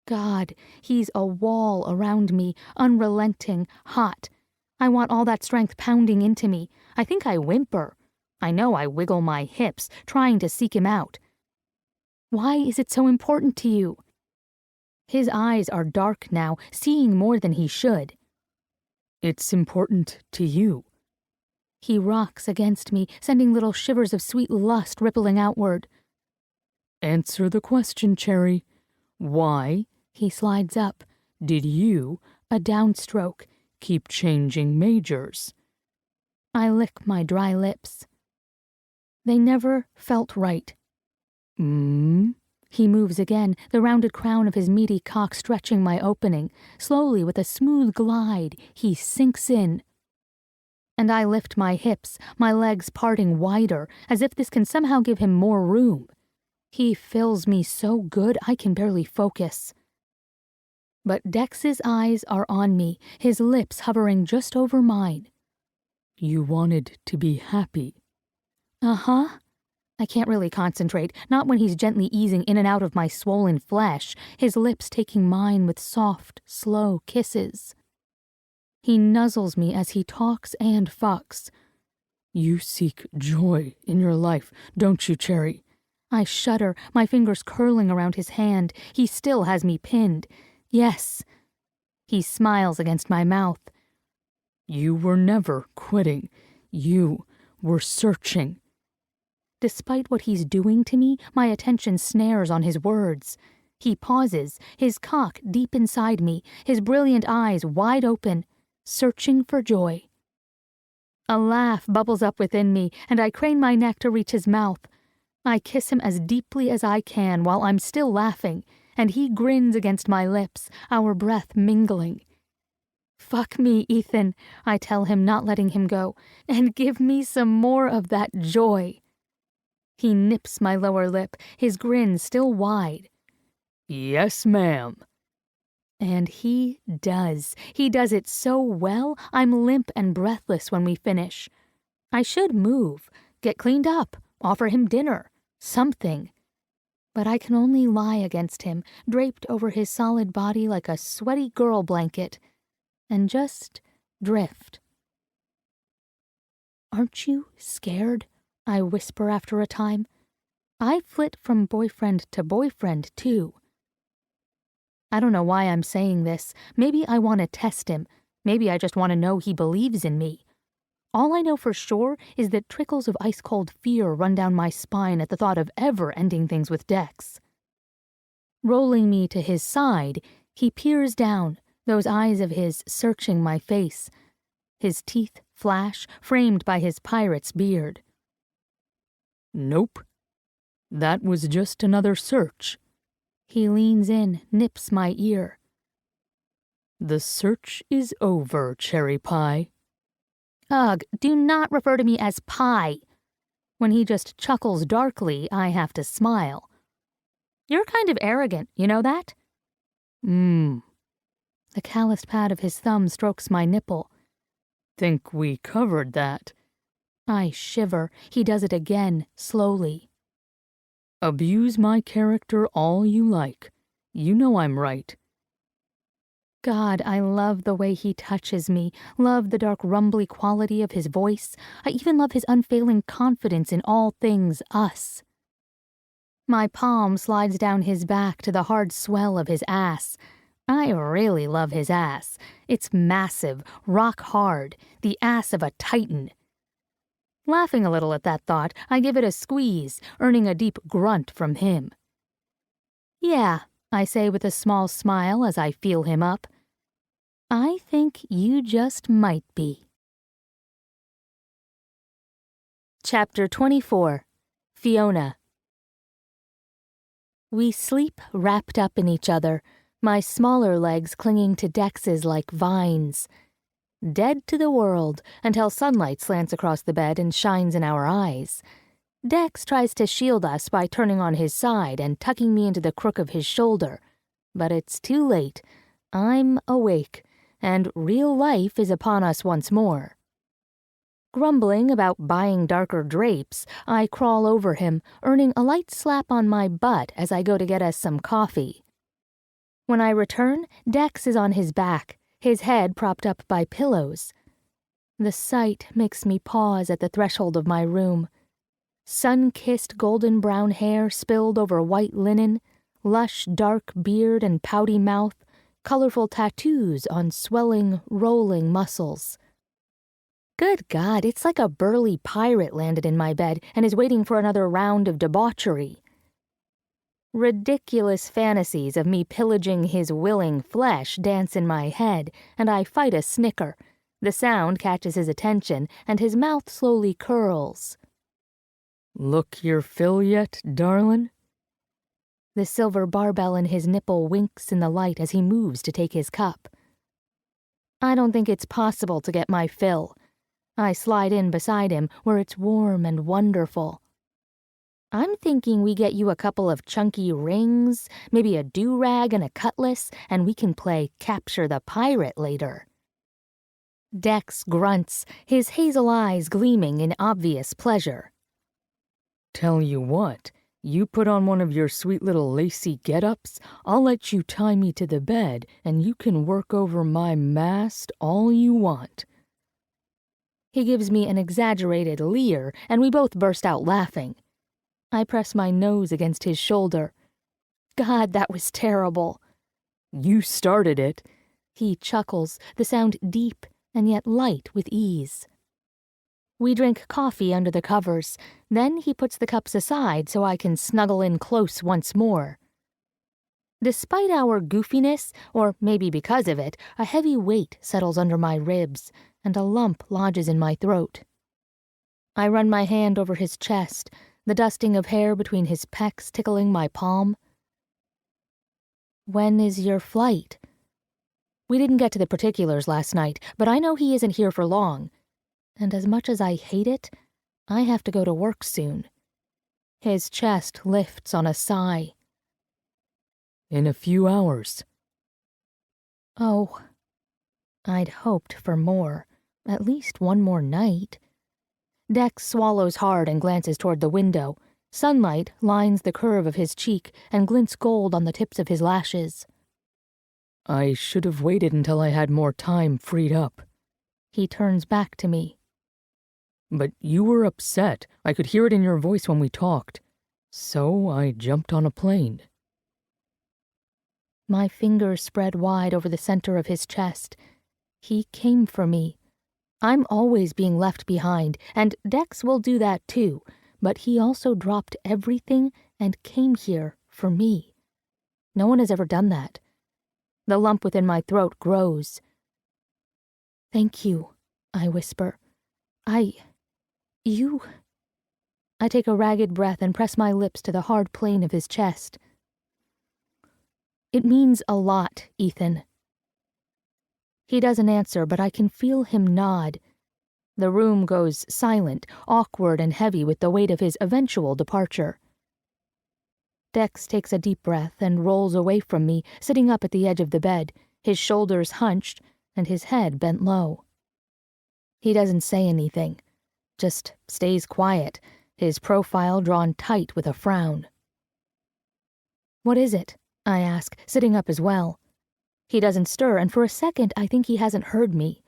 S1: God, he's a wall around me, unrelenting, hot. I want all that strength pounding into me. I think I whimper. I know I wiggle my hips, trying to seek him out. Why is it so important to you? His eyes are dark now, seeing more than he should.
S3: It's important to you.
S1: He rocks against me, sending little shivers of sweet lust rippling outward.
S3: Answer the question, Cherry. Why,
S1: he slides up,
S3: did you,
S1: a downstroke,
S3: keep changing majors?
S1: I lick my dry lips. They never felt right. He moves again, the rounded crown of his meaty cock stretching my opening. Slowly, with a smooth glide, he sinks in. And I lift my hips, my legs parting wider, as if this can somehow give him more room. He fills me so good I can barely focus. But Dex's eyes are on me, his lips hovering just over mine.
S3: You wanted to be happy.
S1: Uh-huh. I can't really concentrate, not when he's gently easing in and out of my swollen flesh, his lips taking mine with soft, slow kisses. He nuzzles me as he talks and fucks.
S3: You seek joy in your life, don't you, Cherry?
S1: I shudder, my fingers curling around his hand. He still has me pinned. Yes. He smiles against my mouth.
S3: You were never quitting. You were searching.
S1: Despite what he's doing to me, my attention snares on his words. He pauses, his cock deep inside me, his brilliant eyes wide open, searching for joy. A laugh bubbles up within me, and I crane my neck to reach his mouth. I kiss him as deeply as I can while I'm still laughing, and he grins against my lips, our breath mingling. Fuck me, Ethan, I tell him, not letting him go, and give me some more of that joy. He nips my lower lip, his grin still wide.
S3: Yes, ma'am.
S1: And he does. He does it so well, I'm limp and breathless when we finish. I should move, get cleaned up, offer him dinner, something. But I can only lie against him, draped over his solid body like a sweaty girl blanket, and just drift. Aren't you scared? I whisper after a time. I flit from boyfriend to boyfriend, too. I don't know why I'm saying this. Maybe I want to test him. Maybe I just want to know he believes in me. All I know for sure is that trickles of ice-cold fear run down my spine at the thought of ever ending things with Dex. Rolling me to his side, he peers down, those eyes of his searching my face. His teeth flash, framed by his pirate's beard.
S3: Nope. That was just another search.
S1: He leans in, nips my ear.
S3: The search is over, Cherry Pie.
S1: Ugh, do not refer to me as pie. When he just chuckles darkly, I have to smile. You're kind of arrogant, you know that?
S3: The
S1: calloused pad of his thumb strokes my nipple.
S3: Think we covered that.
S1: I shiver. He does it again, slowly.
S3: Abuse my character all you like. You know I'm right.
S1: God, I love the way he touches me, love the dark rumbly quality of his voice. I even love his unfailing confidence in all things us. My palm slides down his back to the hard swell of his ass. I really love his ass. It's massive, rock hard, the ass of a titan. Laughing a little at that thought, I give it a squeeze, earning a deep grunt from him. Yeah, I say with a small smile as I feel him up. I think you just might be. Chapter 24. Fiona. We sleep wrapped up in each other, my smaller legs clinging to Dex's like vines. Dead to the world until sunlight slants across the bed and shines in our eyes. Dex tries to shield us by turning on his side and tucking me into the crook of his shoulder. But it's too late. I'm awake, and real life is upon us once more. Grumbling about buying darker drapes, I crawl over him, earning a light slap on my butt as I go to get us some coffee. When I return, Dex is on his back, his head propped up by pillows. The sight makes me pause at the threshold of my room. Sun-kissed golden brown hair spilled over white linen, lush dark beard and pouty mouth, colorful tattoos on swelling, rolling muscles. Good God, it's like a burly pirate landed in my bed and is waiting for another round of debauchery. Ridiculous fantasies of me pillaging his willing flesh dance in my head, and I fight a snicker. The sound catches his attention, and his mouth slowly curls.
S3: Look your fill yet, darlin'?
S1: The silver barbell in his nipple winks in the light as he moves to take his cup. I don't think it's possible to get my fill. I slide in beside him where it's warm and wonderful. I'm thinking we get you a couple of chunky rings, maybe a do-rag and a cutlass, and we can play Capture the Pirate later. Dex grunts, his hazel eyes gleaming in obvious pleasure.
S3: Tell you what, you put on one of your sweet little lacy get-ups, I'll let you tie me to the bed, and you can work over my mast all you want.
S1: He gives me an exaggerated leer, and we both burst out laughing. I press my nose against his shoulder. God, that was terrible.
S3: You started it.
S1: He chuckles, the sound deep and yet light with ease. We drink coffee under the covers. Then he puts the cups aside so I can snuggle in close once more. Despite our goofiness, or maybe because of it, a heavy weight settles under my ribs, and a lump lodges in my throat. I run my hand over his chest, the dusting of hair between his pecs tickling my palm. When is your flight? We didn't get to the particulars last night, but I know he isn't here for long. And as much as I hate it, I have to go to work soon. His chest lifts on a sigh.
S3: In a few hours.
S1: Oh, I'd hoped for more, at least one more night. Dex swallows hard and glances toward the window. Sunlight lines the curve of his cheek and glints gold on the tips of his lashes.
S3: I should have waited until I had more time freed up.
S1: He turns back to me.
S3: But you were upset. I could hear it in your voice when we talked. So I jumped on a plane.
S1: My fingers spread wide over the center of his chest. He came for me. I'm always being left behind, and Dex will do that too, but he also dropped everything and came here for me. No one has ever done that. The lump within my throat grows. Thank you, I whisper. I take a ragged breath and press my lips to the hard plane of his chest. It means a lot, Ethan. He doesn't answer, but I can feel him nod. The room goes silent, awkward and heavy with the weight of his eventual departure. Dex takes a deep breath and rolls away from me, sitting up at the edge of the bed, his shoulders hunched and his head bent low. He doesn't say anything, just stays quiet, his profile drawn tight with a frown. What is it? I ask, sitting up as well. He doesn't stir, and for a second I think he hasn't heard me.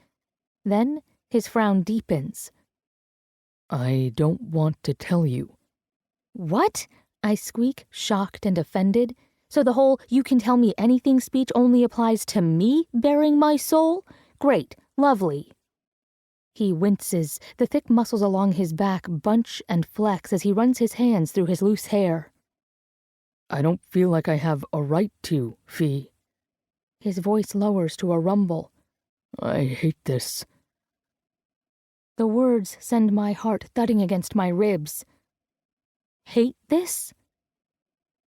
S1: Then his frown deepens.
S3: I don't want to tell you.
S1: What? I squeak, shocked and offended. So the whole "you can tell me anything" speech only applies to me bearing my soul? Great, lovely. He winces, the thick muscles along his back bunch and flex as he runs his hands through his loose hair.
S3: I don't feel like I have a right to, Fee.
S1: His voice lowers to a rumble.
S3: I hate this.
S1: The words send my heart thudding against my ribs. Hate this?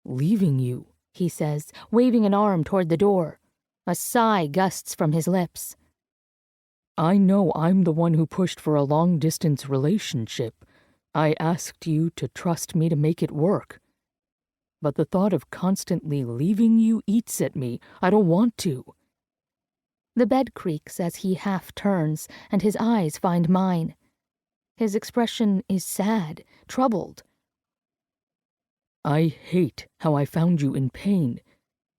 S3: Leaving you,
S1: he says, waving an arm toward the door. A sigh gusts from his lips.
S3: I know I'm the one who pushed for a long-distance relationship. I asked you to trust me to make it work. But the thought of constantly leaving you eats at me. I don't want to.
S1: The bed creaks as he half turns, and his eyes find mine. His expression is sad, troubled.
S3: I hate how I found you in pain.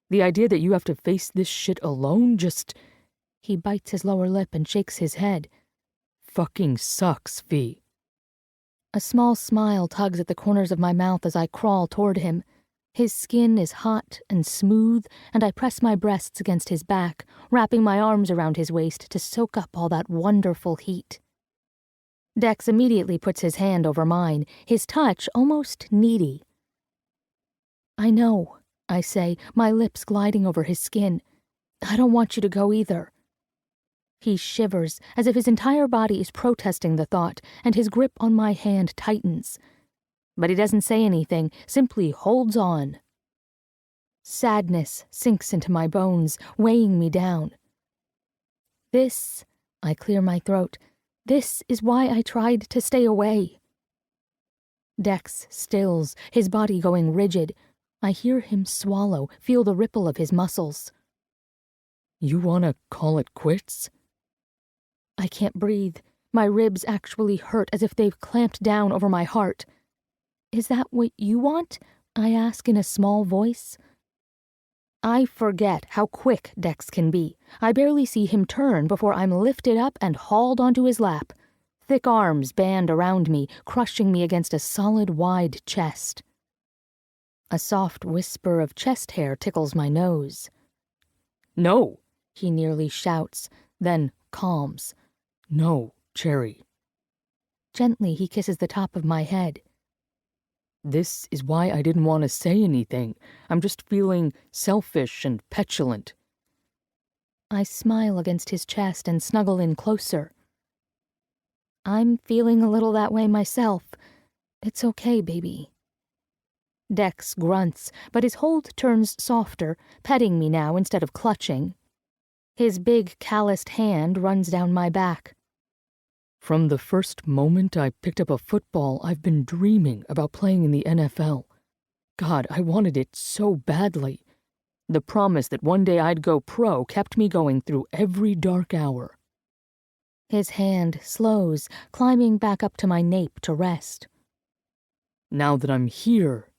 S3: The idea that you have to face this shit alone just...
S1: He bites his lower lip and shakes his head.
S3: Fucking sucks, Fee.
S1: A small smile tugs at the corners of my mouth as I crawl toward him. His skin is hot and smooth, and I press my breasts against his back, wrapping my arms around his waist to soak up all that wonderful heat. Dex immediately puts his hand over mine, his touch almost needy. I know, I say, my lips gliding over his skin. I don't want you to go either. He shivers, as if his entire body is protesting the thought, and his grip on my hand tightens. But he doesn't say anything, simply holds on. Sadness sinks into my bones, weighing me down. This, I clear my throat, this is why I tried to stay away. Dex stills, his body going rigid. I hear him swallow, feel the ripple of his muscles.
S3: You wanna call it quits?
S1: I can't breathe. My ribs actually hurt as if they've clamped down over my heart. Is that what you want? I ask in a small voice. I forget how quick Dex can be. I barely see him turn before I'm lifted up and hauled onto his lap. Thick arms band around me, crushing me against a solid, wide chest. A soft whisper of chest hair tickles my nose.
S3: No,
S1: He nearly shouts, then calms.
S3: no, Cherry.
S1: Gently, he kisses the top of my head.
S3: This is why I didn't want to say anything. I'm just feeling selfish and petulant.
S1: I smile against his chest and snuggle in closer. I'm feeling a little that way myself. It's okay, baby. Dex grunts, but his hold turns softer, petting me now instead of clutching. His big, calloused hand runs down my back.
S3: From the first moment I picked up a football, I've been dreaming about playing in the NFL. God, I wanted it so badly. The promise that one day I'd go pro kept me going through every dark hour.
S1: His hand slows, climbing back up to my nape to rest.
S3: Now that I'm here,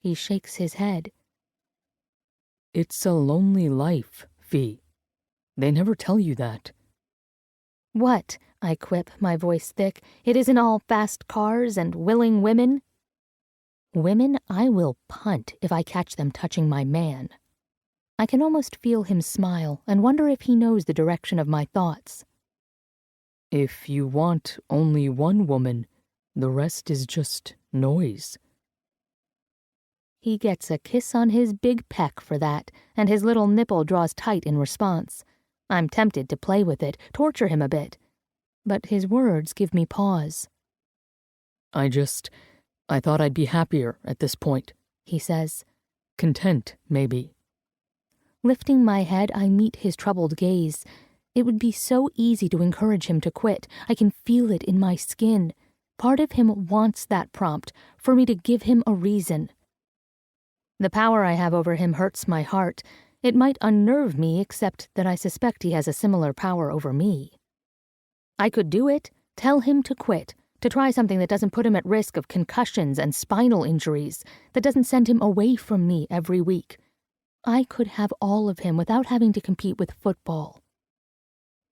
S1: He shakes his head.
S3: it's a lonely life, Fee. They never tell you that.
S1: What? I quip, my voice thick. It isn't all fast cars and willing women. Women I will punt if I catch them touching my man. I can almost feel him smile and wonder if he knows the direction of my thoughts.
S3: If you want only one woman, the rest is just noise.
S1: He gets a kiss on his big peck for that, and his little nipple draws tight in response. I'm tempted to play with it, torture him a bit. But his words give me pause.
S3: I thought I'd be happier at this point,
S1: He says.
S3: content, maybe.
S1: Lifting my head, I meet his troubled gaze. It would be so easy to encourage him to quit. I can feel it in my skin. Part of him wants that prompt, for me to give him a reason. The power I have over him hurts my heart. It might unnerve me, except that I suspect he has a similar power over me. I could do it, tell him to quit, to try something that doesn't put him at risk of concussions and spinal injuries, that doesn't send him away from me every week. I could have all of him without having to compete with football.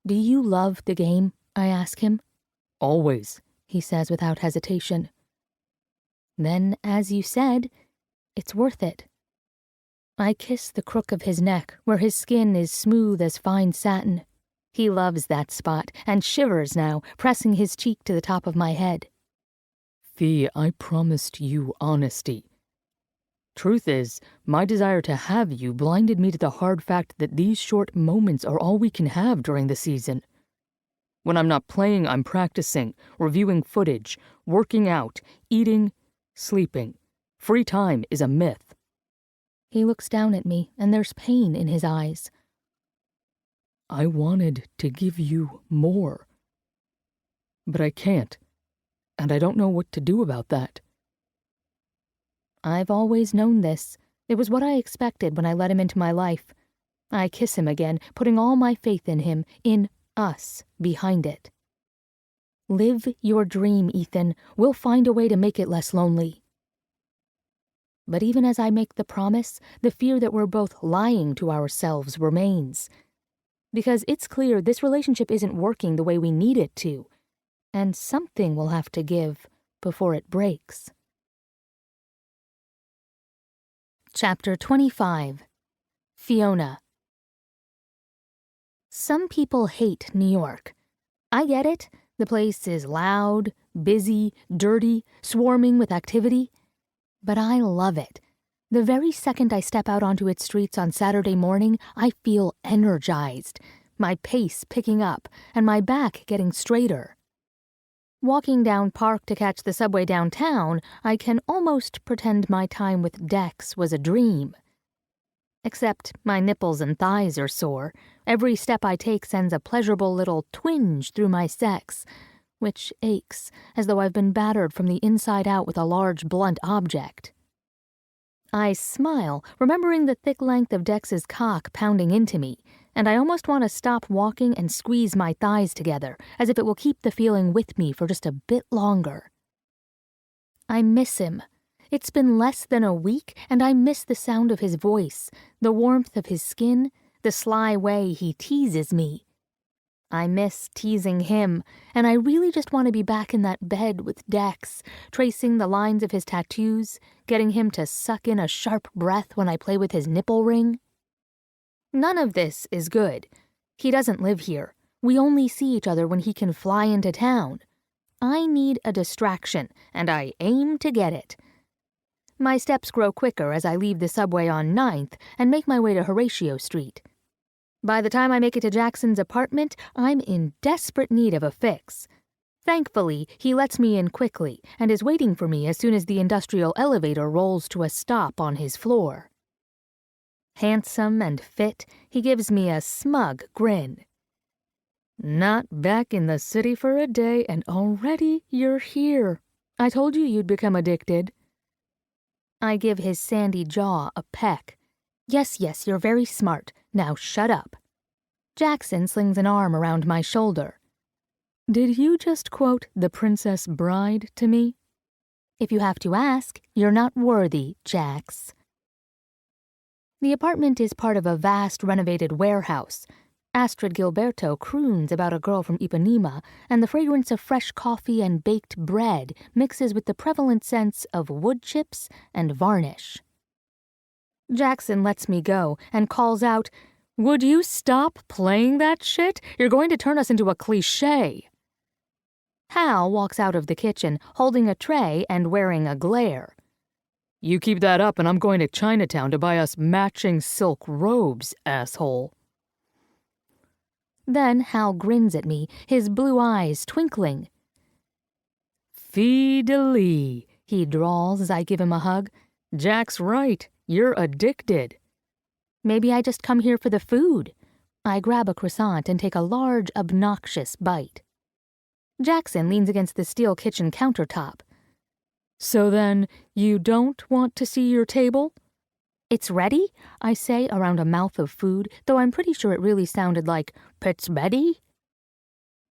S1: Do you love the game? I ask him.
S3: Always.
S1: He says without hesitation. Then, as you said, it's worth it. I kiss the crook of his neck, where his skin is smooth as fine satin. He loves that spot, and shivers now, pressing his cheek to the top of my head.
S3: Fee, I promised you honesty. Truth is, my desire to have you blinded me to the hard fact that these short moments are all we can have during the season. When I'm not playing, I'm practicing, reviewing footage, working out, eating, sleeping. Free time is a myth.
S1: He looks down at me, and there's pain in his eyes.
S3: I wanted to give you more. But I can't, and I don't know what to do about that.
S1: I've always known this. It was what I expected when I let him into my life. I kiss him again, putting all my faith in him, in us, behind it. Live your dream, Ethan. We'll find a way to make it less lonely. But even as I make the promise, the fear that we're both lying to ourselves remains. Because it's clear this relationship isn't working the way we need it to, and something will have to give before it breaks. Chapter 25. Fiona. Some people hate New York. I get it. The place is loud, busy, dirty, swarming with activity. But I love it. The very second I step out onto its streets on Saturday morning, I feel energized, my pace picking up, and my back getting straighter. Walking down Park to catch the subway downtown, I can almost pretend my time with Dex was a dream. Except my nipples and thighs are sore. Every step I take sends a pleasurable little twinge through my sex, which aches, as though I've been battered from the inside out with a large, blunt object. I smile, remembering the thick length of Dex's cock pounding into me, and I almost want to stop walking and squeeze my thighs together, as if it will keep the feeling with me for just a bit longer. I miss him. It's been less than a week, and I miss the sound of his voice, the warmth of his skin, the sly way he teases me. I miss teasing him, and I really just want to be back in that bed with Dex, tracing the lines of his tattoos, getting him to suck in a sharp breath when I play with his nipple ring. None of this is good. He doesn't live here. We only see each other when he can fly into town. I need a distraction, and I aim to get it. My steps grow quicker as I leave the subway on 9th and make my way to Horatio Street. By the time I make it to Jackson's apartment, I'm in desperate need of a fix. Thankfully, he lets me in quickly and is waiting for me as soon as the industrial elevator rolls to a stop on his floor. Handsome and fit, he gives me a smug grin.
S3: Not back in the city for a day, and already you're here. I told you you'd become addicted.
S1: I give his sandy jaw a peck. Yes, you're very smart. Now shut up. Jackson slings an arm around my shoulder.
S3: Did you just quote The Princess Bride to me?
S1: If you have to ask, you're not worthy, Jax. The apartment is part of a vast renovated warehouse. Astrid Gilberto croons about a girl from Ipanema, and the fragrance of fresh coffee and baked bread mixes with the prevalent sense of wood chips and varnish. Jackson lets me go and calls out,
S3: Would you stop playing that shit? You're going to turn us into a cliché.
S1: Hal walks out of the kitchen, holding a tray and wearing a glare.
S3: You keep that up and I'm going to Chinatown to buy us matching silk robes, asshole.
S1: Then Hal grins at me, his blue eyes twinkling.
S3: Fee-de-lee, he drawls as I give him a hug. Jack's right. You're addicted.
S1: Maybe I just come here for the food. I grab a croissant and take a large, obnoxious bite. Jackson leans against the steel kitchen countertop.
S3: So then, you don't want to see your table?
S1: It's ready, I say around a mouth of food, though I'm pretty sure it really sounded like, "It's ready?"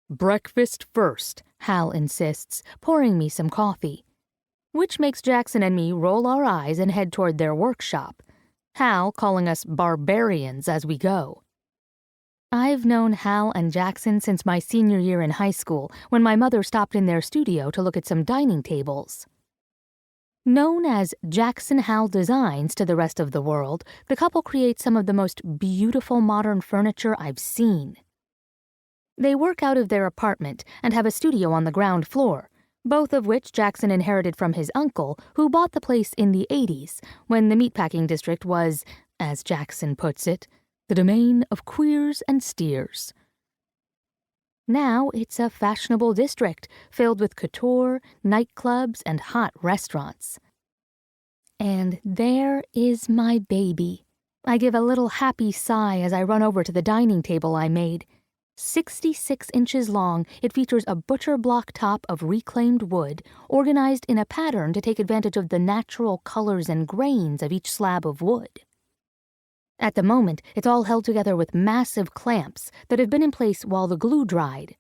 S3: Breakfast first,
S1: Hal insists, pouring me some coffee. Which makes Jackson and me roll our eyes and head toward their workshop, Hal calling us barbarians as we go. I've known Hal and Jackson since my senior year in high school, when my mother stopped in their studio to look at some dining tables. Known as Jackson Hal Designs to the rest of the world, the couple creates some of the most beautiful modern furniture I've seen. They work out of their apartment and have a studio on the ground floor, both of which Jackson inherited from his uncle, who bought the place in the 80s, when the meatpacking district was, as Jackson puts it, the domain of queers and steers. Now it's a fashionable district filled with couture, nightclubs, and hot restaurants. And there is my baby. I give a little happy sigh as I run over to the dining table I made. 66 inches long, it features a butcher block top of reclaimed wood, organized in a pattern to take advantage of the natural colors and grains of each slab of wood. At the moment, it's all held together with massive clamps that have been in place while the glue dried.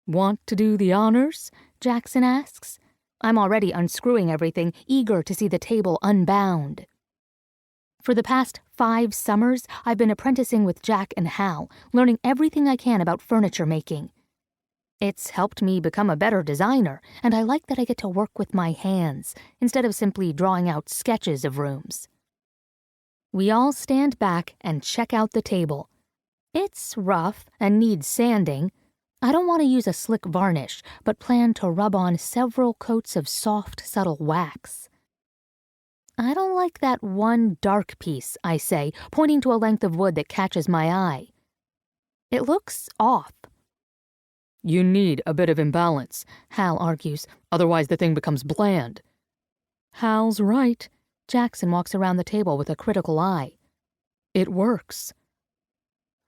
S3: Want to do the honors?
S1: Jackson asks. I'm already unscrewing everything, eager to see the table unbound. For the past 5 summers, I've been apprenticing with Jack and Hal, learning everything I can about furniture making. It's helped me become a better designer, and I like that I get to work with my hands, instead of simply drawing out sketches of rooms. We all stand back and check out the table. It's rough and needs sanding. I don't want to use a slick varnish, but plan to rub on several coats of soft, subtle wax. I don't like that one dark piece, I say, pointing to a length of wood that catches my eye. It looks off.
S3: You need a bit of imbalance, Hal argues, otherwise the thing becomes bland.
S1: Hal's right. Jackson walks around the table with a critical eye.
S3: It works.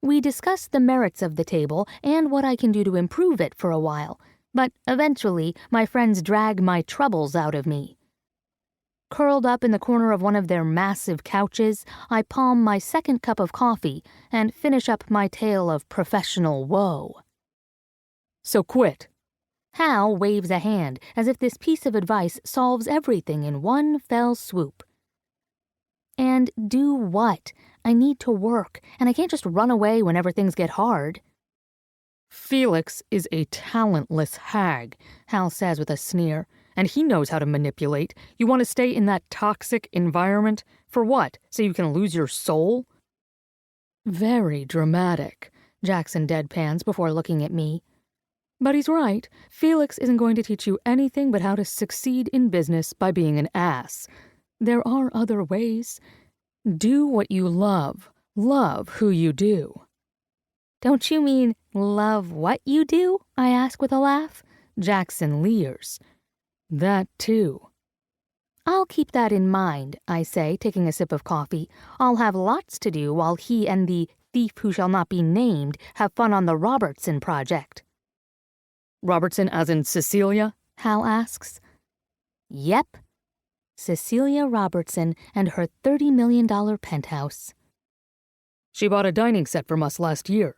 S1: We discuss the merits of the table and what I can do to improve it for a while, but eventually my friends drag my troubles out of me. Curled up in the corner of one of their massive couches, I palm my second cup of coffee and finish up my tale of professional woe.
S3: So quit.
S1: Hal waves a hand as if this piece of advice solves everything in one fell swoop. And do what? I need to work, and I can't just run away whenever things get hard.
S3: Felix is a talentless hag, Hal says with a sneer, and he knows how to manipulate. You want to stay in that toxic environment? For what? So you can lose your soul? Very dramatic, Jackson deadpans before looking at me. But he's right. Felix isn't going to teach you anything but how to succeed in business by being an ass. There are other ways. Do what you love. Love who you do.
S1: Don't you mean love what you do? I ask with a laugh. Jackson leers.
S3: That too.
S1: I'll keep that in mind, I say, taking a sip of coffee. I'll have lots to do while he and the thief who shall not be named have fun on the Robertson project.
S3: Robertson as in Cecilia?
S1: Hal asks. Yep. Cecilia Robertson and her $30 million penthouse.
S3: She bought a dining set from us last year.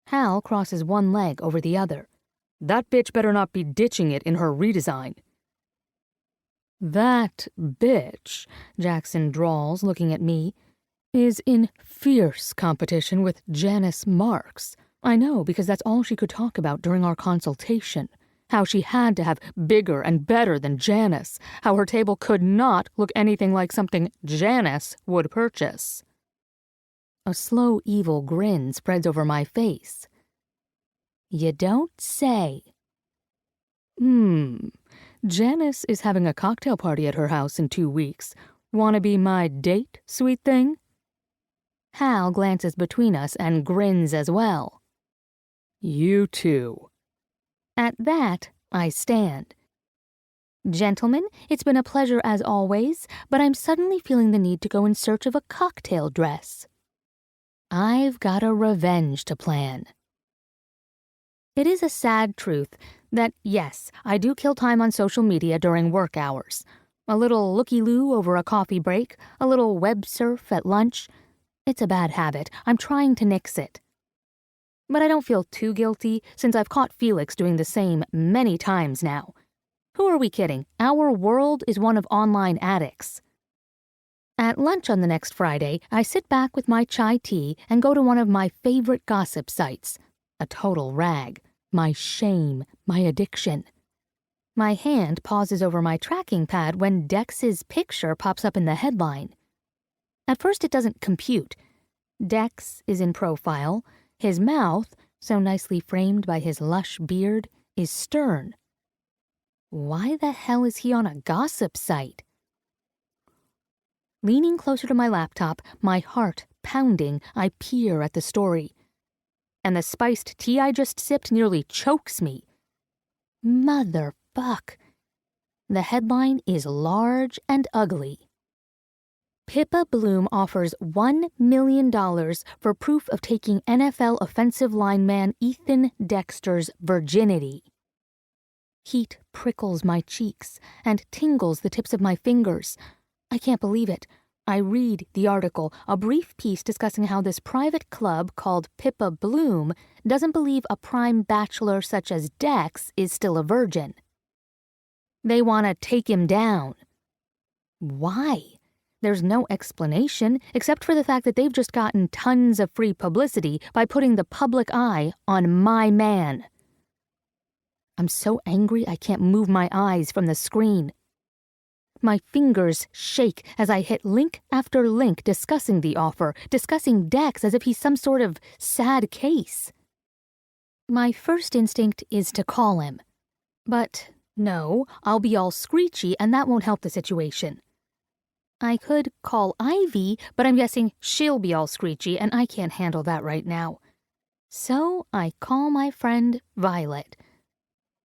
S1: Hal crosses one leg over the other.
S3: That bitch better not be ditching it in her redesign. That bitch, Jackson drawls, looking at me, is in fierce competition with Janice Marks. I know, because that's all she could talk about during our consultation. How she had to have bigger and better than Janice. How her table could not look anything like something Janice would purchase.
S1: A slow, evil grin spreads over my face. You don't say.
S3: Janice is having a cocktail party at her house in 2 weeks. Wanna be my date, sweet thing?
S1: Hal glances between us and grins as well.
S3: You too.
S1: At that, I stand. Gentlemen, it's been a pleasure as always, but I'm suddenly feeling the need to go in search of a cocktail dress. I've got a revenge to plan. It is a sad truth that, yes, I do kill time on social media during work hours. A little looky-loo over a coffee break, a little web surf at lunch. It's a bad habit. I'm trying to nix it. But I don't feel too guilty since I've caught Felix doing the same many times now. Who are we kidding? Our world is one of online addicts. At lunch on the next Friday, I sit back with my chai tea and go to one of my favorite gossip sites. A total rag. My shame. My addiction. My hand pauses over my tracking pad when Dex's picture pops up in the headline. At first it doesn't compute. Dex is in profile. His mouth, so nicely framed by his lush beard, is stern. Why the hell is he on a gossip site? Leaning closer to my laptop, my heart pounding, I peer at the story. And the spiced tea I just sipped nearly chokes me. Motherfuck. The headline is large and ugly. Pippa Bloom offers $1 million for proof of taking NFL offensive lineman Ethan Dexter's virginity. Heat prickles my cheeks and tingles the tips of my fingers. I can't believe it. I read the article, a brief piece discussing how this private club called Pippa Bloom doesn't believe a prime bachelor such as Dex is still a virgin. They want to take him down. Why? There's no explanation except for the fact that they've just gotten tons of free publicity by putting the public eye on my man. I'm so angry I can't move my eyes from the screen. My fingers shake as I hit link after link discussing the offer, discussing Dex as if he's some sort of sad case. My first instinct is to call him. But no, I'll be all screechy and that won't help the situation. I could call Ivy, but I'm guessing she'll be all screechy and I can't handle that right now. So I call my friend Violet.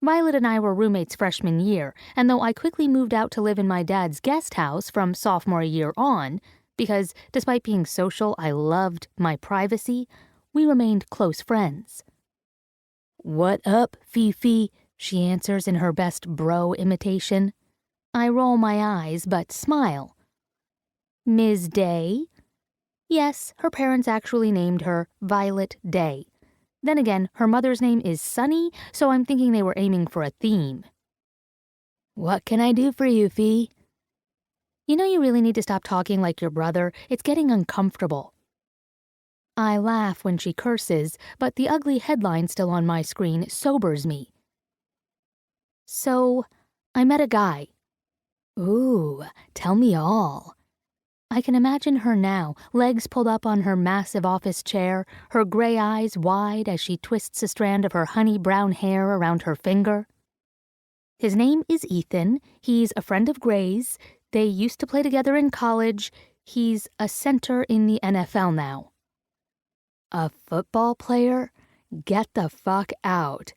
S1: Violet and I were roommates freshman year, and though I quickly moved out to live in my dad's guest house from sophomore year on, because despite being social, I loved my privacy, we remained close friends. "What up, Fifi?" she answers in her best bro imitation. I roll my eyes, but smile. "Ms. Day?" Yes, her parents actually named her Violet Day. Then again, her mother's name is Sunny, so I'm thinking they were aiming for a theme. "What can I do for you, Fee?" "You know you really need to stop talking like your brother. It's getting uncomfortable." I laugh when she curses, but the ugly headline still on my screen sobers me. "So, I met a guy." "Ooh, tell me all." I can imagine her now, legs pulled up on her massive office chair, her gray eyes wide as she twists a strand of her honey brown hair around her finger. "His name is Ethan. He's a friend of Gray's. They used to play together in college. He's a center in the NFL now." "A football player? Get the fuck out."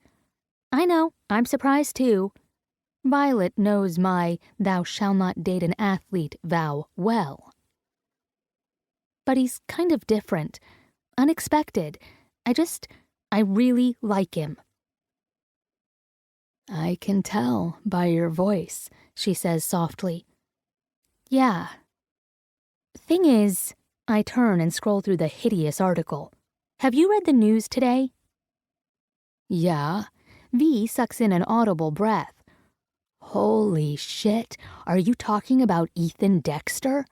S1: I know, I'm surprised too. Violet knows my "thou shalt not date an athlete" vow well. But he's kind of different, unexpected. I really like him. "I can tell by your voice," she says softly. "Yeah." Thing is, I turn and scroll through the hideous article. "Have you read the news today?" "Yeah." V sucks in an audible breath. "Holy shit, are you talking about Ethan Dexter?"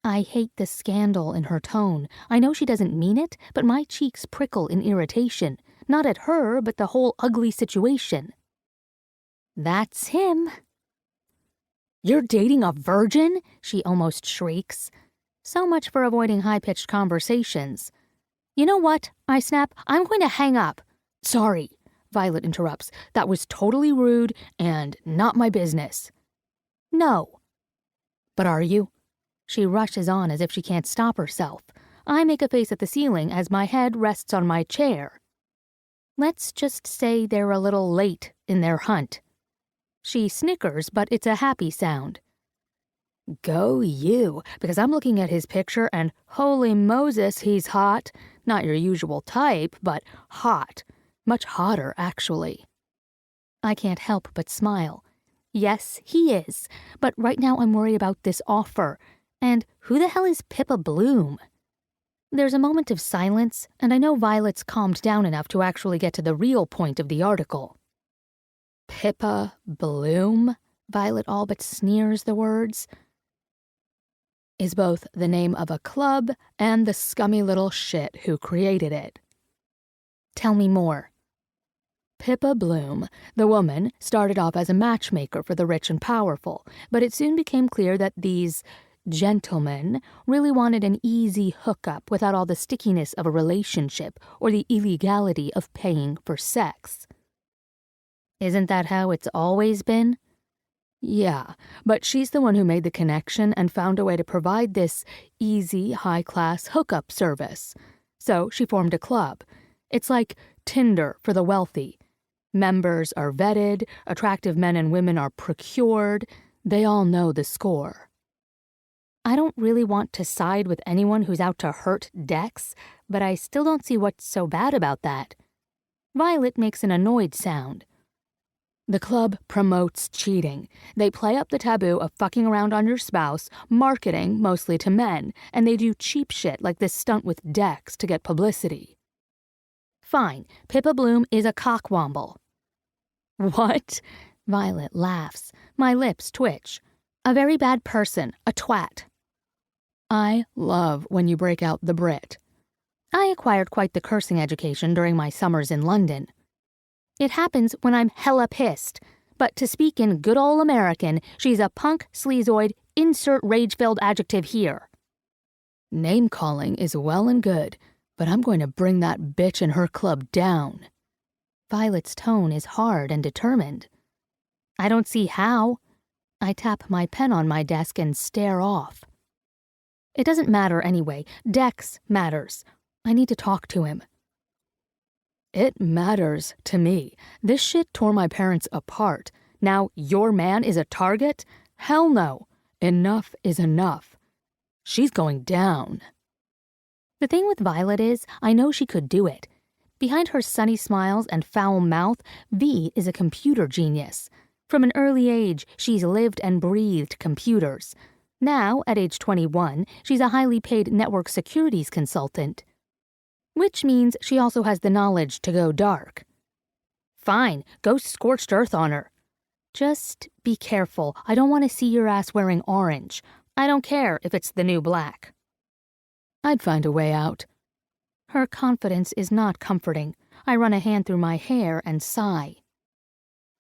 S1: I hate the scandal in her tone. I know she doesn't mean it, but my cheeks prickle in irritation. Not at her, but the whole ugly situation. "That's him." "You're dating a virgin?" she almost shrieks. So much for avoiding high-pitched conversations. "You know what?" I snap. "I'm going to hang up." "Sorry," Violet interrupts. "That was totally rude and not my business." "No." "But are you?" She rushes on as if she can't stop herself. I make a face at the ceiling as my head rests on my chair. Let's just say they're a little late in their hunt. She snickers, but it's a happy sound. "Go you, because I'm looking at his picture and holy Moses, he's hot. Not your usual type, but hot. Much hotter, actually." I can't help but smile. Yes, he is, but right now I'm worried about this offer. And who the hell is Pippa Bloom? There's a moment of silence, and I know Violet's calmed down enough to actually get to the real point of the article. "Pippa Bloom?" Violet all but sneers the words. "Is both the name of a club and the scummy little shit who created it." "Tell me more." Pippa Bloom, the woman, started off as a matchmaker for the rich and powerful, but it soon became clear that these gentlemen really wanted an easy hookup without all the stickiness of a relationship or the illegality of paying for sex. Isn't that how it's always been? Yeah, but she's the one who made the connection and found a way to provide this easy, high-class hookup service. So she formed a club. It's like Tinder for the wealthy. Members are vetted, attractive men and women are procured. They all know the score. I don't really want to side with anyone who's out to hurt Dex, but I still don't see what's so bad about that. Violet makes an annoyed sound. The club promotes cheating. They play up the taboo of fucking around on your spouse, marketing mostly to men, and they do cheap shit like this stunt with Dex to get publicity. Fine, Pippa Bloom is a cockwomble. What? Violet laughs. My lips twitch. A very bad person, a twat. I love when you break out the Brit. I acquired quite the cursing education during my summers in London. It happens when I'm hella pissed, but to speak in good ol' American, she's a punk sleazoid, insert rage-filled adjective here. Name-calling is well and good, but I'm going to bring that bitch and her club down. Violet's tone is hard and determined. I don't see how. I tap my pen on my desk and stare off. It doesn't matter anyway. Dex matters. I need to talk to him. It matters to me. This shit tore my parents apart. Now your man is a target? Hell no. Enough is enough. She's going down. The thing with Violet is, I know she could do it. Behind her sunny smiles and foul mouth, V is a computer genius. From an early age, she's lived and breathed computers. Now, at age 21, she's a highly paid network securities consultant. Which means she also has the knowledge to go dark. Fine, go scorched earth on her. Just be careful. I don't want to see your ass wearing orange. I don't care if it's the new black.
S3: I'd find a way out.
S1: Her confidence is not comforting. I run a hand through my hair and sigh.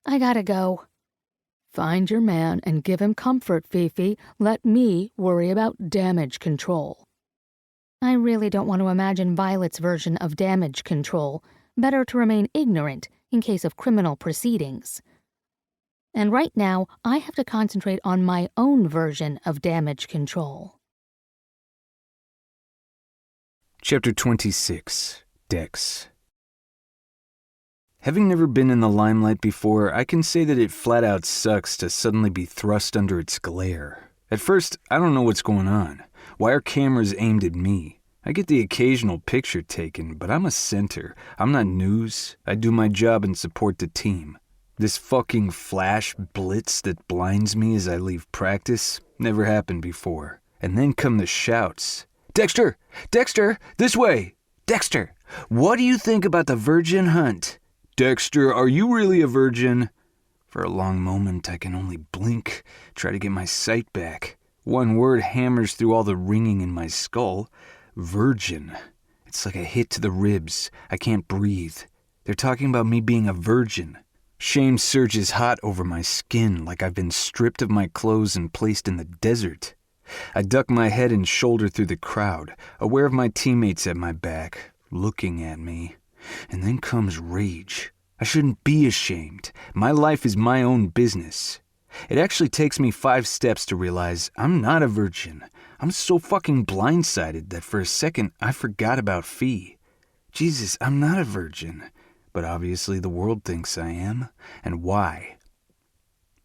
S1: I gotta go.
S3: Find your man and give him comfort, Fifi. Let me worry about damage control.
S1: I really don't want to imagine Violet's version of damage control. Better to remain ignorant in case of criminal proceedings. And right now, I have to concentrate on my own version of damage control.
S2: Chapter 26, Dex. Having never been in the limelight before, I can say that it flat out sucks to suddenly be thrust under its glare. At first, I don't know what's going on. Why are cameras aimed at me? I get the occasional picture taken, but I'm a center. I'm not news. I do my job and support the team. This fucking flash blitz that blinds me as I leave practice never happened before. And then come the shouts. Dexter! Dexter! This way! Dexter! What do you think about the virgin hunt? Dexter, are you really a virgin? For a long moment, I can only blink, try to get my sight back. One word hammers through all the ringing in my skull. Virgin. It's like a hit to the ribs. I can't breathe. They're talking about me being a virgin. Shame surges hot over my skin like I've been stripped of my clothes and placed in the desert. I duck my head and shoulder through the crowd, aware of my teammates at my back, looking at me. And then comes rage. I shouldn't be ashamed. My life is my own business. It actually takes me 5 steps to realize I'm not a virgin. I'm so fucking blindsided that for a second I forgot about Fee. Jesus, I'm not a virgin. But obviously the world thinks I am. And why?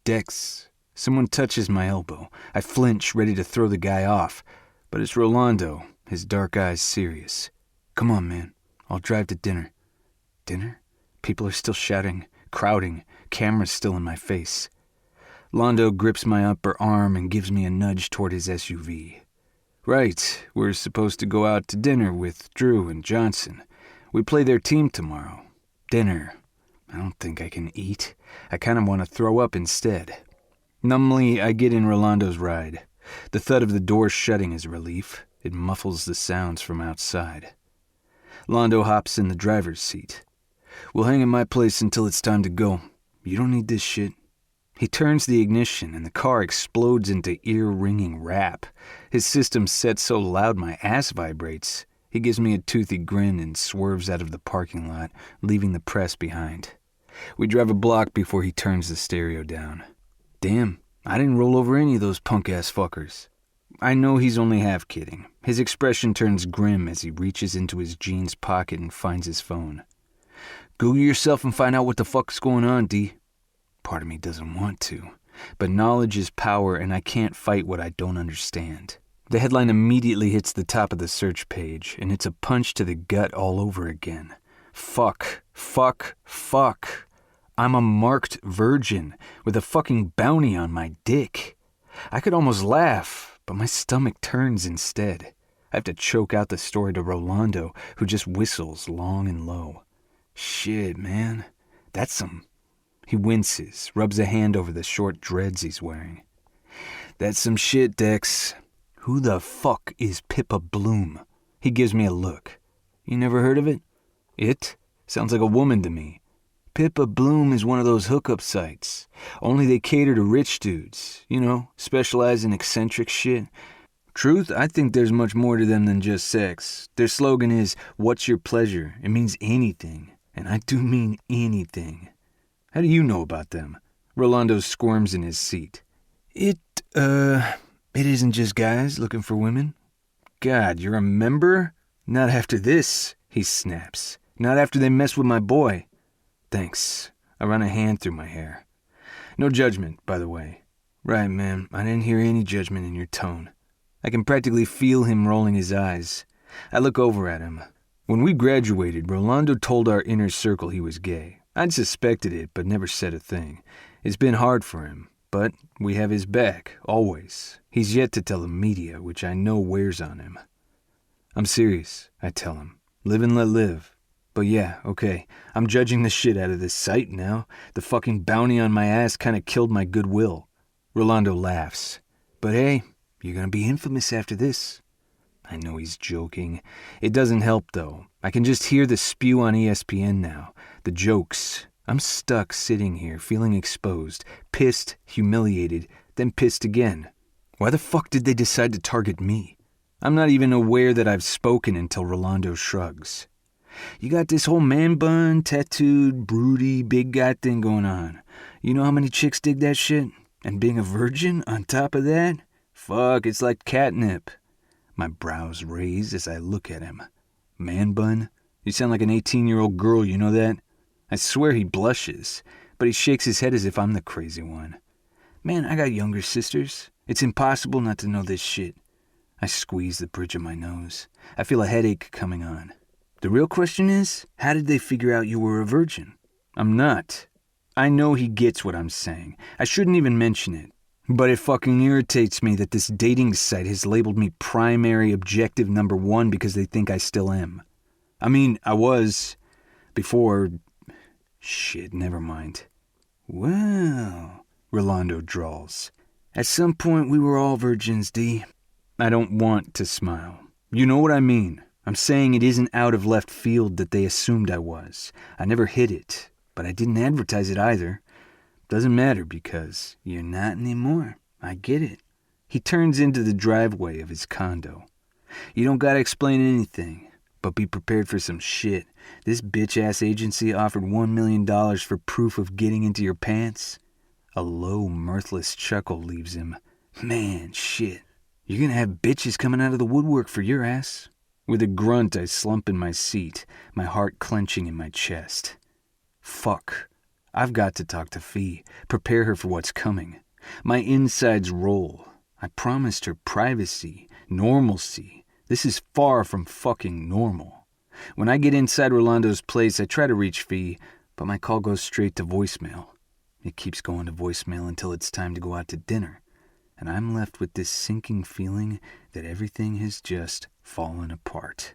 S2: Dex. Someone touches my elbow. I flinch, ready to throw the guy off. But it's Rolando, his dark eyes serious. Come on, man. I'll drive to dinner. Dinner? People are still shouting, crowding, cameras still in my face. Londo grips my upper arm and gives me a nudge toward his SUV. Right, we're supposed to go out to dinner with Drew and Johnson. We play their team tomorrow. Dinner. I don't think I can eat. I kind of want to throw up instead. Numbly, I get in Rolando's ride. The thud of the door shutting is a relief. It muffles the sounds from outside. Londo hops in the driver's seat. We'll hang at my place until it's time to go. You don't need this shit. He turns the ignition and the car explodes into ear-ringing rap. His system's set so loud my ass vibrates. He gives me a toothy grin and swerves out of the parking lot, leaving the press behind. We drive a block before he turns the stereo down. Damn, I didn't roll over any of those punk-ass fuckers. I know he's only half kidding. His expression turns grim as he reaches into his jeans pocket and finds his phone. Google yourself and find out what the fuck's going on, D. Part of me doesn't want to, but knowledge is power and I can't fight what I don't understand. The headline immediately hits the top of the search page, and it's a punch to the gut all over again. Fuck, fuck, fuck. I'm a marked virgin with a fucking bounty on my dick. I could almost laugh, but my stomach turns instead. I have to choke out the story to Rolando, who just whistles long and low. Shit, man. That's some... He winces, rubs a hand over the short dreads he's wearing. That's some shit, Dex. Who the fuck is Pippa Bloom? He gives me a look. You never heard of it? It? Sounds like a woman to me. Pippa Bloom is one of those hookup sites. Only they cater to rich dudes. You know, specialize in eccentric shit. Truth, I think there's much more to them than just sex. Their slogan is, what's your pleasure? It means anything. And I do mean anything. How do you know about them? Rolando squirms in his seat. It isn't just guys looking for women. God, you're a member? Not after this, he snaps. Not after they mess with my boy. Thanks. I run a hand through my hair. No judgment, by the way. Right, man, I didn't hear any judgment in your tone. I can practically feel him rolling his eyes. I look over at him. When we graduated, Rolando told our inner circle he was gay. I'd suspected it, but never said a thing. It's been hard for him, but we have his back, always. He's yet to tell the media, which I know wears on him. I'm serious, I tell him. Live and let live. But yeah, okay, I'm judging the shit out of this site now. The fucking bounty on my ass kinda killed my goodwill. Rolando laughs. But hey, you're gonna be infamous after this. I know he's joking. It doesn't help, though. I can just hear the spew on ESPN now. The jokes. I'm stuck sitting here, feeling exposed, pissed, humiliated, then pissed again. Why the fuck did they decide to target me? I'm not even aware that I've spoken until Rolando shrugs. You got this whole man bun, tattooed, broody, big guy thing going on. You know how many chicks dig that shit? And being a virgin on top of that? Fuck, it's like catnip. My brows raise as I look at him. Man bun? You sound like an 18-year-old girl, you know that? I swear he blushes, but he shakes his head as if I'm the crazy one. Man, I got younger sisters. It's impossible not to know this shit. I squeeze the bridge of my nose. I feel a headache coming on. The real question is, how did they figure out you were a virgin? I'm not. I know he gets what I'm saying. I shouldn't even mention it. But it fucking irritates me that this dating site has labeled me primary objective number 1 because they think I still am. I mean, I was before. Shit, never mind. Well, Rolando drawls. At some point we were all virgins, D. I don't want to smile. You know what I mean. I'm saying it isn't out of left field that they assumed I was. I never hid it, but I didn't advertise it either. Doesn't matter because you're not anymore. I get it. He turns into the driveway of his condo. You don't gotta explain anything, but be prepared for some shit. This bitch-ass agency offered $1 million for proof of getting into your pants. A low, mirthless chuckle leaves him. Man, shit. You're gonna have bitches coming out of the woodwork for your ass. With a grunt, I slump in my seat, my heart clenching in my chest. Fuck. I've got to talk to Fee, prepare her for what's coming. My insides roll. I promised her privacy, normalcy. This is far from fucking normal. When I get inside Rolando's place, I try to reach Fee, but my call goes straight to voicemail. It keeps going to voicemail until it's time to go out to dinner, and I'm left with this sinking feeling that everything has just fallen apart.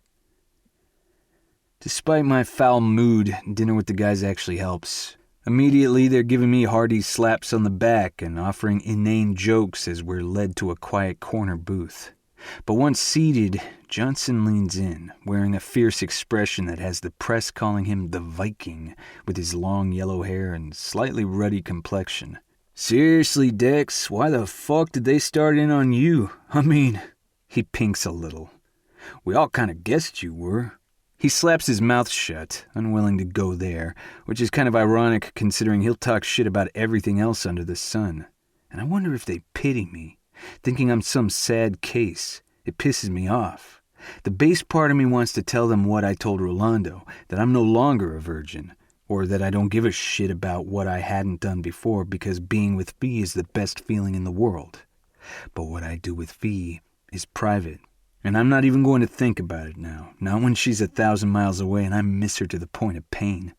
S2: Despite my foul mood, dinner with the guys actually helps. Immediately, they're giving me hearty slaps on the back and offering inane jokes as we're led to a quiet corner booth. But once seated, Johnson leans in, wearing a fierce expression that has the press calling him the Viking, with his long yellow hair and slightly ruddy complexion. Seriously, Dex, why the fuck did they start in on you? I mean, he pinks a little. We all kind of guessed you were. He slaps his mouth shut, unwilling to go there, which is kind of ironic considering he'll talk shit about everything else under the sun. And I wonder if they pity me, thinking I'm some sad case. It pisses me off. The base part of me wants to tell them what I told Rolando, that I'm no longer a virgin, or that I don't give a shit about what I hadn't done before because being with Fee is the best feeling in the world. But what I do with Fee is private. And I'm not even going to think about it now, not when she's 1,000 miles away and I miss her to the point of pain.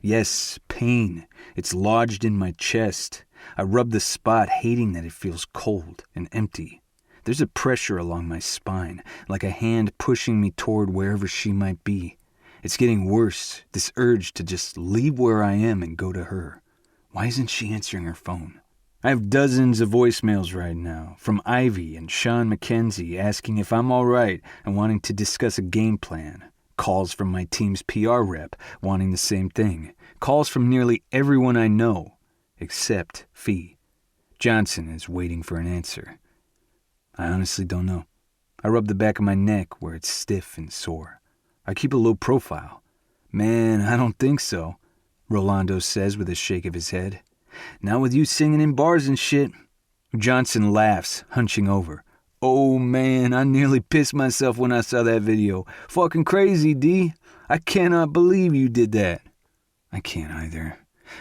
S2: Yes, pain. It's lodged in my chest. I rub the spot, hating that it feels cold and empty. There's a pressure along my spine, like a hand pushing me toward wherever she might be. It's getting worse, this urge to just leave where I am and go to her. Why isn't she answering her phone? I have dozens of voicemails right now, from Ivy and Fiona Mackenzie asking if I'm all right and wanting to discuss a game plan. Calls from my team's PR rep wanting the same thing. Calls from nearly everyone I know, except Fee. Johnson is waiting for an answer. I honestly don't know. I rub the back of my neck where it's stiff and sore. I keep a low profile. Man, I don't think so, Rolando says with a shake of his head. Not with you singing in bars and shit. Johnson laughs, hunching over. Oh man, I nearly pissed myself when I saw that video. Fucking crazy, D. I cannot believe you did that. I can't either.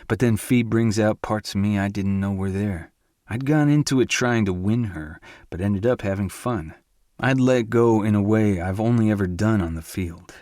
S2: But then Fee brings out parts of me I didn't know were there. I'd gone into it trying to win her, but ended up having fun. I'd let go in a way I've only ever done on the field.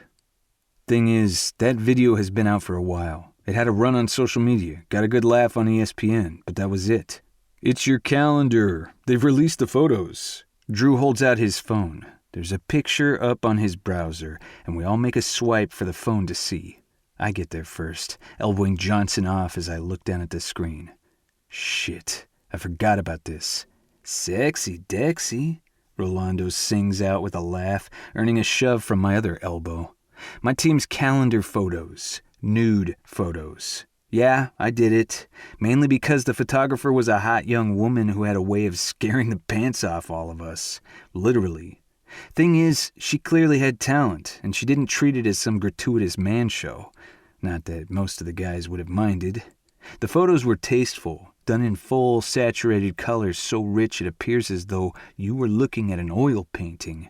S2: Thing is, that video has been out for a while. It had a run on social media, got a good laugh on ESPN, but that was it. It's your calendar. They've released the photos. Drew holds out his phone. There's a picture up on his browser, and we all make a swipe for the phone to see. I get there first, elbowing Johnson off as I look down at the screen. Shit, I forgot about this. Sexy Dexy, Rolando sings out with a laugh, earning a shove from my other elbow. My team's calendar photos. Nude photos. Yeah, I did it. Mainly because the photographer was a hot young woman who had a way of scaring the pants off all of us. Literally. Thing is, she clearly had talent, and she didn't treat it as some gratuitous man show. Not that most of the guys would have minded. The photos were tasteful, done in full, saturated colors so rich it appears as though you were looking at an oil painting.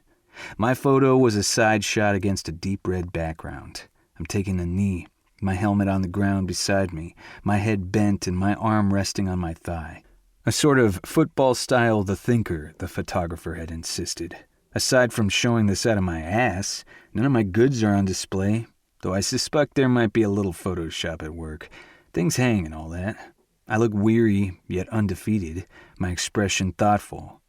S2: My photo was a side shot against a deep red background. I'm taking a knee, my helmet on the ground beside me, my head bent and my arm resting on my thigh. A sort of football-style The Thinker, the photographer had insisted. Aside from showing the side of my ass, none of my goods are on display, though I suspect there might be a little Photoshop at work. Things hang and all that. I look weary, yet undefeated, my expression thoughtful.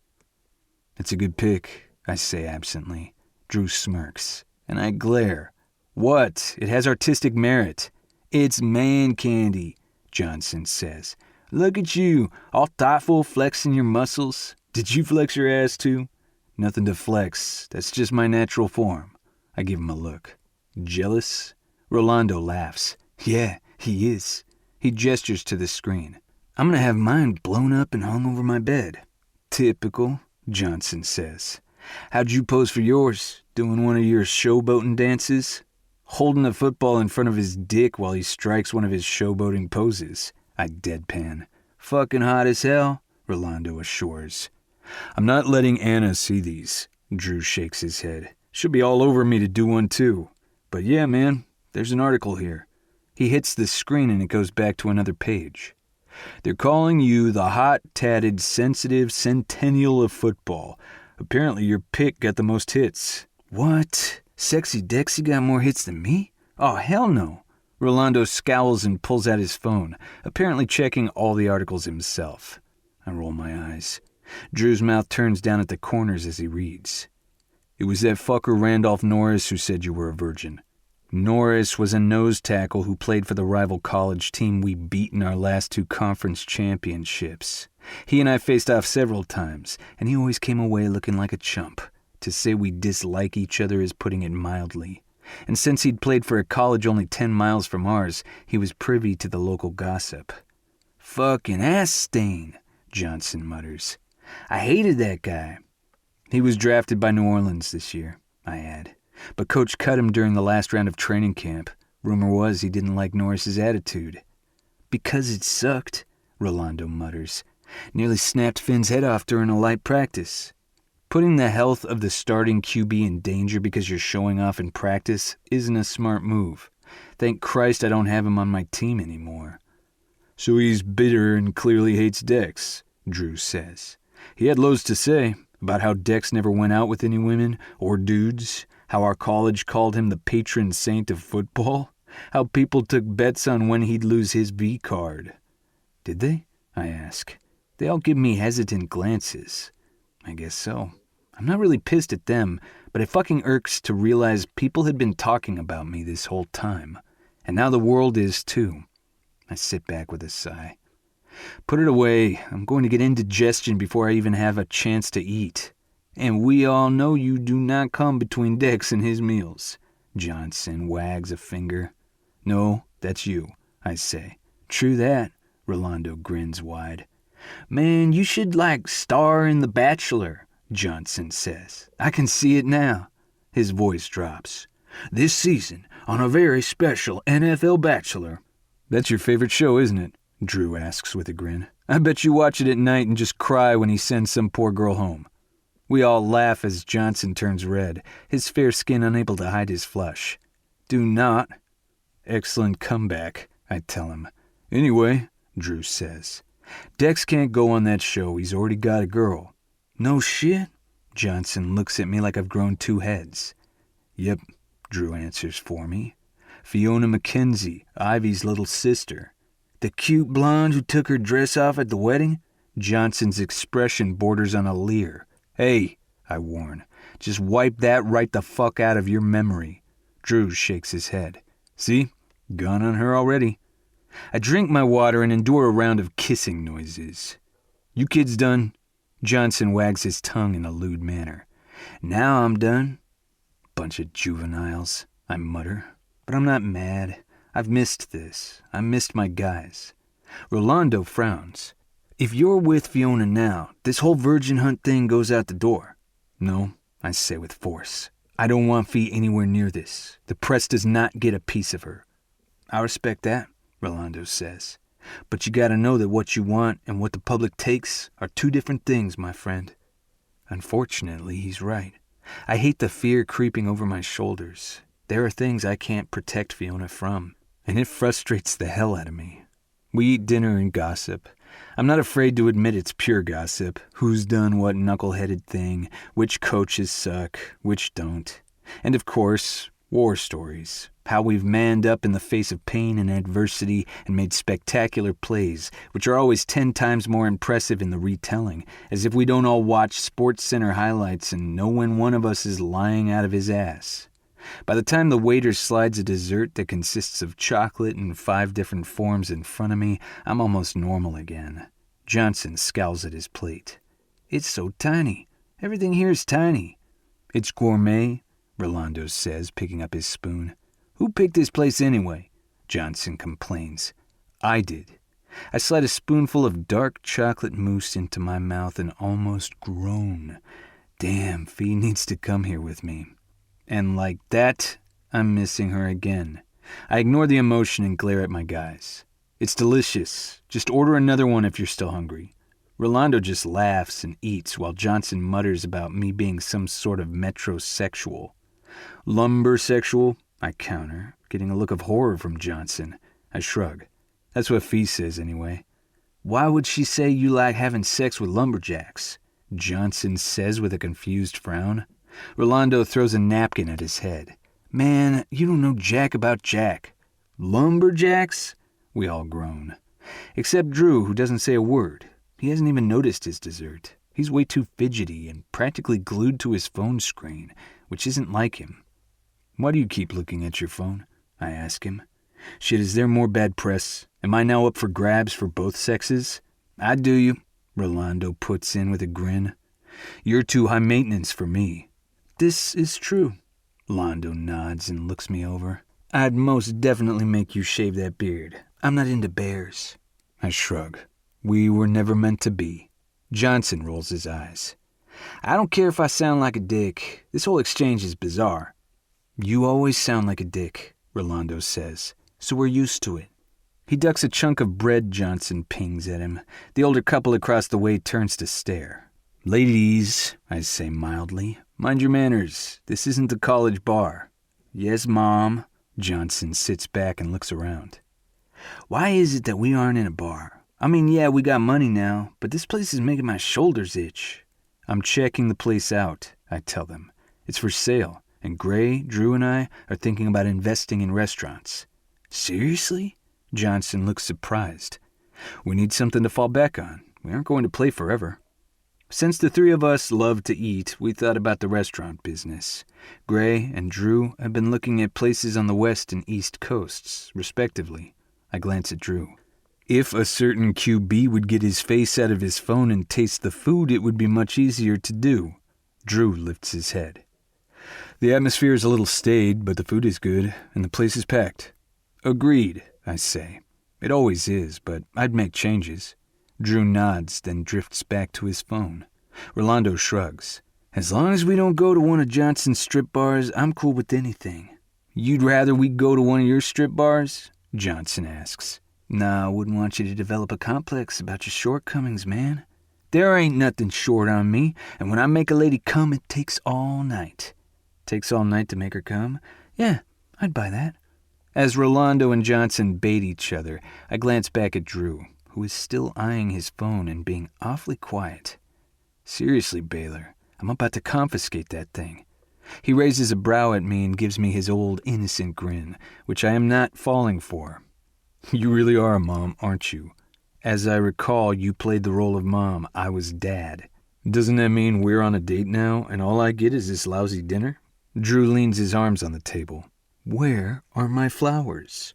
S2: It's a good pic, I say absently. Drew smirks, and I glare. What? It has artistic merit. It's man candy, Johnson says. Look at you, all thoughtful, flexing your muscles. Did you flex your ass too? Nothing to flex. That's just my natural form. I give him a look. Jealous? Rolando laughs. Yeah, he is. He gestures to the screen. I'm gonna have mine blown up and hung over my bed. Typical, Johnson says. How'd you pose for yours? Doing one of your showboating dances? Holding a football in front of his dick while he strikes one of his showboating poses. I deadpan. Fucking hot as hell, Rolando assures. I'm not letting Anna see these. Drew shakes his head. She'll be all over me to do one too. But yeah, man, there's an article here. He hits the screen and it goes back to another page. They're calling you the hot, tatted, sensitive centennial of football. Apparently your pick got the most hits. What? Sexy Dexy got more hits than me? Oh, hell no. Rolando scowls and pulls out his phone, apparently checking all the articles himself. I roll my eyes. Drew's mouth turns down at the corners as he reads. It was that fucker Randolph Norris who said you were a virgin. Norris was a nose tackle who played for the rival college team we beat in our last 2 conference championships. He and I faced off several times, and he always came away looking like a chump. To say we dislike each other is putting it mildly. And since he'd played for a college only 10 miles from ours, he was privy to the local gossip. Fucking ass stain, Johnson mutters. I hated that guy. He was drafted by New Orleans this year, I add. But coach cut him during the last round of training camp. Rumor was he didn't like Norris's attitude. Because it sucked, Rolando mutters. Nearly snapped Finn's head off during a light practice. Putting the health of the starting QB in danger because you're showing off in practice isn't a smart move. Thank Christ I don't have him on my team anymore. So he's bitter and clearly hates Dex, Drew says. He had loads to say about how Dex never went out with any women or dudes, how our college called him the patron saint of football, how people took bets on when he'd lose his V card. Did they? I ask. They all give me hesitant glances. I guess so. I'm not really pissed at them, but it fucking irks to realize people had been talking about me this whole time. And now the world is too. I sit back with a sigh. Put it away. I'm going to get indigestion before I even have a chance to eat. And we all know you do not come between Dex and his meals. Johnson wags a finger. No, that's you, I say. True that, Rolando grins wide. Man, you should star in The Bachelor, Johnson says. I can see it now. His voice drops. This season, on a very special NFL Bachelor. That's your favorite show, isn't it? Drew asks with a grin. I bet you watch it at night and just cry when he sends some poor girl home. We all laugh as Johnson turns red, his fair skin unable to hide his flush. Do not. Excellent comeback, I tell him. Anyway, Drew says. Dex can't go on that show. He's already got a girl. No shit? Johnson looks at me like I've grown 2 heads. Yep, Drew answers for me. Fiona Mackenzie, Ivy's little sister. The cute blonde who took her dress off at the wedding? Johnson's expression borders on a leer. Hey, I warn, just wipe that right the fuck out of your memory. Drew shakes his head. See? Gone on her already. I drink my water and endure a round of kissing noises. You kids done? Johnson wags his tongue in a lewd manner. Now I'm done. Bunch of juveniles, I mutter. But I'm not mad. I've missed this. I missed my guys. Rolando frowns. If you're with Fiona now, this whole virgin hunt thing goes out the door. No, I say with force. I don't want Fee anywhere near this. The press does not get a piece of her. I respect that, Rolando says. But you gotta know that what you want and what the public takes are 2 different things, my friend. Unfortunately, he's right. I hate the fear creeping over my shoulders. There are things I can't protect Fiona from, and it frustrates the hell out of me. We eat dinner and gossip. I'm not afraid to admit it's pure gossip. Who's done what knuckle-headed thing, which coaches suck, which don't. And of course, war stories. How we've manned up in the face of pain and adversity and made spectacular plays, which are always 10 times more impressive in the retelling, as if we don't all watch SportsCenter highlights and know when one of us is lying out of his ass. By the time the waiter slides a dessert that consists of chocolate in 5 different forms in front of me, I'm almost normal again. Johnson scowls at his plate. It's so tiny. Everything here is tiny. It's gourmet, Rolando says, picking up his spoon. Who picked this place anyway? Johnson complains. I did. I slide a spoonful of dark chocolate mousse into my mouth and almost groan. Damn, Fee needs to come here with me. And like that, I'm missing her again. I ignore the emotion and glare at my guys. It's delicious. Just order another one if you're still hungry. Rolando just laughs and eats while Johnson mutters about me being some sort of metrosexual. Lumbersexual, I counter, getting a look of horror from Johnson. I shrug. That's what Fee says anyway. Why would she say you like having sex with lumberjacks? Johnson says with a confused frown. Rolando throws a napkin at his head. Man, you don't know jack about Jack. Lumberjacks? We all groan. Except Drew, who doesn't say a word. He hasn't even noticed his dessert. He's way too fidgety and practically glued to his phone screen, which isn't like him. Why do you keep looking at your phone? I ask him. Shit, is there more bad press? Am I now up for grabs for both sexes? I do you, Rolando puts in with a grin. You're too high maintenance for me. This is true. Londo nods and looks me over. I'd most definitely make you shave that beard. I'm not into bears. I shrug. We were never meant to be. Johnson rolls his eyes. I don't care if I sound like a dick. This whole exchange is bizarre. You always sound like a dick, Rolando says, so we're used to it. He ducks a chunk of bread Johnson pings at him. The older couple across the way turns to stare. Ladies, I say mildly, mind your manners. This isn't a college bar. Yes, Mom. Johnson sits back and looks around. Why is it that we aren't in a bar? I mean, yeah, we got money now, but this place is making my shoulders itch. I'm checking the place out, I tell them. It's for sale, and Gray, Drew, and I are thinking about investing in restaurants. Seriously? Johnson looks surprised. We need something to fall back on. We aren't going to play forever. Since the 3 of us love to eat, we thought about the restaurant business. Gray and Drew have been looking at places on the west and east coasts, respectively. I glance at Drew. If a certain QB would get his face out of his phone and taste the food, it would be much easier to do. Drew lifts his head. The atmosphere is a little staid, but the food is good, and the place is packed. Agreed, I say. It always is, but I'd make changes. Drew nods, then drifts back to his phone. Rolando shrugs. As long as we don't go to one of Johnson's strip bars, I'm cool with anything. You'd rather we go to one of your strip bars? Johnson asks. Nah, I wouldn't want you to develop a complex about your shortcomings, man. There ain't nothing short on me, and when I make a lady come, it takes all night. Takes all night to make her come? Yeah, I'd buy that. As Rolando and Johnson bait each other, I glance back at Drew, who is still eyeing his phone and being awfully quiet. Seriously, Baylor, I'm about to confiscate that thing. He raises a brow at me and gives me his old innocent grin, which I am not falling for. You really are a mom, aren't you? As I recall, you played the role of mom. I was dad. Doesn't that mean we're on a date now and all I get is this lousy dinner? Drew leans his arms on the table. Where are my flowers?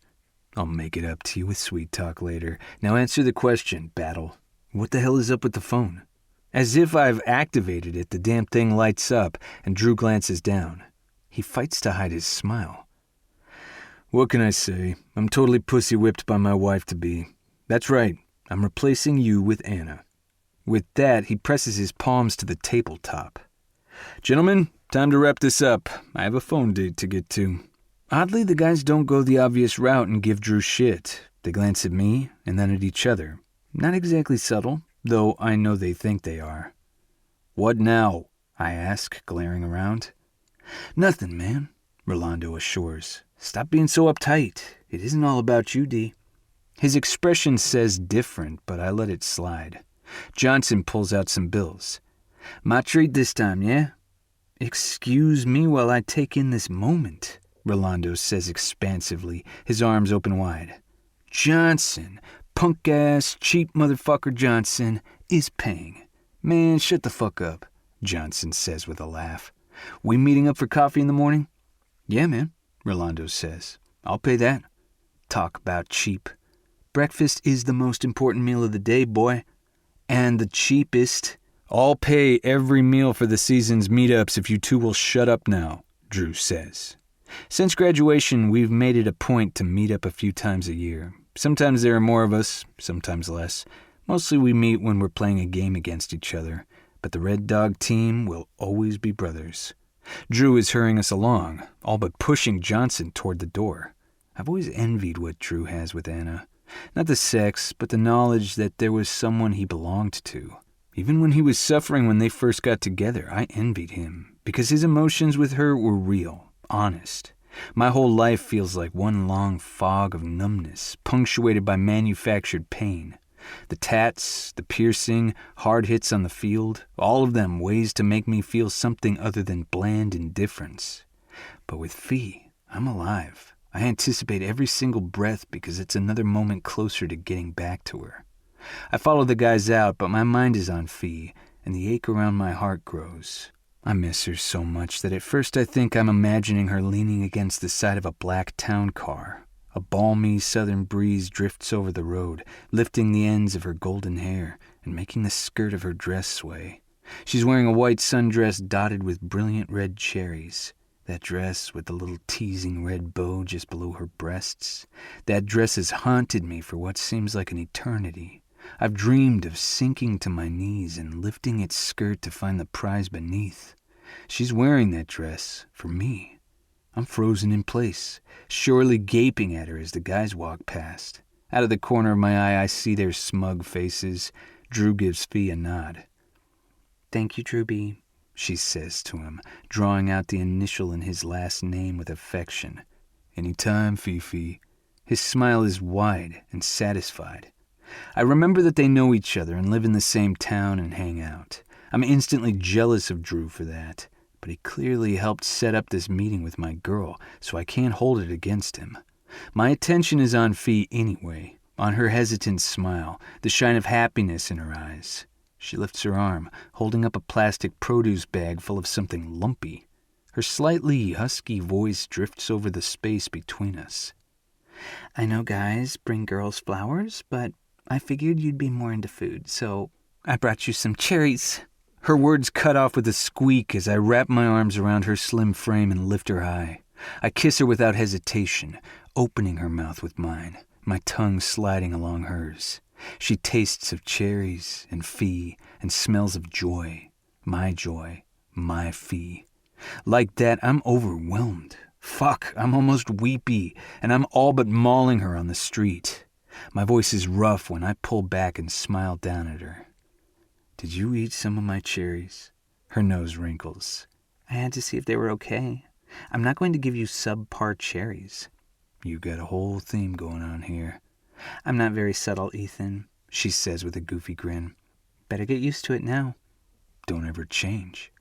S2: I'll make it up to you with sweet talk later. Now answer the question, Battle. What the hell is up with the phone? As if I've activated it, the damn thing lights up, and Drew glances down. He fights to hide his smile. What can I say? I'm totally pussy-whipped by my wife-to-be. That's right, I'm replacing you with Anna. With that, he presses his palms to the tabletop. Gentlemen, time to wrap this up. I have a phone date to get to. Oddly, the guys don't go the obvious route and give Drew shit. They glance at me and then at each other. Not exactly subtle, though I know they think they are. What now? I ask, glaring around. Nothing, man, Rolando assures. Stop being so uptight. It isn't all about you, D. His expression says different, but I let it slide. Johnson pulls out some bills. My treat this time, yeah? Excuse me while I take in this moment, Rolando says expansively, his arms open wide. Johnson, punk-ass, cheap motherfucker Johnson, is paying. Man, shut the fuck up, Johnson says with a laugh. We meeting up for coffee in the morning? Yeah, man, Rolando says. I'll pay that. Talk about cheap. Breakfast is the most important meal of the day, boy. And the cheapest. I'll pay every meal for the season's meetups if you two will shut up now, Drew says. Since graduation, we've made it a point to meet up a few times a year. Sometimes there are more of us, sometimes less. Mostly we meet when we're playing a game against each other, but the Red Dog team will always be brothers. Drew is hurrying us along, all but pushing Johnson toward the door. I've always envied what Drew has with Anna. Not the sex, but the knowledge that there was someone he belonged to. Even when he was suffering when they first got together, I envied him, because his emotions with her were real, honest. My whole life feels like one long fog of numbness, punctuated by manufactured pain. The tats, the piercing, hard hits on the field, all of them ways to make me feel something other than bland indifference. But with Fee, I'm alive. I anticipate every single breath because it's another moment closer to getting back to her. I follow the guys out, but my mind is on Fee, and the ache around my heart grows. I miss her so much that at first I think I'm imagining her leaning against the side of a black town car. A balmy southern breeze drifts over the road, lifting the ends of her golden hair and making the skirt of her dress sway. She's wearing a white sundress dotted with brilliant red cherries. That dress with the little teasing red bow just below her breasts. That dress has haunted me for what seems like an eternity. I've dreamed of sinking to my knees and lifting its skirt to find the prize beneath. She's wearing that dress for me. I'm frozen in place, surely gaping at her as the guys walk past. Out of the corner of my eye, I see their smug faces. Drew gives Fee a nod. Thank you, Drew B., she says to him, drawing out the initial in his last name with affection. Anytime, Fifi. His smile is wide and satisfied. I remember that they know each other and live in the same town and hang out. I'm instantly jealous of Drew for that, but he clearly helped set up this meeting with my girl, so I can't hold it against him. My attention is on Fee anyway, on her hesitant smile, the shine of happiness in her eyes. She lifts her arm, holding up a plastic produce bag full of something lumpy. Her slightly husky voice drifts over the space between us. I know guys bring girls flowers, but I figured you'd be more into food, so I brought you some cherries. Her words cut off with a squeak as I wrap my arms around her slim frame and lift her high. I kiss her without hesitation, opening her mouth with mine, my tongue sliding along hers. She tastes of cherries and Fee and smells of joy, my Fee. Like that, I'm overwhelmed. Fuck, I'm almost weepy, and I'm all but mauling her on the street. My voice is rough when I pull back and smile down at her. Did you eat some of my cherries? Her nose wrinkles. I had to see if they were okay. I'm not going to give you subpar cherries. You got a whole theme going on here. I'm not very subtle, Ethan, she says with a goofy grin. Better get used to it now. Don't ever change.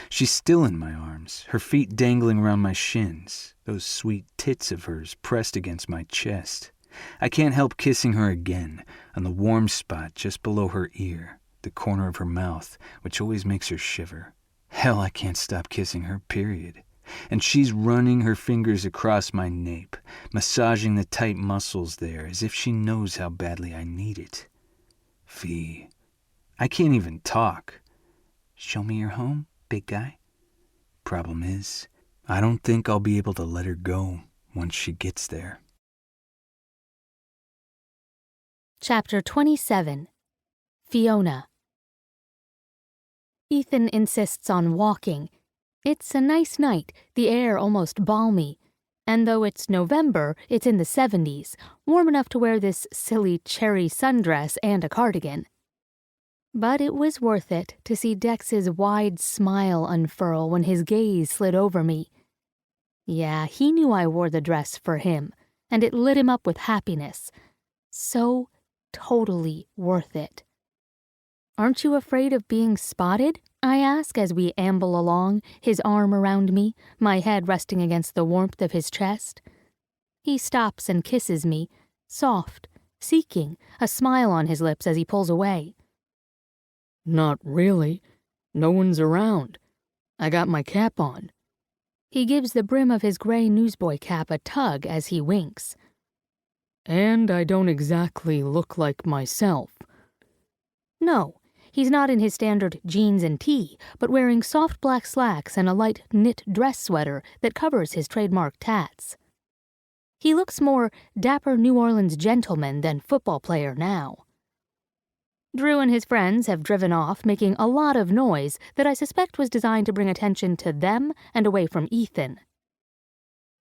S2: She's still in my arms, her feet dangling around my shins, those sweet tits of hers pressed against my chest. I can't help kissing her again, on the warm spot just below her ear, the corner of her mouth, which always makes her shiver. Hell, I can't stop kissing her, period. And she's running her fingers across my nape, massaging the tight muscles there as if she knows how badly I need it. Fee, I can't even talk. Show me your home, big guy. Problem is, I don't think I'll be able to let her go once she gets there.
S1: Chapter 27. Fiona. Ethan insists on walking. It's a nice night, the air almost balmy, and though it's November, it's in the 70s, warm enough to wear this silly cherry sundress and a cardigan. But it was worth it to see Dex's wide smile unfurl when his gaze slid over me. Yeah, he knew I wore the dress for him, and it lit him up with happiness. So totally worth it. Aren't you afraid of being spotted? I ask as we amble along, his arm around me, my head resting against the warmth of his chest. He stops and kisses me, soft, seeking, a smile on his lips as he pulls away.
S3: Not really. No one's around. I got my cap on.
S1: He gives the brim of his gray newsboy cap a tug as he winks.
S3: And I don't exactly look like myself.
S1: No, he's not in his standard jeans and tee, but wearing soft black slacks and a light knit dress sweater that covers his trademark tats. He looks more dapper New Orleans gentleman than football player now. Drew and his friends have driven off, making a lot of noise that I suspect was designed to bring attention to them and away from Ethan.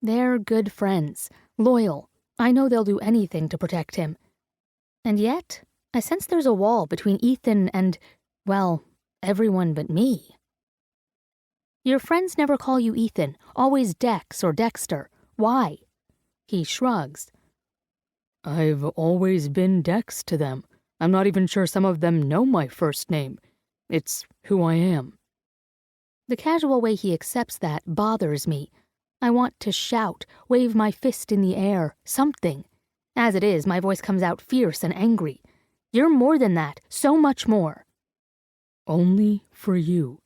S1: They're good friends, loyal. I know they'll do anything to protect him. And yet, I sense there's a wall between Ethan and, well, everyone but me. Your friends never call you Ethan, always Dex or Dexter. Why? He shrugs.
S3: I've always been Dex to them. I'm not even sure some of them know my first name. It's who I am.
S1: The casual way he accepts that bothers me. I want to shout, wave my fist in the air, something. As it is, my voice comes out fierce and angry. You're more than that, so much more.
S3: Only for you.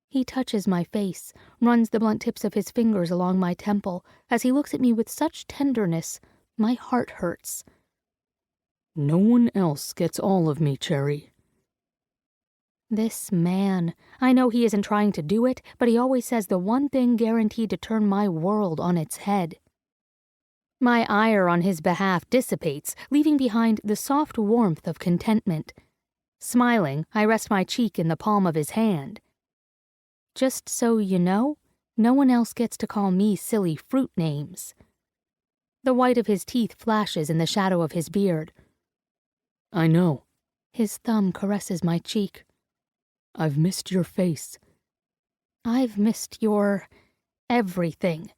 S1: He touches my face, runs the blunt tips of his fingers along my temple. As he looks at me with such tenderness, my heart hurts.
S3: No one else gets all of me, Cherry.
S1: This man. I know he isn't trying to do it, but he always says the one thing guaranteed to turn my world on its head. My ire on his behalf dissipates, leaving behind the soft warmth of contentment. Smiling, I rest my cheek in the palm of his hand. Just so you know, no one else gets to call me silly fruit names. The white of his teeth flashes in the shadow of his beard.
S3: I know.
S1: His thumb caresses my cheek.
S3: I've missed your face.
S1: I've missed your everything.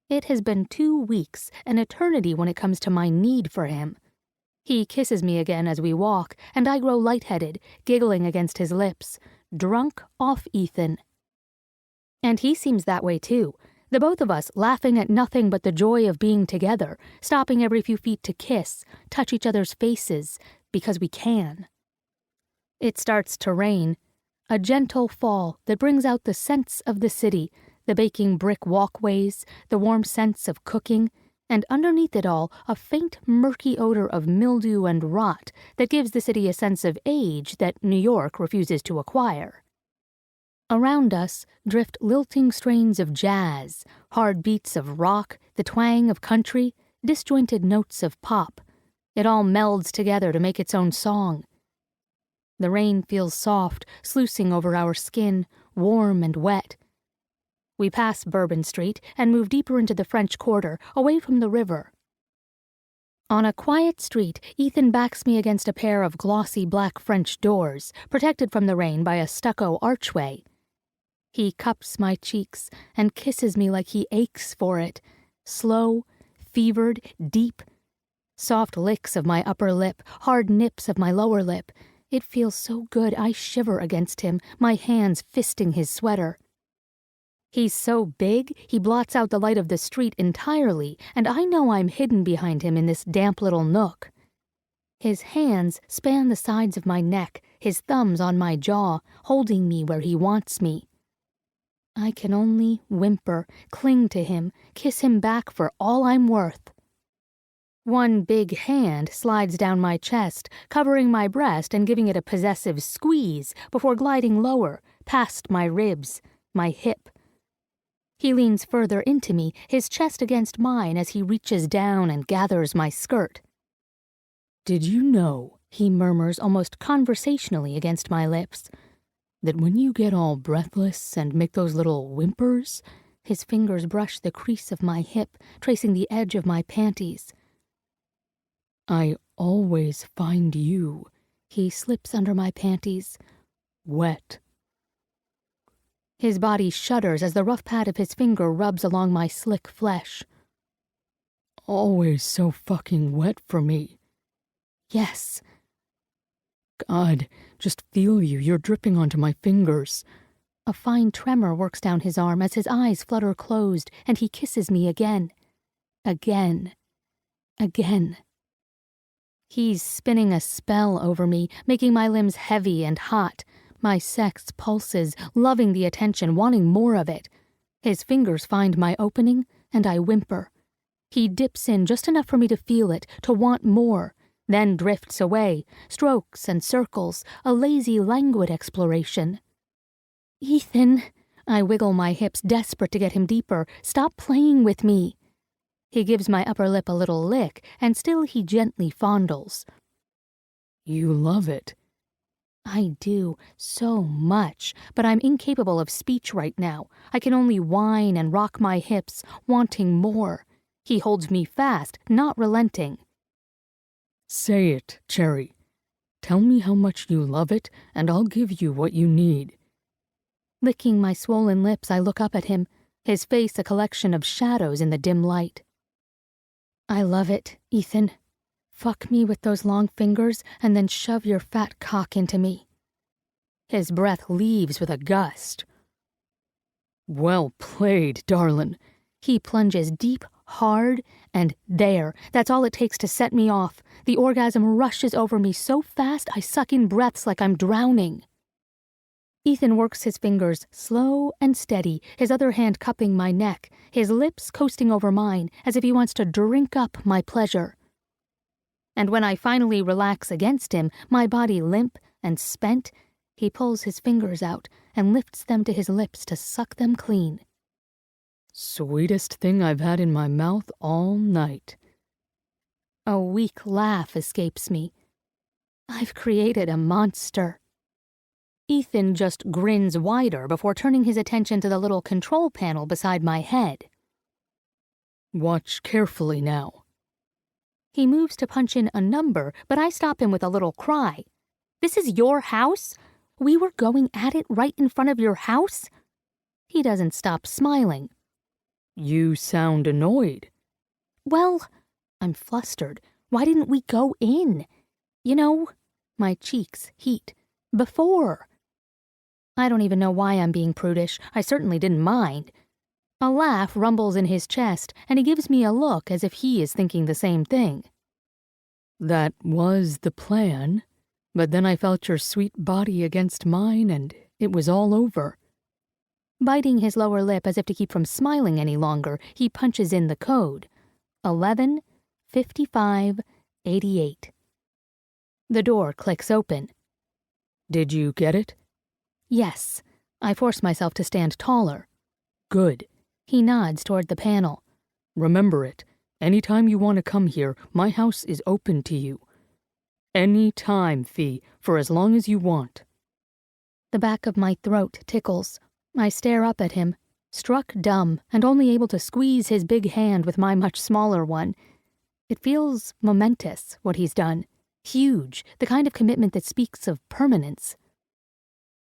S1: It has been 2 weeks, an eternity when it comes to my need for him. He kisses me again as we walk, and I grow lightheaded, giggling against his lips, drunk off Ethan. And he seems that way too, the both of us laughing at nothing but the joy of being together, stopping every few feet to kiss, touch each other's faces, because we can. It starts to rain, a gentle fall that brings out the scents of the city, the baking brick walkways, the warm scents of cooking, and underneath it all, a faint, murky odor of mildew and rot that gives the city a sense of age that New York refuses to acquire. Around us drift lilting strains of jazz, hard beats of rock, the twang of country, disjointed notes of pop. It all melds together to make its own song. The rain feels soft, sluicing over our skin, warm and wet. We pass Bourbon Street and move deeper into the French Quarter, away from the river. On a quiet street, Ethan backs me against a pair of glossy black French doors, protected from the rain by a stucco archway. He cups my cheeks and kisses me like he aches for it, slow, fevered, deep. Soft licks of my upper lip, hard nips of my lower lip. It feels so good I shiver against him, my hands fisting his sweater. He's so big, he blots out the light of the street entirely, and I know I'm hidden behind him in this damp little nook. His hands span the sides of my neck, his thumbs on my jaw, holding me where he wants me. I can only whimper, cling to him, kiss him back for all I'm worth. One big hand slides down my chest, covering my breast and giving it a possessive squeeze before gliding lower, past my ribs, my hip. He leans further into me, his chest against mine as he reaches down and gathers my skirt.
S3: Did you know,
S1: He murmurs almost conversationally against my lips,
S3: that when you get all breathless and make those little whimpers,
S1: his fingers brush the crease of my hip, tracing the edge of my panties.
S3: I always find you,
S1: He slips under my panties,
S3: wet.
S1: His body shudders as the rough pad of his finger rubs along my slick flesh.
S3: Always so fucking wet for me.
S1: Yes.
S3: God, just feel you. You're dripping onto my fingers.
S1: A fine tremor works down his arm as his eyes flutter closed and he kisses me again. Again. Again. He's spinning a spell over me, making my limbs heavy and hot. My sex pulses, loving the attention, wanting more of it. His fingers find my opening, and I whimper. He dips in just enough for me to feel it, to want more, then drifts away, strokes and circles, a lazy, languid exploration. Ethan, I wiggle my hips, desperate to get him deeper. Stop playing with me. He gives my upper lip a little lick, and still he gently fondles.
S3: You love it.
S1: I do, so much, but I'm incapable of speech right now. I can only whine and rock my hips, wanting more. He holds me fast, not relenting.
S3: Say it, Cherry. Tell me how much you love it, and I'll give you what you need.
S1: Licking my swollen lips, I look up at him, his face a collection of shadows in the dim light. I love it, Ethan. Fuck me with those long fingers, and then shove your fat cock into me. His breath leaves with a gust.
S3: Well played, darlin'.
S1: He plunges deep, hard, and there. That's all it takes to set me off. The orgasm rushes over me so fast I suck in breaths like I'm drowning. Ethan works his fingers slow and steady, his other hand cupping my neck, his lips coasting over mine as if he wants to drink up my pleasure. And when I finally relax against him, my body limp and spent, he pulls his fingers out and lifts them to his lips to suck them clean.
S3: Sweetest thing I've had in my mouth all night.
S1: A weak laugh escapes me. I've created a monster. Ethan just grins wider before turning his attention to the little control panel beside my head.
S3: Watch carefully now.
S1: He moves to punch in a number, but I stop him with a little cry. This is your house? We were going at it right in front of your house? He doesn't stop smiling.
S3: You sound annoyed.
S1: Well, I'm flustered. Why didn't we go in? You know, my cheeks heat. Before. I don't even know why I'm being prudish. I certainly didn't mind. A laugh rumbles in his chest, and he gives me a look as if he is thinking the same thing.
S3: That was the plan, but then I felt your sweet body against mine, and it was all over.
S1: Biting his lower lip as if to keep from smiling any longer, he punches in the code. 11-55-88. The door clicks open.
S3: Did you get it?
S1: Yes. I force myself to stand taller.
S3: Good.
S1: He nods toward the panel.
S3: Remember it. Anytime you want to come here, my house is open to you. Any time, Fee, for as long as you want.
S1: The back of my throat tickles. I stare up at him, struck dumb and only able to squeeze his big hand with my much smaller one. It feels momentous, what he's done. Huge, the kind of commitment that speaks of permanence.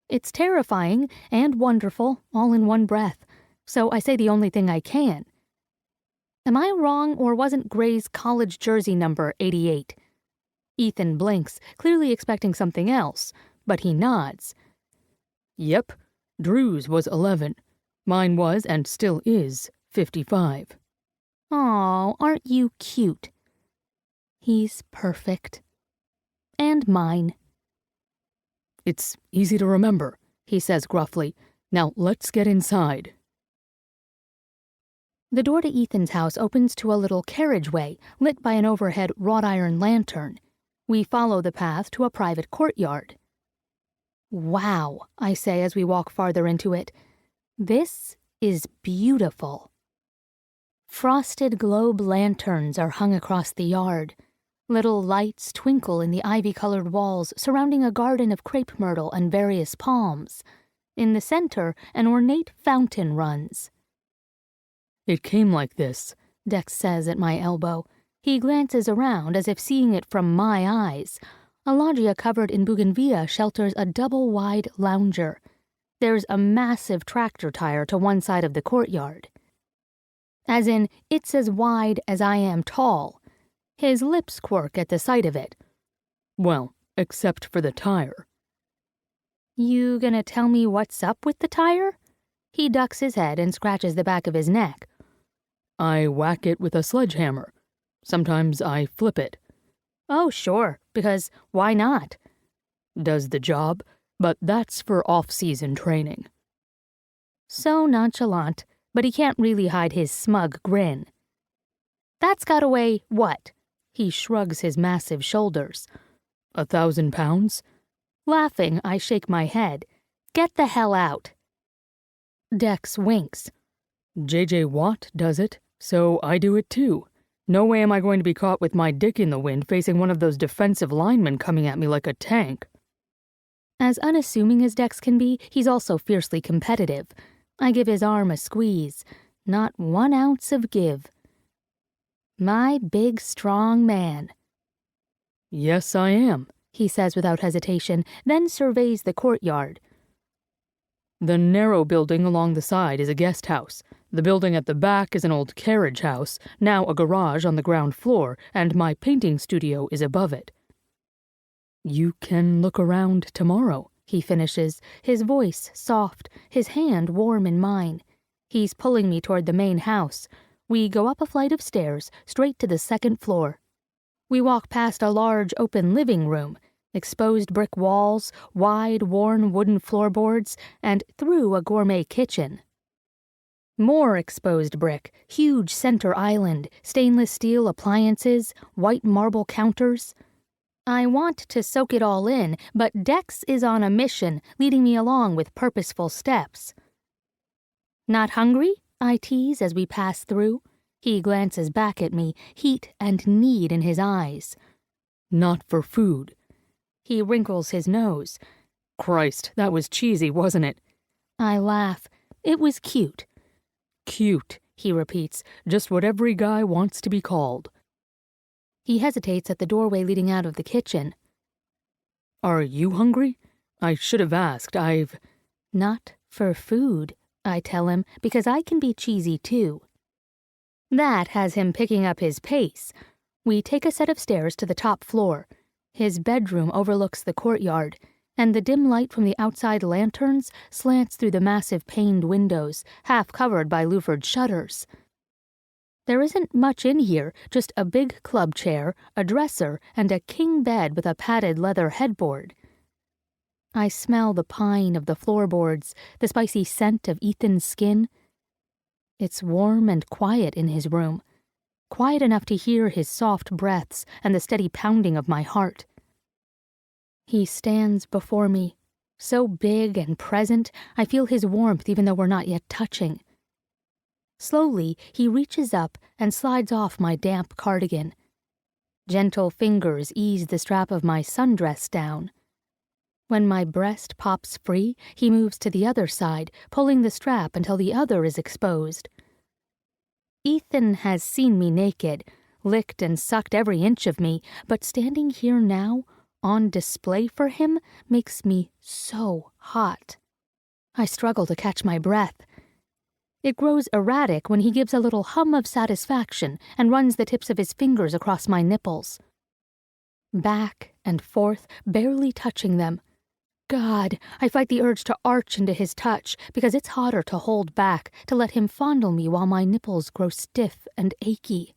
S1: It's terrifying and wonderful, all in one breath, so I say the only thing I can. Am I wrong, or wasn't Gray's college jersey number 88? Ethan blinks, clearly expecting something else, but he nods.
S3: Yep, Drew's was 11. Mine was, and still is, 55.
S1: Aw, aren't you cute? He's perfect. And mine.
S3: It's easy to remember, he says gruffly. Now let's get inside.
S1: The door to Ethan's house opens to a little carriageway lit by an overhead wrought iron lantern. We follow the path to a private courtyard. Wow, I say as we walk farther into it. This is beautiful. Frosted globe lanterns are hung across the yard. Little lights twinkle in the ivy-colored walls surrounding a garden of crepe myrtle and various palms. In the center, an ornate fountain runs.
S3: It came like this,
S1: Dex says at my elbow. He glances around as if seeing it from my eyes. A loggia covered in bougainvillea shelters a double-wide lounger. There's a massive tractor tire to one side of the courtyard. As in, it's as wide as I am tall. His lips quirk at the sight of it.
S3: Well, except for the tire.
S1: You gonna tell me what's up with the tire? He ducks his head and scratches the back of his neck.
S3: I whack it with a sledgehammer. Sometimes I flip it.
S1: Oh, sure, because why not?
S3: Does the job, but that's for off-season training.
S1: So nonchalant, but he can't really hide his smug grin. That's gotta weigh what? He shrugs his massive shoulders.
S3: 1,000 pounds?
S1: Laughing, I shake my head. Get the hell out. Dex winks.
S3: J.J. Watt does it, so I do it too. No way am I going to be caught with my dick in the wind facing one of those defensive linemen coming at me like a tank.
S1: As unassuming as Dex can be, he's also fiercely competitive. I give his arm a squeeze. Not 1 ounce of give. My big, strong man.
S3: Yes, I am,
S1: he says without hesitation, then surveys the courtyard.
S3: The narrow building along the side is a guest house. The building at the back is an old carriage house, now a garage on the ground floor, and my painting studio is above it. You can look around tomorrow, he finishes, his voice soft, his hand warm in mine. He's pulling me toward the main house. We go up a flight of stairs, straight to the second floor. We walk past a large open living room, exposed brick walls, wide, worn wooden floorboards, and through a gourmet kitchen. More exposed brick, huge center island, stainless steel appliances, white marble counters. I want to soak it all in, but Dex is on a mission, leading me along with purposeful steps. Not hungry? I tease as we pass through. He glances back at me, heat and need in his eyes. Not for food.
S1: He wrinkles his nose.
S3: Christ, that was cheesy, wasn't it?
S1: I laugh. It was cute.
S3: Cute, he repeats, just what every guy wants to be called.
S1: He hesitates at the doorway leading out of the kitchen.
S3: Are you hungry? I should have asked.
S1: Not for food, I tell him, because I can be cheesy too. That has him picking up his pace. We take a set of stairs to the top floor. His bedroom overlooks the courtyard, and the dim light from the outside lanterns slants through the massive paned windows, half covered by louvered shutters. There isn't much in here, just a big club chair, a dresser, and a king bed with a padded leather headboard. I smell the pine of the floorboards, the spicy scent of Ethan's skin. It's warm and quiet in his room, quiet enough to hear his soft breaths and the steady pounding of my heart. He stands before me, so big and present, I feel his warmth even though we're not yet touching. Slowly, he reaches up and slides off my damp cardigan. Gentle fingers ease the strap of my sundress down. When my breast pops free, he moves to the other side, pulling the strap until the other is exposed. Ethan has seen me naked, licked and sucked every inch of me, but standing here now, on display for him, makes me so hot. I struggle to catch my breath. It grows erratic when he gives a little hum of satisfaction and runs the tips of his fingers across my nipples. back and forth, barely touching them. God, I fight the urge to arch into his touch, because it's hotter to hold back, to let him fondle me while my nipples grow stiff and achy.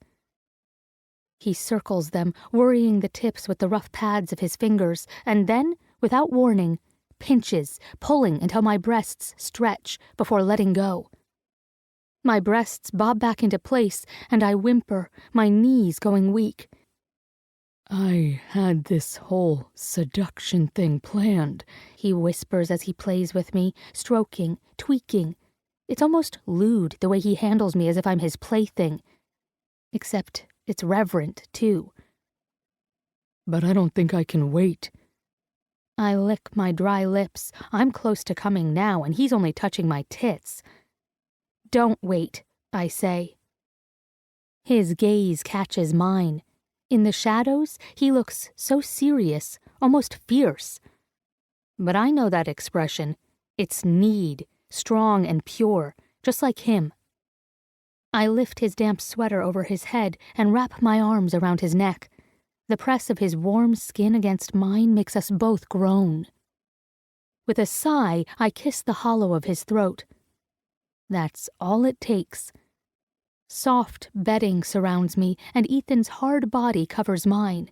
S1: He circles them, worrying the tips with the rough pads of his fingers, and then, without warning, pinches, pulling until my breasts stretch before letting go. My breasts bob back into place, and I whimper, my knees going weak.
S3: I had this whole seduction thing planned,
S1: he whispers as he plays with me, stroking, tweaking. It's almost lewd the way he handles me as if I'm his plaything. Except it's reverent, too.
S3: but I don't think I can wait.
S1: I lick my dry lips. I'm close to coming now, and he's only touching my tits. Don't wait, I say. His gaze catches mine. In the shadows, he looks so serious, almost fierce. But I know that expression. It's need, strong and pure, just like him. I lift his damp sweater over his head and wrap my arms around his neck. The press of his warm skin against mine makes us both groan. With a sigh, I kiss the hollow of his throat. That's all it takes. Soft bedding surrounds me, and Ethan's hard body covers mine.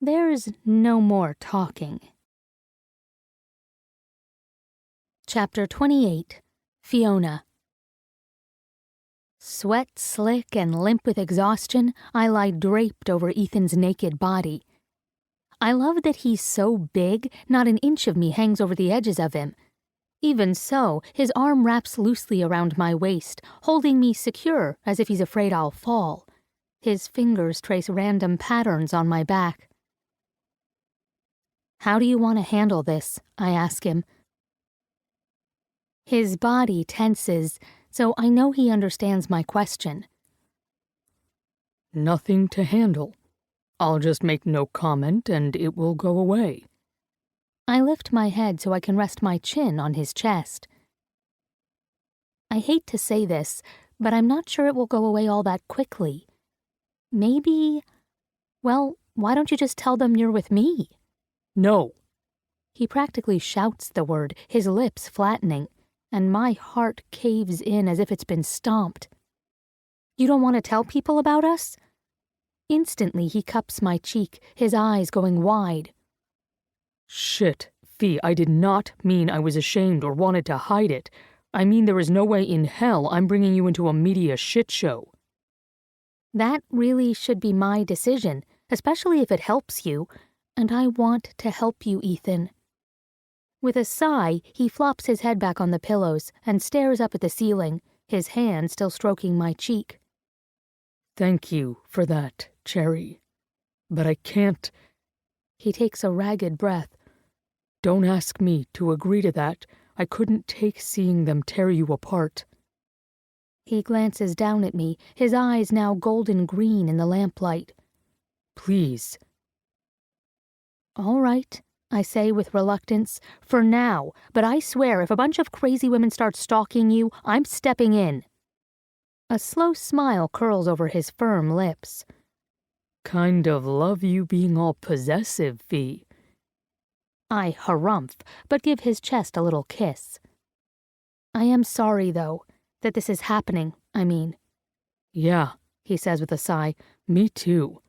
S1: There's no more talking. Chapter 28. Fiona. Sweat slick and limp with exhaustion, I lie draped over Ethan's naked body. I love that he's so big, not an inch of me hangs over the edges of him. Even so, his arm wraps loosely around my waist, holding me secure as if he's afraid I'll fall. His fingers trace random patterns on my back. How do you want to handle this? I ask him. His body tenses, so I know he understands my question.
S3: Nothing to handle. I'll just make no comment and it will go away.
S1: I lift my head so I can rest my chin on his chest. I hate to say this, but I'm not sure it will go away all that quickly. Maybe... Well, why don't you just tell them you're with me?
S3: No.
S1: He practically shouts the word, his lips flattening, and my heart caves in as if it's been stomped. You don't want to tell people about us? Instantly he cups my cheek, his eyes going wide.
S3: Shit, Fee, I did not mean I was ashamed or wanted to hide it. I mean there is no way in hell I'm bringing you into a media shit show.
S1: That really should be my decision, especially if it helps you, and I want to help you, Ethan. With a sigh, he flops his head back on the pillows and stares up at the ceiling, his hand still stroking my cheek.
S3: Thank you for that, Cherry. But I can't...
S1: He takes a ragged breath.
S3: Don't ask me to agree to that. I couldn't take seeing them tear you apart.
S1: He glances down at me, his eyes now golden green in the lamplight.
S3: Please.
S1: All right, I say with reluctance, for now, but I swear if a bunch of crazy women start stalking you, I'm stepping in. A slow smile curls over his firm lips.
S3: Kind of love you being all possessive, Fee.
S1: I harumph, but give his chest a little kiss. I am sorry, though, that this is happening, I mean.
S3: Yeah, he says with a sigh, me too.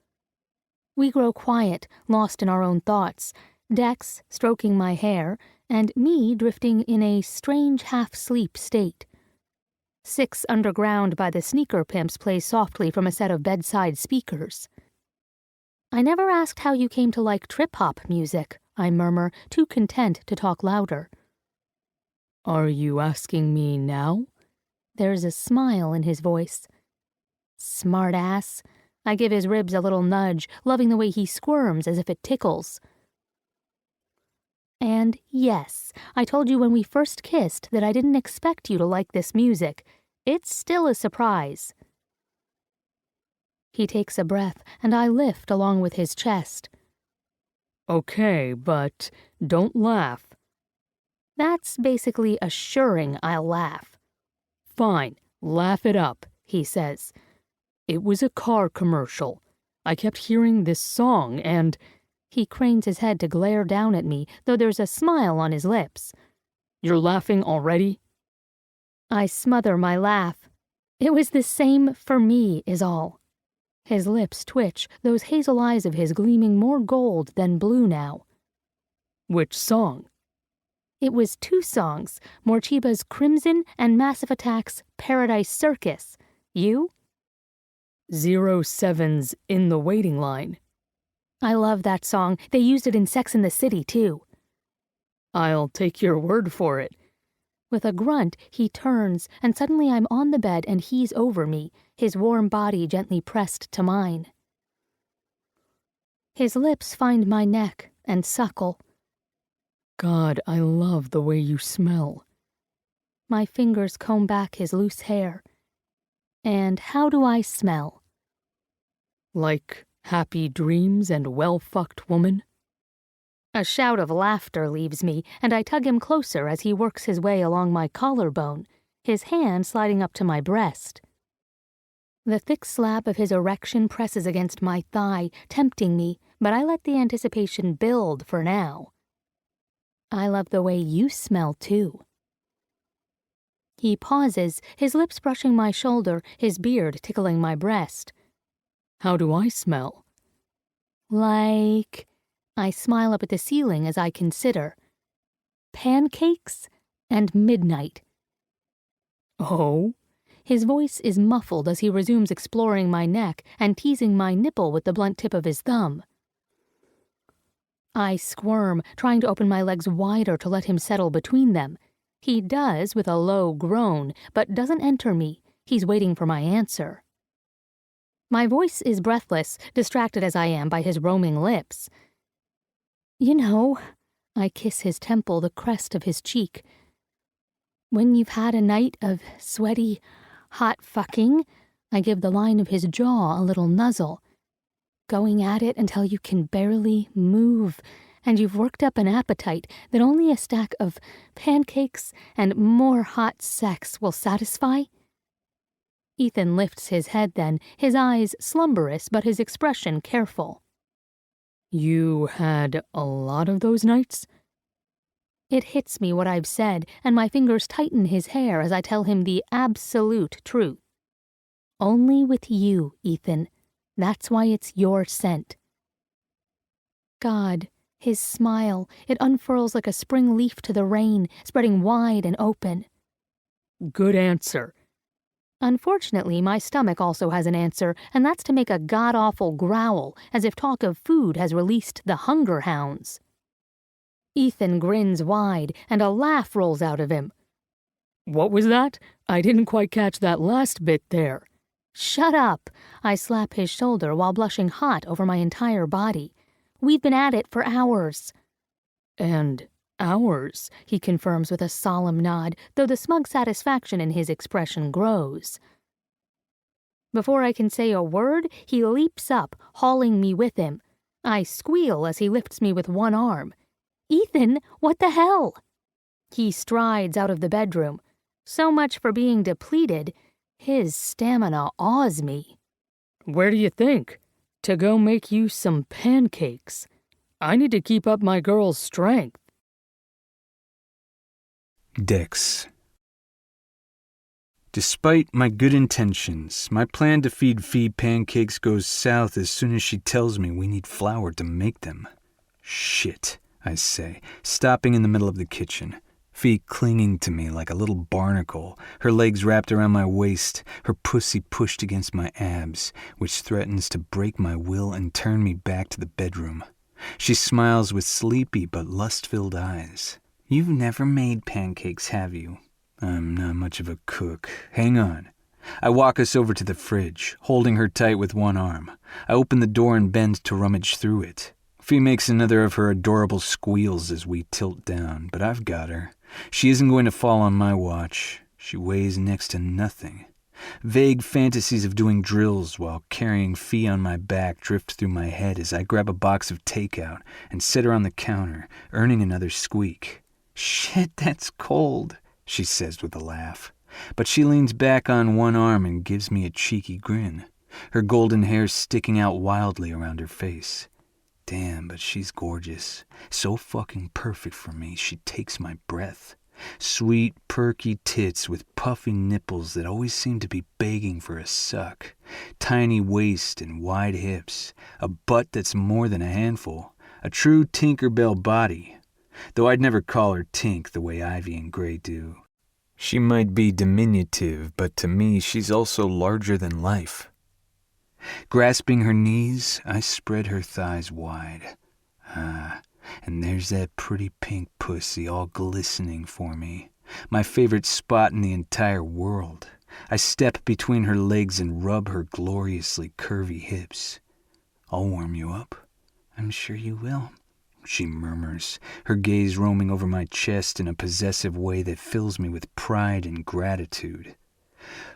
S1: We grow quiet, lost in our own thoughts, Dex stroking my hair, and me drifting in a strange half-sleep state. Six Underground by the Sneaker Pimps plays softly from a set of bedside speakers. I never asked how you came to like trip-hop music, I murmur, too content to talk louder.
S3: Are you asking me now?
S1: There's a smile in his voice. Smart ass. I give his ribs a little nudge, loving the way he squirms as if it tickles. And yes, I told you when we first kissed that I didn't expect you to like this music. It's still a surprise. He takes a breath, and I lift along with his chest.
S3: Okay, but don't laugh.
S1: That's basically assuring I'll laugh.
S3: Fine, laugh it up, he says. It was a car commercial. I kept hearing this song and...
S1: He cranes his head to glare down at me, though there's a smile on his lips.
S3: You're laughing already?
S1: I smother my laugh. It was the same for me, is all. His lips twitch, those hazel eyes of his gleaming more gold than blue now.
S3: Which song?
S1: It was 2 songs, Morcheba's Crimson and Massive Attack's Paradise Circus. You?
S3: 07's In the Waiting Line.
S1: I love that song. They used it in Sex and the City, too.
S3: I'll take your word for it.
S1: With a grunt, he turns, and suddenly I'm on the bed and he's over me, his warm body gently pressed to mine. His lips find my neck and suckle.
S3: God, I love the way you smell.
S1: My fingers comb back his loose hair. And how do I smell?
S3: Like happy dreams and well-fucked woman?
S1: A shout of laughter leaves me, and I tug him closer as he works his way along my collarbone, his hand sliding up to my breast. The thick slab of his erection presses against my thigh, tempting me, but I let the anticipation build for now. I love the way you smell, too. He pauses, his lips brushing my shoulder, his beard tickling my breast.
S3: How do I smell?
S1: Like... I smile up at the ceiling as I consider. Pancakes and midnight.
S3: Oh?
S1: His voice is muffled as he resumes exploring my neck and teasing my nipple with the blunt tip of his thumb. I squirm, trying to open my legs wider to let him settle between them. He does with a low groan, but doesn't enter me. He's waiting for my answer. My voice is breathless, distracted as I am by his roaming lips. You know, I kiss his temple, the crest of his cheek. When you've had a night of sweaty, hot fucking, I give the line of his jaw a little nuzzle. Going at it until you can barely move, and you've worked up an appetite that only a stack of pancakes and more hot sex will satisfy? Ethan lifts his head then, his eyes slumberous but his expression careful.
S3: You had a lot of those nights?
S1: It hits me what I've said, and my fingers tighten his hair as I tell him the absolute truth. Only with you, Ethan. That's why it's your scent. God, his smile, it unfurls like a spring leaf to the rain, spreading wide and open.
S3: Good answer.
S1: Unfortunately, my stomach also has an answer, and that's to make a god-awful growl, as if talk of food has released the hunger hounds. Ethan grins wide, and a laugh rolls out of him.
S3: What was that? I didn't quite catch that last bit there.
S1: Shut up! I slap his shoulder while blushing hot over my entire body. We've been at it for hours.
S3: And hours, he confirms with a solemn nod, though the smug satisfaction in his expression grows.
S1: Before I can say a word, he leaps up, hauling me with him. I squeal as he lifts me with one arm. Ethan, what the hell? He strides out of the bedroom. So much for being depleted. His stamina awes me.
S3: Where do you think? To go make you some pancakes. I need to keep up my girl's strength.
S2: Dex. Despite my good intentions, my plan to feed Fee pancakes goes south as soon as she tells me we need flour to make them. Shit, I say, stopping in the middle of the kitchen. Fee clinging to me like a little barnacle, her legs wrapped around my waist, her pussy pushed against my abs, which threatens to break my will and turn me back to the bedroom. She smiles with sleepy but lust-filled eyes. You've never made pancakes, have you? I'm not much of a cook. Hang on. I walk us over to the fridge, holding her tight with one arm. I open the door and bend to rummage through it. Fee makes another of her adorable squeals as we tilt down, but I've got her. She isn't going to fall on my watch. She weighs next to nothing. Vague fantasies of doing drills while carrying Fee on my back drift through my head as I grab a box of takeout and sit her on the counter, earning another squeak. Shit, that's cold, she says with a laugh. But she leans back on one arm and gives me a cheeky grin. her golden hair sticking out wildly around her face. Damn, but she's gorgeous. So fucking perfect for me, she takes my breath. Sweet, perky tits with puffy nipples that always seem to be begging for a suck. Tiny waist and wide hips. A butt that's more than a handful. A true Tinkerbell body. Though I'd never call her Tink the way Ivy and Gray do. She might be diminutive, but to me she's also larger than life. Grasping her knees, I spread her thighs wide. And there's that pretty pink pussy all glistening for me. My favorite spot in the entire world. I step between her legs and rub her gloriously curvy hips. I'll warm you up. I'm sure you will, she murmurs, her gaze roaming over my chest in a possessive way that fills me with pride and gratitude.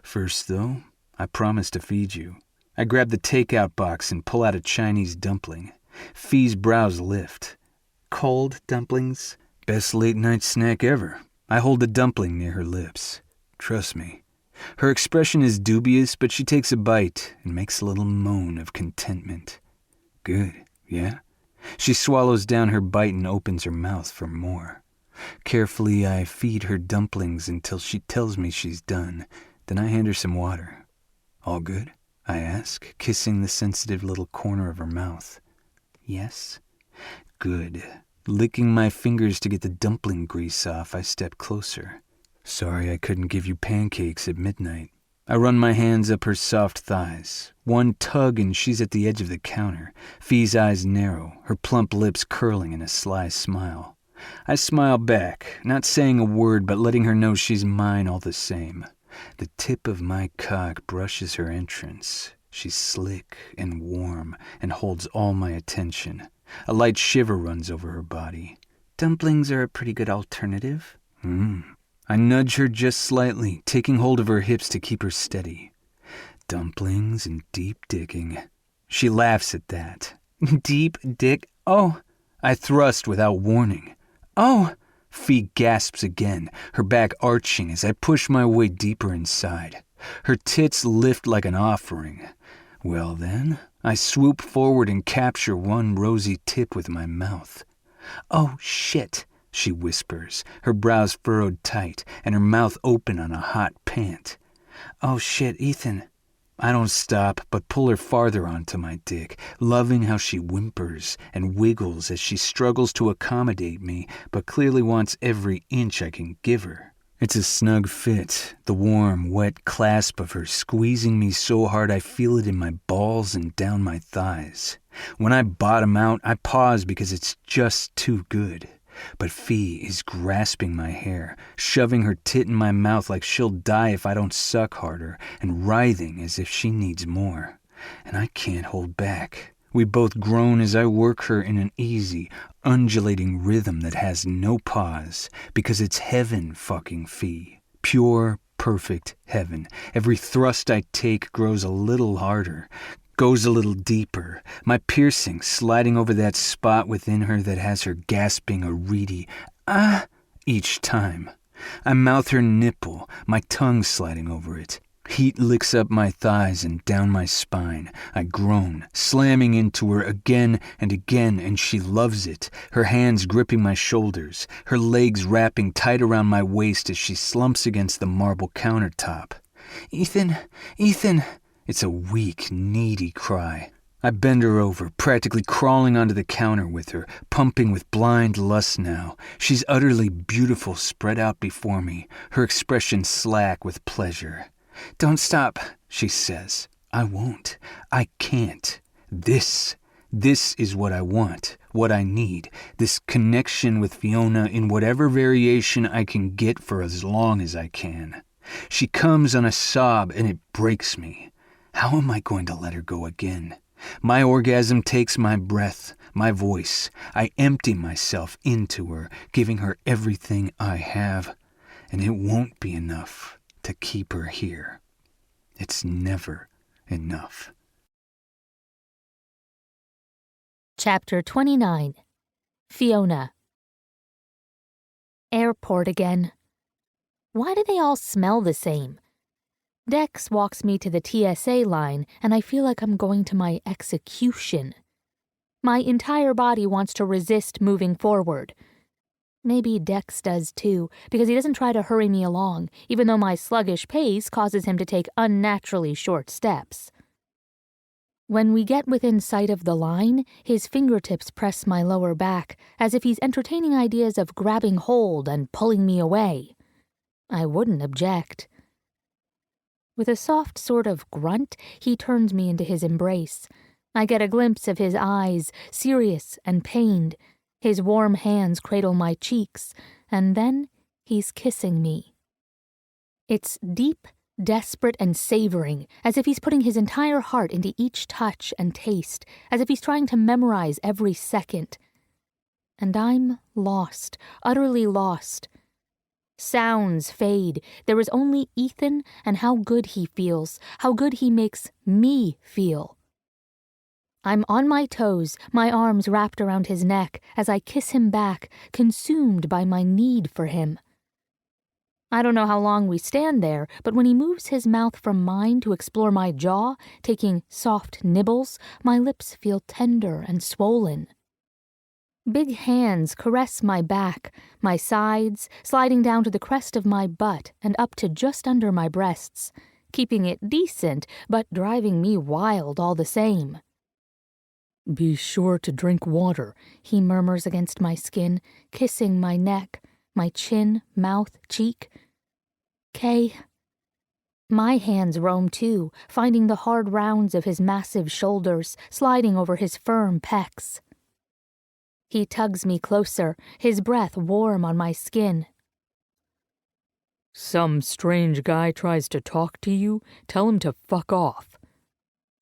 S2: First, though, I promise to feed you. I grab the takeout box and pull out a Chinese dumpling. Fee's brows lift. Cold dumplings? Best late-night snack ever. I hold the dumpling near her lips. Trust me. Her expression is dubious, but she takes a bite and makes a little moan of contentment. Good, yeah? She swallows down her bite and opens her mouth for more. Carefully, I feed her dumplings until she tells me she's done. Then I hand her some water. All good? I ask, kissing the sensitive little corner of her mouth. Yes? Good. Licking my fingers to get the dumpling grease off, I step closer. Sorry I couldn't give you pancakes at midnight. I run my hands up her soft thighs. One tug and she's at the edge of the counter. Fee's eyes narrow, her plump lips curling in a sly smile. I smile back, not saying a word but letting her know she's mine all the same. The tip of my cock brushes her entrance. She's slick and warm and holds all my attention. A light shiver runs over her body. Dumplings are a pretty good alternative. I nudge her just slightly, taking hold of her hips to keep her steady. Dumplings and deep dicking. She laughs at that. Deep dick? Oh! I thrust without warning. Oh! Fee gasps again, her back arching as I push my way deeper inside. Her tits lift like an offering. Well then, I swoop forward and capture one rosy tip with my mouth. Oh shit! She whispers, her brows furrowed tight and her mouth open on a hot pant. Oh shit, Ethan. I don't stop, but pull her farther onto my dick, loving how she whimpers and wiggles as she struggles to accommodate me, but clearly wants every inch I can give her. It's a snug fit, the warm, wet clasp of her squeezing me so hard I feel it in my balls and down my thighs. When I bottom out, I pause because it's just too good. But Fee is grasping my hair, shoving her tit in my mouth like she'll die if I don't suck harder, and writhing as if she needs more. And I can't hold back. We both groan as I work her in an easy, undulating rhythm that has no pause, because it's heaven fucking Fee. Pure, perfect heaven. Every thrust I take grows a little harder, goes a little deeper, my piercing sliding over that spot within her that has her gasping a reedy ah each time. I mouth her nipple, my tongue sliding over it. Heat licks up my thighs and down my spine. I groan, slamming into her again, and she loves it, her hands gripping my shoulders, her legs wrapping tight around my waist as she slumps against the marble countertop. Ethan, Ethan! It's a weak, needy cry. I bend her over, practically crawling onto the counter with her, pumping with blind lust now. She's utterly beautiful spread out before me, her expression slack with pleasure. Don't stop, she says. I won't. I can't. This is what I want, what I need, this connection with Fiona in whatever variation I can get for as long as I can. She comes on a sob and it breaks me. How am I going to let her go again? My orgasm takes my breath, my voice. I empty myself into her, giving her everything I have. And it won't be enough to keep her here. It's never enough.
S1: Chapter 29. Fiona. Airport again. Why do they all smell the same? Dex walks me to the TSA line, and I feel like I'm going to my execution. My entire body wants to resist moving forward. Maybe Dex does too, because he doesn't try to hurry me along, even though my sluggish pace causes him to take unnaturally short steps. When we get within sight of the line, his fingertips press my lower back, as if he's entertaining ideas of grabbing hold and pulling me away. I wouldn't object. With a soft sort of grunt, he turns me into his embrace. I get a glimpse of his eyes, serious and pained. His warm hands cradle my cheeks, and then he's kissing me. It's deep, desperate, and savoring, as if he's putting his entire heart into each touch and taste, as if he's trying to memorize every second. And I'm lost, utterly lost. Sounds fade. There is only Ethan and how good he feels, how good he makes me feel. I'm on my toes, my arms wrapped around his neck as I kiss him back, consumed by my need for him. I don't know how long we stand there, but when he moves his mouth from mine to explore my jaw, taking soft nibbles, my lips feel tender and swollen. Big hands caress my back, my sides, sliding down to the crest of my butt and up to just under my breasts, keeping it decent, but driving me wild all the same.
S3: Be sure to drink water,
S1: he murmurs against my skin, kissing my neck, my chin, mouth, cheek. Kay. My hands roam too, finding the hard rounds of his massive shoulders, sliding over his firm pecs. He tugs me closer, his breath warm on my skin.
S3: Some strange guy tries to talk to you, tell him to fuck off.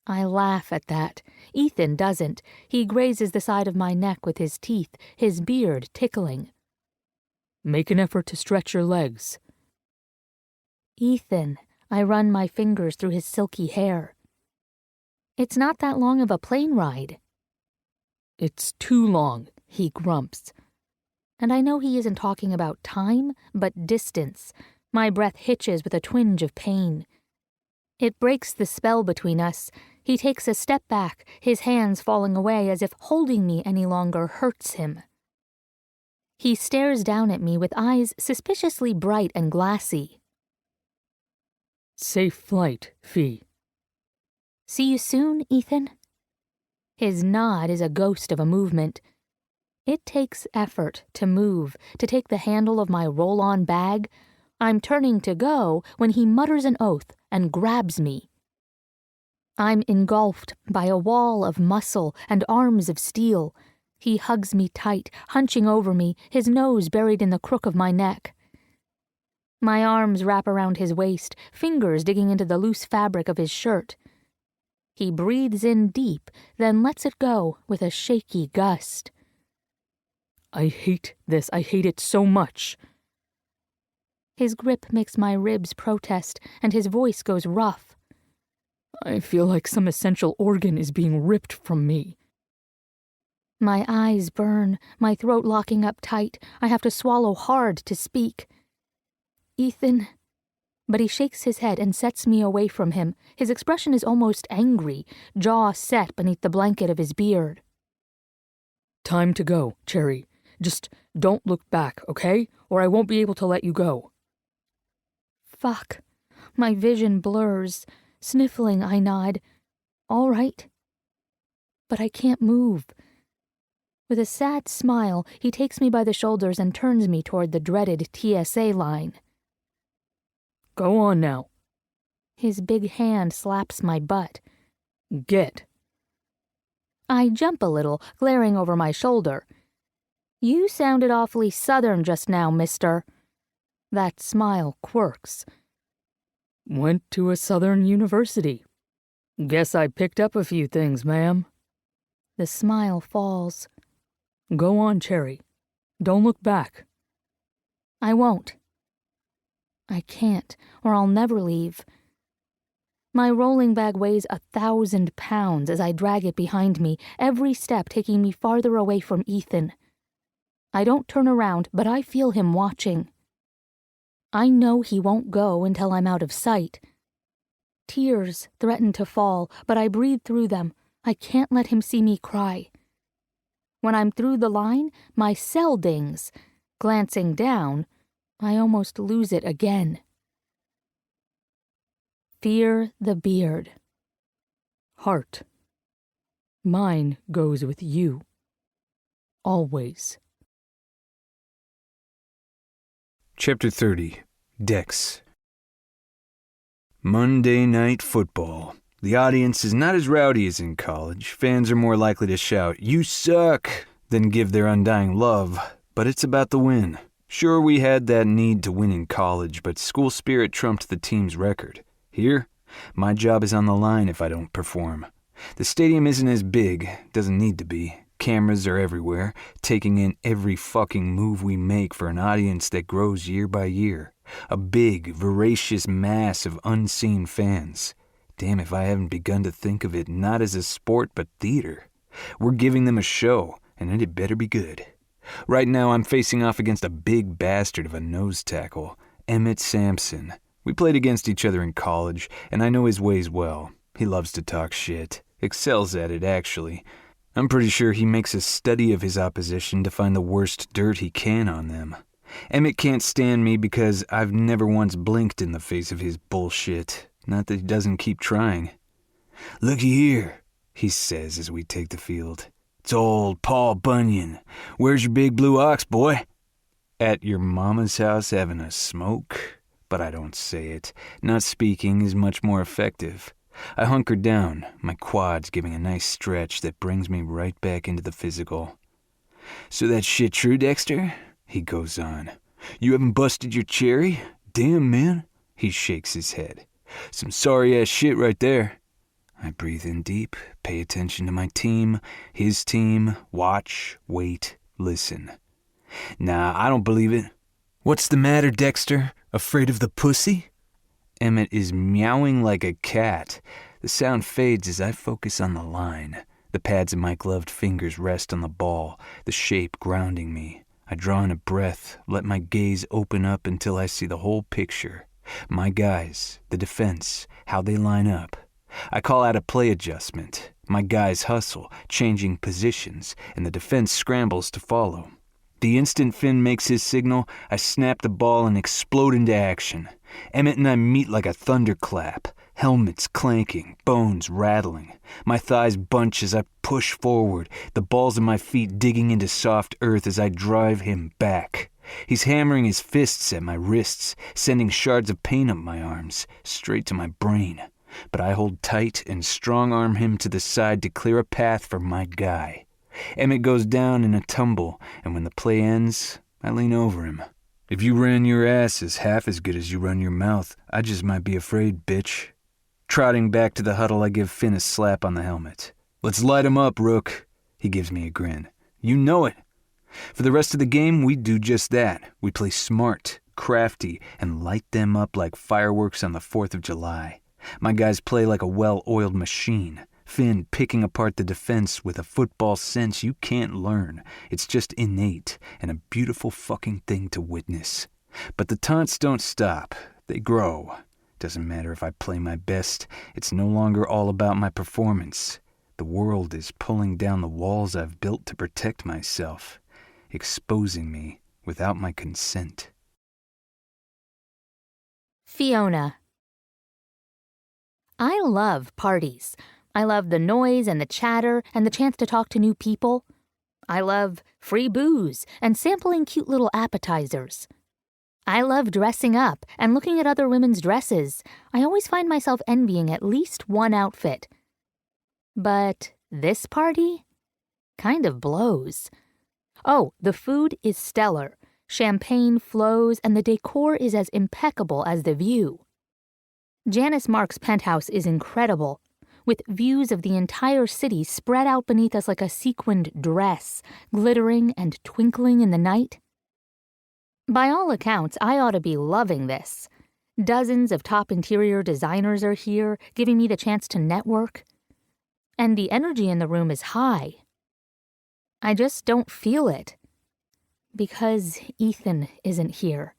S1: I laugh at that. Ethan doesn't. He grazes the side of my neck with his teeth, his beard tickling.
S3: Make an effort to stretch your legs.
S1: Ethan, I run my fingers through his silky hair. It's not that long of a plane ride.
S3: It's too long, he grumps.
S1: And I know he isn't talking about time, but distance. My breath hitches with a twinge of pain. It breaks the spell between us. He takes a step back, his hands falling away as if holding me any longer hurts him. He stares down at me with eyes suspiciously bright and glassy.
S3: Safe flight, Fee.
S1: See you soon, Ethan? His nod is a ghost of a movement. It takes effort to move, to take the handle of my roll-on bag. I'm turning to go when he mutters an oath and grabs me. I'm engulfed by a wall of muscle and arms of steel. He hugs me tight, hunching over me, his nose buried in the crook of my neck. My arms wrap around his waist, fingers digging into the loose fabric of his shirt. He breathes in deep, then lets it go with a shaky gust.
S3: I hate this. I hate it so much.
S1: His grip makes my ribs protest, and his voice goes rough.
S3: I feel like some essential organ is being ripped from me.
S1: My eyes burn, my throat locking up tight. I have to swallow hard to speak. Ethan. But he shakes his head and sets me away from him. His expression is almost angry, jaw set beneath the blanket of his beard.
S3: Time to go, Cherry. Just don't look back, okay? Or I won't be able to let you go.
S1: Fuck. My vision blurs. Sniffling, I nod. All right. But I can't move. With a sad smile, he takes me by the shoulders and turns me toward the dreaded TSA line.
S3: Go on now.
S1: His big hand slaps my butt.
S3: Get.
S1: I jump a little, glaring over my shoulder. You sounded awfully southern just now, mister. That smile quirks.
S3: Went to a southern university. Guess I picked up a few things, ma'am.
S1: The smile falls.
S3: Go on, Cherry. Don't look back.
S1: I won't. I can't, or I'll never leave. My rolling bag weighs 1,000 pounds as I drag it behind me, every step taking me farther away from Ethan. I don't turn around, but I feel him watching. I know he won't go until I'm out of sight. Tears threaten to fall, but I breathe through them. I can't let him see me cry. When I'm through the line, my cell dings. Glancing down, I almost lose it again. Fear the beard.
S3: Heart. Mine goes with you. Always.
S2: Chapter 30. Dex. Monday Night Football. The audience is not as rowdy as in college. Fans are more likely to shout, "You suck," than give their undying love, but it's about the win. Sure, we had that need to win in college, but school spirit trumped the team's record. Here, my job is on the line if I don't perform. The stadium isn't as big, doesn't need to be. Cameras are everywhere, taking in every fucking move we make for an audience that grows year by year. A big, voracious mass of unseen fans. Damn if I haven't begun to think of it not as a sport but theater. We're giving them a show, and it had better be good. Right now I'm facing off against a big bastard of a nose tackle, Emmett Sampson. We played against each other in college, and I know his ways well. He loves to talk shit. Excels at it, actually. I'm pretty sure he makes a study of his opposition to find the worst dirt he can on them. Emmett can't stand me because I've never once blinked in the face of his bullshit. Not that he doesn't keep trying. "Looky here," he says as we take the field. "It's old Paul Bunyan. Where's your big blue ox, boy?" "At your mama's house having a smoke?" But I don't say it. Not speaking is much more effective. I hunker down, my quads giving a nice stretch that brings me right back into the physical. "So that shit true, Dexter?" he goes on. "You haven't busted your cherry? Damn, man." He shakes his head. "Some sorry-ass shit right there." I breathe in deep, pay attention to my team, his team, watch, wait, listen. "Nah, I don't believe it." "What's the matter, Dexter? Afraid of the pussy?" Emmett is meowing like a cat. The sound fades as I focus on the line. The pads of my gloved fingers rest on the ball, the shape grounding me. I draw in a breath, let my gaze open up until I see the whole picture. My guys, the defense, how they line up. I call out a play adjustment. My guys hustle, changing positions, and the defense scrambles to follow. The instant Finn makes his signal, I snap the ball and explode into action. Emmett and I meet like a thunderclap, helmets clanking, bones rattling. My thighs bunch as I push forward, the balls of my feet digging into soft earth as I drive him back. He's hammering his fists at my wrists, sending shards of pain up my arms, straight to my brain. But I hold tight and strong-arm him to the side to clear a path for my guy. Emmett goes down in a tumble, and when the play ends, I lean over him. "If you ran your ass as half as good as you run your mouth, I just might be afraid, bitch." Trotting back to the huddle, I give Finn a slap on the helmet. "Let's light him up, Rook." He gives me a grin. "You know it." For the rest of the game, we do just that. We play smart, crafty, and light them up like fireworks on the 4th of July. My guys play like a well-oiled machine. Finn picking apart the defense with a football sense you can't learn. It's just innate and a beautiful fucking thing to witness. But the taunts don't stop. They grow. Doesn't matter if I play my best. It's no longer all about my performance. The world is pulling down the walls I've built to protect myself, exposing me without my consent.
S1: Fiona. I love parties. I love the noise and the chatter and the chance to talk to new people. I love free booze and sampling cute little appetizers. I love dressing up and looking at other women's dresses. I always find myself envying at least one outfit. But this party kind of blows. Oh, the food is stellar. Champagne flows and the decor is as impeccable as the view. Janice Mark's penthouse is incredible, with views of the entire city spread out beneath us like a sequined dress, glittering and twinkling in the night. By all accounts, I ought to be loving this. Dozens of top interior designers are here, giving me the chance to network. And the energy in the room is high. I just don't feel it. Because Ethan isn't here.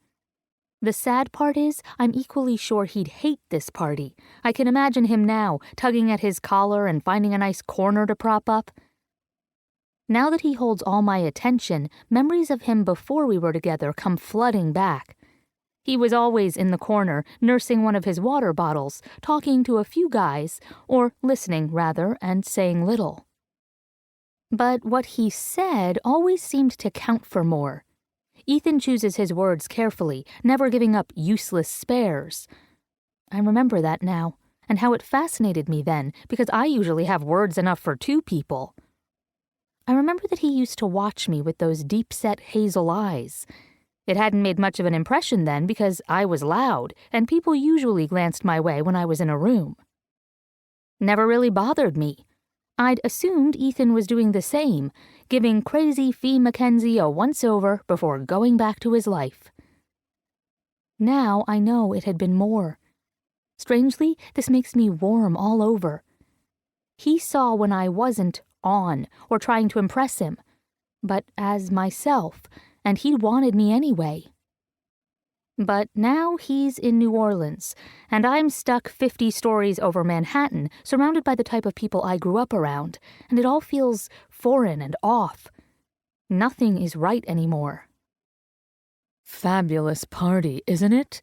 S1: The sad part is, I'm equally sure he'd hate this party. I can imagine him now, tugging at his collar and finding a nice corner to prop up. Now that he holds all my attention, memories of him before we were together come flooding back. He was always in the corner, nursing one of his water bottles, talking to a few guys, or listening, rather, and saying little. But what he said always seemed to count for more. Ethan chooses his words carefully, never giving up useless spares. I remember that now, and how it fascinated me then, because I usually have words enough for 2 people. I remember that he used to watch me with those deep-set hazel eyes. It hadn't made much of an impression then because I was loud, and people usually glanced my way when I was in a room. Never really bothered me. I'd assumed Ethan was doing the same, giving crazy Fiona Mackenzie a once-over before going back to his life. Now I know it had been more. Strangely, this makes me warm all over. He saw when I wasn't on or trying to impress him, but as myself, and he wanted me anyway. But now he's in New Orleans, and I'm stuck 50 stories over Manhattan, surrounded by the type of people I grew up around, and it all feels foreign and off. Nothing is right anymore.
S3: Fabulous party, isn't it?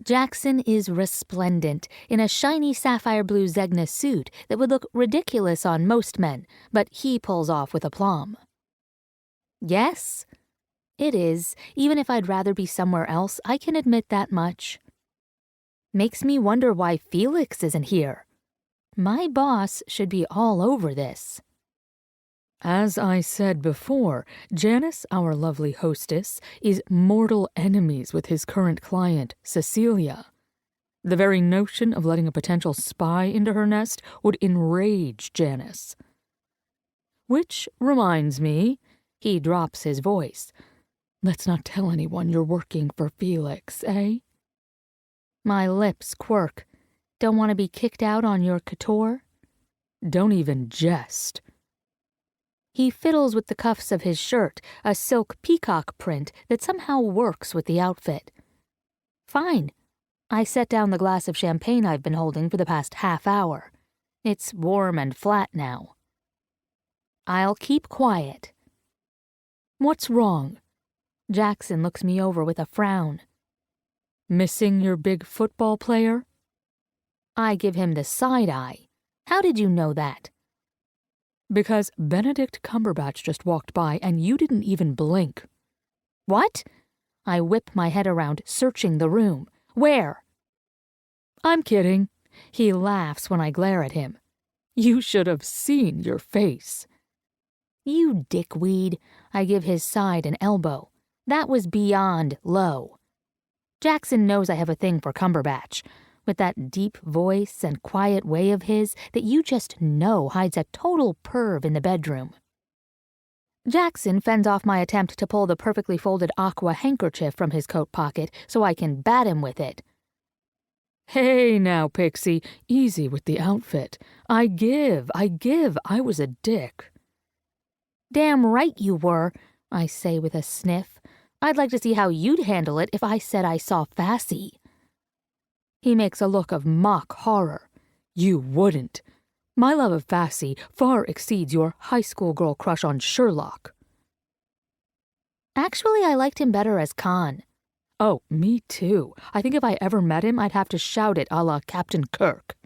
S1: Jackson is resplendent in a shiny sapphire blue Zegna suit that would look ridiculous on most men, but he pulls off with aplomb. Yes, it is. Even if I'd rather be somewhere else, I can admit that much. Makes me wonder why Felix isn't here. My boss should be all over this.
S3: As I said before, Janice, our lovely hostess, is mortal enemies with his current client, Cecilia. The very notion of letting a potential spy into her nest would enrage Janice. Which reminds me, he drops his voice. Let's not tell anyone you're working for Felix, eh?
S1: My lips quirk. Don't want to be kicked out on your couture?
S3: Don't even jest.
S1: He fiddles with the cuffs of his shirt, a silk peacock print that somehow works with the outfit. Fine. I set down the glass of champagne I've been holding for the past half hour. It's warm and flat now. I'll keep quiet.
S3: What's wrong?
S1: Jackson looks me over with a frown.
S3: Missing your big football player?
S1: I give him the side eye. How did you know that?
S3: Because Benedict Cumberbatch just walked by and you didn't even blink.
S1: What? I whip my head around, searching the room. Where?
S3: I'm kidding. He laughs when I glare at him. You should have seen your face.
S1: You dickweed. I give his side an elbow. That was beyond low. Jackson knows I have a thing for Cumberbatch. With that deep voice and quiet way of his that you just know hides a total perv in the bedroom. Jackson fends off my attempt to pull the perfectly folded aqua handkerchief from his coat pocket so I can bat him with it.
S3: Hey now, Pixie, easy with the outfit. I give. I was a dick.
S1: Damn right you were, I say with a sniff. I'd like to see how you'd handle it if I said I saw Fassie.
S3: He makes a look of mock horror. You wouldn't. My love of Fassie far exceeds your high school girl crush on Sherlock.
S1: Actually, I liked him better as Khan.
S3: Oh, me too. I think if I ever met him, I'd have to shout it a la Captain Kirk.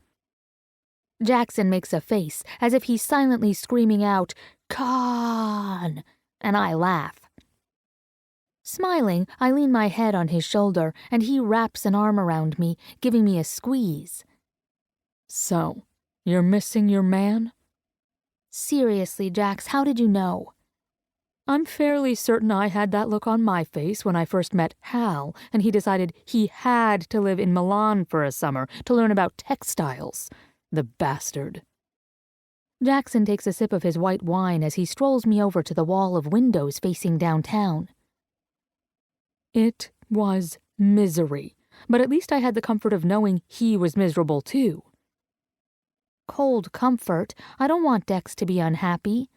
S1: Jackson makes a face as if he's silently screaming out, Khan, and I laugh. Smiling, I lean my head on his shoulder, and he wraps an arm around me, giving me a squeeze.
S3: So, you're missing your man?
S1: Seriously, Jax, how did you know?
S3: I'm fairly certain I had that look on my face when I first met Hal, and he decided he had to live in Milan for a summer to learn about textiles. The bastard.
S1: Jackson takes a sip of his white wine as he strolls me over to the wall of windows facing downtown.
S3: It was misery, but at least I had the comfort of knowing he was miserable too.
S1: Cold comfort. I don't want Dex to be unhappy.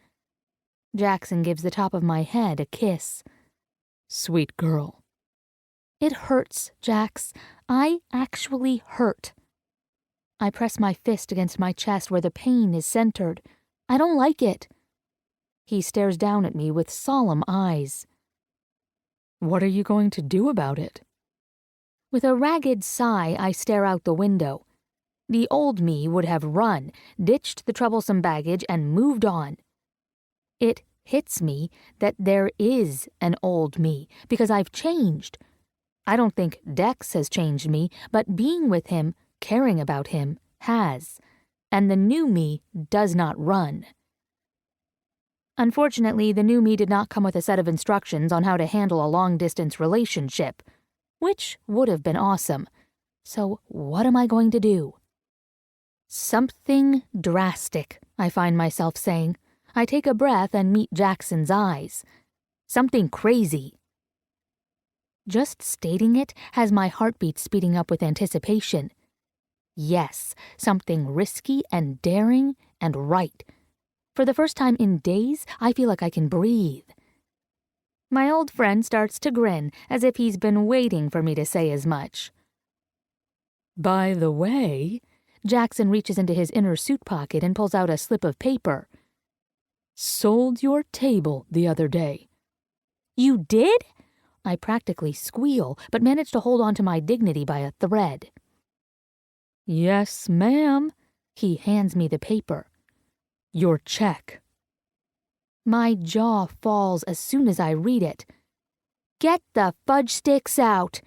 S1: Jackson gives the top of my head a kiss.
S3: Sweet girl.
S1: It hurts, Jax. I actually hurt. I press my fist against my chest where the pain is centered. I don't like it. He stares down at me with solemn eyes.
S3: What are you going to do about it?
S1: With a ragged sigh, I stare out the window. The old me would have run, ditched the troublesome baggage, and moved on. It hits me that there is an old me, because I've changed. I don't think Dex has changed me, but being with him, caring about him, has. And the new me does not run. Unfortunately, the new me did not come with a set of instructions on how to handle a long-distance relationship, which would have been awesome. So what am I going to do? Something drastic, I find myself saying. I take a breath and meet Jackson's eyes. Something crazy. Just stating it has my heartbeat speeding up with anticipation. Yes, something risky and daring and right. For the first time in days, I feel like I can breathe. My old friend starts to grin, as if he's been waiting for me to say as much.
S3: By the way,
S1: Jackson reaches into his inner suit pocket and pulls out a slip of paper.
S3: Sold your table the other day.
S1: You did? I practically squeal, but manage to hold on to my dignity by a thread.
S3: Yes, ma'am.
S1: He hands me the paper.
S3: Your check.
S1: My jaw falls as soon as I read it. Get the fudge sticks out!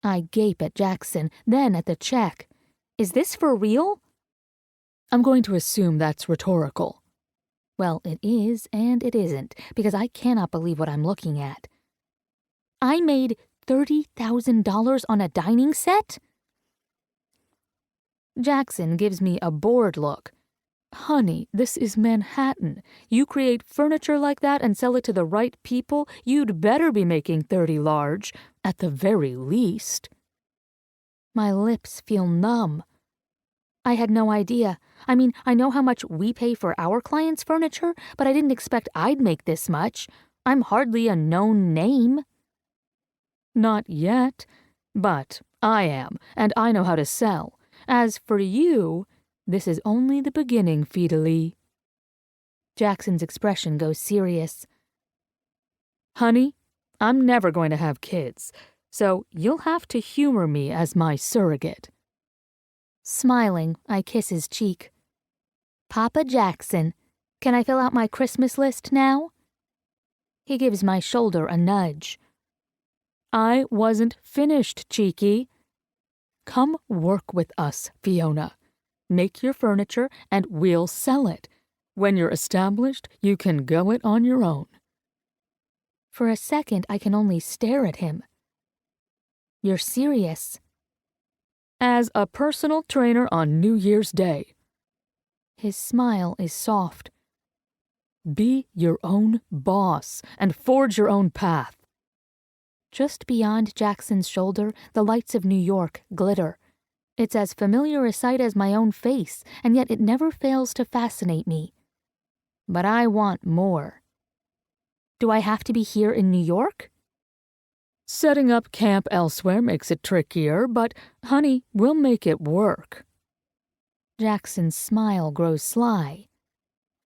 S1: I gape at Jackson, then at the check. Is this for real?
S3: I'm going to assume that's rhetorical.
S1: Well, it is and it isn't, because I cannot believe what I'm looking at. I made $30,000 on a dining set? Jackson gives me a bored look.
S3: Honey, this is Manhattan. You create furniture like that and sell it to the right people, you'd better be making 30 large, at the very least.
S1: My lips feel numb. I had no idea. I mean, I know how much we pay for our clients' furniture, but I didn't expect I'd make this much. I'm hardly a known name.
S3: Not yet, but I am, and I know how to sell. As for you, this is only the beginning, Fidelie.
S1: Jackson's expression goes serious.
S3: Honey, I'm never going to have kids, so you'll have to humor me as my surrogate.
S1: Smiling, I kiss his cheek. Papa Jackson, can I fill out my Christmas list now? He gives my shoulder a nudge.
S3: I wasn't finished, cheeky. Come work with us, Fiona. Make your furniture and we'll sell it. When you're established, you can go it on your own.
S1: For a second, I can only stare at him. You're serious?
S3: As a personal trainer on New Year's Day.
S1: His smile is soft.
S3: Be your own boss and forge your own path.
S1: Just beyond Jackson's shoulder, the lights of New York glitter. It's as familiar a sight as my own face, and yet it never fails to fascinate me. But I want more. Do I have to be here in New York?
S3: Setting up camp elsewhere makes it trickier, but, honey, we'll make it work.
S1: Jackson's smile grows sly.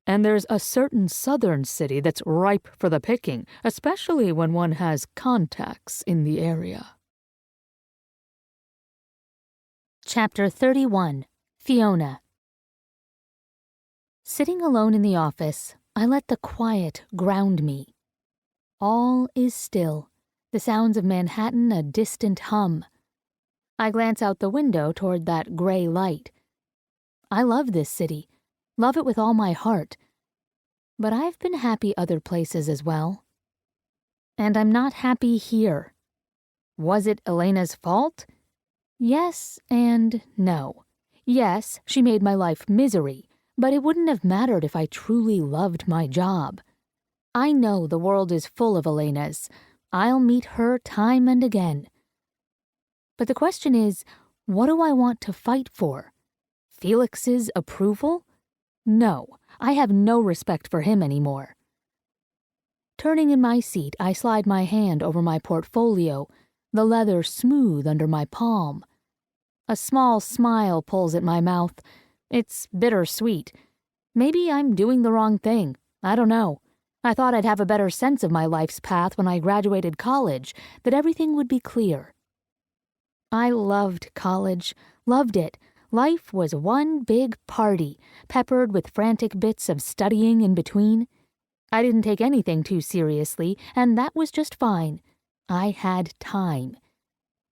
S3: And there's a certain southern city that's ripe for the picking, especially when one has contacts in the area.
S1: Chapter 31. Fiona. Sitting alone in the office, I let the quiet ground me. All is still, the sounds of Manhattan a distant hum. I glance out the window toward that gray light. I love this city, love it with all my heart. But I've been happy other places as well. And I'm not happy here. Was it Elena's fault? Yes and no. Yes, she made my life misery, but it wouldn't have mattered if I truly loved my job. I know the world is full of Elenas. I'll meet her time and again. But the question is, what do I want to fight for? Felix's approval? No, I have no respect for him anymore. Turning in my seat, I slide my hand over my portfolio. the leather smooth under my palm. A small smile pulls at my mouth. It's bittersweet. Maybe I'm doing the wrong thing. I don't know. I thought I'd have a better sense of my life's path when I graduated college, that everything would be clear. I loved college, loved it. Life was one big party, peppered with frantic bits of studying in between. I didn't take anything too seriously, and that was just fine. I had time.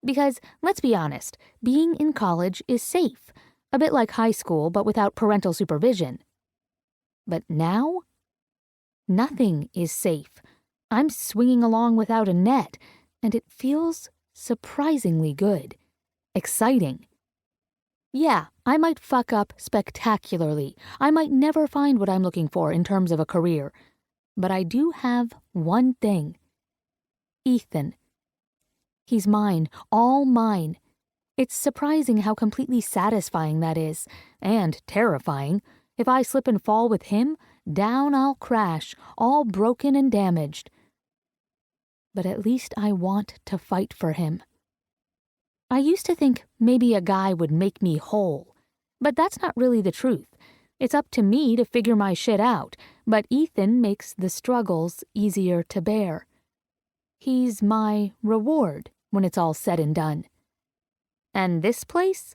S1: Because, let's be honest, being in college is safe, a bit like high school but without parental supervision. But now? Nothing is safe. I'm swinging along without a net, and it feels surprisingly good. Exciting. Yeah, I might fuck up spectacularly. I might never find what I'm looking for in terms of a career. But I do have one thing. Ethan. He's mine, all mine. It's surprising how completely satisfying that is, and terrifying. If I slip and fall with him, down I'll crash, all broken and damaged. But at least I want to fight for him. I used to think maybe a guy would make me whole, but that's not really the truth. It's up to me to figure my shit out, but Ethan makes the struggles easier to bear. He's my reward when it's all said and done. And this place?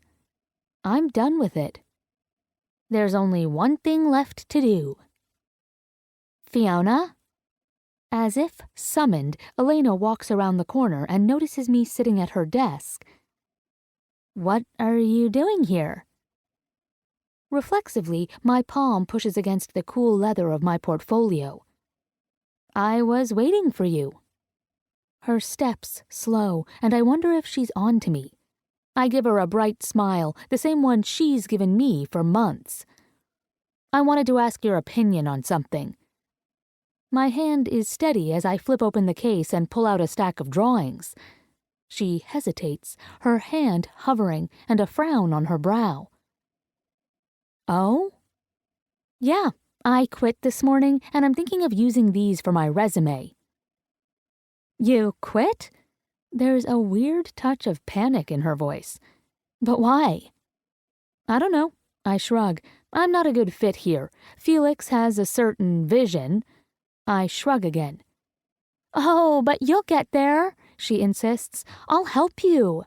S1: I'm done with it. There's only one thing left to do. Fiona? As if summoned, Elena walks around the corner and notices me sitting at her desk. What are you doing here? Reflexively, my palm pushes against the cool leather of my portfolio. I was waiting for you. Her steps slow, and I wonder if she's on to me. I give her a bright smile, the same one she's given me for months. I wanted to ask your opinion on something. My hand is steady as I flip open the case and pull out a stack of drawings. She hesitates, her hand hovering and a frown on her brow. Oh? Yeah, I quit this morning and I'm thinking of using these for my resume. You quit? There's a weird touch of panic in her voice. But why? I don't know. I shrug. I'm not a good fit here. Felix has a certain vision. I shrug again. Oh, but you'll get there, she insists. I'll help you.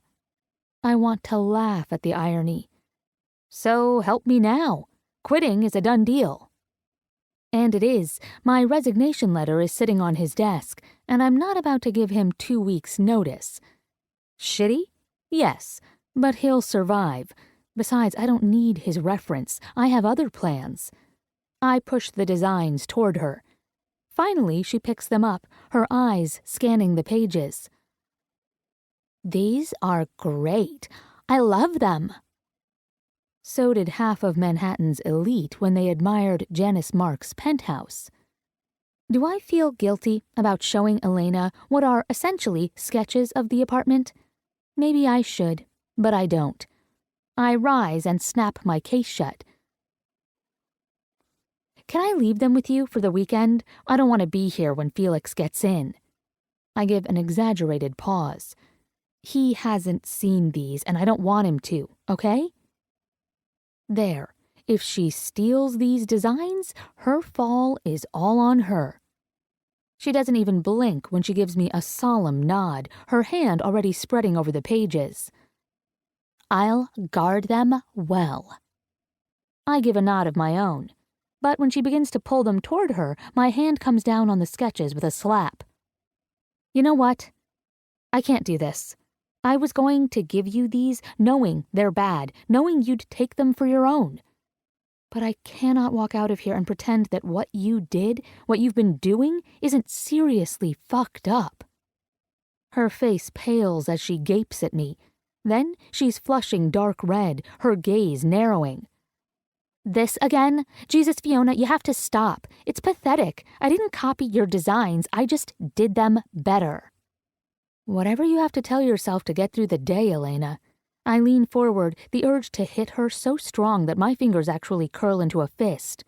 S1: I want to laugh at the irony. So help me now. Quitting is a done deal. And it is. My resignation letter is sitting on his desk, and I'm not about to give him 2 weeks' notice. Shitty? Yes, but he'll survive. Besides, I don't need his reference. I have other plans. I push the designs toward her. Finally, she picks them up, her eyes scanning the pages. These are great. I love them. So did half of Manhattan's elite when they admired Janice Mark's penthouse. Do I feel guilty about showing Elena what are essentially sketches of the apartment? Maybe I should, but I don't. I rise and snap my case shut. Can I leave them with you for the weekend? I don't want to be here when Felix gets in. I give an exaggerated pause. He hasn't seen these, and I don't want him to, okay? There. If she steals these designs, her fall is all on her. She doesn't even blink when she gives me a solemn nod, her hand already spreading over the pages. I'll guard them well. I give a nod of my own, but when she begins to pull them toward her, my hand comes down on the sketches with a slap. You know what? I can't do this. I was going to give you these knowing they're bad, knowing you'd take them for your own. But I cannot walk out of here and pretend that what you did, what you've been doing, isn't seriously fucked up. Her face pales as she gapes at me. Then she's flushing dark red, her gaze narrowing. This again? Jesus, Fiona, you have to stop. It's pathetic. I didn't copy your designs, I just did them better. Whatever you have to tell yourself to get through the day, Elena. I lean forward, the urge to hit her so strong that my fingers actually curl into a fist.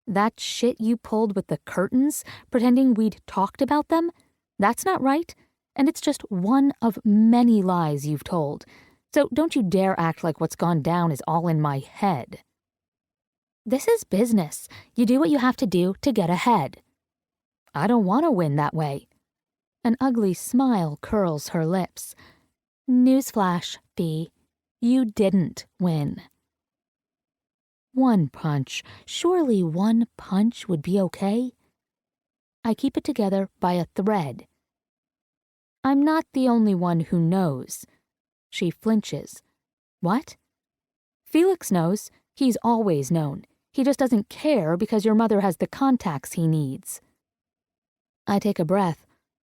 S1: That shit you pulled with the curtains, pretending we'd talked about them? That's not right. and it's just one of many lies you've told. So don't you dare act like what's gone down is all in my head. This is business. You do what you have to do to get ahead. I don't want to win that way. An ugly smile curls her lips. Newsflash, Fee. You didn't win. One punch. Surely one punch would be okay? I keep it together by a thread. I'm not the only one who knows. She flinches. What? Felix knows. He's always known. He just doesn't care because your mother has the contacts he needs. I take a breath,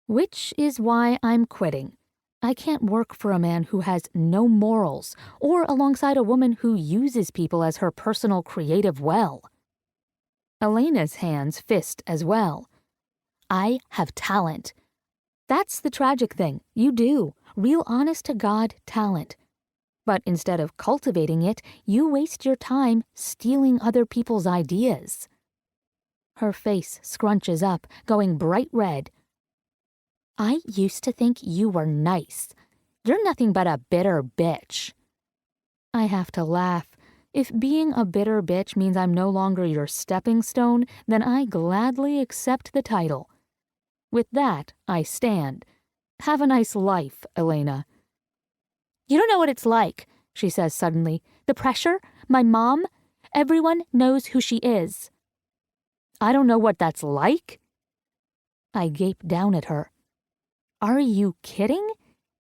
S1: which is why I'm quitting. I can't work for a man who has no morals or alongside a woman who uses people as her personal creative well. Elena's hands fist as well. I have talent. That's the tragic thing. You do. Real honest-to-God talent. But instead of cultivating it, you waste your time stealing other people's ideas. Her face scrunches up, going bright red. I used to think you were nice. You're nothing but a bitter bitch. I have to laugh. If being a bitter bitch means I'm no longer your stepping stone, then I gladly accept the title. With that, I stand. Have a nice life, Elena. You don't know what it's like, she says suddenly. The pressure, my mom, everyone knows who she is. I don't know what that's like? I gape down at her. Are you kidding?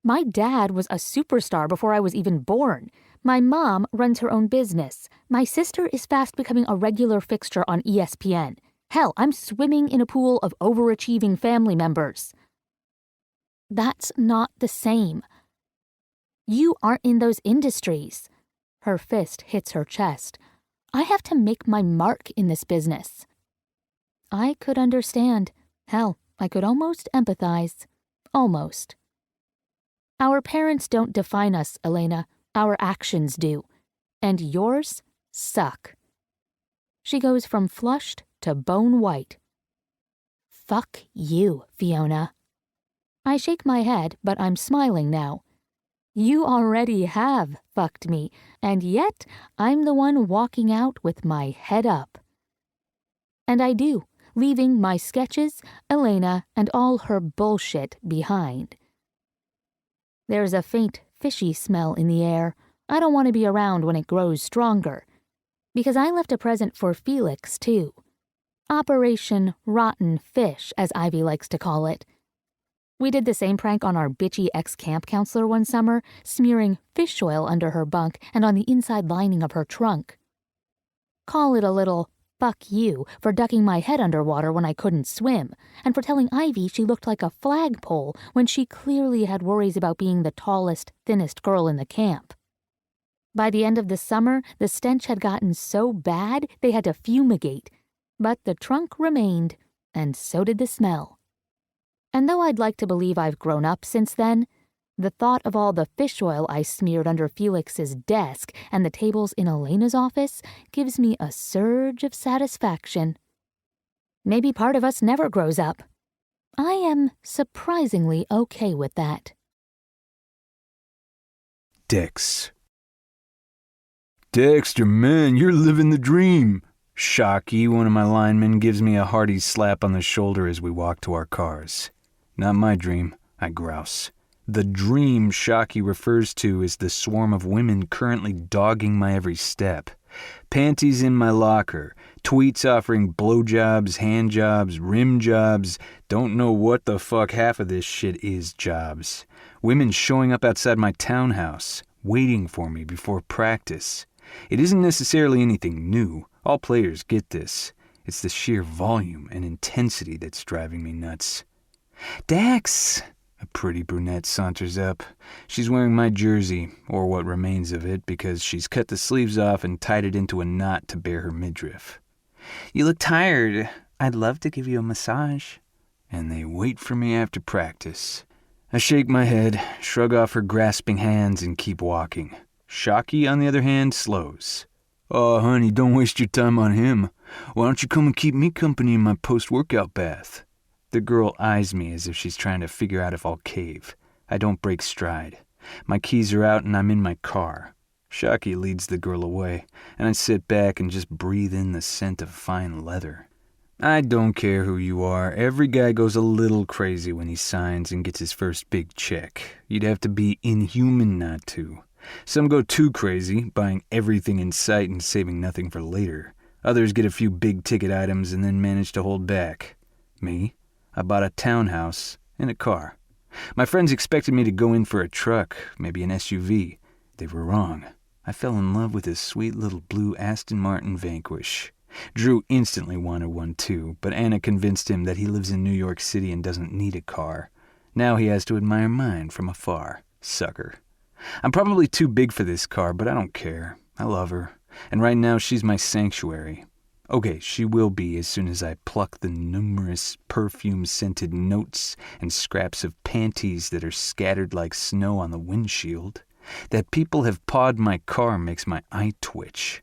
S1: My dad was a superstar before I was even born. My mom runs her own business. My sister is fast becoming a regular fixture on ESPN. Hell, I'm swimming in a pool of overachieving family members. That's not the same. You aren't in those industries. Her fist hits her chest. I have to make my mark in this business. I could understand. Hell, I could almost empathize. Almost. Our parents don't define us, Elena. Our actions do. And yours suck. She goes from flushed to bone white. Fuck you, Fiona. I shake my head, but I'm smiling now. You already have fucked me, and yet I'm the one walking out with my head up. And I do, leaving my sketches, Elena, and all her bullshit behind. There's a faint, fishy smell in the air. I don't want to be around when it grows stronger. Because I left a present for Felix, too. Operation Rotten Fish, as Ivy likes to call it. We did the same prank on our bitchy ex-camp counselor one summer, smearing fish oil under her bunk and on the inside lining of her trunk. Call it a little fuck you for ducking my head underwater when I couldn't swim, and for telling Ivy she looked like a flagpole when she clearly had worries about being the tallest, thinnest girl in the camp. By the end of the summer, the stench had gotten so bad they had to fumigate, but the trunk remained, and so did the smell. And though I'd like to believe I've grown up since then, the thought of all the fish oil I smeared under Felix's desk and the tables in Elena's office gives me a surge of satisfaction. Maybe part of us never grows up. I am surprisingly okay with that.
S2: Dex. Dexter, man, you're living the dream. Shocky, one of my linemen, gives me a hearty slap on the shoulder as we walk to our cars. Not my dream, I grouse. The dream Shocky refers to is the swarm of women currently dogging my every step. Panties in my locker, tweets offering blowjobs, handjobs, rim jobs, don't know what the fuck half of this shit is jobs. Women showing up outside my townhouse, waiting for me before practice. It isn't necessarily anything new. All players get this. It's the sheer volume and intensity that's driving me nuts. Dax! A pretty brunette saunters up. She's wearing my jersey, or what remains of it, because she's cut the sleeves off and tied it into a knot to bare her midriff. You look tired. I'd love to give you a massage. And they wait for me after practice. I shake my head, shrug off her grasping hands, and keep walking. Shocky, on the other hand, slows. Oh, honey, don't waste your time on him. Why don't you come and keep me company in my post-workout bath? The girl eyes me as if she's trying to figure out if I'll cave. I don't break stride. My keys are out and I'm in my car. Shockey leads the girl away, and I sit back and just breathe in the scent of fine leather. I don't care who you are. Every guy goes a little crazy when he signs and gets his first big check. You'd have to be inhuman not to. Some go too crazy, buying everything in sight and saving nothing for later. Others get a few big-ticket items and then manage to hold back. Me? I bought a townhouse and a car. My friends expected me to go in for a truck, maybe an SUV. They were wrong. I fell in love with a sweet little blue Aston Martin Vanquish. Drew instantly wanted one too, but Anna convinced him that he lives in New York City and doesn't need a car. Now he has to admire mine from afar. Sucker. I'm probably too big for this car, but I don't care. I love her. And right now she's my sanctuary. Okay, she will be as soon as I pluck the numerous perfume-scented notes and scraps of panties that are scattered like snow on the windshield. That people have pawed my car makes my eye twitch.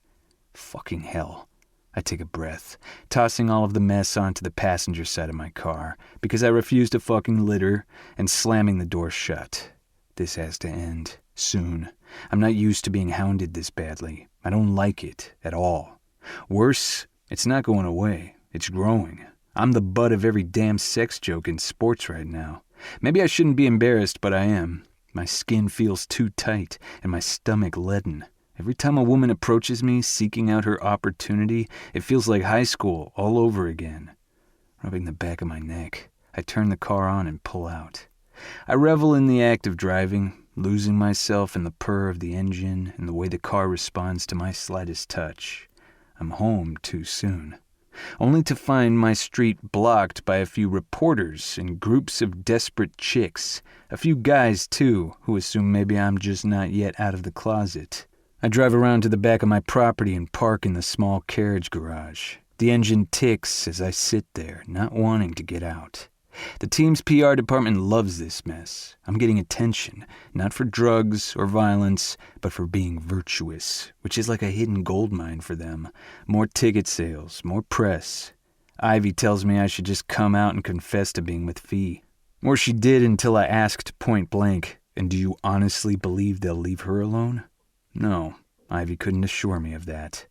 S2: Fucking hell. I take a breath, tossing all of the mess onto the passenger side of my car because I refuse to fucking litter, and slamming the door shut. This has to end. Soon. I'm not used to being hounded this badly. I don't like it at all. Worse, it's not going away. It's growing. I'm the butt of every damn sex joke in sports right now. Maybe I shouldn't be embarrassed, but I am. My skin feels too tight and my stomach leaden. Every time a woman approaches me seeking out her opportunity, it feels like high school all over again. Rubbing the back of my neck, I turn the car on and pull out. I revel in the act of driving, losing myself in the purr of the engine and the way the car responds to my slightest touch. I'm home too soon, only to find my street blocked by a few reporters and groups of desperate chicks, a few guys too, who assume maybe I'm just not yet out of the closet. I drive around to the back of my property and park in the small carriage garage. The engine ticks as I sit there, not wanting to get out. The team's PR department loves this mess. I'm getting attention, not for drugs or violence, but for being virtuous, which is like a hidden goldmine for them. More ticket sales, more press. Ivy tells me I should just come out and confess to being with Fee. Or she did until I asked point blank, and do you honestly believe they'll leave her alone? No, Ivy couldn't assure me of that.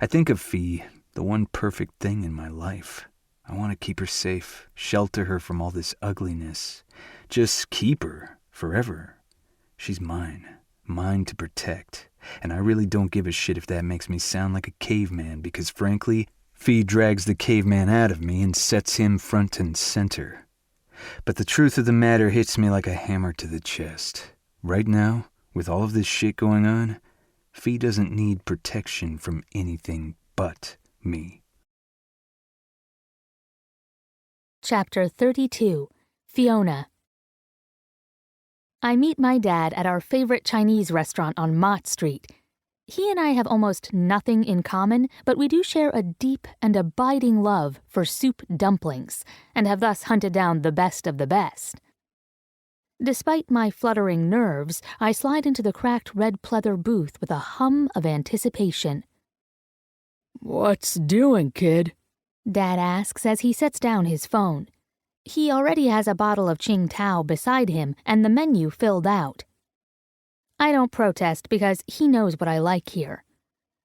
S2: I think of Fee, the one perfect thing in my life. I want to keep her safe, shelter her from all this ugliness. Just keep her, forever. She's mine to protect. And I really don't give a shit if that makes me sound like a caveman, because frankly, Fee drags the caveman out of me and sets him front and center. But the truth of the matter hits me like a hammer to the chest. Right now, with all of this shit going on, Fee doesn't need protection from anything but me.
S1: Chapter 32, Fiona. I meet my dad at our favorite Chinese restaurant on Mott Street. He and I have almost nothing in common, but we do share a deep and abiding love for soup dumplings, and have thus hunted down the best of the best. Despite my fluttering nerves, I slide into the cracked red pleather booth with a hum of anticipation.
S3: What's doing, kid?
S1: Dad asks as he sets down his phone. He already has a bottle of Qingtao beside him and the menu filled out. I don't protest because he knows what I like here.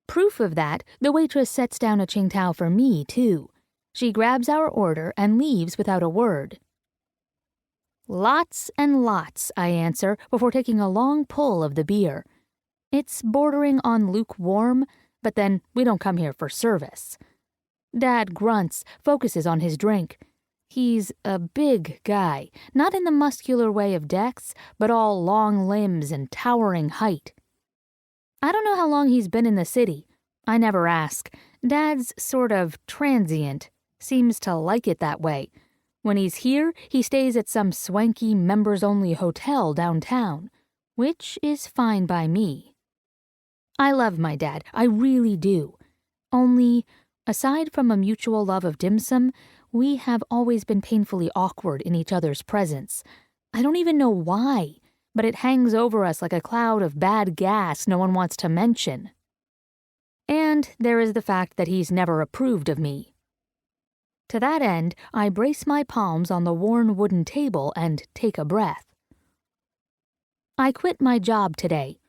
S1: Proof of that, the waitress sets down a Qingtao for me, too. She grabs our order and leaves without a word. Lots and lots, I answer before taking a long pull of the beer. It's bordering on lukewarm, but then we don't come here for service. Dad grunts, focuses on his drink. He's a big guy, not in the muscular way of Dex, but all long limbs and towering height. I don't know how long he's been in the city. I never ask. Dad's sort of transient. Seems to like it that way. When he's here, he stays at some swanky members-only hotel downtown, which is fine by me. I love my dad, I really do. Only, aside from a mutual love of dim sum, we have always been painfully awkward in each other's presence. I don't even know why, but it hangs over us like a cloud of bad gas no one wants to mention. And there is the fact that he's never approved of me. To that end, I brace my palms on the worn wooden table and take a breath. I quit my job today.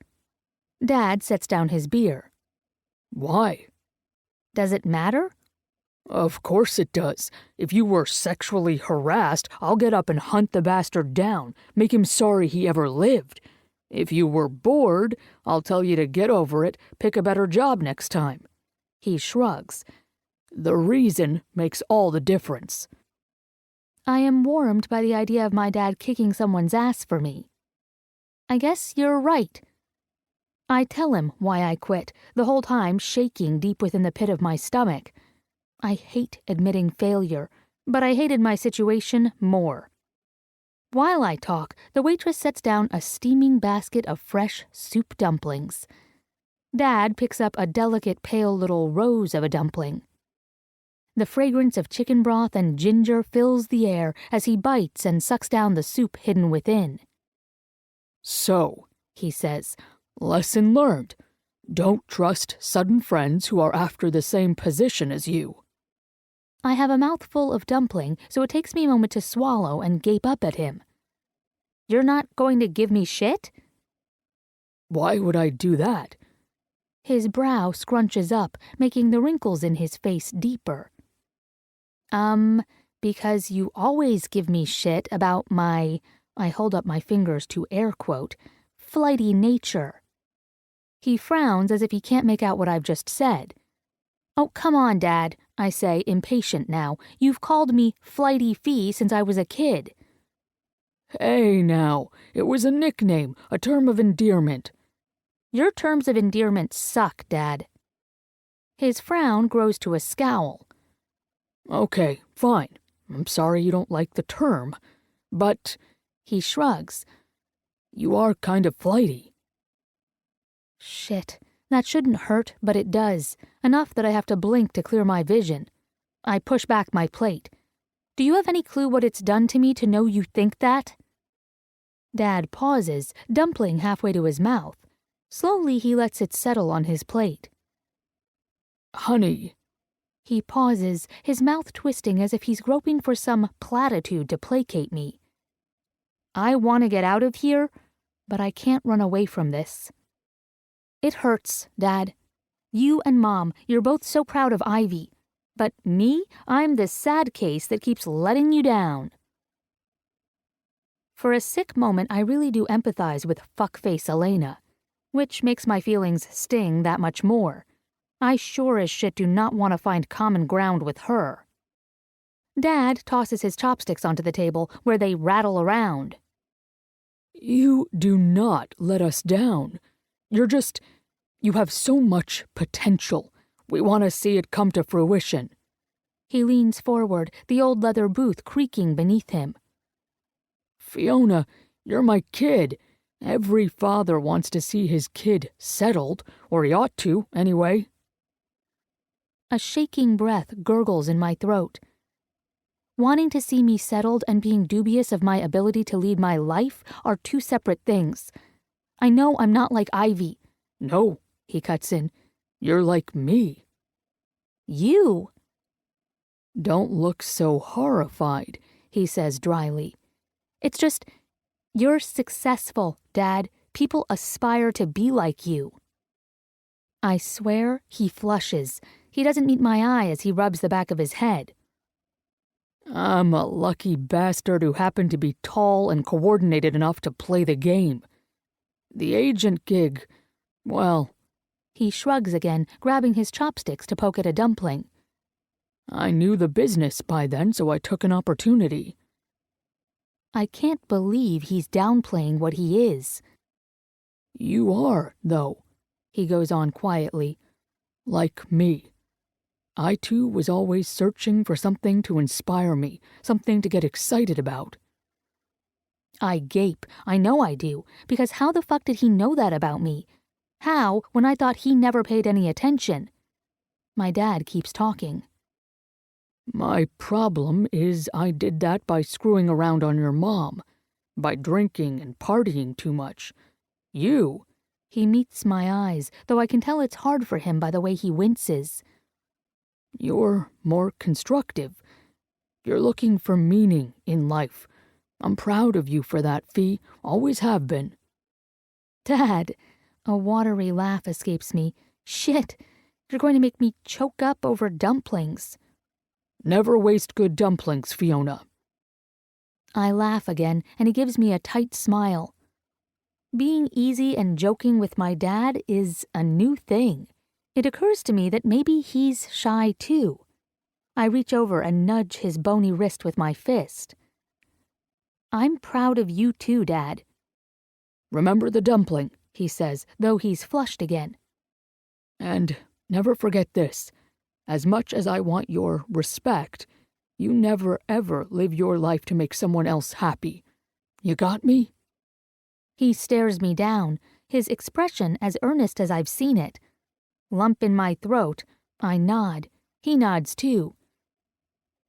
S1: Dad sets down his beer.
S3: Why?
S1: Does it matter?
S3: Of course it does. If you were sexually harassed, I'll get up and hunt the bastard down, make him sorry he ever lived. If you were bored, I'll tell you to get over it, pick a better job next time.
S1: He shrugs.
S3: The reason makes all the difference.
S1: I am warmed by the idea of my dad kicking someone's ass for me. I guess you're right. I tell him why I quit, the whole time shaking deep within the pit of my stomach. I hate admitting failure, but I hated my situation more. While I talk, the waitress sets down a steaming basket of fresh soup dumplings. Dad picks up a delicate pale little rose of a dumpling. The fragrance of chicken broth and ginger fills the air as he bites and sucks down the soup hidden within.
S3: So, he says, lesson learned. Don't trust sudden friends who are after the same position as you.
S1: I have a mouthful of dumpling, so it takes me a moment to swallow and gape up at him. You're not going to give me shit?
S3: Why would I do that?
S1: His brow scrunches up, making the wrinkles in his face deeper. Because you always give me shit about my, I hold up my fingers to air quote, flighty nature. He frowns as if he can't make out what I've just said. Oh, come on, Dad, I say, impatient now. You've called me Flighty Fee since I was a kid.
S3: Hey now, it was a nickname, a term of endearment.
S1: Your terms of endearment suck, Dad. His frown grows to a scowl.
S3: Okay, fine. I'm sorry you don't like the term, but...
S1: He shrugs.
S3: You are kind of flighty.
S1: Shit, that shouldn't hurt, but it does. Enough that I have to blink to clear my vision. I push back my plate. Do you have any clue what it's done to me to know you think that? Dad pauses, dumpling halfway to his mouth. Slowly he lets it settle on his plate.
S3: Honey.
S1: He pauses, his mouth twisting as if he's groping for some platitude to placate me. I want to get out of here, but I can't run away from this. It hurts, Dad. You and Mom, you're both so proud of Ivy. But me, I'm the sad case that keeps letting you down. For a sick moment, I really do empathize with fuckface Elena, which makes my feelings sting that much more. I sure as shit do not want to find common ground with her. Dad tosses his chopsticks onto the table, where they rattle around.
S3: You do not let us down. You have so much potential. We want to see it come to fruition.
S1: He leans forward, the old leather booth creaking beneath him.
S3: Fiona, you're my kid. Every father wants to see his kid settled, or he ought to, anyway.
S1: A shaking breath gurgles in my throat. Wanting to see me settled and being dubious of my ability to lead my life are two separate things. I know I'm not like Ivy.
S3: No, he cuts in. You're like me.
S1: You?
S3: Don't look so horrified, he says dryly.
S1: It's just, you're successful, Dad. People aspire to be like you. I swear he flushes. He doesn't meet my eye as he rubs the back of his head.
S3: I'm a lucky bastard who happened to be tall and coordinated enough to play the game. The agent gig, well...
S1: He shrugs again, grabbing his chopsticks to poke at a dumpling.
S3: I knew the business by then, so I took an opportunity.
S1: I can't believe he's downplaying what he is.
S3: You are, though, he goes on quietly. Like me. I, too, was always searching for something to inspire me, something to get excited about.
S1: I gape. I know I do, because how the fuck did he know that about me? How, when I thought he never paid any attention? My dad keeps talking.
S3: My problem is I did that by screwing around on your mom, by drinking and partying too much. You...
S1: He meets my eyes, though I can tell it's hard for him by the way he winces.
S3: You're more constructive. You're looking for meaning in life. I'm proud of you for that, Fee. Always have been.
S1: Dad, a watery laugh escapes me. Shit, you're going to make me choke up over dumplings.
S3: Never waste good dumplings, Fiona.
S1: I laugh again, and he gives me a tight smile. Being easy and joking with my dad is a new thing. It occurs to me that maybe he's shy too. I reach over and nudge his bony wrist with my fist. I'm proud of you too, Dad.
S3: Remember the dumpling,
S1: he says, though he's flushed again.
S3: and never forget this. As much as I want your respect, you never ever live your life to make someone else happy. You got me?
S1: He stares me down, his expression as earnest as I've seen it. Lump in my throat, I nod. He nods too.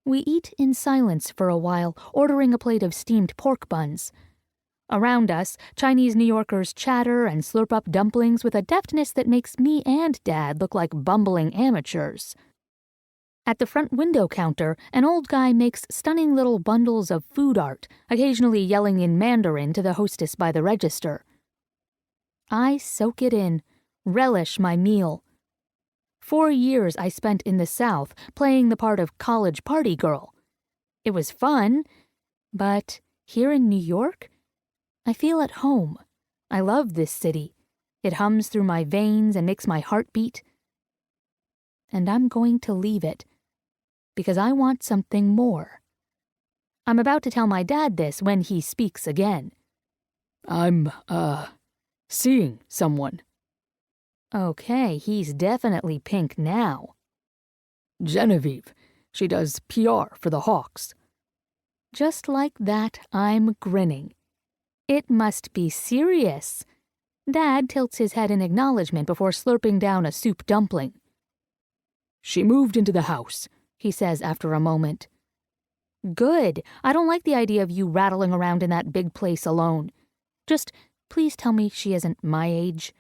S1: We eat in silence for a while, ordering a plate of steamed pork buns. Around us, Chinese New Yorkers chatter and slurp up dumplings with a deftness that makes me and Dad look like bumbling amateurs. At the front window counter, an old guy makes stunning little bundles of food art, occasionally yelling in Mandarin to the hostess by the register. I soak it in, relish my meal. 4 years I spent in the South, playing the part of college party girl. It was fun, but here in New York, I feel at home. I love this city. It hums through my veins and makes my heart beat. And I'm going to leave it, because I want something more. I'm about to tell my dad this when he speaks again.
S3: I'm, seeing someone.
S1: Okay, he's definitely pink now.
S3: Genevieve. She does PR for the Hawks.
S1: Just like that, I'm grinning. It must be serious. Dad tilts his head in acknowledgement before slurping down a soup dumpling.
S3: She moved into the house,
S1: he says after a moment. Good. I don't like the idea of you rattling around in that big place alone. Just please tell me she isn't my age.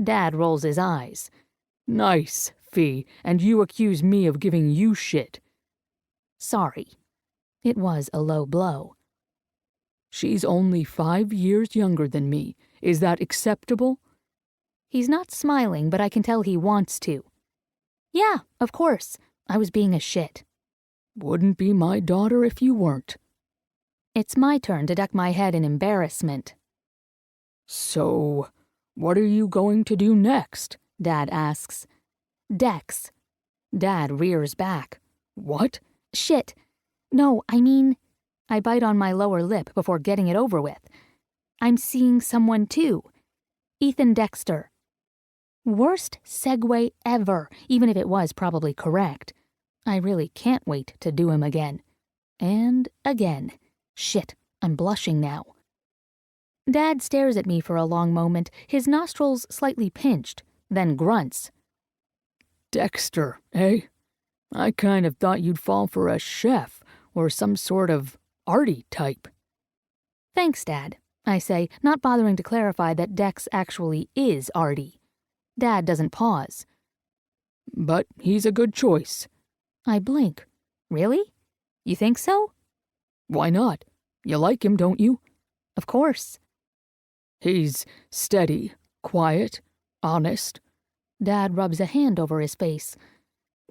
S1: Dad rolls his eyes.
S3: Nice, Fee, and you accuse me of giving you shit.
S1: Sorry. It was a low blow.
S3: She's only 5 years younger than me. Is that acceptable?
S1: He's not smiling, but I can tell he wants to. Yeah, of course. I was being a shit.
S3: Wouldn't be my daughter if you weren't.
S1: It's my turn to duck my head in embarrassment.
S3: So, what are you going to do next?
S1: Dad asks. Dex. Dad rears back.
S3: What?
S1: Shit. No, I mean... I bite on my lower lip before getting it over with. I'm seeing someone too. Ethan Dexter. Worst segue ever, even if it was probably correct. I really can't wait to do him again. And again. Shit, I'm blushing now. Dad stares at me for a long moment, his nostrils slightly pinched, then grunts.
S3: Dexter, eh? I kind of thought you'd fall for a chef or some sort of arty type.
S1: Thanks, Dad, I say, not bothering to clarify that Dex actually is arty. Dad doesn't pause.
S3: But he's a good choice.
S1: I blink. Really? You think so?
S3: Why not? You like him, don't you?
S1: Of course.
S3: He's steady, quiet, honest.
S1: Dad rubs a hand over his face.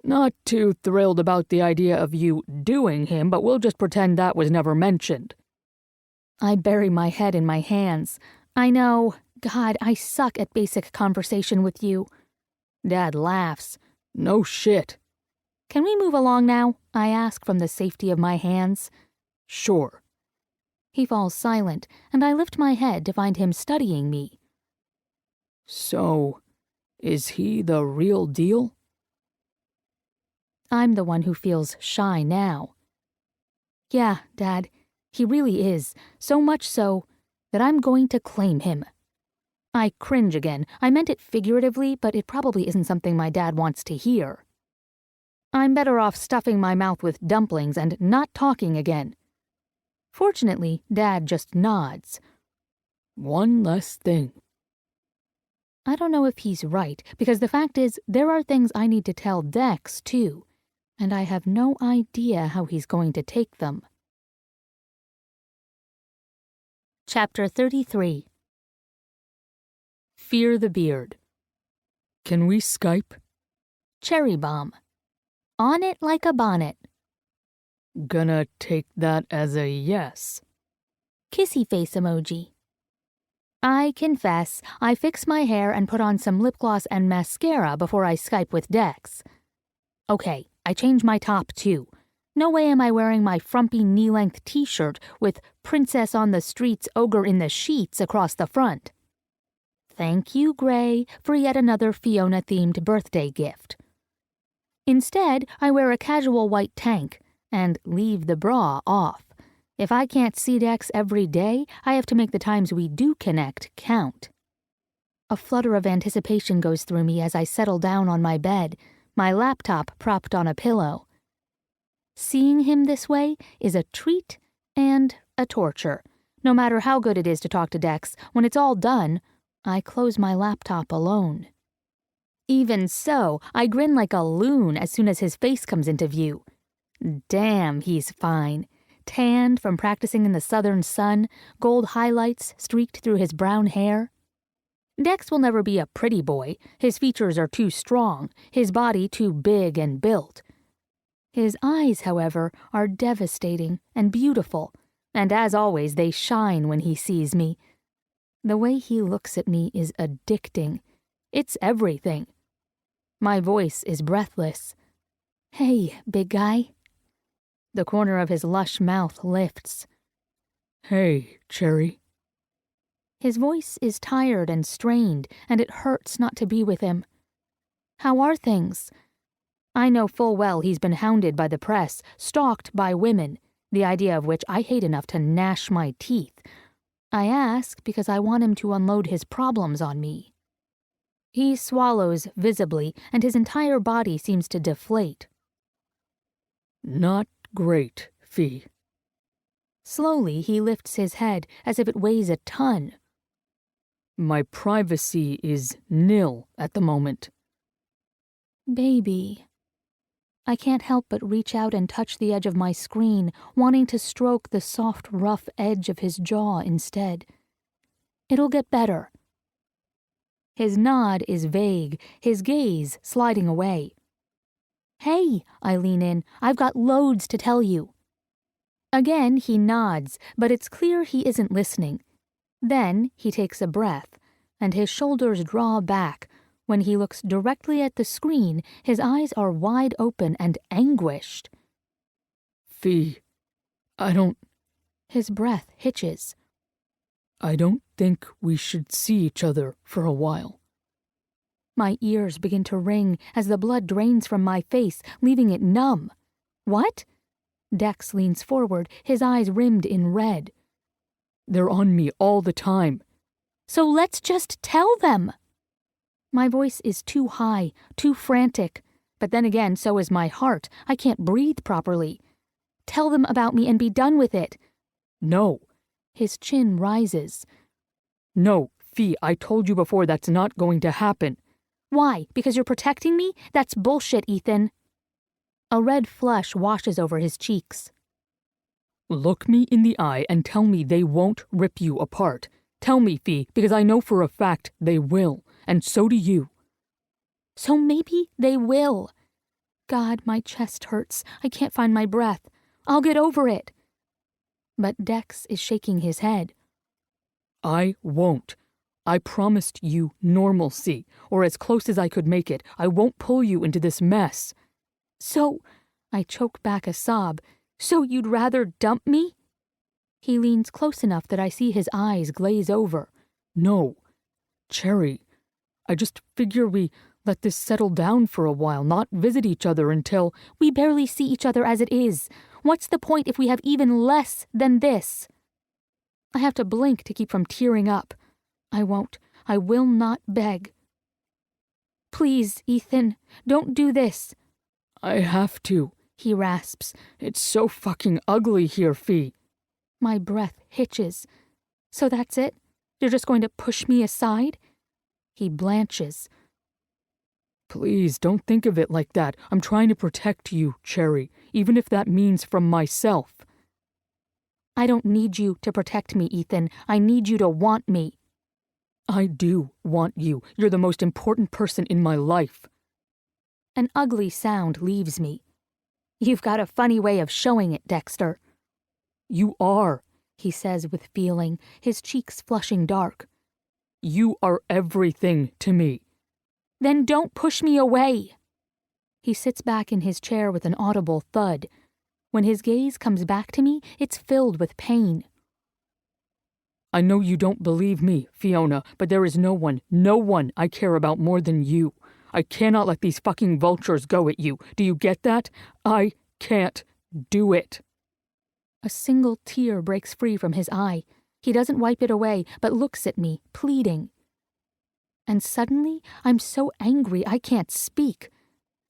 S3: Not too thrilled about the idea of you doing him, but we'll just pretend that was never mentioned.
S1: I bury my head in my hands. I know. God, I suck at basic conversation with you. Dad laughs.
S3: No shit.
S1: Can we move along now? I ask from the safety of my hands.
S3: Sure.
S1: He falls silent, and I lift my head to find him studying me.
S3: So, is he the real deal?
S1: I'm the one who feels shy now. Yeah, Dad, he really is, so much so that I'm going to claim him. I cringe again. I meant it figuratively, but it probably isn't something my dad wants to hear. I'm better off stuffing my mouth with dumplings and not talking again. Fortunately, Dad just nods.
S3: One less thing.
S1: I don't know if he's right, because the fact is, there are things I need to tell Dex, too. and I have no idea how he's going to take them. Chapter 33.
S3: Fear the beard. Can we Skype?
S1: Cherry bomb. On it like a bonnet.
S3: Gonna take that as a yes.
S1: Kissy face emoji. I confess, I fix my hair and put on some lip gloss and mascara before I Skype with Dex. Okay, I change my top too. No way am I wearing my frumpy knee-length t-shirt with Princess on the Streets, Ogre in the Sheets across the front. Thank you, Gray, for yet another Fiona-themed birthday gift. Instead, I wear a casual white tank and leave the bra off. If I can't see Dex every day, I have to make the times we do connect count. A flutter of anticipation goes through me as I settle down on my bed, my laptop propped on a pillow. Seeing him this way is a treat and a torture. No matter how good it is to talk to Dex, when it's all done, I close my laptop alone. Even so, I grin like a loon as soon as his face comes into view. Damn, he's fine. Tanned from practicing in the southern sun, gold highlights streaked through his brown hair. Dex will never be a pretty boy. His features are too strong, his body too big and built. His eyes, however, are devastating and beautiful, and as always they shine when he sees me. The way he looks at me is addicting. It's everything. My voice is breathless. Hey, big guy. The corner of his lush mouth lifts.
S3: Hey, Cherry.
S1: His voice is tired and strained, and it hurts not to be with him. How are things? I know full well he's been hounded by the press, stalked by women, the idea of which I hate enough to gnash my teeth. I ask because I want him to unload his problems on me. He swallows visibly, and his entire body seems to deflate.
S3: Not great, Fee.
S1: Slowly he lifts his head as if it weighs a ton.
S3: My privacy is nil at the moment.
S1: Baby. I can't help but reach out and touch the edge of my screen, wanting to stroke the soft, rough edge of his jaw instead. It'll get better. His nod is vague, his gaze sliding away. Hey, I lean in, I've got loads to tell you. Again he nods, but it's clear he isn't listening. Then he takes a breath, and his shoulders draw back. When he looks directly at the screen, his eyes are wide open and anguished.
S3: Fee, I don't...
S1: His breath hitches.
S3: I don't think we should see each other for a while.
S1: My ears begin to ring as the blood drains from my face, leaving it numb. What? Dex leans forward, his eyes rimmed in red.
S3: They're on me all the time.
S1: So let's just tell them. My voice is too high, too frantic. But then again, so is my heart. I can't breathe properly. Tell them about me and be done with it.
S3: No.
S1: His chin rises.
S3: No, Fee, I told you before that's not going to happen.
S1: Why? Because you're protecting me? That's bullshit, Ethan. A red flush washes over his cheeks.
S3: Look me in the eye and tell me they won't rip you apart. Tell me, Fee, because I know for a fact they will, and so do you.
S1: So maybe they will. God, my chest hurts. I can't find my breath. I'll get over it. But Dex is shaking his head.
S3: I won't. I promised you normalcy, or as close as I could make it. I won't pull you into this mess.
S1: So, I choke back a sob. So you'd rather dump me? He leans close enough that I see his eyes glaze over.
S3: No. Cherry, I just figure we let this settle down for a while, not visit each other until...
S1: We barely see each other as it is. What's the point if we have even less than this? I have to blink to keep from tearing up. I won't. I will not beg. Please, Ethan, don't do this.
S3: I have to,
S1: he rasps.
S3: It's so fucking ugly here, Fee.
S1: My breath hitches. So that's it? You're just going to push me aside? He blanches.
S3: Please, don't think of it like that. I'm trying to protect you, Cherry, even if that means from myself.
S1: I don't need you to protect me, Ethan. I need you to want me.
S3: I do want you. You're the most important person in my life.
S1: An ugly sound leaves me. You've got a funny way of showing it, Dexter.
S3: You are,
S1: he says with feeling, his cheeks flushing dark.
S3: You are everything to me.
S1: Then don't push me away. He sits back in his chair with an audible thud. When his gaze comes back to me, it's filled with pain.
S3: I know you don't believe me, Fiona, but there is no one I care about more than you. I cannot let these fucking vultures go at you. Do you get that? I can't do it.
S1: A single tear breaks free from his eye. He doesn't wipe it away, but looks at me, pleading. And suddenly, I'm so angry I can't speak.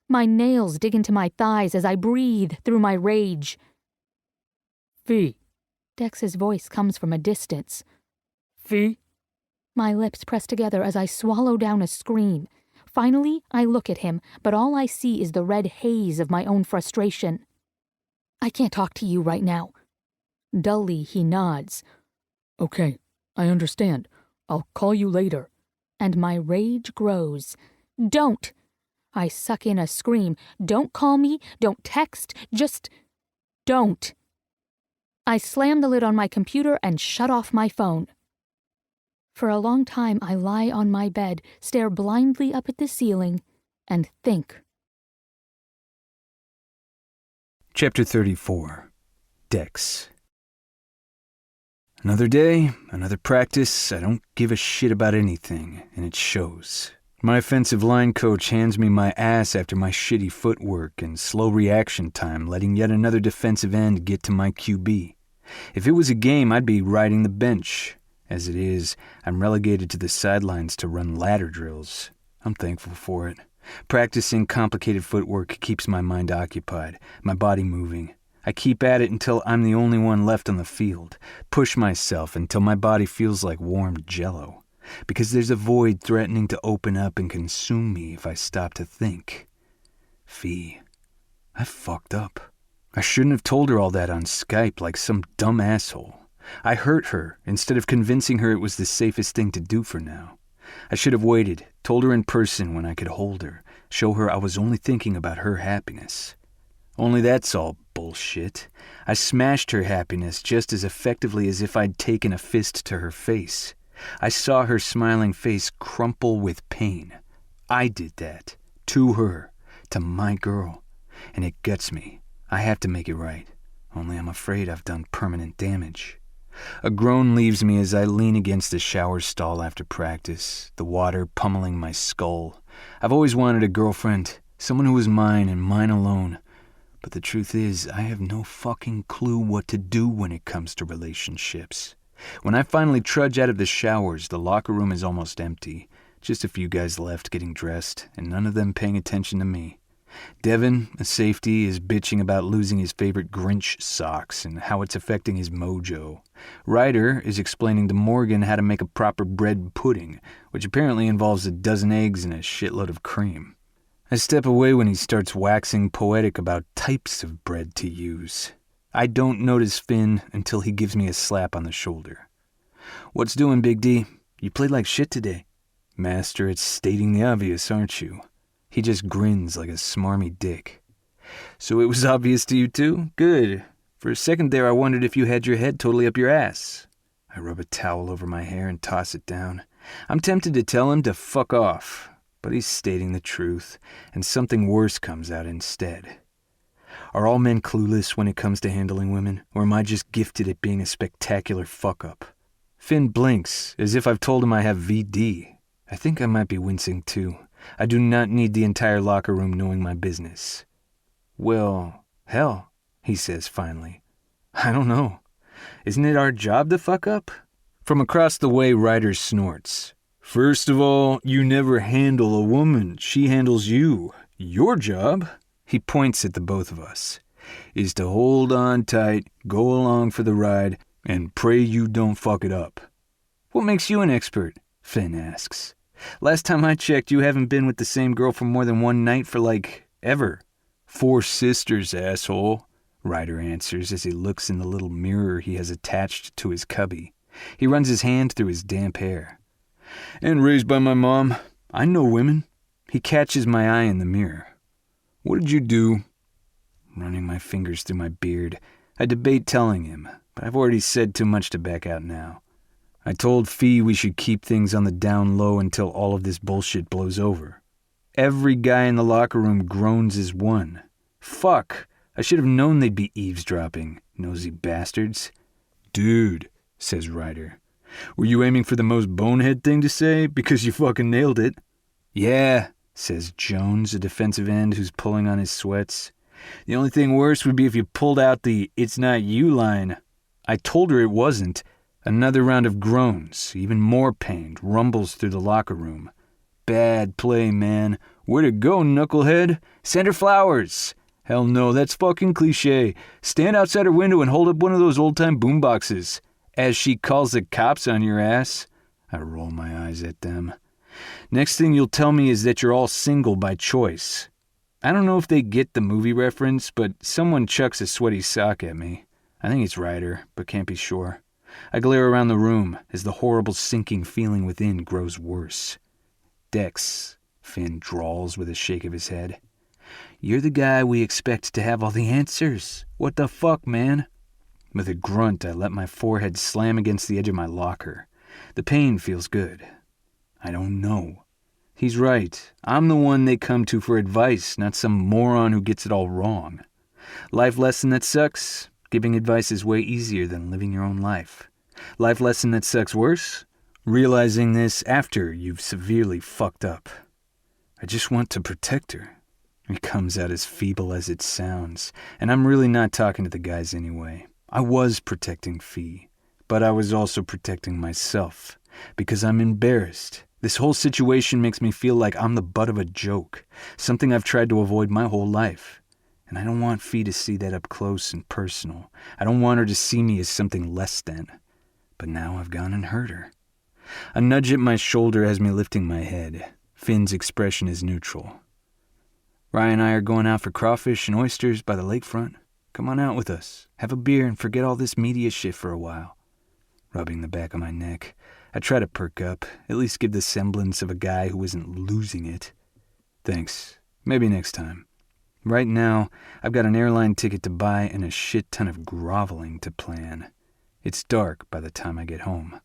S1: My nails dig into my thighs as I breathe through my rage.
S3: Fee.
S1: Dex's voice comes from a distance.
S3: Fee?
S1: My lips press together as I swallow down a scream. Finally, I look at him, but all I see is the red haze of my own frustration. I can't talk to you right now. Dully, he nods.
S3: Okay, I understand. I'll call you later.
S1: And my rage grows. Don't! I suck in a scream. Don't call me, don't text, just don't. I slam the lid on my computer and shut off my phone. For a long time I lie on my bed, stare blindly up at the ceiling, and think.
S2: Chapter 34. Dex. Another day, another practice. I don't give a shit about anything, and it shows. My offensive line coach hands me my ass after my shitty footwork and slow reaction time, letting yet another defensive end get to my QB. If it was a game, I'd be riding the bench. As it is, I'm relegated to the sidelines to run ladder drills. I'm thankful for it. Practicing complicated footwork keeps my mind occupied, my body moving. I keep at it until I'm the only one left on the field. Push myself until my body feels like warmed jello. Because there's a void threatening to open up and consume me if I stop to think. Fee, I fucked up. I shouldn't have told her all that on Skype like some dumb asshole. I hurt her instead of convincing her it was the safest thing to do for now. I should have waited, told her in person when I could hold her, show her I was only thinking about her happiness. Only that's all bullshit. I smashed her happiness just as effectively as if I'd taken a fist to her face. I saw her smiling face crumple with pain. I did that. To her. To my girl. And it guts me. I have to make it right. Only I'm afraid I've done permanent damage. A groan leaves me as I lean against the shower stall after practice, the water pummeling my skull. I've always wanted a girlfriend, someone who was mine and mine alone. But the truth is, I have no fucking clue what to do when it comes to relationships. When I finally trudge out of the showers, the locker room is almost empty. Just a few guys left getting dressed, and none of them paying attention to me. Devin, a safety, is bitching about losing his favorite Grinch socks and how it's affecting his mojo. Ryder is explaining to Morgan how to make a proper bread pudding, which apparently involves a dozen eggs and a shitload of cream. I step away when he starts waxing poetic about types of bread to use. I don't notice Finn until he gives me a slap on the shoulder. What's doing, Big D? You played like shit today. Master at stating the obvious, aren't you? He just grins like a smarmy dick. So it was obvious to you too? Good. For a second there I wondered if you had your head totally up your ass. I rub a towel over my hair and toss it down. I'm tempted to tell him to fuck off, but he's stating the truth, and something worse comes out instead. Are all men clueless when it comes to handling women, or am I just gifted at being a spectacular fuck-up? Finn blinks, as if I've told him I have VD. I think I might be wincing too. I do not need the entire locker room knowing my business. Well, hell, he says finally. I don't know. Isn't it our job to fuck up? From across the way, Ryder snorts. First of all, you never handle a woman. She handles you. Your job, he points at the both of us, is to hold on tight, go along for the ride, and pray you don't fuck it up. What makes you an expert? Finn asks. Last time I checked, you haven't been with the same girl for more than one night for ever. 4 sisters, asshole, Ryder answers as he looks in the little mirror he has attached to his cubby. He runs his hand through his damp hair. And raised by my mom. I know women. He catches my eye in the mirror. What did you do? Running my fingers through my beard, I debate telling him, but I've already said too much to back out now. I told Fee we should keep things on the down low until all of this bullshit blows over. Every guy in the locker room groans as one. Fuck, I should have known they'd be eavesdropping, nosy bastards. Dude, says Ryder, were you aiming for the most bonehead thing to say? Because you fucking nailed it. Yeah, says Jones, a defensive end who's pulling on his sweats. The only thing worse would be if you pulled out the "it's not you" line. I told her it wasn't. Another round of groans, even more pain, rumbles through the locker room. Bad play, man. Way to go, knucklehead. Send her flowers. Hell no, that's fucking cliche. Stand outside her window and hold up one of those old-time boomboxes. As she calls the cops on your ass. I roll my eyes at them. Next thing you'll tell me is that you're all single by choice. I don't know if they get the movie reference, but someone chucks a sweaty sock at me. I think it's Ryder, but can't be sure. I glare around the room as the horrible sinking feeling within grows worse. Dex, Finn drawls with a shake of his head. You're the guy we expect to have all the answers. What the fuck, man? With a grunt, I let my forehead slam against the edge of my locker. The pain feels good. I don't know. He's right. I'm the one they come to for advice, not some moron who gets it all wrong. Life lesson that sucks? Giving advice is way easier than living your own life. Life lesson that sucks worse? Realizing this after you've severely fucked up. I just want to protect her. It comes out as feeble as it sounds, and I'm really not talking to the guys anyway. I was protecting Fee, but I was also protecting myself, because I'm embarrassed. This whole situation makes me feel like I'm the butt of a joke, something I've tried to avoid my whole life. And I don't want Fee to see that up close and personal. I don't want her to see me as something less than. But now I've gone and hurt her. A nudge at my shoulder has me lifting my head. Finn's expression is neutral. Ryan and I are going out for crawfish and oysters by the lakefront. Come on out with us. Have a beer and forget all this media shit for a while. Rubbing the back of my neck, I try to perk up, at least give the semblance of a guy who isn't losing it. Thanks. Maybe next time. Right now, I've got an airline ticket to buy and a shit ton of groveling to plan. It's dark by the time I get home.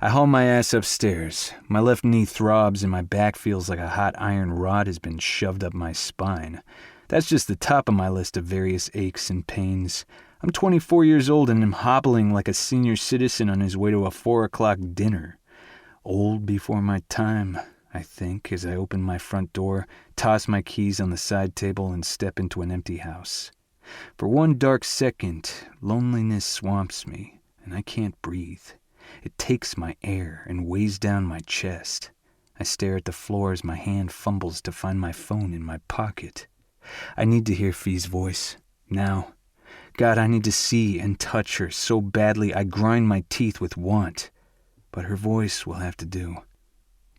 S2: I haul my ass upstairs. My left knee throbs and my back feels like a hot iron rod has been shoved up my spine. That's just the top of my list of various aches and pains. I'm 24 years old and am hobbling like a senior citizen on his way to a 4 o'clock dinner. Old before my time, I think, as I open my front door, toss my keys on the side table, and step into an empty house. For one dark second, loneliness swamps me, and I can't breathe. It takes my air and weighs down my chest. I stare at the floor as my hand fumbles to find my phone in my pocket. I need to hear Fee's voice, now. God, I need to see and touch her so badly I grind my teeth with want. But her voice will have to do.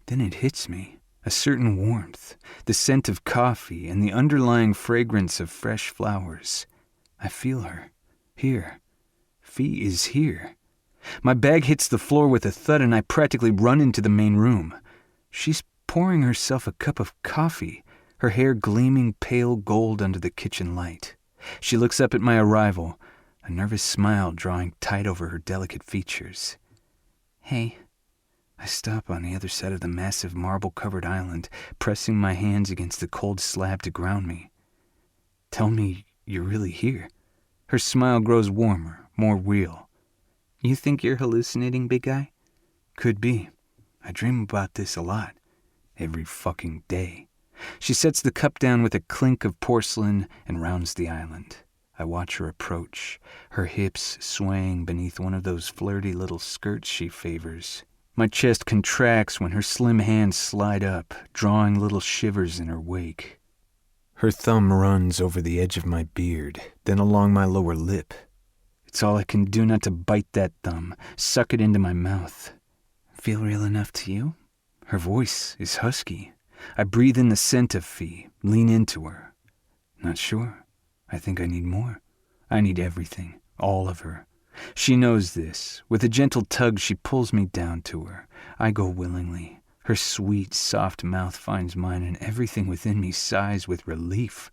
S2: Then it hits me, a certain warmth, the scent of coffee and the underlying fragrance of fresh flowers. I feel her, here. Fee is here. My bag hits the floor with a thud and I practically run into the main room. She's pouring herself a cup of coffee, her hair gleaming pale gold under the kitchen light. She looks up at my arrival, a nervous smile drawing tight over her delicate features. Hey. I stop on the other side of the massive marble-covered island, pressing my hands against the cold slab to ground me. Tell me you're really here. Her smile grows warmer, more real. You think you're hallucinating, big guy? Could be. I dream about this a lot. Every fucking day. She sets the cup down with a clink of porcelain and rounds the island. I watch her approach, her hips swaying beneath one of those flirty little skirts she favors. My chest contracts when her slim hands slide up, drawing little shivers in her wake. Her thumb runs over the edge of my beard, then along my lower lip. It's all I can do not to bite that thumb, suck it into my mouth. Feel real enough to you? Her voice is husky. I breathe in the scent of Fee, lean into her. Not sure. I think I need more. I need everything, all of her. She knows this. With a gentle tug, she pulls me down to her. I go willingly. Her sweet, soft mouth finds mine, and everything within me sighs with relief.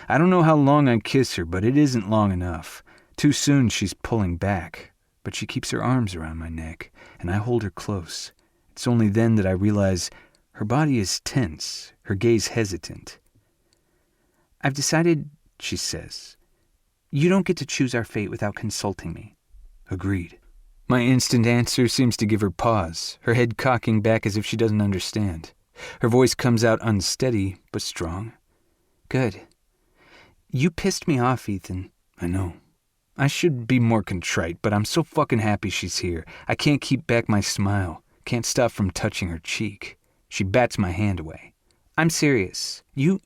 S2: I don't know how long I kiss her, but it isn't long enough. Too soon she's pulling back, but she keeps her arms around my neck, and I hold her close. It's only then that I realize her body is tense, her gaze hesitant. "I've decided," she says, "you don't get to choose our fate without consulting me." Agreed. My instant answer seems to give her pause, her head cocking back as if she doesn't understand. Her voice comes out unsteady, but strong. "Good. You pissed me off, Ethan." I know. I should be more contrite, but I'm so fucking happy she's here. I can't keep back my smile. Can't stop from touching her cheek. She bats my hand away. "I'm serious. You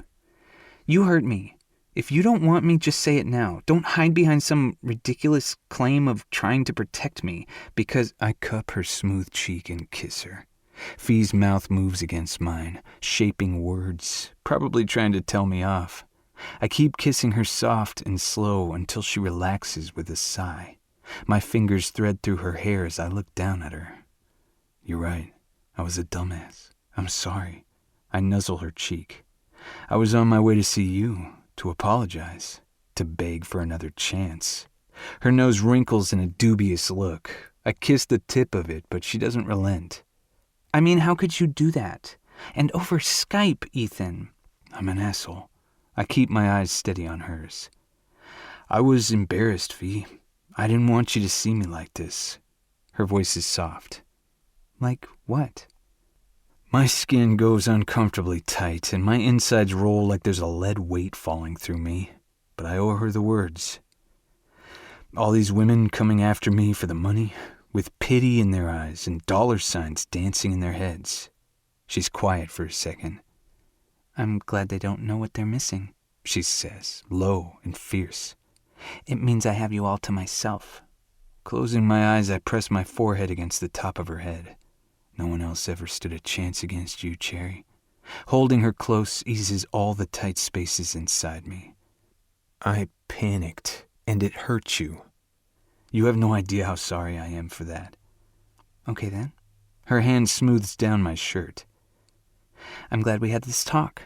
S2: hurt me. If you don't want me, just say it now. Don't hide behind some ridiculous claim of trying to protect me, because—" I cup her smooth cheek and kiss her. Fee's mouth moves against mine, shaping words, probably trying to tell me off. I keep kissing her soft and slow until she relaxes with a sigh. My fingers thread through her hair as I look down at her. "You're right. I was a dumbass. I'm sorry." I nuzzle her cheek. "I was on my way to see you, to apologize, to beg for another chance." Her nose wrinkles in a dubious look. I kiss the tip of it, but she doesn't relent. "I mean, how could you do that? And over Skype, Ethan." I'm an asshole. I keep my eyes steady on hers. "I was embarrassed, Fee. I didn't want you to see me like this." Her voice is soft. "Like what?" My skin goes uncomfortably tight, and my insides roll like there's a lead weight falling through me. But I owe her the words. All these women coming after me for the money, with pity in their eyes and dollar signs dancing in their heads. She's quiet for a second. "I'm glad they don't know what they're missing," she says, low and fierce. "It means I have you all to myself." Closing my eyes, I press my forehead against the top of her head. No one else ever stood a chance against you, Cherry. Holding her close eases all the tight spaces inside me. I panicked, and it hurt you. You have no idea how sorry I am for that. Okay then. Her hand smooths down my shirt. "I'm glad we had this talk."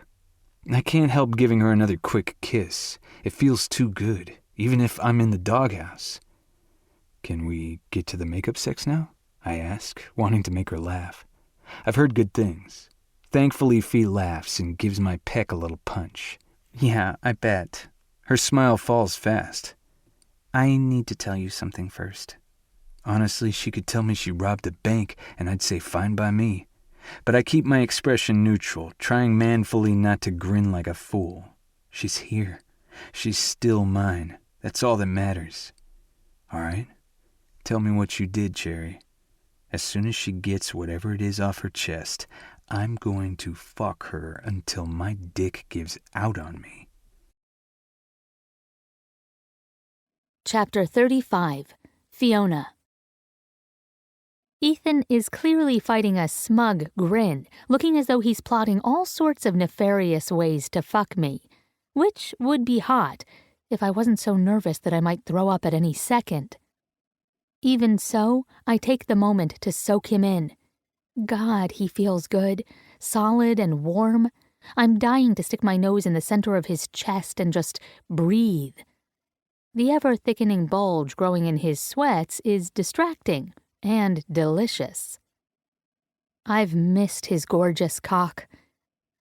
S2: I can't help giving her another quick kiss. It feels too good, even if I'm in the doghouse. "Can we get to the makeup sex now?" I ask, wanting to make her laugh. I've heard good things. Thankfully, Fee laughs and gives my peck a little punch. "Yeah, I bet." Her smile falls fast. "I need to tell you something first." Honestly, she could tell me she robbed a bank, and I'd say fine by me. But I keep my expression neutral, trying manfully not to grin like a fool. She's here. She's still mine. That's all that matters. All right? Tell me what you did, Cherry. As soon as she gets whatever it is off her chest, I'm going to fuck her until my dick gives out on me.
S1: Chapter 35. Fiona. Ethan is clearly fighting a smug grin, looking as though he's plotting all sorts of nefarious ways to fuck me, which would be hot if I wasn't so nervous that I might throw up at any second. Even so, I take the moment to soak him in. God, he feels good, solid and warm. I'm dying to stick my nose in the center of his chest and just breathe. The ever-thickening bulge growing in his sweats is distracting and delicious. I've missed his gorgeous cock.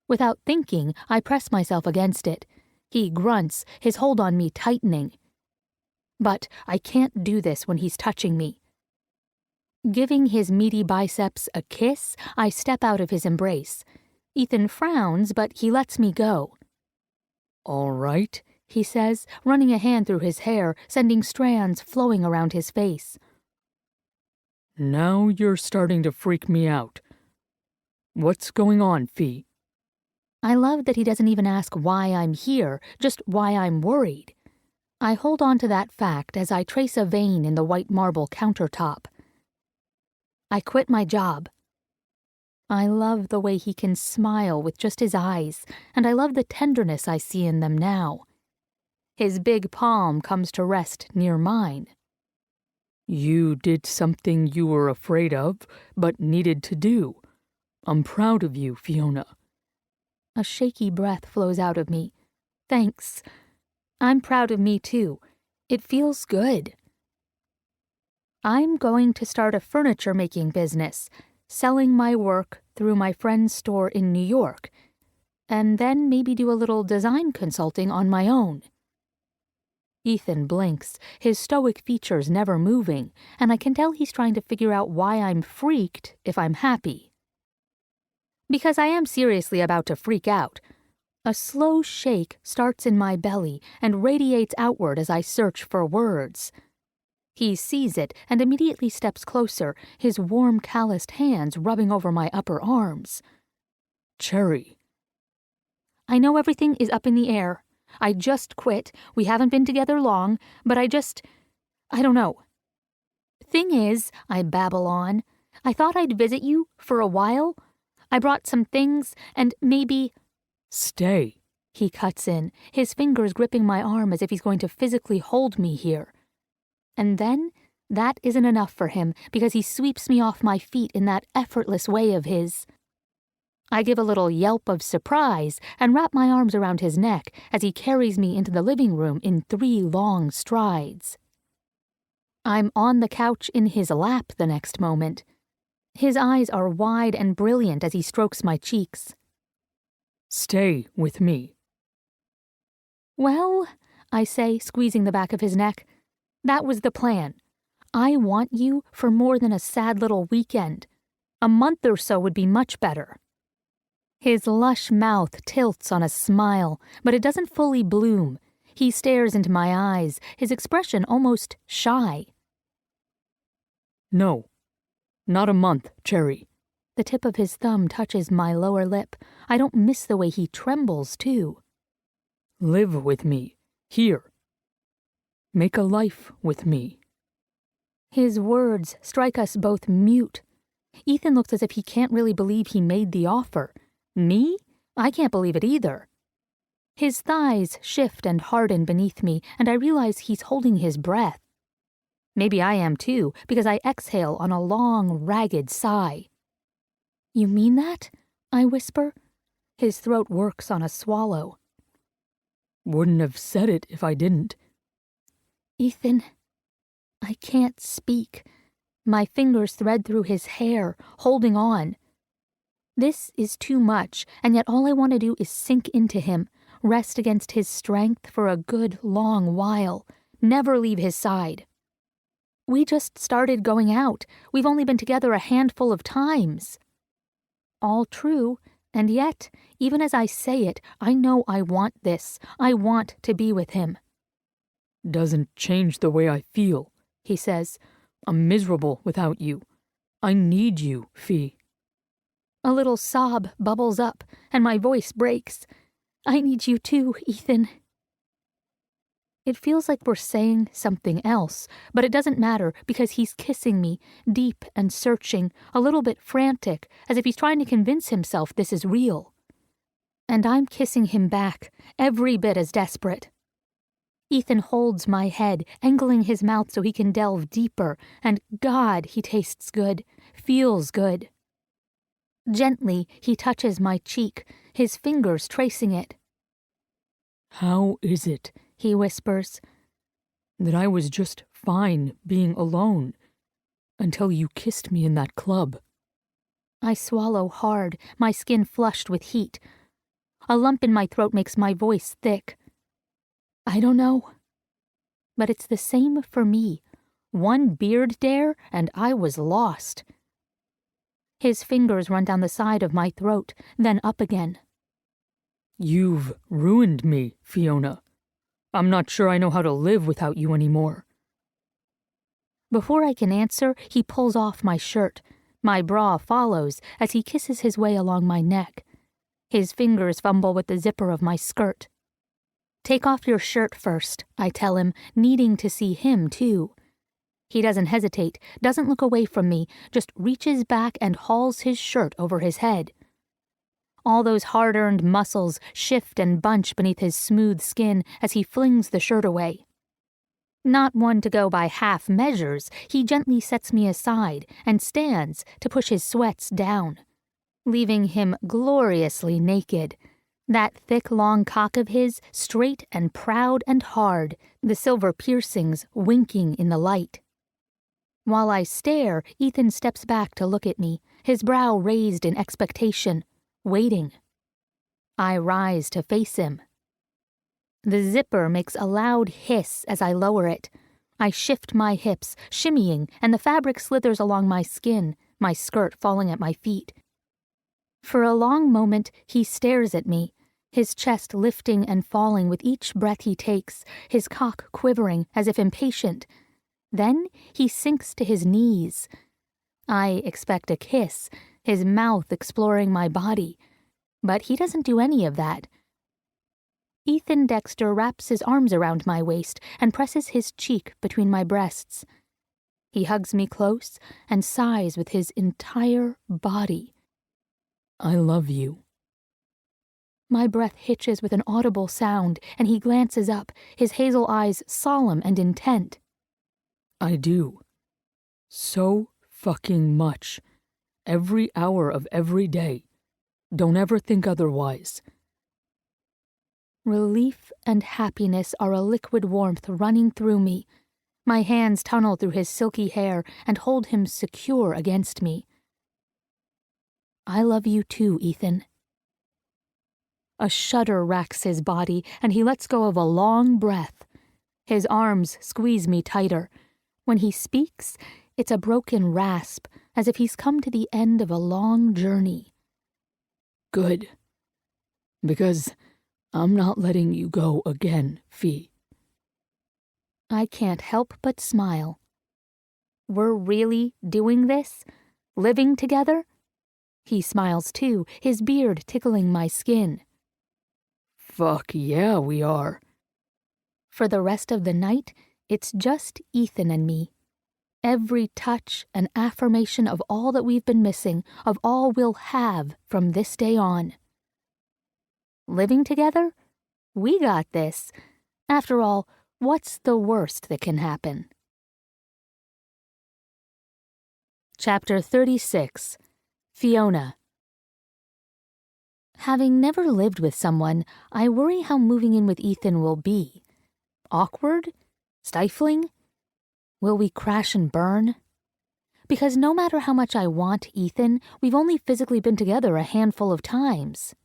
S1: Without thinking, I press myself against it. He grunts, his hold on me tightening. But I can't do this when he's touching me. Giving his meaty biceps a kiss, I step out of his embrace. Ethan frowns, but he lets me go.
S3: "All right,"
S1: he says, running a hand through his hair, sending strands flowing around his face.
S3: "Now you're starting to freak me out. What's going on, Fee?"
S1: I love that he doesn't even ask why I'm here, just why I'm worried. I hold on to that fact as I trace a vein in the white marble countertop. I quit my job. I love the way he can smile with just his eyes, and I love the tenderness I see in them now. His big palm comes to rest near mine.
S3: You did something you were afraid of, but needed to do. I'm proud of you, Fiona.
S1: A shaky breath flows out of me. Thanks. I'm proud of me too. It feels good. I'm going to start a furniture-making business, selling my work through my friend's store in New York, and then maybe do a little design consulting on my own. Ethan blinks, his stoic features never moving, and I can tell he's trying to figure out why I'm freaked if I'm happy. Because I am seriously about to freak out. A slow shake starts in my belly and radiates outward as I search for words. He sees it and immediately steps closer, his warm, calloused hands rubbing over my upper arms.
S3: Cherry.
S1: I know everything is up in the air. I just quit. We haven't been together long, but I don't know. Thing is, I babble on, I thought I'd visit you for a while. I brought some things, and maybe...
S3: Stay.
S1: He cuts in, his fingers gripping my arm as if he's going to physically hold me here. And then, that isn't enough for him, because he sweeps me off my feet in that effortless way of his. I give a little yelp of surprise and wrap my arms around his neck as he carries me into the living room in 3 long strides. I'm on the couch in his lap the next moment. His eyes are wide and brilliant as he strokes my cheeks.
S3: Stay with me.
S1: Well, I say, squeezing the back of his neck, that was the plan. I want you for more than a sad little weekend. A month or so would be much better. His lush mouth tilts on a smile, but it doesn't fully bloom. He stares into my eyes, his expression almost shy.
S3: No, not a month, Cherry.
S1: The tip of his thumb touches my lower lip. I don't miss the way he trembles, too.
S3: Live with me, here. Make a life with me.
S1: His words strike us both mute. Ethan looks as if he can't really believe he made the offer. Me? I can't believe it either. His thighs shift and harden beneath me, and I realize he's holding his breath. Maybe I am too, because I exhale on a long, ragged sigh. You mean that? I whisper. His throat works on a swallow.
S3: Wouldn't have said it if I didn't.
S1: Ethan, I can't speak. My fingers thread through his hair, holding on. This is too much, and yet all I want to do is sink into him, rest against his strength for a good long while, never leave his side. We just started going out. We've only been together a handful of times. All true, and yet, even as I say it, I know I want this. I want to be with him.
S3: Doesn't change the way I feel, he says. I'm miserable without you. I need you, Fee.
S1: A little sob bubbles up, and my voice breaks. I need you too, Ethan. It feels like we're saying something else, but it doesn't matter because he's kissing me, deep and searching, a little bit frantic, as if he's trying to convince himself this is real. And I'm kissing him back, every bit as desperate. Ethan holds my head, angling his mouth so he can delve deeper, and God, he tastes good, feels good. Gently, he touches my cheek, his fingers tracing it.
S3: How is it,
S1: he whispers,
S3: that I was just fine being alone until you kissed me in that club?
S1: I swallow hard, my skin flushed with heat. A lump in my throat makes my voice thick. I don't know. But it's the same for me. One beard dare, and I was lost. His fingers run down the side of my throat, then up again.
S3: You've ruined me, Fiona. I'm not sure I know how to live without you anymore.
S1: Before I can answer, he pulls off my shirt. My bra follows as he kisses his way along my neck. His fingers fumble with the zipper of my skirt. Take off your shirt first, I tell him, needing to see him too. He doesn't hesitate, doesn't look away from me, just reaches back and hauls his shirt over his head. All those hard-earned muscles shift and bunch beneath his smooth skin as he flings the shirt away. Not one to go by half measures, he gently sets me aside and stands to push his sweats down, leaving him gloriously naked. That thick, long cock of his, straight and proud and hard, the silver piercings winking in the light. While I stare, Ethan steps back to look at me, his brow raised in expectation, waiting. I rise to face him. The zipper makes a loud hiss as I lower it. I shift my hips, shimmying, and the fabric slithers along my skin, my skirt falling at my feet. For a long moment, he stares at me, his chest lifting and falling with each breath he takes, his cock quivering as if impatient. Then he sinks to his knees. I expect a kiss, his mouth exploring my body, but he doesn't do any of that. Ethan Dexter wraps his arms around my waist and presses his cheek between my breasts. He hugs me close and sighs with his entire body.
S3: I love you.
S1: My breath hitches with an audible sound, and he glances up, his hazel eyes solemn and intent.
S3: I do. So fucking much. Every hour of every day. Don't ever think otherwise.
S1: Relief and happiness are a liquid warmth running through me. My hands tunnel through his silky hair and hold him secure against me. I love you too, Ethan. A shudder racks his body, and he lets go of a long breath. His arms squeeze me tighter. When he speaks, it's a broken rasp, as if he's come to the end of a long journey.
S3: Good. Because I'm not letting you go again, Fee.
S1: I can't help but smile. We're really doing this? Living together? He smiles too, his beard tickling my skin.
S3: Fuck yeah, we are.
S1: For the rest of the night, it's just Ethan and me. Every touch an affirmation of all that we've been missing, of all we'll have from this day on. Living together? We got this. After all, what's the worst that can happen? Chapter 36. Fiona. Having never lived with someone, I worry how moving in with Ethan will be. Awkward? Stifling? Will we crash and burn? Because no matter how much I want Ethan, we've only physically been together a handful of times.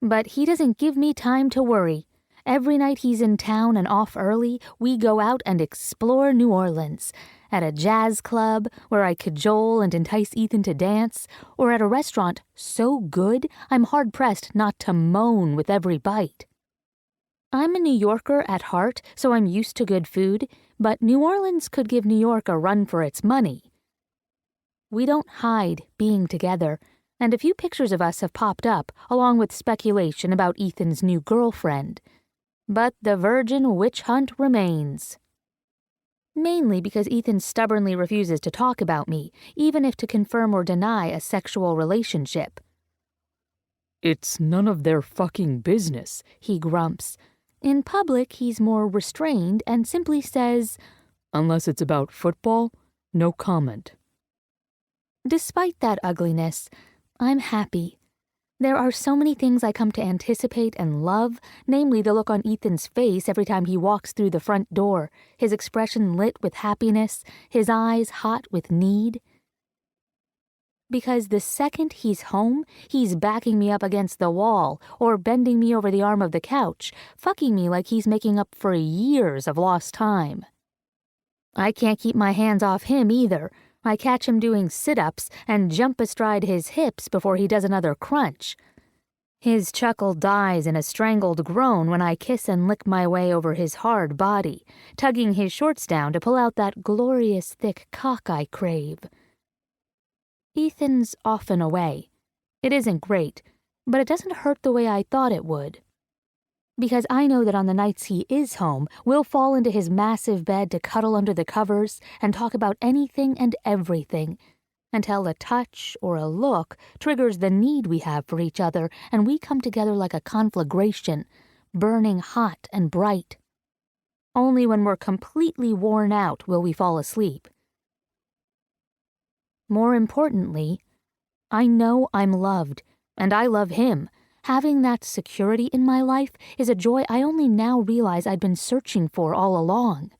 S1: But he doesn't give me time to worry. Every night he's in town and off early, we go out and explore New Orleans. At a jazz club, where I cajole and entice Ethan to dance, or at a restaurant so good I'm hard-pressed not to moan with every bite. I'm a New Yorker at heart, so I'm used to good food, but New Orleans could give New York a run for its money. We don't hide being together, and a few pictures of us have popped up, along with speculation about Ethan's new girlfriend. But the virgin witch hunt remains. Mainly because Ethan stubbornly refuses to talk about me, even if to confirm or deny a sexual relationship.
S3: It's none of their fucking business,
S1: he grumps. In public, he's more restrained and simply says,
S3: unless it's about football, no comment.
S1: Despite that ugliness, I'm happy. There are so many things I come to anticipate and love, namely the look on Ethan's face every time he walks through the front door, his expression lit with happiness, his eyes hot with need. Because the second he's home, he's backing me up against the wall or bending me over the arm of the couch, fucking me like he's making up for years of lost time. I can't keep my hands off him either. I catch him doing sit-ups and jump astride his hips before he does another crunch. His chuckle dies in a strangled groan when I kiss and lick my way over his hard body, tugging his shorts down to pull out that glorious thick cock I crave. Ethan's often away. It isn't great, but it doesn't hurt the way I thought it would. Because I know that on the nights he is home, we'll fall into his massive bed to cuddle under the covers and talk about anything and everything, until a touch or a look triggers the need we have for each other, and we come together like a conflagration, burning hot and bright. Only when we're completely worn out will we fall asleep. More importantly, I know I'm loved, and I love him. Having that security in my life is a joy I only now realize I'd been searching for all along.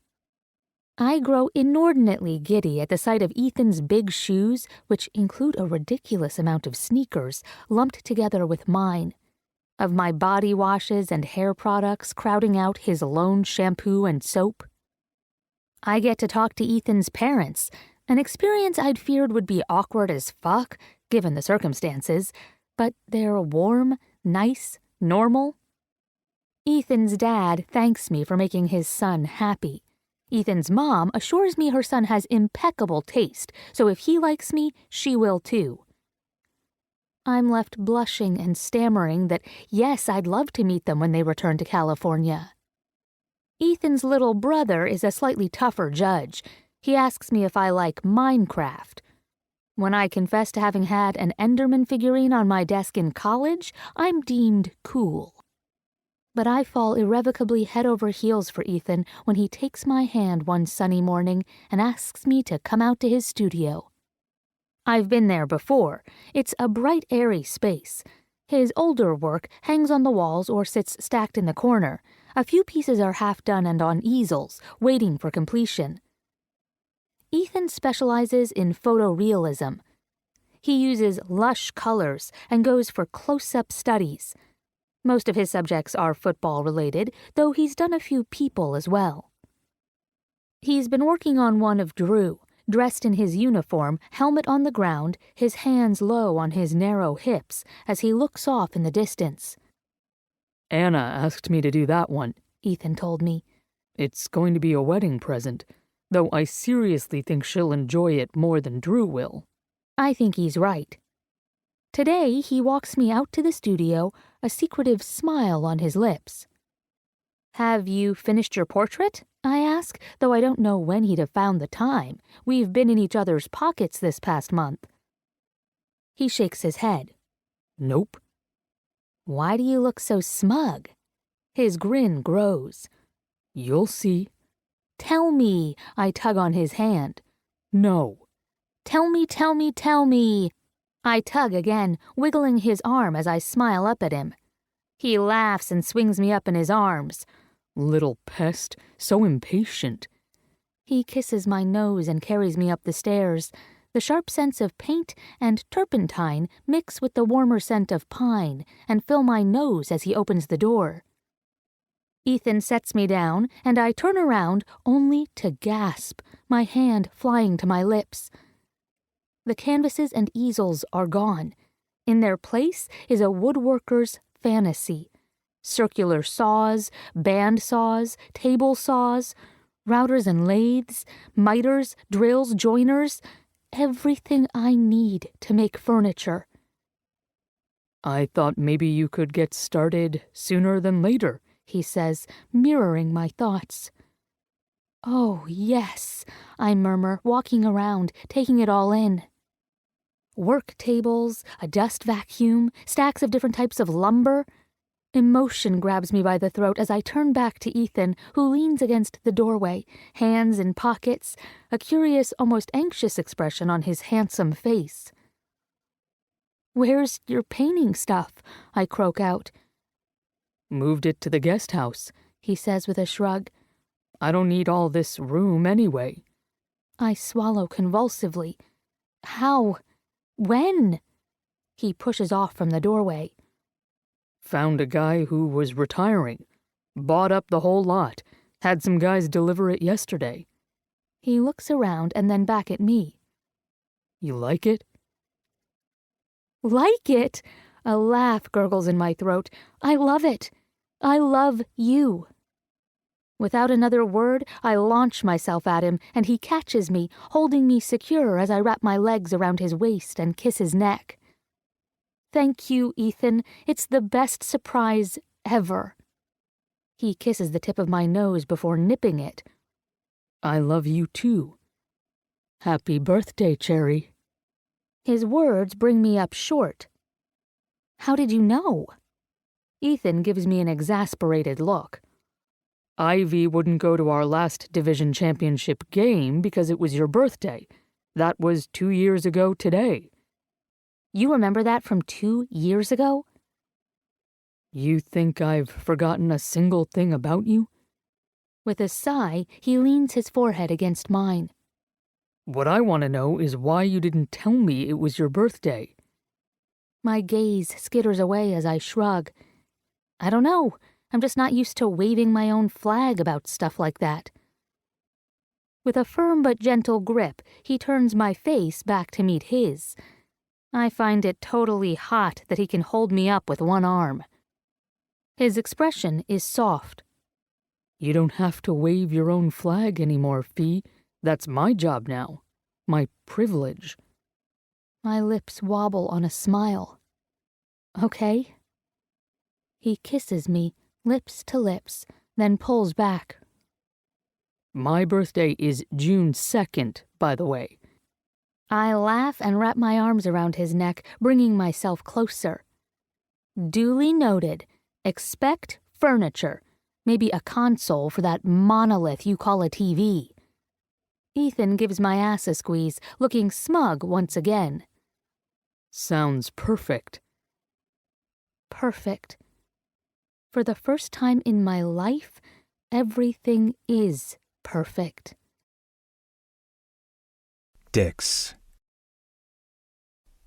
S1: I grow inordinately giddy at the sight of Ethan's big shoes, which include a ridiculous amount of sneakers lumped together with mine, of my body washes and hair products crowding out his lone shampoo and soap. I get to talk to Ethan's parents, an experience I'd feared would be awkward as fuck, given the circumstances, but they're warm, nice, normal. Ethan's dad thanks me for making his son happy. Ethan's mom assures me her son has impeccable taste, so if he likes me, she will too. I'm left blushing and stammering that yes, I'd love to meet them when they return to California. Ethan's little brother is a slightly tougher judge. He asks me if I like Minecraft. When I confess to having had an Enderman figurine on my desk in college, I'm deemed cool. But I fall irrevocably head over heels for Ethan when he takes my hand one sunny morning and asks me to come out to his studio. I've been there before. It's a bright, airy space. His older work hangs on the walls or sits stacked in the corner. A few pieces are half done and on easels, waiting for completion. Ethan specializes in photorealism. He uses lush colors and goes for close-up studies. Most of his subjects are football-related, though he's done a few people as well. He's been working on one of Drew, dressed in his uniform, helmet on the ground, his hands low on his narrow hips, as he looks off in the distance.
S3: Anna asked me to do that one,
S1: Ethan told me.
S3: It's going to be a wedding present, though I seriously think she'll enjoy it more than Drew will.
S1: I think he's right. Today, he walks me out to the studio, a secretive smile on his lips. Have you finished your portrait? I ask, though I don't know when he'd have found the time. We've been in each other's pockets this past month. He shakes his head.
S3: Nope.
S1: Why do you look so smug? His grin grows.
S3: You'll see.
S1: Tell me, I tug on his hand.
S3: No.
S1: Tell me, tell me, tell me. I tug again, wiggling his arm as I smile up at him. He laughs and swings me up in his arms.
S3: Little pest, so impatient.
S1: He kisses my nose and carries me up the stairs. The sharp scents of paint and turpentine mix with the warmer scent of pine and fill my nose as he opens the door. Ethan sets me down, and I turn around only to gasp, my hand flying to my lips. The canvases and easels are gone. In their place is a woodworker's fantasy. Circular saws, band saws, table saws, routers and lathes, miters, drills, joiners, everything I need to make furniture.
S3: I thought maybe you could get started sooner than later,
S1: he says, mirroring my thoughts. Oh, yes, I murmur, walking around, taking it all in. Work tables, a dust vacuum, stacks of different types of lumber. Emotion grabs me by the throat as I turn back to Ethan, who leans against the doorway, hands in pockets, a curious, almost anxious expression on his handsome face. Where's your painting stuff? I croak out.
S3: Moved it to the guest house,
S1: he says with a shrug.
S3: I don't need all this room anyway.
S1: I swallow convulsively. How? When? He pushes off from the doorway.
S3: Found a guy who was retiring. Bought up the whole lot. Had some guys deliver it yesterday.
S1: He looks around and then back at me.
S3: You like it?
S1: Like it? A laugh gurgles in my throat. I love it. I love you. Without another word, I launch myself at him, and he catches me, holding me secure as I wrap my legs around his waist and kiss his neck. Thank you, Ethan. It's the best surprise ever. He kisses the tip of my nose before nipping it.
S3: I love you too. Happy birthday, Cherry.
S1: His words bring me up short. How did you know? Ethan gives me an exasperated look.
S3: Ivy wouldn't go to our last division championship game because it was your birthday. That was 2 years ago today.
S1: You remember that from 2 years ago?
S3: You think I've forgotten a single thing about you?
S1: With a sigh, he leans his forehead against mine.
S3: What I want to know is why you didn't tell me it was your birthday.
S1: My gaze skitters away as I shrug. I don't know. I'm just not used to waving my own flag about stuff like that. With a firm but gentle grip, he turns my face back to meet his. I find it totally hot that he can hold me up with one arm. His expression is soft.
S3: You don't have to wave your own flag anymore, Fee. That's my job now. My privilege.
S1: My lips wobble on a smile. Okay. He kisses me, lips to lips, then pulls back.
S3: My birthday is June 2nd, by the way.
S1: I laugh and wrap my arms around his neck, bringing myself closer. Duly noted. Expect furniture. Maybe a console for that monolith you call a TV. Ethan gives my ass a squeeze, looking smug once again.
S3: Sounds perfect.
S1: Perfect. For the first time in my life, everything is perfect.
S2: Dex.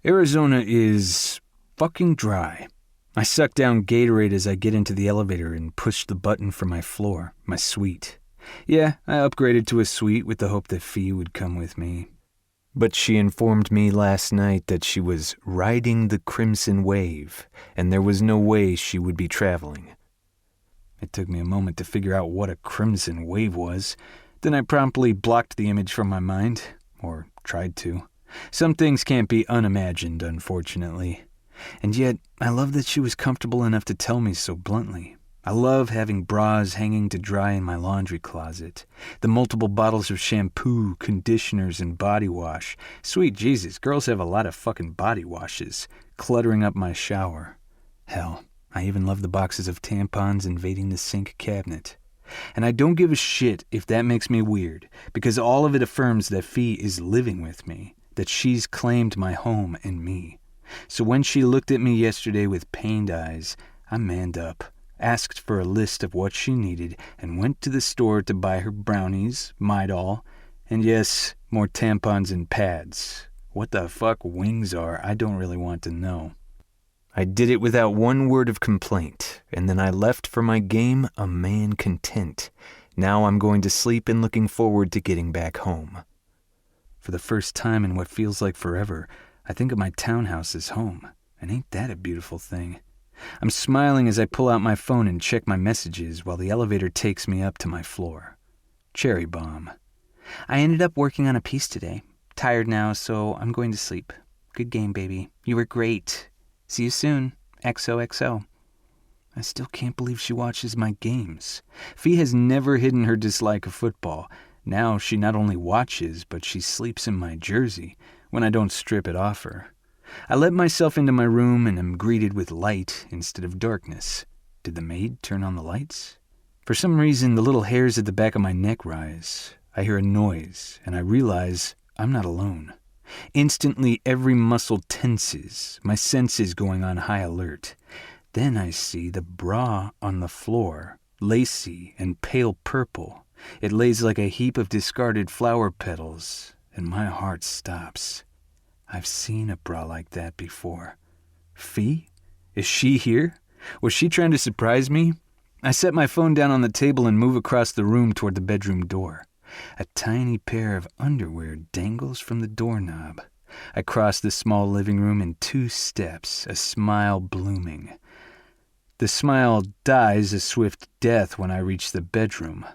S2: Arizona is fucking dry. I suck down Gatorade as I get into the elevator and push the button for my floor, my suite. Yeah, I upgraded to a suite with the hope that Fee would come with me. But she informed me last night that she was riding the crimson wave, and there was no way she would be traveling. It took me a moment to figure out what a crimson wave was. Then I promptly blocked the image from my mind, or tried to. Some things can't be unimagined, unfortunately. And yet, I love that she was comfortable enough to tell me so bluntly. I love having bras hanging to dry in my laundry closet, the multiple bottles of shampoo, conditioners, and body wash. Sweet Jesus, girls have a lot of fucking body washes, cluttering up my shower. Hell, I even love the boxes of tampons invading the sink cabinet. And I don't give a shit if that makes me weird, because all of it affirms that Fee is living with me, that she's claimed my home and me. So when she looked at me yesterday with pained eyes, I manned up, asked for a list of what she needed, and went to the store to buy her brownies, Midol, and yes, more tampons and pads. What the fuck wings are, I don't really want to know. I did it without one word of complaint, and then I left for my game a man content. Now I'm going to sleep and looking forward to getting back home. For the first time in what feels like forever, I think of my townhouse as home, and ain't that a beautiful thing? I'm smiling as I pull out my phone and check my messages while the elevator takes me up to my floor. Cherry bomb. I ended up working on a piece today. Tired now, so I'm going to sleep. Good game, baby. You were great. See you soon. XOXO. I still can't believe she watches my games. Fee has never hidden her dislike of football. Now she not only watches, but she sleeps in my jersey when I don't strip it off her. I let myself into my room and am greeted with light instead of darkness. Did the maid turn on the lights? For some reason, the little hairs at the back of my neck rise. I hear a noise, and I realize I'm not alone. Instantly, every muscle tenses, my senses going on high alert. Then I see the bra on the floor, lacy and pale purple. It lays like a heap of discarded flower petals, and my heart stops. I've seen a bra like that before. Fee? Is she here? Was she trying to surprise me? I set my phone down on the table and move across the room toward the bedroom door. A tiny pair of underwear dangles from the doorknob. I cross the small living room in 2 steps, a smile blooming. The smile dies a swift death when I reach the bedroom.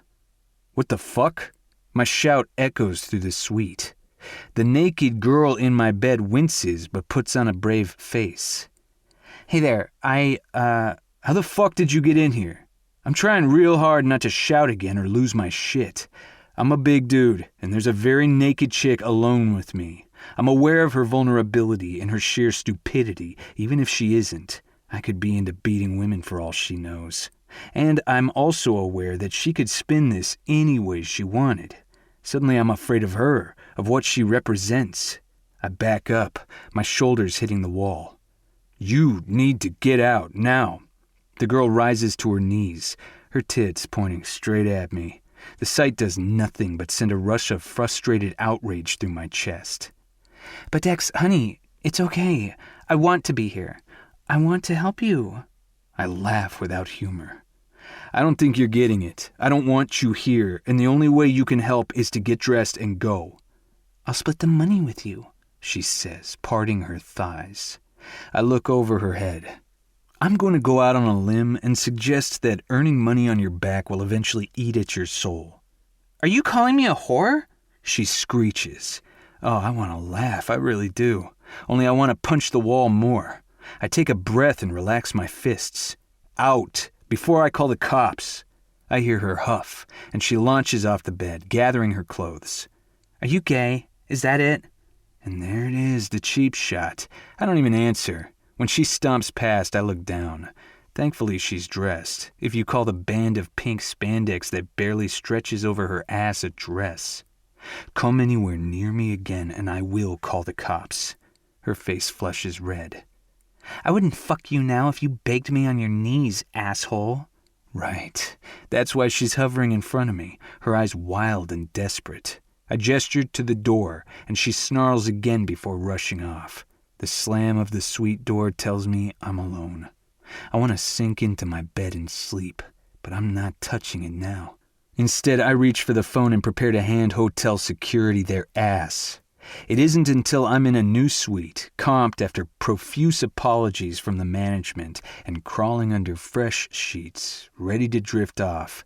S2: What the fuck? My shout echoes through the suite. The naked girl in my bed winces but puts on a brave face. Hey there, how the fuck did you get in here? I'm trying real hard not to shout again or lose my shit. I'm a big dude, and there's a very naked chick alone with me. I'm aware of her vulnerability and her sheer stupidity, even if she isn't. I could be into beating women for all she knows. And I'm also aware that she could spin this any way she wanted. Suddenly I'm afraid of her, of what she represents. I back up, my shoulders hitting the wall. You need to get out, now. The girl rises to her knees, her tits pointing straight at me. The sight does nothing but send a rush of frustrated outrage through my chest. But Dex, honey, it's okay. I want to be here. I want to help you. I laugh without humor. I don't think you're getting it. I don't want you here, and the only way you can help is to get dressed and go. I'll split the money with you, she says, parting her thighs. I look over her head. I'm going to go out on a limb and suggest that earning money on your back will eventually eat at your soul. Are you calling me a whore? She screeches. Oh, I want to laugh, I really do. Only I want to punch the wall more. I take a breath and relax my fists. Out, before I call the cops. I hear her huff, and she launches off the bed, gathering her clothes. Are you gay? Is that it? And there it is, the cheap shot. I don't even answer. When she stomps past, I look down. Thankfully, she's dressed, if you call the band of pink spandex that barely stretches over her ass a dress. Come anywhere near me again, and I will call the cops. Her face flushes red. I wouldn't fuck you now if you begged me on your knees, asshole. Right. That's why she's hovering in front of me, her eyes wild and desperate. I gestured to the door, and she snarls again before rushing off. The slam of the suite door tells me I'm alone. I want to sink into my bed and sleep, but I'm not touching it now. Instead, I reach for the phone and prepare to hand hotel security their ass. It isn't until I'm in a new suite, comped after profuse apologies from the management and crawling under fresh sheets, ready to drift off,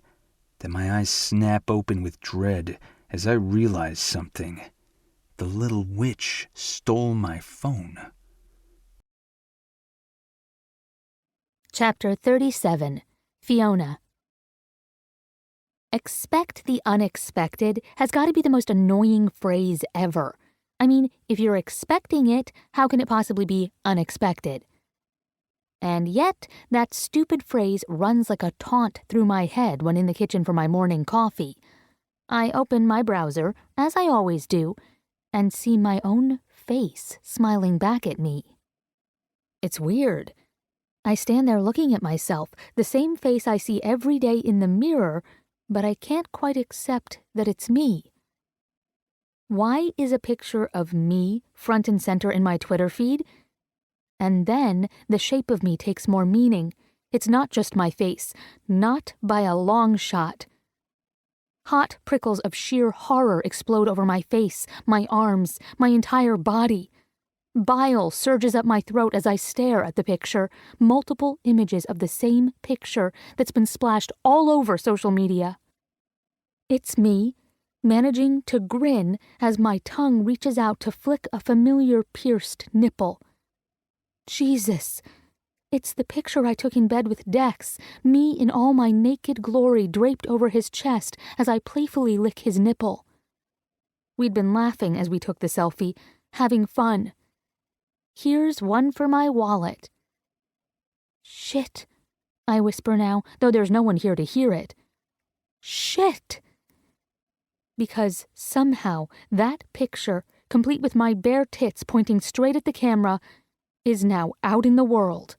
S2: that my eyes snap open with dread as I realize something. The little witch stole my phone.
S1: Chapter 37, Fiona. Expect the unexpected has got to be the most annoying phrase ever. I mean, if you're expecting it, how can it possibly be unexpected? And yet, that stupid phrase runs like a taunt through my head when in the kitchen for my morning coffee. I open my browser, as I always do, and see my own face smiling back at me. It's weird. I stand there looking at myself, the same face I see every day in the mirror, but I can't quite accept that it's me. Why is a picture of me front and center in my Twitter feed? And then the shape of me takes more meaning. It's not just my face, not by a long shot. Hot prickles of sheer horror explode over my face, my arms, my entire body. Bile surges up my throat as I stare at the picture, multiple images of the same picture that's been splashed all over social media. It's me, managing to grin as my tongue reaches out to flick a familiar pierced nipple. Jesus! It's the picture I took in bed with Dex, me in all my naked glory draped over his chest as I playfully lick his nipple. We'd been laughing as we took the selfie, having fun. Here's one for my wallet. Shit, I whisper now, though there's no one here to hear it. Shit! Because somehow that picture, complete with my bare tits pointing straight at the camera, is now out in the world.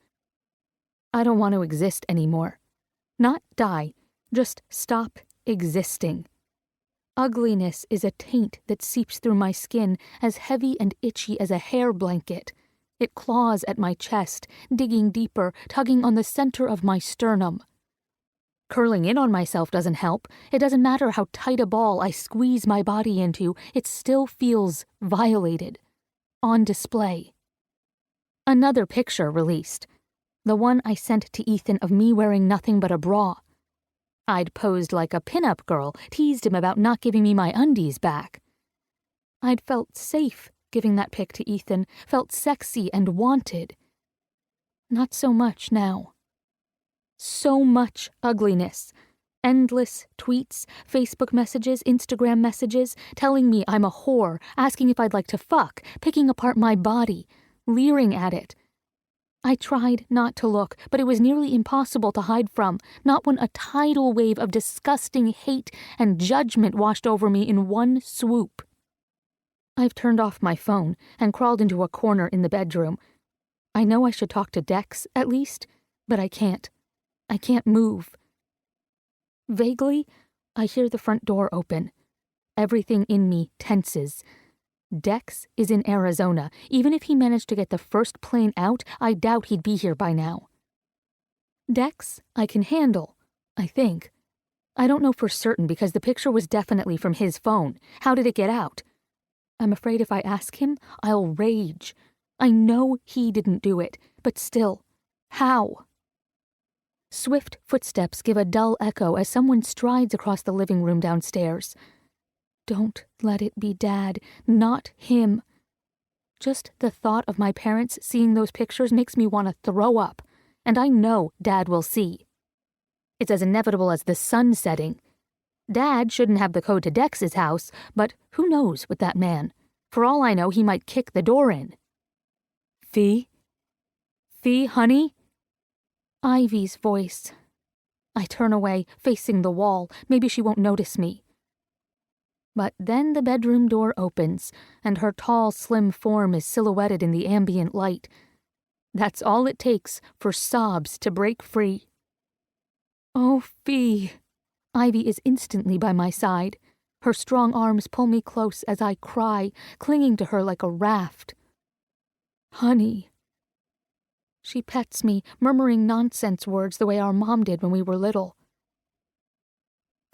S1: I don't want to exist anymore. Not die, just stop existing. Ugliness is a taint that seeps through my skin, as heavy and itchy as a hair blanket. It claws at my chest, digging deeper, tugging on the center of my sternum. Curling in on myself doesn't help. It doesn't matter how tight a ball I squeeze my body into, it still feels violated. On display. Another picture released. The one I sent to Ethan of me wearing nothing but a bra. I'd posed like a pinup girl, teased him about not giving me my undies back. I'd felt safe giving that pic to Ethan, felt sexy and wanted. Not so much now. So much ugliness. Endless tweets, Facebook messages, Instagram messages, telling me I'm a whore, asking if I'd like to fuck, picking apart my body, leering at it. I tried not to look, but it was nearly impossible to hide from, not when a tidal wave of disgusting hate and judgment washed over me in one swoop. I've turned off my phone and crawled into a corner in the bedroom. I know I should talk to Dex, at least, but I can't. I can't move. Vaguely, I hear the front door open. Everything in me tenses. Dex is in Arizona. Even if he managed to get the first plane out, I doubt he'd be here by now. Dex, I can handle, I think. I don't know for certain because the picture was definitely from his phone. How did it get out? I'm afraid if I ask him, I'll rage. I know he didn't do it, but still, how? Swift footsteps give a dull echo as someone strides across the living room downstairs. Don't let it be Dad, not him. Just the thought of my parents seeing those pictures makes me want to throw up, and I know Dad will see. It's as inevitable as the sun setting. Dad shouldn't have the code to Dex's house, but who knows with that man? For all I know, he might kick the door in. Fee? Fee, honey? Ivy's voice. I turn away, facing the wall. Maybe she won't notice me. But then the bedroom door opens, and her tall, slim form is silhouetted in the ambient light. That's all it takes for sobs to break free. Oh, Fee. Ivy is instantly by my side. Her strong arms pull me close as I cry, clinging to her like a raft. Honey. She pets me, murmuring nonsense words the way our mom did when we were little.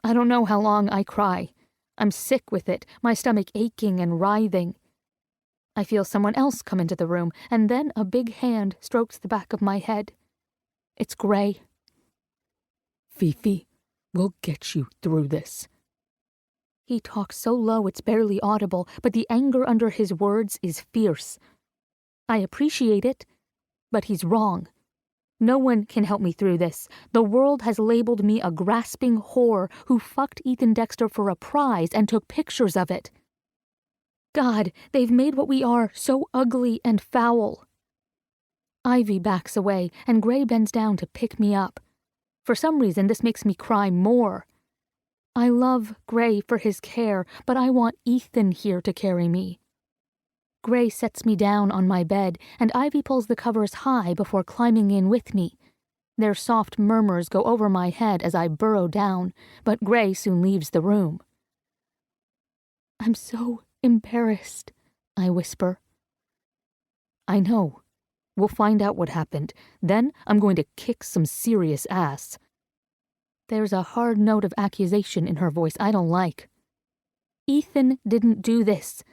S1: I don't know how long I cry. I'm sick with it, my stomach aching and writhing. I feel someone else come into the room, and then a big hand strokes the back of my head. It's Gray.
S3: Fifi, we'll get you through this.
S1: He talks so low it's barely audible, but the anger under his words is fierce. I appreciate it, but he's wrong. No one can help me through this. The world has labeled me a grasping whore who fucked Ethan Dexter for a prize and took pictures of it. God, they've made what we are so ugly and foul. Ivy backs away, and Gray bends down to pick me up. For some reason, this makes me cry more. I love Gray for his care, but I want Ethan here to carry me. Gray sets me down on my bed, and Ivy pulls the covers high before climbing in with me. Their soft murmurs go over my head as I burrow down, but Gray soon leaves the room. I'm so embarrassed, I whisper. I know. We'll find out what happened. Then I'm going to kick some serious ass. There's a hard note of accusation in her voice I don't like. Ethan didn't do this.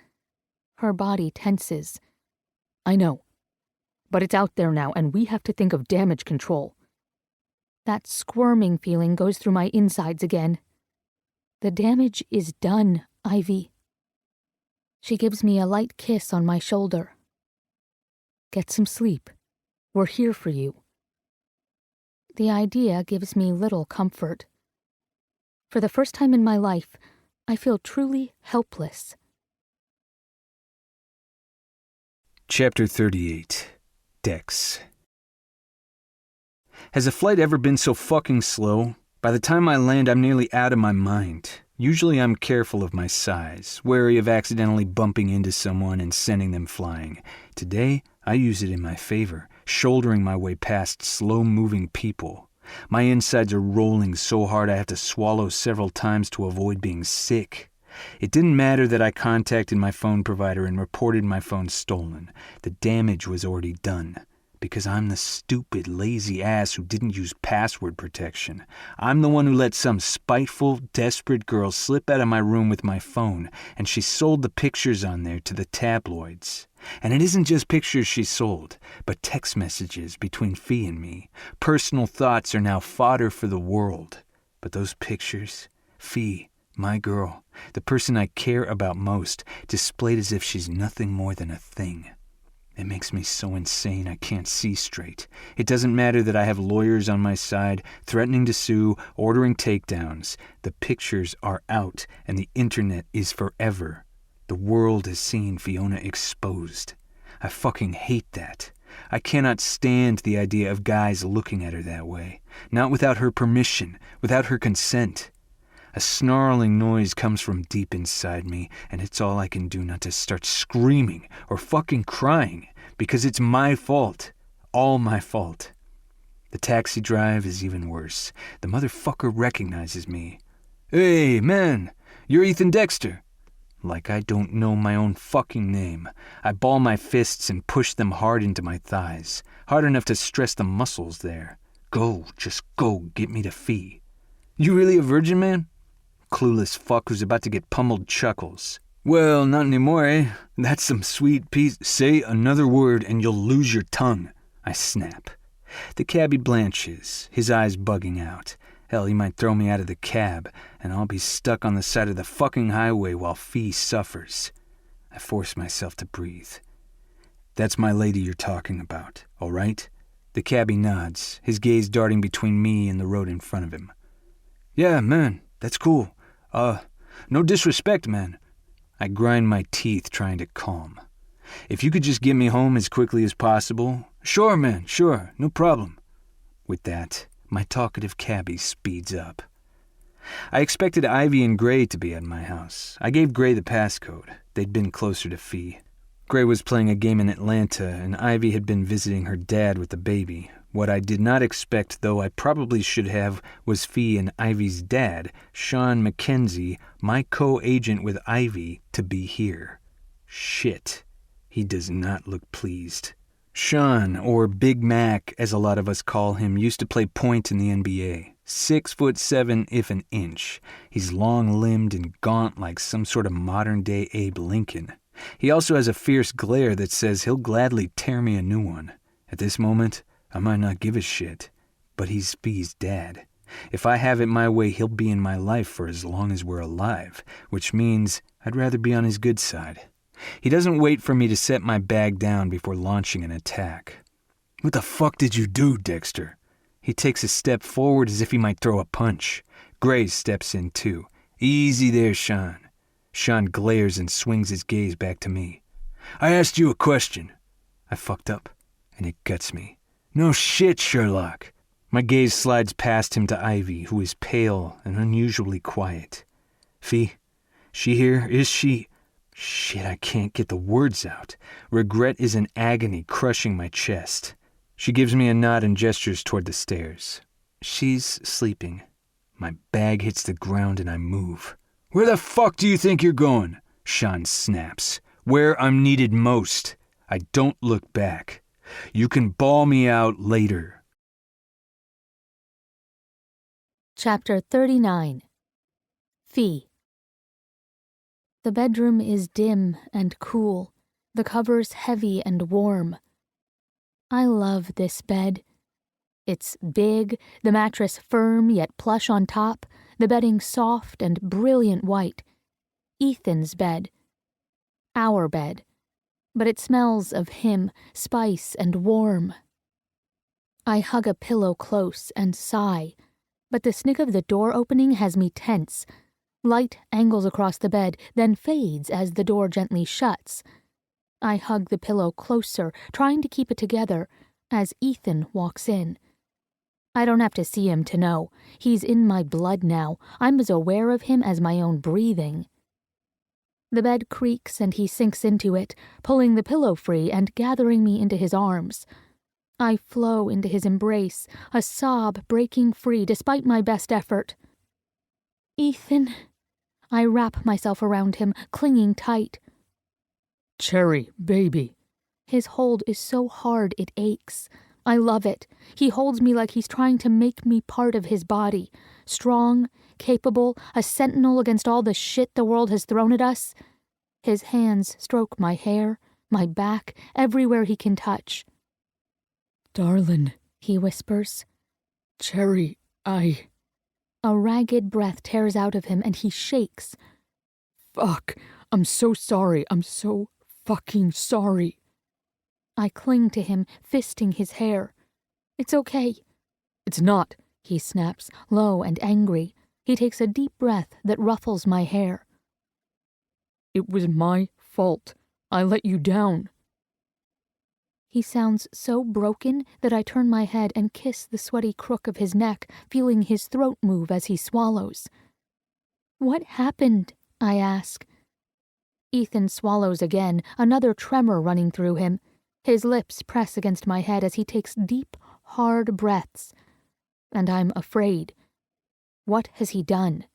S1: Her body tenses. I know. But it's out there now, and we have to think of damage control. That squirming feeling goes through my insides again. The damage is done, Ivy. She gives me a light kiss on my shoulder. Get some sleep. We're here for you. The idea gives me little comfort. For the first time in my life, I feel truly helpless.
S2: Chapter 38. Dex. Has a flight ever been so fucking slow? By the time I land, I'm nearly out of my mind. Usually I'm careful of my size, wary of accidentally bumping into someone and sending them flying. Today, I use it in my favor, shouldering my way past slow-moving people. My insides are rolling so hard I have to swallow several times to avoid being sick. It didn't matter that I contacted my phone provider and reported my phone stolen. The damage was already done. Because I'm the stupid, lazy ass who didn't use password protection. I'm the one who let some spiteful, desperate girl slip out of my room with my phone, and she sold the pictures on there to the tabloids. And it isn't just pictures she sold, but text messages between Fee and me. Personal thoughts are now fodder for the world. But those pictures, Fee, my girl, the person I care about most, displayed as if she's nothing more than a thing. It makes me so insane I can't see straight. It doesn't matter that I have lawyers on my side, threatening to sue, ordering takedowns. The pictures are out, and the internet is forever. The world is seeing Fiona exposed. I fucking hate that. I cannot stand the idea of guys looking at her that way. Not without her permission, without her consent. A snarling noise comes from deep inside me, and it's all I can do not to start screaming or fucking crying, because it's my fault. All my fault. The taxi drive is even worse. The motherfucker recognizes me. "Hey, man, you're Ethan Dexter." Like I don't know my own fucking name. I ball my fists and push them hard into my thighs, hard enough to stress the muscles there. Go, just go, get me to Fee. "You really a virgin, man?" Clueless fuck who's about to get pummeled chuckles. "Well, not anymore, eh? That's some sweet piece." "Say another word and you'll lose your tongue," I snap. The cabbie blanches, his eyes bugging out. Hell, he might throw me out of the cab, and I'll be stuck on the side of the fucking highway while Fee suffers. I force myself to breathe. "That's my lady you're talking about, all right?" The cabbie nods, his gaze darting between me and the road in front of him. "Yeah, man, that's cool. No disrespect, man." I grind my teeth trying to calm. "If you could just get me home as quickly as possible." "Sure, man, sure, no problem." With that, my talkative cabbie speeds up. I expected Ivy and Gray to be at my house. I gave Gray the passcode. They'd been closer to Fee. Gray was playing a game in Atlanta, and Ivy had been visiting her dad with the baby. What I did not expect, though I probably should have, was Fee and Ivy's dad, Fiona Mackenzie, my co-agent with Ivy, to be here. Shit. He does not look pleased. Sean, or Big Mac, as a lot of us call him, used to play point in the NBA. 6'7", if an inch. He's long-limbed and gaunt like some sort of modern-day Abe Lincoln. He also has a fierce glare that says he'll gladly tear me a new one. At this moment, I might not give a shit, but he's Fee's dad. If I have it my way, he'll be in my life for as long as we're alive, which means I'd rather be on his good side. He doesn't wait for me to set my bag down before launching an attack. "What the fuck did you do, Dexter?" He takes a step forward as if he might throw a punch. Gray steps in too. "Easy there, Sean." Sean glares and swings his gaze back to me. "I asked you a question." I fucked up, and it guts me. "No shit, Sherlock." My gaze slides past him to Ivy, who is pale and unusually quiet. "Fee, she here? Is she?" Shit, I can't get the words out. Regret is an agony crushing my chest. She gives me a nod and gestures toward the stairs. She's sleeping. My bag hits the ground and I move. "Where the fuck do you think you're going?" Sean snaps. "Where I'm needed most. I don't look back. You can bawl me out later."
S1: Chapter 39. Fee. The bedroom is dim and cool, the covers heavy and warm. I love this bed. It's big, the mattress firm yet plush on top, the bedding soft and brilliant white. Ethan's bed. Our bed. But it smells of him, spice and warm. I hug a pillow close and sigh, but the snick of the door opening has me tense. Light angles across the bed, then fades as the door gently shuts. I hug the pillow closer, trying to keep it together, as Ethan walks in. I don't have to see him to know. He's in my blood now. I'm as aware of him as my own breathing. The bed creaks and he sinks into it, pulling the pillow free and gathering me into his arms. I flow into his embrace, a sob breaking free despite my best effort. "Ethan," I wrap myself around him, clinging tight.
S3: "Cherry, baby."
S1: His hold is so hard it aches. I love it. He holds me like he's trying to make me part of his body. Strong, capable, a sentinel against all the shit the world has thrown at us. His hands stroke my hair, my back, everywhere he can touch.
S3: "Darlin',"
S1: he whispers.
S3: "Cherry,
S1: A ragged breath tears out of him and he shakes.
S3: Fuck, I'm so sorry. I'm so fucking sorry."
S1: I cling to him, fisting his hair. It's okay.
S3: It's not.
S1: He snaps, low and angry. He takes a deep breath that ruffles my hair.
S3: It was my fault. I let you down.
S1: He sounds so broken that I turn my head and kiss the sweaty crook of his neck, feeling his throat move as he swallows. What happened? I ask. Ethan swallows again, another tremor running through him. His lips press against my head as he takes deep, hard breaths. And I'm afraid. What has he done?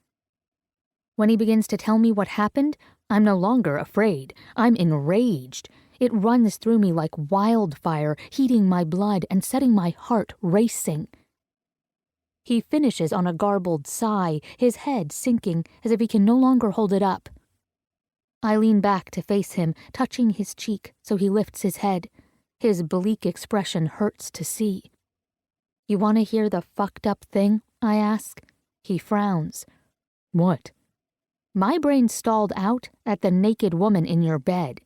S1: When he begins to tell me what happened, I'm no longer afraid. I'm enraged. It runs through me like wildfire, heating my blood and setting my heart racing. He finishes on a garbled sigh, his head sinking as if he can no longer hold it up. I lean back to face him, touching his cheek so he lifts his head. His bleak expression hurts to see. You want to hear the fucked up thing? I ask. He frowns.
S3: What?
S1: My brain stalled out at the naked woman in your bed.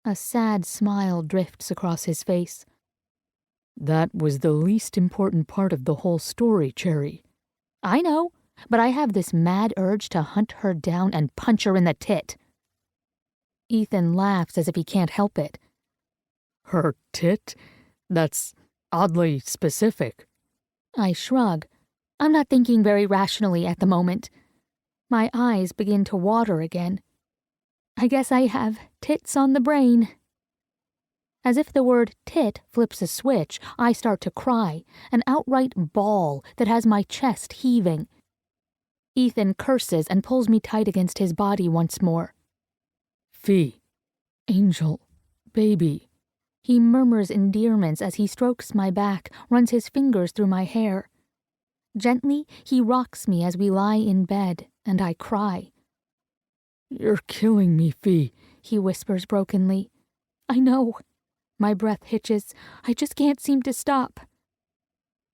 S1: A sad smile drifts across his face.
S3: That was the least important part of the whole story, Cherry.
S1: I know, but I have this mad urge to hunt her down and punch her in the tit. Ethan laughs as if he can't help it.
S3: Her tit? That's oddly specific.
S1: I shrug. I'm not thinking very rationally at the moment. My eyes begin to water again. I guess I have tits on the brain. As if the word tit flips a switch, I start to cry, an outright bawl that has my chest heaving. Ethan curses and pulls me tight against his body once more.
S3: Fee, angel, baby.
S1: He murmurs endearments as he strokes my back, runs his fingers through my hair. Gently, he rocks me as we lie in bed, and I cry.
S3: You're killing me, Fee,
S1: he whispers brokenly. I know. My breath hitches. I just can't seem to stop.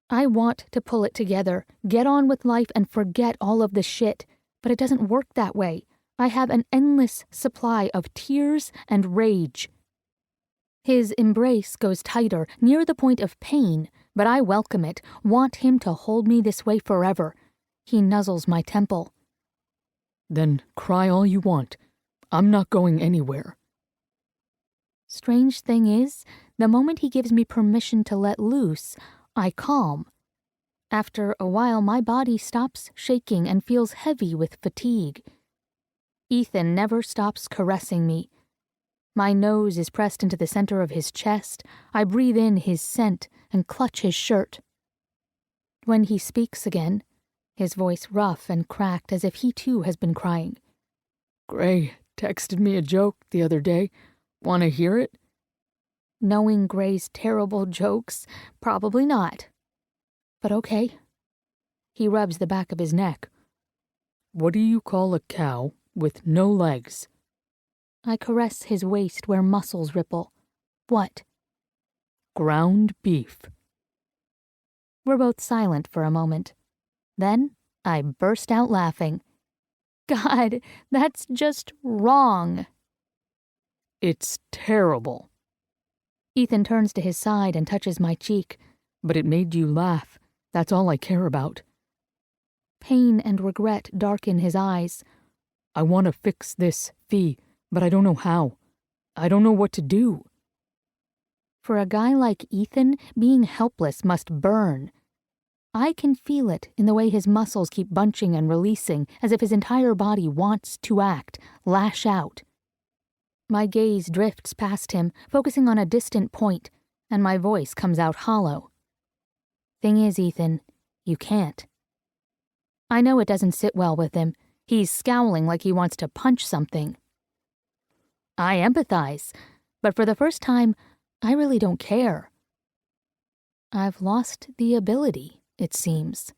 S1: I want to pull it together, get on with life and forget all of the shit, but it doesn't work that way. I have an endless supply of tears and rage. His embrace goes tighter, near the point of pain, but I welcome it, want him to hold me this way forever. He nuzzles my temple.
S3: Then cry all you want. I'm not going anywhere.
S1: Strange thing is, the moment he gives me permission to let loose, I calm. After a while, my body stops shaking and feels heavy with fatigue. Ethan never stops caressing me. My nose is pressed into the center of his chest. I breathe in his scent and clutch his shirt. When he speaks again, his voice rough and cracked as if he too has been crying.
S3: Gray texted me a joke the other day. Want to hear it?
S1: Knowing Gray's terrible jokes, probably not. But okay. He rubs the back of his neck.
S3: What do you call a cow with no legs?
S1: I caress his waist where muscles ripple. What?
S3: Ground beef.
S1: We're both silent for a moment. Then I burst out laughing. God, that's just wrong.
S3: It's terrible.
S1: Ethan turns to his side and touches my cheek.
S3: But it made you laugh. That's all I care about.
S1: Pain and regret darken his eyes.
S3: I want to fix this, Fee, but I don't know how. I don't know what to do.
S1: For a guy like Ethan, being helpless must burn. I can feel it in the way his muscles keep bunching and releasing, as if his entire body wants to act, lash out. My gaze drifts past him, focusing on a distant point, and my voice comes out hollow. Thing is, Ethan, you can't. I know it doesn't sit well with him. He's scowling like he wants to punch something. I empathize, but for the first time, I really don't care. I've lost the ability, it seems.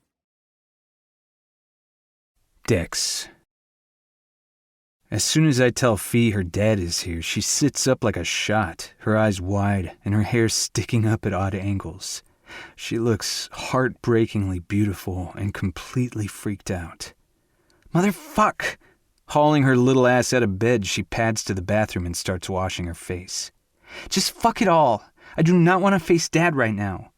S2: Dex. As soon as I tell Fee her dad is here, she sits up like a shot, her eyes wide and her hair sticking up at odd angles. She looks heartbreakingly beautiful and completely freaked out. Motherfuck! Hauling her little ass out of bed, she pads to the bathroom and starts washing her face. Just fuck it all. I do not want to face Dad right now.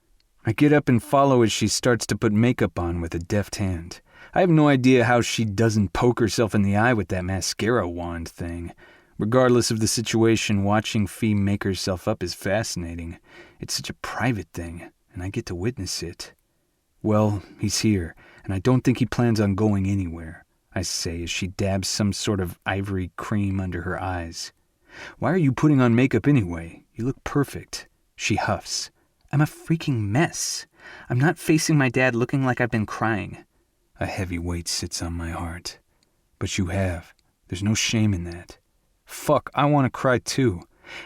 S2: I get up and follow as she starts to put makeup on with a deft hand. I have no idea how she doesn't poke herself in the eye with that mascara wand thing. Regardless of the situation, watching Fee make herself up is fascinating. It's such a private thing, and I get to witness it. Well, he's here, and I don't think he plans on going anywhere, I say as she dabs some sort of ivory cream under her eyes. Why are you putting on makeup anyway? You look perfect. She huffs. I'm a freaking mess. I'm not facing my dad looking like I've been crying. A heavy weight sits on my heart. But you have. There's no shame in that. Fuck, I want to cry too.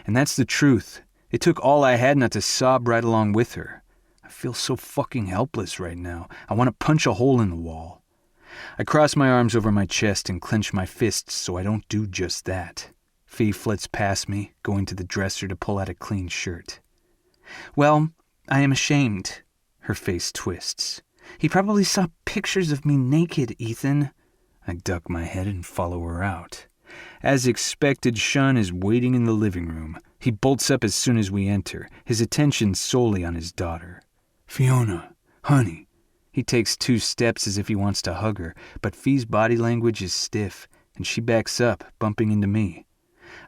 S2: And that's the truth. It took all I had not to sob right along with her. I feel so fucking helpless right now. I want to punch a hole in the wall. I cross my arms over my chest and clench my fists so I don't do just that. Fee flits past me, going to the dresser to pull out a clean shirt. Well, I am ashamed. Her face twists. He probably saw pictures of me naked, Ethan. I duck my head and follow her out. As expected, Sean is waiting in the living room. He bolts up as soon as we enter, his attention solely on his daughter. Fiona, honey. He takes 2 steps as if he wants to hug her, but Fee's body language is stiff, and she backs up, bumping into me.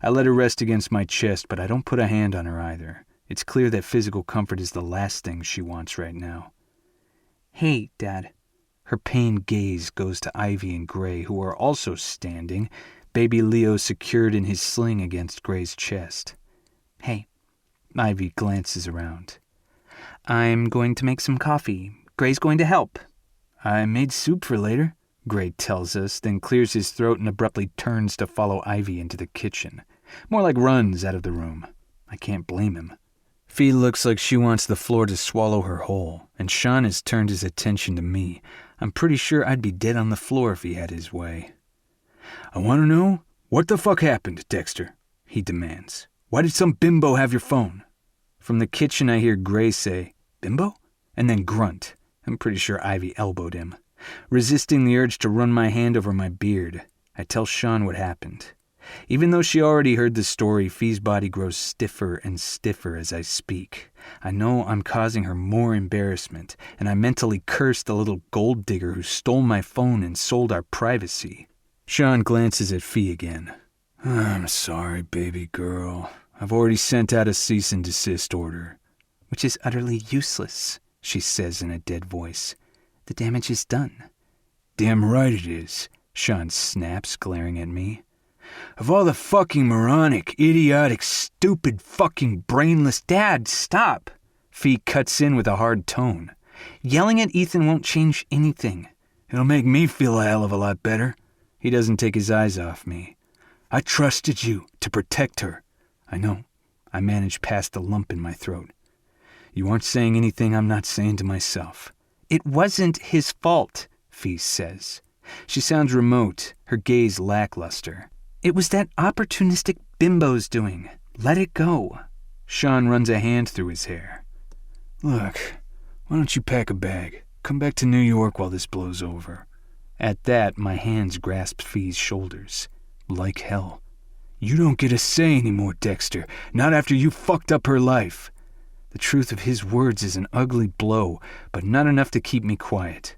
S2: I let her rest against my chest, but I don't put a hand on her either. It's clear that physical comfort is the last thing she wants right now. Hey, Dad. Her pained gaze goes to Ivy and Gray, who are also standing, baby Leo secured in his sling against Gray's chest. Hey. Ivy glances around. I'm going to make some coffee. Gray's going to help. I made soup for later, Gray tells us, then clears his throat and abruptly turns to follow Ivy into the kitchen. More like runs out of the room. I can't blame him. Fee looks like she wants the floor to swallow her whole, and Sean has turned his attention to me. I'm pretty sure I'd be dead on the floor if he had his way. I want to know, what the fuck happened, Dexter? He demands. Why did some bimbo have your phone? From the kitchen I hear Gray say, Bimbo? And then grunt. I'm pretty sure Ivy elbowed him. Resisting the urge to run my hand over my beard, I tell Sean what happened. Even though she already heard the story, Fee's body grows stiffer and stiffer as I speak. I know I'm causing her more embarrassment, and I mentally curse the little gold digger who stole my phone and sold our privacy. Sean glances at Fee again. I'm sorry, baby girl. I've already sent out a cease and desist order. Which is utterly useless, she says in a dead voice. The damage is done. Damn right it is, Sean snaps, glaring at me. Of all the fucking moronic, idiotic, stupid, fucking brainless... Dad, stop! Fee cuts in with a hard tone. Yelling at Ethan won't change anything. It'll make me feel a hell of a lot better. He doesn't take his eyes off me. I trusted you to protect her. I know. I managed past the lump in my throat. You aren't saying anything I'm not saying to myself. It wasn't his fault, Fee says. She sounds remote, her gaze lackluster. It was that opportunistic bimbo's doing. Let it go. Sean runs a hand through his hair. Look, why don't you pack a bag? Come back to New York while this blows over. At that, my hands grasp Fee's shoulders. Like hell. You don't get a say anymore, Dexter. Not after you fucked up her life. The truth of his words is an ugly blow, but not enough to keep me quiet.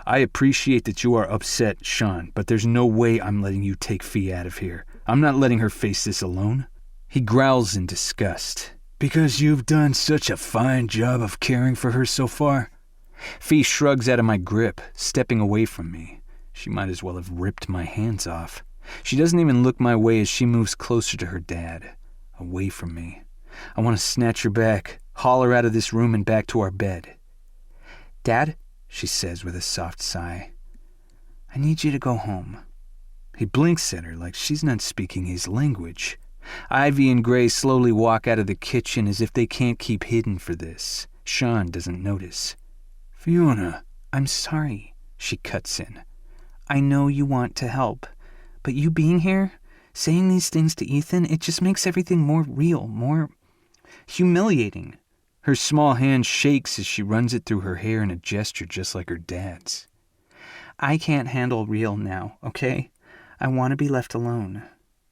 S2: I appreciate that you are upset, Sean, but there's no way I'm letting you take Fee out of here. I'm not letting her face this alone. He growls in disgust. Because you've done such a fine job of caring for her so far? Fee shrugs out of my grip, stepping away from me. She might as well have ripped my hands off. She doesn't even look my way as she moves closer to her dad, away from me. I want to snatch her back, haul her out of this room and back to our bed. Dad, she says with a soft sigh, I need you to go home. He blinks at her like she's not speaking his language. Ivy and Gray slowly walk out of the kitchen as if they can't keep hidden for this. Sean doesn't notice. Fiona, I'm sorry, she cuts in. I know you want to help, but you being here, saying these things to Ethan, it just makes everything more real, more humiliating. Her small hand shakes as she runs it through her hair in a gesture just like her dad's. I can't handle real now, okay? I want to be left alone.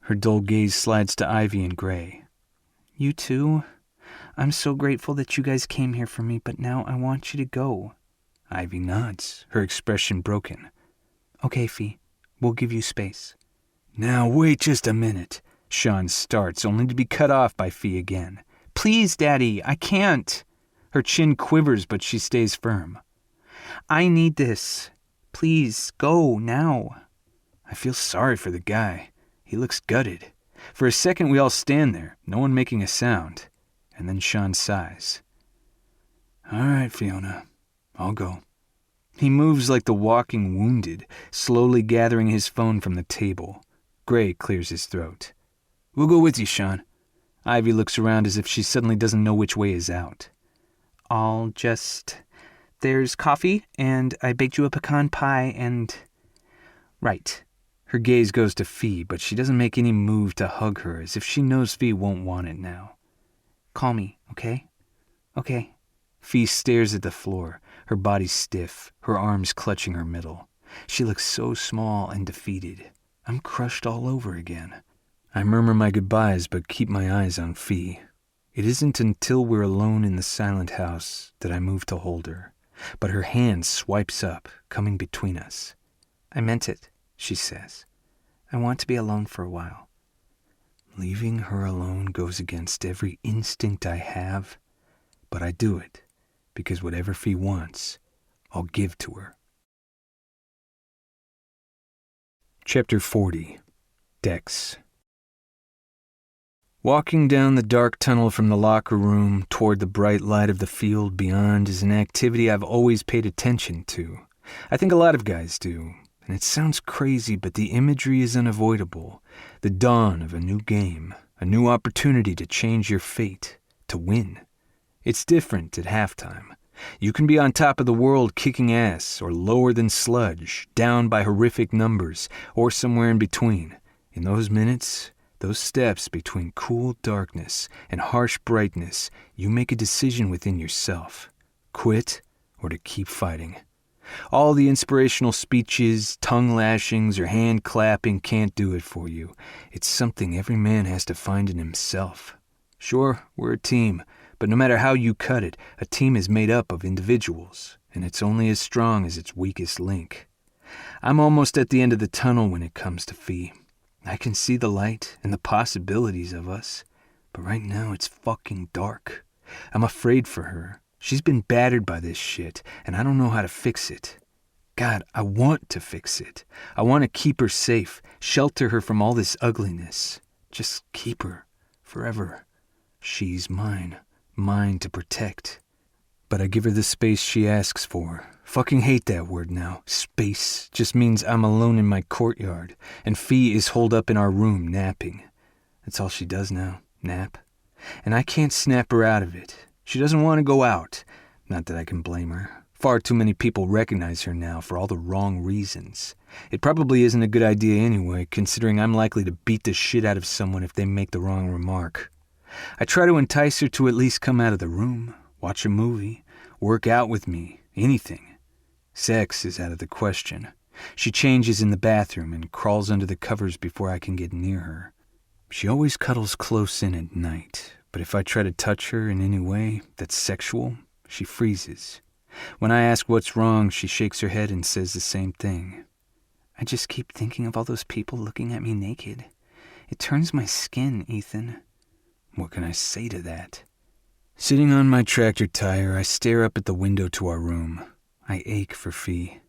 S2: Her dull gaze slides to Ivy and Gray. You too? I'm so grateful that you guys came here for me, but now I want you to go. Ivy nods, her expression broken. Okay, Fee, we'll give you space. Now wait just a minute. Sean starts, only to be cut off by Fee again. Please, Daddy, I can't. Her chin quivers, but she stays firm. I need this. Please, go, now. I feel sorry for the guy. He looks gutted. For a second we all stand there, no one making a sound. And then Sean sighs. All right, Fiona, I'll go. He moves like the walking wounded, slowly gathering his phone from the table. Gray clears his throat. We'll go with you, Sean. Ivy looks around as if she suddenly doesn't know which way is out. There's coffee, and I baked you a pecan pie, and... Right. Her gaze goes to Fee, but she doesn't make any move to hug her, as if she knows Fee won't want it now. Call me, okay? Okay. Fee stares at the floor, her body stiff, her arms clutching her middle. She looks so small and defeated. I'm crushed all over again. I murmur my goodbyes, but keep my eyes on Fee. It isn't until we're alone in the silent house that I move to hold her, but her hand swipes up, coming between us. I meant it, she says. I want to be alone for a while. Leaving her alone goes against every instinct I have, but I do it, because whatever Fee wants, I'll give to her. Chapter 40. Dex. Walking down the dark tunnel from the locker room toward the bright light of the field beyond is an activity I've always paid attention to. I think a lot of guys do, and it sounds crazy, but the imagery is unavoidable. The dawn of a new game, a new opportunity to change your fate, to win. It's different at halftime. You can be on top of the world kicking ass, or lower than sludge, down by horrific numbers, or somewhere in between. In those minutes, those steps between cool darkness and harsh brightness, you make a decision within yourself. Quit, or to keep fighting. All the inspirational speeches, tongue lashings, or hand clapping can't do it for you. It's something every man has to find in himself. Sure, we're a team, but no matter how you cut it, a team is made up of individuals, and it's only as strong as its weakest link. I'm almost at the end of the tunnel when it comes to Fee. I can see the light and the possibilities of us, but right now it's fucking dark. I'm afraid for her. She's been battered by this shit, and I don't know how to fix it. God, I want to fix it. I want to keep her safe, shelter her from all this ugliness. Just keep her, forever. She's mine, mine to protect. But I give her the space she asks for. Fucking hate that word now. Space just means I'm alone in my courtyard, and Fee is holed up in our room napping. That's all she does now, nap. And I can't snap her out of it. She doesn't want to go out. Not that I can blame her. Far too many people recognize her now for all the wrong reasons. It probably isn't a good idea anyway, considering I'm likely to beat the shit out of someone if they make the wrong remark. I try to entice her to at least come out of the room, watch a movie, work out with me, anything. Sex is out of the question. She changes in the bathroom and crawls under the covers before I can get near her. She always cuddles close in at night, but if I try to touch her in any way that's sexual, she freezes. When I ask what's wrong, she shakes her head and says the same thing. I just keep thinking of all those people looking at me naked. It turns my skin, Ethan. What can I say to that? Sitting on my tractor tire, I stare up at the window to our room. I ache for Fee.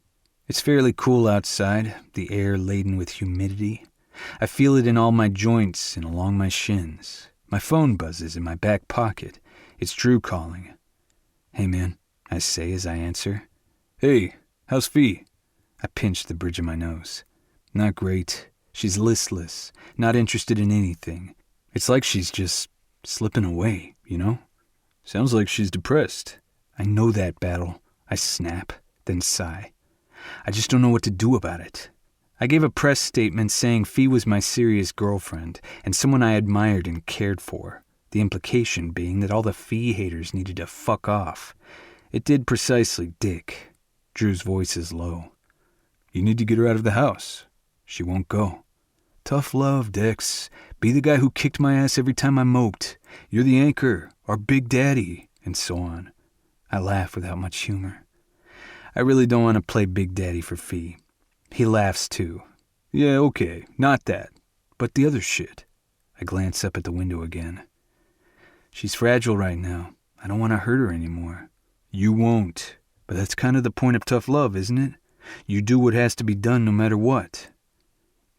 S2: It's fairly cool outside, the air laden with humidity. I feel it in all my joints and along my shins. My phone buzzes in my back pocket. It's Drew calling. Hey man, I say as I answer. Hey, how's Fee? I pinch the bridge of my nose. Not great. She's listless, not interested in anything. It's like she's just slipping away, you know? Sounds like she's depressed. I know that, Battle. I snap, then sigh. I just don't know what to do about it. I gave a press statement saying Fee was my serious girlfriend and someone I admired and cared for, the implication being that all the Fee haters needed to fuck off. It did precisely, Dick. Drew's voice is low. You need to get her out of the house. She won't go. Tough love, Dex. Be the guy who kicked my ass every time I moped. You're the anchor, our big daddy, and so on. I laugh without much humor. I really don't want to play Big Daddy for Fee. He laughs too. Yeah, okay, not that, but the other shit. I glance up at the window again. She's fragile right now. I don't want to hurt her anymore. You won't, but that's kind of the point of tough love, isn't it? You do what has to be done no matter what.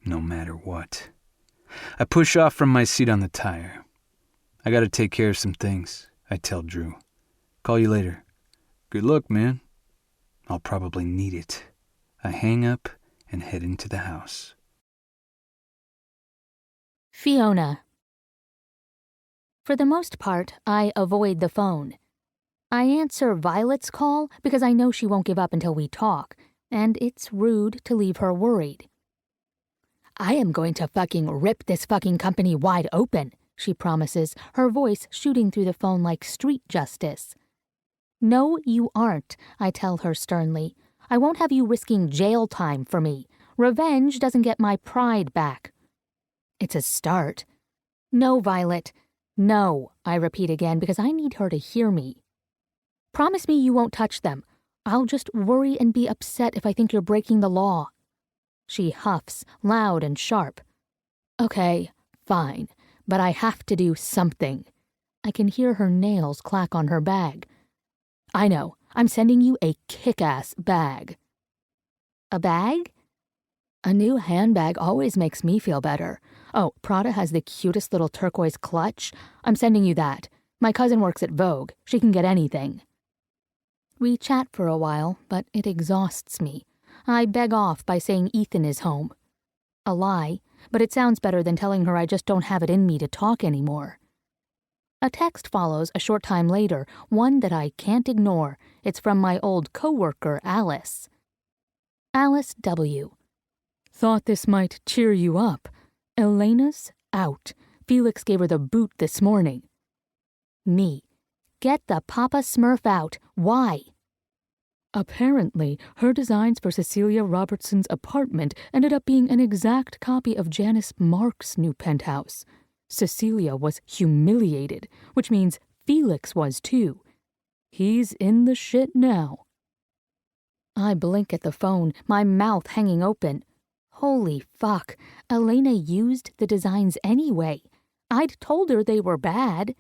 S2: No matter what. I push off from my seat on the tire. I gotta take care of some things, I tell Drew. Call you later. Good luck, man. I'll probably need it. I hang up and head into the house.
S1: Fiona. For the most part, I avoid the phone. I answer Violet's call because I know she won't give up until we talk, and it's rude to leave her worried. I am going to fucking rip this fucking company wide open, she promises, her voice shooting through the phone like street justice. No, you aren't, I tell her sternly. I won't have you risking jail time for me. Revenge doesn't get my pride back. It's a start. No, Violet. No, I repeat again because I need her to hear me. Promise me you won't touch them. I'll just worry and be upset if I think you're breaking the law. She huffs, loud and sharp. Okay, fine, but I have to do something. I can hear her nails clack on her bag. I know, I'm sending you a kick-ass bag. A bag? A new handbag always makes me feel better. Oh, Prada has the cutest little turquoise clutch. I'm sending you that. My cousin works at Vogue. She can get anything. We chat for a while, but it exhausts me. I beg off by saying Ethan is home. A lie, but it sounds better than telling her I just don't have it in me to talk anymore. A text follows a short time later, one that I can't ignore. It's from my old coworker, Alice. Alice W.
S3: Thought this might cheer you up. Elena's out. Felix gave her the boot this morning.
S1: Me. Get the Papa Smurf out. Why?
S3: Apparently, her designs for Cecilia Robertson's apartment ended up being an exact copy of Janice Mark's new penthouse. Cecilia was humiliated, which means Felix was too. He's in the shit now.
S1: I blink at the phone, my mouth hanging open. Holy fuck, Elena used the designs anyway. I'd told her they were bad.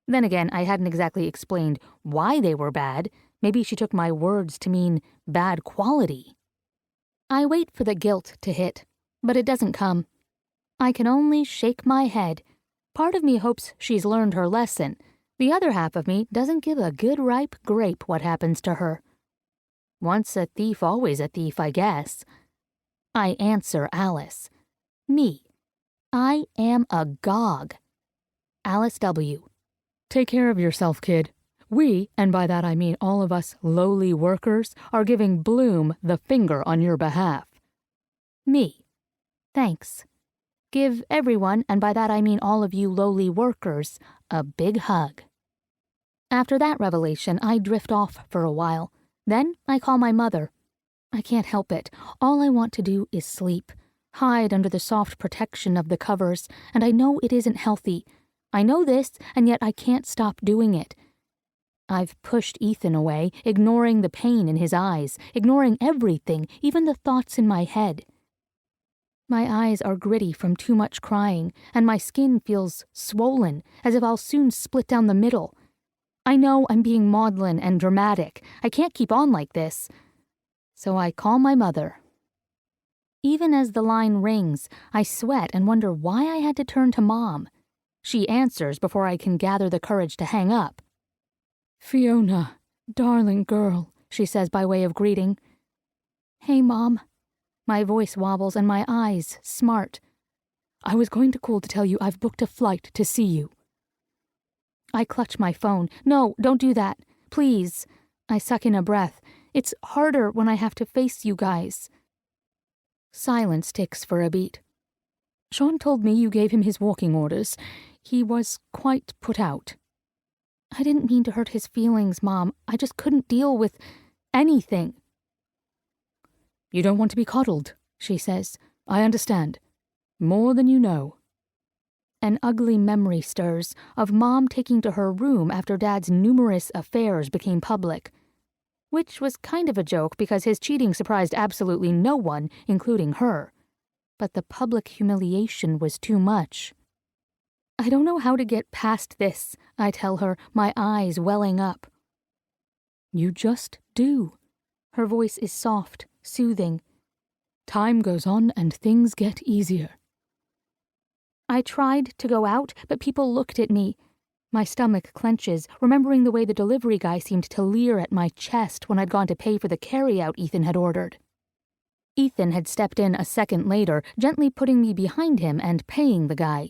S1: Then again, I hadn't exactly explained why they were bad. Maybe she took my words to mean bad quality. I wait for the guilt to hit, but it doesn't come. I can only shake my head. Part of me hopes she's learned her lesson. The other half of me doesn't give a good ripe grape what happens to her. Once a thief, always a thief, I guess. I answer Alice. Me. I am agog. Alice W.
S3: Take care of yourself, kid. We, and by that I mean all of us lowly workers, are giving Bloom the finger on your behalf.
S1: Me. Thanks. Give everyone, and by that I mean all of you lowly workers, a big hug. After that revelation, I drift off for a while. Then I call my mother. I can't help it. All I want to do is sleep, hide under the soft protection of the covers, and I know it isn't healthy. I know this, and yet I can't stop doing it. I've pushed Ethan away, ignoring the pain in his eyes, ignoring everything, even the thoughts in my head. My eyes are gritty from too much crying, and my skin feels swollen, as if I'll soon split down the middle. I know I'm being maudlin and dramatic. I can't keep on like this. So I call my mother. Even as the line rings, I sweat and wonder why I had to turn to Mom. She answers before I can gather the courage to hang up.
S3: Fiona, darling girl, she says by way of greeting.
S1: Hey, Mom. My voice wobbles and my eyes smart.
S3: I was going to call to tell you I've booked a flight to see you.
S1: I clutch my phone. No, don't do that. Please. I suck in a breath. It's harder when I have to face you guys. Silence ticks for a beat.
S3: Sean told me you gave him his walking orders. He was quite put out.
S1: I didn't mean to hurt his feelings, Mom. I just couldn't deal with anything.
S3: You don't want to be coddled, she says. I understand. More than you know.
S1: An ugly memory stirs of Mom taking to her room after Dad's numerous affairs became public. Which was kind of a joke because his cheating surprised absolutely no one, including her. But the public humiliation was too much. I don't know how to get past this, I tell her, my eyes welling up.
S3: You just do.
S1: Her voice is soft, soothing.
S3: Time goes on and things get easier.
S1: I tried to go out, but people looked at me. My stomach clenches, remembering the way the delivery guy seemed to leer at my chest when I'd gone to pay for the carry-out Ethan had ordered. Ethan had stepped in a second later, gently putting me behind him and paying the guy.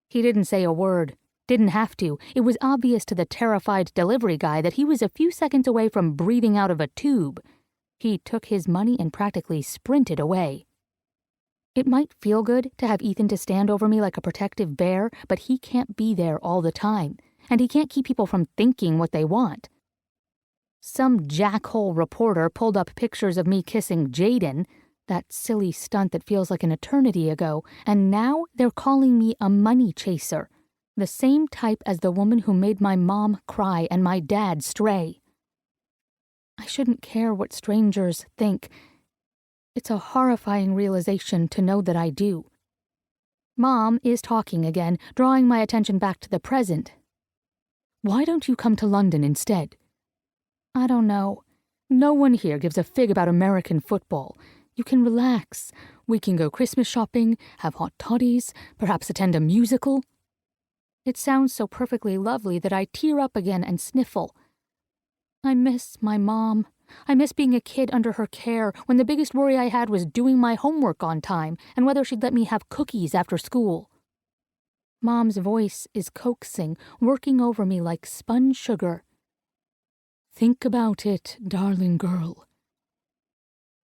S1: He didn't say a word. Didn't have to. It was obvious to the terrified delivery guy that he was a few seconds away from breathing out of a tube. He took his money and practically sprinted away. It might feel good to have Ethan to stand over me like a protective bear, but he can't be there all the time, and he can't keep people from thinking what they want. Some jackhole reporter pulled up pictures of me kissing Jaden, that silly stunt that feels like an eternity ago, and now they're calling me a money chaser, the same type as the woman who made my mom cry and my dad stray. I shouldn't care what strangers think. It's a horrifying realization to know that I do. Mom is talking again, drawing my attention back to the present.
S3: Why don't you come to London instead?
S1: I don't know.
S3: No one here gives a fig about American football. You can relax. We can go Christmas shopping, have hot toddies, perhaps attend a musical.
S1: It sounds so perfectly lovely that I tear up again and sniffle. I miss my mom. I miss being a kid under her care when the biggest worry I had was doing my homework on time and whether she'd let me have cookies after school. Mom's voice is coaxing, working over me like spun sugar.
S3: Think about it, darling girl.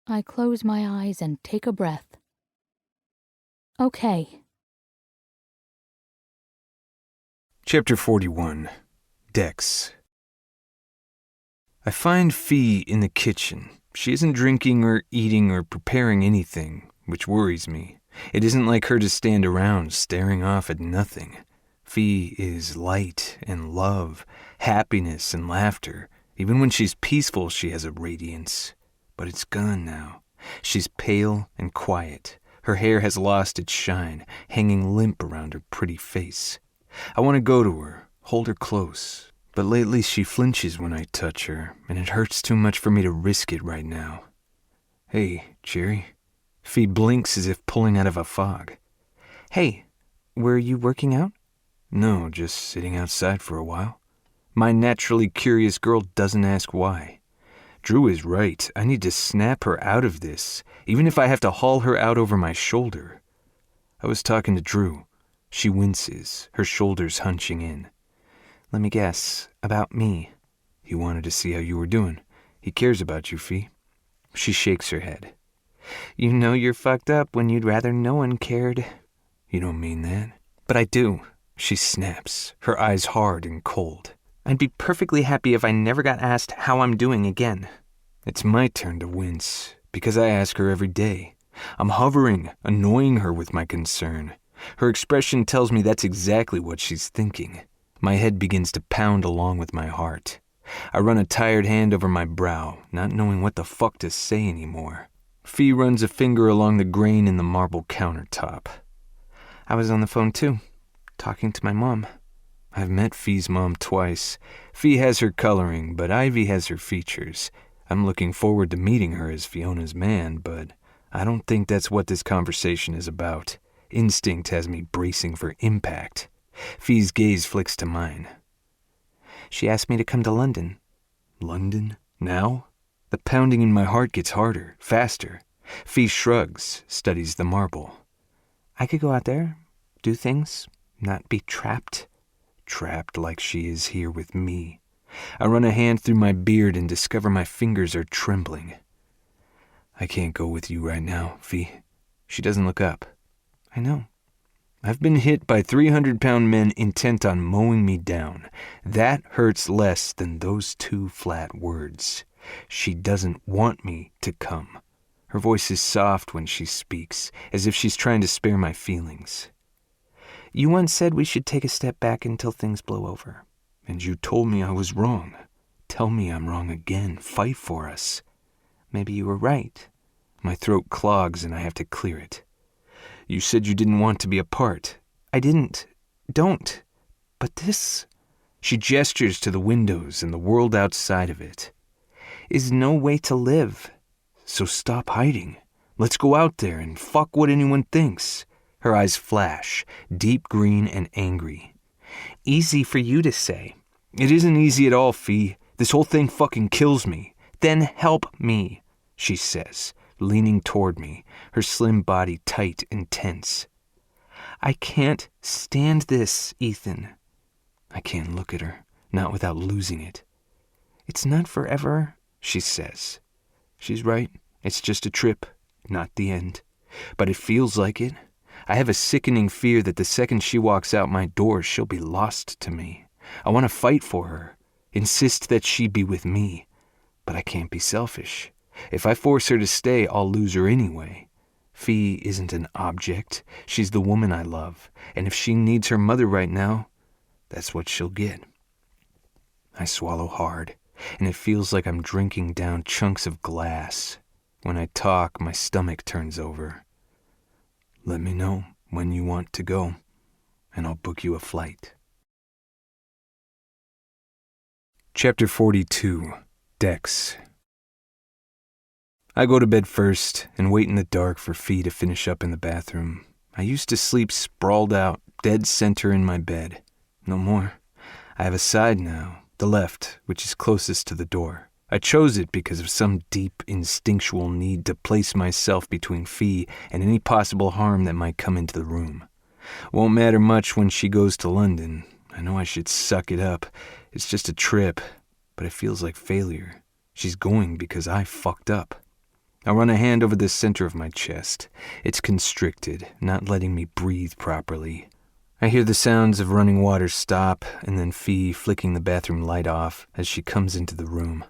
S1: I close my eyes and take a breath. Okay.
S2: Chapter 41. Dex. I find Fee in the kitchen. She isn't drinking or eating or preparing anything, which worries me. It isn't like her to stand around staring off at nothing. Fee is light and love, happiness and laughter. Even when she's peaceful, she has a radiance. But it's gone now. She's pale and quiet. Her hair has lost its shine, hanging limp around her pretty face. I want to go to her, hold her close. But lately she flinches when I touch her, and it hurts too much for me to risk it right now. Hey, Cherry. Fee blinks as if pulling out of a fog.
S8: Hey, were you working out?
S2: No, just sitting outside for a while. My naturally curious girl doesn't ask why. Drew is right. I need to snap her out of this, even if I have to haul her out over my shoulder. I was talking to Drew. She winces, her shoulders hunching in.
S8: Let me guess, about me.
S2: He wanted to see how you were doing. He cares about you, Fee. She shakes her head.
S8: You know you're fucked up when you'd rather no one cared.
S2: You don't mean that?
S8: But I do.
S2: She snaps, her eyes hard and cold.
S8: I'd be perfectly happy if I never got asked how I'm doing again.
S2: It's my turn to wince, because I ask her every day. I'm hovering, annoying her with my concern. Her expression tells me that's exactly what she's thinking. My head begins to pound along with my heart. I run a tired hand over my brow, not knowing what the fuck to say anymore. Fee runs a finger along the grain in the marble countertop.
S8: I was on the phone too, talking to my mom.
S2: I've met Fee's mom twice. Fee has her coloring, but Ivy has her features. I'm looking forward to meeting her as Fiona's man, but I don't think that's what this conversation is about. Instinct has me bracing for impact. Fee's gaze flicks to mine.
S8: She asked me to come to London.
S2: London? Now? The pounding in my heart gets harder, faster. Fee shrugs, studies the marble.
S8: I could go out there, do things, not be trapped.
S2: Trapped like she is here with me. I run a hand through my beard and discover my fingers are trembling. I can't go with you right now, Fee. She doesn't look up.
S8: I know.
S2: I've been hit by 300-pound men intent on mowing me down. That hurts less than those two flat words. She doesn't want me to come. Her voice is soft when she speaks, as if she's trying to spare my feelings.
S8: You once said we should take a step back until things blow over.
S2: And you told me I was wrong. Tell me I'm wrong again. Fight for us.
S8: Maybe you were right.
S2: My throat clogs and I have to clear it. You said you didn't want to be apart.
S8: I didn't. Don't. But this,
S2: She gestures to the windows and the world outside of it.
S8: is no way to live.
S2: So stop hiding. Let's go out there and fuck what anyone thinks.
S8: Her eyes flash, deep green and angry. Easy for you to say.
S2: It isn't easy at all, Fee. This whole thing fucking kills me.
S8: Then help me, she says, leaning toward me, her slim body tight and tense. I can't stand this, Ethan.
S2: I can't look at her, not without losing it.
S8: It's not forever,
S2: she says. She's right. It's just a trip, not the end. But it feels like it. I have a sickening fear that the second she walks out my door, she'll be lost to me. I want to fight for her, insist that she be with me. But I can't be selfish. If I force her to stay, I'll lose her anyway. Fee isn't an object. She's the woman I love. And if she needs her mother right now, that's what she'll get. I swallow hard, and it feels like I'm drinking down chunks of glass. When I talk, my stomach turns over. Let me know when you want to go, and I'll book you a flight. Chapter 42, Dex. I go to bed first and wait in the dark for Fee to finish up in the bathroom. I used to sleep sprawled out, dead center in my bed. No more. I have a side now, the left, which is closest to the door. I chose it because of some deep, instinctual need to place myself between Fee and any possible harm that might come into the room. Won't matter much when she goes to London. I know I should suck it up. It's just a trip, but it feels like failure. She's going because I fucked up. I run a hand over the center of my chest. It's constricted, not letting me breathe properly. I hear the sounds of running water stop, and then Fee flicking the bathroom light off as she comes into the room.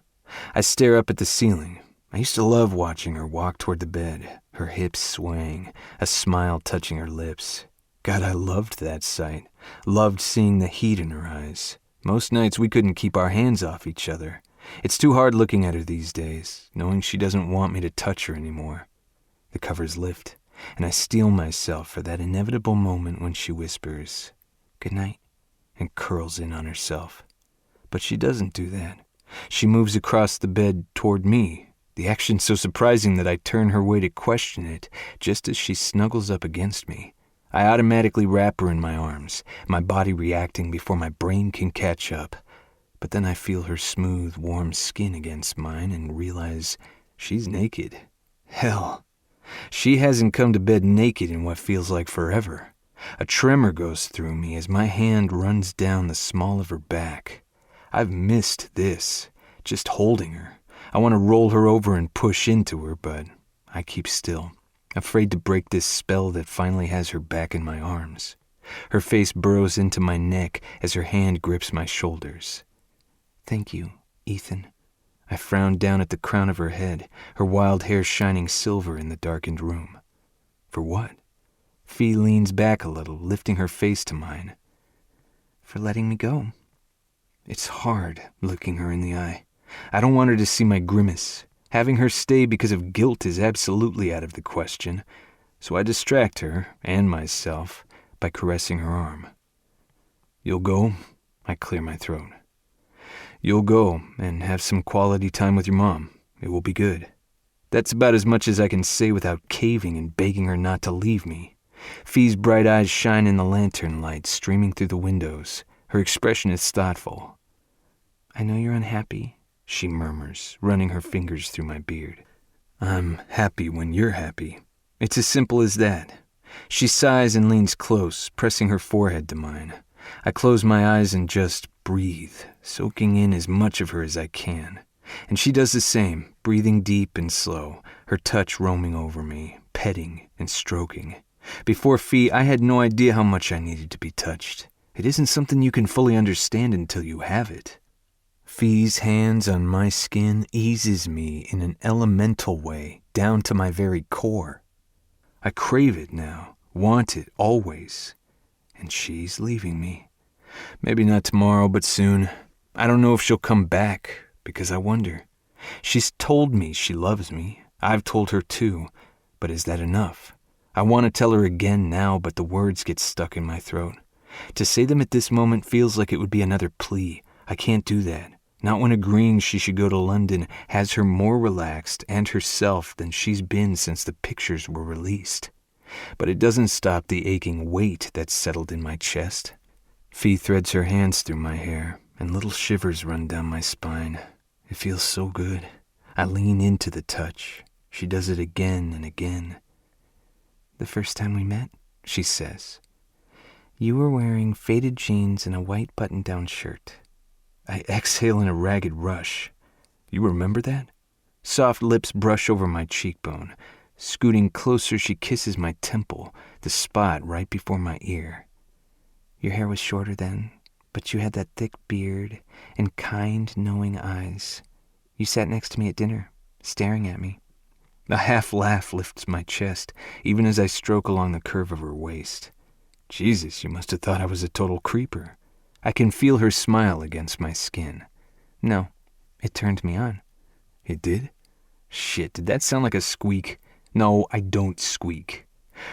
S2: I stare up at the ceiling. I used to love watching her walk toward the bed, her hips swaying, a smile touching her lips. God, I loved that sight. Loved seeing the heat in her eyes. Most nights we couldn't keep our hands off each other. It's too hard looking at her these days, knowing she doesn't want me to touch her anymore. The covers lift, and I steel myself for that inevitable moment when she whispers, "Good night," and curls in on herself. But she doesn't do that. She moves across the bed toward me, the action so surprising that I turn her way to question it just as she snuggles up against me. I automatically wrap her in my arms, my body reacting before my brain can catch up. But then I feel her smooth, warm skin against mine and realize she's naked. Hell, she hasn't come to bed naked in what feels like forever. A tremor goes through me as my hand runs down the small of her back. I've missed this, just holding her. I want to roll her over and push into her, but I keep still, afraid to break this spell that finally has her back in my arms. Her face burrows into my neck as her hand grips my shoulders. Thank you, Ethan. I frowned down at the crown of her head, her wild hair shining silver in the darkened room. For what? Fee leans back a little, lifting her face to mine. For letting me go. It's hard, looking her in the eye. I don't want her to see my grimace. Having her stay because of guilt is absolutely out of the question, so I distract her, and myself, by caressing her arm. You'll go? I clear my throat. You'll go and have some quality time with your mom. It will be good. That's about as much as I can say without caving and begging her not to leave me. Fee's bright eyes shine in the lantern light streaming through the windows. Her expression is thoughtful. I know you're unhappy, she murmurs, running her fingers through my beard. I'm happy when you're happy. It's as simple as that. She sighs and leans close, pressing her forehead to mine. I close my eyes and just breathe, soaking in as much of her as I can. And she does the same, breathing deep and slow, her touch roaming over me, petting and stroking. Before Fee, I had no idea how much I needed to be touched. It isn't something you can fully understand until you have it. Fee's hands on my skin eases me in an elemental way, down to my very core. I crave it now, want it always. and she's leaving me. Maybe not tomorrow, but soon. I don't know if she'll come back, because I wonder. She's told me she loves me. I've told her too, but is that enough? I want to tell her again now, but the words get stuck in my throat. To say them at this moment feels like it would be another plea. I can't do that. Not when agreeing she should go to London has her more relaxed and herself than she's been since the pictures were released. But it doesn't stop the aching weight that's settled in my chest. Fee threads her hands through my hair, and little shivers run down my spine. It feels so good. I lean into the touch. She does it again and again. "The first time we met," she says, "you were wearing faded jeans and a white button-down shirt." I exhale in a ragged rush. "You remember that?" Soft lips brush over my cheekbone. Scooting closer, she kisses my temple, the spot right before my ear. "Your hair was shorter then, but you had that thick beard and kind, knowing eyes. You sat next to me at dinner, staring at me." A half laugh lifts my chest, even as I stroke along the curve of her waist. Jesus, you must have thought I was a total creeper. I can feel her smile against my skin. "No, it turned me on." "It did?" Shit, did that sound like a squeak? No, I don't squeak.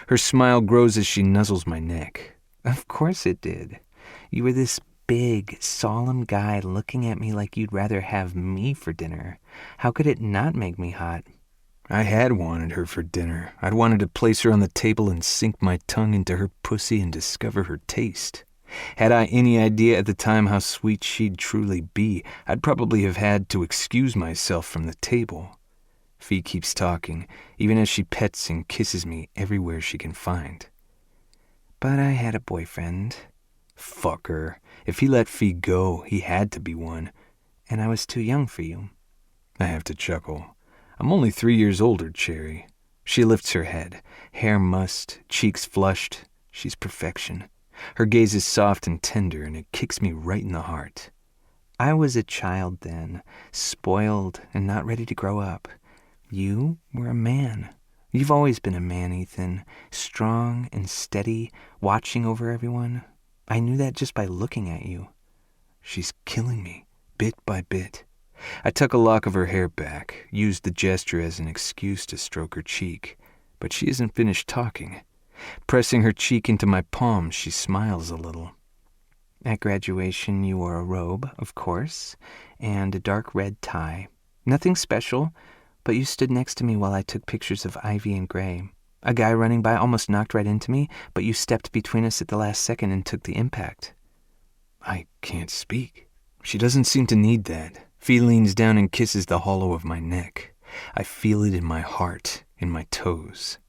S2: Her smile grows as she nuzzles my neck. "Of course it did. You were this big, solemn guy looking at me like you'd rather have me for dinner. How could it not make me hot?" I had wanted her for dinner. I'd wanted to place her on the table and sink my tongue into her pussy and discover her taste. Had I any idea at the time how sweet she'd truly be, I'd probably have had to excuse myself from the table. Fee keeps talking, even as she pets and kisses me everywhere she can find. "But I had a boyfriend." Fuck her. If he let Fee go, he had to be one. "And I was too young for you." I have to chuckle. I'm only 3 years older, Cherry. She lifts her head, hair mussed, cheeks flushed. She's perfection. Her gaze is soft and tender, and it kicks me right in the heart. "I was a child then, spoiled and not ready to grow up. You were a man. You've always been a man, Ethan, strong and steady, watching over everyone. I knew that just by looking at you." She's killing me, bit by bit. I tuck a lock of her hair back, use the gesture as an excuse to stroke her cheek, but she isn't finished talking. Pressing her cheek into my palm, she smiles a little. "At graduation, you wore a robe, of course, and a dark red tie. Nothing special, but you stood next to me while I took pictures of Ivy and Gray. A guy running by almost knocked right into me, but you stepped between us at the last second and took the impact." I can't speak. She doesn't seem to need that. Fee leans down and kisses the hollow of my neck. I feel it in my heart, in my toes.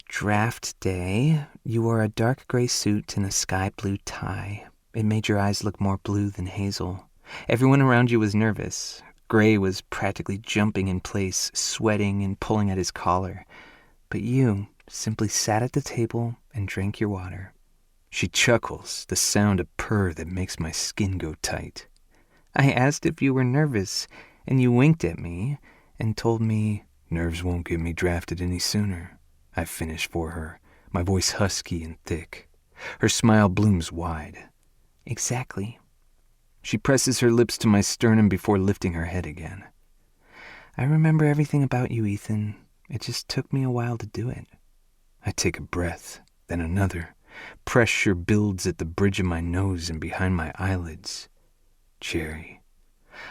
S2: "Draft day, you wore a dark gray suit and a sky blue tie. It made your eyes look more blue than hazel. Everyone around you was nervous. Gray was practically jumping in place, sweating and pulling at his collar. But you simply sat at the table and drank your water." She chuckles, the sound a purr that makes my skin go tight. "I asked if you were nervous, and you winked at me and told me..." "Nerves won't get me drafted any sooner," I finish for her, my voice husky and thick. Her smile blooms wide. "Exactly." She presses her lips to my sternum before lifting her head again. "I remember everything about you, Ethan. It just took me a while to do it." I take a breath, then another. Pressure builds at the bridge of my nose and behind my eyelids. "Cherry."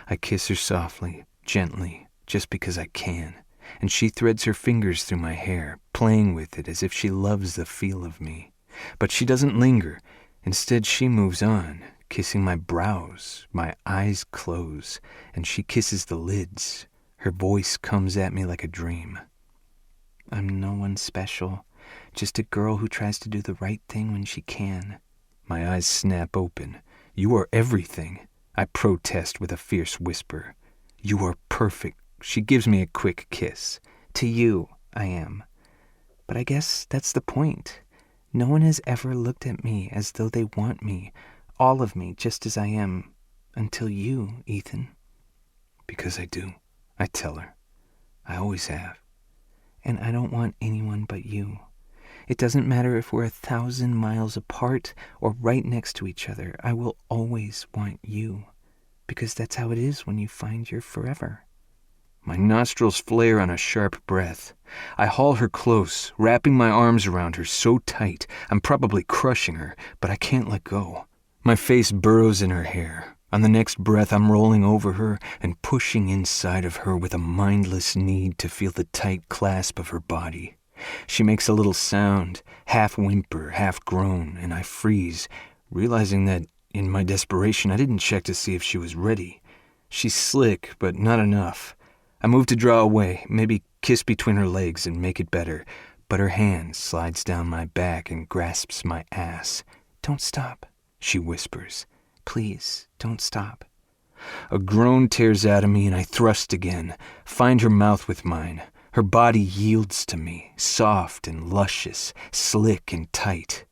S2: I kiss her softly, gently, just because I can, and she threads her fingers through my hair, playing with it as if she loves the feel of me. But she doesn't linger. Instead, she moves on, kissing my brows. My eyes close, and she kisses the lids. Her voice comes at me like a dream. "I'm no one special, just a girl who tries to do the right thing when she can." My eyes snap open. "You are everything," I protest with a fierce whisper. "You are perfect." She gives me a quick kiss. "To you, I am. But I guess that's the point. No one has ever looked at me as though they want me, all of me, just as I am, until you, Ethan." "Because I do," I tell her. "I always have. And I don't want anyone but you.
S8: It doesn't matter if we're 1,000 miles apart or right next to each other. I will always want you, because that's how it is when you find your forever. My nostrils flare on a sharp breath. I haul her close, wrapping my arms around her so tight I'm probably crushing her, but I can't let go. My face burrows in her hair. On the next breath, I'm rolling over her and pushing inside of her with a mindless need to feel the tight clasp of her body. She makes a little sound, half whimper, half groan, and I freeze, realizing that, in my desperation, I didn't check to see if she was ready. She's slick, but not enough. I move to draw away, maybe kiss between her legs and make it better, but her hand slides down my back and grasps my ass. "Don't stop," she whispers. "Please, don't stop." A groan tears out of me and I thrust again, find her mouth with mine. Her body yields to me, soft and luscious, slick and tight.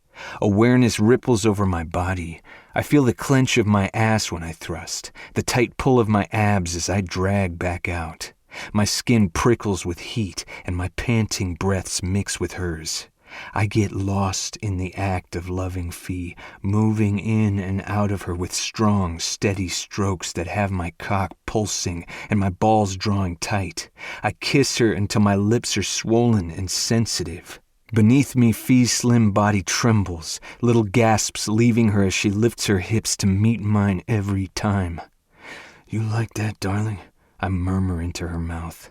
S8: Awareness ripples over my body. I feel the clench of my ass when I thrust, the tight pull of my abs as I drag back out. My skin prickles with heat and my panting breaths mix with hers. I get lost in the act of loving Fee, moving in and out of her with strong, steady strokes that have my cock pulsing and my balls drawing tight. I kiss her until my lips are swollen and sensitive. Beneath me, Fee's slim body trembles, little gasps leaving her as she lifts her hips to meet mine every time. "You like that, darling?" I murmur into her mouth.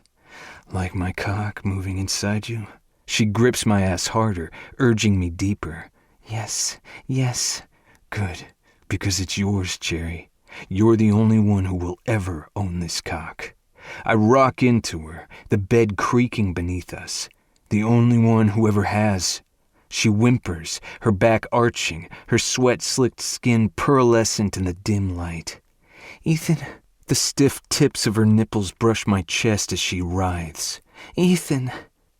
S8: "Like my cock moving inside you?" She grips my ass harder, urging me deeper. "Yes, yes." "Good, because it's yours, Cherry. You're the only one who will ever own this cock." I rock into her, the bed creaking beneath us. "The only one who ever has." She whimpers, her back arching, her sweat-slicked skin pearlescent in the dim light. "Ethan." The stiff tips of her nipples brush my chest as she writhes. "Ethan."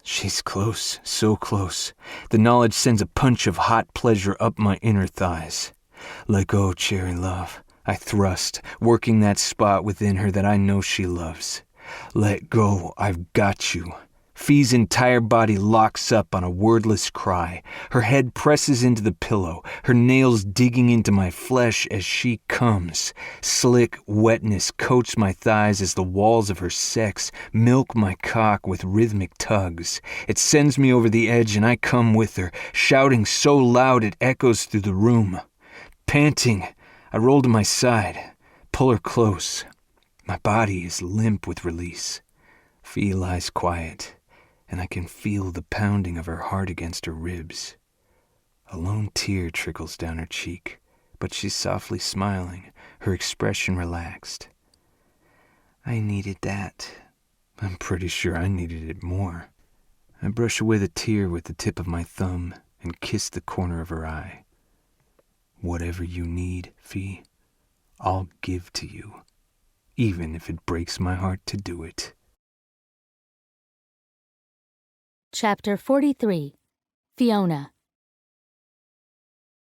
S8: She's close, so close. The knowledge sends a punch of hot pleasure up my inner thighs. "Let go, Cherry love." I thrust, working that spot within her that I know she loves. "Let go, I've got you." Fee's entire body locks up on a wordless cry. Her head presses into the pillow, her nails digging into my flesh as she comes. Slick wetness coats my thighs as the walls of her sex milk my cock with rhythmic tugs. It sends me over the edge and I come with her, shouting so loud it echoes through the room. Panting, I roll to my side, pull her close. My body is limp with release. Fee lies quiet, and I can feel the pounding of her heart against her ribs. A lone tear trickles down her cheek, but she's softly smiling, her expression relaxed. I needed that. I'm pretty sure I needed it more. I brush away the tear with the tip of my thumb and kiss the corner of her eye. Whatever you need, Fee, I'll give to you, even if it breaks my heart to do it.
S1: Chapter 43. Fiona.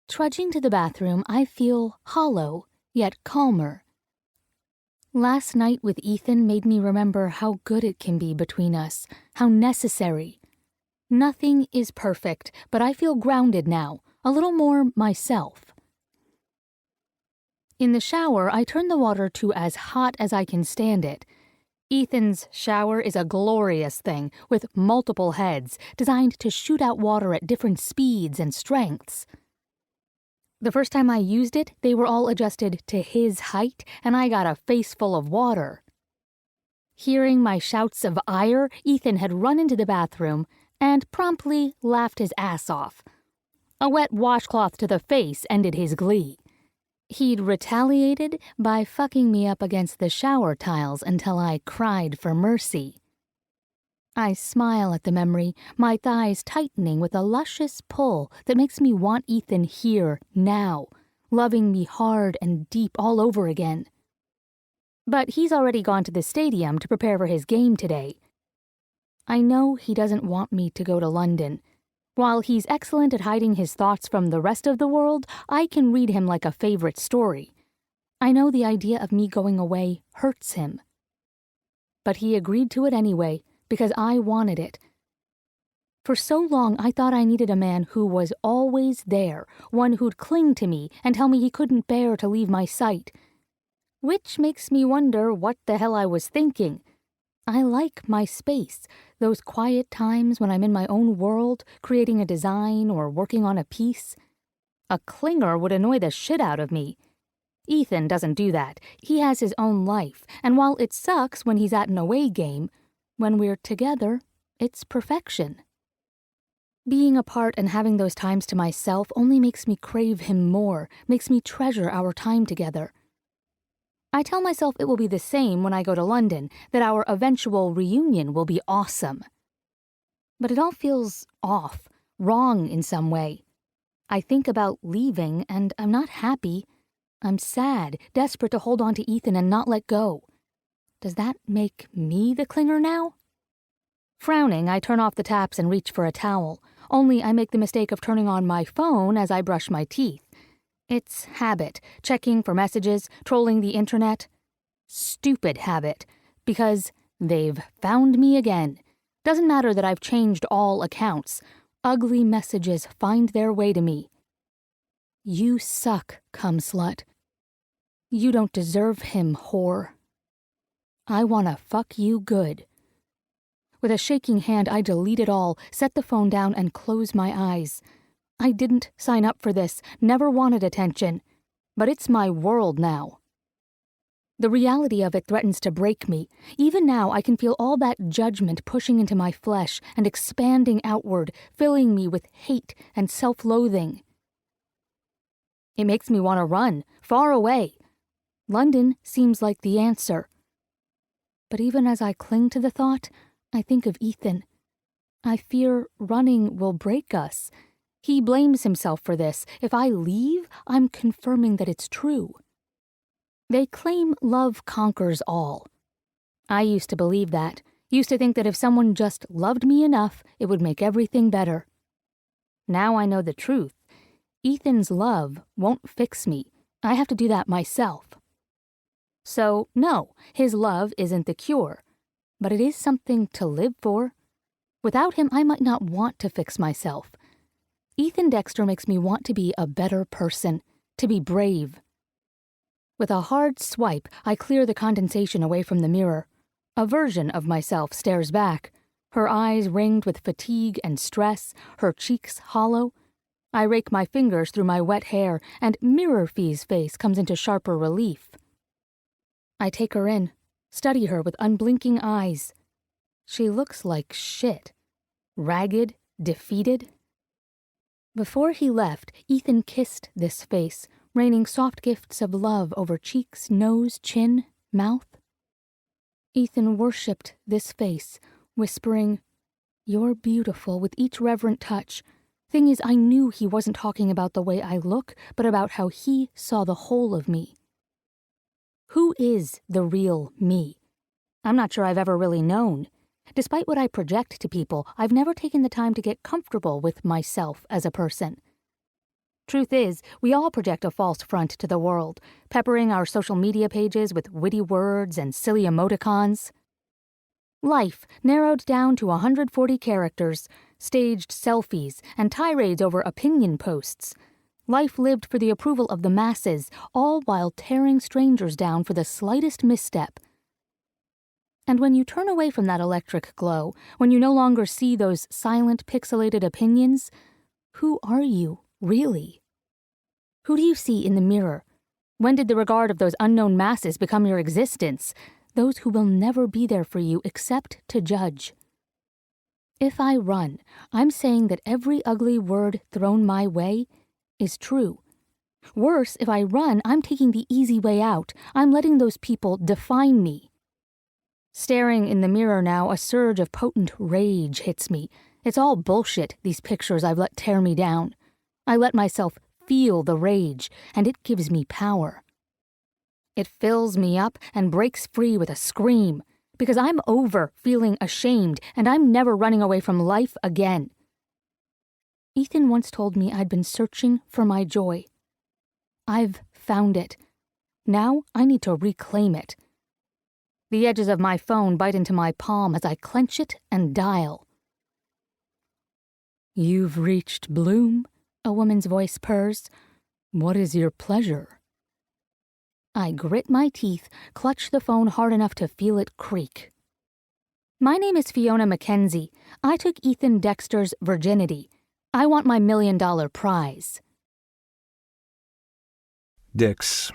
S1: Trudging to the bathroom, I feel hollow, yet calmer. Last night with Ethan made me remember how good it can be between us, how necessary. Nothing is perfect, but I feel grounded now, a little more myself. In the shower, I turn the water to as hot as I can stand it. Ethan's shower is a glorious thing, with multiple heads, designed to shoot out water at different speeds and strengths. The first time I used it, they were all adjusted to his height, and I got a face full of water. Hearing my shouts of ire, Ethan had run into the bathroom and promptly laughed his ass off. A wet washcloth to the face ended his glee. He'd retaliated by fucking me up against the shower tiles until I cried for mercy. I smile at the memory, my thighs tightening with a luscious pull that makes me want Ethan here, now, loving me hard and deep all over again. But he's already gone to the stadium to prepare for his game today. I know he doesn't want me to go to London. While he's excellent at hiding his thoughts from the rest of the world, I can read him like a favorite story. I know the idea of me going away hurts him. But he agreed to it anyway, because I wanted it. For so long, I thought I needed a man who was always there, one who'd cling to me and tell me he couldn't bear to leave my sight. Which makes me wonder what the hell I was thinking. I like my space, those quiet times when I'm in my own world, creating a design or working on a piece. A clinger would annoy the shit out of me. Ethan doesn't do that. He has his own life, and while it sucks when he's at an away game, when we're together, it's perfection. Being apart and having those times to myself only makes me crave him more, makes me treasure our time together. I tell myself it will be the same when I go to London, that our eventual reunion will be awesome. But it all feels off, wrong in some way. I think about leaving, and I'm not happy. I'm sad, desperate to hold on to Ethan and not let go. Does that make me the clinger now? Frowning, I turn off the taps and reach for a towel, only I make the mistake of turning on my phone as I brush my teeth. It's habit, checking for messages, trolling the internet. Stupid habit, because they've found me again. Doesn't matter that I've changed all accounts. Ugly messages find their way to me. You suck, cum slut. You don't deserve him, whore. I wanna fuck you good. With a shaking hand, I delete it all, set the phone down, and close my eyes. I didn't sign up for this, never wanted attention, but it's my world now. The reality of it threatens to break me. Even now, I can feel all that judgment pushing into my flesh and expanding outward, filling me with hate and self-loathing. It makes me want to run, far away. London seems like the answer. But even as I cling to the thought, I think of Ethan. I fear running will break us. He blames himself for this. If I leave, I'm confirming that it's true. They claim love conquers all. I used to believe that. Used to think that if someone just loved me enough, it would make everything better. Now I know the truth. Ethan's love won't fix me. I have to do that myself. So, no, his love isn't the cure. But it is something to live for. Without him, I might not want to fix myself. Ethan Dexter makes me want to be a better person, to be brave. With a hard swipe, I clear the condensation away from the mirror. A version of myself stares back, her eyes ringed with fatigue and stress, her cheeks hollow. I rake my fingers through my wet hair, and Mirror Fee's face comes into sharper relief. I take her in, study her with unblinking eyes. She looks like shit. Ragged, defeated. Before he left, Ethan kissed this face, raining soft gifts of love over cheeks, nose, chin, mouth. Ethan worshipped this face, whispering, "You're beautiful," with each reverent touch. Thing is, I knew he wasn't talking about the way I look, but about how he saw the whole of me. Who is the real me? I'm not sure I've ever really known. Despite what I project to people, I've never taken the time to get comfortable with myself as a person. Truth is, we all project a false front to the world, peppering our social media pages with witty words and silly emoticons. Life narrowed down to 140 characters, staged selfies, and tirades over opinion posts. Life lived for the approval of the masses, all while tearing strangers down for the slightest misstep. And when you turn away from that electric glow, when you no longer see those silent, pixelated opinions, who are you, really? Who do you see in the mirror? When did the regard of those unknown masses become your existence? Those who will never be there for you except to judge. If I run, I'm saying that every ugly word thrown my way is true. Worse, if I run, I'm taking the easy way out. I'm letting those people define me. Staring in the mirror now, a surge of potent rage hits me. It's all bullshit, these pictures I've let tear me down. I let myself feel the rage, and it gives me power. It fills me up and breaks free with a scream, because I'm over feeling ashamed, and I'm never running away from life again. Ethan once told me I'd been searching for my joy. I've found it. Now I need to reclaim it. The edges of my phone bite into my palm as I clench it and dial.
S3: You've reached Bloom, a woman's voice purrs. What is your pleasure?
S1: I grit my teeth, clutch the phone hard enough to feel it creak. My name is Fiona Mackenzie. I took Ethan Dexter's virginity. I want my $1 million prize.
S2: Dex.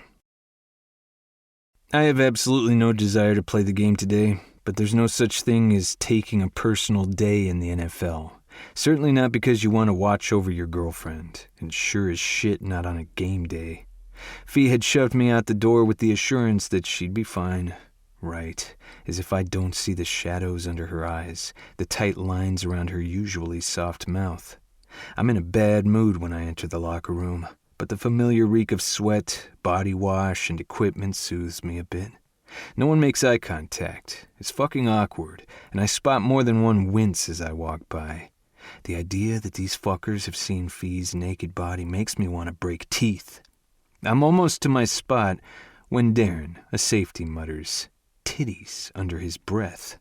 S2: I have absolutely no desire to play the game today, but there's no such thing as taking a personal day in the NFL. Certainly not because you want to watch over your girlfriend, and sure as shit not on a game day. Fee had shoved me out the door with the assurance that she'd be fine. Right, as if I don't see the shadows under her eyes, the tight lines around her usually soft mouth. I'm in a bad mood when I enter the locker room, but the familiar reek of sweat, body wash, and equipment soothes me a bit. No one makes eye contact. It's fucking awkward, and I spot more than one wince as I walk by. The idea that these fuckers have seen Fee's naked body makes me want to break teeth. I'm almost to my spot when Darren, a safety, mutters, "Titties," under his breath.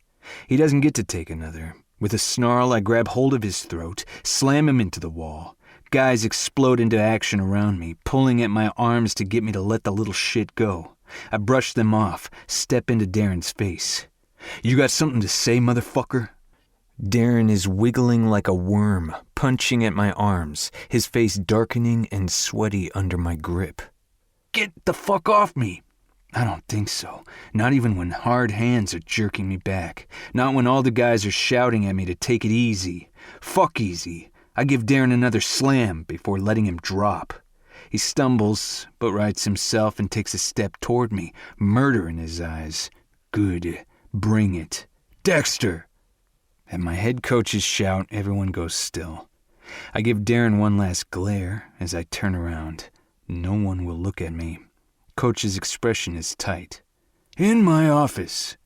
S2: He doesn't get to take another. With a snarl, I grab hold of his throat, slam him into the wall. Guys explode into action around me, pulling at my arms to get me to let the little shit go. I brush them off, step into Darren's face. "You got something to say, motherfucker?" Darren is wiggling like a worm, punching at my arms, his face darkening and sweaty under my grip. "Get the fuck off me!" I don't think so. Not even when hard hands are jerking me back. Not when all the guys are shouting at me to take it easy. Fuck easy. I give Darren another slam before letting him drop. He stumbles, but rights himself and takes a step toward me, murder in his eyes. Good. Bring it. "Dexter!" At my head coach's shout, everyone goes still. I give Darren one last glare as I turn around. No one will look at me. Coach's expression is tight. "In my office."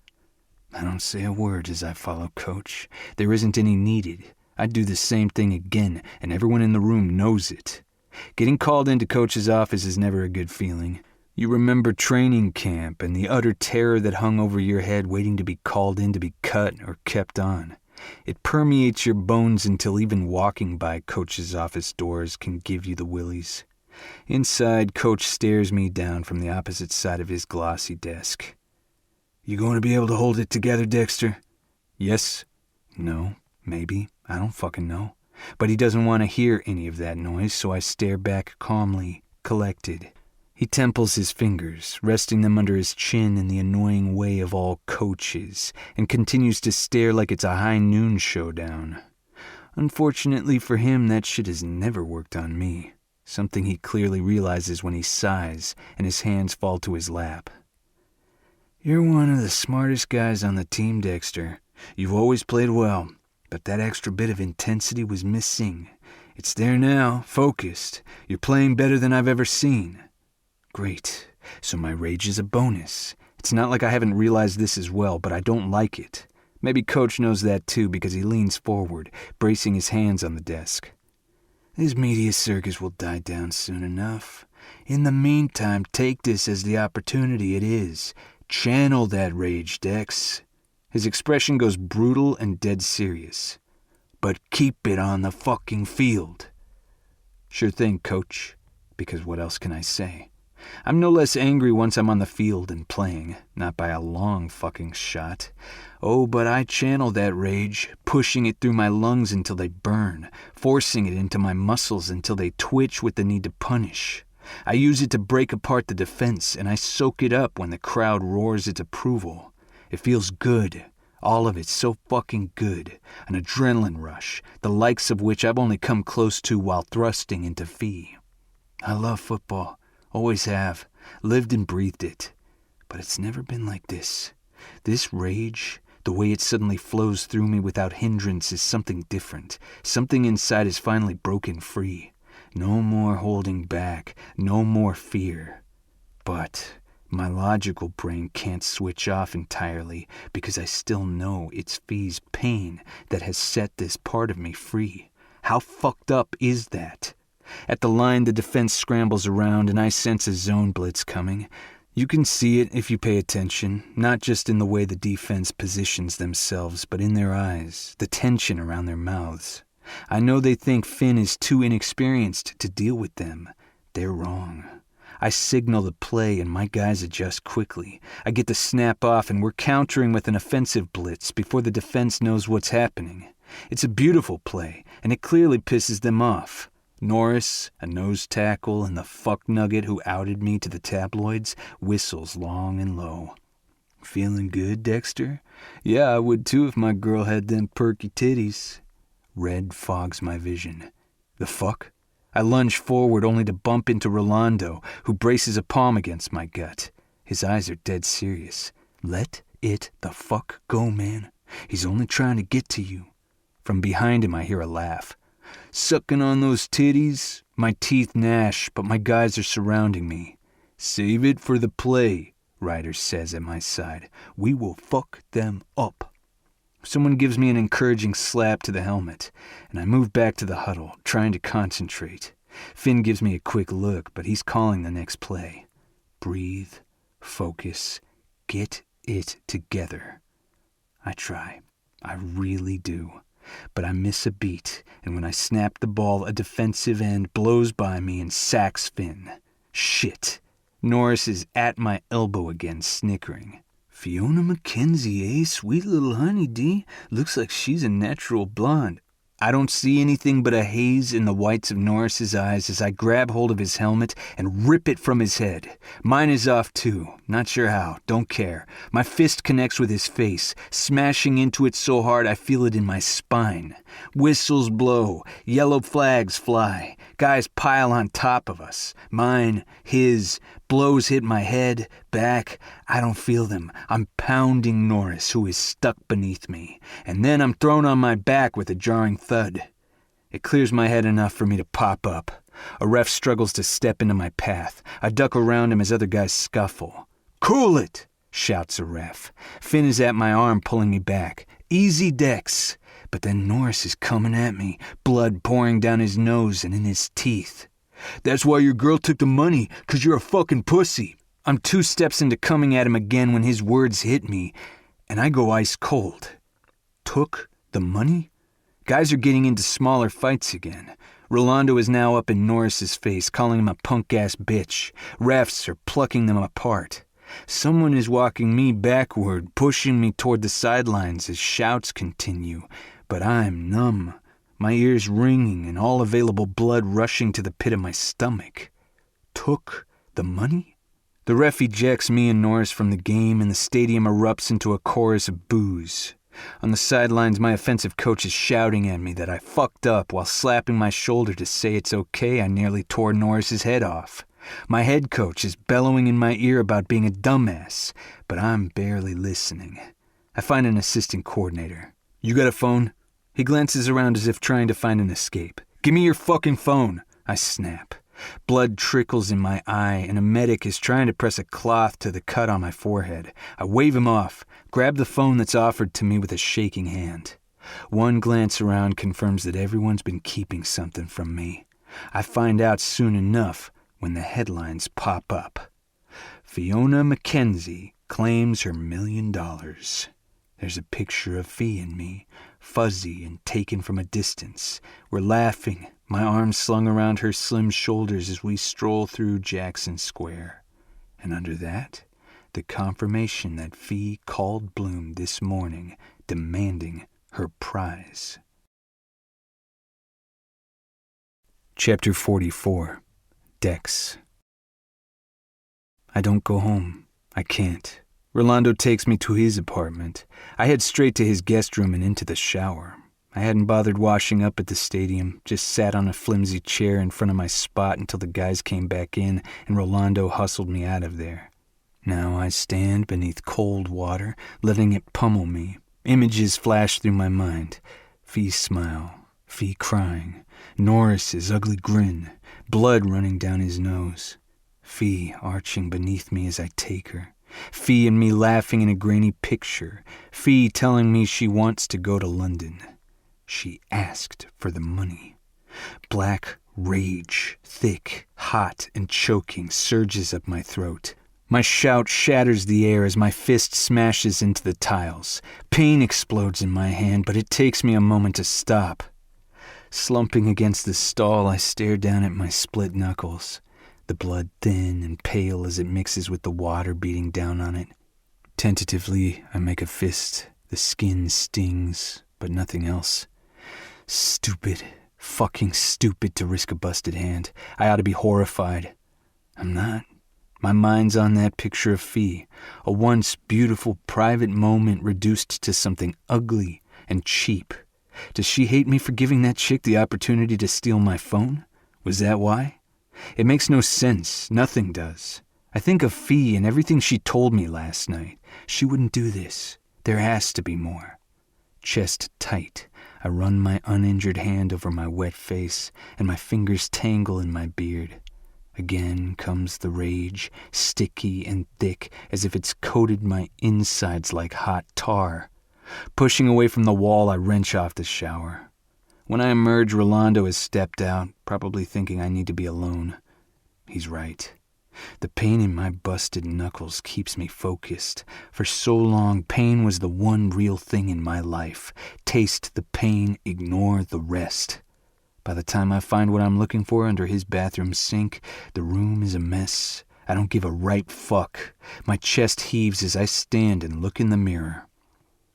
S2: I don't say a word as I follow Coach. There isn't any needed. I'd do the same thing again, and everyone in the room knows it. Getting called into Coach's office is never a good feeling. You remember training camp and the utter terror that hung over your head waiting to be called in to be cut or kept on. It permeates your bones until even walking by Coach's office doors can give you the willies. Inside, Coach stares me down from the opposite side of his glossy desk. "You going to be able to hold it together, Dexter?" "Yes." "No." "Maybe." I don't fucking know. But he doesn't want to hear any of that noise, so I stare back calmly, collected. He temples his fingers, resting them under his chin in the annoying way of all coaches, and continues to stare like it's a high noon showdown. Unfortunately for him, that shit has never worked on me. Something he clearly realizes when he sighs and his hands fall to his lap. "You're one of the smartest guys on the team, Dexter. You've always played well, but that extra bit of intensity was missing. It's there now, focused. You're playing better than I've ever seen." Great. So my rage is a bonus. It's not like I haven't realized this as well, but I don't like it. Maybe Coach knows that too because he leans forward, bracing his hands on the desk. "This media circus will die down soon enough. In the meantime, take this as the opportunity it is. Channel that rage, Dex." His expression goes brutal and dead serious. "But keep it on the fucking field." "Sure thing, Coach. Because what else can I say? I'm no less angry once I'm on the field and playing, not by a long fucking shot. Oh, but I channel that rage, pushing it through my lungs until they burn, forcing it into my muscles until they twitch with the need to punish. I use it to break apart the defense, and I soak it up when the crowd roars its approval. It feels good. All of it so fucking good. An adrenaline rush, the likes of which I've only come close to while thrusting into Fee. I love football. Always have. Lived and breathed it. But it's never been like this. This rage, the way it suddenly flows through me without hindrance, is something different. Something inside is finally broken free. No more holding back. No more fear. But my logical brain can't switch off entirely because I still know it's Fee's pain that has set this part of me free. How fucked up is that? At the line, the defense scrambles around, and I sense a zone blitz coming. You can see it if you pay attention, not just in the way the defense positions themselves, but in their eyes, the tension around their mouths. I know they think Finn is too inexperienced to deal with them. They're wrong. I signal the play and my guys adjust quickly. I get the snap off and we're countering with an offensive blitz before the defense knows what's happening. It's a beautiful play, and it clearly pisses them off. Norris, a nose tackle, and the fuck nugget who outed me to the tabloids whistles long and low. Feeling good, Dexter? Yeah, I would too if my girl had them perky titties. Red fogs my vision. The fuck? I lunge forward only to bump into Rolando, who braces a palm against my gut. His eyes are dead serious. Let it the fuck go, man. He's only trying to get to you. From behind him I hear a laugh. Sucking on those titties? My teeth gnash, but my guys are surrounding me. Save it for the play, Ryder says at my side. We will fuck them up. Someone gives me an encouraging slap to the helmet, and I move back to the huddle, trying to concentrate. Finn gives me a quick look, but he's calling the next play. Breathe, focus, get it together. I try. I really do. But I miss a beat, and when I snap the ball, a defensive end blows by me and sacks Finn. Shit. Norris is at my elbow again, snickering. Fiona Mackenzie, eh? Sweet little honey, D. Looks like she's a natural blonde. I don't see anything but a haze in the whites of Norris's eyes as I grab hold of his helmet and rip it from his head. Mine is off too. Not sure how. Don't care. My fist connects with his face, smashing into it so hard I feel it in my spine. Whistles blow. Yellow flags fly. Guys pile on top of us. Mine, his. Blows hit my head, back. I don't feel them. I'm pounding Norris, who is stuck beneath me. And then I'm thrown on my back with a jarring thud. It clears my head enough for me to pop up. A ref struggles to step into my path. I duck around him as other guys scuffle. Cool it, shouts a ref. Finn is at my arm pulling me back. Easy, Dex. But then Norris is coming at me, blood pouring down his nose and in his teeth. That's why your girl took the money, 'cause you're a fucking pussy. I'm 2 steps into coming at him again when his words hit me, and I go ice cold. Took the money? Guys are getting into smaller fights again. Rolando is now up in Norris's face, calling him a punk-ass bitch. Refs are plucking them apart. Someone is walking me backward, pushing me toward the sidelines as shouts continue, but I'm numb. My ears ringing and all available blood rushing to the pit of my stomach. Took the money? The ref ejects me and Norris from the game and the stadium erupts into a chorus of boos. On the sidelines, my offensive coach is shouting at me that I fucked up while slapping my shoulder to say it's okay I nearly tore Norris's head off. My head coach is bellowing in my ear about being a dumbass, but I'm barely listening. I find an assistant coordinator. You got a phone? He glances around as if trying to find an escape. Give me your fucking phone, I snap. Blood trickles in my eye, and a medic is trying to press a cloth to the cut on my forehead. I wave him off, grab the phone that's offered to me with a shaking hand. One glance around confirms that everyone's been keeping something from me. I find out soon enough when the headlines pop up. Fiona Mackenzie claims her $1 million. There's a picture of Fee and me, fuzzy and taken from a distance. We're laughing, my arms slung around her slim shoulders as we stroll through Jackson Square. And under that, the confirmation that Fee called Bloom this morning, demanding her prize. Chapter 44. Dex. I don't go home. I can't. Rolando takes me to his apartment. I head straight to his guest room and into the shower. I hadn't bothered washing up at the stadium, just sat on a flimsy chair in front of my spot until the guys came back in and Rolando hustled me out of there. Now I stand beneath cold water, letting it pummel me. Images flash through my mind. Fee's smile, Fee crying, Norris's ugly grin, blood running down his nose. Fee arching beneath me as I take her. Fee and me laughing in a grainy picture. Fee telling me she wants to go to London. She asked for the money. Black rage, thick, hot, and choking, surges up my throat. My shout shatters the air as my fist smashes into the tiles. Pain explodes in my hand, but it takes me a moment to stop. Slumping against the stall, I stare down at my split knuckles, the blood thin and pale as it mixes with the water beating down on it. Tentatively, I make a fist. The skin stings, but nothing else. Stupid, fucking stupid to risk a busted hand. I ought to be horrified. I'm not. My mind's on that picture of Fee, a once beautiful private moment reduced to something ugly and cheap. Does she hate me for giving that chick the opportunity to steal my phone? Was that why? It makes no sense. Nothing does. I think of Fee and everything she told me last night. She wouldn't do this. There has to be more. Chest tight, I run my uninjured hand over my wet face, and my fingers tangle in my beard. Again comes the rage, sticky and thick, as if it's coated my insides like hot tar. Pushing away from the wall, I wrench off the shower. When I emerge, Rolando has stepped out, probably thinking I need to be alone. He's right. The pain in my busted knuckles keeps me focused. For so long, pain was the one real thing in my life. Taste the pain, ignore the rest. By the time I find what I'm looking for under his bathroom sink, the room is a mess. I don't give a right fuck. My chest heaves as I stand and look in the mirror.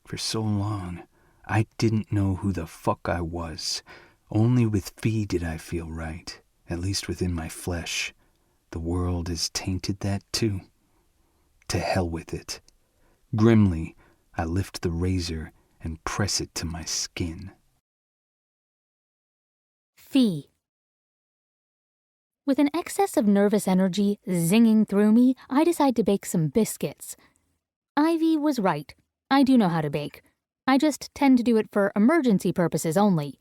S2: For so long, I didn't know who the fuck I was. Only with Fee did I feel right, at least within my flesh. The world has tainted that too. To hell with it. Grimly, I lift the razor and press it to my skin.
S1: Fee. With an excess of nervous energy zinging through me, I decide to bake some biscuits. Ivy was right. I do know how to bake. I just tend to do it for emergency purposes only.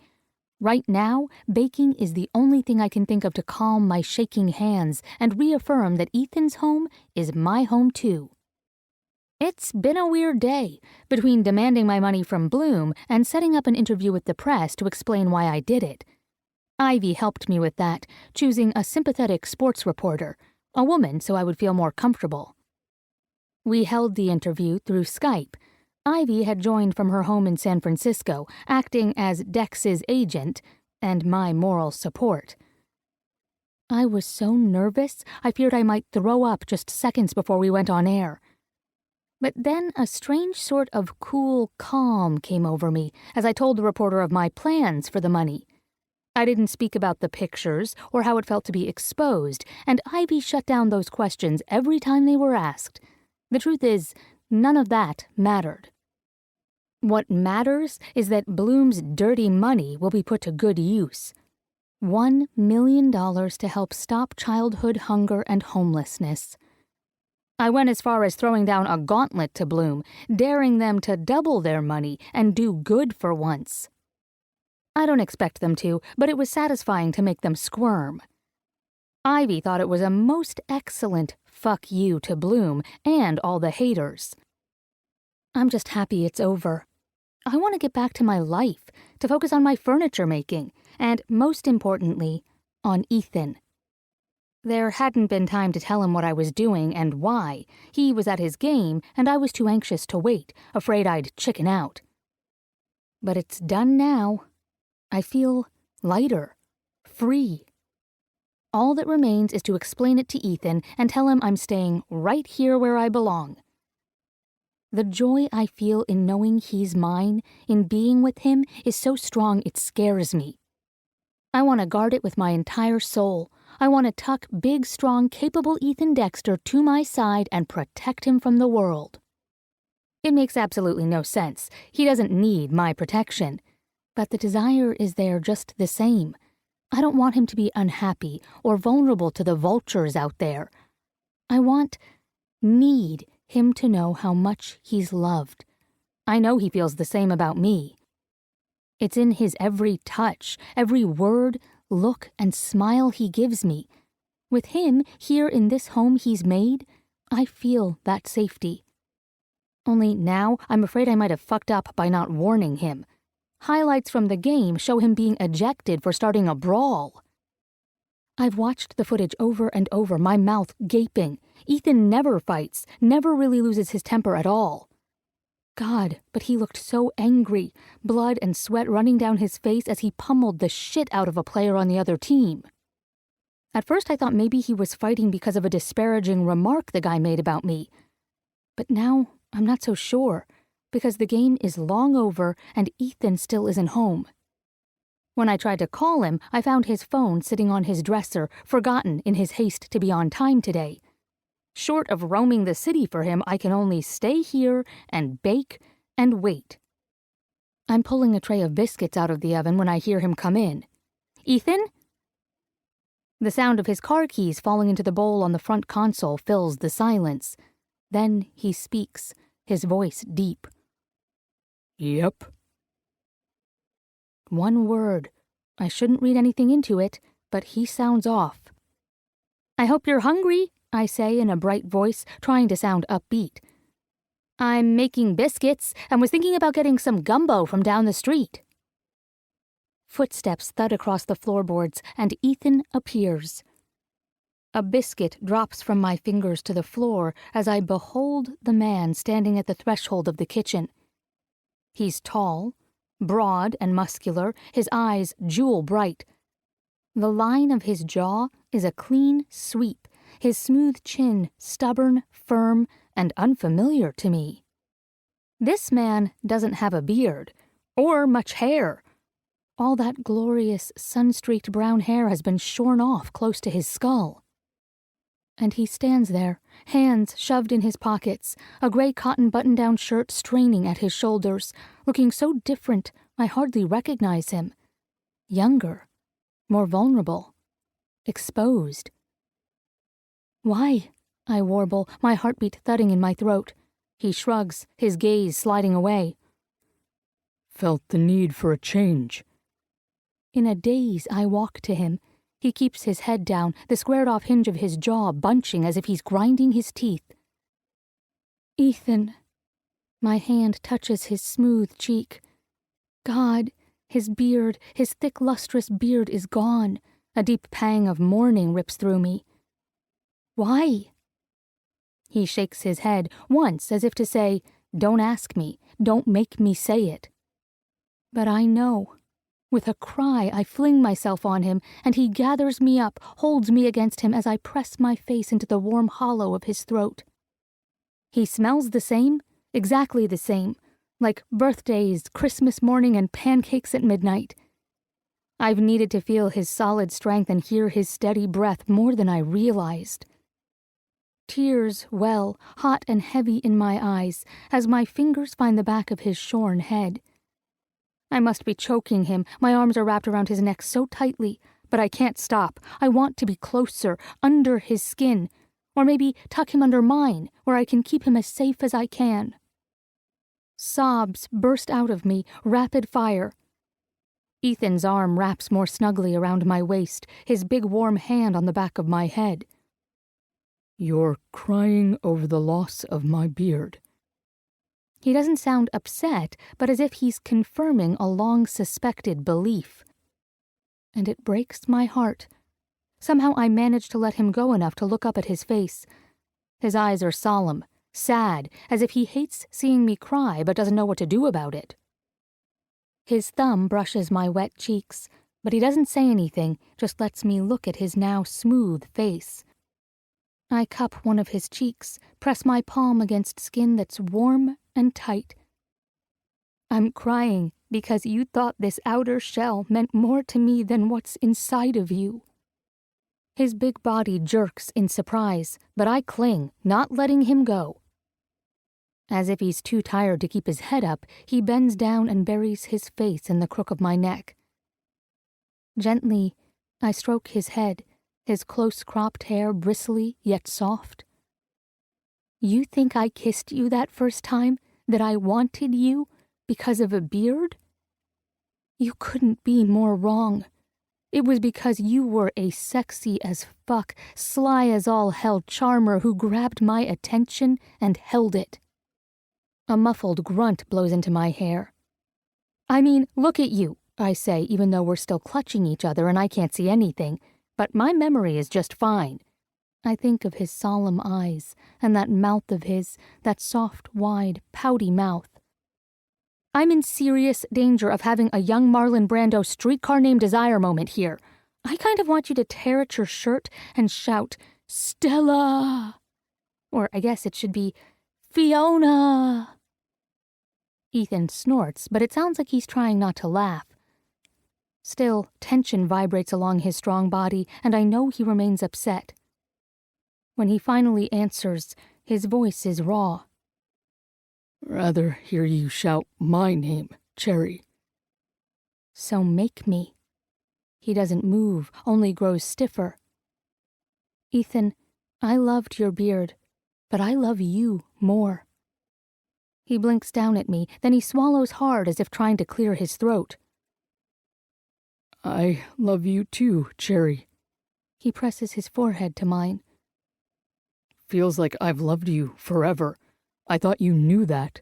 S1: Right now, baking is the only thing I can think of to calm my shaking hands and reaffirm that Ethan's home is my home too. It's been a weird day, between demanding my money from Bloom and setting up an interview with the press to explain why I did it. Ivy helped me with that, choosing a sympathetic sports reporter, a woman so I would feel more comfortable. We held the interview through Skype. Ivy had joined from her home in San Francisco, acting as Dex's agent and my moral support. I was so nervous, I feared I might throw up just seconds before we went on air. But then a strange sort of cool calm came over me as I told the reporter of my plans for the money. I didn't speak about the pictures or how it felt to be exposed, and Ivy shut down those questions every time they were asked. The truth is, none of that mattered. What matters is that Bloom's dirty money will be put to good use. $1 million to help stop childhood hunger and homelessness. I went as far as throwing down a gauntlet to Bloom, daring them to double their money and do good for once. I don't expect them to, but it was satisfying to make them squirm. Ivy thought it was a most excellent fuck you to Bloom and all the haters. I'm just happy it's over. I want to get back to my life, to focus on my furniture making, and most importantly, on Ethan. There hadn't been time to tell him what I was doing and why. He was at his game, and I was too anxious to wait, afraid I'd chicken out. But it's done now. I feel lighter, free. All that remains is to explain it to Ethan and tell him I'm staying right here where I belong. The joy I feel in knowing he's mine, in being with him, is so strong it scares me. I want to guard it with my entire soul. I want to tuck big, strong, capable Ethan Dexter to my side and protect him from the world. It makes absolutely no sense. He doesn't need my protection. But the desire is there just the same. I don't want him to be unhappy or vulnerable to the vultures out there. I need him to know how much he's loved. I know he feels the same about me. It's in his every touch, every word, look, and smile he gives me. With him here in this home he's made, I feel that safety. Only now I'm afraid I might have fucked up by not warning him. Highlights from the game show him being ejected for starting a brawl. I've watched the footage over and over, my mouth gaping. Ethan never fights, never really loses his temper at all. God, but he looked so angry, blood and sweat running down his face as he pummeled the shit out of a player on the other team. At first I thought maybe he was fighting because of a disparaging remark the guy made about me. But now I'm not so sure, because the game is long over and Ethan still isn't home. When I tried to call him, I found his phone sitting on his dresser, forgotten in his haste to be on time today. Short of roaming the city for him, I can only stay here and bake and wait. I'm pulling a tray of biscuits out of the oven when I hear him come in. Ethan? The sound of his car keys falling into the bowl on the front console fills the silence. Then he speaks, his voice deep.
S3: Yep.
S1: One word. I shouldn't read anything into it, but he sounds off. I hope you're hungry, I say in a bright voice, trying to sound upbeat. I'm making biscuits and was thinking about getting some gumbo from down the street. Footsteps thud across the floorboards, and Ethan appears. A biscuit drops from my fingers to the floor as I behold the man standing at the threshold of the kitchen. He's tall, broad and muscular, his eyes jewel bright. The line of his jaw is a clean sweep, his smooth chin stubborn, firm, and unfamiliar to me. This man doesn't have a beard, or much hair. All that glorious, sun-streaked brown hair has been shorn off close to his skull. And he stands there, hands shoved in his pockets, a gray cotton button-down shirt straining at his shoulders, looking so different I hardly recognize him. Younger, more vulnerable, exposed. Why? I warble, my heartbeat thudding in my throat. He shrugs, his gaze sliding away.
S3: Felt the need for a change.
S1: In a daze, I walk to him. He keeps his head down, the squared-off hinge of his jaw bunching as if he's grinding his teeth. Ethan. My hand touches his smooth cheek. God, his beard, his thick, lustrous beard is gone. A deep pang of mourning rips through me. Why? He shakes his head once as if to say, don't ask me, don't make me say it. But I know. With a cry, I fling myself on him, and he gathers me up, holds me against him as I press my face into the warm hollow of his throat. He smells the same, exactly the same, like birthdays, Christmas morning, and pancakes at midnight. I've needed to feel his solid strength and hear his steady breath more than I realized. Tears well, hot and heavy in my eyes, as my fingers find the back of his shorn head. I must be choking him. My arms are wrapped around his neck so tightly, but I can't stop. I want to be closer, under his skin, or maybe tuck him under mine, where I can keep him as safe as I can. Sobs burst out of me, rapid fire. Ethan's arm wraps more snugly around my waist, his big warm hand on the back of my head.
S3: You're crying over the loss of my beard.
S1: He doesn't sound upset, but as if he's confirming a long-suspected belief. And it breaks my heart. Somehow I manage to let him go enough to look up at his face. His eyes are solemn, sad, as if he hates seeing me cry but doesn't know what to do about it. His thumb brushes my wet cheeks, but he doesn't say anything, just lets me look at his now smooth face. I cup one of his cheeks, press my palm against skin that's warm and tight. I'm crying because you thought this outer shell meant more to me than what's inside of you. His big body jerks in surprise, but I cling, not letting him go. As if he's too tired to keep his head up, he bends down and buries his face in the crook of my neck. Gently, I stroke his head, his close-cropped hair bristly yet soft. You think I kissed you that first time, that I wanted you because of a beard? You couldn't be more wrong. It was because you were a sexy as fuck, sly as all hell charmer who grabbed my attention and held it. A muffled grunt blows into my hair. I mean, look at you, I say, even though we're still clutching each other and I can't see anything. But my memory is just fine. I think of his solemn eyes, and that mouth of his, that soft, wide, pouty mouth. I'm in serious danger of having a young Marlon Brando Streetcar Named Desire moment here. I kind of want you to tear at your shirt and shout, Stella! Or I guess it should be, Fiona! Ethan snorts, but it sounds like he's trying not to laugh. Still, tension vibrates along his strong body, and I know he remains upset. When he finally answers, his voice is raw.
S3: Rather hear you shout my name, Cherry.
S1: So make me. He doesn't move, only grows stiffer. Ethan, I loved your beard, but I love you more. He blinks down at me, then he swallows hard as if trying to clear his throat.
S3: I love you too, Cherry.
S1: He presses his forehead to mine.
S3: Feels like I've loved you forever. I thought you knew that.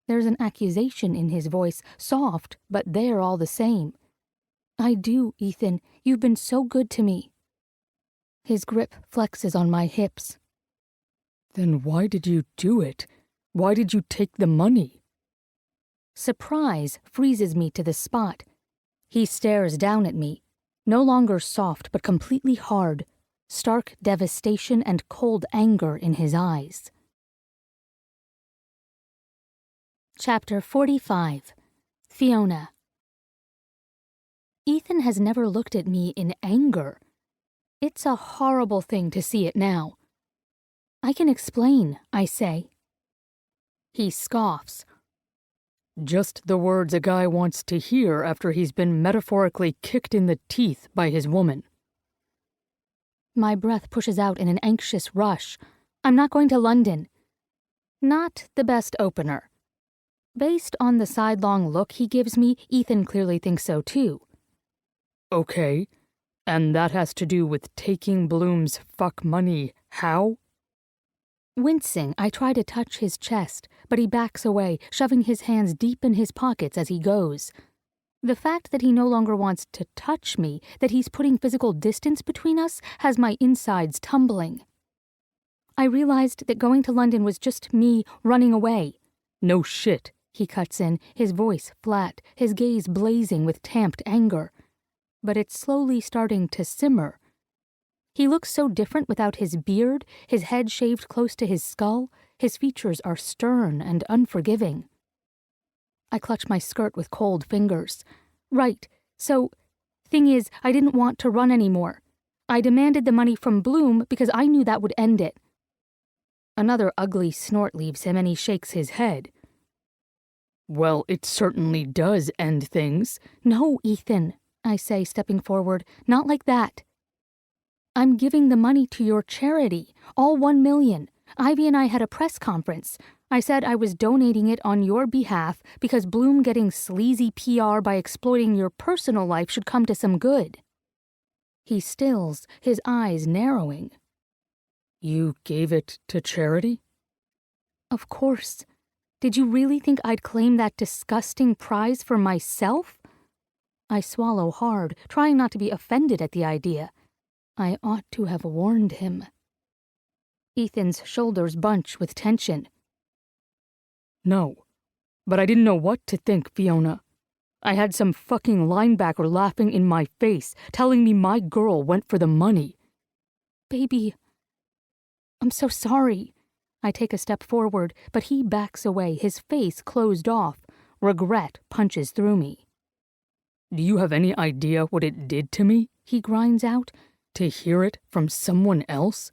S1: There's an accusation in his voice, soft, but there all the same. I do, Ethan. You've been so good to me. His grip flexes on my hips.
S3: Then why did you do it? Why did you take the money?
S1: Surprise freezes me to the spot. He stares down at me, no longer soft but completely hard, stark devastation and cold anger in his eyes. Chapter 45. Fiona. Ethan has never looked at me in anger. It's a horrible thing to see it now. I can explain, I say. He scoffs.
S3: Just the words a guy wants to hear after he's been metaphorically kicked in the teeth by his woman.
S1: My breath pushes out in an anxious rush. I'm not going to London. Not the best opener. Based on the sidelong look he gives me, Ethan clearly thinks so too.
S3: Okay, and that has to do with taking Bloom's fuck money how?
S1: Wincing, I try to touch his chest, but he backs away, shoving his hands deep in his pockets as he goes. The fact that he no longer wants to touch me, that he's putting physical distance between us, has my insides tumbling. I realized that going to London was just me running away.
S3: No shit,
S1: he cuts in, his voice flat, his gaze blazing with tamped anger. But it's slowly starting to simmer. He looks so different without his beard, his head shaved close to his skull. His features are stern and unforgiving. I clutch my skirt with cold fingers. Right, so, thing is, I didn't want to run anymore. I demanded the money from Bloom because I knew that would end it. Another ugly snort leaves him and he shakes his head.
S3: Well, it certainly does end things.
S1: No, Ethan, I say, stepping forward, not like that. I'm giving the money to your charity, all 1 million. Ivy and I had a press conference. I said I was donating it on your behalf because Bloom getting sleazy PR by exploiting your personal life should come to some good. He stills, his eyes narrowing.
S3: You gave it to charity?
S1: Of course. Did you really think I'd claim that disgusting prize for myself? I swallow hard, trying not to be offended at the idea. I ought to have warned him. Ethan's shoulders bunch with tension.
S3: No, but I didn't know what to think, Fiona. I had some fucking linebacker laughing in my face, telling me my girl went for the money.
S1: Baby, I'm so sorry. I take a step forward, but he backs away, his face closed off. Regret punches through me.
S3: Do you have any idea what it did to me?
S1: He grinds out.
S3: To hear it from someone else?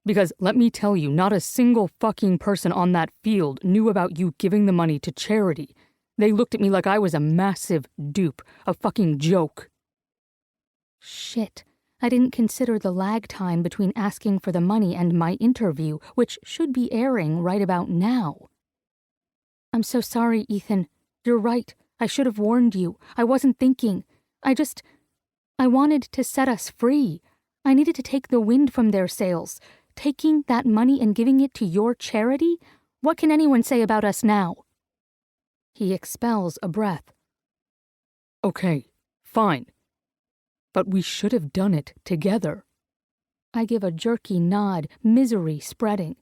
S3: Because let me tell you, not a single fucking person on that field knew about you giving the money to charity. They looked at me like I was a massive dupe, a fucking joke.
S1: Shit. I didn't consider the lag time between asking for the money and my interview, which should be airing right about now. I'm so sorry, Ethan. You're right. I should have warned you. I wasn't thinking. I wanted to set us free. I needed to take the wind from their sails. Taking that money and giving it to your charity? What can anyone say about us now? He expels a breath.
S3: Okay, fine. But we should have done it together.
S1: I give a jerky nod, misery spreading.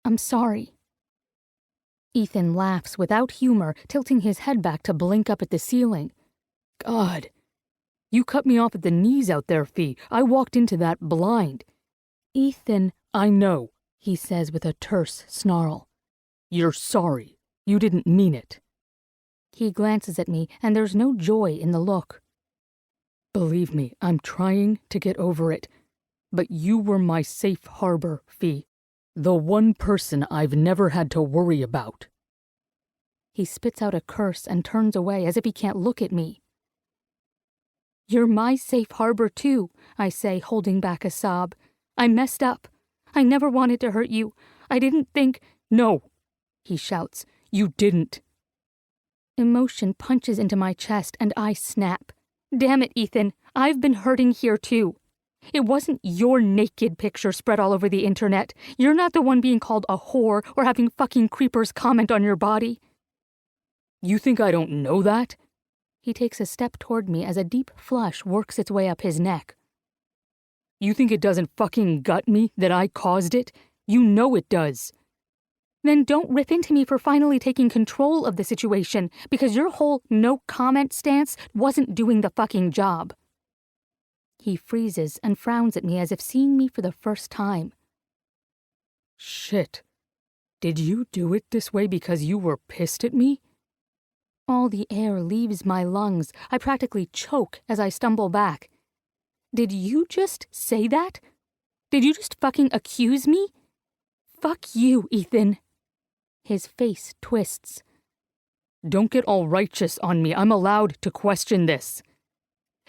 S1: I'm sorry. Ethan laughs without humor, tilting his head back to blink up at the ceiling.
S3: God, you cut me off at the knees out there, Fee. I walked into that blind.
S1: Ethan,
S3: I know.
S1: he says with a terse snarl.
S3: You're sorry. You didn't mean it.
S1: He glances at me, and there's no joy in the look.
S3: Believe me, I'm trying to get over it. But you were my safe harbor, Fee. The one person I've never had to worry about.
S1: He spits out a curse and turns away as if he can't look at me. You're my safe harbor too, I say, holding back a sob. I messed up. I never wanted to hurt you. I didn't think—
S3: No,
S1: he shouts.
S3: you didn't.
S1: Emotion punches into my chest and I snap. Damn it, Ethan. I've been hurting here too. It wasn't your naked picture spread all over the internet. You're not the one being called a whore or having fucking creepers comment on your body.
S3: You think I don't know that?
S1: He takes a step toward me as a deep flush works its way up his neck.
S3: You think it doesn't fucking gut me that I caused it? You know it does.
S1: Then don't rip into me for finally taking control of the situation, because your whole no comment stance wasn't doing the fucking job. He freezes and frowns at me as if seeing me for the first time.
S3: Shit. Did you do it this way because you were pissed at me?
S1: All the air leaves my lungs. I practically choke as I stumble back. Did you just say that? Did you just fucking accuse me? Fuck you, Ethan. His face twists.
S3: Don't get all righteous on me. I'm allowed to question this.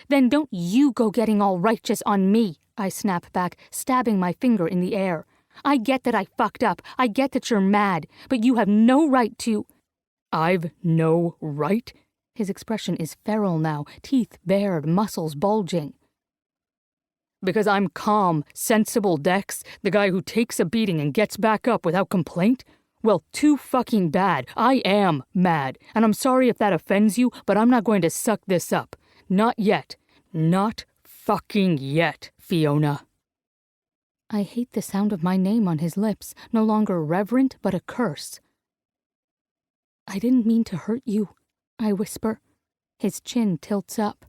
S1: Then don't you go getting all righteous on me, I snap back, stabbing my finger in the air. I get that I fucked up. I get that you're mad, but you have no right to—
S3: I've no right?
S1: His expression is feral now, teeth bared, muscles bulging.
S3: Because I'm calm, sensible Dex, the guy who takes a beating and gets back up without complaint? Well, too fucking bad. I am mad, and I'm sorry if that offends you, but I'm not going to suck this up. Not yet. Not fucking yet, Fiona.
S1: I hate the sound of my name on his lips, no longer reverent but a curse. I didn't mean to hurt you, I whisper. His chin tilts up.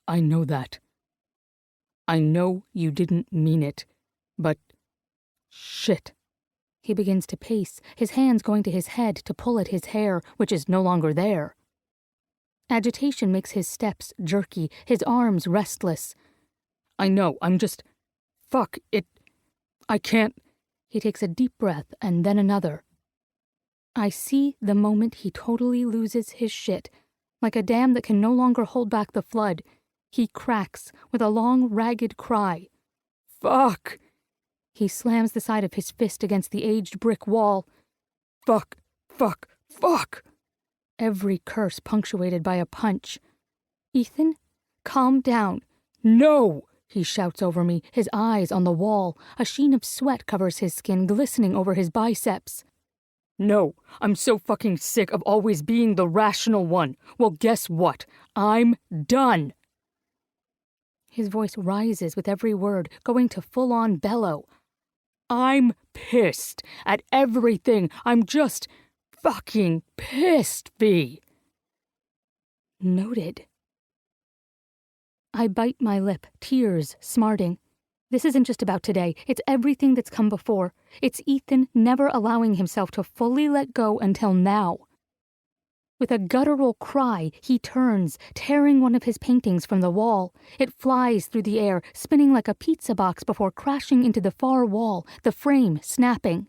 S3: I know that. I know you didn't mean it, but shit.
S1: He begins to pace, his hands going to his head to pull at his hair, which is no longer there. Agitation makes his steps jerky, his arms restless.
S3: I know, I'm just— Fuck, I can't—
S1: He takes a deep breath and then another. I see the moment he totally loses his shit. Like a dam that can no longer hold back the flood, he cracks with a long, ragged cry.
S3: Fuck!
S1: He slams the side of his fist against the aged brick wall.
S3: Fuck, fuck, fuck!
S1: Every curse punctuated by a punch. Ethan, calm down.
S3: No!
S1: He shouts over me, his eyes on the wall. A sheen of sweat covers his skin, glistening over his biceps.
S3: No, I'm so fucking sick of always being the rational one. Well, guess what? I'm done.
S1: His voice rises with every word, going to full-on bellow.
S3: I'm pissed at everything. I'm just fucking pissed, Bea.
S1: Noted. I bite my lip, tears smarting. This isn't just about today. It's everything that's come before. It's Ethan never allowing himself to fully let go until now. With a guttural cry, he turns, tearing one of his paintings from the wall. It flies through the air, spinning like a pizza box before crashing into the far wall, the frame snapping.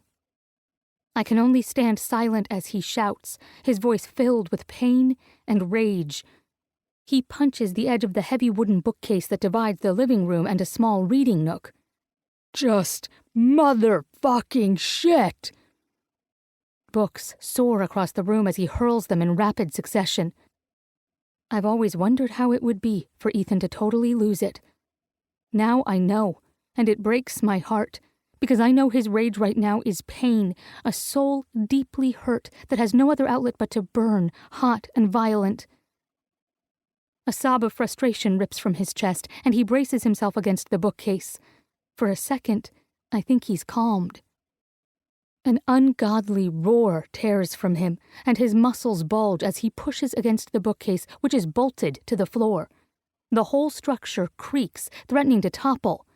S1: I can only stand silent as he shouts, his voice filled with pain and rage. He punches the edge of the heavy wooden bookcase that divides the living room and a small reading nook.
S3: Just motherfucking shit!
S1: Books soar across the room as he hurls them in rapid succession. I've always wondered how it would be for Ethan to totally lose it. Now I know, and it breaks my heart, because I know his rage right now is pain, a soul deeply hurt that has no other outlet but to burn, hot and violent. A sob of frustration rips from his chest, and he braces himself against the bookcase. For a second, I think he's calmed. An ungodly roar tears from him, and his muscles bulge as he pushes against the bookcase, which is bolted to the floor. The whole structure creaks, threatening to topple.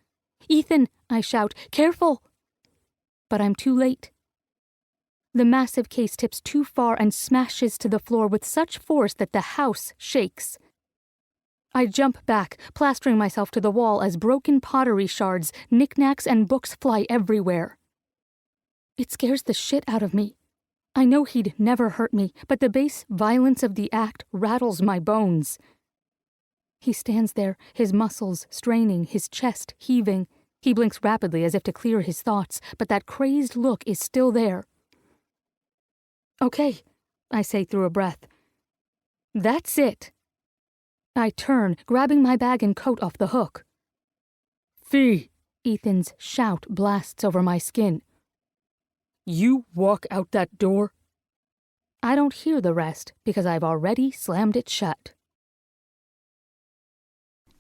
S1: "Ethan," I shout, "careful!" But I'm too late. The massive case tips too far and smashes to the floor with such force that the house shakes. I jump back, plastering myself to the wall as broken pottery shards, knickknacks, and books fly everywhere. It scares the shit out of me. I know he'd never hurt me, but the base violence of the act rattles my bones. He stands there, his muscles straining, his chest heaving. He blinks rapidly as if to clear his thoughts, but that crazed look is still there. "Okay," I say through a breath. "That's it." I turn, grabbing my bag and coat off the hook.
S3: Fee,
S1: Ethan's shout blasts over my skin.
S3: you walk out that door?
S1: I don't hear the rest because I've already slammed it shut.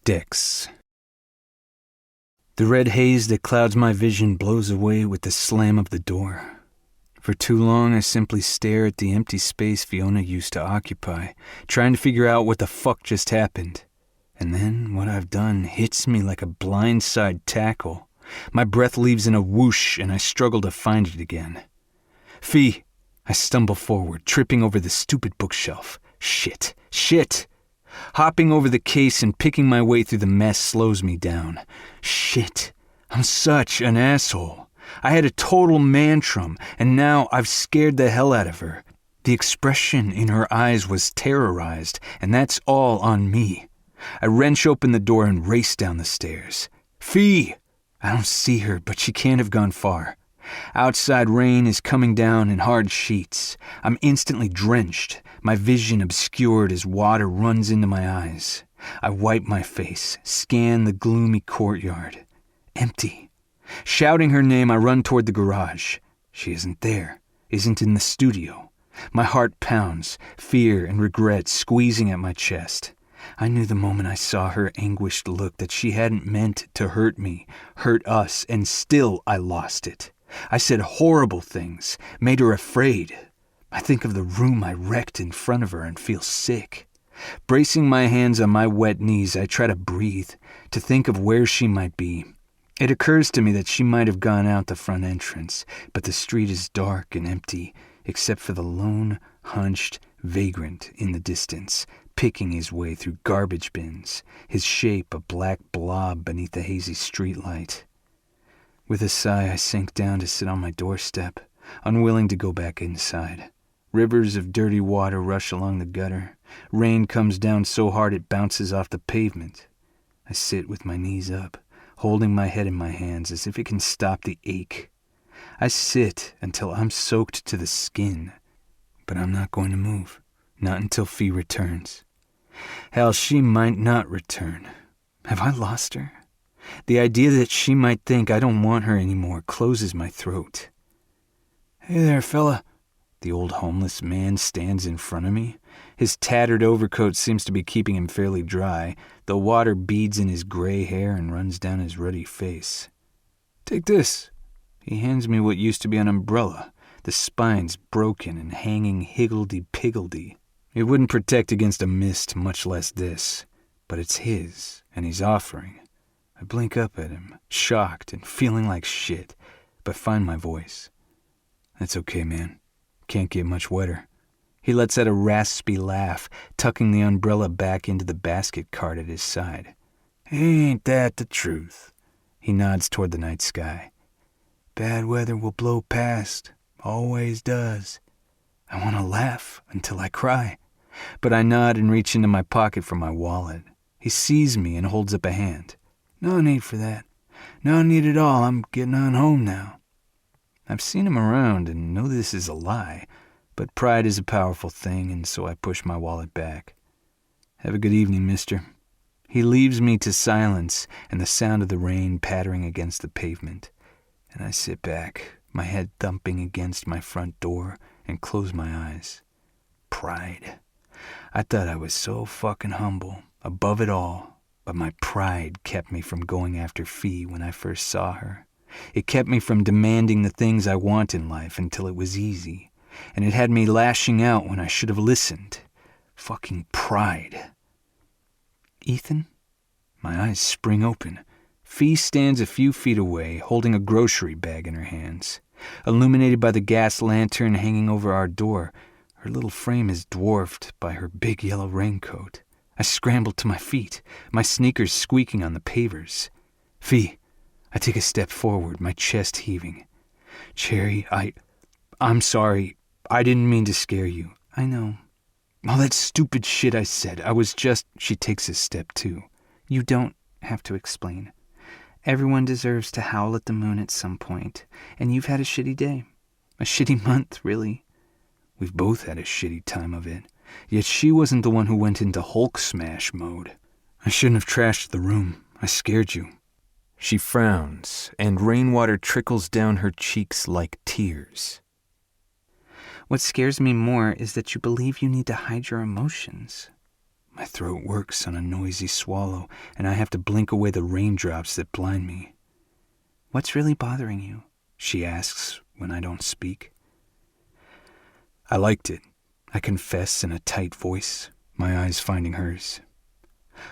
S2: Dex. The red haze that clouds my vision blows away with the slam of the door. For too long, I simply stare at the empty space Fiona used to occupy, trying to figure out what the fuck just happened. And then what I've done hits me like a blindside tackle. My breath leaves in a whoosh, and I struggle to find it again. "Fee!" I stumble forward, tripping over the stupid bookshelf. Shit! Hopping over the case and picking my way through the mess slows me down. Shit! I'm such an asshole. I had a total mantrum, and now I've scared the hell out of her. The expression in her eyes was terrorized, and that's all on me. I wrench open the door and race down the stairs. "Fee!" I don't see her, but she can't have gone far. Outside rain is coming down in hard sheets. I'm instantly drenched, my vision obscured as water runs into my eyes. I wipe my face, scan the gloomy courtyard. Empty. Shouting her name, I run toward the garage. She isn't there, isn't in the studio. My heart pounds, fear and regret squeezing at my chest. I knew the moment I saw her anguished look that she hadn't meant to hurt me, hurt us, and still I lost it. I said horrible things, made her afraid. I think of the room I wrecked in front of her and feel sick. Bracing my hands on my wet knees, I try to breathe, to think of where she might be. It occurs to me that she might have gone out the front entrance, but the street is dark and empty, except for the lone, hunched vagrant in the distance, picking his way through garbage bins, his shape a black blob beneath the hazy streetlight. With a sigh, I sink down to sit on my doorstep, unwilling to go back inside. Rivers of dirty water rush along the gutter. Rain comes down so hard it bounces off the pavement. I sit with my knees up, holding my head in my hands as if it can stop the ache. I sit until I'm soaked to the skin, but I'm not going to move, not until Fee returns. Hell, she might not return. Have I lost her? The idea that she might think I don't want her anymore closes my throat. "Hey there, fella." The old homeless man stands in front of me. His tattered overcoat seems to be keeping him fairly dry, though water beads in his gray hair and runs down his ruddy face. "Take this." He hands me what used to be an umbrella, the spines broken and hanging higgledy-piggledy. It wouldn't protect against a mist, much less this, but it's his, and he's offering. I blink up at him, shocked and feeling like shit, but find my voice. "That's okay, man. Can't get much wetter." He lets out a raspy laugh, tucking the umbrella back into the basket cart at his side. "Ain't that the truth?" He nods toward the night sky. "Bad weather will blow past. Always does." I want to laugh until I cry, but I nod and reach into my pocket for my wallet. He sees me and holds up a hand. "No need for that. No need at all. I'm getting on home now." I've seen him around and know this is a lie, but pride is a powerful thing, and so I push my wallet back. "Have a good evening, mister." He leaves me to silence and the sound of the rain pattering against the pavement, and I sit back, my head thumping against my front door, and close my eyes. Pride. I thought I was so fucking humble, above it all, but my pride kept me from going after Fee when I first saw her. It kept me from demanding the things I want in life until it was easy. And it had me lashing out when I should have listened. Fucking pride. Ethan? My eyes spring open. Fee stands a few feet away, holding a grocery bag in her hands. Illuminated by the gas lantern hanging over our door, her little frame is dwarfed by her big yellow raincoat. I scramble to my feet, my sneakers squeaking on the pavers. Fee, I take a step forward, my chest heaving. Cherry, I'm sorry. I didn't mean to scare you. I know. All that stupid shit I said. I was just... She takes a step too.
S8: You don't have to explain. Everyone deserves to howl at the moon at some point, and you've had a shitty day. A shitty month, really.
S2: We've both had a shitty time of it. Yet she wasn't the one who went into Hulk smash mode. I shouldn't have trashed the room. I scared you. She frowns, and rainwater trickles down her cheeks like tears.
S8: What scares me more is that you believe you need to hide your emotions.
S2: My throat works on a noisy swallow, and I have to blink away the raindrops that blind me.
S8: What's really bothering you?
S2: She asks when I don't speak. I liked it, I confess in a tight voice, my eyes finding hers.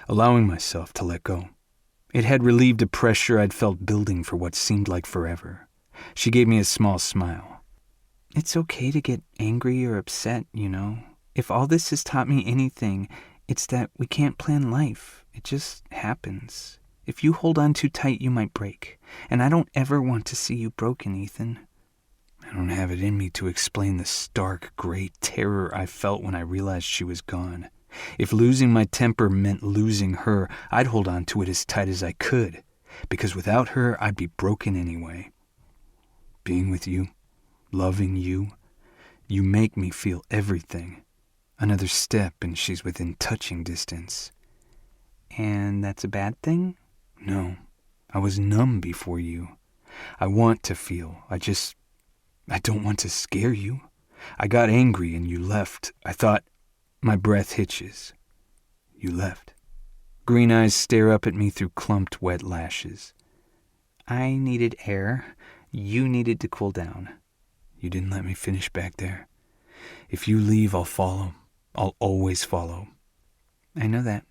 S2: Allowing myself to let go. It had relieved a pressure I'd felt building for what seemed like forever. She gave me a small smile.
S8: It's okay to get angry or upset, you know. If all this has taught me anything, it's that we can't plan life. It just happens. If you hold on too tight, you might break. And I don't ever want to see you broken, Ethan.
S2: I don't have it in me to explain the stark, gray terror I felt when I realized she was gone. If losing my temper meant losing her, I'd hold on to it as tight as I could, because without her, I'd be broken anyway. Being with you, loving you, you make me feel everything. Another step and she's within touching distance.
S8: And that's a bad thing?
S2: No, I was numb before you. I want to feel, I don't want to scare you. I got angry and you left. I thought, my breath hitches. You left. Green eyes stare up at me through clumped wet lashes.
S8: I needed air. You needed to cool down.
S2: You didn't let me finish back there. If you leave, I'll follow. I'll always follow.
S8: I know that.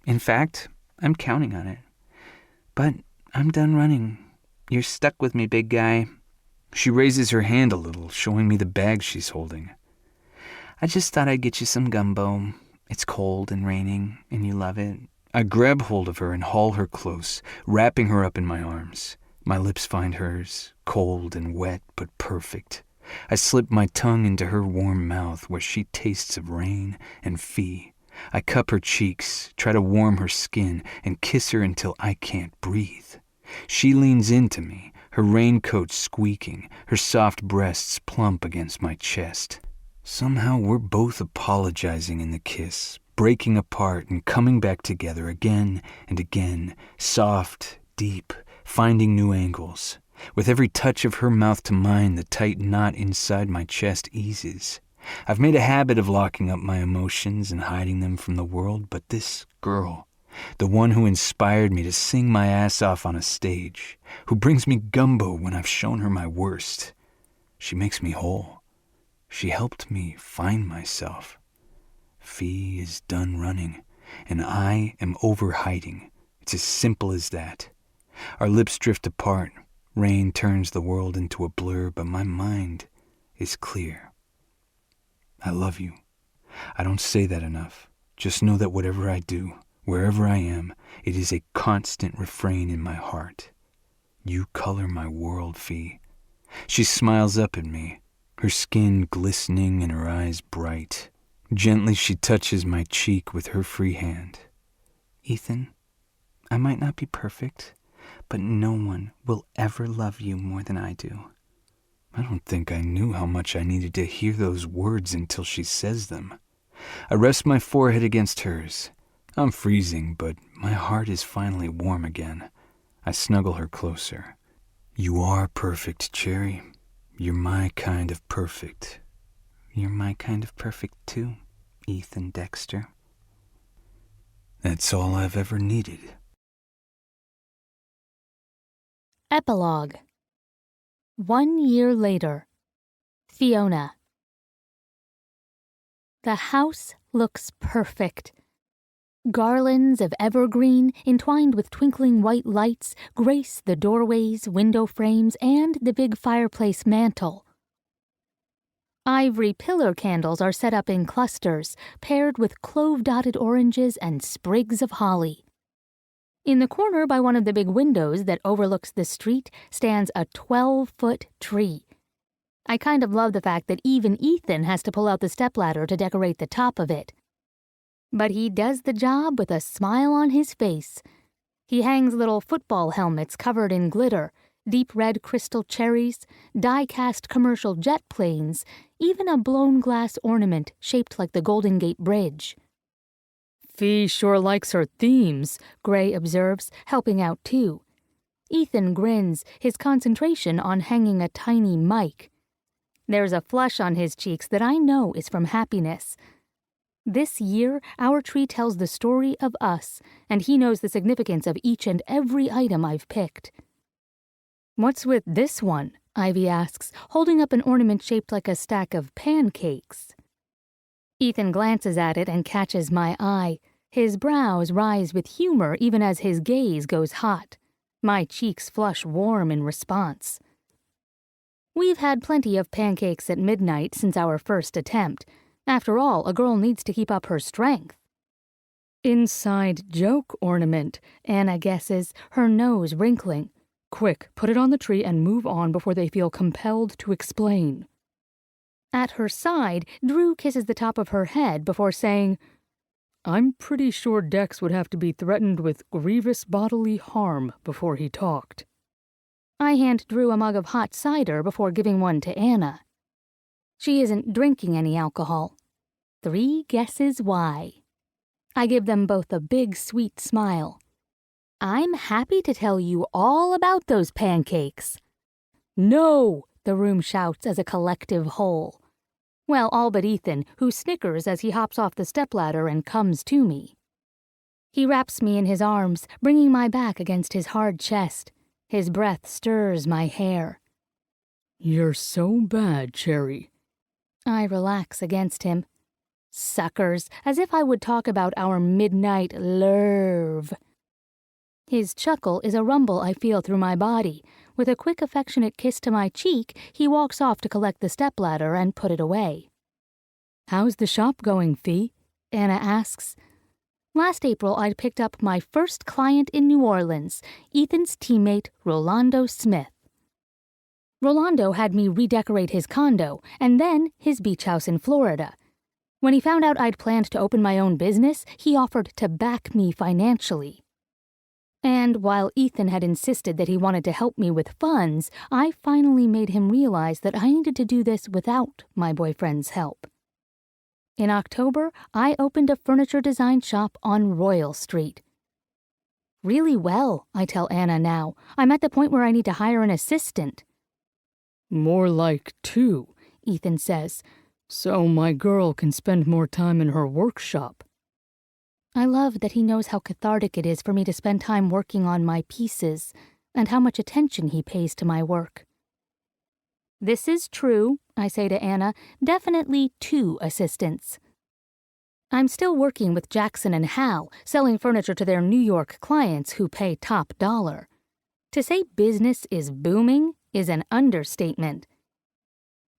S8: In fact, I'm counting on it. But I'm done running. You're stuck with me, big guy.
S2: She raises her hand a little, showing me the bag she's holding.
S8: I just thought I'd get you some gumbo. It's cold and raining, and you love it.
S2: I grab hold of her and haul her close, wrapping her up in my arms. My lips find hers, cold and wet, but perfect. I slip my tongue into her warm mouth where she tastes of rain and Fee. I cup her cheeks, try to warm her skin, and kiss her until I can't breathe. She leans into me, her raincoat squeaking, her soft breasts plump against my chest. Somehow we're both apologizing in the kiss, breaking apart and coming back together again and again, soft, deep, finding new angles. With every touch of her mouth to mine, the tight knot inside my chest eases. I've made a habit of locking up my emotions and hiding them from the world, but this girl, the one who inspired me to sing my ass off on a stage, who brings me gumbo when I've shown her my worst, she makes me whole. She helped me find myself. Fee is done running, and I am over hiding. It's as simple as that. Our lips drift apart. Rain turns the world into a blur, but my mind is clear. I love you. I don't say that enough. Just know that whatever I do, wherever I am, it is a constant refrain in my heart. You color my world, Fee. She smiles up at me, her skin glistening and her eyes bright. Gently she touches my cheek with her free hand.
S8: Ethan, I might not be perfect, but no one will ever love you more than I do.
S2: I don't think I knew how much I needed to hear those words until she says them. I rest my forehead against hers. I'm freezing, but my heart is finally warm again. I snuggle her closer. You are perfect, Cherry. You're my kind of perfect.
S8: You're my kind of perfect too, Ethan Dexter.
S2: That's all I've ever needed.
S1: Epilogue. 1 year later. Fiona. The house looks perfect. Garlands of evergreen, entwined with twinkling white lights, grace the doorways, window frames, and the big fireplace mantel. Ivory pillar candles are set up in clusters, paired with clove-dotted oranges and sprigs of holly. In the corner by one of the big windows that overlooks the street stands a 12-foot tree. I kind of love the fact that even Ethan has to pull out the stepladder to decorate the top of it. But he does the job with a smile on his face. He hangs little football helmets covered in glitter, deep red crystal cherries, die-cast commercial jet planes, even a blown glass ornament shaped like the Golden Gate Bridge.
S3: Fee sure likes her themes,
S1: Gray observes, helping out too. Ethan grins, his concentration on hanging a tiny mic. There's a flush on his cheeks that I know is from happiness. This year, our tree tells the story of us, and he knows the significance of each and every item I've picked.
S3: What's with this one?
S1: Ivy asks, holding up an ornament shaped like a stack of pancakes. Ethan glances at it and catches my eye. His brows rise with humor even as his gaze goes hot. My cheeks flush warm in response. We've had plenty of pancakes at midnight since our first attempt. After all, a girl needs to keep up her strength.
S3: Inside joke ornament,
S1: Anna guesses, her nose wrinkling.
S3: Quick, put it on the tree and move on before they feel compelled to explain.
S1: At her side, Drew kisses the top of her head before saying,
S3: I'm pretty sure Dex would have to be threatened with grievous bodily harm before he talked.
S1: I hand Drew a mug of hot cider before giving one to Anna. She isn't drinking any alcohol. 3 guesses why. I give them both a big, sweet smile. I'm happy to tell you all about those pancakes. No, the room shouts as a collective whole. Well, all but Ethan, who snickers as he hops off the stepladder and comes to me. He wraps me in his arms, bringing my back against his hard chest. His breath stirs my hair.
S3: You're so bad, Cherry.
S1: I relax against him. Suckers, as if I would talk about our midnight lerve. His chuckle is a rumble I feel through my body. With a quick affectionate kiss to my cheek, he walks off to collect the stepladder and put it away.
S3: How's the shop going, Fee?
S1: Anna asks. Last April, I'd picked up my first client in New Orleans, Ethan's teammate, Rolando Smith. Rolando had me redecorate his condo, and then his beach house in Florida. When he found out I'd planned to open my own business, he offered to back me financially. And while Ethan had insisted that he wanted to help me with funds, I finally made him realize that I needed to do this without my boyfriend's help. In October, I opened a furniture design shop on Royal Street. Really well, I tell Anna now. I'm at the point where I need to hire an assistant.
S3: More like 2,
S1: Ethan says.
S3: So my girl can spend more time in her workshop.
S1: I love that he knows how cathartic it is for me to spend time working on my pieces, and how much attention he pays to my work. This is true, I say to Anna, definitely 2 assistants. I'm still working with Jackson and Hal, selling furniture to their New York clients who pay top dollar. To say business is booming is an understatement.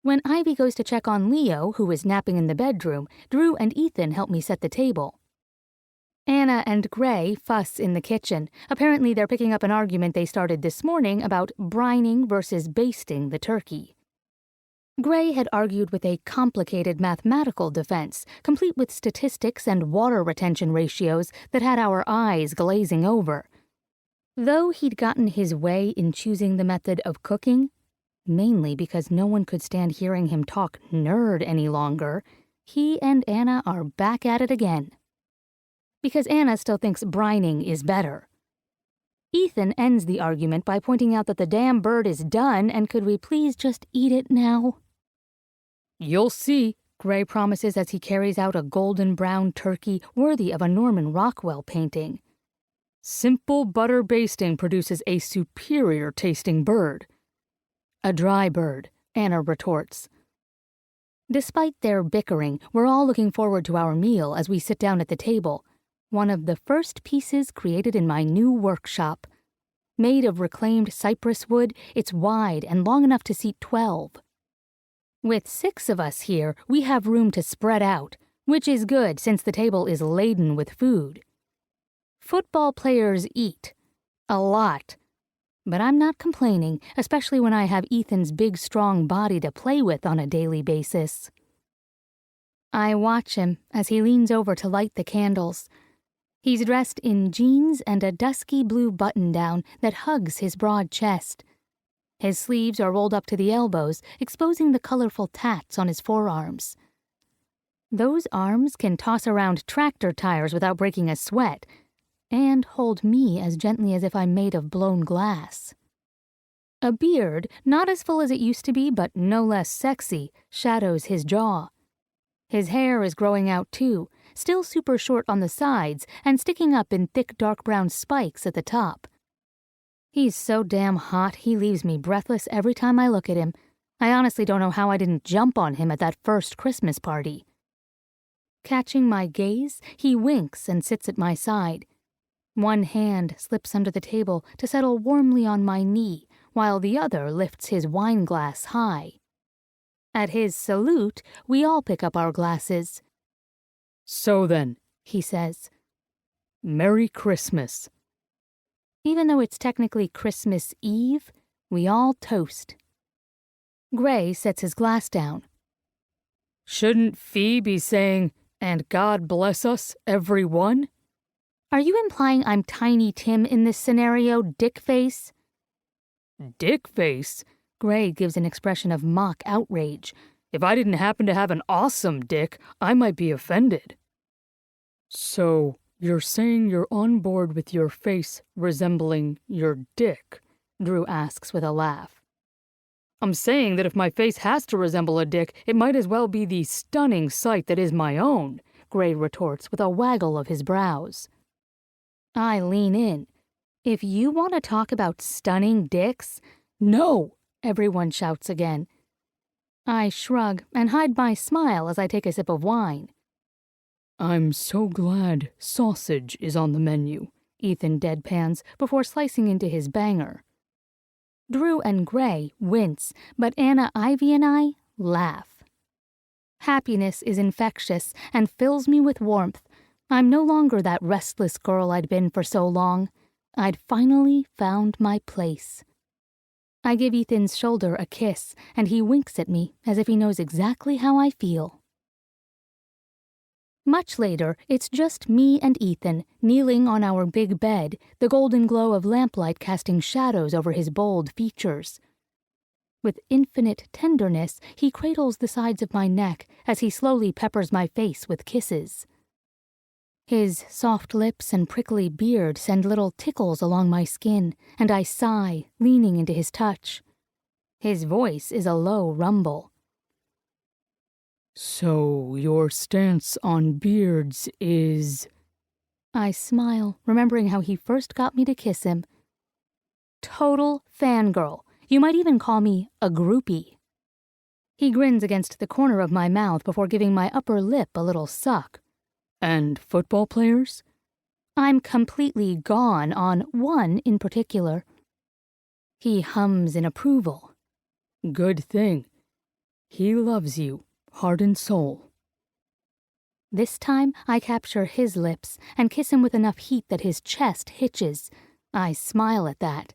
S1: When Ivy goes to check on Leo, who is napping in the bedroom, Drew and Ethan help me set the table. Anna and Gray fuss in the kitchen. Apparently they're picking up an argument they started this morning about brining versus basting the turkey. Gray had argued with a complicated mathematical defense, complete with statistics and water retention ratios that had our eyes glazing over. Though he'd gotten his way in choosing the method of cooking, mainly because no one could stand hearing him talk nerd any longer, he and Anna are back at it again. Because Anna still thinks brining is better. Ethan ends the argument by pointing out that the damn bird is done and could we please just eat it now?
S3: You'll see,
S1: Gray promises as he carries out a golden brown turkey worthy of a Norman Rockwell painting.
S3: Simple butter basting produces a superior tasting bird. A dry bird, Anna retorts.
S1: Despite their bickering, we're all looking forward to our meal as we sit down at the table, one of the first pieces created in my new workshop. Made of reclaimed cypress wood, it's wide and long enough to seat 12. With 6 of us here, we have room to spread out, which is good since the table is laden with food. Football players eat. A lot. But I'm not complaining, especially when I have Ethan's big, strong body to play with on a daily basis. I watch him as he leans over to light the candles. He's dressed in jeans and a dusky blue button-down that hugs his broad chest. His sleeves are rolled up to the elbows, exposing the colorful tats on his forearms. Those arms can toss around tractor tires without breaking a sweat, and hold me as gently as if I'm made of blown glass. A beard, not as full as it used to be, but no less sexy, shadows his jaw. His hair is growing out too, still super short on the sides and sticking up in thick dark brown spikes at the top. He's so damn hot he leaves me breathless every time I look at him. I honestly don't know how I didn't jump on him at that first Christmas party. Catching my gaze, he winks and sits at my side. One hand slips under the table to settle warmly on my knee, while the other lifts his wine glass high. At his salute, we all pick up our glasses.
S3: So then,
S1: He says,
S3: Merry Christmas.
S1: even though it's technically Christmas Eve, we all toast. Gray sets his glass down.
S3: Shouldn't Fee be saying, and God bless us, everyone?
S1: Are you implying I'm Tiny Tim in this scenario, dickface?
S3: Dickface?
S1: Gray gives an expression of mock outrage.
S3: If I didn't happen to have an awesome dick, I might be offended. So, you're saying you're on board with your face resembling your dick?
S1: Drew asks with a laugh.
S3: I'm saying that if my face has to resemble a dick, it might as well be the stunning sight that is my own,
S1: Gray retorts with a waggle of his brows. I lean in. If you want to talk about stunning dicks, no, everyone shouts again. I shrug and hide my smile as I take a sip of wine.
S3: I'm so glad sausage is on the menu,
S1: Ethan deadpans before slicing into his banger. Drew and Gray wince, but Anna, Ivy, and I laugh. Happiness is infectious and fills me with warmth. I'm no longer that restless girl I'd been for so long. I'd finally found my place. I give Ethan's shoulder a kiss, and he winks at me as if he knows exactly how I feel. Much later, it's just me and Ethan, kneeling on our big bed, the golden glow of lamplight casting shadows over his bold features. With infinite tenderness, he cradles the sides of my neck as he slowly peppers my face with kisses. His soft lips and prickly beard send little tickles along my skin, and I sigh, leaning into his touch. His voice is a low rumble.
S3: So your stance on beards is...
S1: I smile, remembering how he first got me to kiss him. Total fangirl. You might even call me a groupie. He grins against the corner of my mouth before giving my upper lip a little suck.
S3: And football players?
S1: I'm completely gone on one in particular. He hums in approval.
S3: Good thing. He loves you, heart and soul.
S1: This time, I capture his lips and kiss him with enough heat that his chest hitches. I smile at that.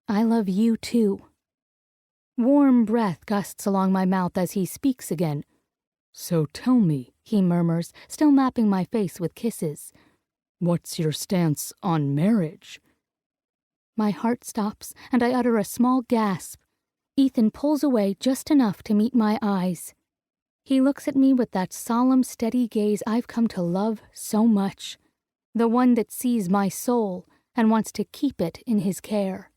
S1: I love you too. Warm breath gusts along my mouth as he speaks again.
S3: So tell me,
S1: he murmurs, still mapping my face with kisses.
S3: What's your stance on marriage?
S1: My heart stops, and I utter a small gasp. Ethan pulls away just enough to meet my eyes. He looks at me with that solemn, steady gaze I've come to love so much. The one that sees my soul and wants to keep it in his care.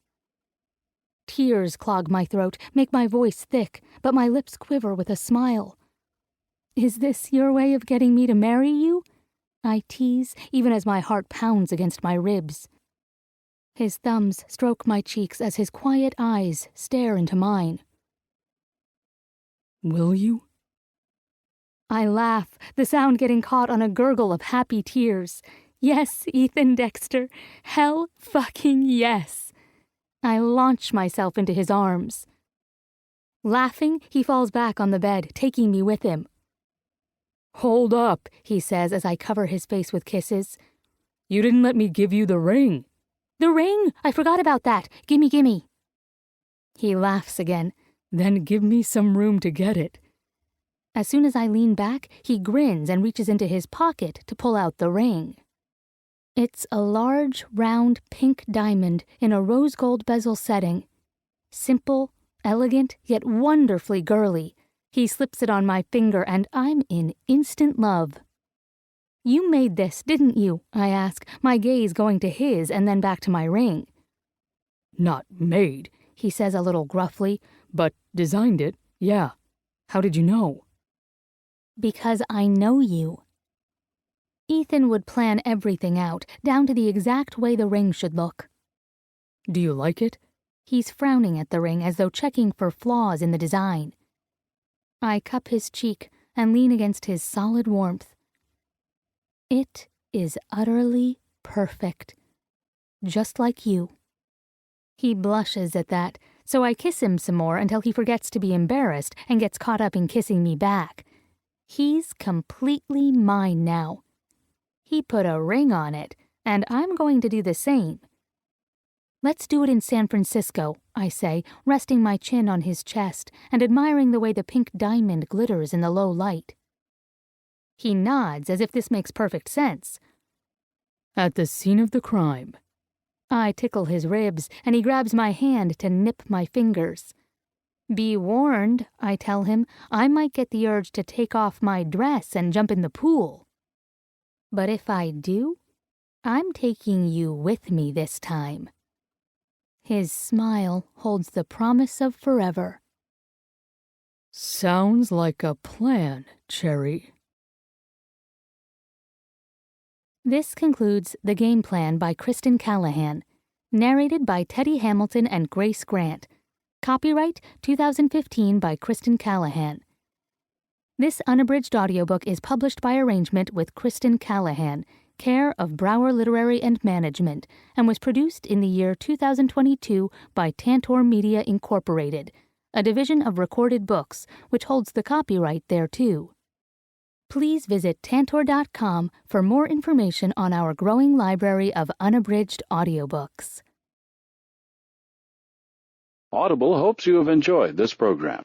S1: Tears clog my throat, make my voice thick, but my lips quiver with a smile. Is this your way of getting me to marry you? I tease even as my heart pounds against my ribs. His thumbs stroke my cheeks as his quiet eyes stare into mine.
S3: Will you?
S1: I laugh, the sound getting caught on a gurgle of happy tears. Yes, Ethan Dexter. Hell fucking yes. I launch myself into his arms. Laughing, he falls back on the bed, taking me with him.
S3: Hold up,
S1: He says as I cover his face with kisses.
S3: you didn't let me give you the ring.
S1: The ring! I forgot about that. Gimme, gimme. He laughs again.
S3: Then give me some room to get it.
S1: As soon as I lean back, he grins and reaches into his pocket to pull out the ring. It's a large, round, pink diamond in a rose gold bezel setting. Simple, elegant, yet wonderfully girly. He slips it on my finger and I'm in instant love. You made this, didn't you? I ask, my gaze going to his and then back to my ring.
S3: Not made,
S1: He says a little gruffly.
S3: but designed it, yeah. How did you know?
S1: Because I know you. Ethan would plan everything out, down to the exact way the ring should look.
S3: Do you like it?
S1: He's frowning at the ring as though checking for flaws in the design. I cup his cheek and lean against his solid warmth. It is utterly perfect. Just like you. He blushes at that, so I kiss him some more until he forgets to be embarrassed and gets caught up in kissing me back. He's completely mine now. He put a ring on it, and I'm going to do the same. Let's do it in San Francisco, I say, resting my chin on his chest and admiring the way the pink diamond glitters in the low light. He nods as if this makes perfect sense.
S3: At the scene of the crime.
S1: I tickle his ribs, and he grabs my hand to nip my fingers. Be warned, I tell him, I might get the urge to take off my dress and jump in the pool. But if I do, I'm taking you with me this time. His smile holds the promise of forever.
S3: Sounds like a plan, Cherry.
S1: This concludes The Game Plan by Kristen Callihan, narrated by Teddy Hamilton and Grace Grant. Copyright 2015 by Kristen Callihan. This unabridged audiobook is published by arrangement with Kristen Callihan, care of Brower Literary and Management, and was produced in the year 2022 by Tantor Media Incorporated, a division of Recorded Books, which holds the copyright thereto. Please visit tantor.com for more information on our growing library of unabridged audiobooks.
S9: Audible hopes you have enjoyed this program.